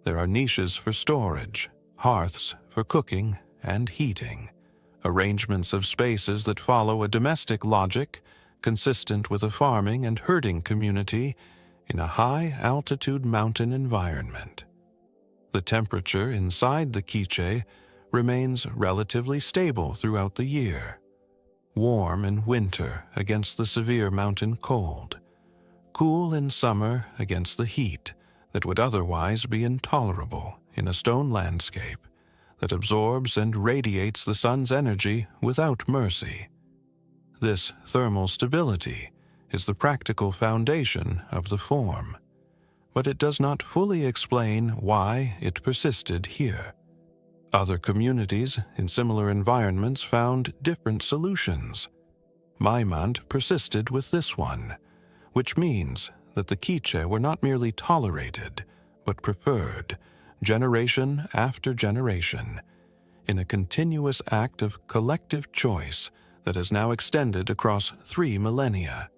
[SPEAKER 1] There are niches for storage, hearths for cooking and heating, arrangements of spaces that follow a domestic logic consistent with a farming and herding community in a high-altitude mountain environment. The temperature inside the quiche remains relatively stable throughout the year, warm in winter against the severe mountain cold, cool in summer against the heat that would otherwise be intolerable in a stone landscape that absorbs and radiates the sun's energy without mercy. This thermal stability is the practical foundation of the form. but it does not fully explain why it persisted here. Other communities in similar environments found different solutions. Maimand persisted with this one, which means that the Quiche were not merely tolerated, but preferred, generation after generation, in a continuous act of collective choice that has now extended across 3 millennia.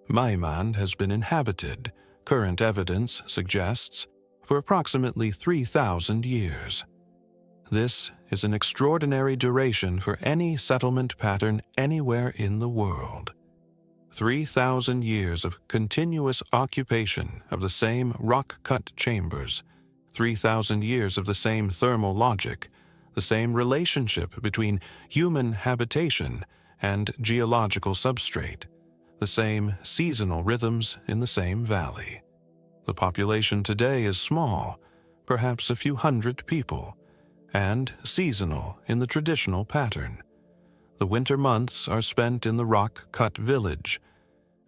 [SPEAKER 1] Maimand has been inhabited, current evidence suggests, for approximately 3,000 years. This is an extraordinary duration for any settlement pattern anywhere in the world. 3,000 years of continuous occupation of the same rock-cut chambers, 3,000 years of the same thermal logic, the same relationship between human habitation and geological substrate, the same seasonal rhythms in the same valley. The population today is small, perhaps a few hundred people, and seasonal in the traditional pattern. The winter months are spent in the rock-cut village,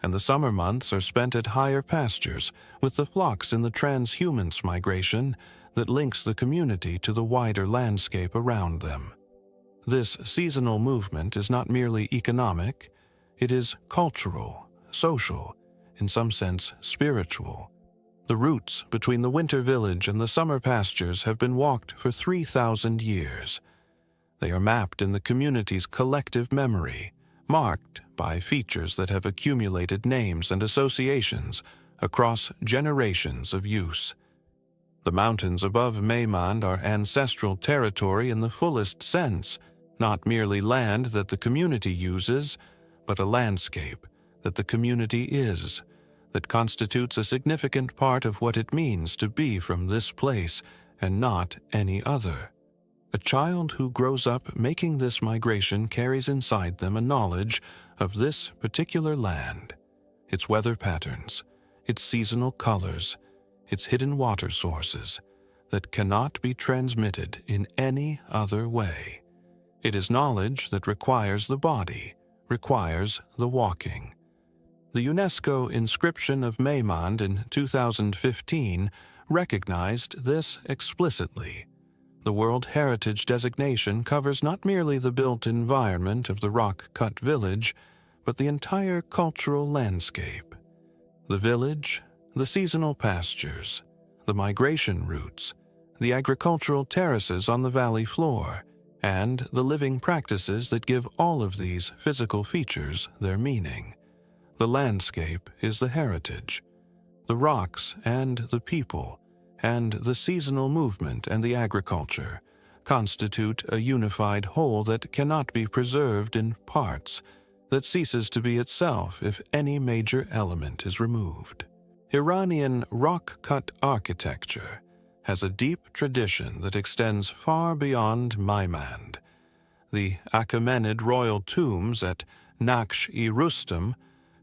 [SPEAKER 1] and the summer months are spent at higher pastures with the flocks in the transhumance migration that links the community to the wider landscape around them. This seasonal movement is not merely economic, it is cultural, social, in some sense spiritual. The routes between the winter village and the summer pastures have been walked for 3,000 years. They are mapped in the community's collective memory, marked by features that have accumulated names and associations across generations of use. The mountains above Maimand are ancestral territory in the fullest sense, not merely land that the community uses, but a landscape that the community is, that constitutes a significant part of what it means to be from this place and not any other. A child who grows up making this migration carries inside them a knowledge of this particular land, its weather patterns, its seasonal colors, its hidden water sources, that cannot be transmitted in any other way. It is knowledge that requires the body, requires the walking. The UNESCO inscription of Maimand in 2015 recognized this explicitly. The World Heritage designation covers not merely the built environment of the rock-cut village, but the entire cultural landscape. The village, the seasonal pastures, the migration routes, the agricultural terraces on the valley floor, and the living practices that give all of these physical features their meaning. The landscape is the heritage. The rocks and the people, and the seasonal movement and the agriculture, constitute a unified whole that cannot be preserved in parts, that ceases to be itself if any major element is removed. Iranian rock-cut architecture has a deep tradition that extends far beyond Maimand. The Achaemenid royal tombs at Naksh-i-Rustam,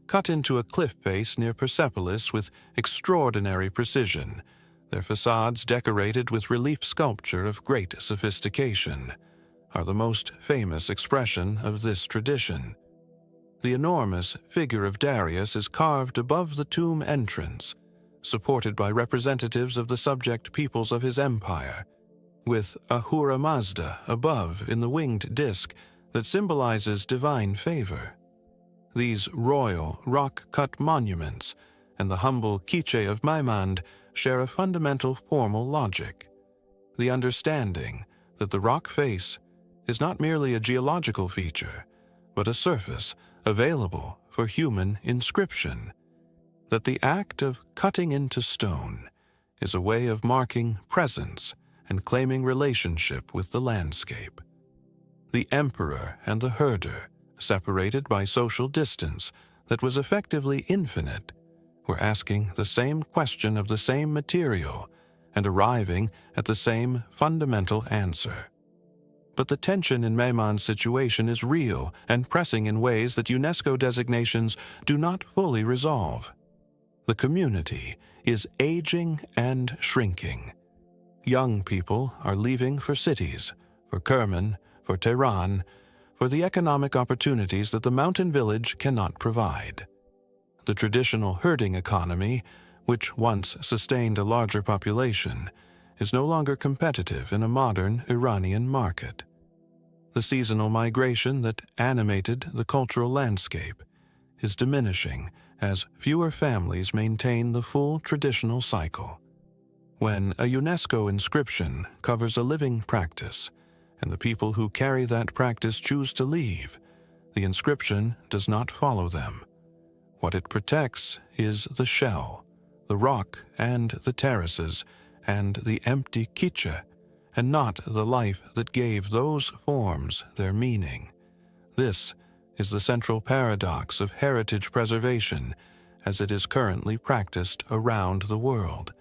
[SPEAKER 1] cut into a cliff face near Persepolis with extraordinary precision, their facades decorated with relief sculpture of great sophistication, are the most famous expression of this tradition. The enormous figure of Darius is carved above the tomb entrance, supported by representatives of the subject peoples of his empire, with Ahura Mazda above in the winged disk that symbolizes divine favor. These royal, rock-cut monuments and the humble Quiche of Maimand share a fundamental formal logic, the understanding that the rock face is not merely a geological feature, but a surface available for human inscription, that the act of cutting into stone is a way of marking presence and claiming relationship with the landscape. The emperor and the herder, separated by social distance that was effectively infinite, were asking the same question of the same material and arriving at the same fundamental answer. But the tension in Maimand's situation is real and pressing in ways that UNESCO designations do not fully resolve. The community is aging and shrinking. Young people are leaving for cities, for Kerman, for Tehran, for the economic opportunities that the mountain village cannot provide. The traditional herding economy, which once sustained a larger population, is no longer competitive in a modern Iranian market. The seasonal migration that animated the cultural landscape is diminishing as fewer families maintain the full traditional cycle. When a UNESCO inscription covers a living practice, and the people who carry that practice choose to leave, the inscription does not follow them. What it protects is the shell, the rock and the terraces, and the empty kitche, and not the life that gave those forms their meaning. This is the central paradox of heritage preservation as it is currently practiced around the world.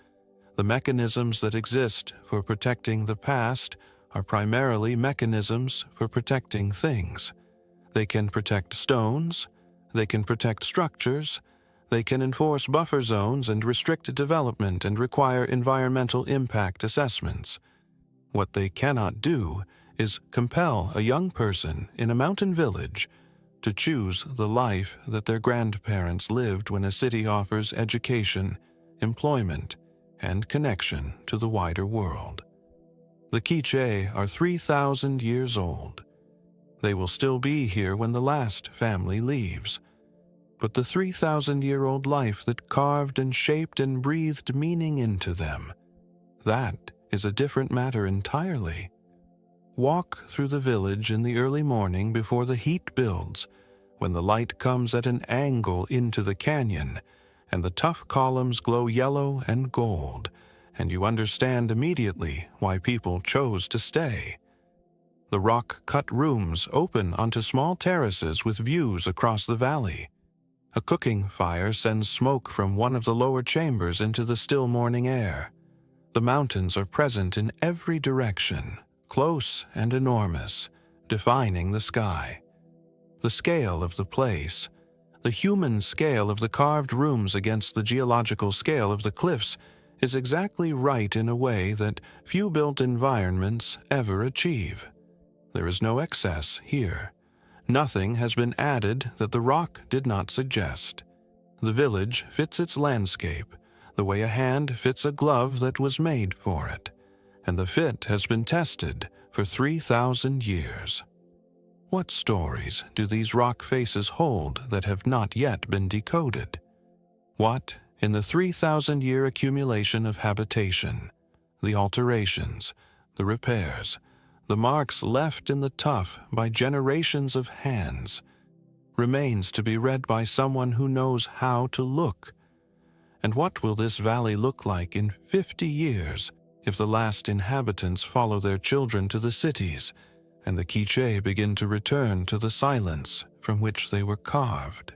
[SPEAKER 1] The mechanisms that exist for protecting the past are primarily mechanisms for protecting things. They can protect stones, they can protect structures, they can enforce buffer zones and restrict development and require environmental impact assessments. What they cannot do is compel a young person in a mountain village to choose the life that their grandparents lived when a city offers education, employment, and connection to the wider world. The Quiche are 3,000 years old. They will still be here when the last family leaves. But the 3,000-year-old life that carved and shaped and breathed meaning into them, that is a different matter entirely. Walk through the village in the early morning before the heat builds, when the light comes at an angle into the canyon, and the tough columns glow yellow and gold, and you understand immediately why people chose to stay. The rock-cut rooms open onto small terraces with views across the valley. A cooking fire sends smoke from one of the lower chambers into the still morning air. The mountains are present in every direction, close and enormous, defining the sky. The scale of the place, the human scale of the carved rooms against the geological scale of the cliffs, is exactly right in a way that few built environments ever achieve. There is no excess here. Nothing has been added that the rock did not suggest. The village fits its landscape, the way a hand fits a glove that was made for it, and the fit has been tested for 3,000 years. What stories do these rock faces hold that have not yet been decoded? What, in the 3,000-year accumulation of habitation, the alterations, the repairs, the marks left in the tuff by generations of hands, remains to be read by someone who knows how to look? And what will this valley look like in 50 years if the last inhabitants follow their children to the cities and the Quiche begin to return to the silence from which they were carved?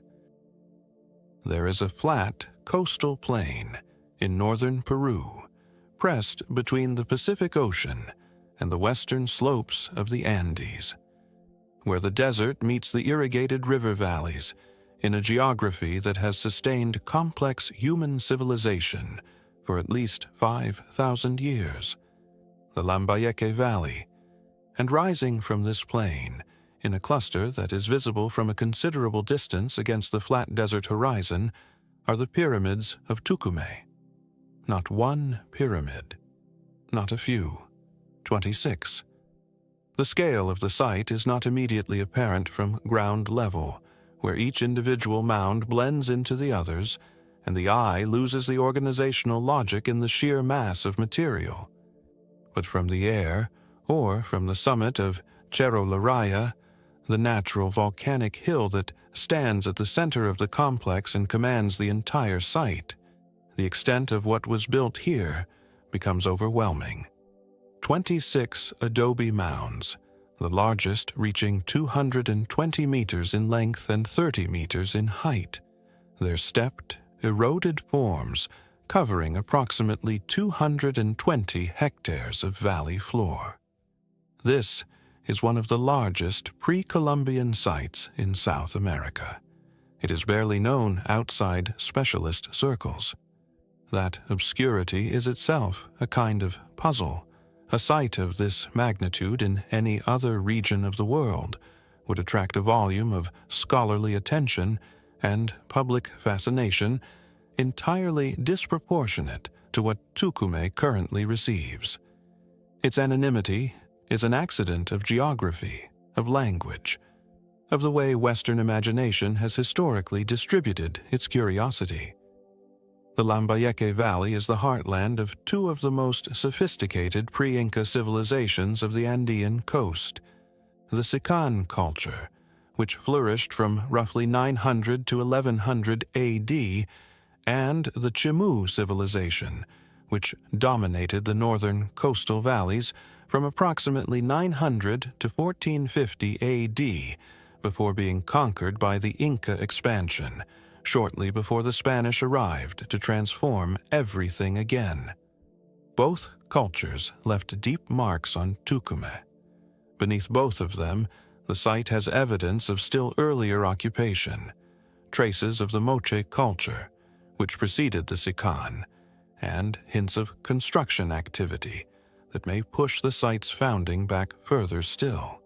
[SPEAKER 1] There is a flat coastal plain in northern Peru, pressed between the Pacific Ocean and the western slopes of the Andes, where the desert meets the irrigated river valleys in a geography that has sustained complex human civilization for at least 5,000 years, the Lambayeque Valley, and rising from this plain, in a cluster that is visible from a considerable distance against the flat desert horizon, are the pyramids of Tucumay. Not one pyramid, not a few, 26. The scale of the site is not immediately apparent from ground level, where each individual mound blends into the others, and the eye loses the organizational logic in the sheer mass of material. But from the air, or from the summit of Cerro Laraya, the natural volcanic hill that stands at the center of the complex and commands the entire site, the extent of what was built here becomes overwhelming. 26 adobe mounds, the largest reaching 220 meters in length and 30 meters in height, their stepped, eroded forms covering approximately 220 hectares of valley floor. This is one of the largest pre-Columbian sites in South America. It is barely known outside specialist circles. That obscurity is itself a kind of puzzle. A site of this magnitude in any other region of the world would attract a volume of scholarly attention and public fascination entirely disproportionate to what Tucumay currently receives. Its anonymity is an accident of geography, of language, of the way Western imagination has historically distributed its curiosity. The Lambayeque Valley is the heartland of two of the most sophisticated pre-Inca civilizations of the Andean coast, the Sican culture, which flourished from roughly 900 to 1100 AD, and the Chimu civilization, which dominated the northern coastal valleys from approximately 900 to 1450 AD, before being conquered by the Inca expansion, shortly before the Spanish arrived to transform everything again. Both cultures left deep marks on Tucumay. Beneath both of them, the site has evidence of still earlier occupation, traces of the Moche culture, which preceded the Sican, and hints of construction activity that may push the site's founding back further still.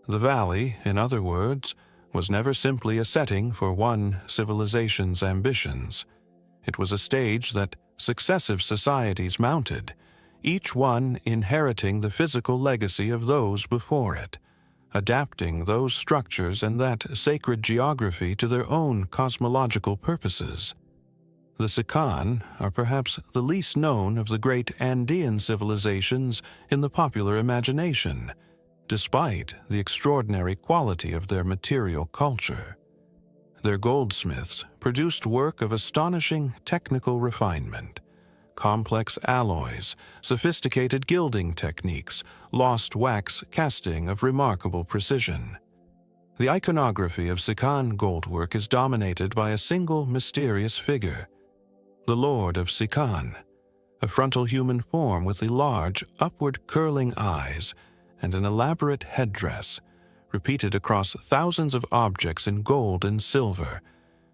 [SPEAKER 1] The valley, in other words, was never simply a setting for one civilization's ambitions. It was a stage that successive societies mounted, each one inheriting the physical legacy of those before it, adapting those structures and that sacred geography to their own cosmological purposes. The Sican are perhaps the least known of the great Andean civilizations in the popular imagination, despite the extraordinary quality of their material culture. Their goldsmiths produced work of astonishing technical refinement, complex alloys, sophisticated gilding techniques, lost wax casting of remarkable precision. The iconography of Sican goldwork is dominated by a single mysterious figure, the Lord of Sican, a frontal human form with the large, upward curling eyes and an elaborate headdress, repeated across thousands of objects in gold and silver,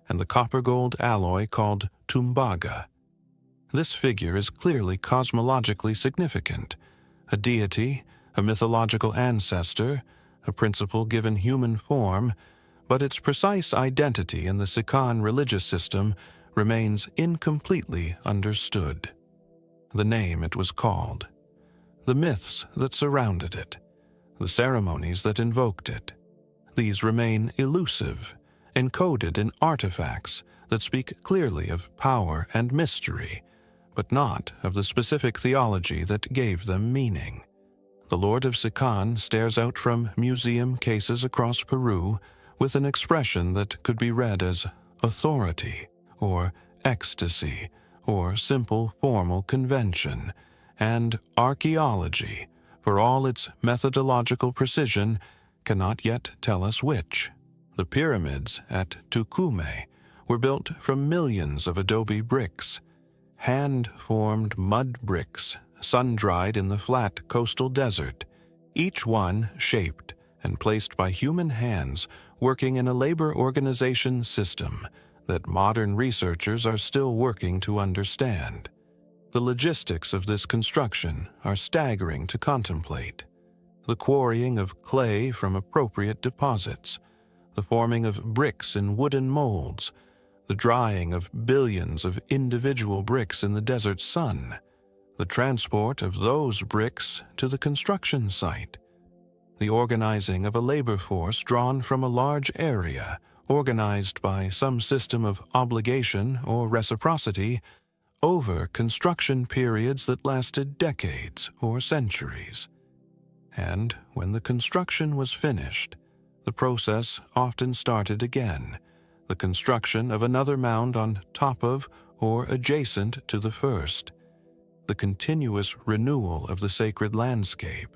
[SPEAKER 1] and the copper-gold alloy called tumbaga. This figure is clearly cosmologically significant, a deity, a mythological ancestor, a principle given human form, but its precise identity in the Sican religious system remains incompletely understood. The name it was called, the myths that surrounded it, the ceremonies that invoked it, these remain elusive, encoded in artifacts that speak clearly of power and mystery, but not of the specific theology that gave them meaning. The Lord of Sican stares out from museum cases across Peru with an expression that could be read as authority, or ecstasy, or simple formal convention, and archaeology, for all its methodological precision, cannot yet tell us which. The pyramids at Tucumay were built from millions of adobe bricks, hand-formed mud bricks, sun-dried in the flat coastal desert, each one shaped and placed by human hands working in a labor organization system that modern researchers are still working to understand. The logistics of this construction are staggering to contemplate. The quarrying of clay from appropriate deposits, the forming of bricks in wooden molds, the drying of billions of individual bricks in the desert sun, the transport of those bricks to the construction site, the organizing of a labor force drawn from a large area, organized by some system of obligation or reciprocity over construction periods that lasted decades or centuries. And when the construction was finished, the process often started again, the construction of another mound on top of or adjacent to the first, the continuous renewal of the sacred landscape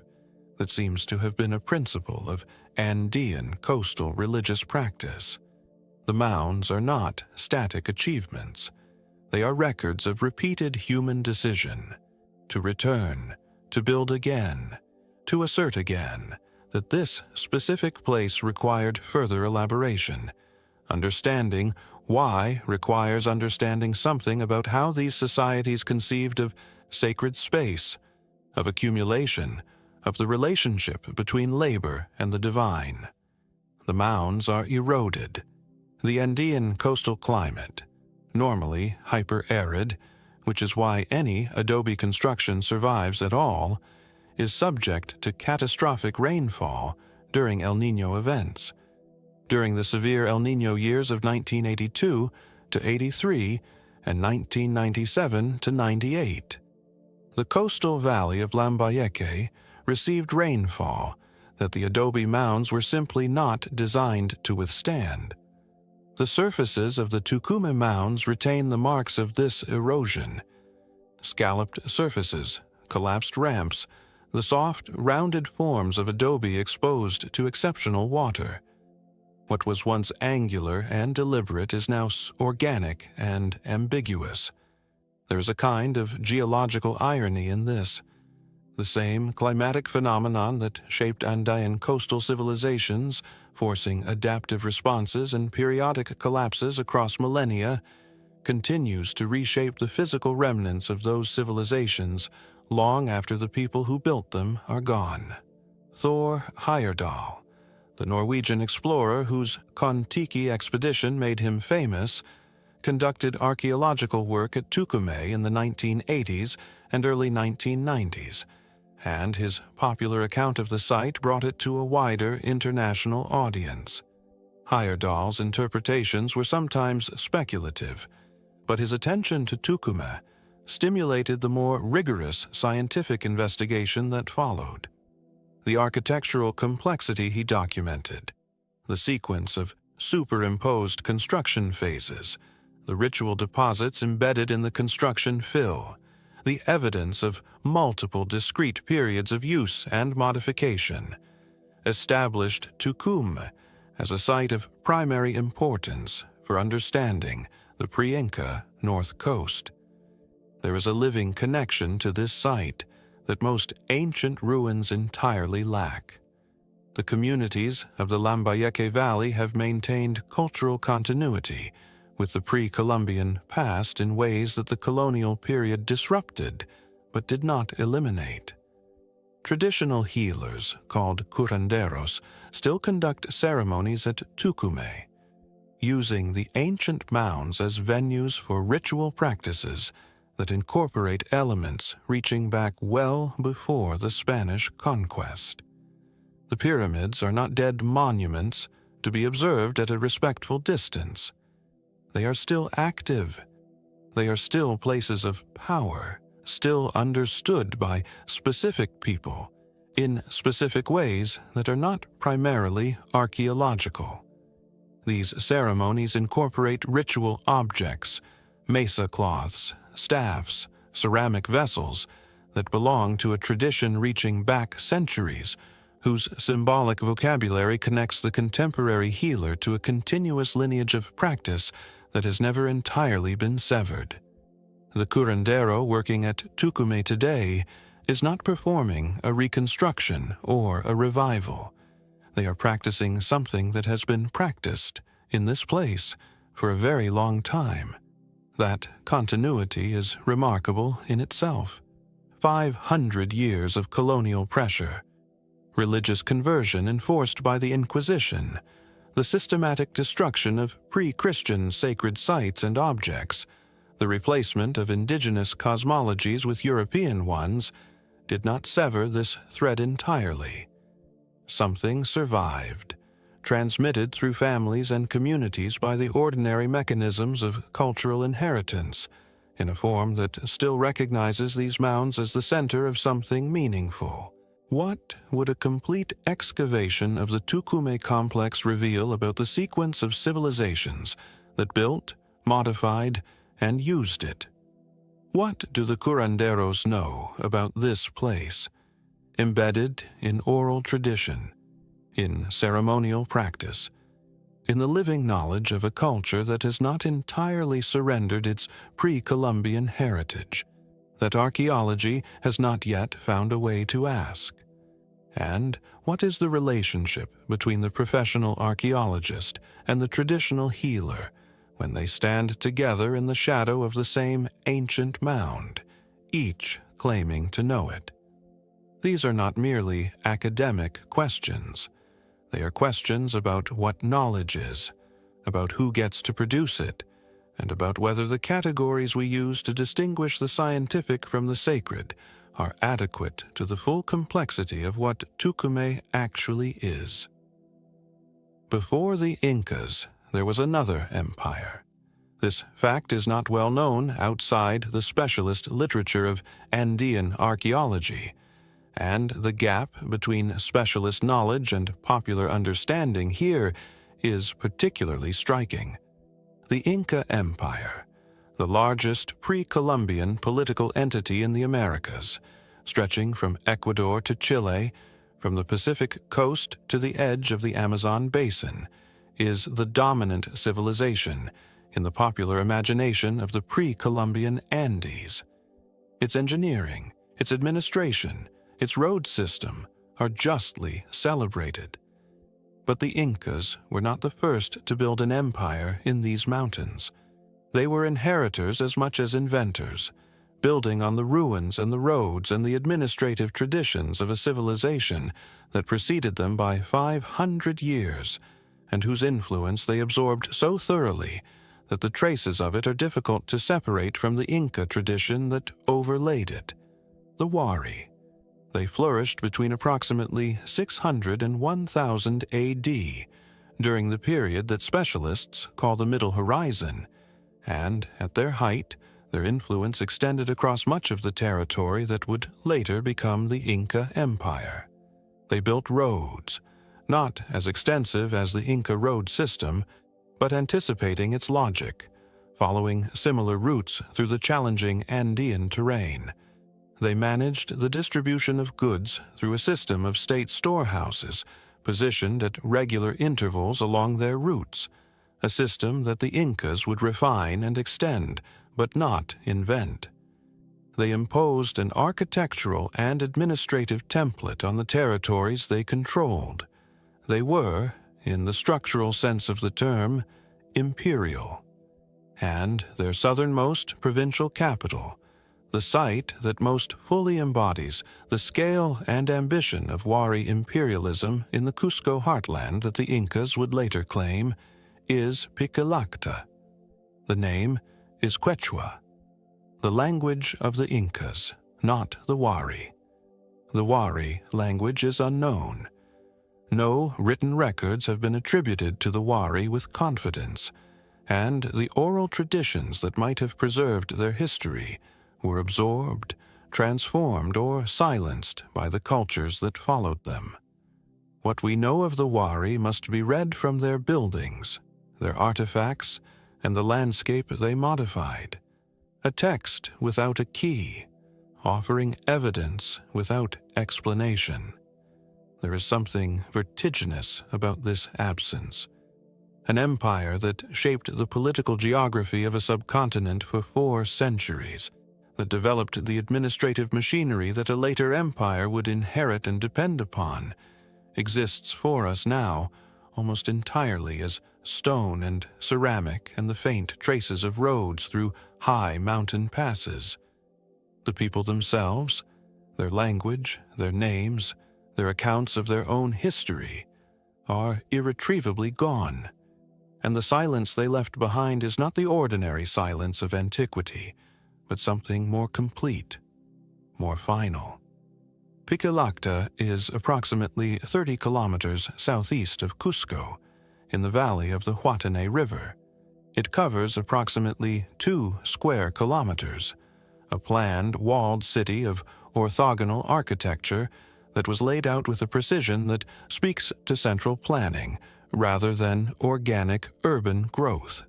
[SPEAKER 1] that seems to have been a principle of Andean coastal religious practice. The mounds are not static achievements. They are records of repeated human decision to return, to build again, to assert again that this specific place required further elaboration. Understanding why requires understanding something about how these societies conceived of sacred space, of accumulation, of the relationship between labor and the divine. The mounds are eroded. The Andean coastal climate, normally hyper-arid, which is why any adobe construction survives at all, is subject to catastrophic rainfall during El Niño events. During the severe El Niño years of 1982 to 83 and 1997 to 98. The coastal valley of Lambayeque received rainfall that the adobe mounds were simply not designed to withstand. The surfaces of the Tucumé mounds retain the marks of this erosion: scalloped surfaces, collapsed ramps, the soft, rounded forms of adobe exposed to exceptional water. What was once angular and deliberate is now organic and ambiguous. There is a kind of geological irony in this. The same climatic phenomenon that shaped Andean coastal civilizations, forcing adaptive responses and periodic collapses across millennia, continues to reshape the physical remnants of those civilizations long after the people who built them are gone. Thor Heyerdahl, the Norwegian explorer whose Kon-Tiki expedition made him famous, conducted archaeological work at Tucumé in the 1980s and early 1990s, and his popular account of the site brought it to a wider international audience. Heyerdahl's interpretations were sometimes speculative, but his attention to Tucumé stimulated the more rigorous scientific investigation that followed. The architectural complexity he documented, the sequence of superimposed construction phases, the ritual deposits embedded in the construction fill, the evidence of multiple discrete periods of use and modification, established Tucumé as a site of primary importance for understanding the pre-Inca North Coast. There is a living connection to this site that most ancient ruins entirely lack. The communities of the Lambayeque Valley have maintained cultural continuity with the pre-Columbian past in ways that the colonial period disrupted but did not eliminate. Traditional healers, called curanderos, still conduct ceremonies at Tucumé, using the ancient mounds as venues for ritual practices that incorporate elements reaching back well before the Spanish conquest. The pyramids are not dead monuments to be observed at a respectful distance. They are still active. They are still places of power, still understood by specific people in specific ways that are not primarily archaeological. These ceremonies incorporate ritual objects, mesa cloths, staffs, ceramic vessels that belong to a tradition reaching back centuries, whose symbolic vocabulary connects the contemporary healer to a continuous lineage of practice that has never entirely been severed. The curandero working at Tucumé today is not performing a reconstruction or a revival. They are practicing something that has been practiced in this place for a very long time. That continuity is remarkable in itself. 500 years of colonial pressure, religious conversion enforced by the Inquisition, the systematic destruction of pre-Christian sacred sites and objects, the replacement of indigenous cosmologies with European ones, did not sever this thread entirely. Something survived, transmitted through families and communities by the ordinary mechanisms of cultural inheritance, in a form that still recognizes these mounds as the center of something meaningful. What would a complete excavation of the Tucumé complex reveal about the sequence of civilizations that built, modified, and used it? What do the curanderos know about this place, embedded in oral tradition, in ceremonial practice, in the living knowledge of a culture that has not entirely surrendered its pre-Columbian heritage, that archaeology has not yet found a way to ask? And what is the relationship between the professional archaeologist and the traditional healer when they stand together in the shadow of the same ancient mound, each claiming to know it? These are not merely academic questions. They are questions about what knowledge is, about who gets to produce it, and about whether the categories we use to distinguish the scientific from the sacred are adequate to the full complexity of what Tucumay actually is. Before the Incas, there was another empire. This fact is not well known outside the specialist literature of Andean archaeology, and the gap between specialist knowledge and popular understanding here is particularly striking. The Inca Empire, the largest pre-Columbian political entity in the Americas, stretching from Ecuador to Chile, from the Pacific coast to the edge of the Amazon basin, is the dominant civilization in the popular imagination of the pre-Columbian Andes. Its engineering, its administration, its road system are justly celebrated. But the Incas were not the first to build an empire in these mountains. They were inheritors as much as inventors, building on the ruins and the roads and the administrative traditions of a civilization that preceded them by 500 years, and whose influence they absorbed so thoroughly that the traces of it are difficult to separate from the Inca tradition that overlaid it. The Wari. They flourished between approximately 600 and 1000 AD, during the period that specialists call the Middle Horizon, and, at their height, their influence extended across much of the territory that would later become the Inca Empire. They built roads, not as extensive as the Inca road system, but anticipating its logic, following similar routes through the challenging Andean terrain. They managed the distribution of goods through a system of state storehouses positioned at regular intervals along their routes, a system that the Incas would refine and extend, but not invent. They imposed an architectural and administrative template on the territories they controlled. They were, in the structural sense of the term, imperial. And their southernmost provincial capital, the site that most fully embodies the scale and ambition of Wari imperialism in the Cusco heartland that the Incas would later claim, is Piquilacta. The name is Quechua, the language of the Incas, not the Wari. The Wari language is unknown. No written records have been attributed to the Wari with confidence, and the oral traditions that might have preserved their history were absorbed, transformed, or silenced by the cultures that followed them. What we know of the Wari must be read from their buildings, their artifacts, and the landscape they modified. A text without a key, offering evidence without explanation. There is something vertiginous about this absence. An empire that shaped the political geography of a subcontinent for 4 centuries, that developed the administrative machinery that a later empire would inherit and depend upon, exists for us now almost entirely as stone and ceramic and the faint traces of roads through high mountain passes. The people themselves, their language, their names, their accounts of their own history, are irretrievably gone, and the silence they left behind is not the ordinary silence of antiquity, but something more complete, more final. Piquilacta is approximately 30 kilometers southeast of Cusco, in the valley of the Huatenay River. It covers approximately 2 square kilometers, a planned walled city of orthogonal architecture that was laid out with a precision that speaks to central planning rather than organic urban growth.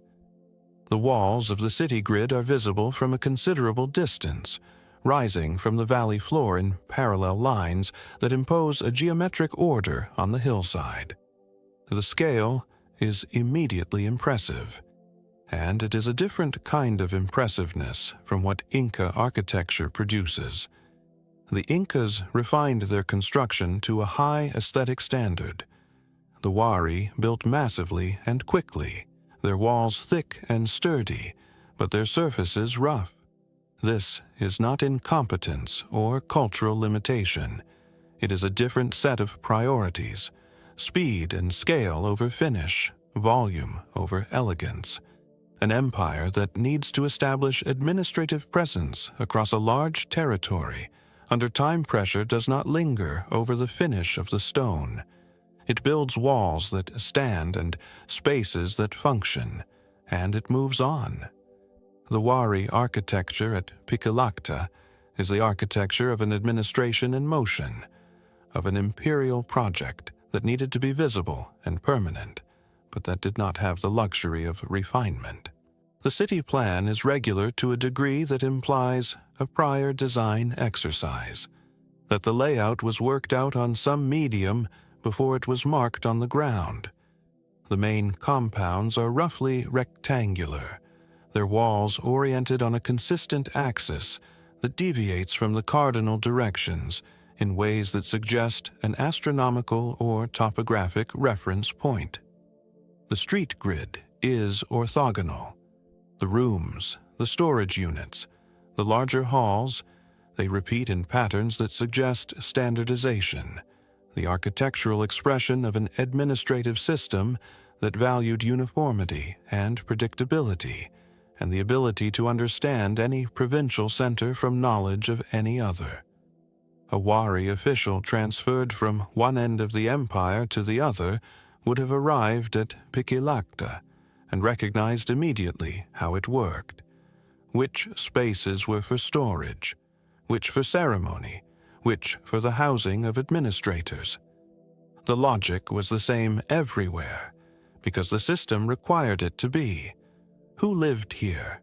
[SPEAKER 1] The walls of the city grid are visible from a considerable distance, rising from the valley floor in parallel lines that impose a geometric order on the hillside. The scale is immediately impressive, and it is a different kind of impressiveness from what Inca architecture produces. The Incas refined their construction to a high aesthetic standard. The Wari built massively and quickly, their walls thick and sturdy, but their surfaces rough. This is not incompetence or cultural limitation. It is a different set of priorities: speed and scale over finish, volume over elegance. an empire that needs to establish administrative presence across a large territory under time pressure does not linger over the finish of the stone. It builds walls that stand and spaces that function, and it moves on. The Wari architecture at Pikalakta is the architecture of an administration in motion, of an imperial project that needed to be visible and permanent, but that did not have the luxury of refinement. The city plan is regular to a degree that implies a prior design exercise, that the layout was worked out on some medium before it was marked on the ground. The main compounds are roughly rectangular, their walls oriented on a consistent axis that deviates from the cardinal directions in ways that suggest an astronomical or topographic reference point. The street grid is orthogonal. The rooms, the storage units, the larger halls, they repeat in patterns that suggest standardization, the architectural expression of an administrative system that valued uniformity and predictability, and the ability to understand any provincial center from knowledge of any other. A Wari official transferred from one end of the empire to the other would have arrived at Pikilakta and recognized immediately how it worked, which spaces were for storage, which for ceremony, which for the housing of administrators. The logic was the same everywhere, because the system required it to be. Who lived here?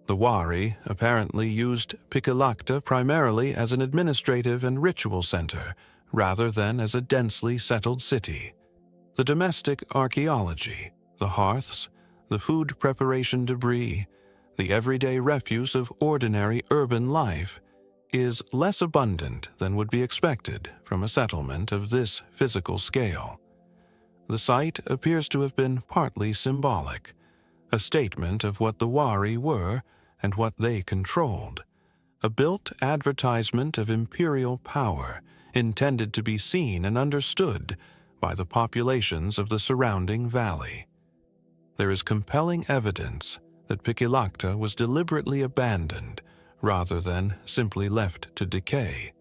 [SPEAKER 1] The Wari apparently used Pikilakta primarily as an administrative and ritual center, rather than as a densely settled city. The domestic archaeology, the hearths, the food preparation debris, the everyday refuse of ordinary urban life, is less abundant than would be expected from a settlement of this physical scale. The site appears to have been partly symbolic, a statement of what the Wari were and what they controlled, a built advertisement of imperial power intended to be seen and understood by the populations of the surrounding valley. There is compelling evidence that Pikilakta was deliberately abandoned rather than simply left to decay.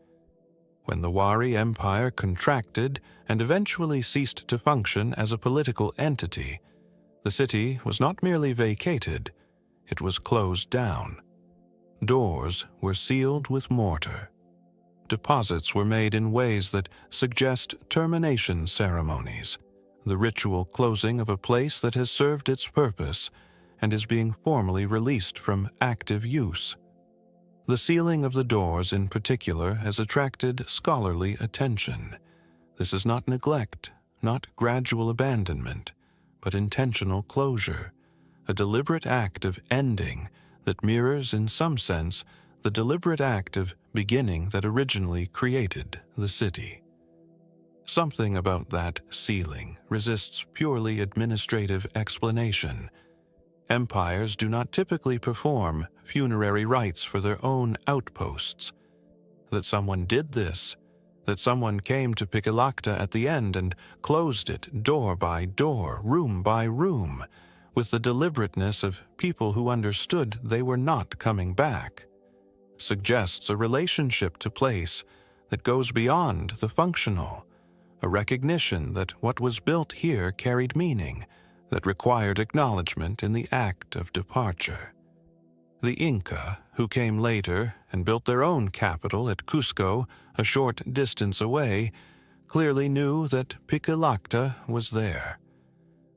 [SPEAKER 1] When the Wari Empire contracted and eventually ceased to function as a political entity, the city was not merely vacated, it was closed down. Doors were sealed with mortar. Deposits were made in ways that suggest termination ceremonies, the ritual closing of a place that has served its purpose and is being formally released from active use. The sealing of the doors in particular has attracted scholarly attention. This is not neglect, not gradual abandonment, but intentional closure, a deliberate act of ending that mirrors in some sense the deliberate act of beginning that originally created the city. Something about that sealing resists purely administrative explanation. Empires do not typically perform funerary rites for their own outposts. That someone did this, that someone came to Pikilakta at the end and closed it door by door, room by room, with the deliberateness of people who understood they were not coming back, suggests a relationship to place that goes beyond the functional, a recognition that what was built here carried meaning, that required acknowledgement in the act of departure. The Inca, who came later and built their own capital at Cusco, a short distance away, clearly knew that Pikilakta was there.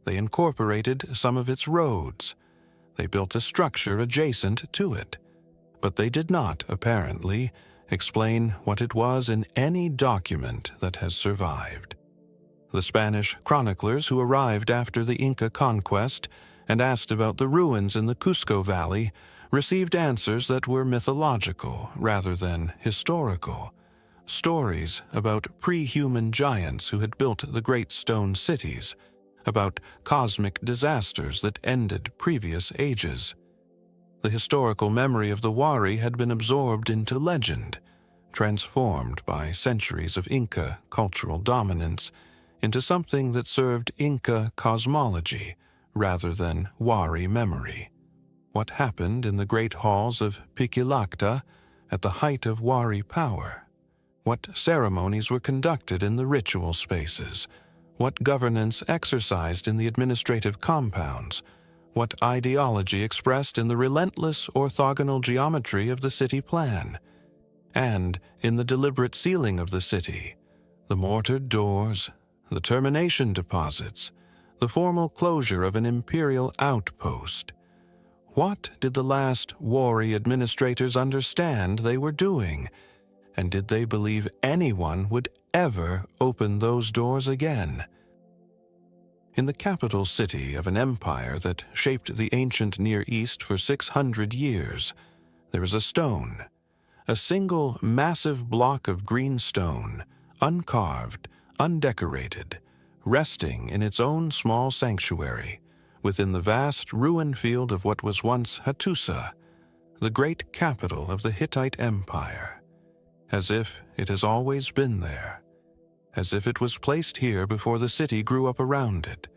[SPEAKER 1] They incorporated some of its roads. They built a structure adjacent to it, but they did not, apparently, explain what it was in any document that has survived. The Spanish chroniclers who arrived after the Inca conquest and asked about the ruins in the Cusco Valley received answers that were mythological rather than historical. Stories about pre-human giants who had built the great stone cities, about cosmic disasters that ended previous ages. The historical memory of the Wari had been absorbed into legend, transformed by centuries of Inca cultural dominance into something that served Inca cosmology rather than Wari memory. what happened in the great halls of Pikilakta at the height of Wari power, what ceremonies were conducted in the ritual spaces, what governance exercised in the administrative compounds, what ideology expressed in the relentless orthogonal geometry of the city plan, and in the deliberate sealing of the city, the mortared doors, the termination deposits, the formal closure of an imperial outpost. What did the last Wari administrators understand they were doing, and did they believe anyone would ever open those doors again? In the capital city of an empire that shaped the ancient Near East for 600 years, there is a stone, a single massive block of green stone, uncarved, undecorated, resting in its own small sanctuary within the vast ruin field of what was once Hattusa, the great capital of the Hittite Empire, as if it has always been there, as if it was placed here before the city grew up around it,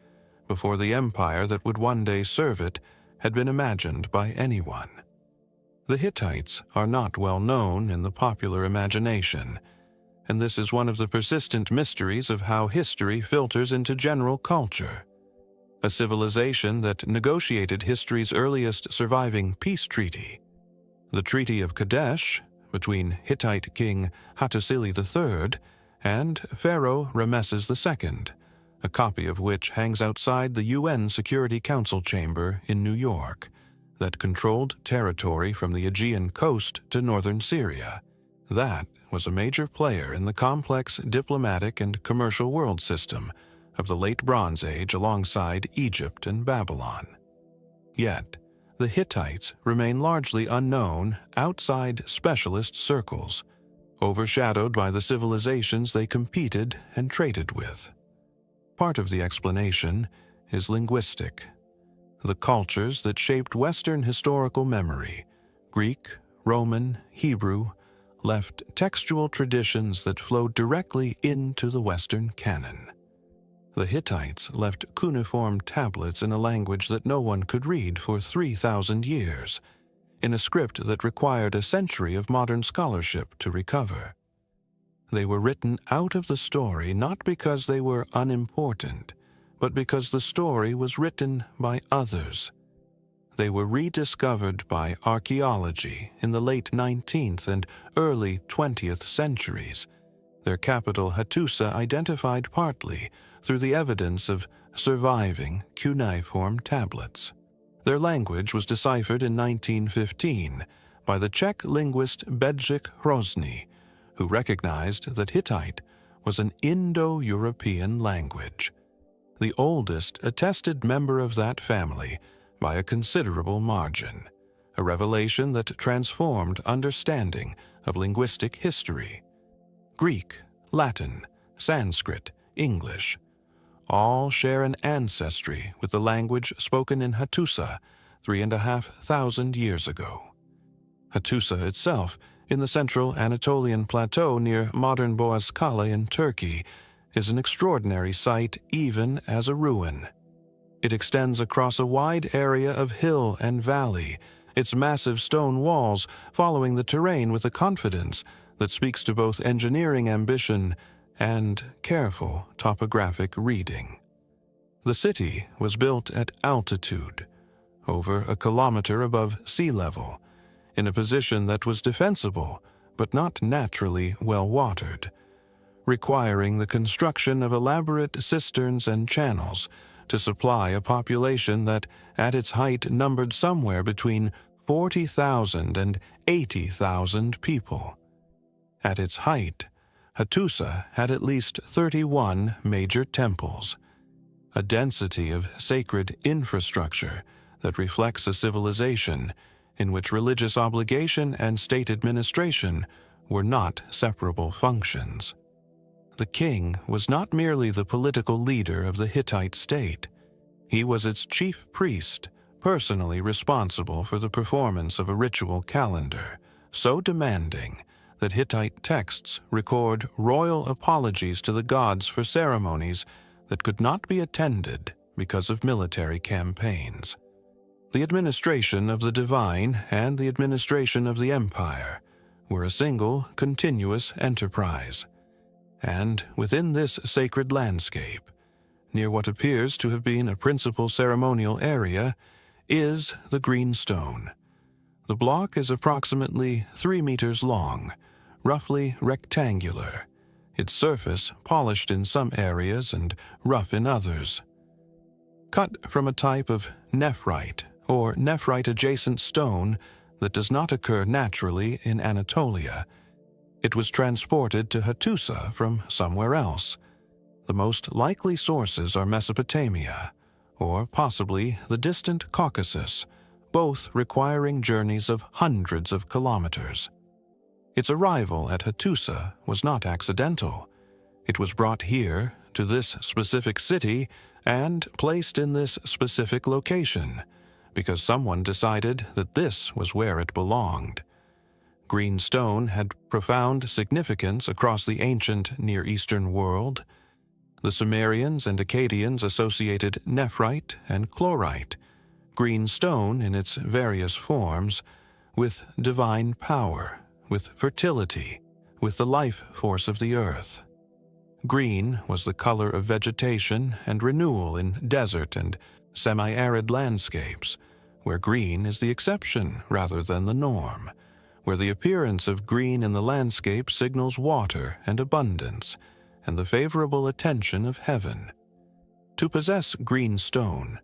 [SPEAKER 1] before the empire that would one day serve it had been imagined by anyone. The Hittites are not well known in the popular imagination, and this is one of the persistent mysteries of how history filters into general culture. A civilization that negotiated history's earliest surviving peace treaty, the Treaty of Kadesh, between Hittite king Hattusili III and Pharaoh Rameses II, a copy of which hangs outside the UN Security Council chamber in New York, that controlled territory from the Aegean coast to northern Syria. That was a major player in the complex diplomatic and commercial world system of the Late Bronze Age alongside Egypt and Babylon. Yet, the Hittites remain largely unknown outside specialist circles, overshadowed by the civilizations they competed and traded with. Part of the explanation is linguistic. The cultures that shaped Western historical memory, Greek, Roman, Hebrew, left textual traditions that flowed directly into the Western canon. The Hittites left cuneiform tablets in a language that no one could read for 3,000 years, in a script that required a century of modern scholarship to recover. They were written out of the story not because they were unimportant, but because the story was written by others. They were rediscovered by archaeology in the late 19th and early 20th centuries, their capital Hattusa identified partly through the evidence of surviving cuneiform tablets. Their language was deciphered in 1915 by the Czech linguist Bedřich Hrozný, who recognized that Hittite was an Indo-European language, the oldest attested member of that family by a considerable margin, a revelation that transformed understanding of linguistic history. Greek, Latin, Sanskrit, English, all share an ancestry with the language spoken in Hattusa 3,500 years ago. Hattusa itself, in the central Anatolian plateau near modern Boğazkale in Turkey, is an extraordinary site even as a ruin. It extends across a wide area of hill and valley, its massive stone walls following the terrain with a confidence that speaks to both engineering ambition and careful topographic reading. The city was built at altitude, over a kilometer above sea level, in a position that was defensible but not naturally well watered, requiring the construction of elaborate cisterns and channels to supply a population that at its height numbered somewhere between 40,000 and 80,000 people. At its height, Hattusa had at least 31 major temples, a density of sacred infrastructure that reflects a civilization in which religious obligation and state administration were not separable functions. The king was not merely the political leader of the Hittite state. He was its chief priest, personally responsible for the performance of a ritual calendar, so demanding that Hittite texts record royal apologies to the gods for ceremonies that could not be attended because of military campaigns. The administration of the divine and the administration of the empire were a single, continuous enterprise. And within this sacred landscape, near what appears to have been a principal ceremonial area, is the green stone. The block is approximately 3 meters long, roughly rectangular, its surface polished in some areas and rough in others. Cut from a type of nephrite or nephrite-adjacent stone that does not occur naturally in Anatolia, it was transported to Hattusa from somewhere else. The most likely sources are Mesopotamia, or possibly the distant Caucasus, both requiring journeys of hundreds of kilometers. Its arrival at Hattusa was not accidental. It was brought here, to this specific city, and placed in this specific location, because someone decided that this was where it belonged. Green stone had profound significance across the ancient Near Eastern world. The Sumerians and Akkadians associated nephrite and chlorite, green stone in its various forms, with divine power, with fertility, with the life force of the earth. Green was the color of vegetation and renewal in desert and semi-arid landscapes, where green is the exception rather than the norm, where the appearance of green in the landscape signals water and abundance and the favorable attention of heaven. To possess green stone,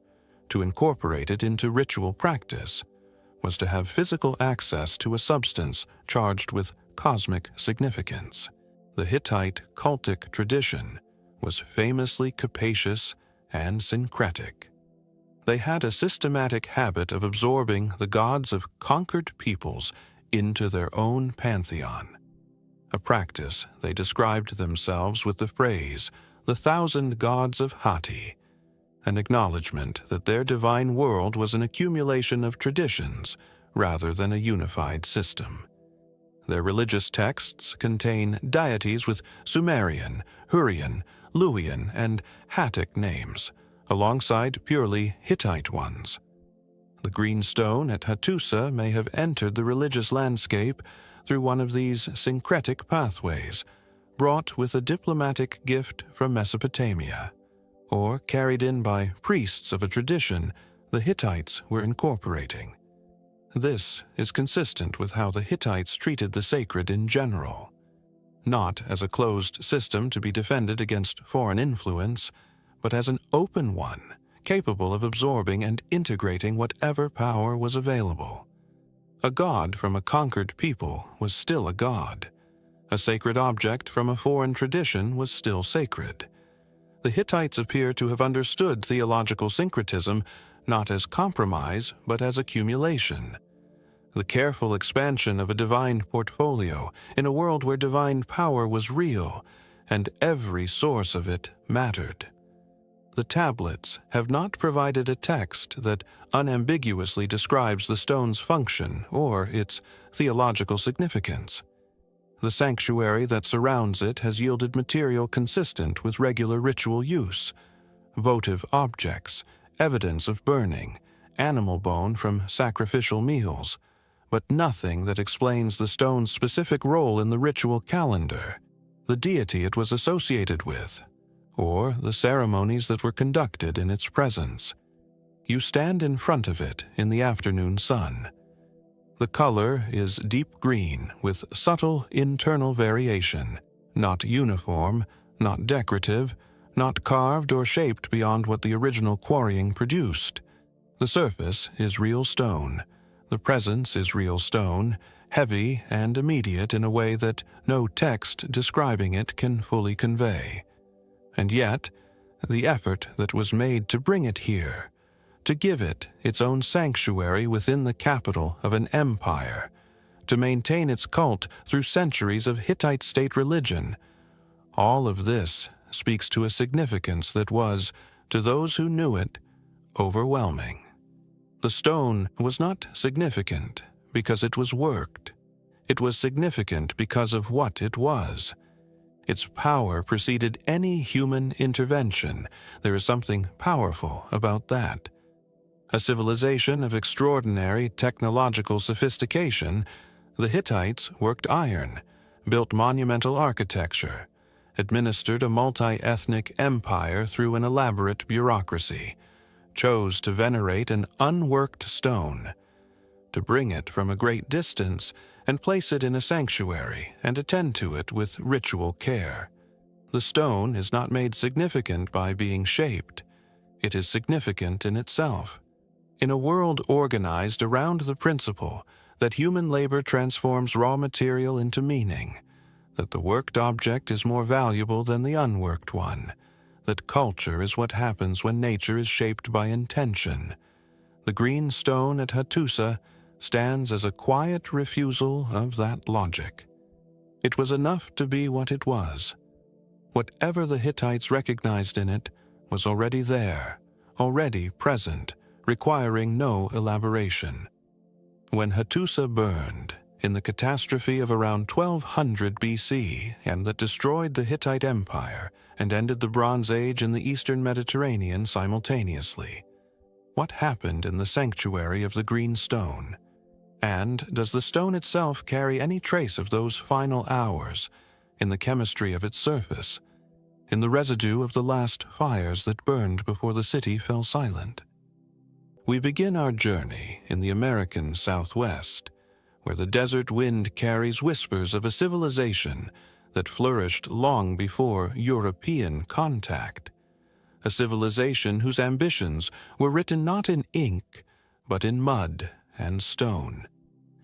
[SPEAKER 1] to incorporate it into ritual practice, was to have physical access to a substance charged with cosmic significance. The Hittite cultic tradition was famously capacious and syncretic. They had a systematic habit of absorbing the gods of conquered peoples into their own pantheon, a practice they described themselves with the phrase, "the 1,000 gods of Hatti," an acknowledgement that their divine world was an accumulation of traditions rather than a unified system. Their religious texts contain deities with Sumerian, Hurrian, Luwian, and Hattic names, alongside purely Hittite ones. The green stone at Hattusa may have entered the religious landscape through one of these syncretic pathways, brought with a diplomatic gift from Mesopotamia, or carried in by priests of a tradition the Hittites were incorporating. This is consistent with how the Hittites treated the sacred in general, not as a closed system to be defended against foreign influence, but as an open one, capable of absorbing and integrating whatever power was available. A god from a conquered people was still a god. A sacred object from a foreign tradition was still sacred. The Hittites appear to have understood theological syncretism not as compromise, but as accumulation. The careful expansion of a divine portfolio in a world where divine power was real, and every source of it mattered. The tablets have not provided a text that unambiguously describes the stone's function or its theological significance. The sanctuary that surrounds it has yielded material consistent with regular ritual use, votive objects, evidence of burning, animal bone from sacrificial meals, but nothing that explains the stone's specific role in the ritual calendar, the deity it was associated with, or the ceremonies that were conducted in its presence. You stand in front of it in the afternoon sun. The color is deep green with subtle internal variation, not uniform, not decorative, not carved or shaped beyond what the original quarrying produced. The surface is real stone. The presence is real stone, heavy and immediate in a way that no text describing it can fully convey. And yet, the effort that was made to bring it here, to give it its own sanctuary within the capital of an empire, to maintain its cult through centuries of Hittite state religion, all of this speaks to a significance that was, to those who knew it, overwhelming. The stone was not significant because it was worked. It was significant because of what it was. Its power preceded any human intervention. There is something powerful about that. A civilization of extraordinary technological sophistication, the Hittites worked iron, built monumental architecture, administered a multi-ethnic empire through an elaborate bureaucracy, chose to venerate an unworked stone, to bring it from a great distance and place it in a sanctuary and attend to it with ritual care. The stone is not made significant by being shaped. It is significant in itself. In a world organized around the principle that human labor transforms raw material into meaning, that the worked object is more valuable than the unworked one, that culture is what happens when nature is shaped by intention, the green stone at Hattusa stands as a quiet refusal of that logic. It was enough to be what it was. Whatever the Hittites recognized in it was already there, already present, requiring no elaboration. When Hattusa burned, in the catastrophe of around 1200 BC, and that destroyed the Hittite Empire and ended the Bronze Age in the eastern Mediterranean simultaneously, what happened in the sanctuary of the green stone? And does the stone itself carry any trace of those final hours in the chemistry of its surface, in the residue of the last fires that burned before the city fell silent? We begin our journey in the American Southwest, where the desert wind carries whispers of a civilization that flourished long before European contact, a civilization whose ambitions were written not in ink, but in mud and stone.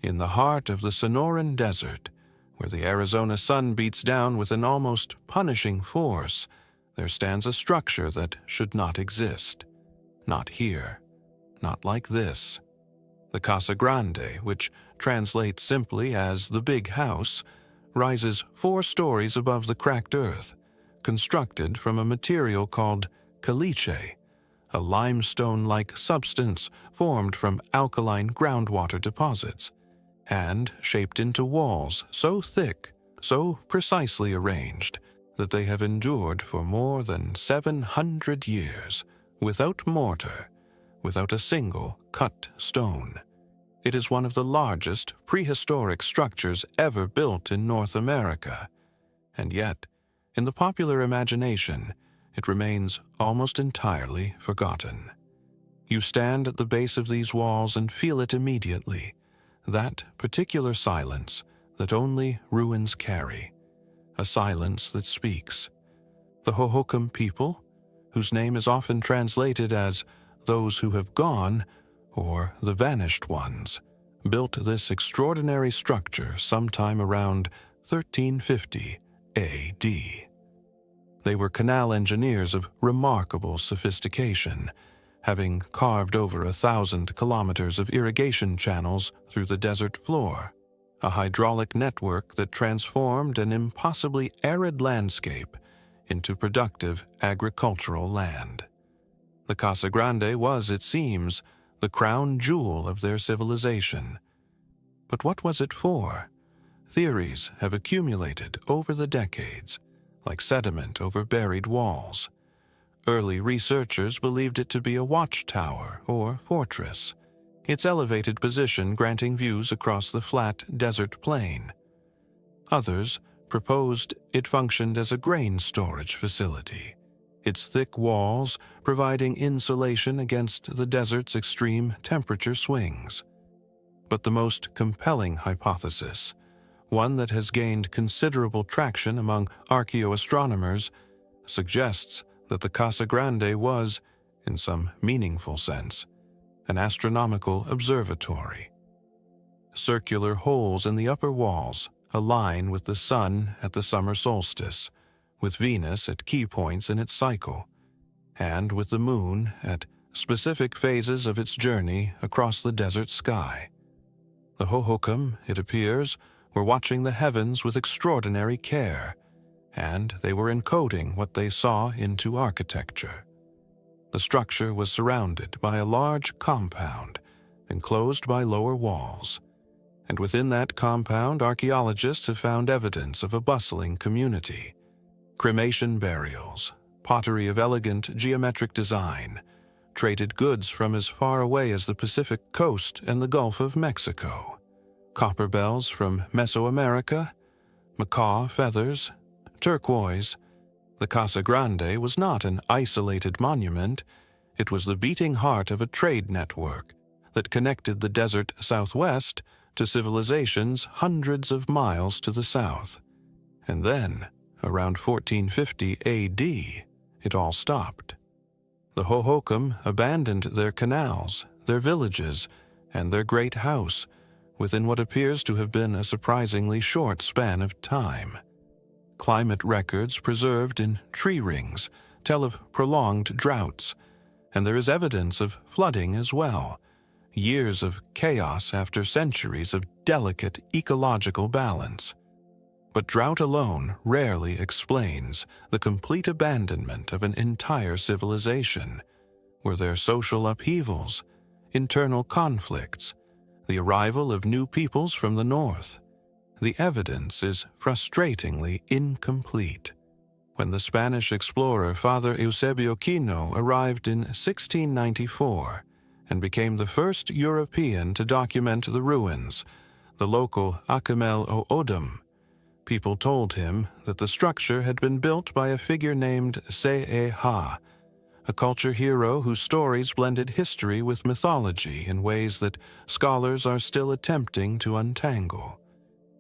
[SPEAKER 1] In the heart of the Sonoran Desert, where the Arizona sun beats down with an almost punishing force, there stands a structure that should not exist. Not here. Not like this. The Casa Grande, which translates simply as the big house, rises 4 stories above the cracked earth, constructed from a material called caliche, a limestone-like substance formed from alkaline groundwater deposits, and shaped into walls so thick, so precisely arranged, that they have endured for more than 700 years, without mortar, without a single cut stone. It is one of the largest prehistoric structures ever built in North America, and yet, in the popular imagination, it remains almost entirely forgotten. You stand at the base of these walls and feel it immediately, that particular silence that only ruins carry, a silence that speaks. The Hohokam people, whose name is often translated as those who have gone, or the vanished ones, built this extraordinary structure sometime around 1350 A.D. They were canal engineers of remarkable sophistication, having carved over 1,000 kilometers of irrigation channels through the desert floor, a hydraulic network that transformed an impossibly arid landscape into productive agricultural land. The Casa Grande was, it seems, the crown jewel of their civilization. But what was it for? Theories have accumulated over the decades, like sediment over buried walls. Early researchers believed it to be a watchtower or fortress, its elevated position granting views across the flat desert plain. Others proposed it functioned as a grain storage facility, its thick walls providing insulation against the desert's extreme temperature swings. But the most compelling hypothesis, one that has gained considerable traction among archaeoastronomers, suggests that the Casa Grande was, in some meaningful sense, an astronomical observatory. Circular holes in the upper walls align with the sun at the summer solstice, with Venus at key points in its cycle, and with the moon at specific phases of its journey across the desert sky. The Hohokam, it appears, were watching the heavens with extraordinary care, and they were encoding what they saw into architecture. The structure was surrounded by a large compound, enclosed by lower walls, and within that compound archaeologists have found evidence of a bustling community. Cremation burials, pottery of elegant geometric design, traded goods from as far away as the Pacific coast and the Gulf of Mexico. Copper bells from Mesoamerica, macaw feathers, turquoise. The Casa Grande was not an isolated monument. It was the beating heart of a trade network that connected the desert southwest to civilizations hundreds of miles to the south. And then, around 1450 A.D., it all stopped. The Hohokam abandoned their canals, their villages, and their great house within what appears to have been a surprisingly short span of time. Climate records preserved in tree rings tell of prolonged droughts, and there is evidence of flooding as well, years of chaos after centuries of delicate ecological balance. But drought alone rarely explains the complete abandonment of an entire civilization. Were there social upheavals, internal conflicts, the arrival of new peoples from the north? The evidence is frustratingly incomplete. When the Spanish explorer Father Eusebio Kino arrived in 1694 and became the first European to document the ruins, the local Akimel o Odum, people told him that the structure had been built by a figure named Se-e-Ha, a culture hero whose stories blended history with mythology in ways that scholars are still attempting to untangle.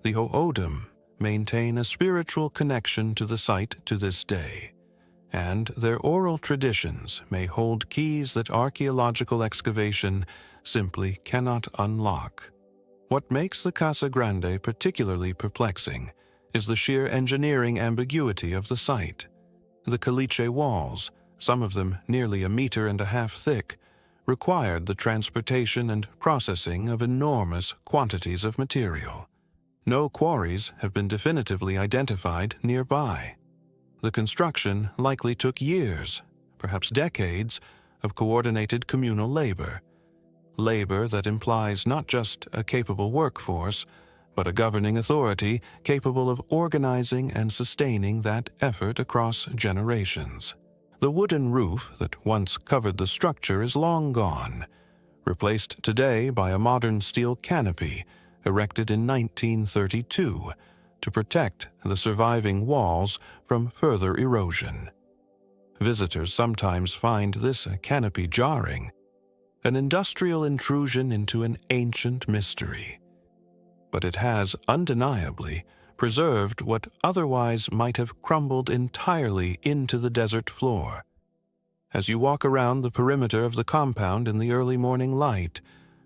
[SPEAKER 1] The O'odham maintain a spiritual connection to the site to this day, and their oral traditions may hold keys that archaeological excavation simply cannot unlock. What makes the Casa Grande particularly perplexing is the sheer engineering ambiguity of the site. The caliche walls, some of them nearly 1.5 meters thick, required the transportation and processing of enormous quantities of material. No quarries have been definitively identified nearby. The construction likely took years, perhaps decades, of coordinated communal labor that implies not just a capable workforce, but a governing authority capable of organizing and sustaining that effort across generations. The wooden roof that once covered the structure is long gone, replaced today by a modern steel canopy erected in 1932 to protect the surviving walls from further erosion. Visitors sometimes find this canopy jarring, an industrial intrusion into an ancient mystery. But it has undeniably preserved what otherwise might have crumbled entirely into the desert floor. As you walk around the perimeter of the compound in the early morning light,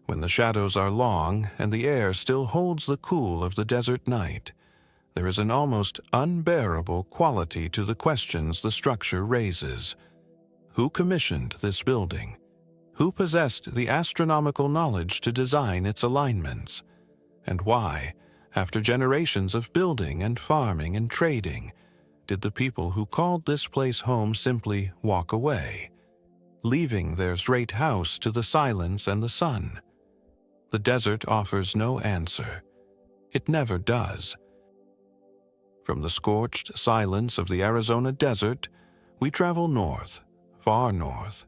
[SPEAKER 1] when the shadows are long and the air still holds the cool of the desert night, there is an almost unbearable quality to the questions the structure raises. Who commissioned this building? Who possessed the astronomical knowledge to design its alignments? And why, after generations of building and farming and trading, did the people who called this place home simply walk away, leaving their great house to the silence and the sun? The desert offers no answer. It never does. From the scorched silence of the Arizona desert, we travel north, far north,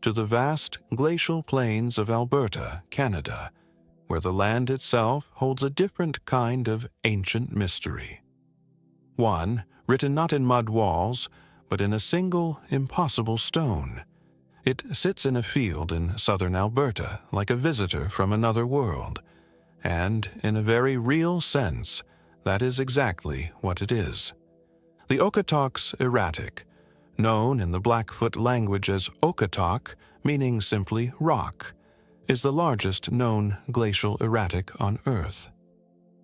[SPEAKER 1] to the vast glacial plains of Alberta, Canada, where the land itself holds a different kind of ancient mystery. One written not in mud walls, but in a single, impossible stone. It sits in a field in southern Alberta like a visitor from another world, and in a very real sense, that is exactly what it is. The Okotoks erratic, known in the Blackfoot language as Okotok, meaning simply rock, is the largest known glacial erratic on Earth.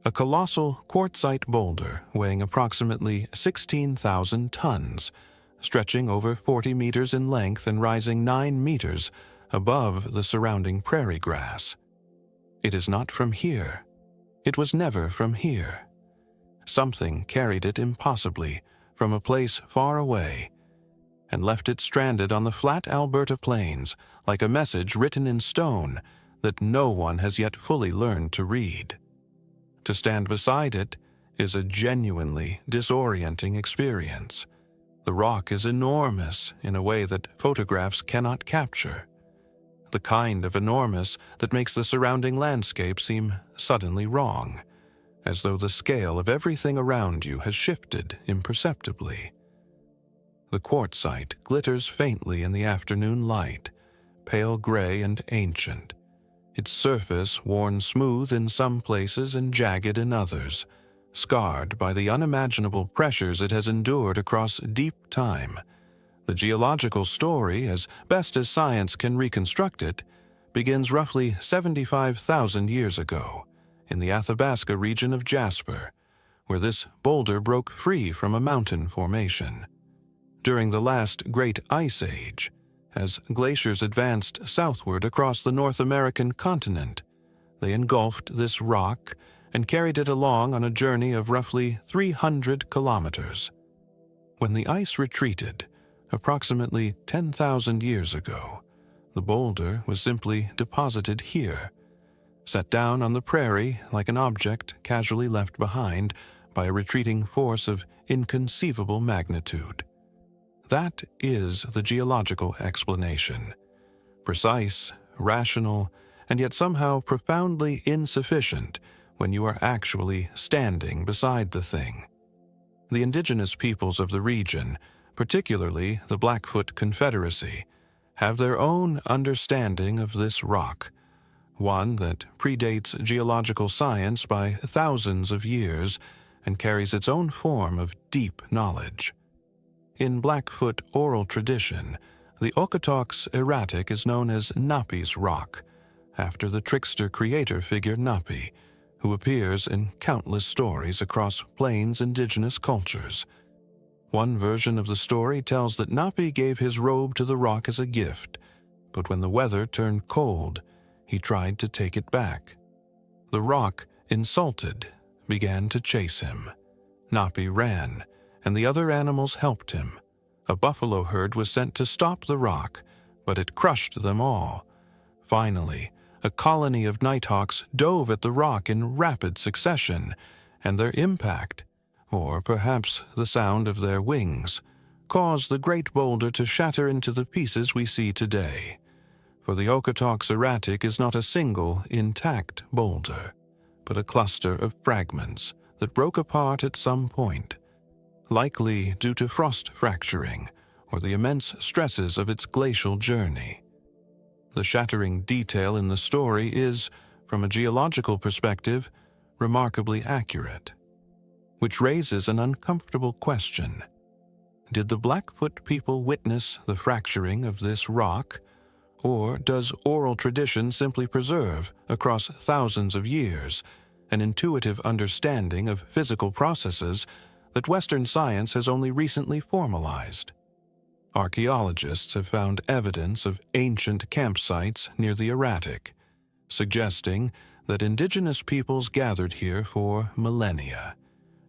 [SPEAKER 1] A colossal quartzite boulder weighing approximately 16,000 tons, stretching over 40 meters in length and rising 9 meters above the surrounding prairie grass. It is not from here. It was never from here. Something carried it impossibly from a place far away and left it stranded on the flat Alberta plains like a message written in stone that no one has yet fully learned to read. To stand beside it is a genuinely disorienting experience. The rock is enormous in a way that photographs cannot capture. the kind of enormous that makes the surrounding landscape seem suddenly wrong, as though the scale of everything around you has shifted imperceptibly. The quartzite glitters faintly in the afternoon light, pale gray and ancient, its surface worn smooth in some places and jagged in others, scarred by the unimaginable pressures it has endured across deep time. The geological story, as best as science can reconstruct it, begins roughly 75,000 years ago in the Athabasca region of Jasper, where this boulder broke free from a mountain formation. During the last Great Ice Age, as glaciers advanced southward across the North American continent, they engulfed this rock and carried it along on a journey of roughly 300 kilometers. When the ice retreated, approximately 10,000 years ago, the boulder was simply deposited here, set down on the prairie like an object casually left behind by a retreating force of inconceivable magnitude. That is the geological explanation. Precise, rational, and yet somehow profoundly insufficient when you are actually standing beside the thing. The indigenous peoples of the region, particularly the Blackfoot Confederacy, have their own understanding of this rock, one that predates geological science by thousands of years and carries its own form of deep knowledge. In Blackfoot oral tradition, the Okotoks erratic is known as Napi's Rock, after the trickster creator figure Napi, who appears in countless stories across Plains indigenous cultures. One version of the story tells that Napi gave his robe to the rock as a gift, but when the weather turned cold, he tried to take it back. The rock, insulted, began to chase him. Napi ran, and the other animals helped him. A buffalo herd was sent to stop the rock, but it crushed them all. Finally, a colony of nighthawks dove at the rock in rapid succession, and their impact, or perhaps the sound of their wings, caused the great boulder to shatter into the pieces we see today. For the Okotoks erratic is not a single, intact boulder, but a cluster of fragments that broke apart at some point, likely due to frost fracturing or the immense stresses of its glacial journey. The shattering detail in the story is, from a geological perspective, remarkably accurate, which raises an uncomfortable question. Did the Blackfoot people witness the fracturing of this rock, or does oral tradition simply preserve, across thousands of years, an intuitive understanding of physical processes that Western science has only recently formalized? Archaeologists have found evidence of ancient campsites near the erratic, suggesting that indigenous peoples gathered here for millennia,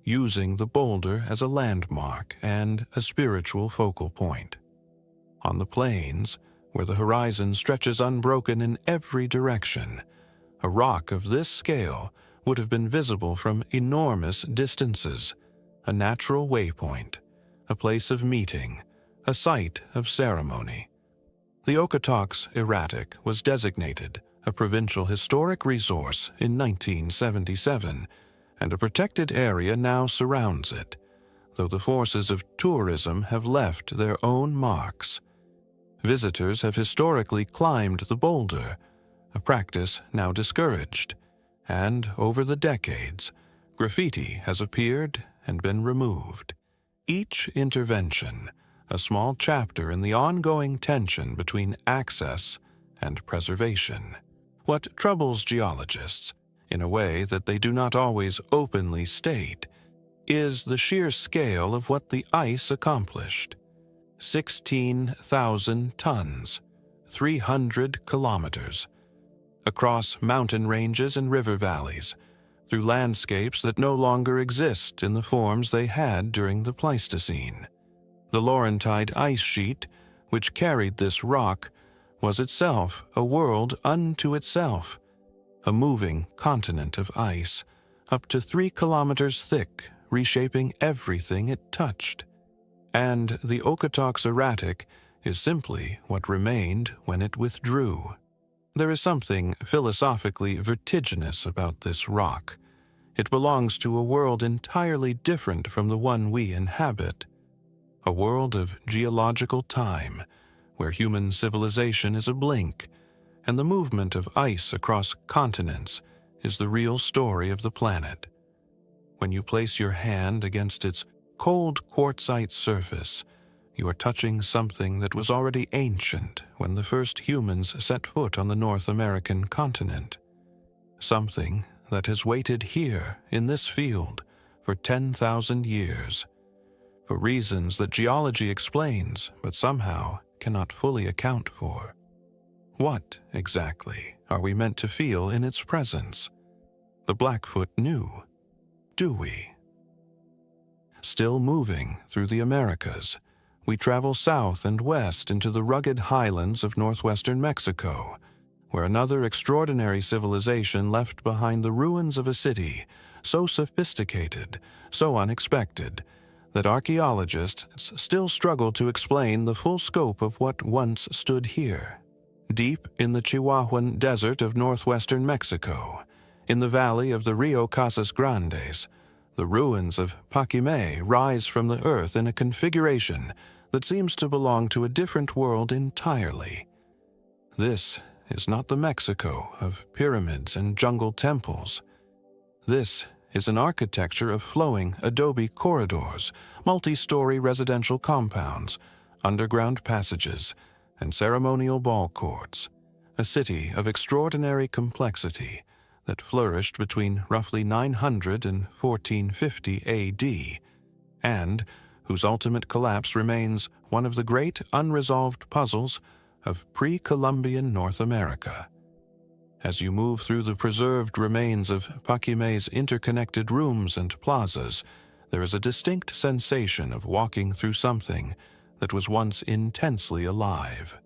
[SPEAKER 1] using the boulder as a landmark and a spiritual focal point. On the plains, where the horizon stretches unbroken in every direction, a rock of this scale would have been visible from enormous distances, a natural waypoint, a place of meeting, a site of ceremony. The Okotoks erratic was designated a provincial historic resource in 1977, and a protected area now surrounds it, though the forces of tourism have left their own marks. Visitors have historically climbed the boulder, a practice now discouraged, and over the decades, graffiti has appeared and been removed. Each intervention, a small chapter in the ongoing tension between access and preservation. What troubles geologists, in a way that they do not always openly state, is the sheer scale of what the ice accomplished. 16,000 tons, 300 kilometers, across mountain ranges and river valleys, through landscapes that no longer exist in the forms they had during the Pleistocene. The Laurentide ice sheet, which carried this rock, was itself a world unto itself, a moving continent of ice, up to 3 kilometers thick, reshaping everything it touched. And the Okotoks erratic is simply what remained when it withdrew. There is something philosophically vertiginous about this rock. It belongs to a world entirely different from the one we inhabit, a world of geological time, where human civilization is a blink, and the movement of ice across continents is the real story of the planet. When you place your hand against its cold quartzite surface, you are touching something that was already ancient when the first humans set foot on the North American continent. Something that has waited here in this field for 10,000 years, for reasons that geology explains but somehow cannot fully account for. What, exactly, are we meant to feel in its presence? The Blackfoot knew. Do we? Still moving through the Americas, we travel south and west into the rugged highlands of northwestern Mexico, where another extraordinary civilization left behind the ruins of a city so sophisticated, so unexpected, that archaeologists still struggle to explain the full scope of what once stood here. Deep in the Chihuahuan Desert of northwestern Mexico, in the valley of the Rio Casas Grandes, the ruins of Paquimé rise from the earth in a configuration that seems to belong to a different world entirely. This is not the Mexico of pyramids and jungle temples. This is an architecture of flowing adobe corridors, multi-story residential compounds, underground passages, and ceremonial ball courts, a city of extraordinary complexity that flourished between roughly 900 and 1450 AD, and whose ultimate collapse remains one of the great unresolved puzzles of pre-Columbian North America. As you move through the preserved remains of Paquimé's interconnected rooms and plazas, there is a distinct sensation of walking through something that was once intensely alive,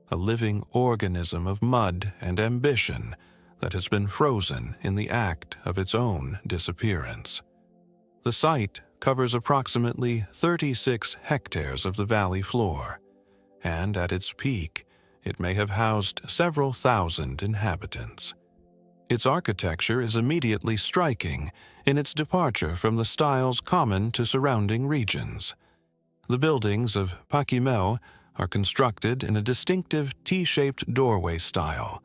[SPEAKER 1] a living organism of mud and ambition that has been frozen in the act of its own disappearance. The site covers approximately 36 hectares of the valley floor, and at its peak, it may have housed several thousand inhabitants. Its architecture is immediately striking in its departure from the styles common to surrounding regions. The buildings of Paquimé are constructed in a distinctive T-shaped doorway style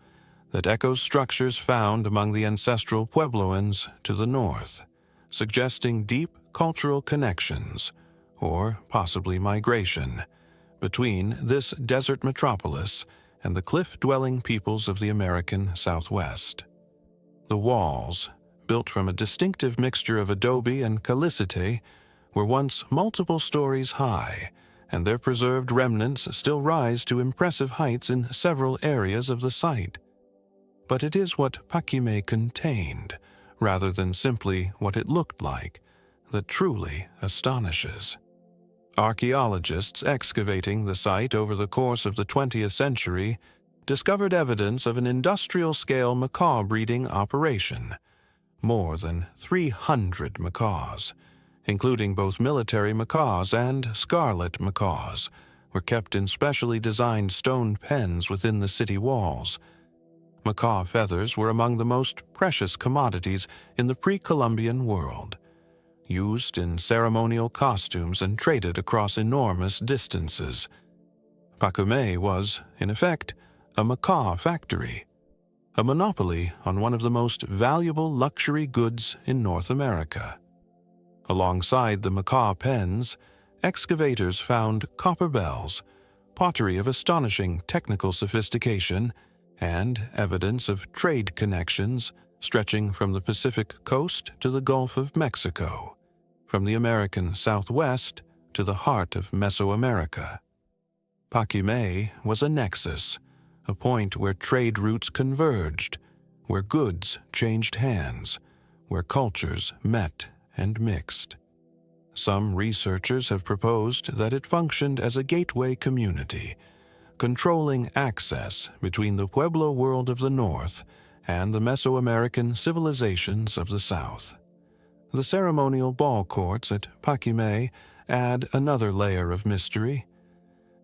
[SPEAKER 1] that echoes structures found among the ancestral Puebloans to the north, suggesting deep cultural connections, or possibly migration, between this desert metropolis and the cliff-dwelling peoples of the American Southwest. The walls, built from a distinctive mixture of adobe and calicite, were once multiple stories high, and their preserved remnants still rise to impressive heights in several areas of the site. But it is what Paquimé contained, rather than simply what it looked like, that truly astonishes. Archaeologists excavating the site over the course of the 20th century discovered evidence of an industrial-scale macaw breeding operation. More than 300 macaws, including both military macaws and scarlet macaws, were kept in specially designed stone pens within the city walls. Macaw feathers were among the most precious commodities in the pre-Columbian world, used in ceremonial costumes and traded across enormous distances. Paquimé was, in effect, a macaw factory, a monopoly on one of the most valuable luxury goods in North America. Alongside the macaw pens, excavators found copper bells, pottery of astonishing technical sophistication, and evidence of trade connections stretching from the Pacific coast to the Gulf of Mexico, from the American Southwest to the heart of Mesoamerica. Paquimé was a nexus, a point where trade routes converged, where goods changed hands, where cultures met and mixed. Some researchers have proposed that it functioned as a gateway community, controlling access between the Pueblo world of the north and the Mesoamerican civilizations of the south. The ceremonial ball courts at Paquimé add another layer of mystery.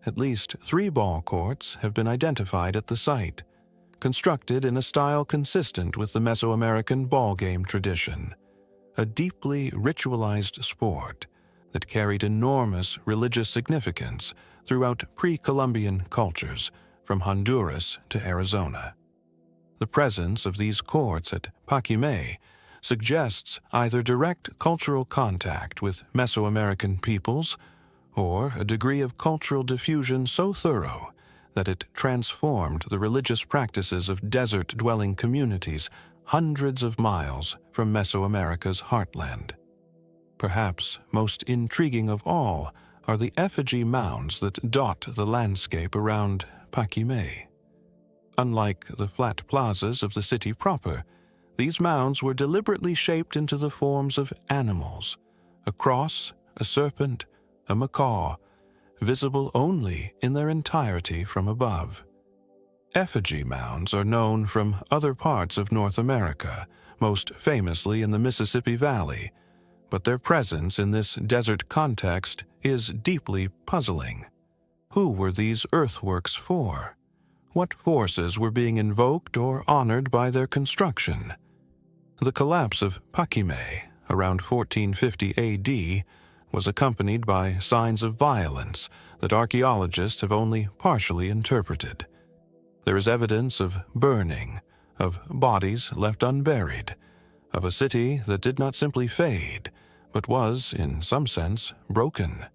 [SPEAKER 1] At least 3 ball courts have been identified at the site, constructed in a style consistent with the Mesoamerican ball game tradition, a deeply ritualized sport that carried enormous religious significance throughout pre-Columbian cultures from Honduras to Arizona. The presence of these courts at Paquimé suggests either direct cultural contact with Mesoamerican peoples or a degree of cultural diffusion so thorough that it transformed the religious practices of desert-dwelling communities hundreds of miles from Mesoamerica's heartland. Perhaps most intriguing of all are the effigy mounds that dot the landscape around Paquimé. Unlike the flat plazas of the city proper, these mounds were deliberately shaped into the forms of animals: a cross, a serpent, a macaw, visible only in their entirety from above. Effigy mounds are known from other parts of North America, most famously in the Mississippi Valley, but their presence in this desert context is deeply puzzling. Who were these earthworks for? What forces were being invoked or honored by their construction? The collapse of Paquimé around 1450 A.D. was accompanied by signs of violence that archaeologists have only partially interpreted. There is evidence of burning, of bodies left unburied, of a city that did not simply fade, but was, in some sense, broken.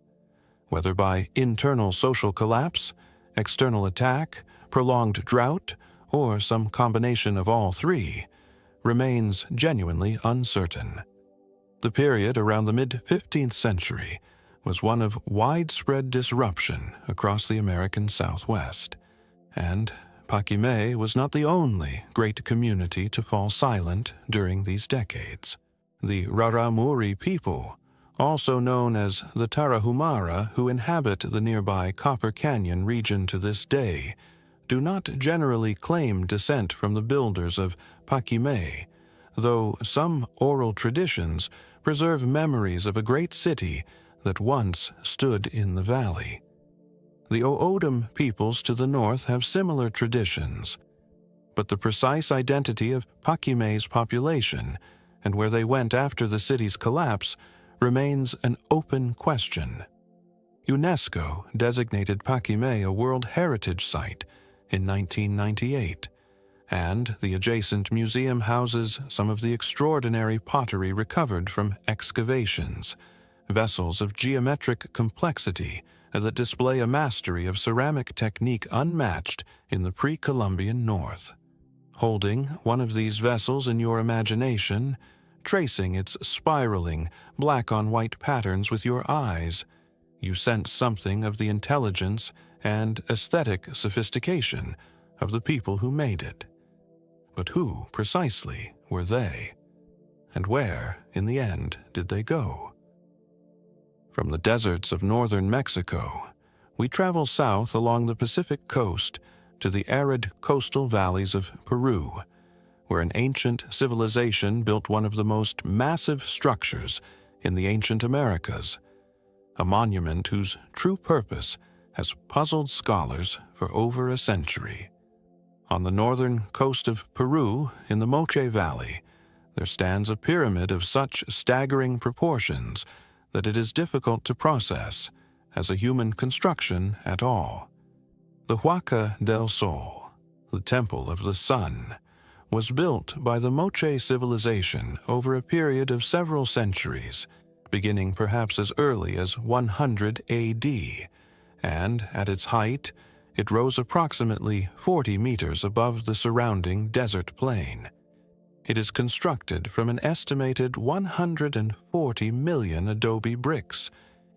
[SPEAKER 1] Whether by internal social collapse, external attack, prolonged drought, or some combination of all three, remains genuinely uncertain. The period around the mid-15th century was one of widespread disruption across the American Southwest, and Paquimé was not the only great community to fall silent during these decades. The Raramuri people, also known as the Tarahumara, who inhabit the nearby Copper Canyon region to this day, do not generally claim descent from the builders of Paquimé, though some oral traditions preserve memories of a great city that once stood in the valley. The O'odham peoples to the north have similar traditions, but the precise identity of Paquimé's population and where they went after the city's collapse remains an open question. UNESCO designated Paquimé a World Heritage Site in 1998, and the adjacent museum houses some of the extraordinary pottery recovered from excavations, vessels of geometric complexity that display a mastery of ceramic technique unmatched in the pre-Columbian North. Holding one of these vessels in your imagination, tracing its spiraling, black-on-white patterns with your eyes, you sense something of the intelligence and aesthetic sophistication of the people who made it. But who, precisely, were they? And where, in the end, did they go? From the deserts of northern Mexico, we travel south along the Pacific coast to the arid coastal valleys of Peru, where an ancient civilization built one of the most massive structures in the ancient Americas, a monument whose true purpose has puzzled scholars for over a century. On the northern coast of Peru, in the Moche Valley, there stands a pyramid of such staggering proportions that it is difficult to process as a human construction at all. The Huaca del Sol, the Temple of the Sun, was built by the Moche civilization over a period of several centuries, beginning perhaps as early as 100 A.D., and at its height, it rose approximately 40 meters above the surrounding desert plain. It is constructed from an estimated 140 million adobe bricks,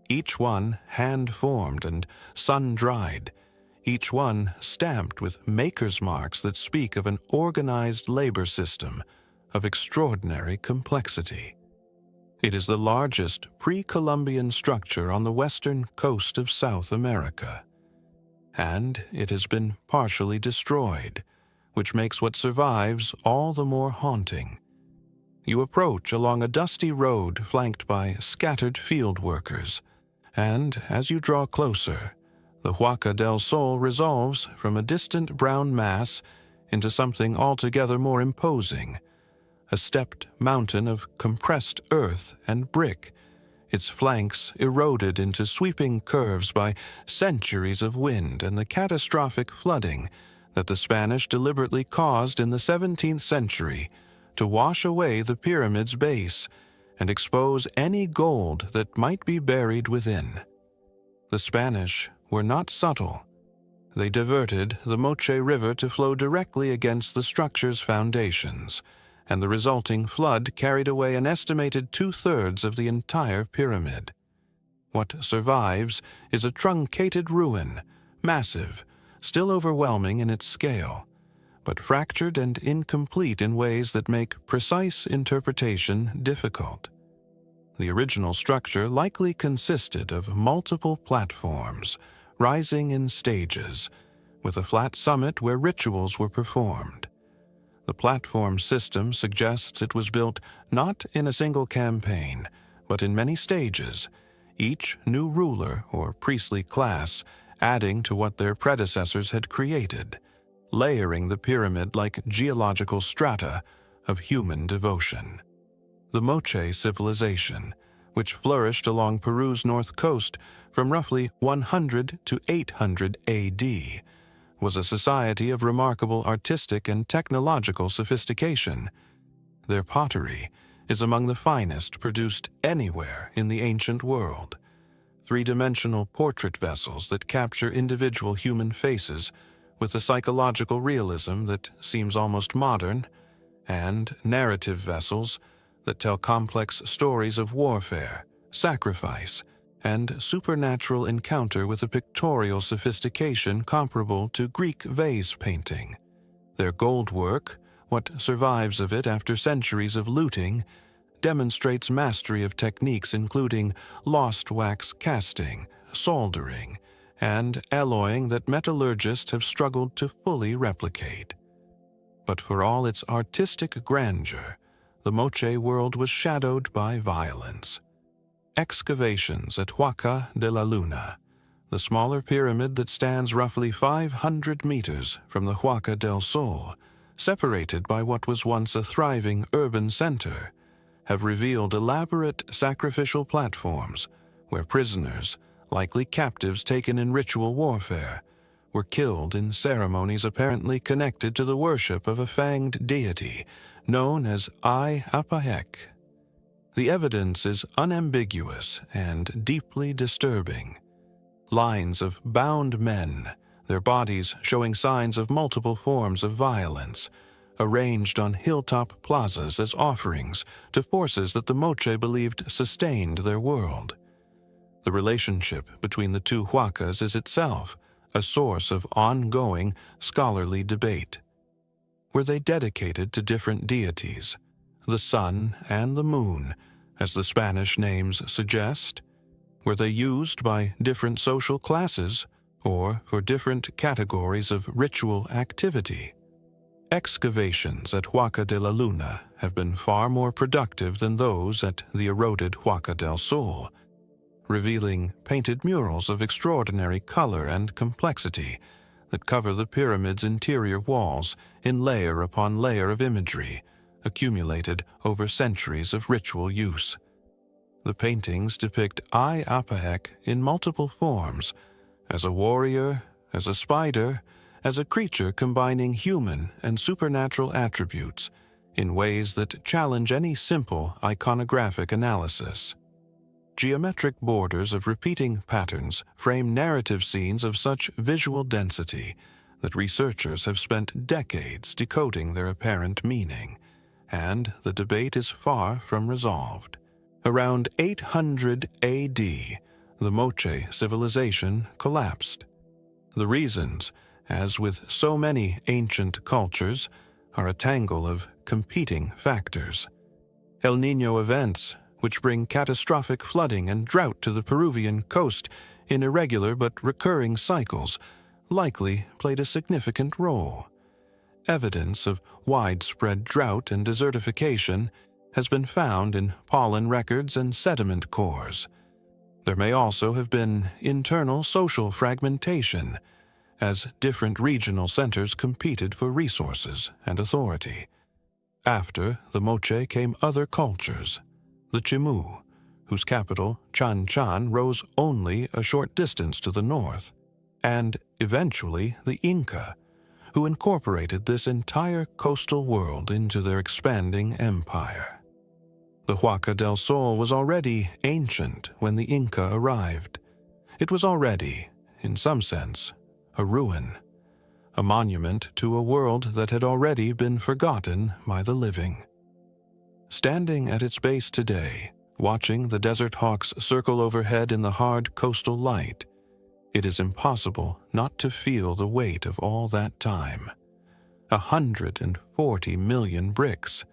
[SPEAKER 1] each one hand-formed and sun-dried, each one stamped with maker's marks that speak of an organized labor system of extraordinary complexity. It is the largest pre-Columbian structure on the western coast of South America, and it has been partially destroyed, which makes what survives all the more haunting. You approach along a dusty road flanked by scattered field workers, and as you draw closer, the Huaca del Sol resolves from a distant brown mass into something altogether more imposing, a stepped mountain of compressed earth and brick, its flanks eroded into sweeping curves by centuries of wind and the catastrophic flooding that the Spanish deliberately caused in the 17th century to wash away the pyramid's base and expose any gold that might be buried within. The Spanish were not subtle. They diverted the Moche River to flow directly against the structure's foundations, and the resulting flood carried away an estimated 2/3 of the entire pyramid. What survives is a truncated ruin, massive, still overwhelming in its scale, but fractured and incomplete in ways that make precise interpretation difficult. The original structure likely consisted of multiple platforms, rising in stages, with a flat summit where rituals were performed. The platform system suggests it was built not in a single campaign, but in many stages, each new ruler or priestly class adding to what their predecessors had created, layering the pyramid like geological strata of human devotion. The Moche civilization, which flourished along Peru's north coast from roughly 100 to 800 AD, was a society of remarkable artistic and technological sophistication. Their pottery is among the finest produced anywhere in the ancient world. Three-dimensional portrait vessels that capture individual human faces with a psychological realism that seems almost modern, and narrative vessels that tell complex stories of warfare, sacrifice, and supernatural encounter with a pictorial sophistication comparable to Greek vase painting. Their gold work, what survives of it after centuries of looting, demonstrates mastery of techniques including lost wax casting, soldering, and alloying that metallurgists have struggled to fully replicate. But for all its artistic grandeur, the Moche world was shadowed by violence. Excavations at Huaca de la Luna, the smaller pyramid that stands roughly 500 meters from the Huaca del Sol, separated by what was once a thriving urban center, have revealed elaborate sacrificial platforms where prisoners, likely captives taken in ritual warfare, were killed in ceremonies apparently connected to the worship of a fanged deity known as Apahek. The evidence is unambiguous and deeply disturbing. Lines of bound men, their bodies showing signs of multiple forms of violence, arranged on hilltop plazas as offerings to forces that the Moche believed sustained their world. The relationship between the two Huacas is itself a source of ongoing scholarly debate. Were they dedicated to different deities, the sun and the moon, as the Spanish names suggest? Were they used by different social classes or for different categories of ritual activity? Excavations at Huaca de la Luna have been far more productive than those at the eroded Huaca del Sol, revealing painted murals of extraordinary color and complexity that cover the pyramid's interior walls in layer upon layer of imagery, accumulated over centuries of ritual use. The paintings depict Apahek in multiple forms, as a warrior, as a spider, as a creature combining human and supernatural attributes in ways that challenge any simple iconographic analysis. Geometric borders of repeating patterns frame narrative scenes of such visual density that researchers have spent decades decoding their apparent meaning, and the debate is far from resolved. Around 800 AD, the Moche civilization collapsed. The reasons, as with so many ancient cultures, are a tangle of competing factors. El Niño events, which bring catastrophic flooding and drought to the Peruvian coast in irregular but recurring cycles, likely played a significant role. Evidence of widespread drought and desertification has been found in pollen records and sediment cores. There may also have been internal social fragmentation, as different regional centers competed for resources and authority. After the Moche came other cultures, the Chimu, whose capital, Chan Chan, rose only a short distance to the north, and eventually the Inca, who incorporated this entire coastal world into their expanding empire. The Huaca del Sol was already ancient when the Inca arrived. It was already, in some sense, a ruin, a monument to a world that had already been forgotten by the living. Standing at its base today, watching the desert hawks circle overhead in the hard coastal light, it is impossible not to feel the weight of all that time. 140 million bricks,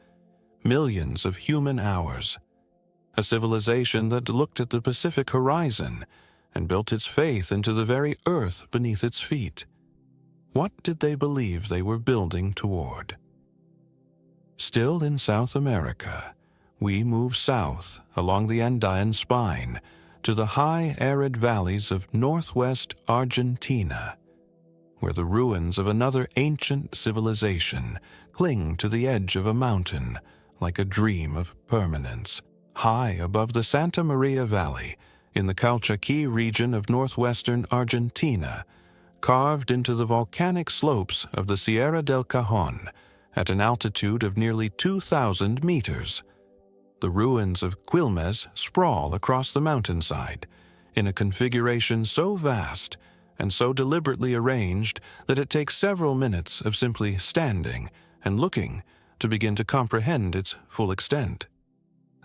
[SPEAKER 1] millions of human hours, a civilization that looked at the Pacific horizon and built its faith into the very earth beneath its feet. What did they believe they were building toward? Still in South America, we move south along the Andean spine to the high arid valleys of northwest Argentina, where the ruins of another ancient civilization cling to the edge of a mountain like a dream of permanence, high above the Santa Maria Valley in the Calchaquí region of northwestern Argentina, carved into the volcanic slopes of the Sierra del Cajon at an altitude of nearly 2,000 meters. The ruins of Quilmes sprawl across the mountainside in a configuration so vast and so deliberately arranged that it takes several minutes of simply standing and looking to begin to comprehend its full extent.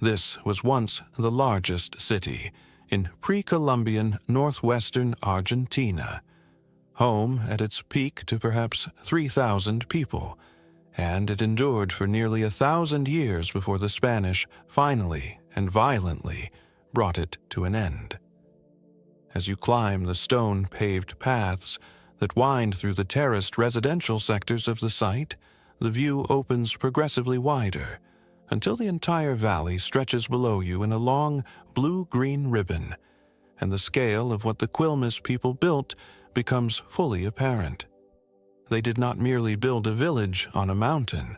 [SPEAKER 1] This was once the largest city in pre-Columbian northwestern Argentina, home at its peak to perhaps 3,000 people, and it endured for nearly 1,000 years before the Spanish finally and violently brought it to an end. As you climb the stone-paved paths that wind through the terraced residential sectors of the site, the view opens progressively wider until the entire valley stretches below you in a long blue-green ribbon, and the scale of what the Quilmes people built becomes fully apparent. They did not merely build a village on a mountain.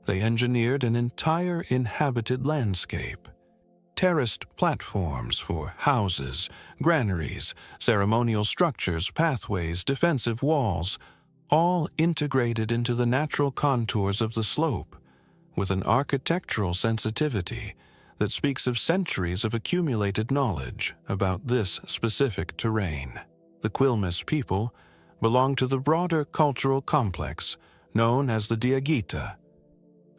[SPEAKER 1] They engineered an entire inhabited landscape. Terraced platforms for houses, granaries, ceremonial structures, pathways, defensive walls, all integrated into the natural contours of the slope, with an architectural sensitivity that speaks of centuries of accumulated knowledge about this specific terrain. The Quilmes people belong to the broader cultural complex known as the Diaguita,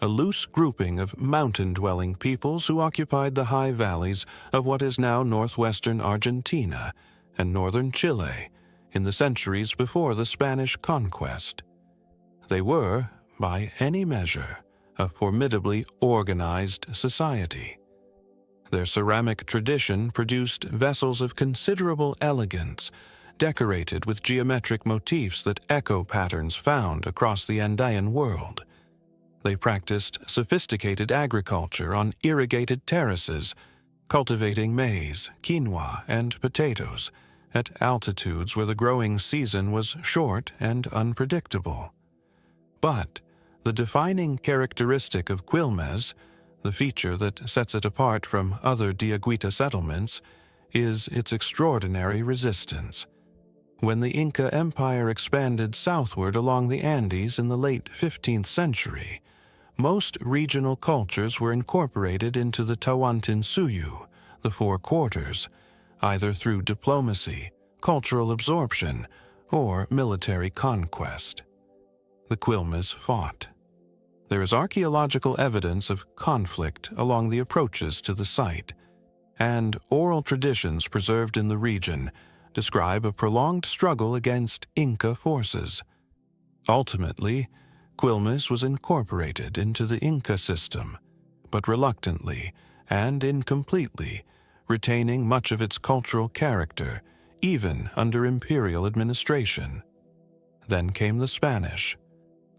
[SPEAKER 1] a loose grouping of mountain-dwelling peoples who occupied the high valleys of what is now northwestern Argentina and northern Chile in the centuries before the Spanish conquest. They were, by any measure, a formidably organized society. Their ceramic tradition produced vessels of considerable elegance, decorated with geometric motifs that echo patterns found across the Andean world. They practiced sophisticated agriculture on irrigated terraces, cultivating maize, quinoa, and potatoes at altitudes where the growing season was short and unpredictable. But the defining characteristic of Quilmes, the feature that sets it apart from other Diaguita settlements, is its extraordinary resistance. When the Inca Empire expanded southward along the Andes in the late 15th century, most regional cultures were incorporated into the Tawantinsuyu, the Four Quarters, either through diplomacy, cultural absorption, or military conquest. The Quilmes fought. There is archaeological evidence of conflict along the approaches to the site, and oral traditions preserved in the region describe a prolonged struggle against Inca forces. Ultimately, Quilmes was incorporated into the Inca system, but reluctantly and incompletely, retaining much of its cultural character, even under imperial administration. Then came the Spanish.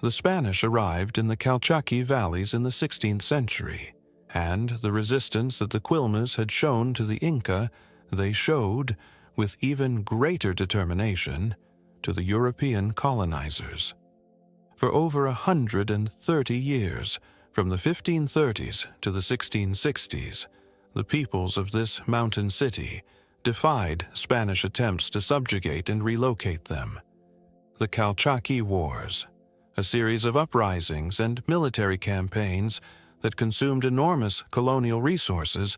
[SPEAKER 1] The Spanish arrived in the Calchaquí valleys in the 16th century, and the resistance that the Quilmes had shown to the Inca, they showed, with even greater determination, to the European colonizers. For over 130 years, from the 1530s to the 1660s, the peoples of this mountain city defied Spanish attempts to subjugate and relocate them. The Calchaquí Wars, a series of uprisings and military campaigns that consumed enormous colonial resources,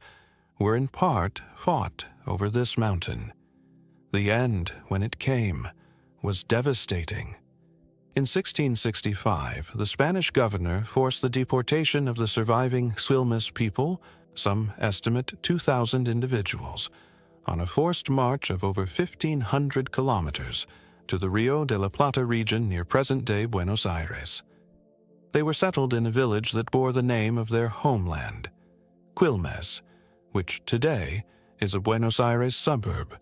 [SPEAKER 1] were in part fought over this mountain. The end, when it came, was devastating. In 1665, the Spanish governor forced the deportation of the surviving Quilmes people, some estimate 2,000 individuals, on a forced march of over 1,500 kilometers to the Rio de la Plata region near present-day Buenos Aires. They were settled in a village that bore the name of their homeland, Quilmes, which today is a Buenos Aires suburb,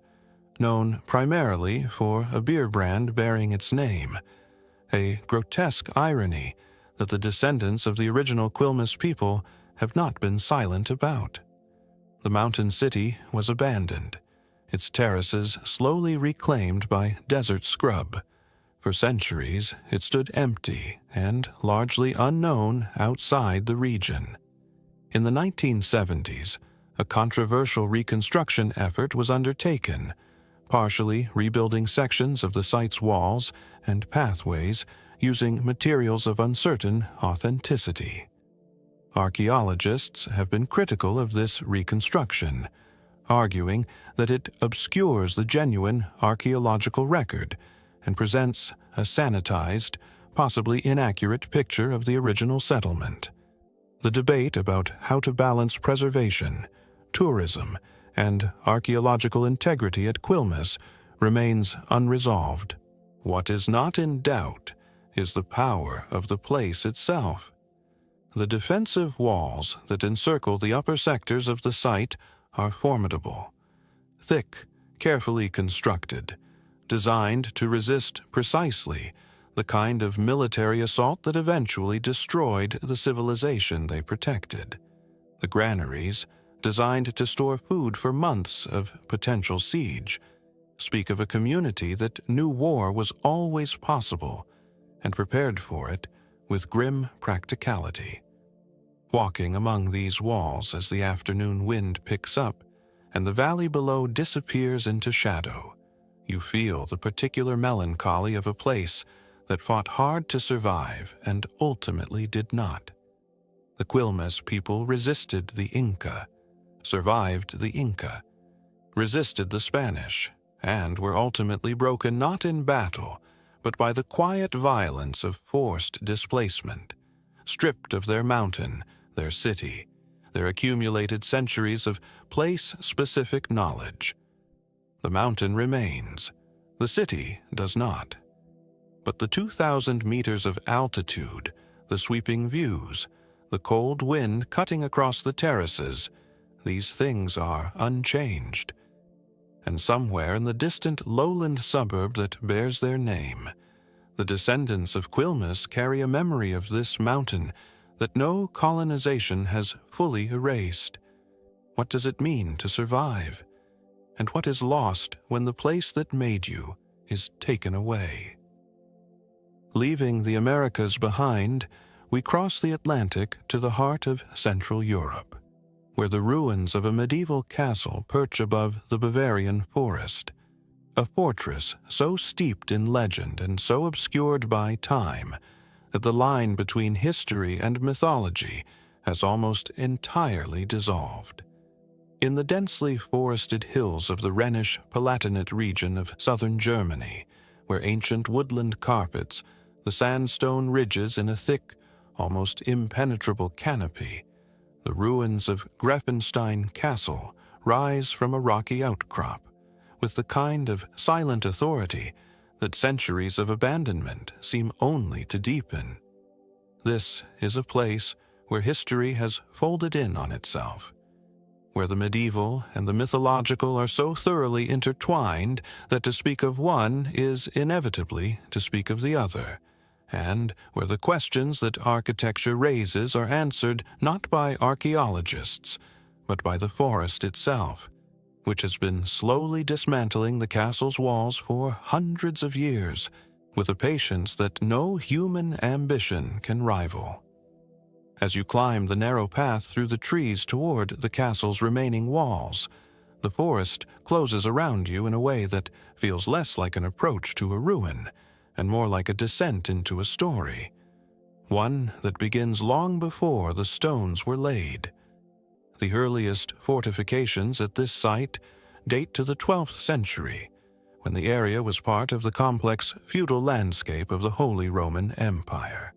[SPEAKER 1] known primarily for a beer brand bearing its name, a grotesque irony that the descendants of the original Quilmes people have not been silent about. The mountain city was abandoned, its terraces slowly reclaimed by desert scrub. For centuries, it stood empty and largely unknown outside the region. In the 1970s, a controversial reconstruction effort was undertaken, partially rebuilding sections of the site's walls and pathways using materials of uncertain authenticity. Archaeologists have been critical of this reconstruction, arguing that it obscures the genuine archaeological record and presents a sanitized, possibly inaccurate picture of the original settlement. The debate about how to balance preservation, tourism, and archaeological integrity at Quilmes remains unresolved. What is not in doubt is the power of the place itself. The defensive walls that encircle the upper sectors of the site are formidable, thick, carefully constructed, designed to resist precisely the kind of military assault that eventually destroyed the civilization they protected. The granaries, designed to store food for months of potential siege, speak of a community that knew war was always possible and prepared for it with grim practicality. Walking among these walls as the afternoon wind picks up and the valley below disappears into shadow, you feel the particular melancholy of a place that fought hard to survive and ultimately did not. The Quilmes people resisted the Inca, survived the Inca, resisted the Spanish, and were ultimately broken not in battle, but by the quiet violence of forced displacement, stripped of their mountain, their city, their accumulated centuries of place-specific knowledge. The mountain remains, the city does not. But the 2,000 meters of altitude, the sweeping views, the cold wind cutting across the terraces, these things are unchanged. And somewhere in the distant lowland suburb that bears their name, the descendants of Quilmes carry a memory of this mountain that no colonization has fully erased. What does it mean to survive? And what is lost when the place that made you is taken away? Leaving the Americas behind, we cross the Atlantic to the heart of Central Europe, where the ruins of a medieval castle perch above the Bavarian forest, a fortress so steeped in legend and so obscured by time that the line between history and mythology has almost entirely dissolved. In the densely forested hills of the Rhenish-Palatinate region of southern Germany, where ancient woodland carpets the sandstone ridges in a thick, almost impenetrable canopy, the ruins of Greifenstein Castle rise from a rocky outcrop, with the kind of silent authority that centuries of abandonment seem only to deepen. This is a place where history has folded in on itself, where the medieval and the mythological are so thoroughly intertwined that to speak of one is inevitably to speak of the other, and where the questions that architecture raises are answered not by archaeologists, but by the forest itself, which has been slowly dismantling the castle's walls for hundreds of years, with a patience that no human ambition can rival. As you climb the narrow path through the trees toward the castle's remaining walls, the forest closes around you in a way that feels less like an approach to a ruin and more like a descent into a story, one that begins long before the stones were laid. The earliest fortifications at this site date to the 12th century, when the area was part of the complex feudal landscape of the Holy Roman Empire.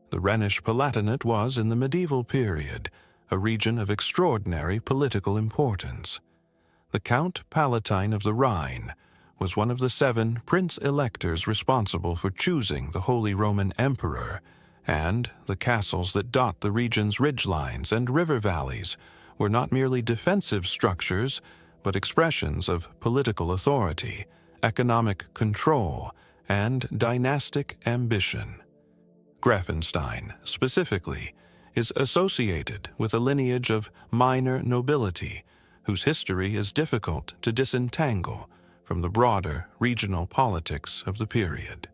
[SPEAKER 1] The Rhenish Palatinate was, in the medieval period, a region of extraordinary political importance. The Count Palatine of the Rhine was one of the 7 prince-electors responsible for choosing the Holy Roman Emperor, and the castles that dot the region's ridgelines and river valleys were not merely defensive structures, but expressions of political authority, economic control, and dynastic ambition. Grafenstein, specifically, is associated with a lineage of minor nobility whose history is difficult to disentangle from the broader regional politics of the period.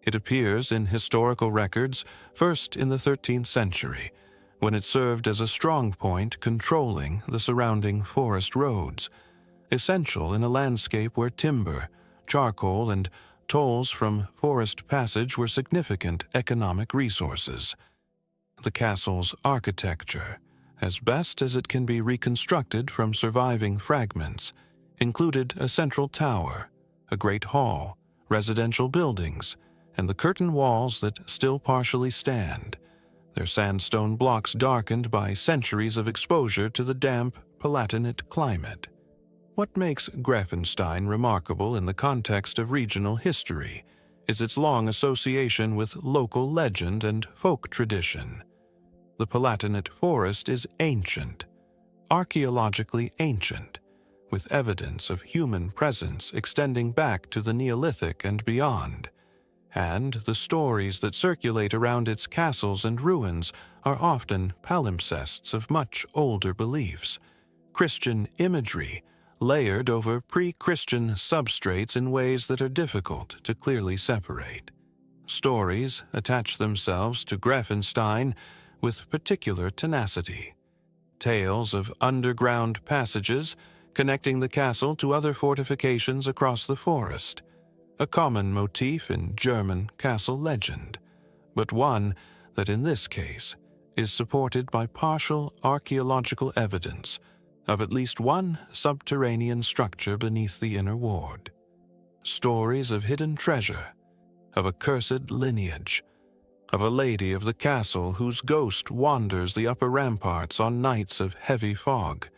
[SPEAKER 1] It appears in historical records first in the 13th century, when it served as a strong point controlling the surrounding forest roads, essential in a landscape where timber, charcoal, and tolls from forest passage were significant economic resources. The castle's architecture, as best as it can be reconstructed from surviving fragments, included a central tower, a great hall, residential buildings, and the curtain walls that still partially stand, their sandstone blocks darkened by centuries of exposure to the damp Palatinate climate. What makes Grafenstein remarkable in the context of regional history is its long association with local legend and folk tradition. The Palatinate forest is ancient, archaeologically ancient, with evidence of human presence extending back to the Neolithic and beyond. And the stories that circulate around its castles and ruins are often palimpsests of much older beliefs, Christian imagery layered over pre-Christian substrates in ways that are difficult to clearly separate. Stories attach themselves to Grafenstein with particular tenacity. Tales of underground passages connecting the castle to other fortifications across the forest, a common motif in German castle legend, but one that in this case is supported by partial archaeological evidence of at least one subterranean structure beneath the inner ward. Stories of hidden treasure, of a cursed lineage, of a lady of the castle whose ghost wanders the upper ramparts on nights of heavy fog.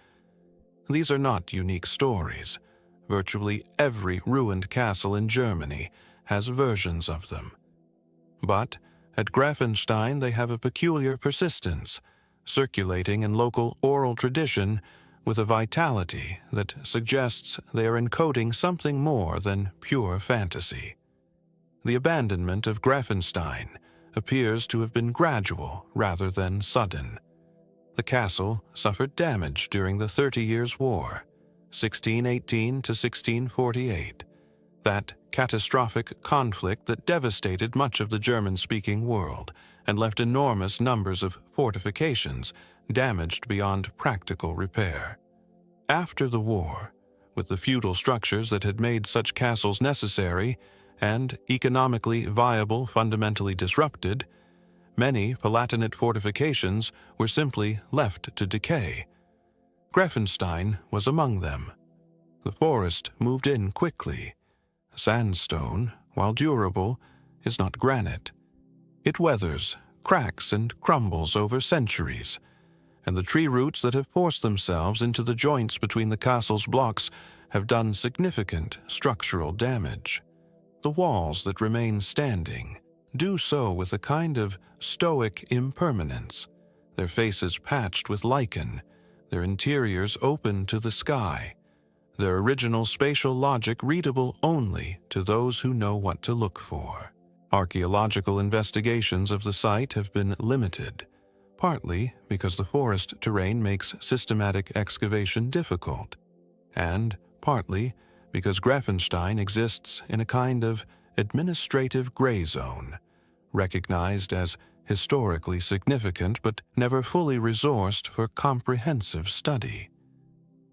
[SPEAKER 1] These are not unique stories. Virtually every ruined castle in Germany has versions of them. But at Grafenstein they have a peculiar persistence, circulating in local oral tradition with a vitality that suggests they are encoding something more than pure fantasy. The abandonment of Grafenstein appears to have been gradual rather than sudden. The castle suffered damage during the 30 Years' War, 1618 to 1648, that catastrophic conflict that devastated much of the German-speaking world and left enormous numbers of fortifications damaged beyond practical repair. After the war, with the feudal structures that had made such castles necessary and economically viable fundamentally disrupted, many Palatinate fortifications were simply left to decay. Grafenstein was among them. The forest moved in quickly. Sandstone, while durable, is not granite. It weathers, cracks, and crumbles over centuries, and the tree roots that have forced themselves into the joints between the castle's blocks have done significant structural damage. The walls that remain standing do so with a kind of stoic impermanence, their faces patched with lichen, their interiors open to the sky, their original spatial logic readable only to those who know what to look for. Archaeological investigations of the site have been limited, partly because the forest terrain makes systematic excavation difficult, and partly because Grafenstein exists in a kind of administrative gray zone, recognized as historically significant but never fully resourced for comprehensive study.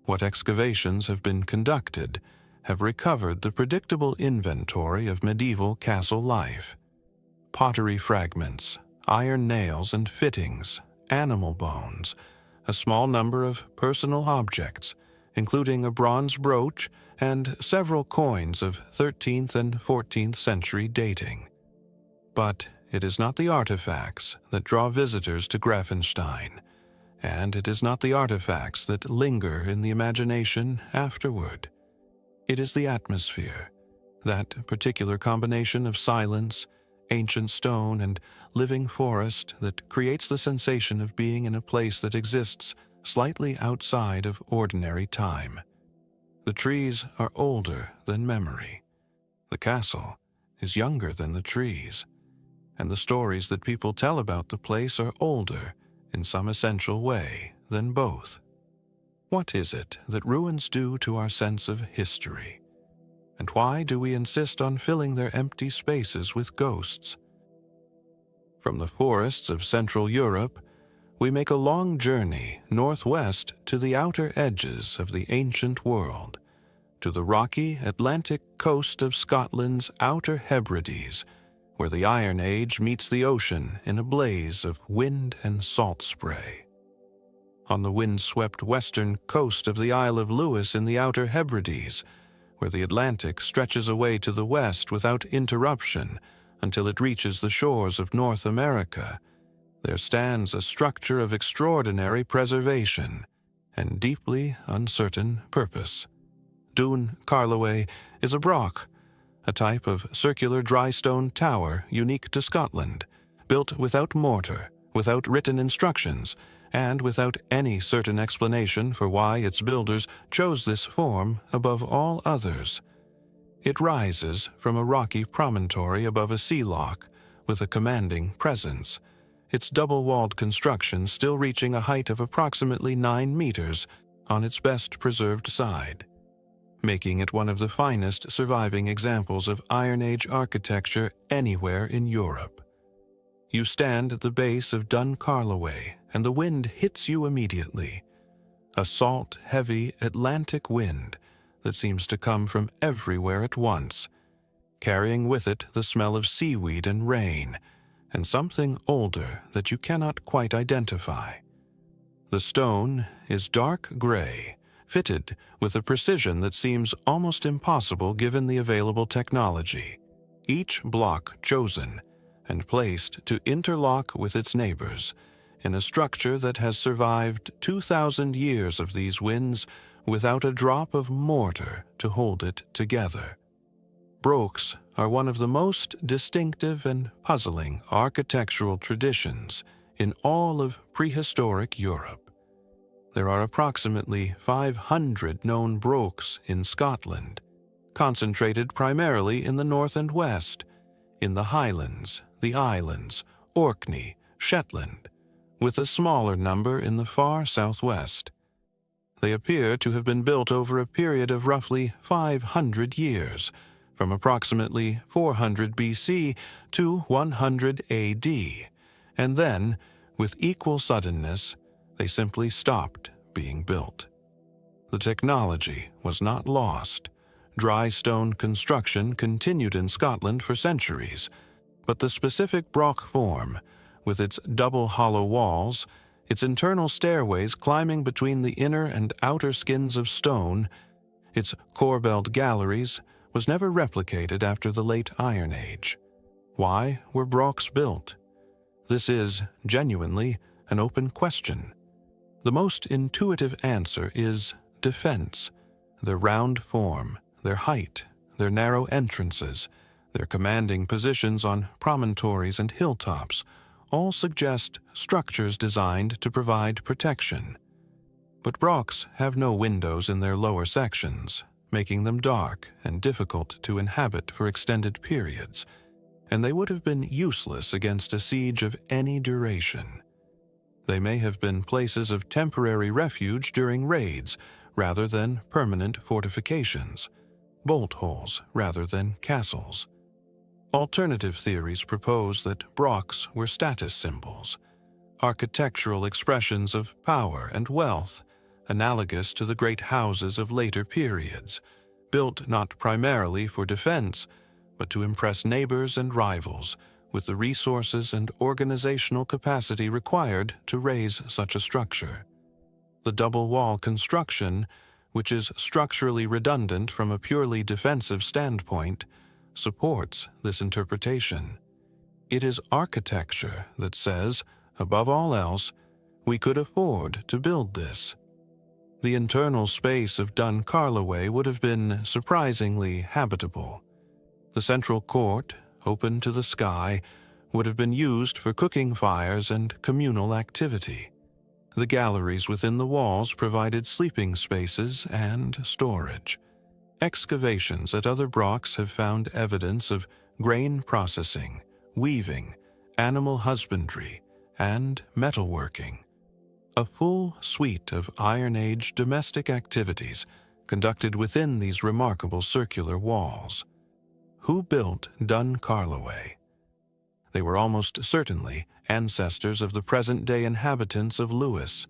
[SPEAKER 1] What excavations have been conducted have recovered the predictable inventory of medieval castle life: pottery fragments, iron nails and fittings, animal bones, a small number of personal objects, including a bronze brooch and several coins of 13th and 14th century dating. But it is not the artifacts that draw visitors to Grafenstein, and it is not the artifacts that linger in the imagination afterward. It is the atmosphere, that particular combination of silence, ancient stone, and living forest that creates the sensation of being in a place that exists slightly outside of ordinary time. The trees are older than memory. The castle is younger than the trees. And the stories that people tell about the place are older, in some essential way, than both. What is it that ruins do to our sense of history? And why do we insist on filling their empty spaces with ghosts? From the forests of Central Europe, we make a long journey northwest to the outer edges of the ancient world, to the rocky Atlantic coast of Scotland's Outer Hebrides, where the Iron Age meets the ocean in a blaze of wind and salt spray. On the wind-swept western coast of the Isle of Lewis in the Outer Hebrides, where the Atlantic stretches away to the west without interruption until it reaches the shores of North America, there stands a structure of extraordinary preservation and deeply uncertain purpose. Dún Carloway is a broch, a type of circular dry stone tower unique to Scotland, built without mortar, without written instructions, and without any certain explanation for why its builders chose this form above all others. It rises from a rocky promontory above a sea loch with a commanding presence, its double-walled construction still reaching a height of approximately 9 meters on its best preserved side, making it one of the finest surviving examples of Iron Age architecture anywhere in Europe. You stand at the base of Dún Carloway, and the wind hits you immediately. A salt, heavy Atlantic wind that seems to come from everywhere at once, carrying with it the smell of seaweed and rain, and something older that you cannot quite identify. The stone is dark gray, fitted with a precision that seems almost impossible given the available technology, each block chosen and placed to interlock with its neighbors in a structure that has survived 2,000 years of these winds without a drop of mortar to hold it together. Brochs are one of the most distinctive and puzzling architectural traditions in all of prehistoric Europe. There are approximately 500 known brochs in Scotland, concentrated primarily in the north and west, in the Highlands, the Islands, Orkney, Shetland, with a smaller number in the far southwest. They appear to have been built over a period of roughly 500 years, from approximately 400 BC to 100 AD, and then, with equal suddenness, they simply stopped being built. The technology was not lost. Dry stone construction continued in Scotland for centuries, but the specific broch form, with its double hollow walls, its internal stairways climbing between the inner and outer skins of stone, its corbelled galleries, was never replicated after the late Iron Age. Why were brochs built? This is, genuinely, an open question. The most intuitive answer is defense. Their round form, their height, their narrow entrances, their commanding positions on promontories and hilltops all suggest structures designed to provide protection. But brochs have no windows in their lower sections, making them dark and difficult to inhabit for extended periods, and they would have been useless against a siege of any duration. They may have been places of temporary refuge during raids, rather than permanent fortifications, bolt holes rather than castles. Alternative theories propose that brocks were status symbols, architectural expressions of power and wealth, analogous to the great houses of later periods, built not primarily for defense, but to impress neighbors and rivals with the resources and organizational capacity required to raise such a structure. The double-wall construction, which is structurally redundant from a purely defensive standpoint, supports this interpretation. It is architecture that says, above all else, we could afford to build this. The internal space of Dun Carloway would have been surprisingly habitable. The central court, open to the sky, would have been used for cooking fires and communal activity. The galleries within the walls provided sleeping spaces and storage. Excavations at other brocks have found evidence of grain processing, weaving, animal husbandry, and metalworking. A full suite of Iron Age domestic activities conducted within these remarkable circular walls. Who built Dun Carloway? They were almost certainly ancestors of the present-day inhabitants of Lewis,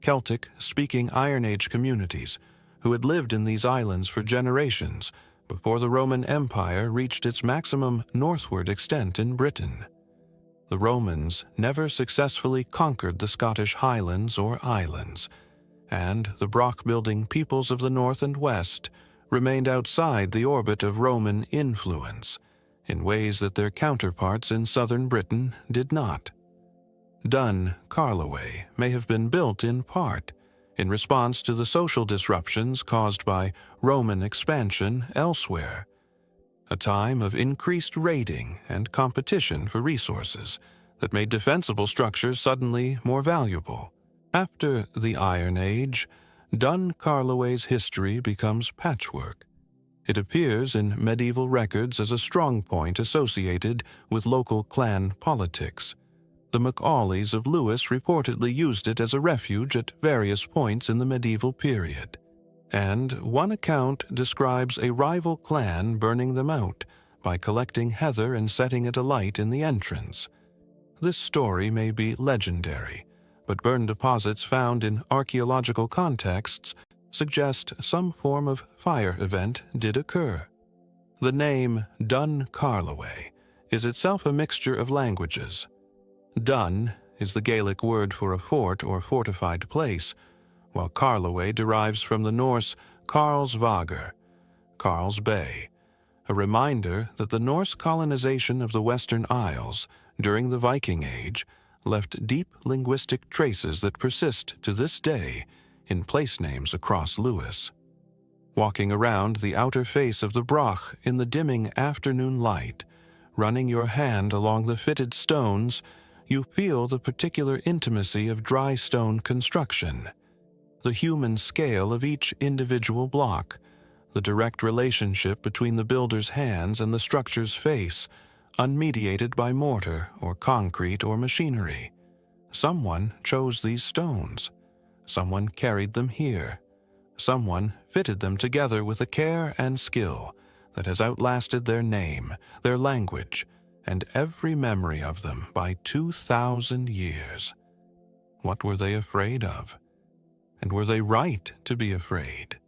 [SPEAKER 1] Celtic-speaking Iron Age communities who had lived in these islands for generations before the Roman Empire reached its maximum northward extent in Britain. The Romans never successfully conquered the Scottish Highlands or Islands, and the brock-building peoples of the North and West remained outside the orbit of Roman influence in ways that their counterparts in southern Britain did not. Dun Carloway may have been built in part in response to the social disruptions caused by Roman expansion elsewhere, a time of increased raiding and competition for resources that made defensible structures suddenly more valuable. After the Iron Age, Dun Carloway's history becomes patchwork. It appears in medieval records as a strong point associated with local clan politics. The MacAulays of Lewis reportedly used it as a refuge at various points in the medieval period, and one account describes a rival clan burning them out by collecting heather and setting it alight in the entrance. This story may be legendary, but burn deposits found in archaeological contexts suggest some form of fire event did occur. The name Dun Carloway is itself a mixture of languages. Dun is the Gaelic word for a fort or fortified place, while Carloway derives from the Norse Karlsvagar, Karl's Bay, a reminder that the Norse colonization of the Western Isles during the Viking Age left deep linguistic traces that persist to this day in place names across Lewis. Walking around the outer face of the broch in the dimming afternoon light, running your hand along the fitted stones, you feel the particular intimacy of dry stone construction, the human scale of each individual block, the direct relationship between the builder's hands and the structure's face, unmediated by mortar or concrete or machinery. Someone chose these stones. Someone carried them here. Someone fitted them together with a care and skill that has outlasted their name, their language, and every memory of them by 2,000 years. What were they afraid of? And were they right to be afraid?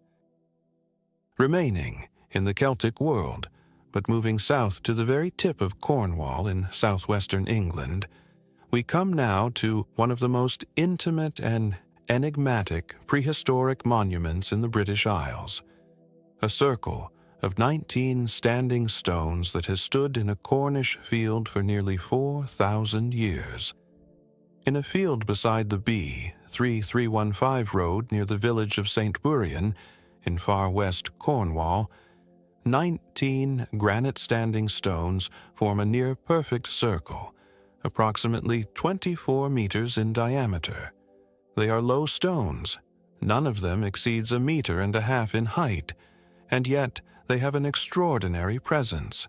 [SPEAKER 1] Remaining in the Celtic world, but moving south to the very tip of Cornwall in southwestern England, we come now to one of the most intimate and enigmatic prehistoric monuments in the British Isles, a circle of 19 standing stones that has stood in a Cornish field for nearly 4,000 years. In a field beside the B3315 road near the village of St. Buryan in far west Cornwall, 19 granite standing stones form a near-perfect circle, approximately 24 meters in diameter. They are low stones. None of them exceeds 1.5 meters in height, and yet they have an extraordinary presence.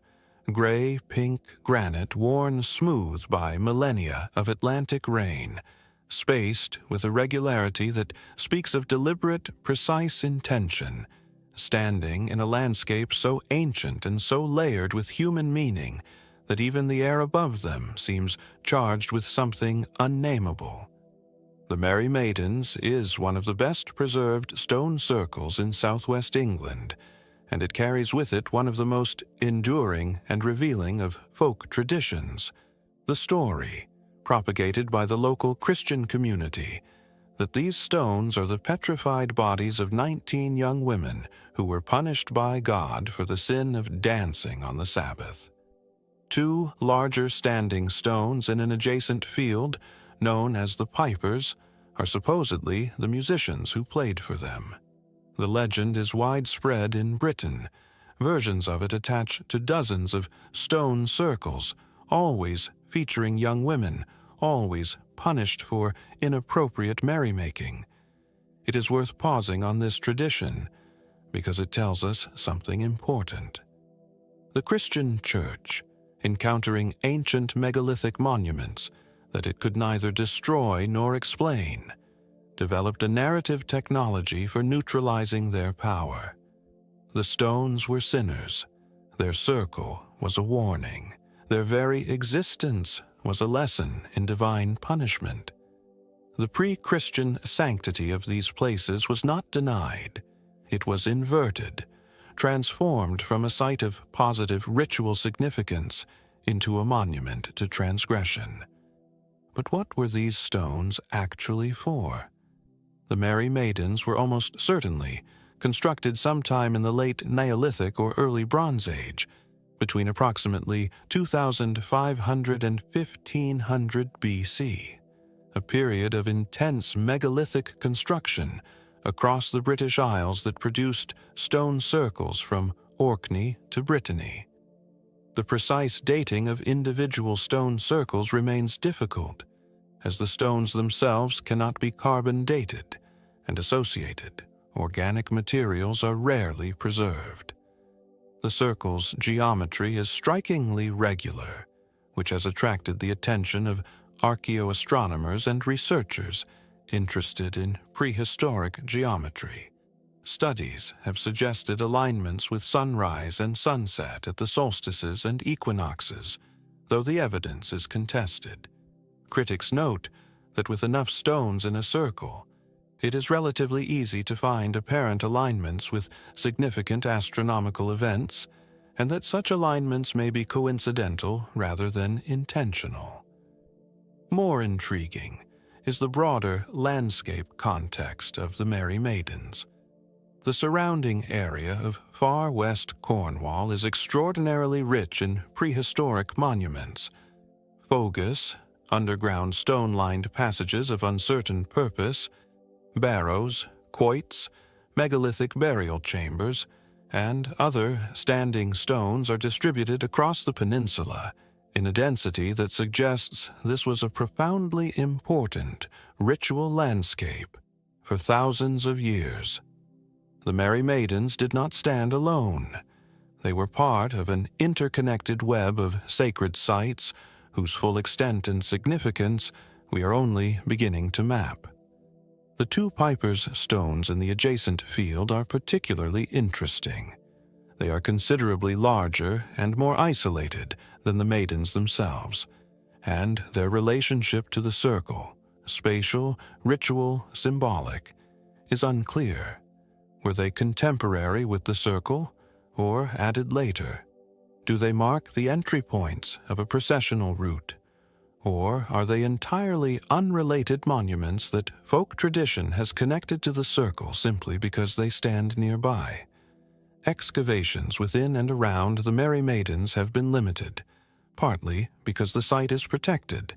[SPEAKER 1] Gray-pink granite worn smooth by millennia of Atlantic rain, spaced with a regularity that speaks of deliberate, precise intention, standing in a landscape so ancient and so layered with human meaning that even the air above them seems charged with something unnameable. The Merry Maidens is one of the best preserved stone circles in southwest England, and it carries with it one of the most enduring and revealing of folk traditions, the story, propagated by the local Christian community, that these stones are the petrified bodies of 19 young women who were punished by God for the sin of dancing on the Sabbath. 2 larger standing stones in an adjacent field, known as the Pipers, are supposedly the musicians who played for them. The legend is widespread in Britain. Versions of it attach to dozens of stone circles, always featuring young women, always punished for inappropriate merrymaking. It is worth pausing on this tradition because it tells us something important. The Christian Church, encountering ancient megalithic monuments that it could neither destroy nor explain, developed a narrative technology for neutralizing their power. The stones were sinners. Their circle was a warning. Their very existence was a lesson in divine punishment. The pre-Christian sanctity of these places was not denied. It was inverted, transformed from a site of positive ritual significance into a monument to transgression. But what were these stones actually for? The Merry Maidens were almost certainly constructed sometime in the late Neolithic or early Bronze Age, between approximately 2500 and 1500 BC, a period of intense megalithic construction across the British Isles that produced stone circles from Orkney to Brittany. The precise dating of individual stone circles remains difficult, as the stones themselves cannot be carbon dated, and associated organic materials are rarely preserved. The circle's geometry is strikingly regular, which has attracted the attention of archaeoastronomers and researchers interested in prehistoric geometry. Studies have suggested alignments with sunrise and sunset at the solstices and equinoxes, though the evidence is contested. Critics note that with enough stones in a circle, it is relatively easy to find apparent alignments with significant astronomical events, and that such alignments may be coincidental rather than intentional. More intriguing is the broader landscape context of the Merry Maidens. The surrounding area of far west Cornwall is extraordinarily rich in prehistoric monuments. Bogus, underground stone-lined passages of uncertain purpose, barrows, quoits, megalithic burial chambers, and other standing stones are distributed across the peninsula in a density that suggests this was a profoundly important ritual landscape for thousands of years. The Merry Maidens did not stand alone. They were part of an interconnected web of sacred sites whose full extent and significance we are only beginning to map. The 2 Pipers' stones in the adjacent field are particularly interesting. They are considerably larger and more isolated than the maidens themselves, and their relationship to the circle, spatial, ritual, symbolic, is unclear. Were they contemporary with the circle, or added later? Do they mark the entry points of a processional route? Or are they entirely unrelated monuments that folk tradition has connected to the circle simply because they stand nearby? Excavations within and around the Merry Maidens have been limited, partly because the site is protected,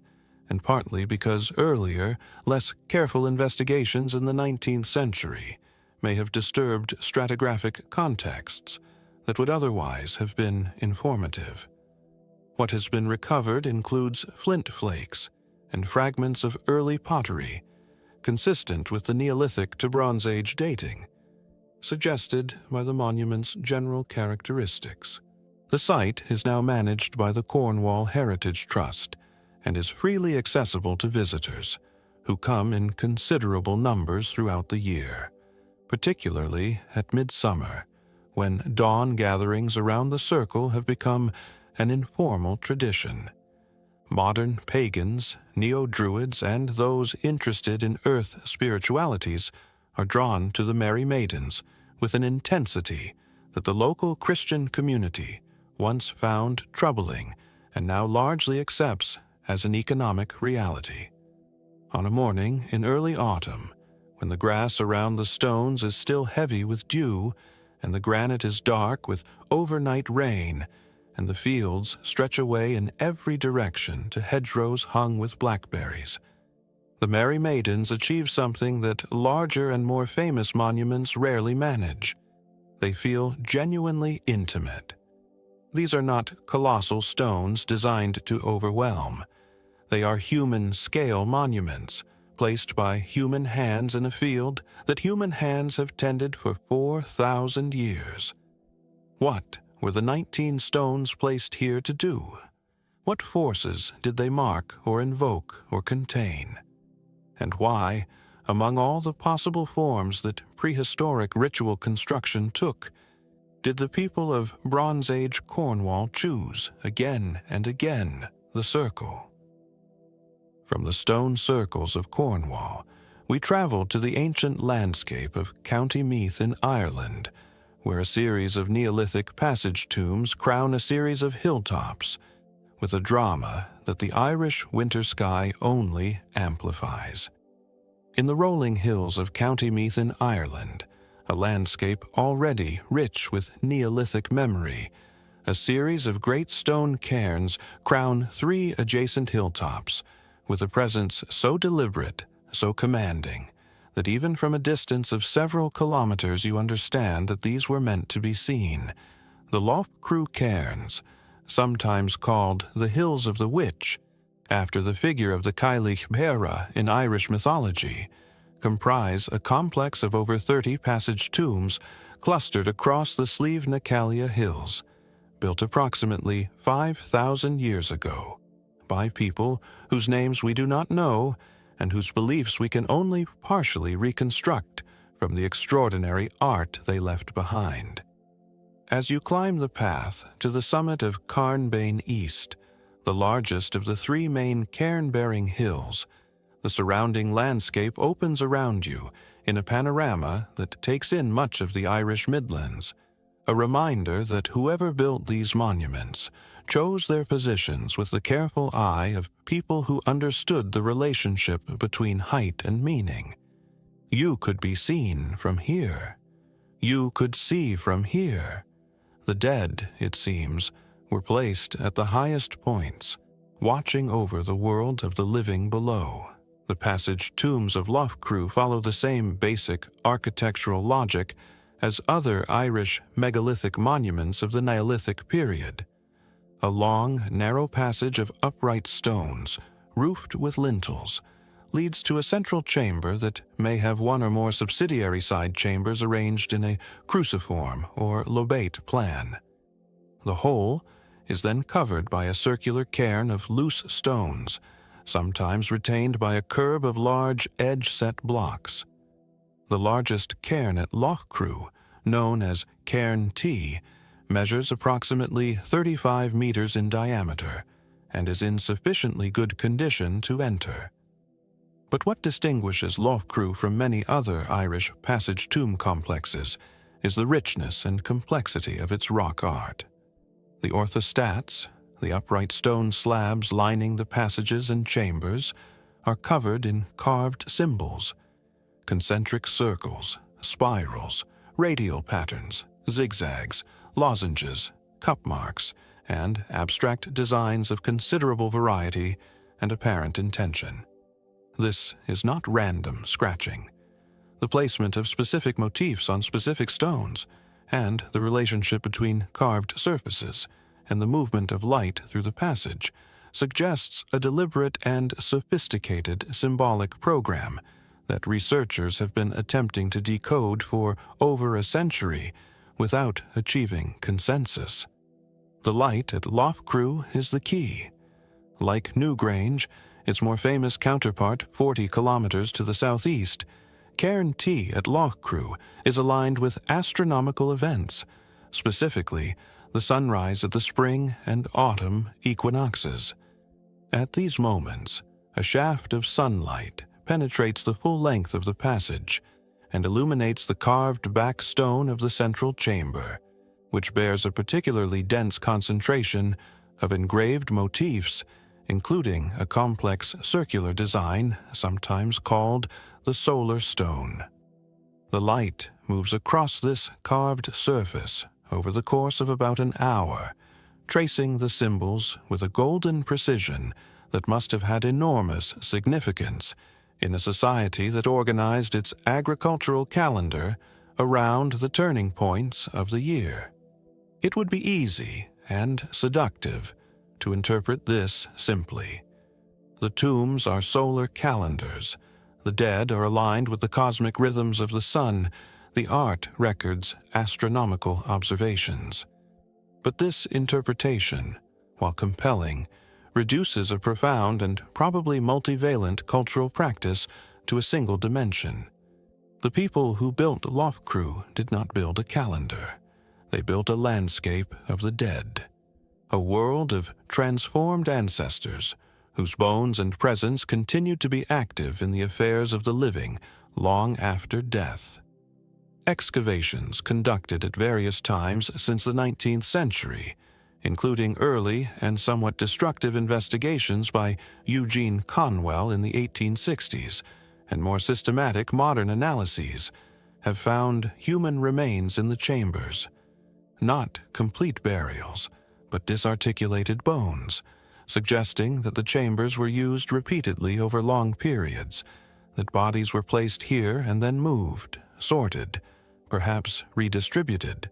[SPEAKER 1] and partly because earlier, less careful investigations in the 19th century may have disturbed stratigraphic contexts that would otherwise have been informative. What has been recovered includes flint flakes and fragments of early pottery, consistent with the Neolithic to Bronze Age dating, suggested by the monument's general characteristics. The site is now managed by the Cornwall Heritage Trust and is freely accessible to visitors, who come in considerable numbers throughout the year, particularly at midsummer, when dawn gatherings around the circle have become an informal tradition. Modern pagans, neo-druids, and those interested in earth spiritualities are drawn to the Merry Maidens with an intensity that the local Christian community once found troubling and now largely accepts as an economic reality. On a morning in early autumn, when the grass around the stones is still heavy with dew, and the granite is dark with overnight rain, and the fields stretch away in every direction to hedgerows hung with blackberries, the Merry Maidens achieve something that larger and more famous monuments rarely manage. They feel genuinely intimate. These are not colossal stones designed to overwhelm. They are human-scale monuments, placed by human hands in a field that human hands have tended for 4,000 years. What were the 19 stones placed here to do? What forces did they mark or invoke or contain? And why, among all the possible forms that prehistoric ritual construction took, did the people of Bronze Age Cornwall choose again and again the circle? From the stone circles of Cornwall, we traveled to the ancient landscape of County Meath in Ireland, where a series of Neolithic passage tombs crown a series of hilltops, with a drama that the Irish winter sky only amplifies. In the rolling hills of County Meath in Ireland, a landscape already rich with Neolithic memory, a series of great stone cairns crown 3 adjacent hilltops, with a presence so deliberate, so commanding, that even from a distance of several kilometers you understand that these were meant to be seen. The Loughcrew Cairns, sometimes called the Hills of the Witch, after the figure of the Cailleach Beara in Irish mythology, comprise a complex of over 30 passage tombs clustered across the Slieve na Calia Hills, built approximately 5,000 years ago, by people whose names we do not know and whose beliefs we can only partially reconstruct from the extraordinary art they left behind. As you climb the path to the summit of Carnbane East, the largest of the 3 main cairn-bearing hills, the surrounding landscape opens around you in a panorama that takes in much of the Irish Midlands, a reminder that whoever built these monuments chose their positions with the careful eye of people who understood the relationship between height and meaning. You could be seen from here. You could see from here. The dead, it seems, were placed at the highest points, watching over the world of the living below. The passage tombs of Loughcrew follow the same basic architectural logic as other Irish megalithic monuments of the Neolithic period. A long, narrow passage of upright stones, roofed with lintels, leads to a central chamber that may have one or more subsidiary side chambers arranged in a cruciform or lobate plan. The whole is then covered by a circular cairn of loose stones, sometimes retained by a curb of large edge-set blocks. The largest cairn at Loughcrew, known as Cairn T, measures approximately 35 meters in diameter and is in sufficiently good condition to enter. But what distinguishes Loughcrew from many other Irish passage tomb complexes is the richness and complexity of its rock art. The orthostats, the upright stone slabs lining the passages and chambers, are covered in carved symbols, concentric circles, spirals, radial patterns, zigzags, lozenges, cup marks, and abstract designs of considerable variety and apparent intention. This is not random scratching. The placement of specific motifs on specific stones, and the relationship between carved surfaces and the movement of light through the passage, suggests a deliberate and sophisticated symbolic program that researchers have been attempting to decode for over a century without achieving consensus. The light at Loughcrew is the key. Like Newgrange, its more famous counterpart 40 kilometers to the southeast, Cairn T at Loughcrew is aligned with astronomical events, specifically the sunrise at the spring and autumn equinoxes. At these moments, a shaft of sunlight penetrates the full length of the passage and illuminates the carved back stone of the central chamber, which bears a particularly dense concentration of engraved motifs, including a complex circular design sometimes called the solar stone. The light moves across this carved surface over the course of about an hour, tracing the symbols with a golden precision that must have had enormous significance in a society that organized its agricultural calendar around the turning points of the year. It would be easy and seductive to interpret this simply. The tombs are solar calendars. The dead are aligned with the cosmic rhythms of the sun. The art records astronomical observations. But this interpretation, while compelling, reduces a profound and probably multivalent cultural practice to a single dimension. The people who built Loughcrew did not build a calendar. They built a landscape of the dead, a world of transformed ancestors whose bones and presence continued to be active in the affairs of the living long after death. Excavations conducted at various times since the 19th century, including early and somewhat destructive investigations by Eugene Conwell in the 1860s, and more systematic modern analyses, have found human remains in the chambers. Not complete burials, but disarticulated bones, suggesting that the chambers were used repeatedly over long periods, that bodies were placed here and then moved, sorted, perhaps redistributed.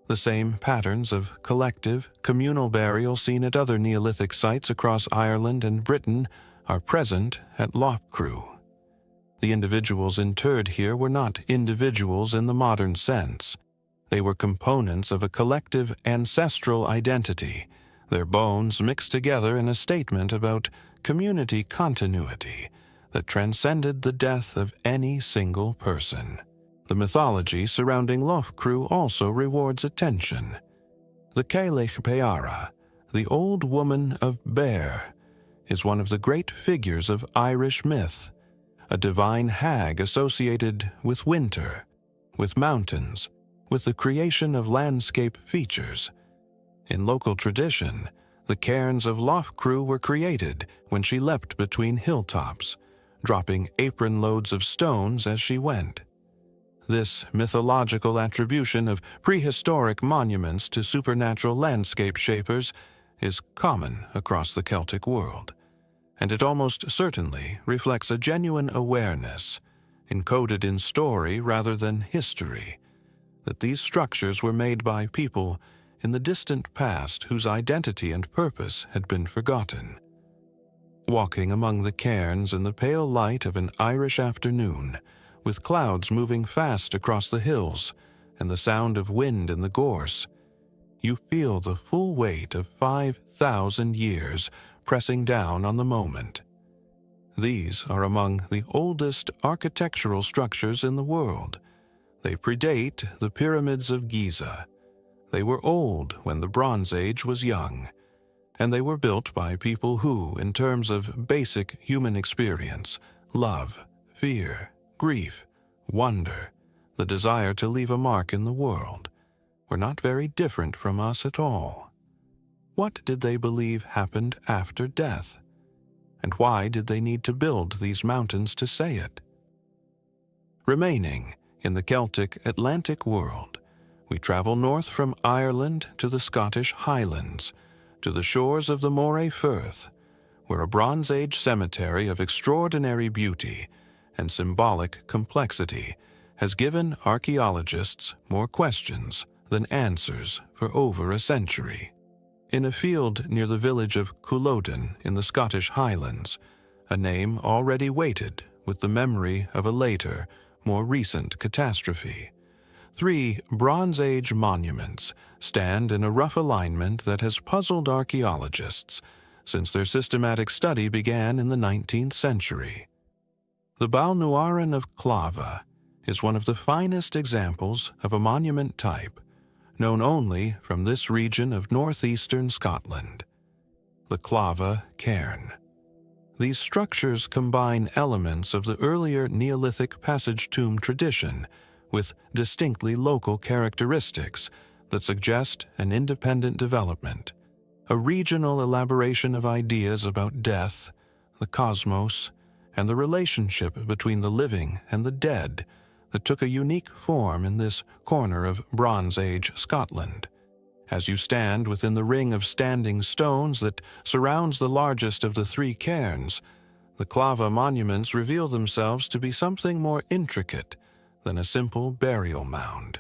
[SPEAKER 1] The same patterns of collective, communal burial seen at other Neolithic sites across Ireland and Britain are present at Loughcrew. The individuals interred here were not individuals in the modern sense. They were components of a collective ancestral identity, their bones mixed together in a statement about community continuity that transcended the death of any single person. The mythology surrounding Loughcrew also rewards attention. The Cailleach Peara, the Old Woman of Bear, is one of the great figures of Irish myth, a divine hag associated with winter, with mountains, with the creation of landscape features. In local tradition, the cairns of Loughcrew were created when she leapt between hilltops, dropping apron loads of stones as she went. This mythological attribution of prehistoric monuments to supernatural landscape shapers is common across the Celtic world, and it almost certainly reflects a genuine awareness, encoded in story rather than history, that these structures were made by people in the distant past whose identity and purpose had been forgotten. Walking among the cairns in the pale light of an Irish afternoon, with clouds moving fast across the hills and the sound of wind in the gorse, you feel the full weight of 5,000 years pressing down on the moment. These are among the oldest architectural structures in the world. They predate the pyramids of Giza. They were old when the Bronze Age was young, and they were built by people who, in terms of basic human experience, love, fear, grief, wonder, the desire to leave a mark in the world, were not very different from us at all. What did they believe happened after death? And why did they need to build these mountains to say it? Remaining in the Celtic Atlantic world, we travel north from Ireland to the Scottish Highlands, to the shores of the Moray Firth, where a Bronze Age cemetery of extraordinary beauty and symbolic complexity has given archaeologists more questions than answers for over a century. In a field near the village of Culloden in the Scottish Highlands, a name already weighted with the memory of a later, more recent catastrophe, 3 Bronze Age monuments stand in a rough alignment that has puzzled archaeologists, since their systematic study began in the 19th century. The Balnuaran of Clava is one of the finest examples of a monument type, known only from this region of northeastern Scotland. The Clava Cairn. These structures combine elements of the earlier Neolithic passage tomb tradition with distinctly local characteristics that suggest an independent development, a regional elaboration of ideas about death, the cosmos, and the relationship between the living and the dead that took a unique form in this corner of Bronze Age Scotland. As you stand within the ring of standing stones that surrounds the largest of the three cairns, the Clava monuments reveal themselves to be something more intricate than a simple burial mound.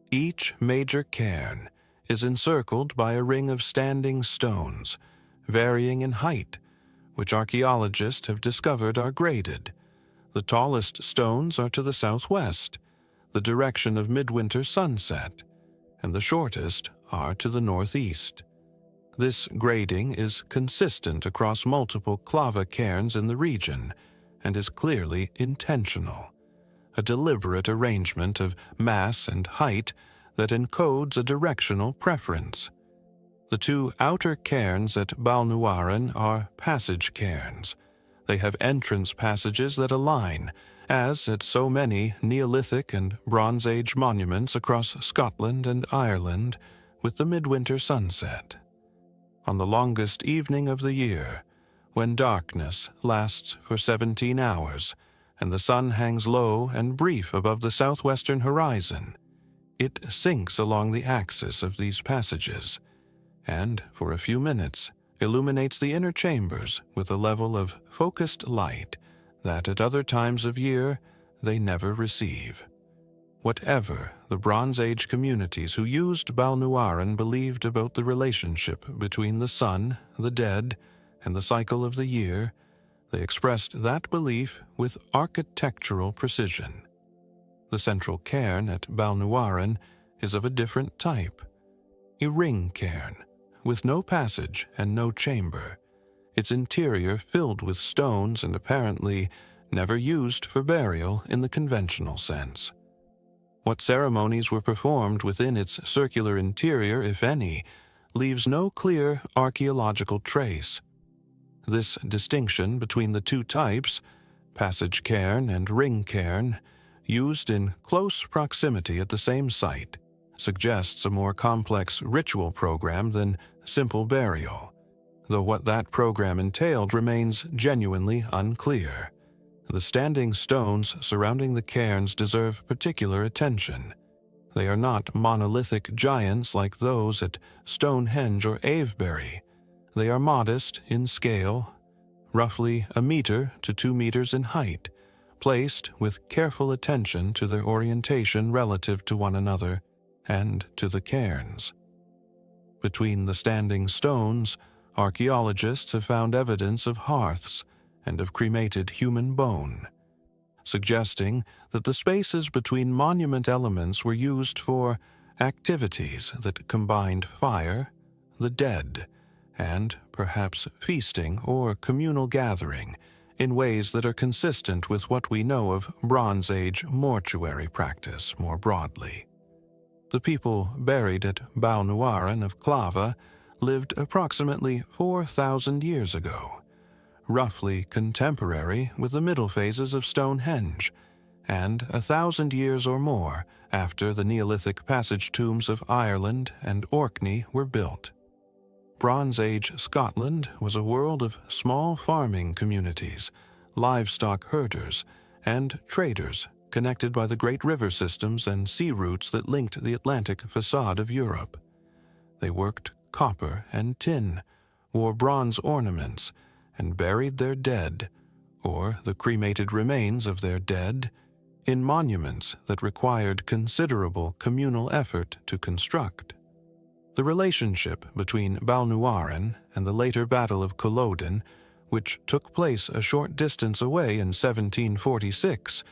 [SPEAKER 1] Each major cairn is encircled by a ring of standing stones, varying in height, which archaeologists have discovered are graded. The tallest stones are to the southwest, the direction of midwinter sunset, and the shortest are to the northeast. This grading is consistent across multiple Clava cairns in the region and is clearly intentional, a deliberate arrangement of mass and height that encodes a directional preference. The two outer cairns at Balnuaran are passage cairns. They have entrance passages that align, as at so many Neolithic and Bronze Age monuments across Scotland and Ireland, with the midwinter sunset. On the longest evening of the year, when darkness lasts for 17 hours and the sun hangs low and brief above the southwestern horizon, it sinks along the axis of these passages, and for a few minutes illuminates the inner chambers with a level of focused light that at other times of year they never receive. Whatever the Bronze Age communities who used Balnuaran believed about the relationship between the sun, the dead, and the cycle of the year, they expressed that belief with architectural precision. The central cairn at Balnuaran is of a different type, a ring cairn, with no passage and no chamber, its interior filled with stones and apparently never used for burial in the conventional sense. What ceremonies were performed within its circular interior, if any, leaves no clear archaeological trace. This distinction between the two types, passage cairn and ring cairn, used in close proximity at the same site, suggests a more complex ritual program than simple burial, though what that program entailed remains genuinely unclear. The standing stones surrounding the cairns deserve particular attention. They are not monolithic giants like those at Stonehenge or Avebury. They are modest in scale, roughly 1 meter to 2 meters in height, placed with careful attention to their orientation relative to one another and to the cairns. Between the standing stones, archaeologists have found evidence of hearths and of cremated human bone, suggesting that the spaces between monument elements were used for activities that combined fire, the dead, and perhaps feasting or communal gathering in ways that are consistent with what we know of Bronze Age mortuary practice more broadly. The people buried at Balnuaran of Clava lived approximately 4,000 years ago, roughly contemporary with the middle phases of Stonehenge, and 1,000 years or more after the Neolithic passage tombs of Ireland and Orkney were built. Bronze Age Scotland was a world of small farming communities, livestock herders, and traders connected by the great river systems and sea routes that linked the Atlantic facade of Europe. They worked copper and tin, wore bronze ornaments, and buried their dead, or the cremated remains of their dead, in monuments that required considerable communal effort to construct. The relationship between Balnuaran and the later Battle of Culloden, which took place a short distance away in 1746,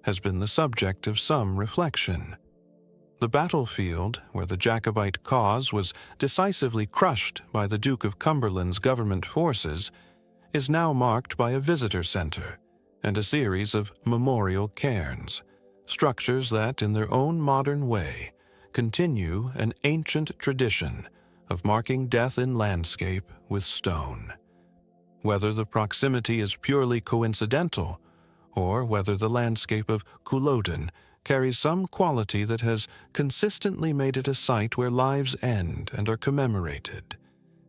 [SPEAKER 1] has been the subject of some reflection. The battlefield, where the Jacobite cause was decisively crushed by the Duke of Cumberland's government forces, is now marked by a visitor center and a series of memorial cairns, structures that, in their own modern way, continue an ancient tradition of marking death in landscape with stone. Whether the proximity is purely coincidental, or whether the landscape of Culloden carries some quality that has consistently made it a site where lives end and are commemorated,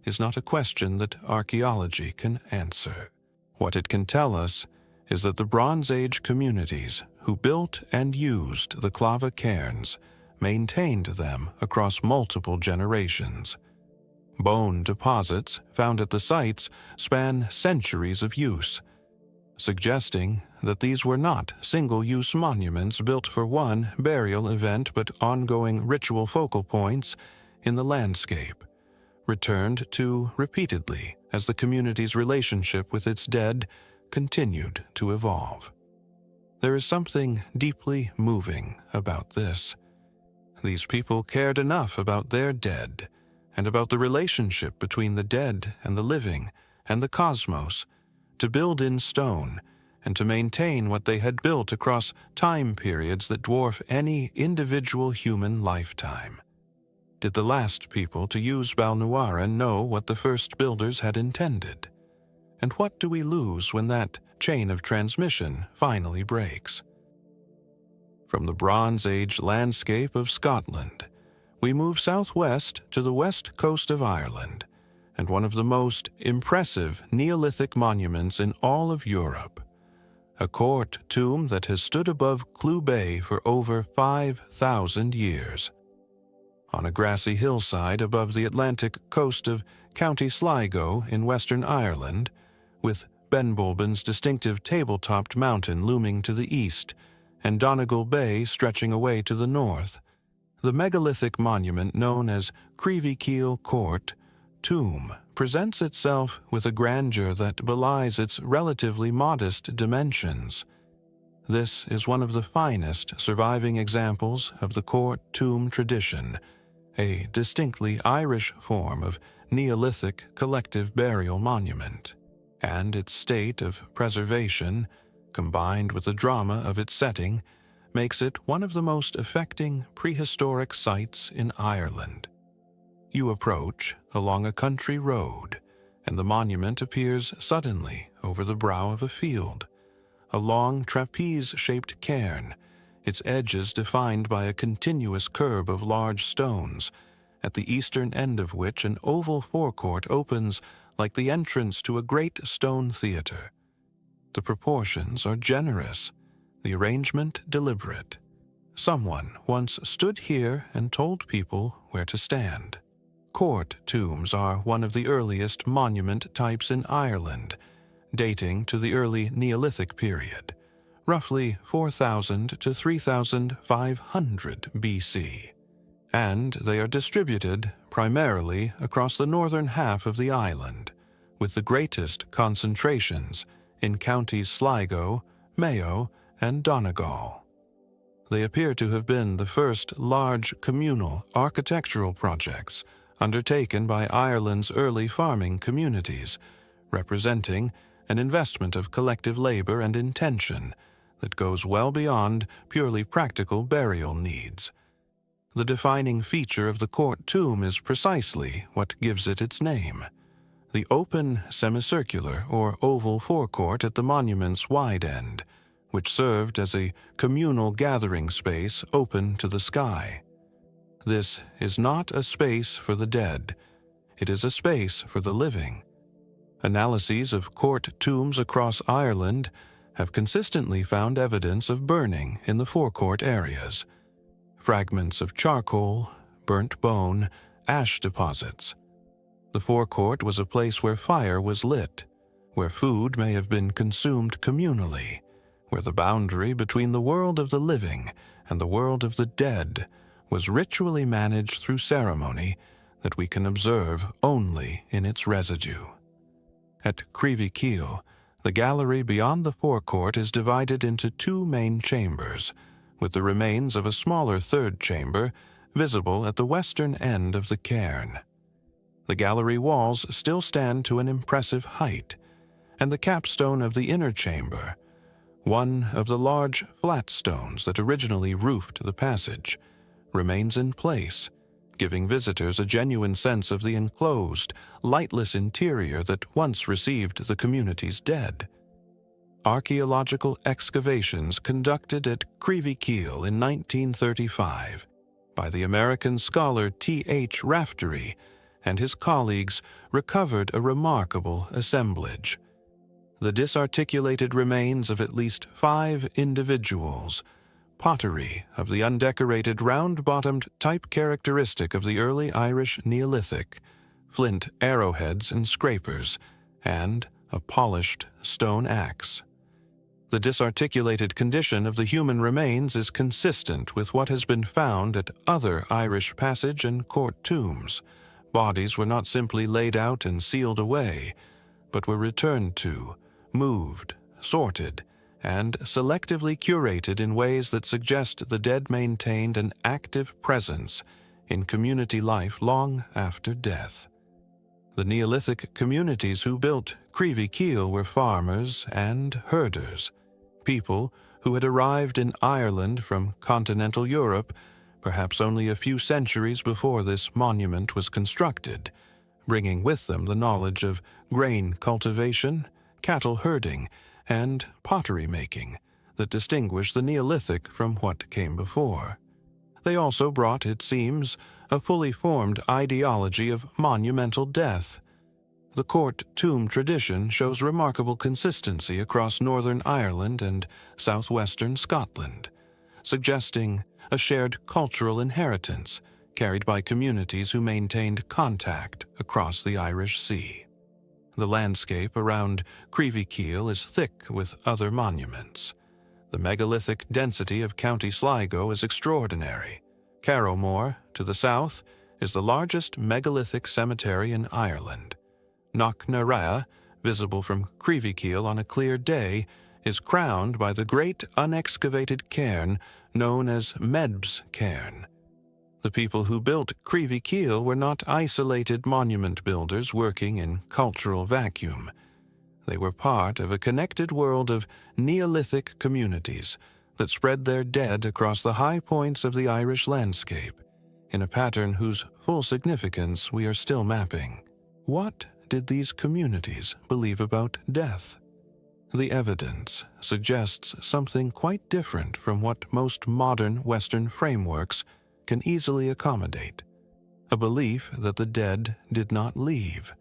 [SPEAKER 1] is not a question that archaeology can answer. What it can tell us is that the Bronze Age communities who built and used the Clava cairns maintained them across multiple generations. Bone deposits found at the sites span centuries of use, suggesting that these were not single-use monuments built for one burial event but ongoing ritual focal points in the landscape, returned to repeatedly as the community's relationship with its dead continued to evolve. There is something deeply moving about this. These people cared enough about their dead and about the relationship between the dead and the living and the cosmos to build in stone and to maintain what they had built across time periods that dwarf any individual human lifetime. Did the last people to use Balnuara know what the first builders had intended? And what do we lose when that chain of transmission finally breaks? From the Bronze Age landscape of Scotland, we move southwest to the west coast of Ireland, and one of the most impressive Neolithic monuments in all of Europe, a court tomb that has stood above Clew Bay for over 5,000 years. On a grassy hillside above the Atlantic coast of County Sligo in Western Ireland, with Benbulben's distinctive table-topped mountain looming to the east and Donegal Bay stretching away to the north, the megalithic monument known as Creepiest Court tomb presents itself with a grandeur that belies its relatively modest dimensions. This is one of the finest surviving examples of the court tomb tradition, a distinctly Irish form of Neolithic collective burial monument, and its state of preservation, combined with the drama of its setting, makes it one of the most affecting prehistoric sites in Ireland. You approach along a country road, and the monument appears suddenly over the brow of a field, a long trapeze-shaped cairn, its edges defined by a continuous curb of large stones, at the eastern end of which an oval forecourt opens like the entrance to a great stone theater. The proportions are generous, the arrangement deliberate. Someone once stood here and told people where to stand. Court tombs are one of the earliest monument types in Ireland, dating to the early Neolithic period, roughly 4,000 to 3,500 BC, and they are distributed primarily across the northern half of the island, with the greatest concentrations in counties Sligo, Mayo, and Donegal. They appear to have been the first large communal architectural projects undertaken by Ireland's early farming communities, representing an investment of collective labor and intention that goes well beyond purely practical burial needs. The defining feature of the court tomb is precisely what gives it its name: the open semicircular or oval forecourt at the monument's wide end, which served as a communal gathering space open to the sky. This is not a space for the dead. It is a space for the living. Analyses of court tombs across Ireland have consistently found evidence of burning in the forecourt areas. Fragments of charcoal, burnt bone, ash deposits. The forecourt was a place where fire was lit, where food may have been consumed communally, where the boundary between the world of the living and the world of the dead was ritually managed through ceremony that we can observe only in its residue. At Creepiest, the gallery beyond the forecourt is divided into two main chambers, with the remains of a smaller third chamber visible at the western end of the cairn. The gallery walls still stand to an impressive height, and the capstone of the inner chamber, one of the large flat stones that originally roofed the passage, remains in place, giving visitors a genuine sense of the enclosed, lightless interior that once received the community's dead. Archaeological excavations conducted at Creepiest in 1935 by the American scholar T.H. Raftery and his colleagues recovered a remarkable assemblage. The disarticulated remains of at least 5 individuals, pottery of the undecorated round-bottomed type characteristic of the early Irish Neolithic, flint arrowheads and scrapers, and a polished stone axe. The disarticulated condition of the human remains is consistent with what has been found at other Irish passage and court tombs. Bodies were not simply laid out and sealed away, but were returned to, moved, sorted, and selectively curated in ways that suggest the dead maintained an active presence in community life long after death. The Neolithic communities who built Creepiest were farmers and herders, people who had arrived in Ireland from continental Europe perhaps only a few centuries before this monument was constructed, bringing with them the knowledge of grain cultivation, cattle herding, and pottery making that distinguish the Neolithic from what came before. They also brought, it seems, a fully formed ideology of monumental death. The court tomb tradition shows remarkable consistency across Northern Ireland and southwestern Scotland, suggesting a shared cultural inheritance carried by communities who maintained contact across the Irish Sea. The landscape around Creepiest is thick with other monuments. The megalithic density of County Sligo is extraordinary. Carrowmore, to the south, is the largest megalithic cemetery in Ireland. Knocknarea, visible from Creepiest on a clear day, is crowned by the great unexcavated cairn known as Meb's Cairn. The people who built Creepiest were not isolated monument builders working in cultural vacuum. They were part of a connected world of Neolithic communities that spread their dead across the high points of the Irish landscape, in a pattern whose full significance we are still mapping. What did these communities believe about death? The evidence suggests something quite different from what most modern Western frameworks can easily accommodate. A belief that the dead did not leave,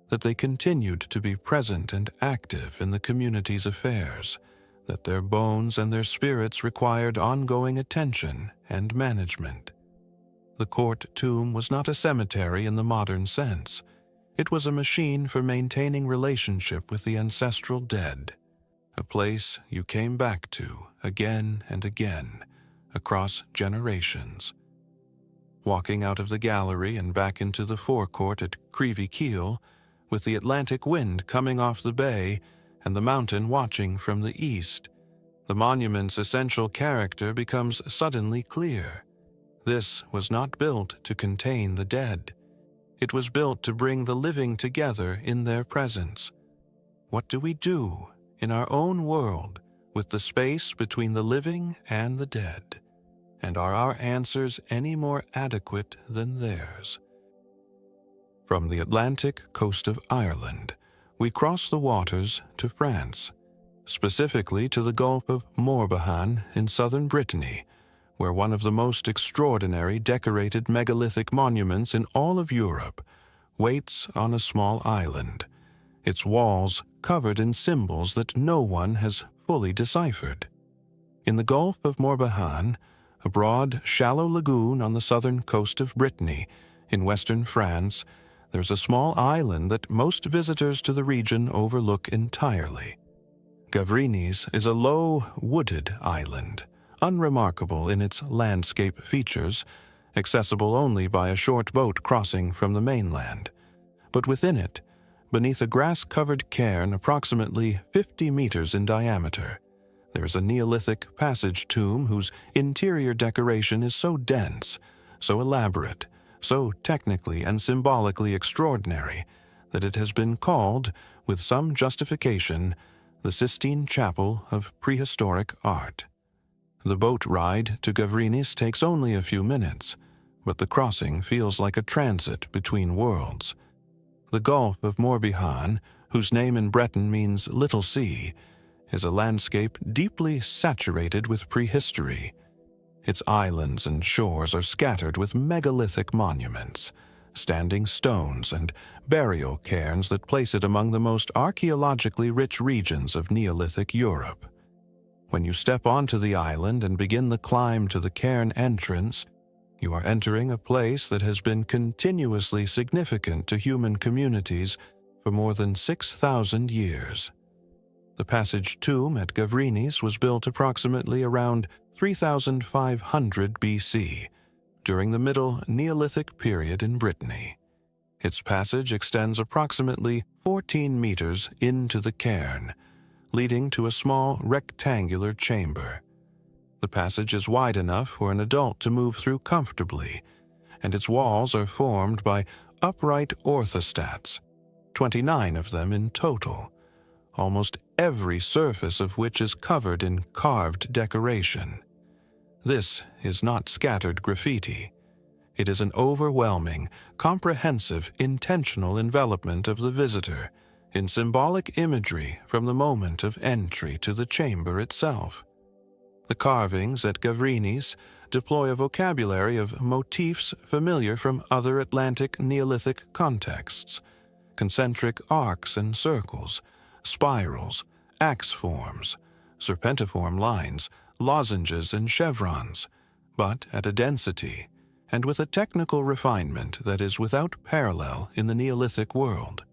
[SPEAKER 1] that they continued to be present and active in the community's affairs, that their bones and their spirits required ongoing attention and management. The court tomb was not a cemetery in the modern sense. It was a machine for maintaining relationship with the ancestral dead, a place you came back to again and again, across generations. Walking out of the gallery and back into the forecourt at Creepiest, with the Atlantic wind coming off the bay and the mountain watching from the east, the monument's essential character becomes suddenly clear. This was not built to contain the dead. It was built to bring the living together in their presence. What do we do in our own world with the space between the living and the dead? And are our answers any more adequate than theirs? From the Atlantic coast of Ireland, we cross the waters to France, specifically to the Gulf of Morbihan in southern Brittany, where one of the most extraordinary decorated megalithic monuments in all of Europe waits on a small island, its walls covered in symbols that no one has fully deciphered. In the Gulf of Morbihan, a broad, shallow lagoon on the southern coast of Brittany, in western France, there's a small island that most visitors to the region overlook entirely. Gavrinis is a low, wooded island, unremarkable in its landscape features, accessible only by a short boat crossing from the mainland. But within it, beneath a grass-covered cairn approximately 50 meters in diameter, There is a Neolithic passage tomb whose interior decoration is so dense, so elaborate, so technically and symbolically extraordinary that it has been called, with some justification, the Sistine Chapel of prehistoric art. The boat ride to Gavrinis takes only a few minutes, but the crossing feels like a transit between worlds. The Gulf of Morbihan, whose name in Breton means Little Sea, is a landscape deeply saturated with prehistory. Its islands and shores are scattered with megalithic monuments, standing stones, and burial cairns that place it among the most archaeologically rich regions of Neolithic Europe. When you step onto the island and begin the climb to the cairn entrance, you are entering a place that has been continuously significant to human communities for more than 6,000 years. The passage tomb at Gavrinis was built approximately around 3,500 BC, during the Middle Neolithic period in Brittany. Its passage extends approximately 14 meters into the cairn, leading to a small rectangular chamber. The passage is wide enough for an adult to move through comfortably, and its walls are formed by upright orthostats, 29 of them in total, almost every surface of which is covered in carved decoration. This is not scattered graffiti. It is an overwhelming, comprehensive, intentional envelopment of the visitor in symbolic imagery from the moment of entry to the chamber itself. The carvings at Gavrinis deploy a vocabulary of motifs familiar from other Atlantic Neolithic contexts: concentric arcs and circles, spirals, axe forms, serpentiform lines, lozenges and chevrons, but at a density and with a technical refinement that is without parallel in the Neolithic world.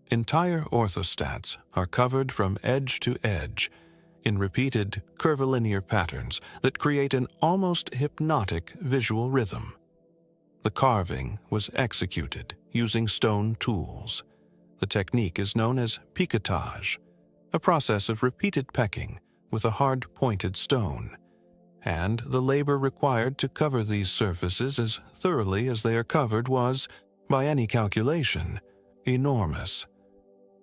[SPEAKER 1] Entire orthostats are covered from edge to edge in repeated curvilinear patterns that create an almost hypnotic visual rhythm. The carving was executed using stone tools. The technique is known as picotage, a process of repeated pecking with a hard-pointed stone, and the labor required to cover these surfaces as thoroughly as they are covered was, by any calculation, enormous.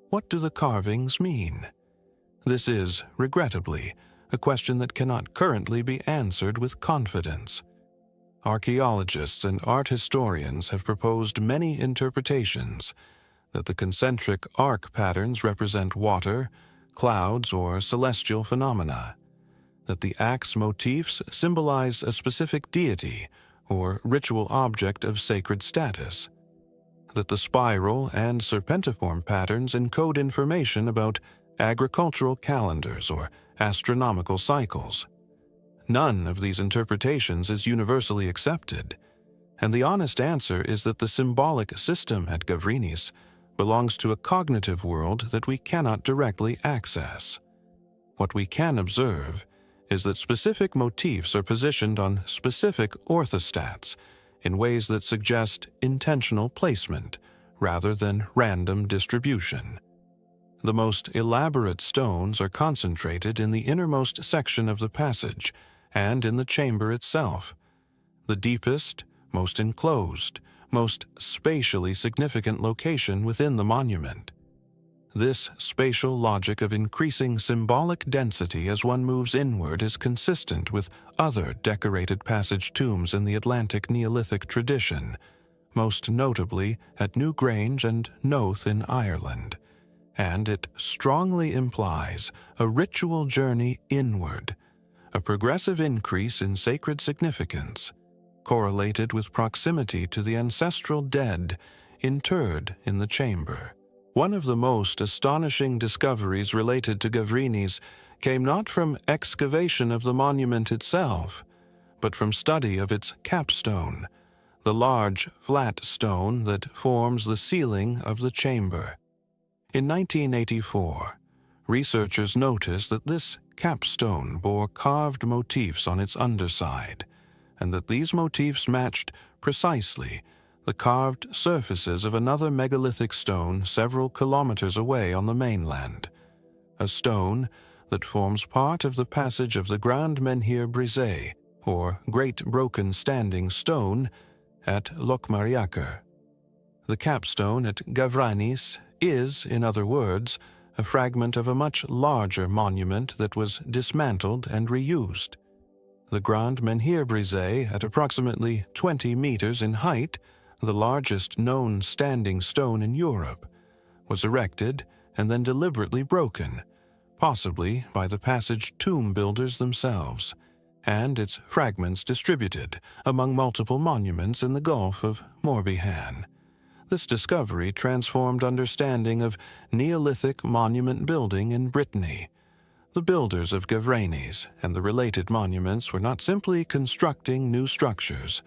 [SPEAKER 1] What do the carvings mean? This is, regrettably, a question that cannot currently be answered with confidence. Archaeologists and art historians have proposed many interpretations: that the concentric arc patterns represent water, clouds, or celestial phenomena; that the axe motifs symbolize a specific deity or ritual object of sacred status; that the spiral and serpentiform patterns encode information about agricultural calendars or astronomical cycles. None of these interpretations is universally accepted, and the honest answer is that the symbolic system at Gavrinis belongs to a cognitive world that we cannot directly access. What we can observe is that specific motifs are positioned on specific orthostats in ways that suggest intentional placement rather than random distribution. The most elaborate stones are concentrated in the innermost section of the passage and in the chamber itself. The deepest, most enclosed, most spatially significant location within the monument. This spatial logic of increasing symbolic density as one moves inward is consistent with other decorated passage tombs in the Atlantic Neolithic tradition, most notably at Newgrange and Knowth in Ireland, and it strongly implies a ritual journey inward, a progressive increase in sacred significance, correlated with proximity to the ancestral dead interred in the chamber. One of the most astonishing discoveries related to Gavrinis came not from excavation of the monument itself, but from study of its capstone, the large, flat stone that forms the ceiling of the chamber. In 1984, researchers noticed that this capstone bore carved motifs on its underside, and that these motifs matched precisely the carved surfaces of another megalithic stone several kilometers away on the mainland, a stone that forms part of the passage of the Grand Menhir Brisé, or Great Broken Standing Stone, at Lokmariaker. The capstone at Gavranis is, in other words, a fragment of a much larger monument that was dismantled and reused. The Grand Menhir Brisé, at approximately 20 meters in height, the largest known standing stone in Europe, was erected and then deliberately broken, possibly by the passage tomb builders themselves, and its fragments distributed among multiple monuments in the Gulf of Morbihan. This discovery transformed understanding of Neolithic monument building in Brittany. The builders of Gavranis and the related monuments were not simply constructing new structures.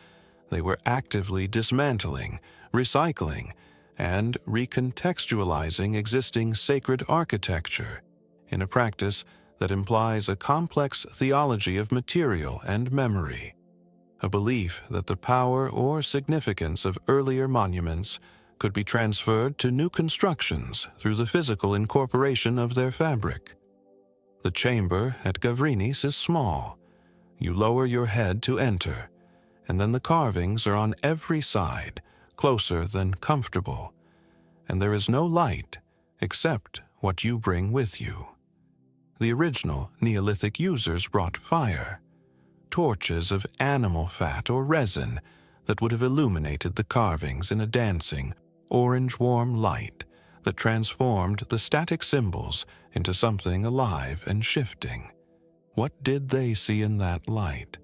[SPEAKER 1] They were actively dismantling, recycling, and recontextualizing existing sacred architecture in a practice that implies a complex theology of material and memory, a belief that the power or significance of earlier monuments could be transferred to new constructions through the physical incorporation of their fabric. The chamber at Gavrinis is small. You lower your head to enter, and then the carvings are on every side, closer than comfortable, and there is no light except what you bring with you. The original Neolithic users brought fire, torches of animal fat or resin that would have illuminated the carvings in a dancing, orange-warm light that transformed the static symbols into something alive and shifting. What did they see in that light?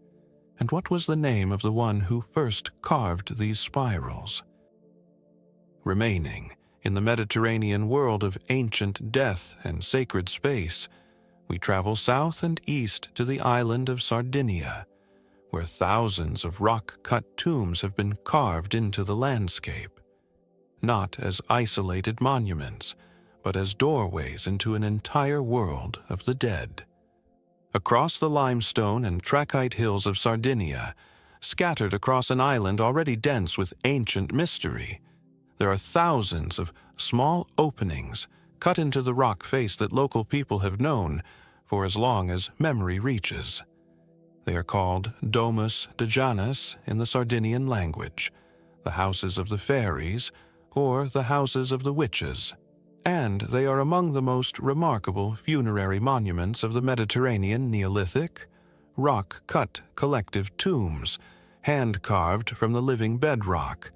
[SPEAKER 1] And what was the name of the one who first carved these spirals? Remaining in the Mediterranean world of ancient death and sacred space, we travel south and east to the island of Sardinia, where thousands of rock-cut tombs have been carved into the landscape, not as isolated monuments, but as doorways into an entire world of the dead. Across the limestone and trachyte hills of Sardinia, scattered across an island already dense with ancient mystery, there are thousands of small openings cut into the rock face that local people have known for as long as memory reaches. They are called domus de Janus in the Sardinian language, the houses of the fairies, or the houses of the witches, and they are among the most remarkable funerary monuments of the Mediterranean Neolithic, rock-cut collective tombs, hand-carved from the living bedrock,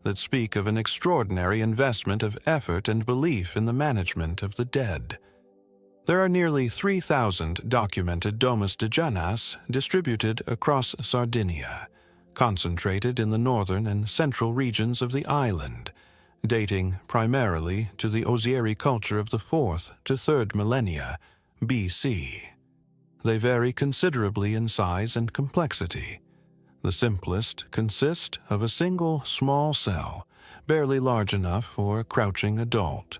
[SPEAKER 1] that speak of an extraordinary investment of effort and belief in the management of the dead. There are nearly 3,000 documented domus de Janus distributed across Sardinia, concentrated in the northern and central regions of the island, dating primarily to the Ozieri culture of the 4th to 3rd millennia BC. They vary considerably in size and complexity. The simplest consist of a single small cell, barely large enough for a crouching adult,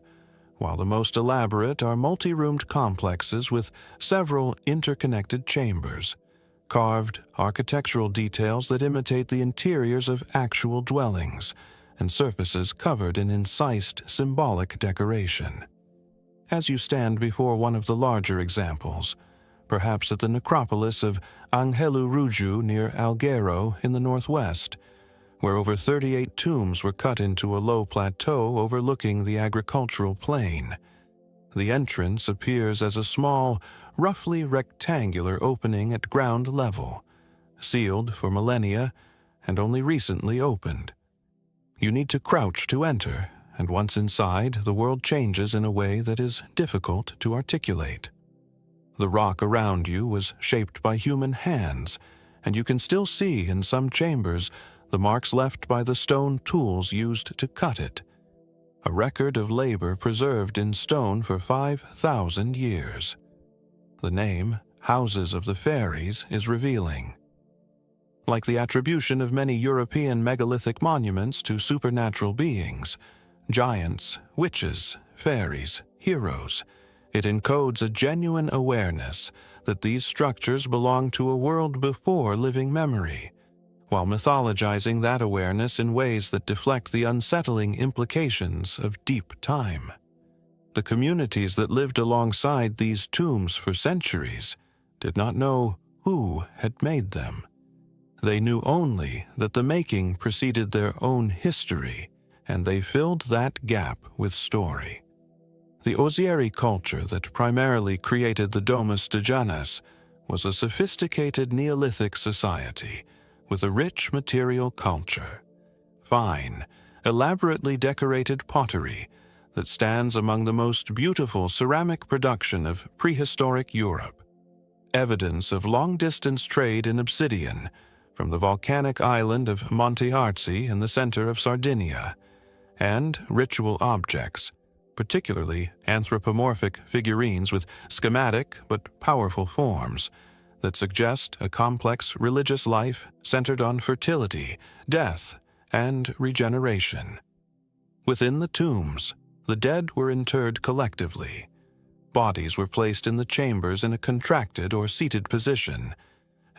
[SPEAKER 1] while the most elaborate are multi-roomed complexes with several interconnected chambers, carved architectural details that imitate the interiors of actual dwellings, and surfaces covered in incised symbolic decoration. As you stand before one of the larger examples, perhaps at the necropolis of Anghelu Ruju near Alghero in the northwest, where over 38 tombs were cut into a low plateau overlooking the agricultural plain. The entrance appears as a small, roughly rectangular opening at ground level, sealed for millennia and only recently opened. You need to crouch to enter, and once inside, the world changes in a way that is difficult to articulate. The rock around you was shaped by human hands, and you can still see in some chambers the marks left by the stone tools used to cut it, a record of labor preserved in stone for 5,000 years. The name, Houses of the Fairies, is revealing. Like the attribution of many European megalithic monuments to supernatural beings, giants, witches, fairies, heroes, it encodes a genuine awareness that these structures belong to a world before living memory, while mythologizing that awareness in ways that deflect the unsettling implications of deep time. The communities that lived alongside these tombs for centuries did not know who had made them. They knew only that the making preceded their own history, and they filled that gap with story. The Ozieri culture that primarily created the Domus de Janus was a sophisticated Neolithic society with a rich material culture. Fine, elaborately decorated pottery that stands among the most beautiful ceramic production of prehistoric Europe. Evidence of long-distance trade in obsidian from the volcanic island of Monte Arci in the center of Sardinia, and ritual objects, particularly anthropomorphic figurines with schematic but powerful forms that suggest a complex religious life centered on fertility, death, and regeneration. Within the tombs, the dead were interred collectively. Bodies were placed in the chambers in a contracted or seated position,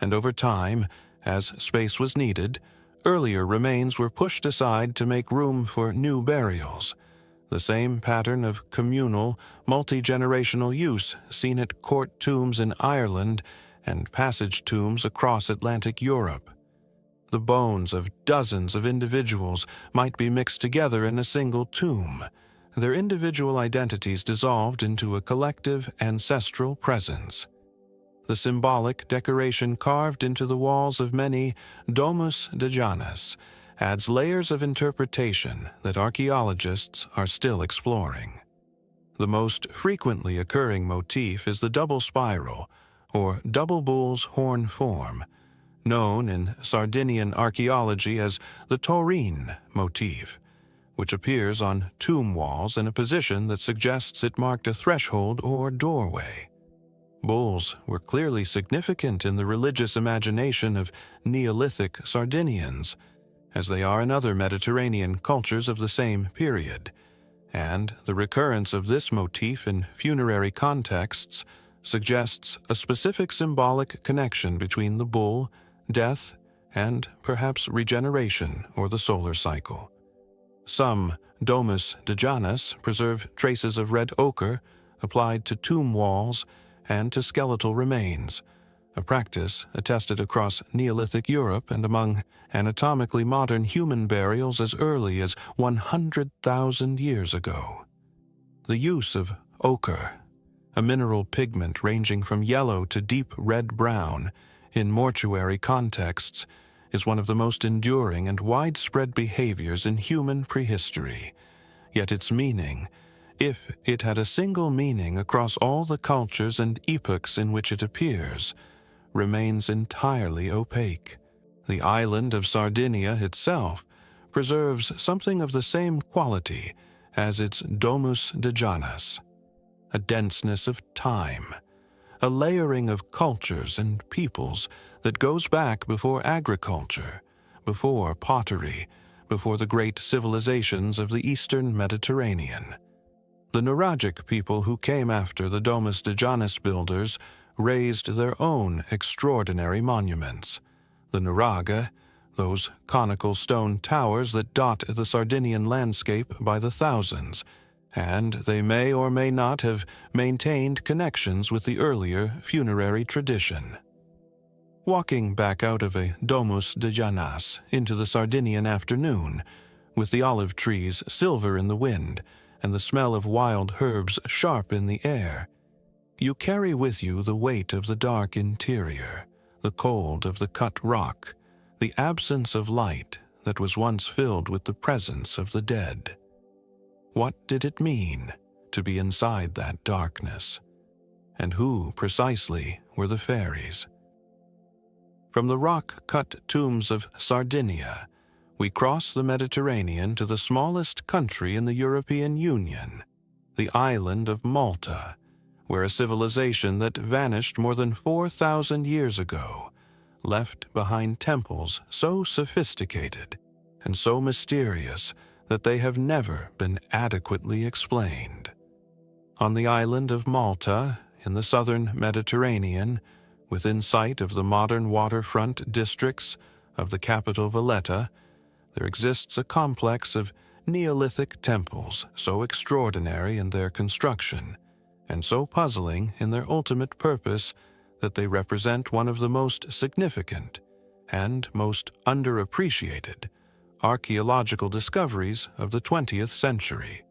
[SPEAKER 1] and over time, as space was needed, earlier remains were pushed aside to make room for new burials, the same pattern of communal, multi-generational use seen at court tombs in Ireland and passage tombs across Atlantic Europe. The bones of dozens of individuals might be mixed together in a single tomb, their individual identities dissolved into a collective ancestral presence. The symbolic decoration carved into the walls of many Domus de Janus adds layers of interpretation that archaeologists are still exploring. The most frequently occurring motif is the double spiral, or double bull's horn form, known in Sardinian archaeology as the Taurine motif, which appears on tomb walls in a position that suggests it marked a threshold or doorway. Bulls were clearly significant in the religious imagination of Neolithic Sardinians, as they are in other Mediterranean cultures of the same period, and the recurrence of this motif in funerary contexts suggests a specific symbolic connection between the bull, death, and perhaps regeneration or the solar cycle. Some Domus de Janus preserve traces of red ochre applied to tomb walls and to skeletal remains, a practice attested across Neolithic Europe and among anatomically modern human burials as early as 100,000 years ago. The use of ochre, a mineral pigment ranging from yellow to deep red-brown, in mortuary contexts, is one of the most enduring and widespread behaviors in human prehistory. Yet its meaning, if it had a single meaning across all the cultures and epochs in which it appears, remains entirely opaque. The island of Sardinia itself preserves something of the same quality as its Domus de Janus, a denseness of time, a layering of cultures and peoples that goes back before agriculture, before pottery, before the great civilizations of the Eastern Mediterranean. The Nuragic people who came after the Domus de Janus builders raised their own extraordinary monuments. The Nuraga, those conical stone towers that dot the Sardinian landscape by the thousands, and they may or may not have maintained connections with the earlier funerary tradition. Walking back out of a Domus de Janus into the Sardinian afternoon, with the olive trees silver in the wind and the smell of wild herbs sharp in the air, you carry with you the weight of the dark interior, the cold of the cut rock, the absence of light that was once filled with the presence of the dead. What did it mean to be inside that darkness? And who, precisely, were the fairies? From the rock-cut tombs of Sardinia, we cross the Mediterranean to the smallest country in the European Union, the island of Malta, where a civilization that vanished more than 4,000 years ago left behind temples so sophisticated and so mysterious that they have never been adequately explained. On the island of Malta, in the southern Mediterranean, within sight of the modern waterfront districts of the capital Valletta, there exists a complex of Neolithic temples so extraordinary in their construction and so puzzling in their ultimate purpose that they represent one of the most significant and most underappreciated archaeological discoveries of the 20th century.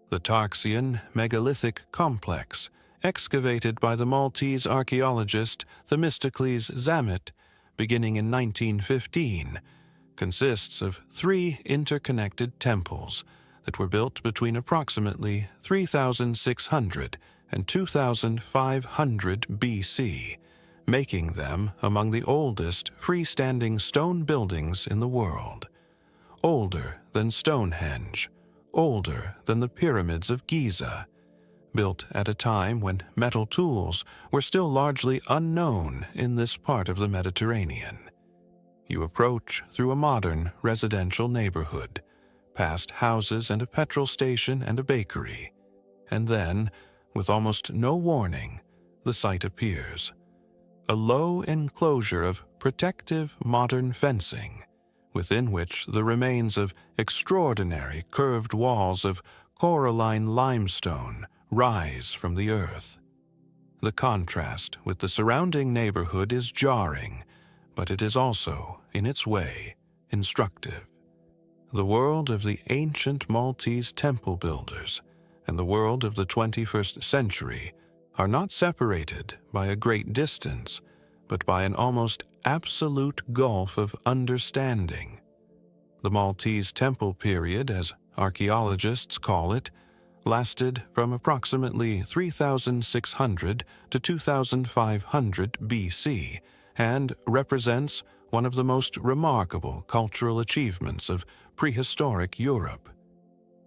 [SPEAKER 1] The Tarxian megalithic complex, excavated by the Maltese archaeologist Themistocles Zammit beginning in 1915, consists of 3 interconnected temples that were built between approximately 3,600 and 2,500 BC, making them among the oldest freestanding stone buildings in the world. Older than Stonehenge, older than the pyramids of Giza, built at a time when metal tools were still largely unknown in this part of the Mediterranean. You approach through a modern residential neighborhood, past houses and a petrol station and a bakery, and then, with almost no warning, the sight appears. A low enclosure of protective modern fencing, within which the remains of extraordinary curved walls of coralline limestone rise from the earth. The contrast with the surrounding neighborhood is jarring, but it is also, in its way, instructive. The world of the ancient Maltese temple builders and the world of the 21st century are not separated by a great distance, but by an almost absolute gulf of understanding. The Maltese temple period, as archaeologists call it, lasted from approximately 3,600 to 2,500 BC and represents one of the most remarkable cultural achievements of prehistoric Europe.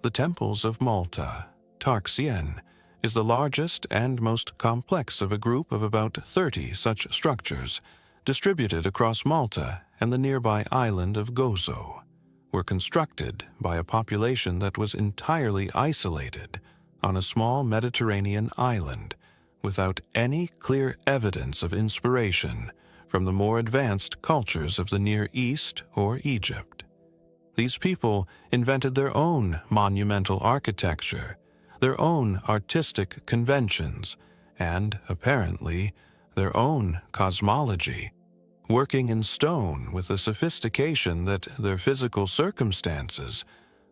[SPEAKER 1] The temples of Malta, Tarxian, is the largest and most complex of a group of about 30 such structures, distributed across Malta and the nearby island of Gozo, were constructed by a population that was entirely isolated on a small Mediterranean island, without any clear evidence of inspiration from the more advanced cultures of the Near East or Egypt. These people invented their own monumental architecture, their own artistic conventions, and, apparently, their own cosmology, working in stone with a sophistication that their physical circumstances,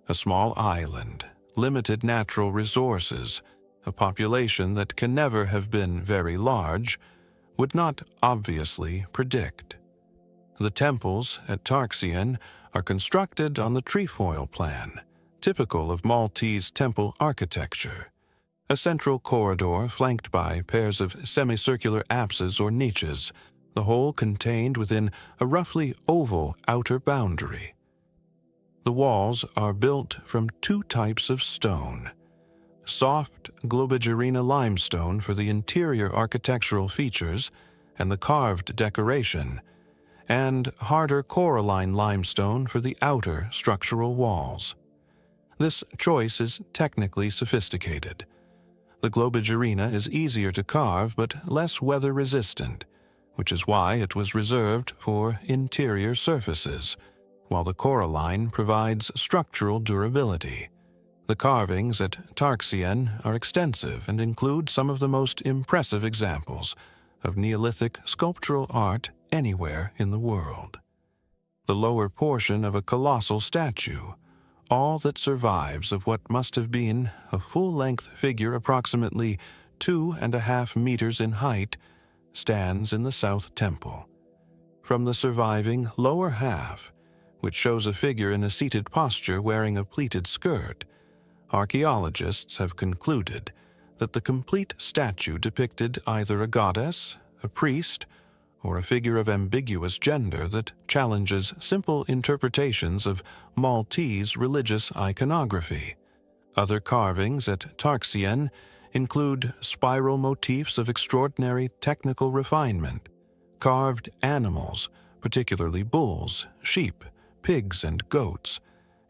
[SPEAKER 1] a small island, limited natural resources, a population that can never have been very large, would not obviously predict. The temples at Tarxian are constructed on the trefoil plan, typical of Maltese temple architecture. A central corridor flanked by pairs of semicircular apses or niches, the whole contained within a roughly oval outer boundary. The walls are built from 2 types of stone: soft Globigerina limestone for the interior architectural features and the carved decoration, and harder coralline limestone for the outer structural walls. This choice is technically sophisticated. The Globigerina is easier to carve but less weather-resistant, which is why it was reserved for interior surfaces, while the coralline provides structural durability. The carvings at Tarxian are extensive and include some of the most impressive examples of Neolithic sculptural art anywhere in the world. The lower portion of a colossal statue, all that survives of what must have been a full-length figure approximately 2.5 meters in height, stands in the South Temple. From the surviving lower half, which shows a figure in a seated posture wearing a pleated skirt, archaeologists have concluded that the complete statue depicted either a goddess, a priest, or a figure of ambiguous gender that challenges simple interpretations of Maltese religious iconography. Other carvings at Tarxian include spiral motifs of extraordinary technical refinement, carved animals, particularly bulls, sheep, pigs, and goats,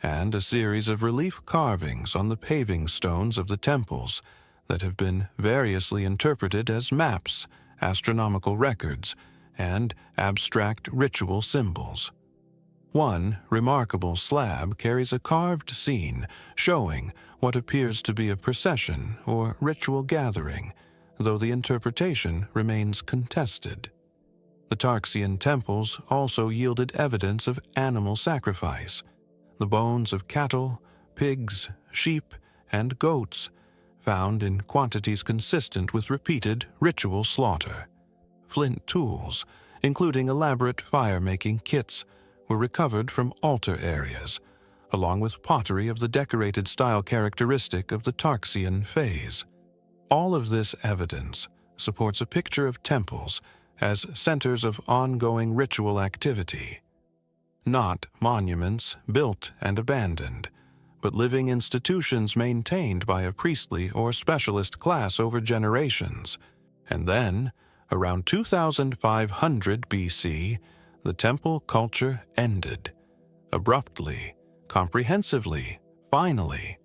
[SPEAKER 1] and a series of relief carvings on the paving stones of the temples that have been variously interpreted as maps, astronomical records, and abstract ritual symbols. One remarkable slab carries a carved scene showing what appears to be a procession or ritual gathering, though the interpretation remains contested. The Tarxian temples also yielded evidence of animal sacrifice. The bones of cattle, pigs, sheep, and goats, found in quantities consistent with repeated ritual slaughter. Flint tools, including elaborate fire-making kits, were recovered from altar areas, along with pottery of the decorated style characteristic of the Tarxian phase. All of this evidence supports a picture of temples as centers of ongoing ritual activity, not monuments built and abandoned, but living institutions maintained by a priestly or specialist class over generations. And then, around 2500 BC, the temple culture ended. Abruptly, comprehensively, finally.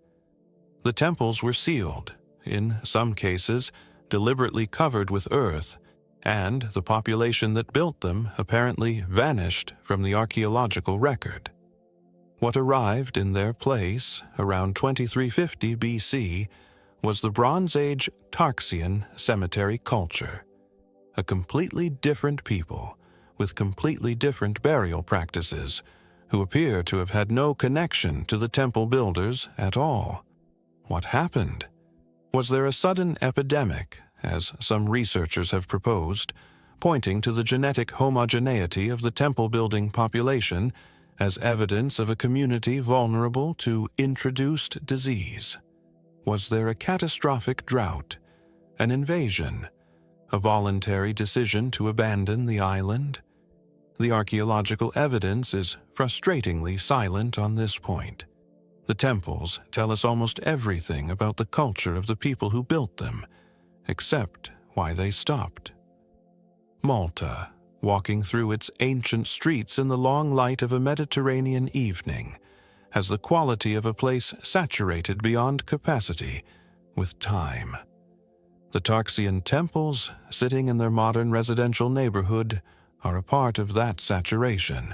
[SPEAKER 1] The temples were sealed, in some cases deliberately covered with earth, and the population that built them apparently vanished from the archaeological record. What arrived in their place around 2350 BC was the Bronze Age Tarxian cemetery culture, a completely different people with completely different burial practices who appear to have had no connection to the temple builders at all. What happened? Was there a sudden epidemic, as some researchers have proposed, pointing to the genetic homogeneity of the temple-building population as evidence of a community vulnerable to introduced disease? Was there a catastrophic drought, an invasion, a voluntary decision to abandon the island? The archaeological evidence is frustratingly silent on this point. The temples tell us almost everything about the culture of the people who built them, except why they stopped. Malta, walking through its ancient streets in the long light of a Mediterranean evening, has the quality of a place saturated beyond capacity with time. The Tarxian temples, sitting in their modern residential neighborhood, are a part of that saturation,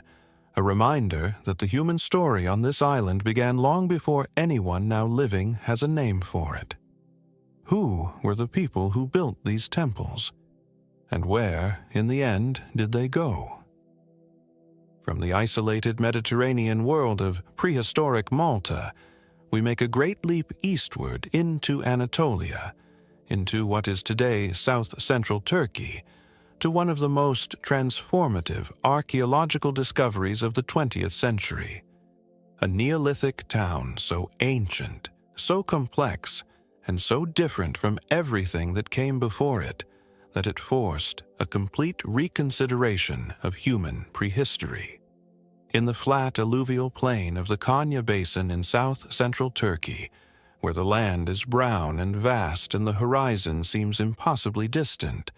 [SPEAKER 1] a reminder that the human story on this island began long before anyone now living has a name for it. Who were the people who built these temples? And where, in the end, did they go? From the isolated Mediterranean world of prehistoric Malta, we make a great leap eastward into Anatolia, into what is today south-central Turkey, to one of the most transformative archaeological discoveries of the 20th century. A Neolithic town so ancient, so complex, and so different from everything that came before it, that it forced a complete reconsideration of human prehistory. In the flat alluvial plain of the Konya Basin in south-central Turkey, where the land is brown and vast and the horizon seems impossibly distant,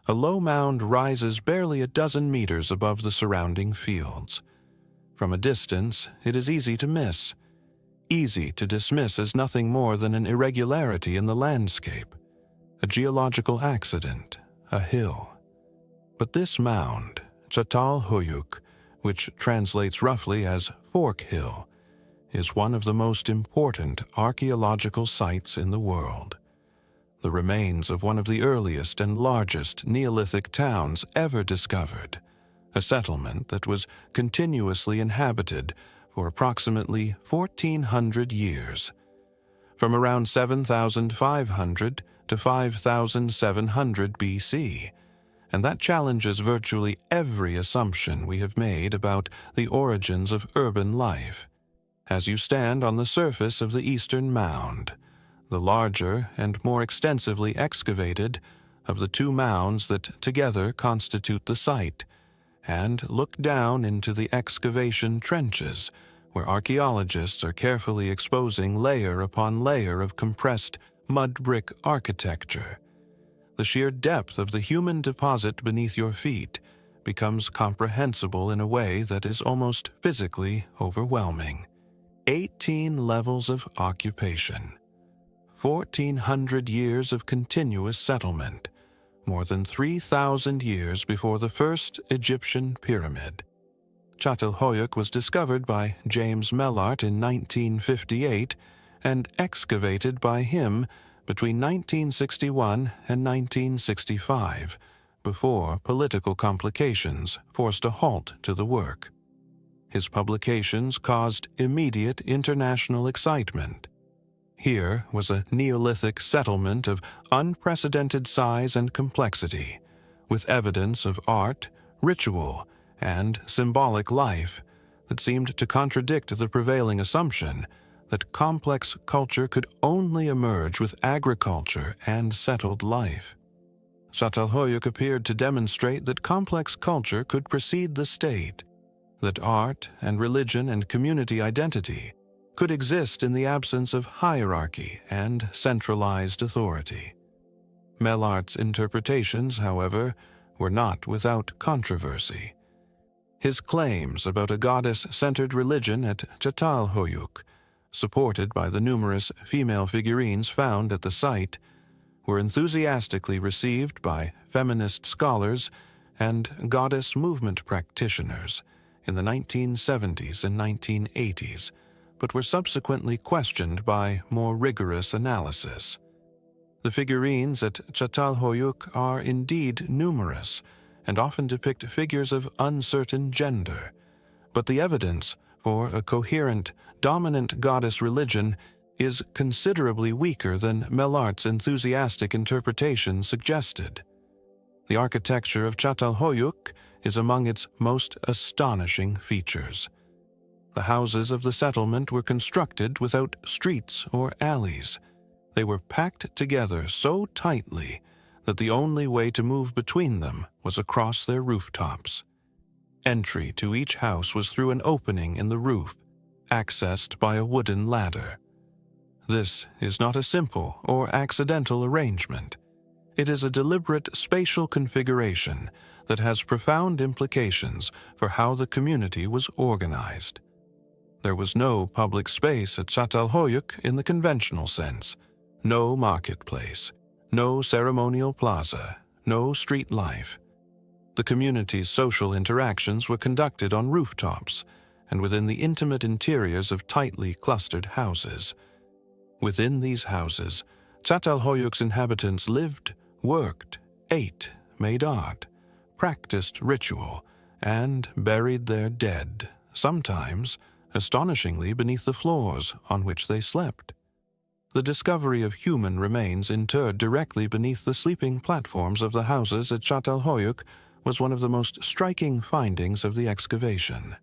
[SPEAKER 1] a low mound rises barely a dozen meters above the surrounding fields. From a distance, it is easy to miss, easy to dismiss as nothing more than an irregularity in the landscape, a geological accident, a hill. But this mound, Çatal Höyük, which translates roughly as Fork Hill, is one of the most important archaeological sites in the world. The remains of one of the earliest and largest Neolithic towns ever discovered, a settlement that was continuously inhabited for approximately 1,400 years, from around 7,500 to 5,700 BC, and that challenges virtually every assumption we have made about the origins of urban life. As you stand on the surface of the eastern mound, the larger and more extensively excavated of the two mounds that together constitute the site, and look down into the excavation trenches where archaeologists are carefully exposing layer upon layer of compressed mud brick architecture, the sheer depth of the human deposit beneath your feet becomes comprehensible in a way that is almost physically overwhelming. 18 levels of occupation, 1,400 years of continuous settlement, more than 3,000 years before the first Egyptian pyramid. Çatalhöyük was discovered by James Mellart in 1958 and excavated by him between 1961 and 1965, before political complications forced a halt to the work. His publications caused immediate international excitement. Here was a Neolithic settlement of unprecedented size and complexity, with evidence of art, ritual, and symbolic life that seemed to contradict the prevailing assumption that complex culture could only emerge with agriculture and settled life. Çatalhöyük appeared to demonstrate that complex culture could precede the state, that art and religion and community identity could exist in the absence of hierarchy and centralized authority. Mellart's interpretations, however, were not without controversy. His claims about a goddess-centered religion at Çatalhöyük, supported by the numerous female figurines found at the site, were enthusiastically received by feminist scholars and goddess movement practitioners in the 1970s and 1980s, but were subsequently questioned by more rigorous analysis. The figurines at Çatalhöyük are indeed numerous and often depict figures of uncertain gender, but the evidence for a coherent, dominant goddess religion is considerably weaker than Mellart's enthusiastic interpretation suggested. The architecture of Çatalhöyük is among its most astonishing features. The houses of the settlement were constructed without streets or alleys. They were packed together so tightly that the only way to move between them was across their rooftops. Entry to each house was through an opening in the roof, accessed by a wooden ladder. This is not a simple or accidental arrangement. It is a deliberate spatial configuration that has profound implications for how the community was organized. There was no public space at Çatalhöyük in the conventional sense, no marketplace, no ceremonial plaza, no street life. The community's social interactions were conducted on rooftops and within the intimate interiors of tightly clustered houses. Within these houses, Çatalhöyük's inhabitants lived, worked, ate, made art, practiced ritual, and buried their dead, sometimes, astonishingly, beneath the floors on which they slept. The discovery of human remains interred directly beneath the sleeping platforms of the houses at Çatalhöyük was one of the most striking findings of the excavation.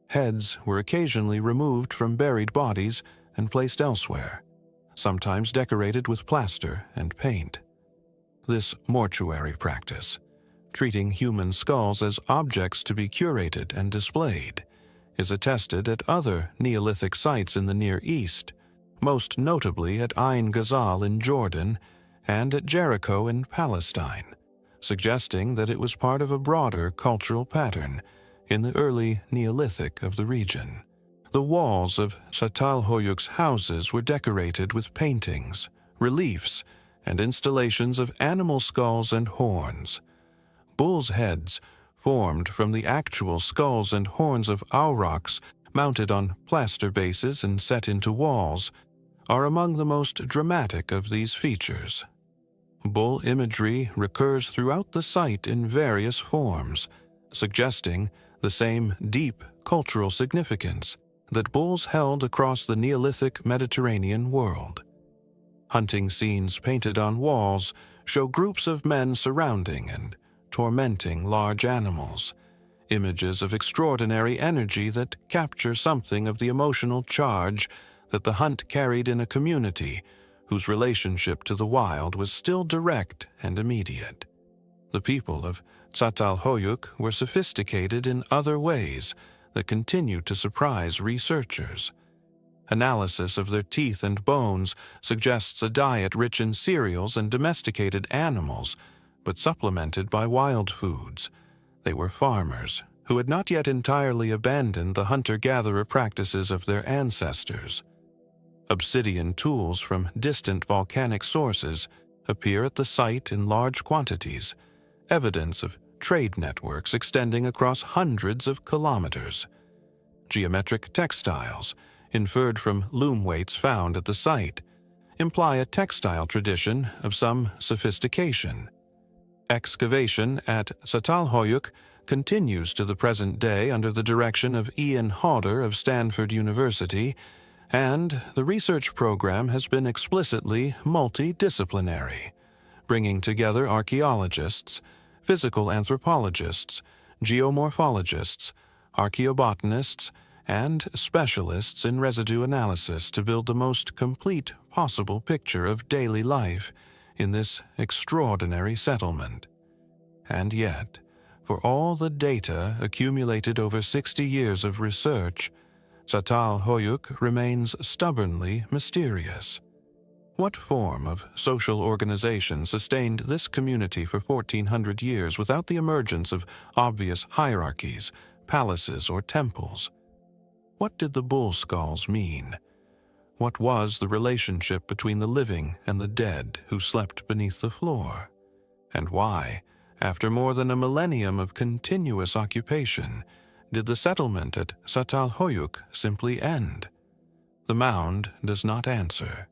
[SPEAKER 1] Heads were occasionally removed from buried bodies and placed elsewhere, sometimes decorated with plaster and paint. This mortuary practice, treating human skulls as objects to be curated and displayed, is attested at other Neolithic sites in the Near East, most notably at Ain Ghazal in Jordan and at Jericho in Palestine, suggesting that it was part of a broader cultural pattern in the early Neolithic of the region. The walls of Çatalhöyük's houses were decorated with paintings, reliefs, and installations of animal skulls and horns. Bulls' heads, formed from the actual skulls and horns of aurochs mounted on plaster bases and set into walls, are among the most dramatic of these features. Bull imagery recurs throughout the site in various forms, suggesting the same deep cultural significance that bulls held across the Neolithic Mediterranean world. Hunting scenes painted on walls show groups of men surrounding and tormenting large animals, images of extraordinary energy that capture something of the emotional charge that the hunt carried in a community whose relationship to the wild was still direct and immediate. The people of Çatalhöyük were sophisticated in other ways that continue to surprise researchers. Analysis of their teeth and bones suggests a diet rich in cereals and domesticated animals, but supplemented by wild foods. They were farmers who had not yet entirely abandoned the hunter-gatherer practices of their ancestors. Obsidian tools from distant volcanic sources appear at the site in large quantities, evidence of trade networks extending across hundreds of kilometers. Geometric textiles, inferred from loom weights found at the site, imply a textile tradition of some sophistication. Excavation at Çatalhöyük continues to the present day under the direction of Ian Hodder of Stanford University, and the research program has been explicitly multidisciplinary, bringing together archaeologists, physical anthropologists, geomorphologists, archaeobotanists, and specialists in residue analysis to build the most complete possible picture of daily life in this extraordinary settlement. And yet, for all the data accumulated over 60 years of research, Çatalhöyük remains stubbornly mysterious. What form of social organization sustained this community for 1,400 years without the emergence of obvious hierarchies, palaces, or temples? What did the bull skulls mean? What was the relationship between the living and the dead who slept beneath the floor? And why, after more than a millennium of continuous occupation, did the settlement at Çatalhöyük simply end? The mound does not answer.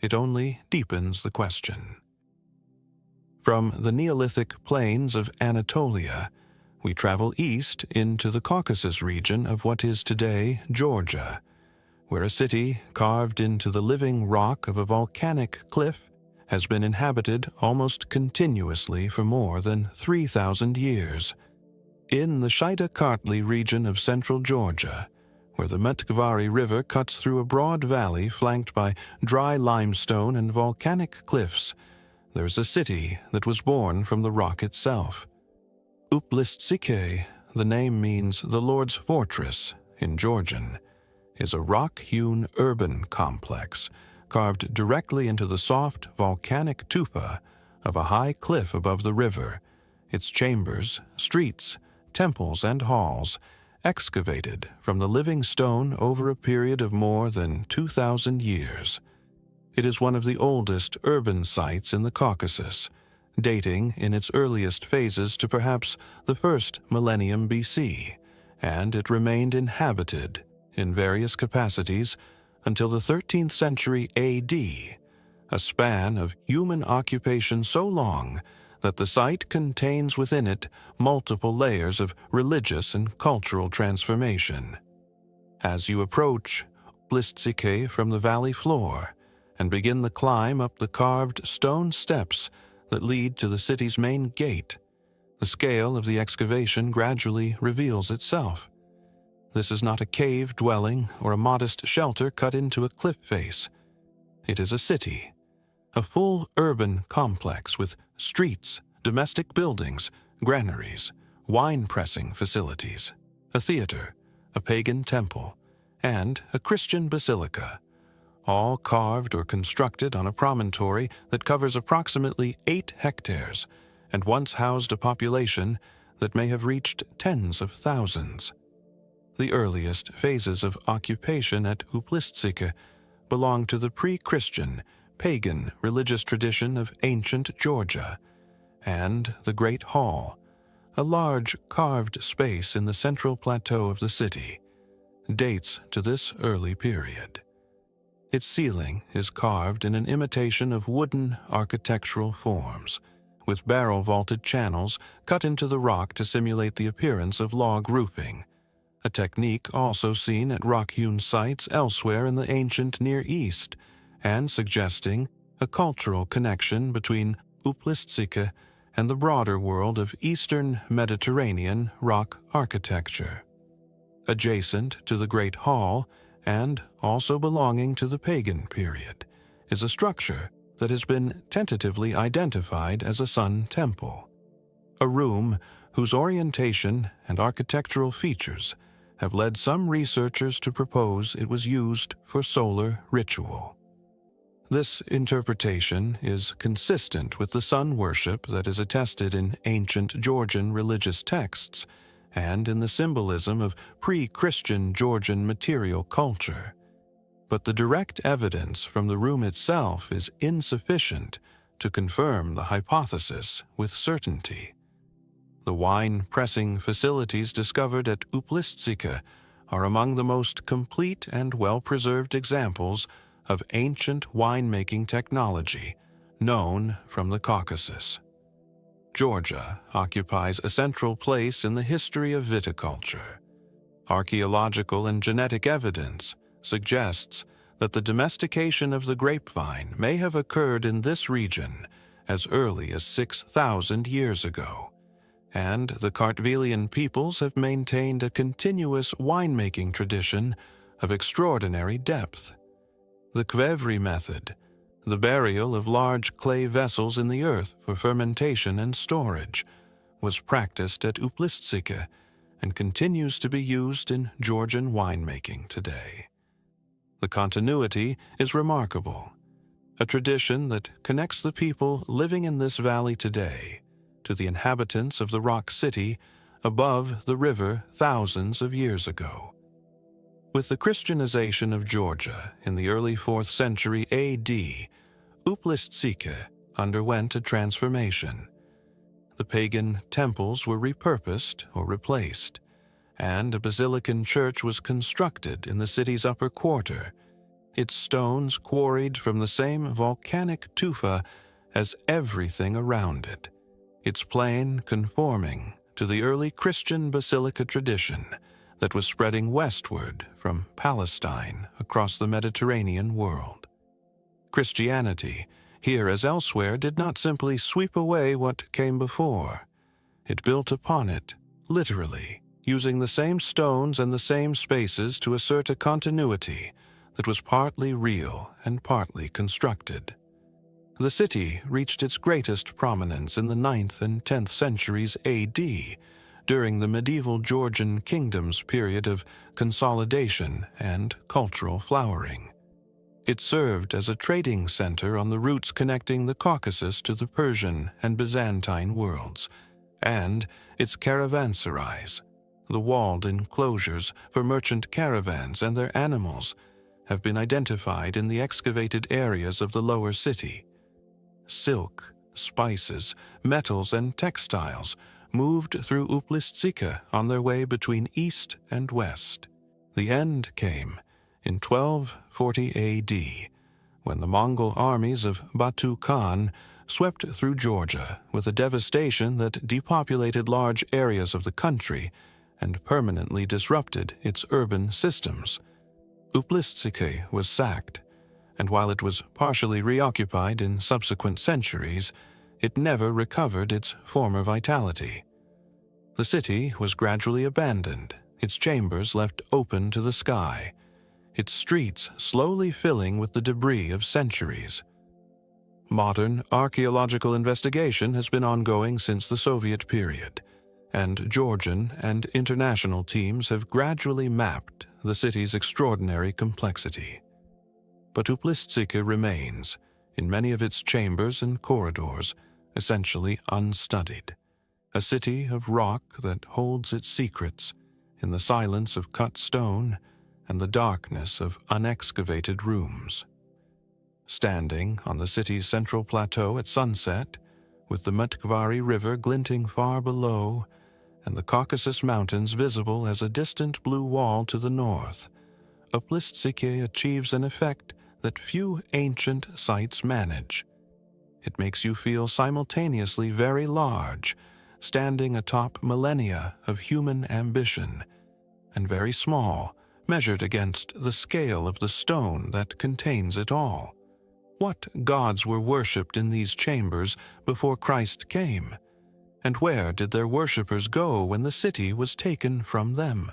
[SPEAKER 1] It only deepens the question. From the Neolithic plains of Anatolia, we travel east into the Caucasus region of what is today Georgia, where a city carved into the living rock of a volcanic cliff has been inhabited almost continuously for more than 3,000 years. In the Shayda-Kartli region of central Georgia, where the Metkvari River cuts through a broad valley flanked by dry limestone and volcanic cliffs, there is a city that was born from the rock itself. Uplistsike, the name means the Lord's Fortress in Georgian, is a rock-hewn urban complex carved directly into the soft volcanic tufa of a high cliff above the river, its chambers, streets, temples, and halls excavated from the living stone over a period of more than 2,000 years. It is one of the oldest urban sites in the Caucasus, dating in its earliest phases to perhaps the first millennium BC, and it remained inhabited in various capacities until the 13th century AD, a span of human occupation so long that the site contains within it multiple layers of religious and cultural transformation. As you approach Uplistsike from the valley floor and begin the climb up the carved stone steps that lead to the city's main gate, the scale of the excavation gradually reveals itself. This is not a cave dwelling or a modest shelter cut into a cliff face. It is a city, a full urban complex with streets, domestic buildings, granaries, wine-pressing facilities, a theater, a pagan temple, and a Christian basilica, all carved or constructed on a promontory that covers approximately 8 hectares and once housed a population that may have reached tens of thousands. The earliest phases of occupation at Uplistsike belong to the pre-Christian, pagan religious tradition of ancient Georgia, and the Great Hall, a large carved space in the central plateau of the city, dates to this early period. Its ceiling is carved in an imitation of wooden architectural forms, with barrel-vaulted channels cut into the rock to simulate the appearance of log roofing, a technique also seen at rock-hewn sites elsewhere in the ancient Near East, and suggesting a cultural connection between Uplistsike and the broader world of Eastern Mediterranean rock architecture. Adjacent to the Great Hall, and also belonging to the pagan period, is a structure that has been tentatively identified as a sun temple, a room whose orientation and architectural features have led some researchers to propose it was used for solar ritual. This interpretation is consistent with the sun worship that is attested in ancient Georgian religious texts and in the symbolism of pre-Christian Georgian material culture. But the direct evidence from the room itself is insufficient to confirm the hypothesis with certainty. The wine-pressing facilities discovered at Uplistsike are among the most complete and well-preserved examples of ancient winemaking technology known from the Caucasus. Georgia occupies a central place in the history of viticulture. Archaeological and genetic evidence suggests that the domestication of the grapevine may have occurred in this region as early as 6,000 years ago, and the Kartvelian peoples have maintained a continuous winemaking tradition of extraordinary depth. The Kvevri method, the burial of large clay vessels in the earth for fermentation and storage, was practiced at Uplistsike and continues to be used in Georgian winemaking today. The continuity is remarkable, a tradition that connects the people living in this valley today to the inhabitants of the rock city above the river thousands of years ago. With the Christianization of Georgia in the early 4th century A.D., Uplistsike underwent a transformation. The pagan temples were repurposed or replaced, and a basilican church was constructed in the city's upper quarter, its stones quarried from the same volcanic tufa as everything around it, its plan conforming to the early Christian basilica tradition that was spreading westward from Palestine across the Mediterranean world. Christianity, here as elsewhere, did not simply sweep away what came before. It built upon it, literally, using the same stones and the same spaces to assert a continuity that was partly real and partly constructed. The city reached its greatest prominence in the 9th and 10th centuries A.D., during the medieval Georgian kingdom's period of consolidation and cultural flowering. It served as a trading center on the routes connecting the Caucasus to the Persian and Byzantine worlds, and its caravanserais, the walled enclosures for merchant caravans and their animals, have been identified in the excavated areas of the lower city. Silk, spices, metals, and textiles moved through Uplistsike on their way between east and west. The end came in 1240 A.D., when the Mongol armies of Batu Khan swept through Georgia with a devastation that depopulated large areas of the country and permanently disrupted its urban systems. Uplistsike was sacked, and while it was partially reoccupied in subsequent centuries, it never recovered its former vitality. The city was gradually abandoned, its chambers left open to the sky, its streets slowly filling with the debris of centuries. Modern archaeological investigation has been ongoing since the Soviet period, and Georgian and international teams have gradually mapped the city's extraordinary complexity. But Uplistsike remains, in many of its chambers and corridors, essentially unstudied, a city of rock that holds its secrets in the silence of cut stone and the darkness of unexcavated rooms. Standing on the city's central plateau at sunset, with the Mutkvari River glinting far below and the Caucasus Mountains visible as a distant blue wall to the north, Uplistsike achieves an effect that few ancient sites manage. It makes you feel simultaneously very large, standing atop millennia of human ambition, and very small, measured against the scale of the stone that contains it all. What gods were worshipped in these chambers before Christ came? And where did their worshippers go when the city was taken from them?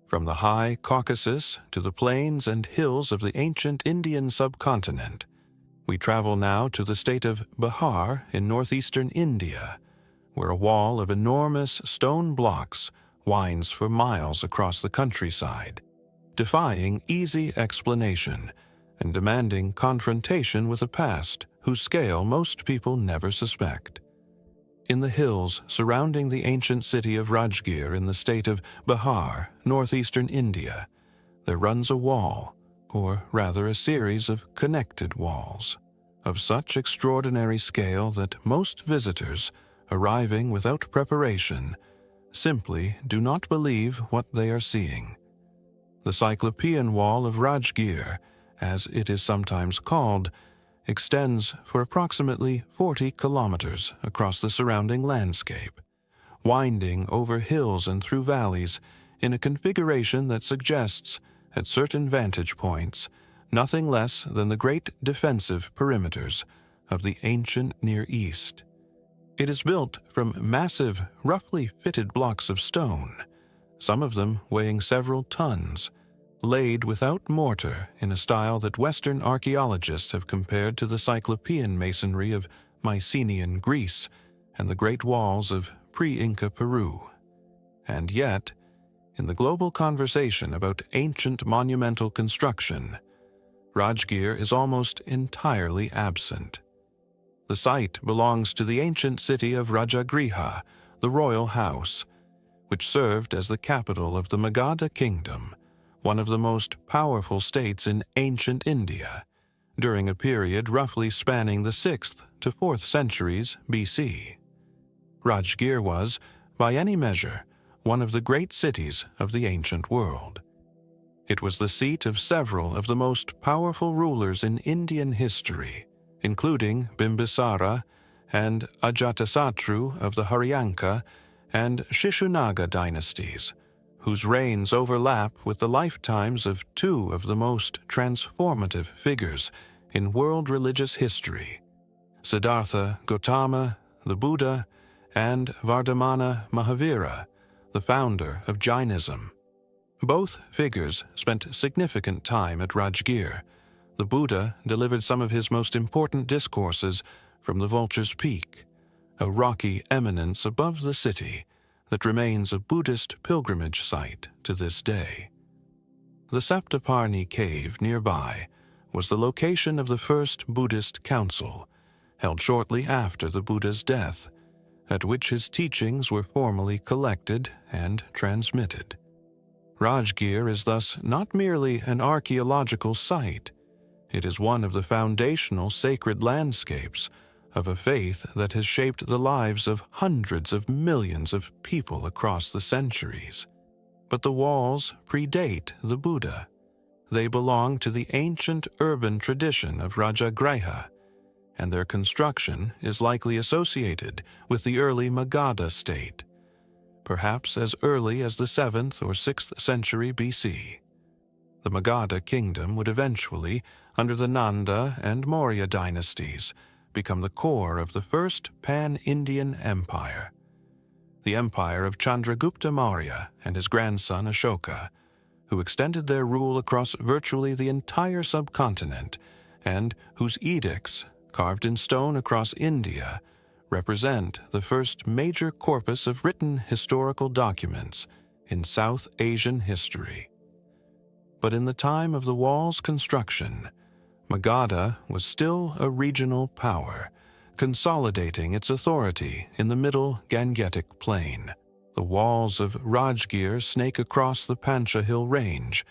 [SPEAKER 1] From the high Caucasus to the plains and hills of the ancient Indian subcontinent, we travel now to the state of Bihar in northeastern India, where a wall of enormous stone blocks winds for miles across the countryside, defying easy explanation and demanding confrontation with a past whose scale most people never suspect. In the hills surrounding the ancient city of Rajgir in the state of Bihar, northeastern India, there runs a wall, or rather a series of connected walls, of such extraordinary scale that most visitors arriving without preparation, simply do not believe what they are seeing. The Cyclopean Wall of Rajgir, as it is sometimes called, extends for approximately 40 kilometers across the surrounding landscape, winding over hills and through valleys in a configuration that suggests, at certain vantage points, nothing less than the great defensive perimeters of the ancient Near East. It is built from massive, roughly fitted blocks of stone, some of them weighing several tons, laid without mortar in a style that Western archaeologists have compared to the Cyclopean masonry of Mycenaean Greece and the Great Walls of pre-Inca Peru. And yet, in the global conversation about ancient monumental construction, Rajgir is almost entirely absent. The site belongs to the ancient city of Rajagriha, the royal house, which served as the capital of the Magadha kingdom, one of the most powerful states in ancient India, during a period roughly spanning the 6th to 4th centuries BC. Rajgir was, by any measure, one of the great cities of the ancient world. It was the seat of several of the most powerful rulers in Indian history, including Bimbisara and Ajatasattu of the Haryanka and Shishunaga dynasties, whose reigns overlap with the lifetimes of two of the most transformative figures in world religious history, Siddhartha Gautama, the Buddha, and Vardhamana Mahavira, the founder of Jainism. Both figures spent significant time at Rajgir. The Buddha delivered some of his most important discourses from the Vulture's Peak, a rocky eminence above the city that remains a Buddhist pilgrimage site to this day. The Saptaparni cave nearby was the location of the first Buddhist council, held shortly after the Buddha's death, at which his teachings were formally collected and transmitted. Rajgir is thus not merely an archaeological site, it is one of the foundational sacred landscapes of a faith that has shaped the lives of hundreds of millions of people across the centuries. But the walls predate the Buddha. They belong to the ancient urban tradition of Rajagriha, and their construction is likely associated with the early Magadha state, perhaps as early as the 7th or 6th century BC. The Magadha kingdom would eventually, under the Nanda and Maurya dynasties, become the core of the first pan-Indian empire, the empire of Chandragupta Maurya and his grandson Ashoka, who extended their rule across virtually the entire subcontinent and whose edicts, carved in stone across India, represent the first major corpus of written historical documents in South Asian history. But in the time of the wall's construction, Magadha was still a regional power, consolidating its authority in the middle Gangetic plain. The walls of Rajgir snake across the Pancha Hill range,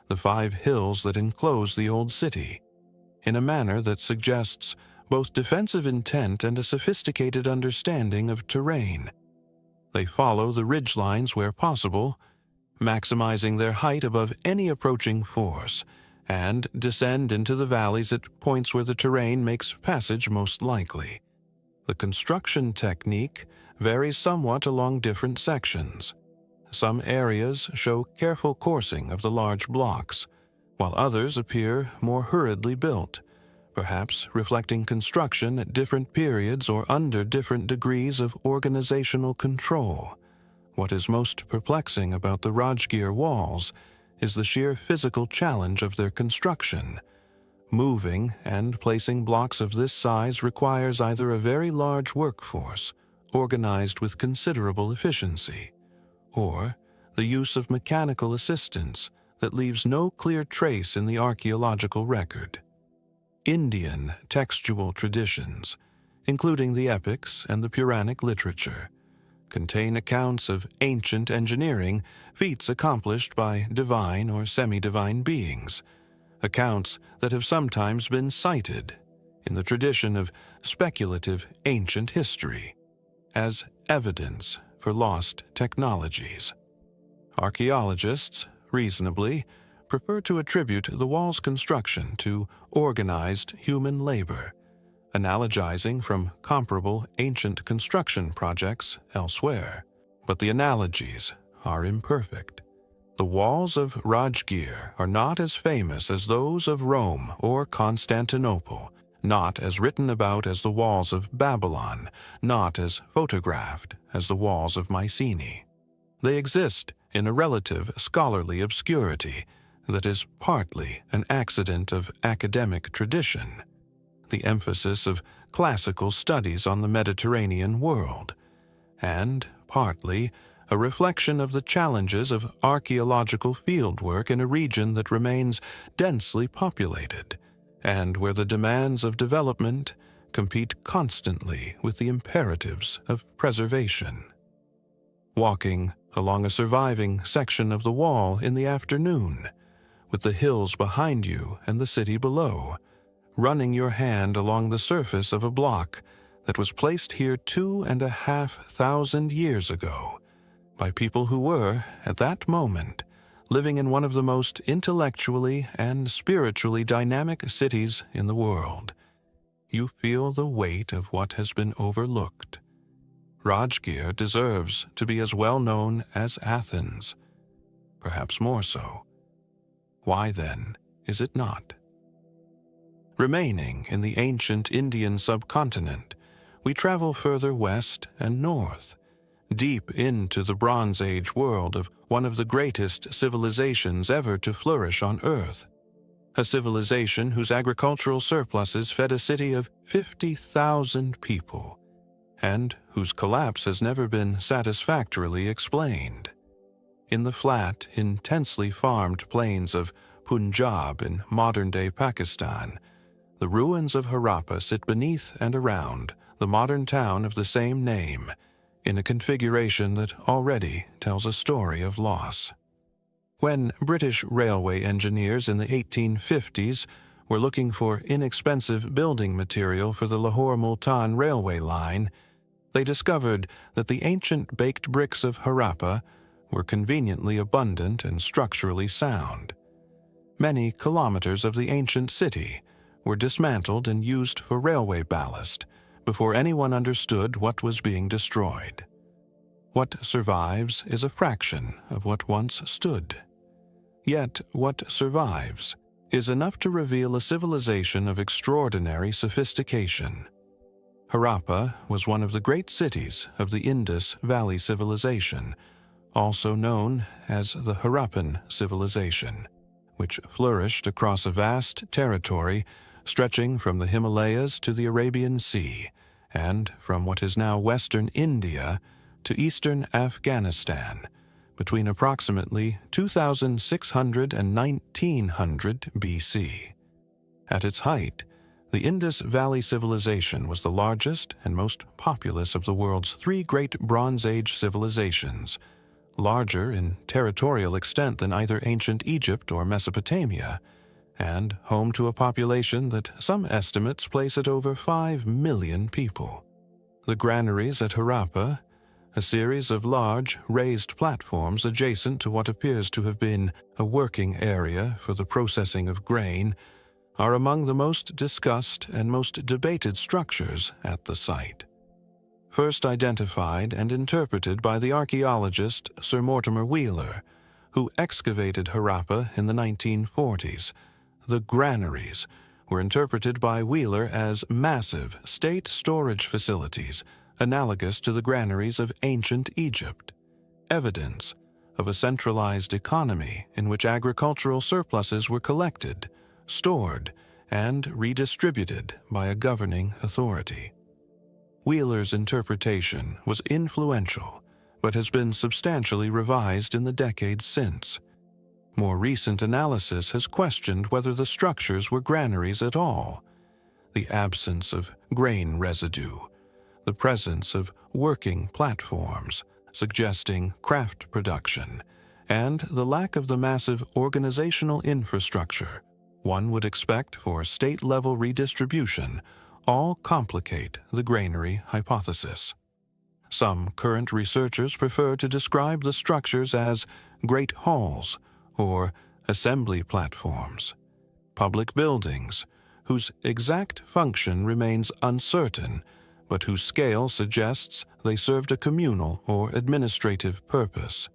[SPEAKER 1] the 5 hills that enclose the old city, in a manner that suggests both defensive intent and a sophisticated understanding of terrain. They follow the ridgelines where possible, maximizing their height above any approaching force, and descend into the valleys at points where the terrain makes passage most likely. The construction technique varies somewhat along different sections. Some areas show careful coursing of the large blocks, while others appear more hurriedly built, perhaps reflecting construction at different periods or under different degrees of organizational control. What is most perplexing about the Rajgir walls is the sheer physical challenge of their construction. Moving and placing blocks of this size requires either a very large workforce, organized with considerable efficiency, or the use of mechanical assistance that leaves no clear trace in the archaeological record. Indian textual traditions, including the epics and the Puranic literature, contain accounts of ancient engineering feats accomplished by divine or semi-divine beings, accounts that have sometimes been cited in the tradition of speculative ancient history. as evidence for lost technologies. Archaeologists, reasonably, prefer to attribute the wall's construction to organized human labor, analogizing from comparable ancient construction projects elsewhere. But the analogies are imperfect. The walls of Rajgir are not as famous as those of Rome or Constantinople, not as written about as the walls of Babylon, not as photographed as the walls of Mycenae. They exist in a relative scholarly obscurity that is partly an accident of academic tradition, the emphasis of classical studies on the Mediterranean world, and partly a reflection of the challenges of archaeological fieldwork in a region that remains densely populated, and where the demands of development compete constantly with the imperatives of preservation. Walking along a surviving section of the wall in the afternoon, with the hills behind you and the city below, running your hand along the surface of a block that was placed here 2,500 years ago by people who were, at that moment, living in one of the most intellectually and spiritually dynamic cities in the world. You feel the weight of what has been overlooked. Rajgir deserves to be as well known as Athens, perhaps more so. Why, then, is it not? Remaining in the ancient Indian subcontinent, we travel further west and north, deep into the Bronze Age world of one of the greatest civilizations ever to flourish on Earth, a civilization whose agricultural surpluses fed a city of 50,000 people, and whose collapse has never been satisfactorily explained. In the flat, intensely farmed plains of Punjab in modern-day Pakistan, the ruins of Harappa sit beneath and around the modern town of the same name, in a configuration that already tells a story of loss. When British railway engineers in the 1850s were looking for inexpensive building material for the Lahore-Multan railway line, they discovered that the ancient baked bricks of Harappa were conveniently abundant and structurally sound. Many kilometers of the ancient city were dismantled and used for railway ballast before anyone understood what was being destroyed. What survives is a fraction of what once stood. Yet what survives is enough to reveal a civilization of extraordinary sophistication. Harappa was one of the great cities of the Indus Valley Civilization, also known as the Harappan Civilization, which flourished across a vast territory stretching from the Himalayas to the Arabian Sea, and from what is now western India to eastern Afghanistan, between approximately 2600 and 1900 BC. At its height, the Indus Valley Civilization was the largest and most populous of the world's three great Bronze Age civilizations, larger in territorial extent than either ancient Egypt or Mesopotamia, and home to a population that some estimates place at over 5 million people. The granaries at Harappa, a series of large, raised platforms adjacent to what appears to have been a working area for the processing of grain, are among the most discussed and most debated structures at the site. First identified and interpreted by the archaeologist Sir Mortimer Wheeler, who excavated Harappa in the 1940s, the granaries were interpreted by Wheeler as massive state storage facilities analogous to the granaries of ancient Egypt, evidence of a centralized economy in which agricultural surpluses were collected, stored, and redistributed by a governing authority. Wheeler's interpretation was influential, but has been substantially revised in the decades since. More recent analysis has questioned whether the structures were granaries at all. The absence of grain residue, the presence of working platforms suggesting craft production, and the lack of the massive organizational infrastructure one would expect for state-level redistribution all complicate the granary hypothesis. Some current researchers prefer to describe the structures as great halls or assembly platforms, public buildings whose exact function remains uncertain, but whose scale suggests they served a communal or administrative purpose.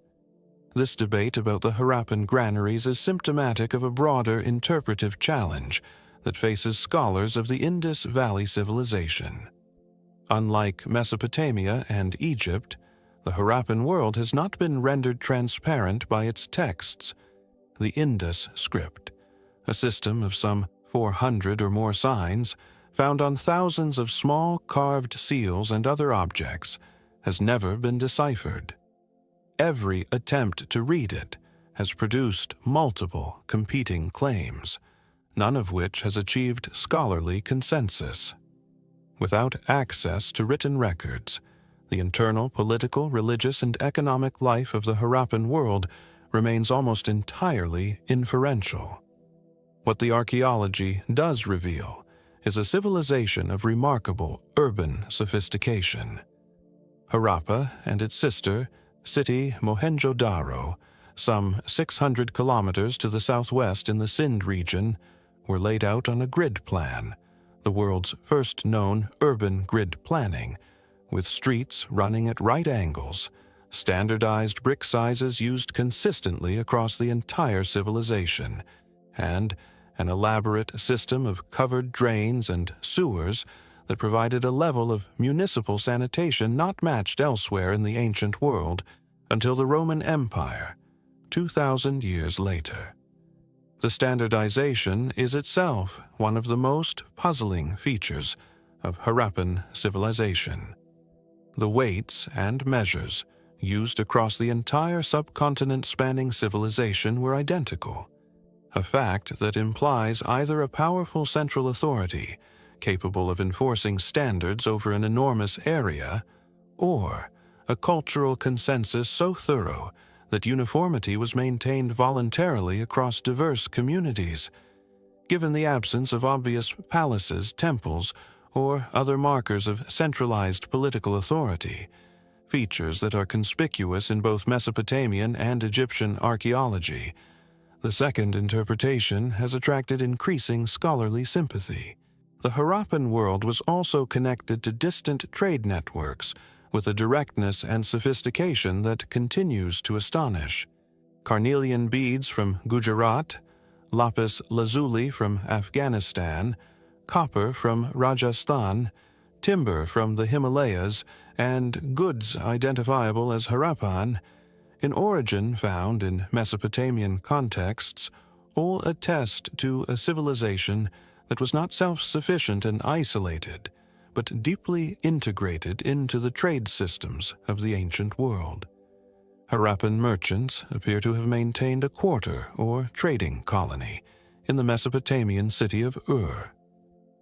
[SPEAKER 1] This debate about the Harappan granaries is symptomatic of a broader interpretive challenge that faces scholars of the Indus Valley Civilization. Unlike Mesopotamia and Egypt, the Harappan world has not been rendered transparent by its texts. The Indus script, a system of some 400 or more signs, found on thousands of small carved seals and other objects, has never been deciphered. Every attempt to read it has produced multiple competing claims, none of which has achieved scholarly consensus. Without access to written records, the internal political, religious, and economic life of the Harappan world remains almost entirely inferential. What the archaeology does reveal is a civilization of remarkable urban sophistication. Harappa and its sister city Mohenjo-Daro, some 600 kilometers to the southwest in the Sindh region, were laid out on a grid plan, the world's first known urban grid planning, with streets running at right angles, standardized brick sizes used consistently across the entire civilization, and an elaborate system of covered drains and sewers that provided a level of municipal sanitation not matched elsewhere in the ancient world until the Roman Empire, 2,000 years later. The standardization is itself one of the most puzzling features of Harappan civilization. The weights and measures used across the entire subcontinent-spanning civilization were identical, a fact that implies either a powerful central authority capable of enforcing standards over an enormous area, or a cultural consensus so thorough that uniformity was maintained voluntarily across diverse communities. Given the absence of obvious palaces, temples, or other markers of centralized political authority, features that are conspicuous in both Mesopotamian and Egyptian archaeology, the second interpretation has attracted increasing scholarly sympathy. The Harappan world was also connected to distant trade networks with a directness and sophistication that continues to astonish. Carnelian beads from Gujarat, lapis lazuli from Afghanistan, copper from Rajasthan, timber from the Himalayas, and goods identifiable as Harappan, in origin found in Mesopotamian contexts, all attest to a civilization that was not self-sufficient and isolated, but deeply integrated into the trade systems of the ancient world. Harappan merchants appear to have maintained a quarter or trading colony in the Mesopotamian city of Ur.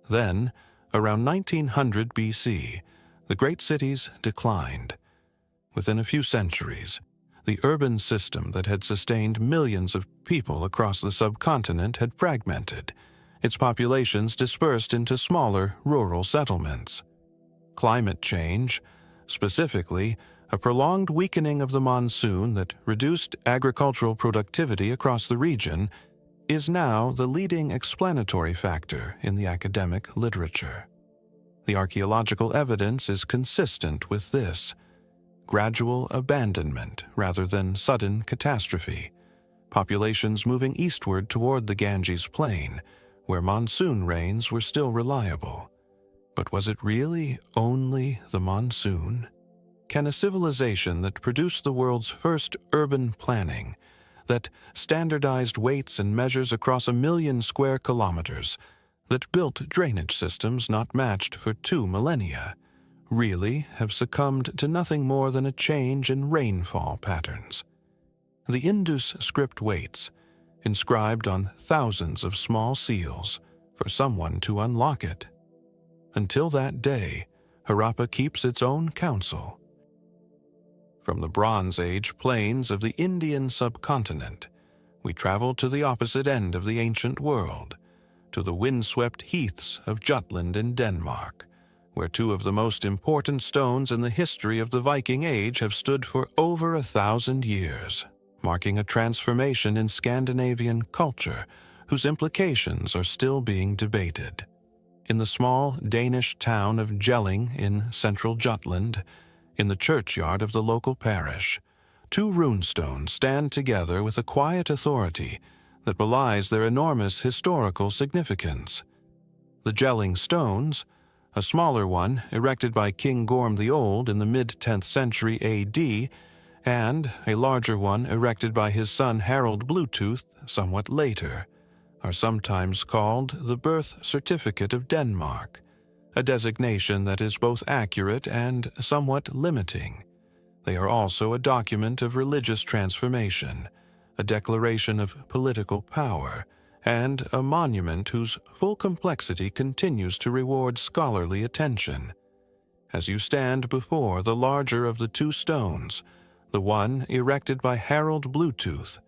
[SPEAKER 1] Then, around 1900 BC, the great cities declined. Within a few centuries, the urban system that had sustained millions of people across the subcontinent had fragmented, its populations dispersed into smaller rural settlements. Climate change, specifically a prolonged weakening of the monsoon that reduced agricultural productivity across the region, is now the leading explanatory factor in the academic literature. The archaeological evidence is consistent with this: gradual abandonment rather than sudden catastrophe, populations moving eastward toward the Ganges Plain, where monsoon rains were still reliable. But was it really only the monsoon? Can a civilization that produced the world's first urban planning, that standardized weights and measures across 1 million square kilometers, that built drainage systems not matched for 2 millennia, really have succumbed to nothing more than a change in rainfall patterns? The Indus script waits, inscribed on thousands of small seals, for someone to unlock it. Until that day, Harappa keeps its own counsel. From the Bronze Age plains of the Indian subcontinent, we travel to the opposite end of the ancient world, to the windswept heaths of Jutland in Denmark, where two of the most important stones in the history of the Viking Age have stood for over 1,000 years, marking a transformation in Scandinavian culture whose implications are still being debated. In the small Danish town of Jelling in central Jutland, in the churchyard of the local parish, two runestones stand together with a quiet authority that belies their enormous historical significance. The Jelling stones, a smaller one erected by King Gorm the Old in the mid-10th century AD, and a larger one erected by his son Harald Bluetooth somewhat later, are sometimes called the birth certificate of Denmark, a designation that is both accurate and somewhat limiting. They are also a document of religious transformation, a declaration of political power, and a monument whose full complexity continues to reward scholarly attention. As you stand before the larger of the two stones, the one erected by Harald Bluetooth,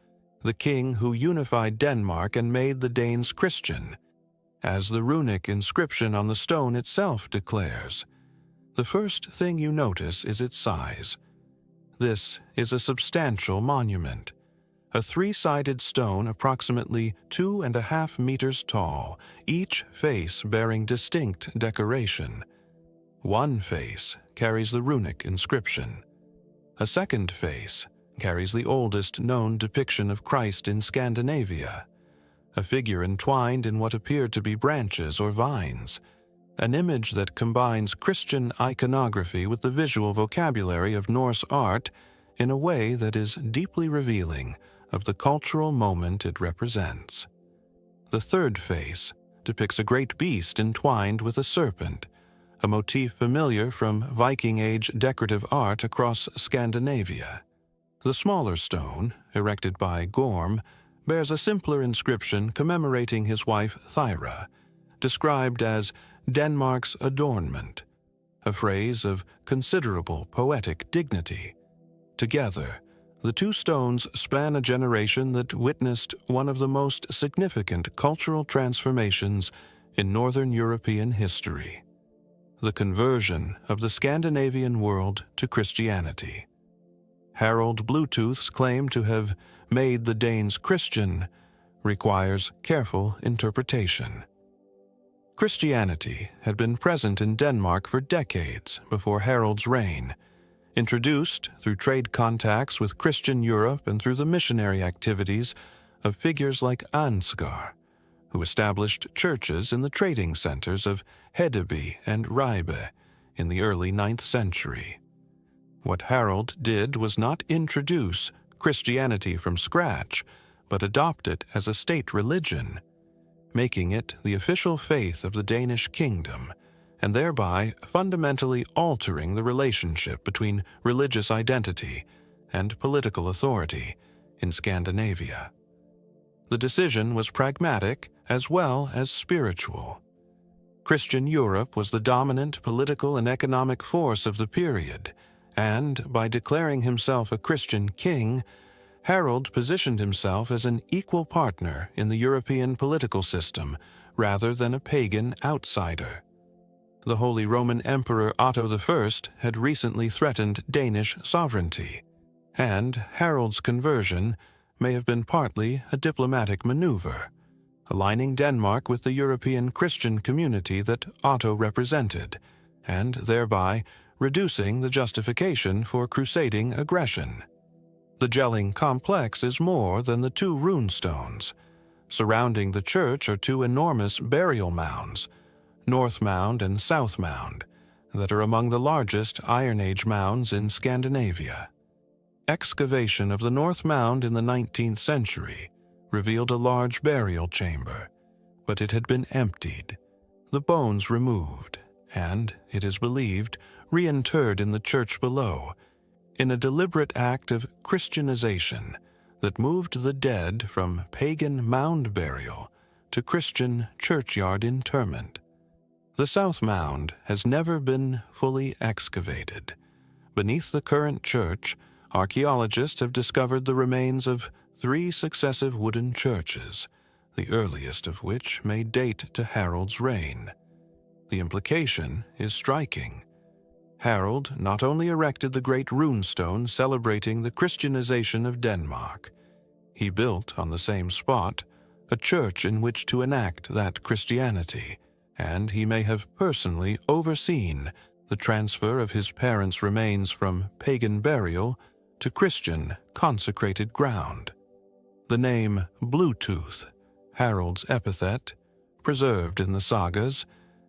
[SPEAKER 1] the king who unified Denmark and made the Danes Christian, as the runic inscription on the stone itself declares, the first thing you notice is its size. This is a substantial monument, a three-sided stone approximately 2.5 meters tall, each face bearing distinct decoration. One face carries the runic inscription. A second face carries the oldest known depiction of Christ in Scandinavia, a figure entwined in what appear to be branches or vines, an image that combines Christian iconography with the visual vocabulary of Norse art in a way that is deeply revealing of the cultural moment it represents. The third face depicts a great beast entwined with a serpent, a motif familiar from Viking Age decorative art across Scandinavia. The smaller stone, erected by Gorm, bears a simpler inscription commemorating his wife Thyra, described as Denmark's adornment, a phrase of considerable poetic dignity. Together, the two stones span a generation that witnessed one of the most significant cultural transformations in Northern European history: the conversion of the Scandinavian world to Christianity. Harald Bluetooth's claim to have made the Danes Christian requires careful interpretation. Christianity had been present in Denmark for decades before Harald's reign, introduced through trade contacts with Christian Europe and through the missionary activities of figures like Ansgar, who established churches in the trading centers of Hedeby and Ribe in the early 9th century. What Harald did was not introduce Christianity from scratch, but adopt it as a state religion, making it the official faith of the Danish kingdom, and thereby fundamentally altering the relationship between religious identity and political authority in Scandinavia. The decision was pragmatic as well as spiritual. Christian Europe was the dominant political and economic force of the period, and by declaring himself a Christian king, Harald positioned himself as an equal partner in the European political system rather than a pagan outsider. The Holy Roman Emperor Otto I had recently threatened Danish sovereignty, and Harald's conversion may have been partly a diplomatic maneuver, aligning Denmark with the European Christian community that Otto represented, and thereby reducing the justification for crusading aggression. The Jelling complex is more than the two runestones. Surrounding the church are two enormous burial mounds, North Mound and South Mound, that are among the largest Iron Age mounds in Scandinavia. Excavation of the North Mound in the 19th century revealed a large burial chamber, but it had been emptied, the bones removed, and, it is believed, reinterred in the church below, in a deliberate act of Christianization that moved the dead from pagan mound burial to Christian churchyard interment. The South Mound has never been fully excavated. Beneath the current church, archaeologists have discovered the remains of 3 successive wooden churches, the earliest of which may date to Harald's reign. The implication is striking. Harold not only erected the great runestone celebrating the Christianization of Denmark, he built on the same spot a church in which to enact that Christianity, and he may have personally overseen the transfer of his parents' remains from pagan burial to Christian consecrated ground. The name Bluetooth, Harold's epithet, preserved in the sagas,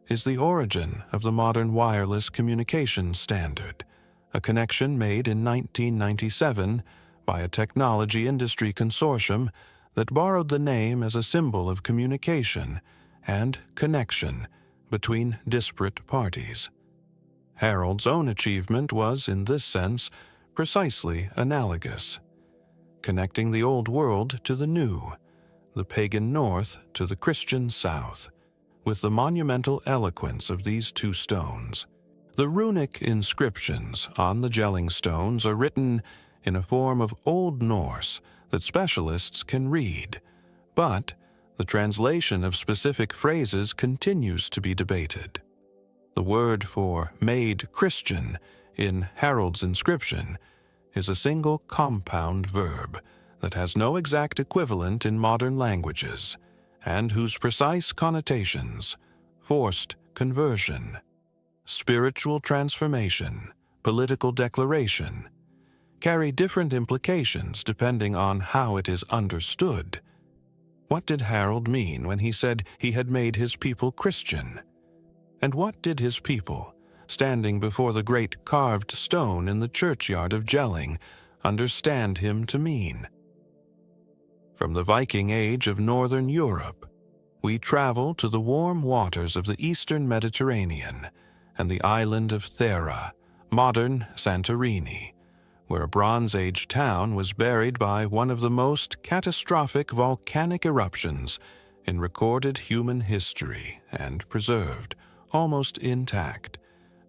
[SPEAKER 1] is the origin of the modern wireless communication standard, a connection made in 1997 by a technology industry consortium that borrowed the name as a symbol of communication and connection between disparate parties. Harold's own achievement was, in this sense, precisely analogous, connecting the old world to the new, the pagan north to the Christian south, with the monumental eloquence of these two stones. The runic inscriptions on the gelling stones are written in a form of Old Norse that specialists can read, but the translation of specific phrases continues to be debated. The word for made Christian in Harold's inscription is a single compound verb that has no exact equivalent in modern languages, and whose precise connotations, forced conversion, spiritual transformation, political declaration, carry different implications depending on how it is understood. What did Harold mean when he said he had made his people Christian? And what did his people, standing before the great carved stone in the churchyard of Gelling, understand him to mean? From the Viking Age of Northern Europe, we travel to the warm waters of the eastern Mediterranean and the island of Thera, modern Santorini, where a Bronze Age town was buried by one of the most catastrophic volcanic eruptions in recorded human history and preserved, almost intact,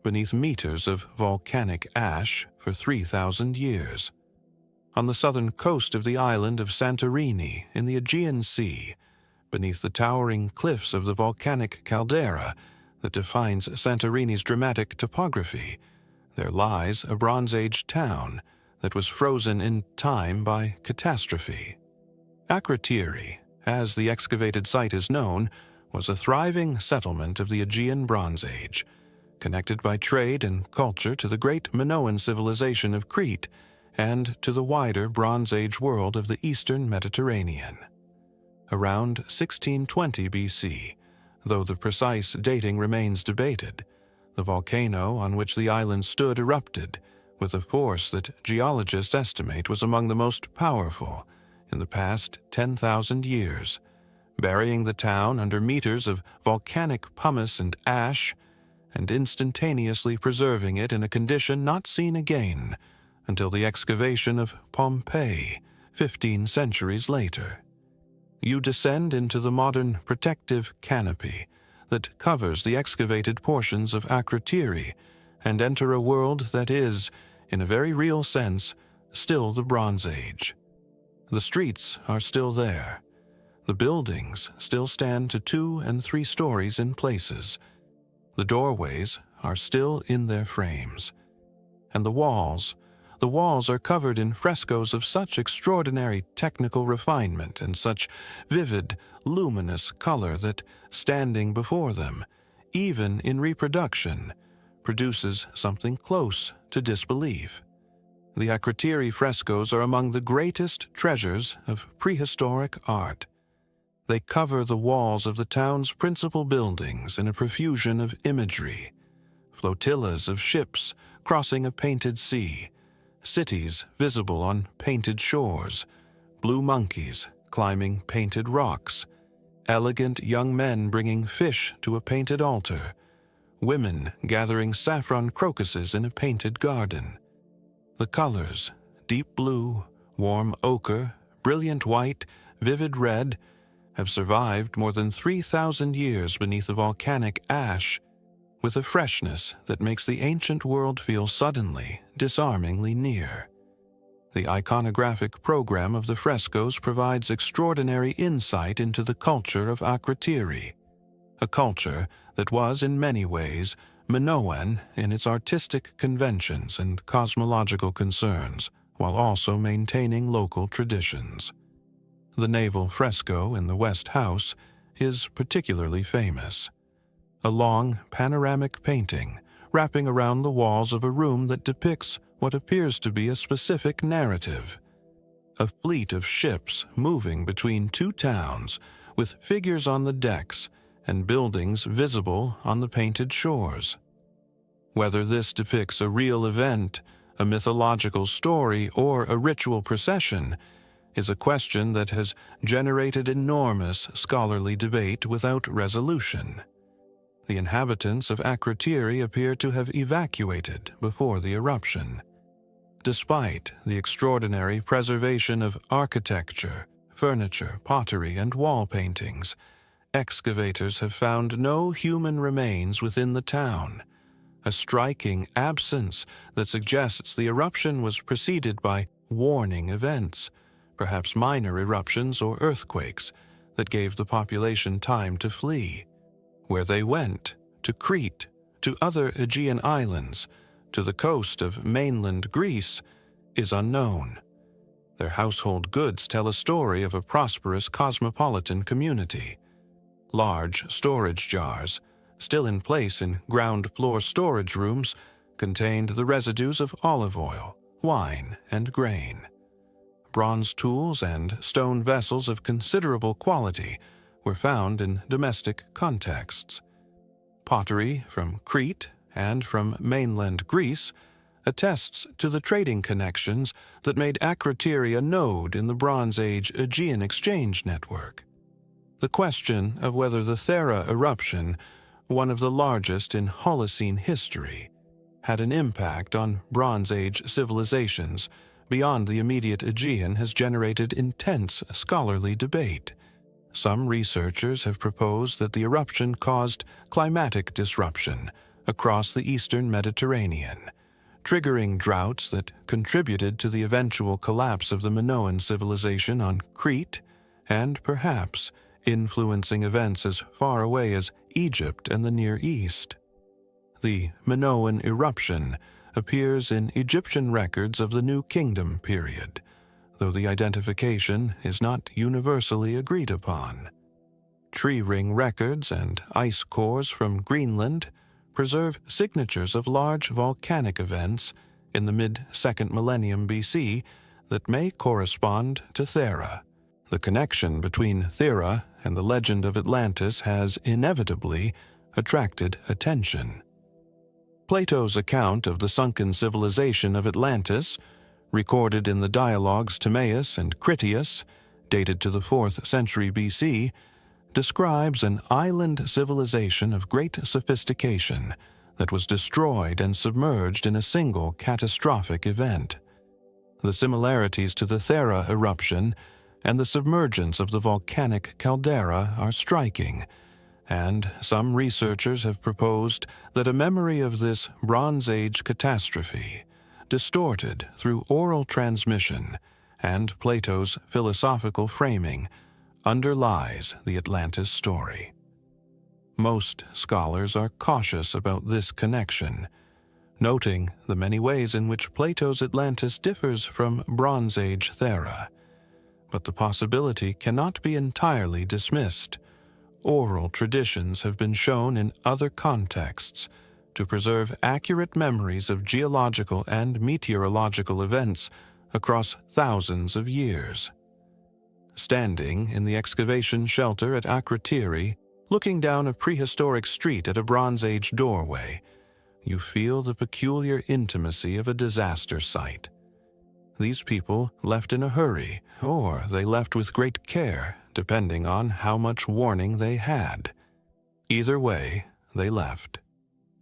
[SPEAKER 1] beneath meters of volcanic ash for 3,000 years. On the southern coast of the island of Santorini in the Aegean Sea, beneath the towering cliffs of the volcanic caldera that defines Santorini's dramatic topography, there lies a Bronze Age town that was frozen in time by catastrophe. Akrotiri, as the excavated site is known, was a thriving settlement of the Aegean Bronze Age, connected by trade and culture to the great Minoan civilization of Crete and to the wider Bronze Age world of the eastern Mediterranean. Around 1620 BC, though the precise dating remains debated, the volcano on which the island stood erupted with a force that geologists estimate was among the most powerful in the past 10,000 years, burying the town under meters of volcanic pumice and ash and instantaneously preserving it in a condition not seen again until the excavation of Pompeii 15 centuries later. You descend into the modern protective canopy that covers the excavated portions of Akrotiri and enter a world that is, in a very real sense, still the Bronze Age. The streets are still there. The buildings still stand to 2 and 3 stories in places. The doorways are still in their frames. And the walls are covered in frescoes of such extraordinary technical refinement and such vivid, luminous color that, standing before them, even in reproduction, produces something close to disbelief. The Akrotiri frescoes are among the greatest treasures of prehistoric art. They cover the walls of the town's principal buildings in a profusion of imagery: flotillas of ships crossing a painted sea, cities visible on painted shores, blue monkeys climbing painted rocks, elegant young men bringing fish to a painted altar, women gathering saffron crocuses in a painted garden. The colors, deep blue, warm ochre, brilliant white, vivid red, have survived more than 3,000 years beneath the volcanic ash with a freshness that makes the ancient world feel suddenly, disarmingly near. The iconographic program of the frescoes provides extraordinary insight into the culture of Akrotiri. a culture that was in many ways Minoan in its artistic conventions and cosmological concerns, while also maintaining local traditions. The naval fresco in the West House is particularly famous. A long, panoramic painting wrapping around the walls of a room that depicts what appears to be a specific narrative. A fleet of ships moving between two towns, with figures on the decks and buildings visible on the painted shores. Whether this depicts a real event, a mythological story, or a ritual procession is a question that has generated enormous scholarly debate without resolution. The inhabitants of Akrotiri appear to have evacuated before the eruption. Despite the extraordinary preservation of architecture, furniture, pottery, and wall paintings, excavators have found no human remains within the town, a striking absence that suggests the eruption was preceded by warning events, perhaps minor eruptions or earthquakes, that gave the population time to flee. Where they went, to Crete, to other Aegean islands, to the coast of mainland Greece, is unknown. Their household goods tell a story of a prosperous cosmopolitan community. Large storage jars, still in place in ground-floor storage rooms, contained the residues of olive oil, wine, and grain. Bronze tools and stone vessels of considerable quality were found in domestic contexts. Pottery from Crete and from mainland Greece attests to the trading connections that made Akrotiri a node in the Bronze Age Aegean exchange network. The question of whether the Thera eruption, one of the largest in Holocene history, had an impact on Bronze Age civilizations beyond the immediate Aegean has generated intense scholarly debate. Some researchers have proposed that the eruption caused climatic disruption across the eastern Mediterranean, triggering droughts that contributed to the eventual collapse of the Minoan civilization on Crete, and perhaps influencing events as far away as Egypt and the Near East. The Minoan eruption appears in Egyptian records of the New Kingdom period, though the identification is not universally agreed upon. Tree ring records and ice cores from Greenland preserve signatures of large volcanic events in the mid-2nd millennium BC that may correspond to Thera. The connection between Thera and the legend of Atlantis has inevitably attracted attention. Plato's account of the sunken civilization of Atlantis, recorded in the dialogues Timaeus and Critias, dated to the 4th century BC, describes an island civilization of great sophistication that was destroyed and submerged in a single catastrophic event. The similarities to the Thera eruption and the submergence of the volcanic caldera are striking, and some researchers have proposed that a memory of this Bronze Age catastrophe, distorted through oral transmission and Plato's philosophical framing, underlies the Atlantis story. Most scholars are cautious about this connection, noting the many ways in which Plato's Atlantis differs from Bronze Age Thera. But the possibility cannot be entirely dismissed. Oral traditions have been shown in other contexts to preserve accurate memories of geological and meteorological events across thousands of years. Standing in the excavation shelter at Akrotiri, looking down a prehistoric street at a Bronze Age doorway, you feel the peculiar intimacy of a disaster site. These people left in a hurry, or they left with great care, depending on how much warning they had. Either way, they left.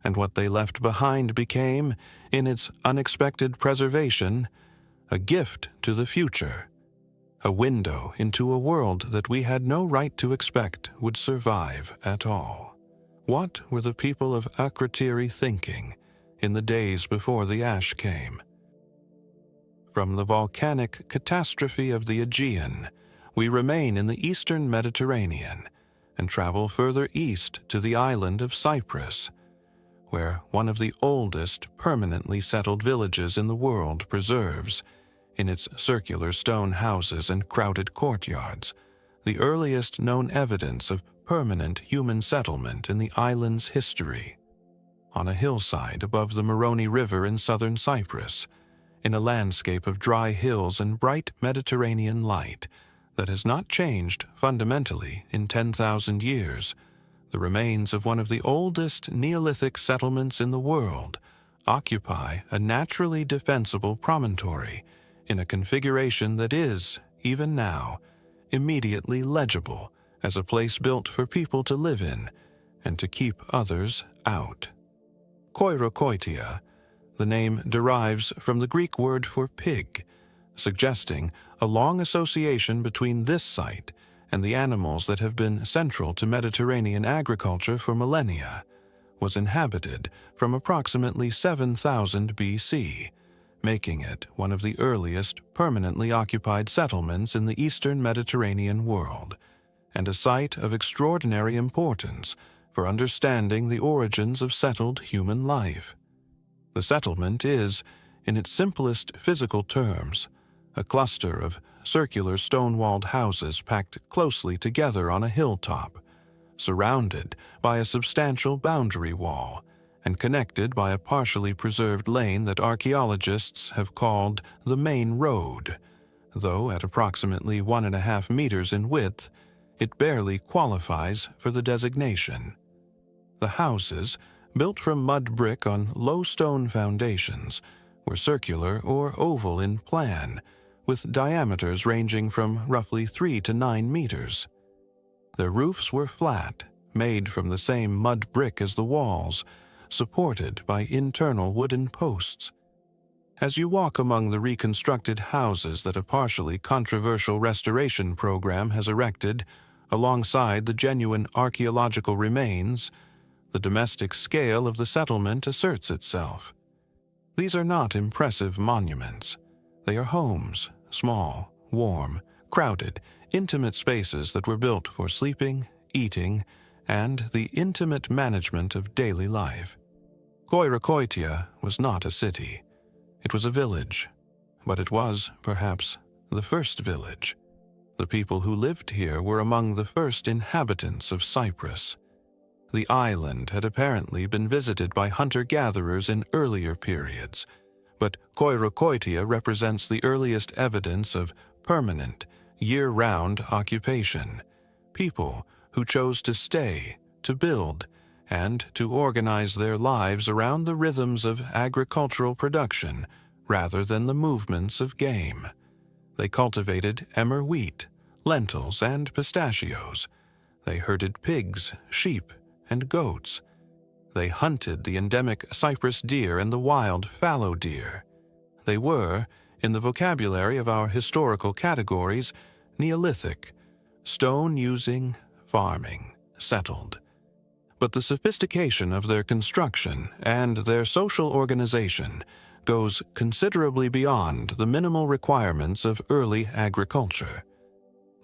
[SPEAKER 1] And what they left behind became, in its unexpected preservation, a gift to the future, a window into a world that we had no right to expect would survive at all. What were the people of Akrotiri thinking in the days before the ash came? From the volcanic catastrophe of the Aegean, we remain in the eastern Mediterranean and travel further east to the island of Cyprus, where one of the oldest permanently settled villages in the world preserves, in its circular stone houses and crowded courtyards, the earliest known evidence of permanent human settlement in the island's history. On a hillside above the Moroni River in southern Cyprus, in a landscape of dry hills and bright Mediterranean light that has not changed fundamentally in 10,000 years, the remains of one of the oldest Neolithic settlements in the world occupy a naturally defensible promontory in a configuration that is, even now, immediately legible as a place built for people to live in and to keep others out. Koirokoitia, the name derives from the Greek word for pig, suggesting a long association between this site and the animals that have been central to Mediterranean agriculture for millennia, was inhabited from approximately 7000 BC, making it one of the earliest permanently occupied settlements in the eastern Mediterranean world, and a site of extraordinary importance for understanding the origins of settled human life. The settlement is, in its simplest physical terms, a cluster of circular stone-walled houses packed closely together on a hilltop, surrounded by a substantial boundary wall and connected by a partially preserved lane that archaeologists have called the main road, though at approximately 1.5 meters in width, it barely qualifies for the designation. The houses, built from mud brick on low stone foundations, were circular or oval in plan, with diameters ranging from roughly 3 to 9 meters. Their roofs were flat, made from the same mud brick as the walls, supported by internal wooden posts. As you walk among the reconstructed houses that a partially controversial restoration program has erected, alongside the genuine archaeological remains, the domestic scale of the settlement asserts itself. These are not impressive monuments. They are homes, small, warm, crowded, intimate spaces that were built for sleeping, eating, and the intimate management of daily life. Koirokoitia was not a city. It was a village, but it was, perhaps, the first village. The people who lived here were among the first inhabitants of Cyprus. The island had apparently been visited by hunter-gatherers in earlier periods, but Koirokoitia represents the earliest evidence of permanent, year-round occupation, people who chose to stay, to build, and to organize their lives around the rhythms of agricultural production rather than the movements of game. They cultivated emmer wheat, lentils, and pistachios. They herded pigs, sheep, and goats. They hunted the endemic Cyprus deer and the wild fallow deer. They were, in the vocabulary of our historical categories, Neolithic, stone-using, farming, settled. But the sophistication of their construction and their social organization goes considerably beyond the minimal requirements of early agriculture.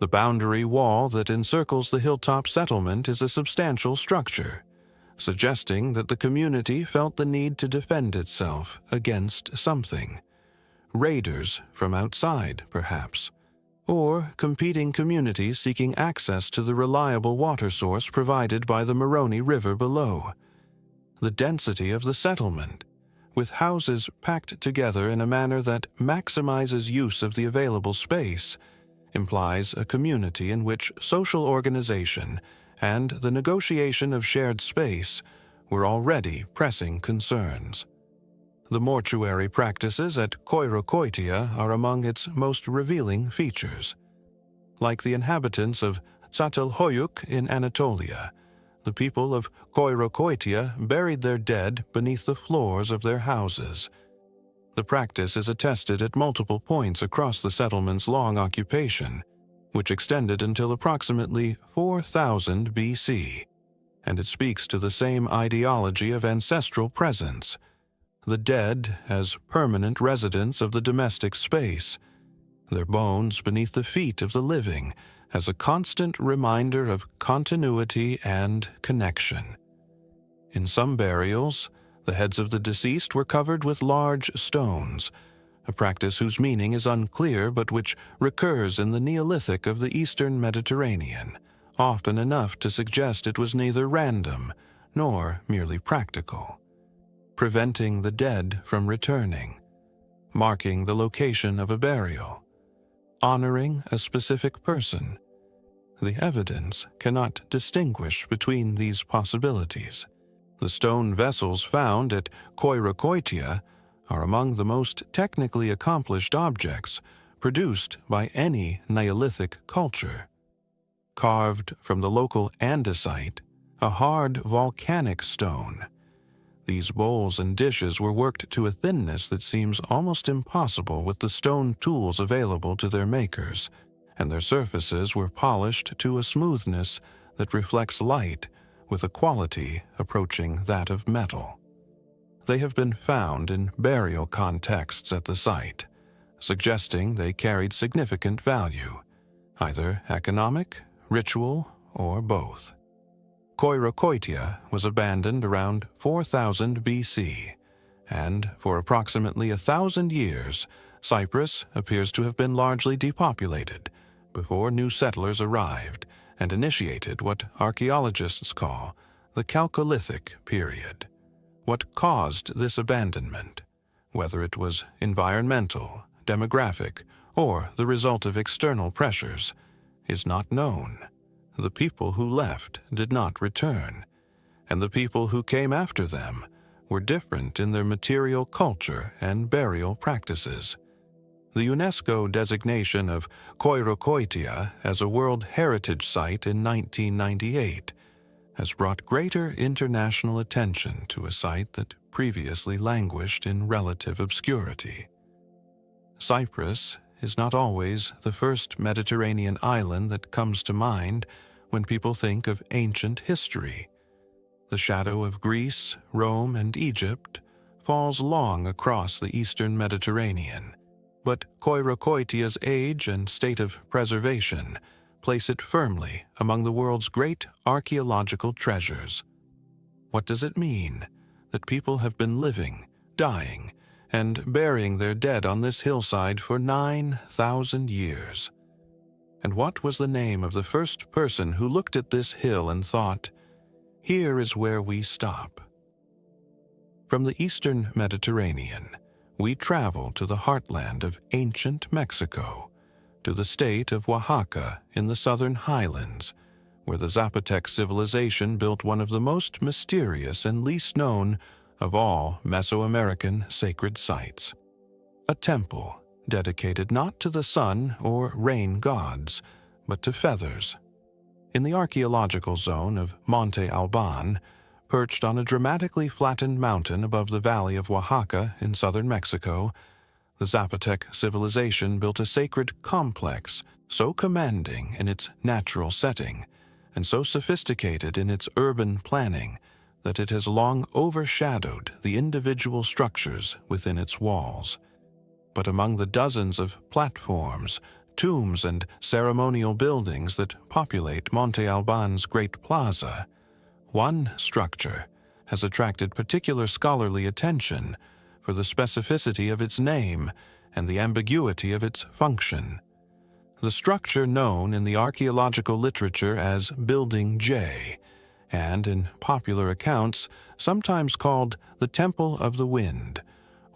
[SPEAKER 1] The boundary wall that encircles the hilltop settlement is a substantial structure, suggesting that the community felt the need to defend itself against something. Raiders from outside, perhaps, or competing communities seeking access to the reliable water source provided by the Moroni River below. The density of the settlement, with houses packed together in a manner that maximizes use of the available space, implies a community in which social organization and the negotiation of shared space were already pressing concerns. The mortuary practices at Koirokoitia are among its most revealing features. Like the inhabitants of Çatalhöyük in Anatolia, the people of Koirokoitia buried their dead beneath the floors of their houses. The practice is attested at multiple points across the settlement's long occupation, which extended until approximately 4000 BC, and it speaks to the same ideology of ancestral presence, the dead as permanent residents of the domestic space, their bones beneath the feet of the living as a constant reminder of continuity and connection. In some burials, the heads of the deceased were covered with large stones, a practice whose meaning is unclear but which recurs in the Neolithic of the Eastern Mediterranean, often enough to suggest it was neither random nor merely practical. Preventing the dead from returning, marking the location of a burial, honoring a specific person. The evidence cannot distinguish between these possibilities. The stone vessels found at Koirokoitia are among the most technically accomplished objects produced by any Neolithic culture. Carved from the local andesite, a hard volcanic stone, these bowls and dishes were worked to a thinness that seems almost impossible with the stone tools available to their makers, and their surfaces were polished to a smoothness that reflects light with a quality approaching that of metal. They have been found in burial contexts at the site, suggesting they carried significant value, either economic, ritual, or both. Koirokoitia was abandoned around 4000 BC, and for approximately 1,000 years, Cyprus appears to have been largely depopulated before new settlers arrived and initiated what archaeologists call the Chalcolithic period. What caused this abandonment, whether it was environmental, demographic, or the result of external pressures, is not known. The people who left did not return, and the people who came after them were different in their material culture and burial practices. The UNESCO designation of Koirokoitia as a World Heritage Site in 1998 has brought greater international attention to a site that previously languished in relative obscurity. Cyprus is not always the first Mediterranean island that comes to mind when people think of ancient history. The shadow of Greece, Rome, and Egypt falls long across the Eastern Mediterranean, but Koirokoitia's age and state of preservation place it firmly among the world's great archaeological treasures. What does it mean that people have been living, dying, and burying their dead on this hillside for 9,000 years? And what was the name of the first person who looked at this hill and thought, "Here is where we stop"? From the Eastern Mediterranean, we travel to the heartland of ancient Mexico, to the state of Oaxaca in the southern highlands, where the Zapotec civilization built one of the most mysterious and least known of all Mesoamerican sacred sites. A temple dedicated not to the sun or rain gods, but to feathers. In the archaeological zone of Monte Alban, perched on a dramatically flattened mountain above the valley of Oaxaca in southern Mexico, the Zapotec civilization built a sacred complex so commanding in its natural setting and so sophisticated in its urban planning that it has long overshadowed the individual structures within its walls. But among the dozens of platforms, tombs, and ceremonial buildings that populate Monte Alban's Great Plaza, one structure has attracted particular scholarly attention for the specificity of its name and the ambiguity of its function. The structure known in the archaeological literature as Building J, and in popular accounts sometimes called the Temple of the Wind,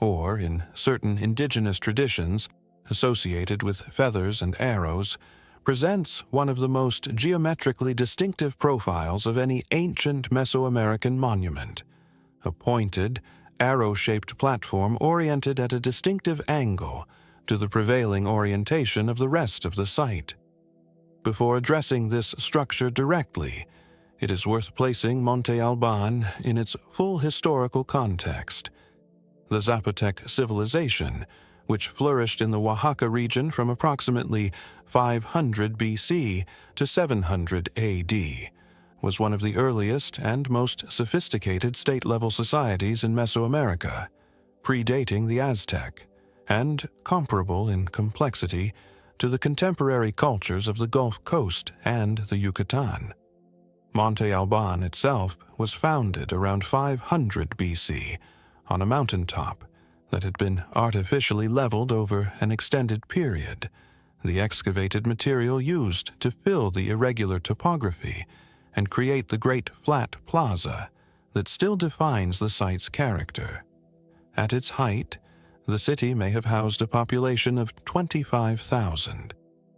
[SPEAKER 1] or in certain indigenous traditions associated with feathers and arrows, presents one of the most geometrically distinctive profiles of any ancient Mesoamerican monument, a pointed, arrow-shaped platform oriented at a distinctive angle to the prevailing orientation of the rest of the site. Before addressing this structure directly, it is worth placing Monte Alban in its full historical context. The Zapotec civilization, which flourished in the Oaxaca region from approximately 500 BC to 700 AD, was one of the earliest and most sophisticated state-level societies in Mesoamerica, predating the Aztec, and comparable in complexity to the contemporary cultures of the Gulf Coast and the Yucatan. Monte Alban itself was founded around 500 BC on a mountaintop that had been artificially leveled over an extended period, the excavated material used to fill the irregular topography and create the great flat plaza that still defines the site's character. At its height, the city may have housed a population of 25,000,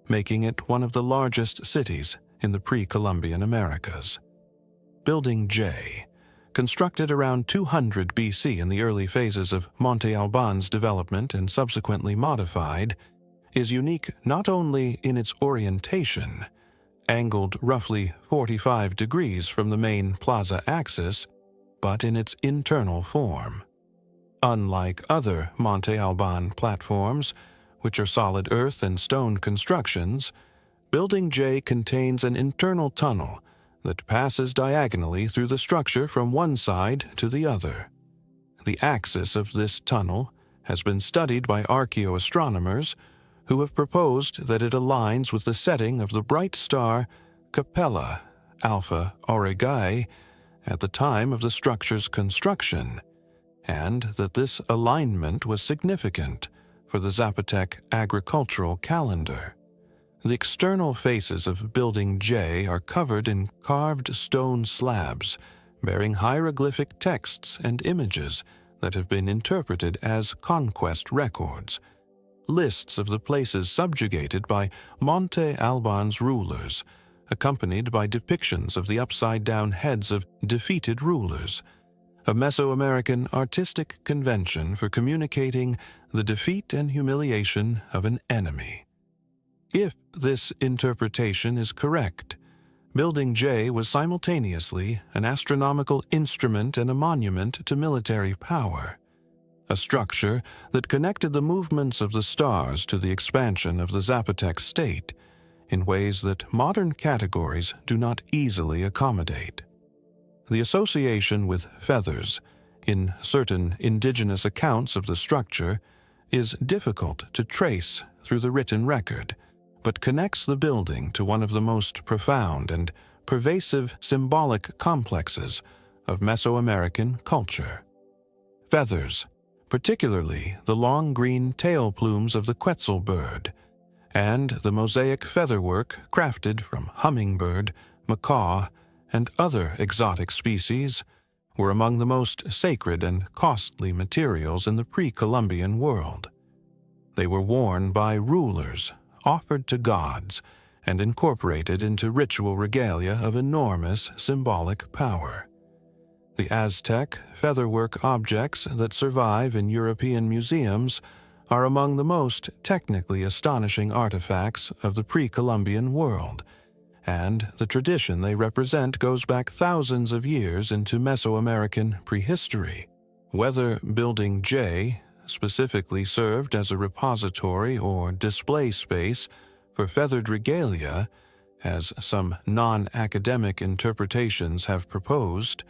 [SPEAKER 1] making it one of the largest cities in the pre-Columbian Americas. Building J, constructed around 200 BC in the early phases of Monte Alban's development and subsequently modified, is unique not only in its orientation, angled roughly 45 degrees from the main plaza axis, but in its internal form. Unlike other Monte Alban platforms, which are solid earth and stone constructions, Building J contains an internal tunnel that passes diagonally through the structure from one side to the other. The axis of this tunnel has been studied by archaeoastronomers who have proposed that it aligns with the setting of the bright star Capella Alpha Aurigae at the time of the structure's construction, and that this alignment was significant for the Zapotec agricultural calendar. The external faces of Building J are covered in carved stone slabs bearing hieroglyphic texts and images that have been interpreted as conquest records, lists of the places subjugated by Monte Alban's rulers, accompanied by depictions of the upside-down heads of defeated rulers, a Mesoamerican artistic convention for communicating the defeat and humiliation of an enemy. If this interpretation is correct, Building J was simultaneously an astronomical instrument and a monument to military power, a structure that connected the movements of the stars to the expansion of the Zapotec state in ways that modern categories do not easily accommodate. The association with feathers in certain indigenous accounts of the structure is difficult to trace through the written record, but connects the building to one of the most profound and pervasive symbolic complexes of Mesoamerican culture. Feathers, particularly the long green tail plumes of the quetzal bird, and the mosaic featherwork crafted from hummingbird, macaw, and other exotic species, were among the most sacred and costly materials in the pre-Columbian world. They were worn by rulers, offered to gods, and incorporated into ritual regalia of enormous symbolic power. The Aztec featherwork objects that survive in European museums are among the most technically astonishing artifacts of the pre-Columbian world, and the tradition they represent goes back thousands of years into Mesoamerican prehistory. Whether Building J specifically served as a repository or display space for feathered regalia, as some non-academic interpretations have proposed,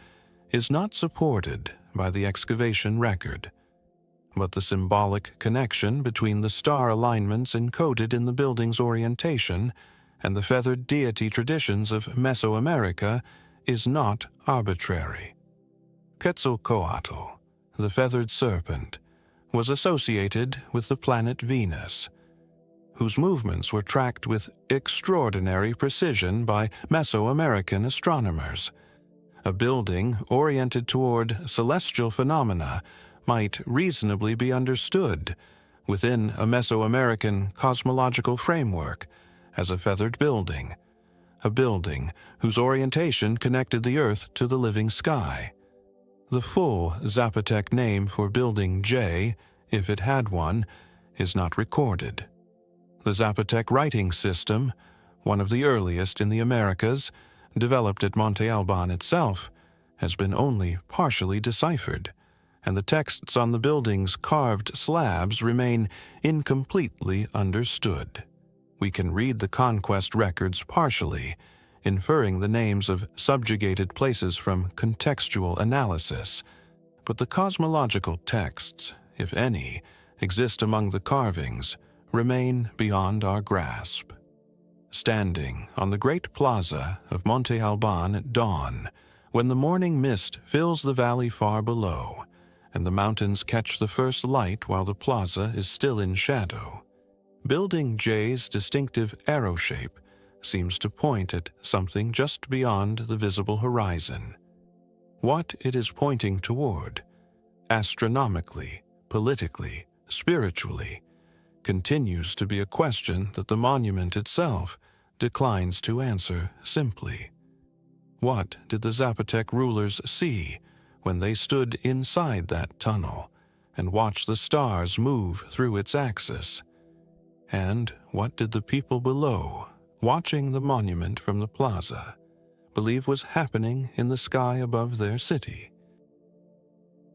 [SPEAKER 1] is not supported by the excavation record. But the symbolic connection between the star alignments encoded in the building's orientation and the feathered deity traditions of Mesoamerica is not arbitrary. Quetzalcoatl, the feathered serpent, was associated with the planet Venus, whose movements were tracked with extraordinary precision by Mesoamerican astronomers. A building oriented toward celestial phenomena might reasonably be understood within a Mesoamerican cosmological framework as a feathered building, a building whose orientation connected the Earth to the living sky. The full Zapotec name for Building J, if it had one, is not recorded. The Zapotec writing system, one of the earliest in the Americas, developed at Monte Alban itself, has been only partially deciphered, and the texts on the building's carved slabs remain incompletely understood. We can read the conquest records partially, inferring the names of subjugated places from contextual analysis, but the cosmological texts, if any, exist among the carvings, remain beyond our grasp. Standing on the great plaza of Monte Alban at dawn, when the morning mist fills the valley far below, and the mountains catch the first light while the plaza is still in shadow, Building J's distinctive arrow shape seems to point at something just beyond the visible horizon. What it is pointing toward, astronomically, politically, spiritually, continues to be a question that the monument itself declines to answer simply. What did the Zapotec rulers see when they stood inside that tunnel and watched the stars move through its axis? And what did the people below, watching the monument from the plaza, believe was happening in the sky above their city?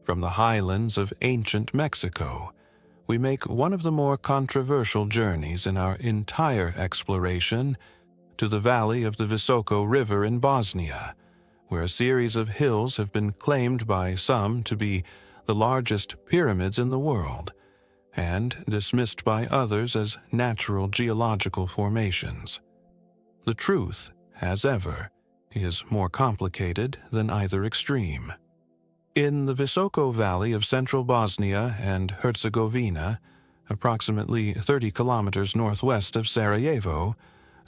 [SPEAKER 1] From the highlands of ancient Mexico, we make one of the more controversial journeys in our entire exploration to the valley of the Visoko River in Bosnia, where a series of hills have been claimed by some to be the largest pyramids in the world, and dismissed by others as natural geological formations. The truth, as ever, is more complicated than either extreme. In the Visoko Valley of central Bosnia and Herzegovina, approximately 30 kilometers northwest of Sarajevo,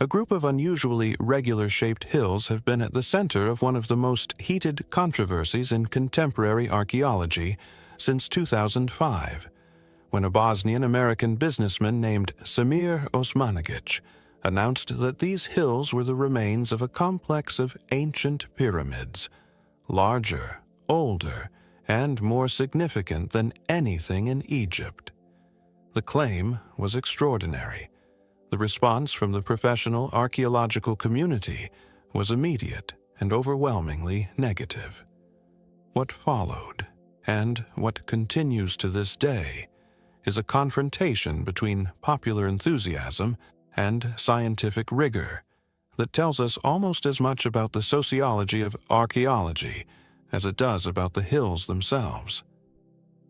[SPEAKER 1] a group of unusually regular-shaped hills have been at the center of one of the most heated controversies in contemporary archaeology since 2005, when a Bosnian-American businessman named Samir Osmanagic announced that these hills were the remains of a complex of ancient pyramids, larger, older, and more significant than anything in Egypt. The claim was extraordinary. The response from the professional archaeological community was immediate and overwhelmingly negative. What followed, and what continues to this day, is a confrontation between popular enthusiasm and scientific rigor that tells us almost as much about the sociology of archaeology as it does about the hills themselves.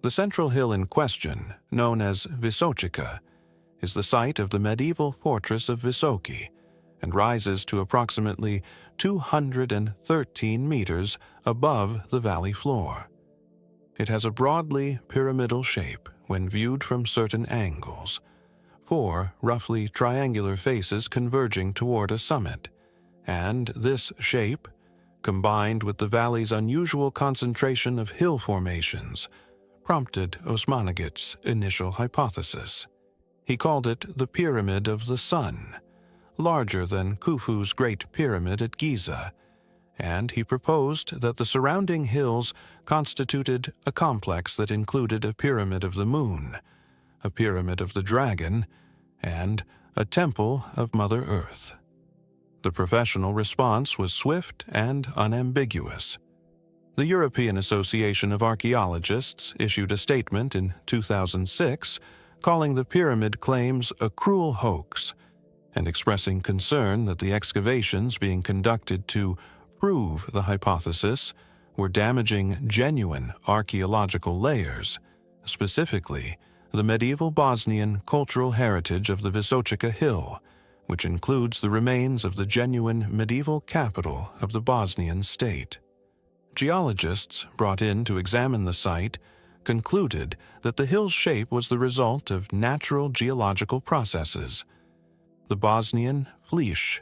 [SPEAKER 1] The central hill in question, known as Visočica, is the site of the medieval fortress of Visoki and rises to approximately 213 meters above the valley floor. It has a broadly pyramidal shape when viewed from certain angles, four roughly triangular faces converging toward a summit, and this shape, combined with the valley's unusual concentration of hill formations, prompted Osmanagic's initial hypothesis. He called it the Pyramid of the Sun, larger than Khufu's Great Pyramid at Giza, and he proposed that the surrounding hills constituted a complex that included a Pyramid of the Moon, a Pyramid of the Dragon, and a Temple of Mother Earth. The professional response was swift and unambiguous. The European Association of Archaeologists issued a statement in 2006 calling the pyramid claims a cruel hoax and expressing concern that the excavations being conducted to prove the hypothesis were damaging genuine archaeological layers, specifically the medieval Bosnian cultural heritage of the Visočica Hill, which includes the remains of the genuine medieval capital of the Bosnian state. Geologists brought in to examine the site concluded that the hill's shape was the result of natural geological processes. The Bosnian flysch,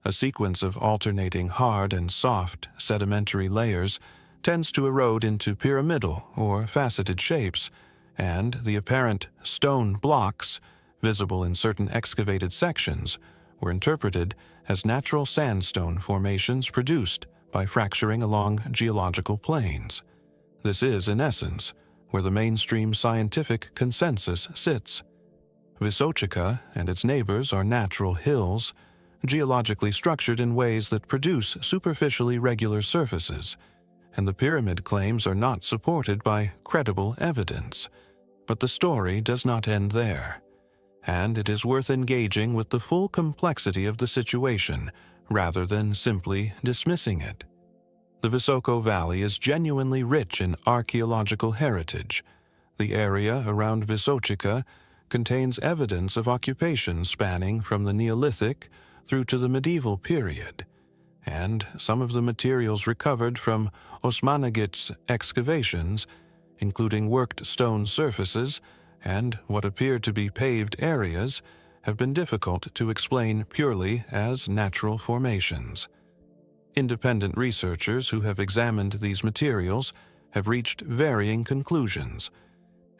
[SPEAKER 1] a sequence of alternating hard and soft sedimentary layers, tends to erode into pyramidal or faceted shapes, and the apparent stone blocks, visible in certain excavated sections, were interpreted as natural sandstone formations produced by fracturing along geological planes. This is, in essence, where the mainstream scientific consensus sits. Visočica and its neighbors are natural hills, geologically structured in ways that produce superficially regular surfaces, and the pyramid claims are not supported by credible evidence. But the story does not end there, and it is worth engaging with the full complexity of the situation rather than simply dismissing it. The Visoko Valley is genuinely rich in archaeological heritage. The area around Visočica contains evidence of occupation spanning from the Neolithic through to the medieval period, and some of the materials recovered from Osmanagich excavations, including worked stone surfaces and what appear to be paved areas, have been difficult to explain purely as natural formations. Independent researchers who have examined these materials have reached varying conclusions,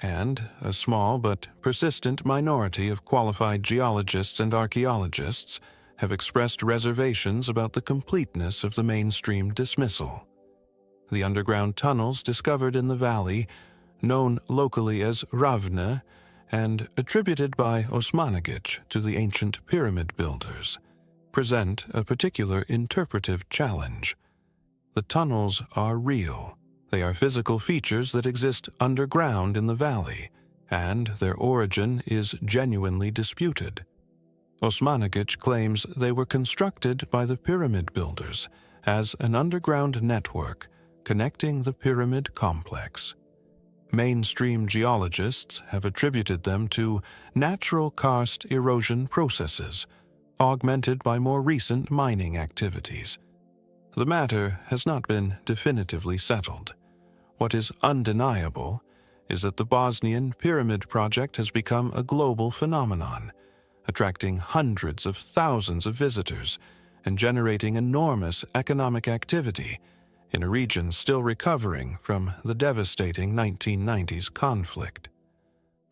[SPEAKER 1] and a small but persistent minority of qualified geologists and archaeologists have expressed reservations about the completeness of the mainstream dismissal. The underground tunnels discovered in the valley, known locally as Ravne and attributed by Osmanagich to the ancient pyramid builders, present a particular interpretive challenge. The tunnels are real. They are physical features that exist underground in the valley, and their origin is genuinely disputed. Osmanagich claims they were constructed by the pyramid builders as an underground network connecting the pyramid complex. Mainstream geologists have attributed them to natural karst erosion processes, augmented by more recent mining activities. The matter has not been definitively settled. What is undeniable is that the Bosnian Pyramid Project has become a global phenomenon, attracting hundreds of thousands of visitors and generating enormous economic activity in a region still recovering from the devastating 1990s conflict.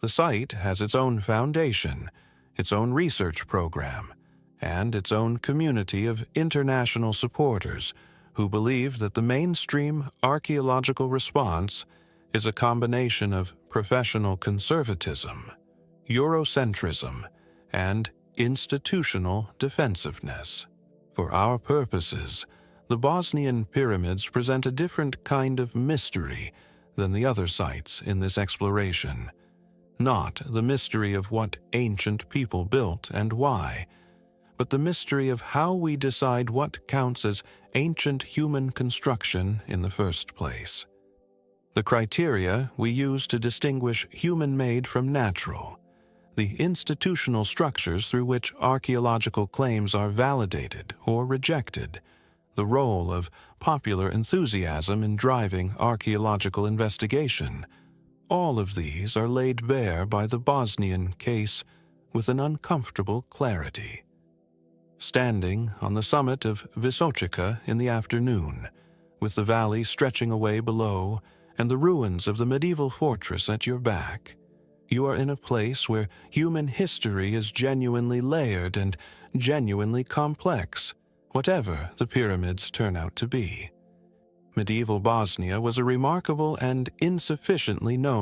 [SPEAKER 1] The site has its own foundation, its own research program, and its own community of international supporters who believe that the mainstream archaeological response is a combination of professional conservatism, Eurocentrism, and institutional defensiveness. For our purposes, the Bosnian pyramids present a different kind of mystery than the other sites in this exploration. Not the mystery of what ancient people built and why, but the mystery of how we decide what counts as ancient human construction in the first place. The criteria we use to distinguish human-made from natural, the institutional structures through which archaeological claims are validated or rejected, the role of popular enthusiasm in driving archaeological investigation, all of these are laid bare by the Bosnian case with an uncomfortable clarity. Standing on the summit of Visočica in the afternoon, with the valley stretching away below and the ruins of the medieval fortress at your back, you are in a place where human history is genuinely layered and genuinely complex, whatever the pyramids turn out to be. Medieval Bosnia was a remarkable and insufficiently known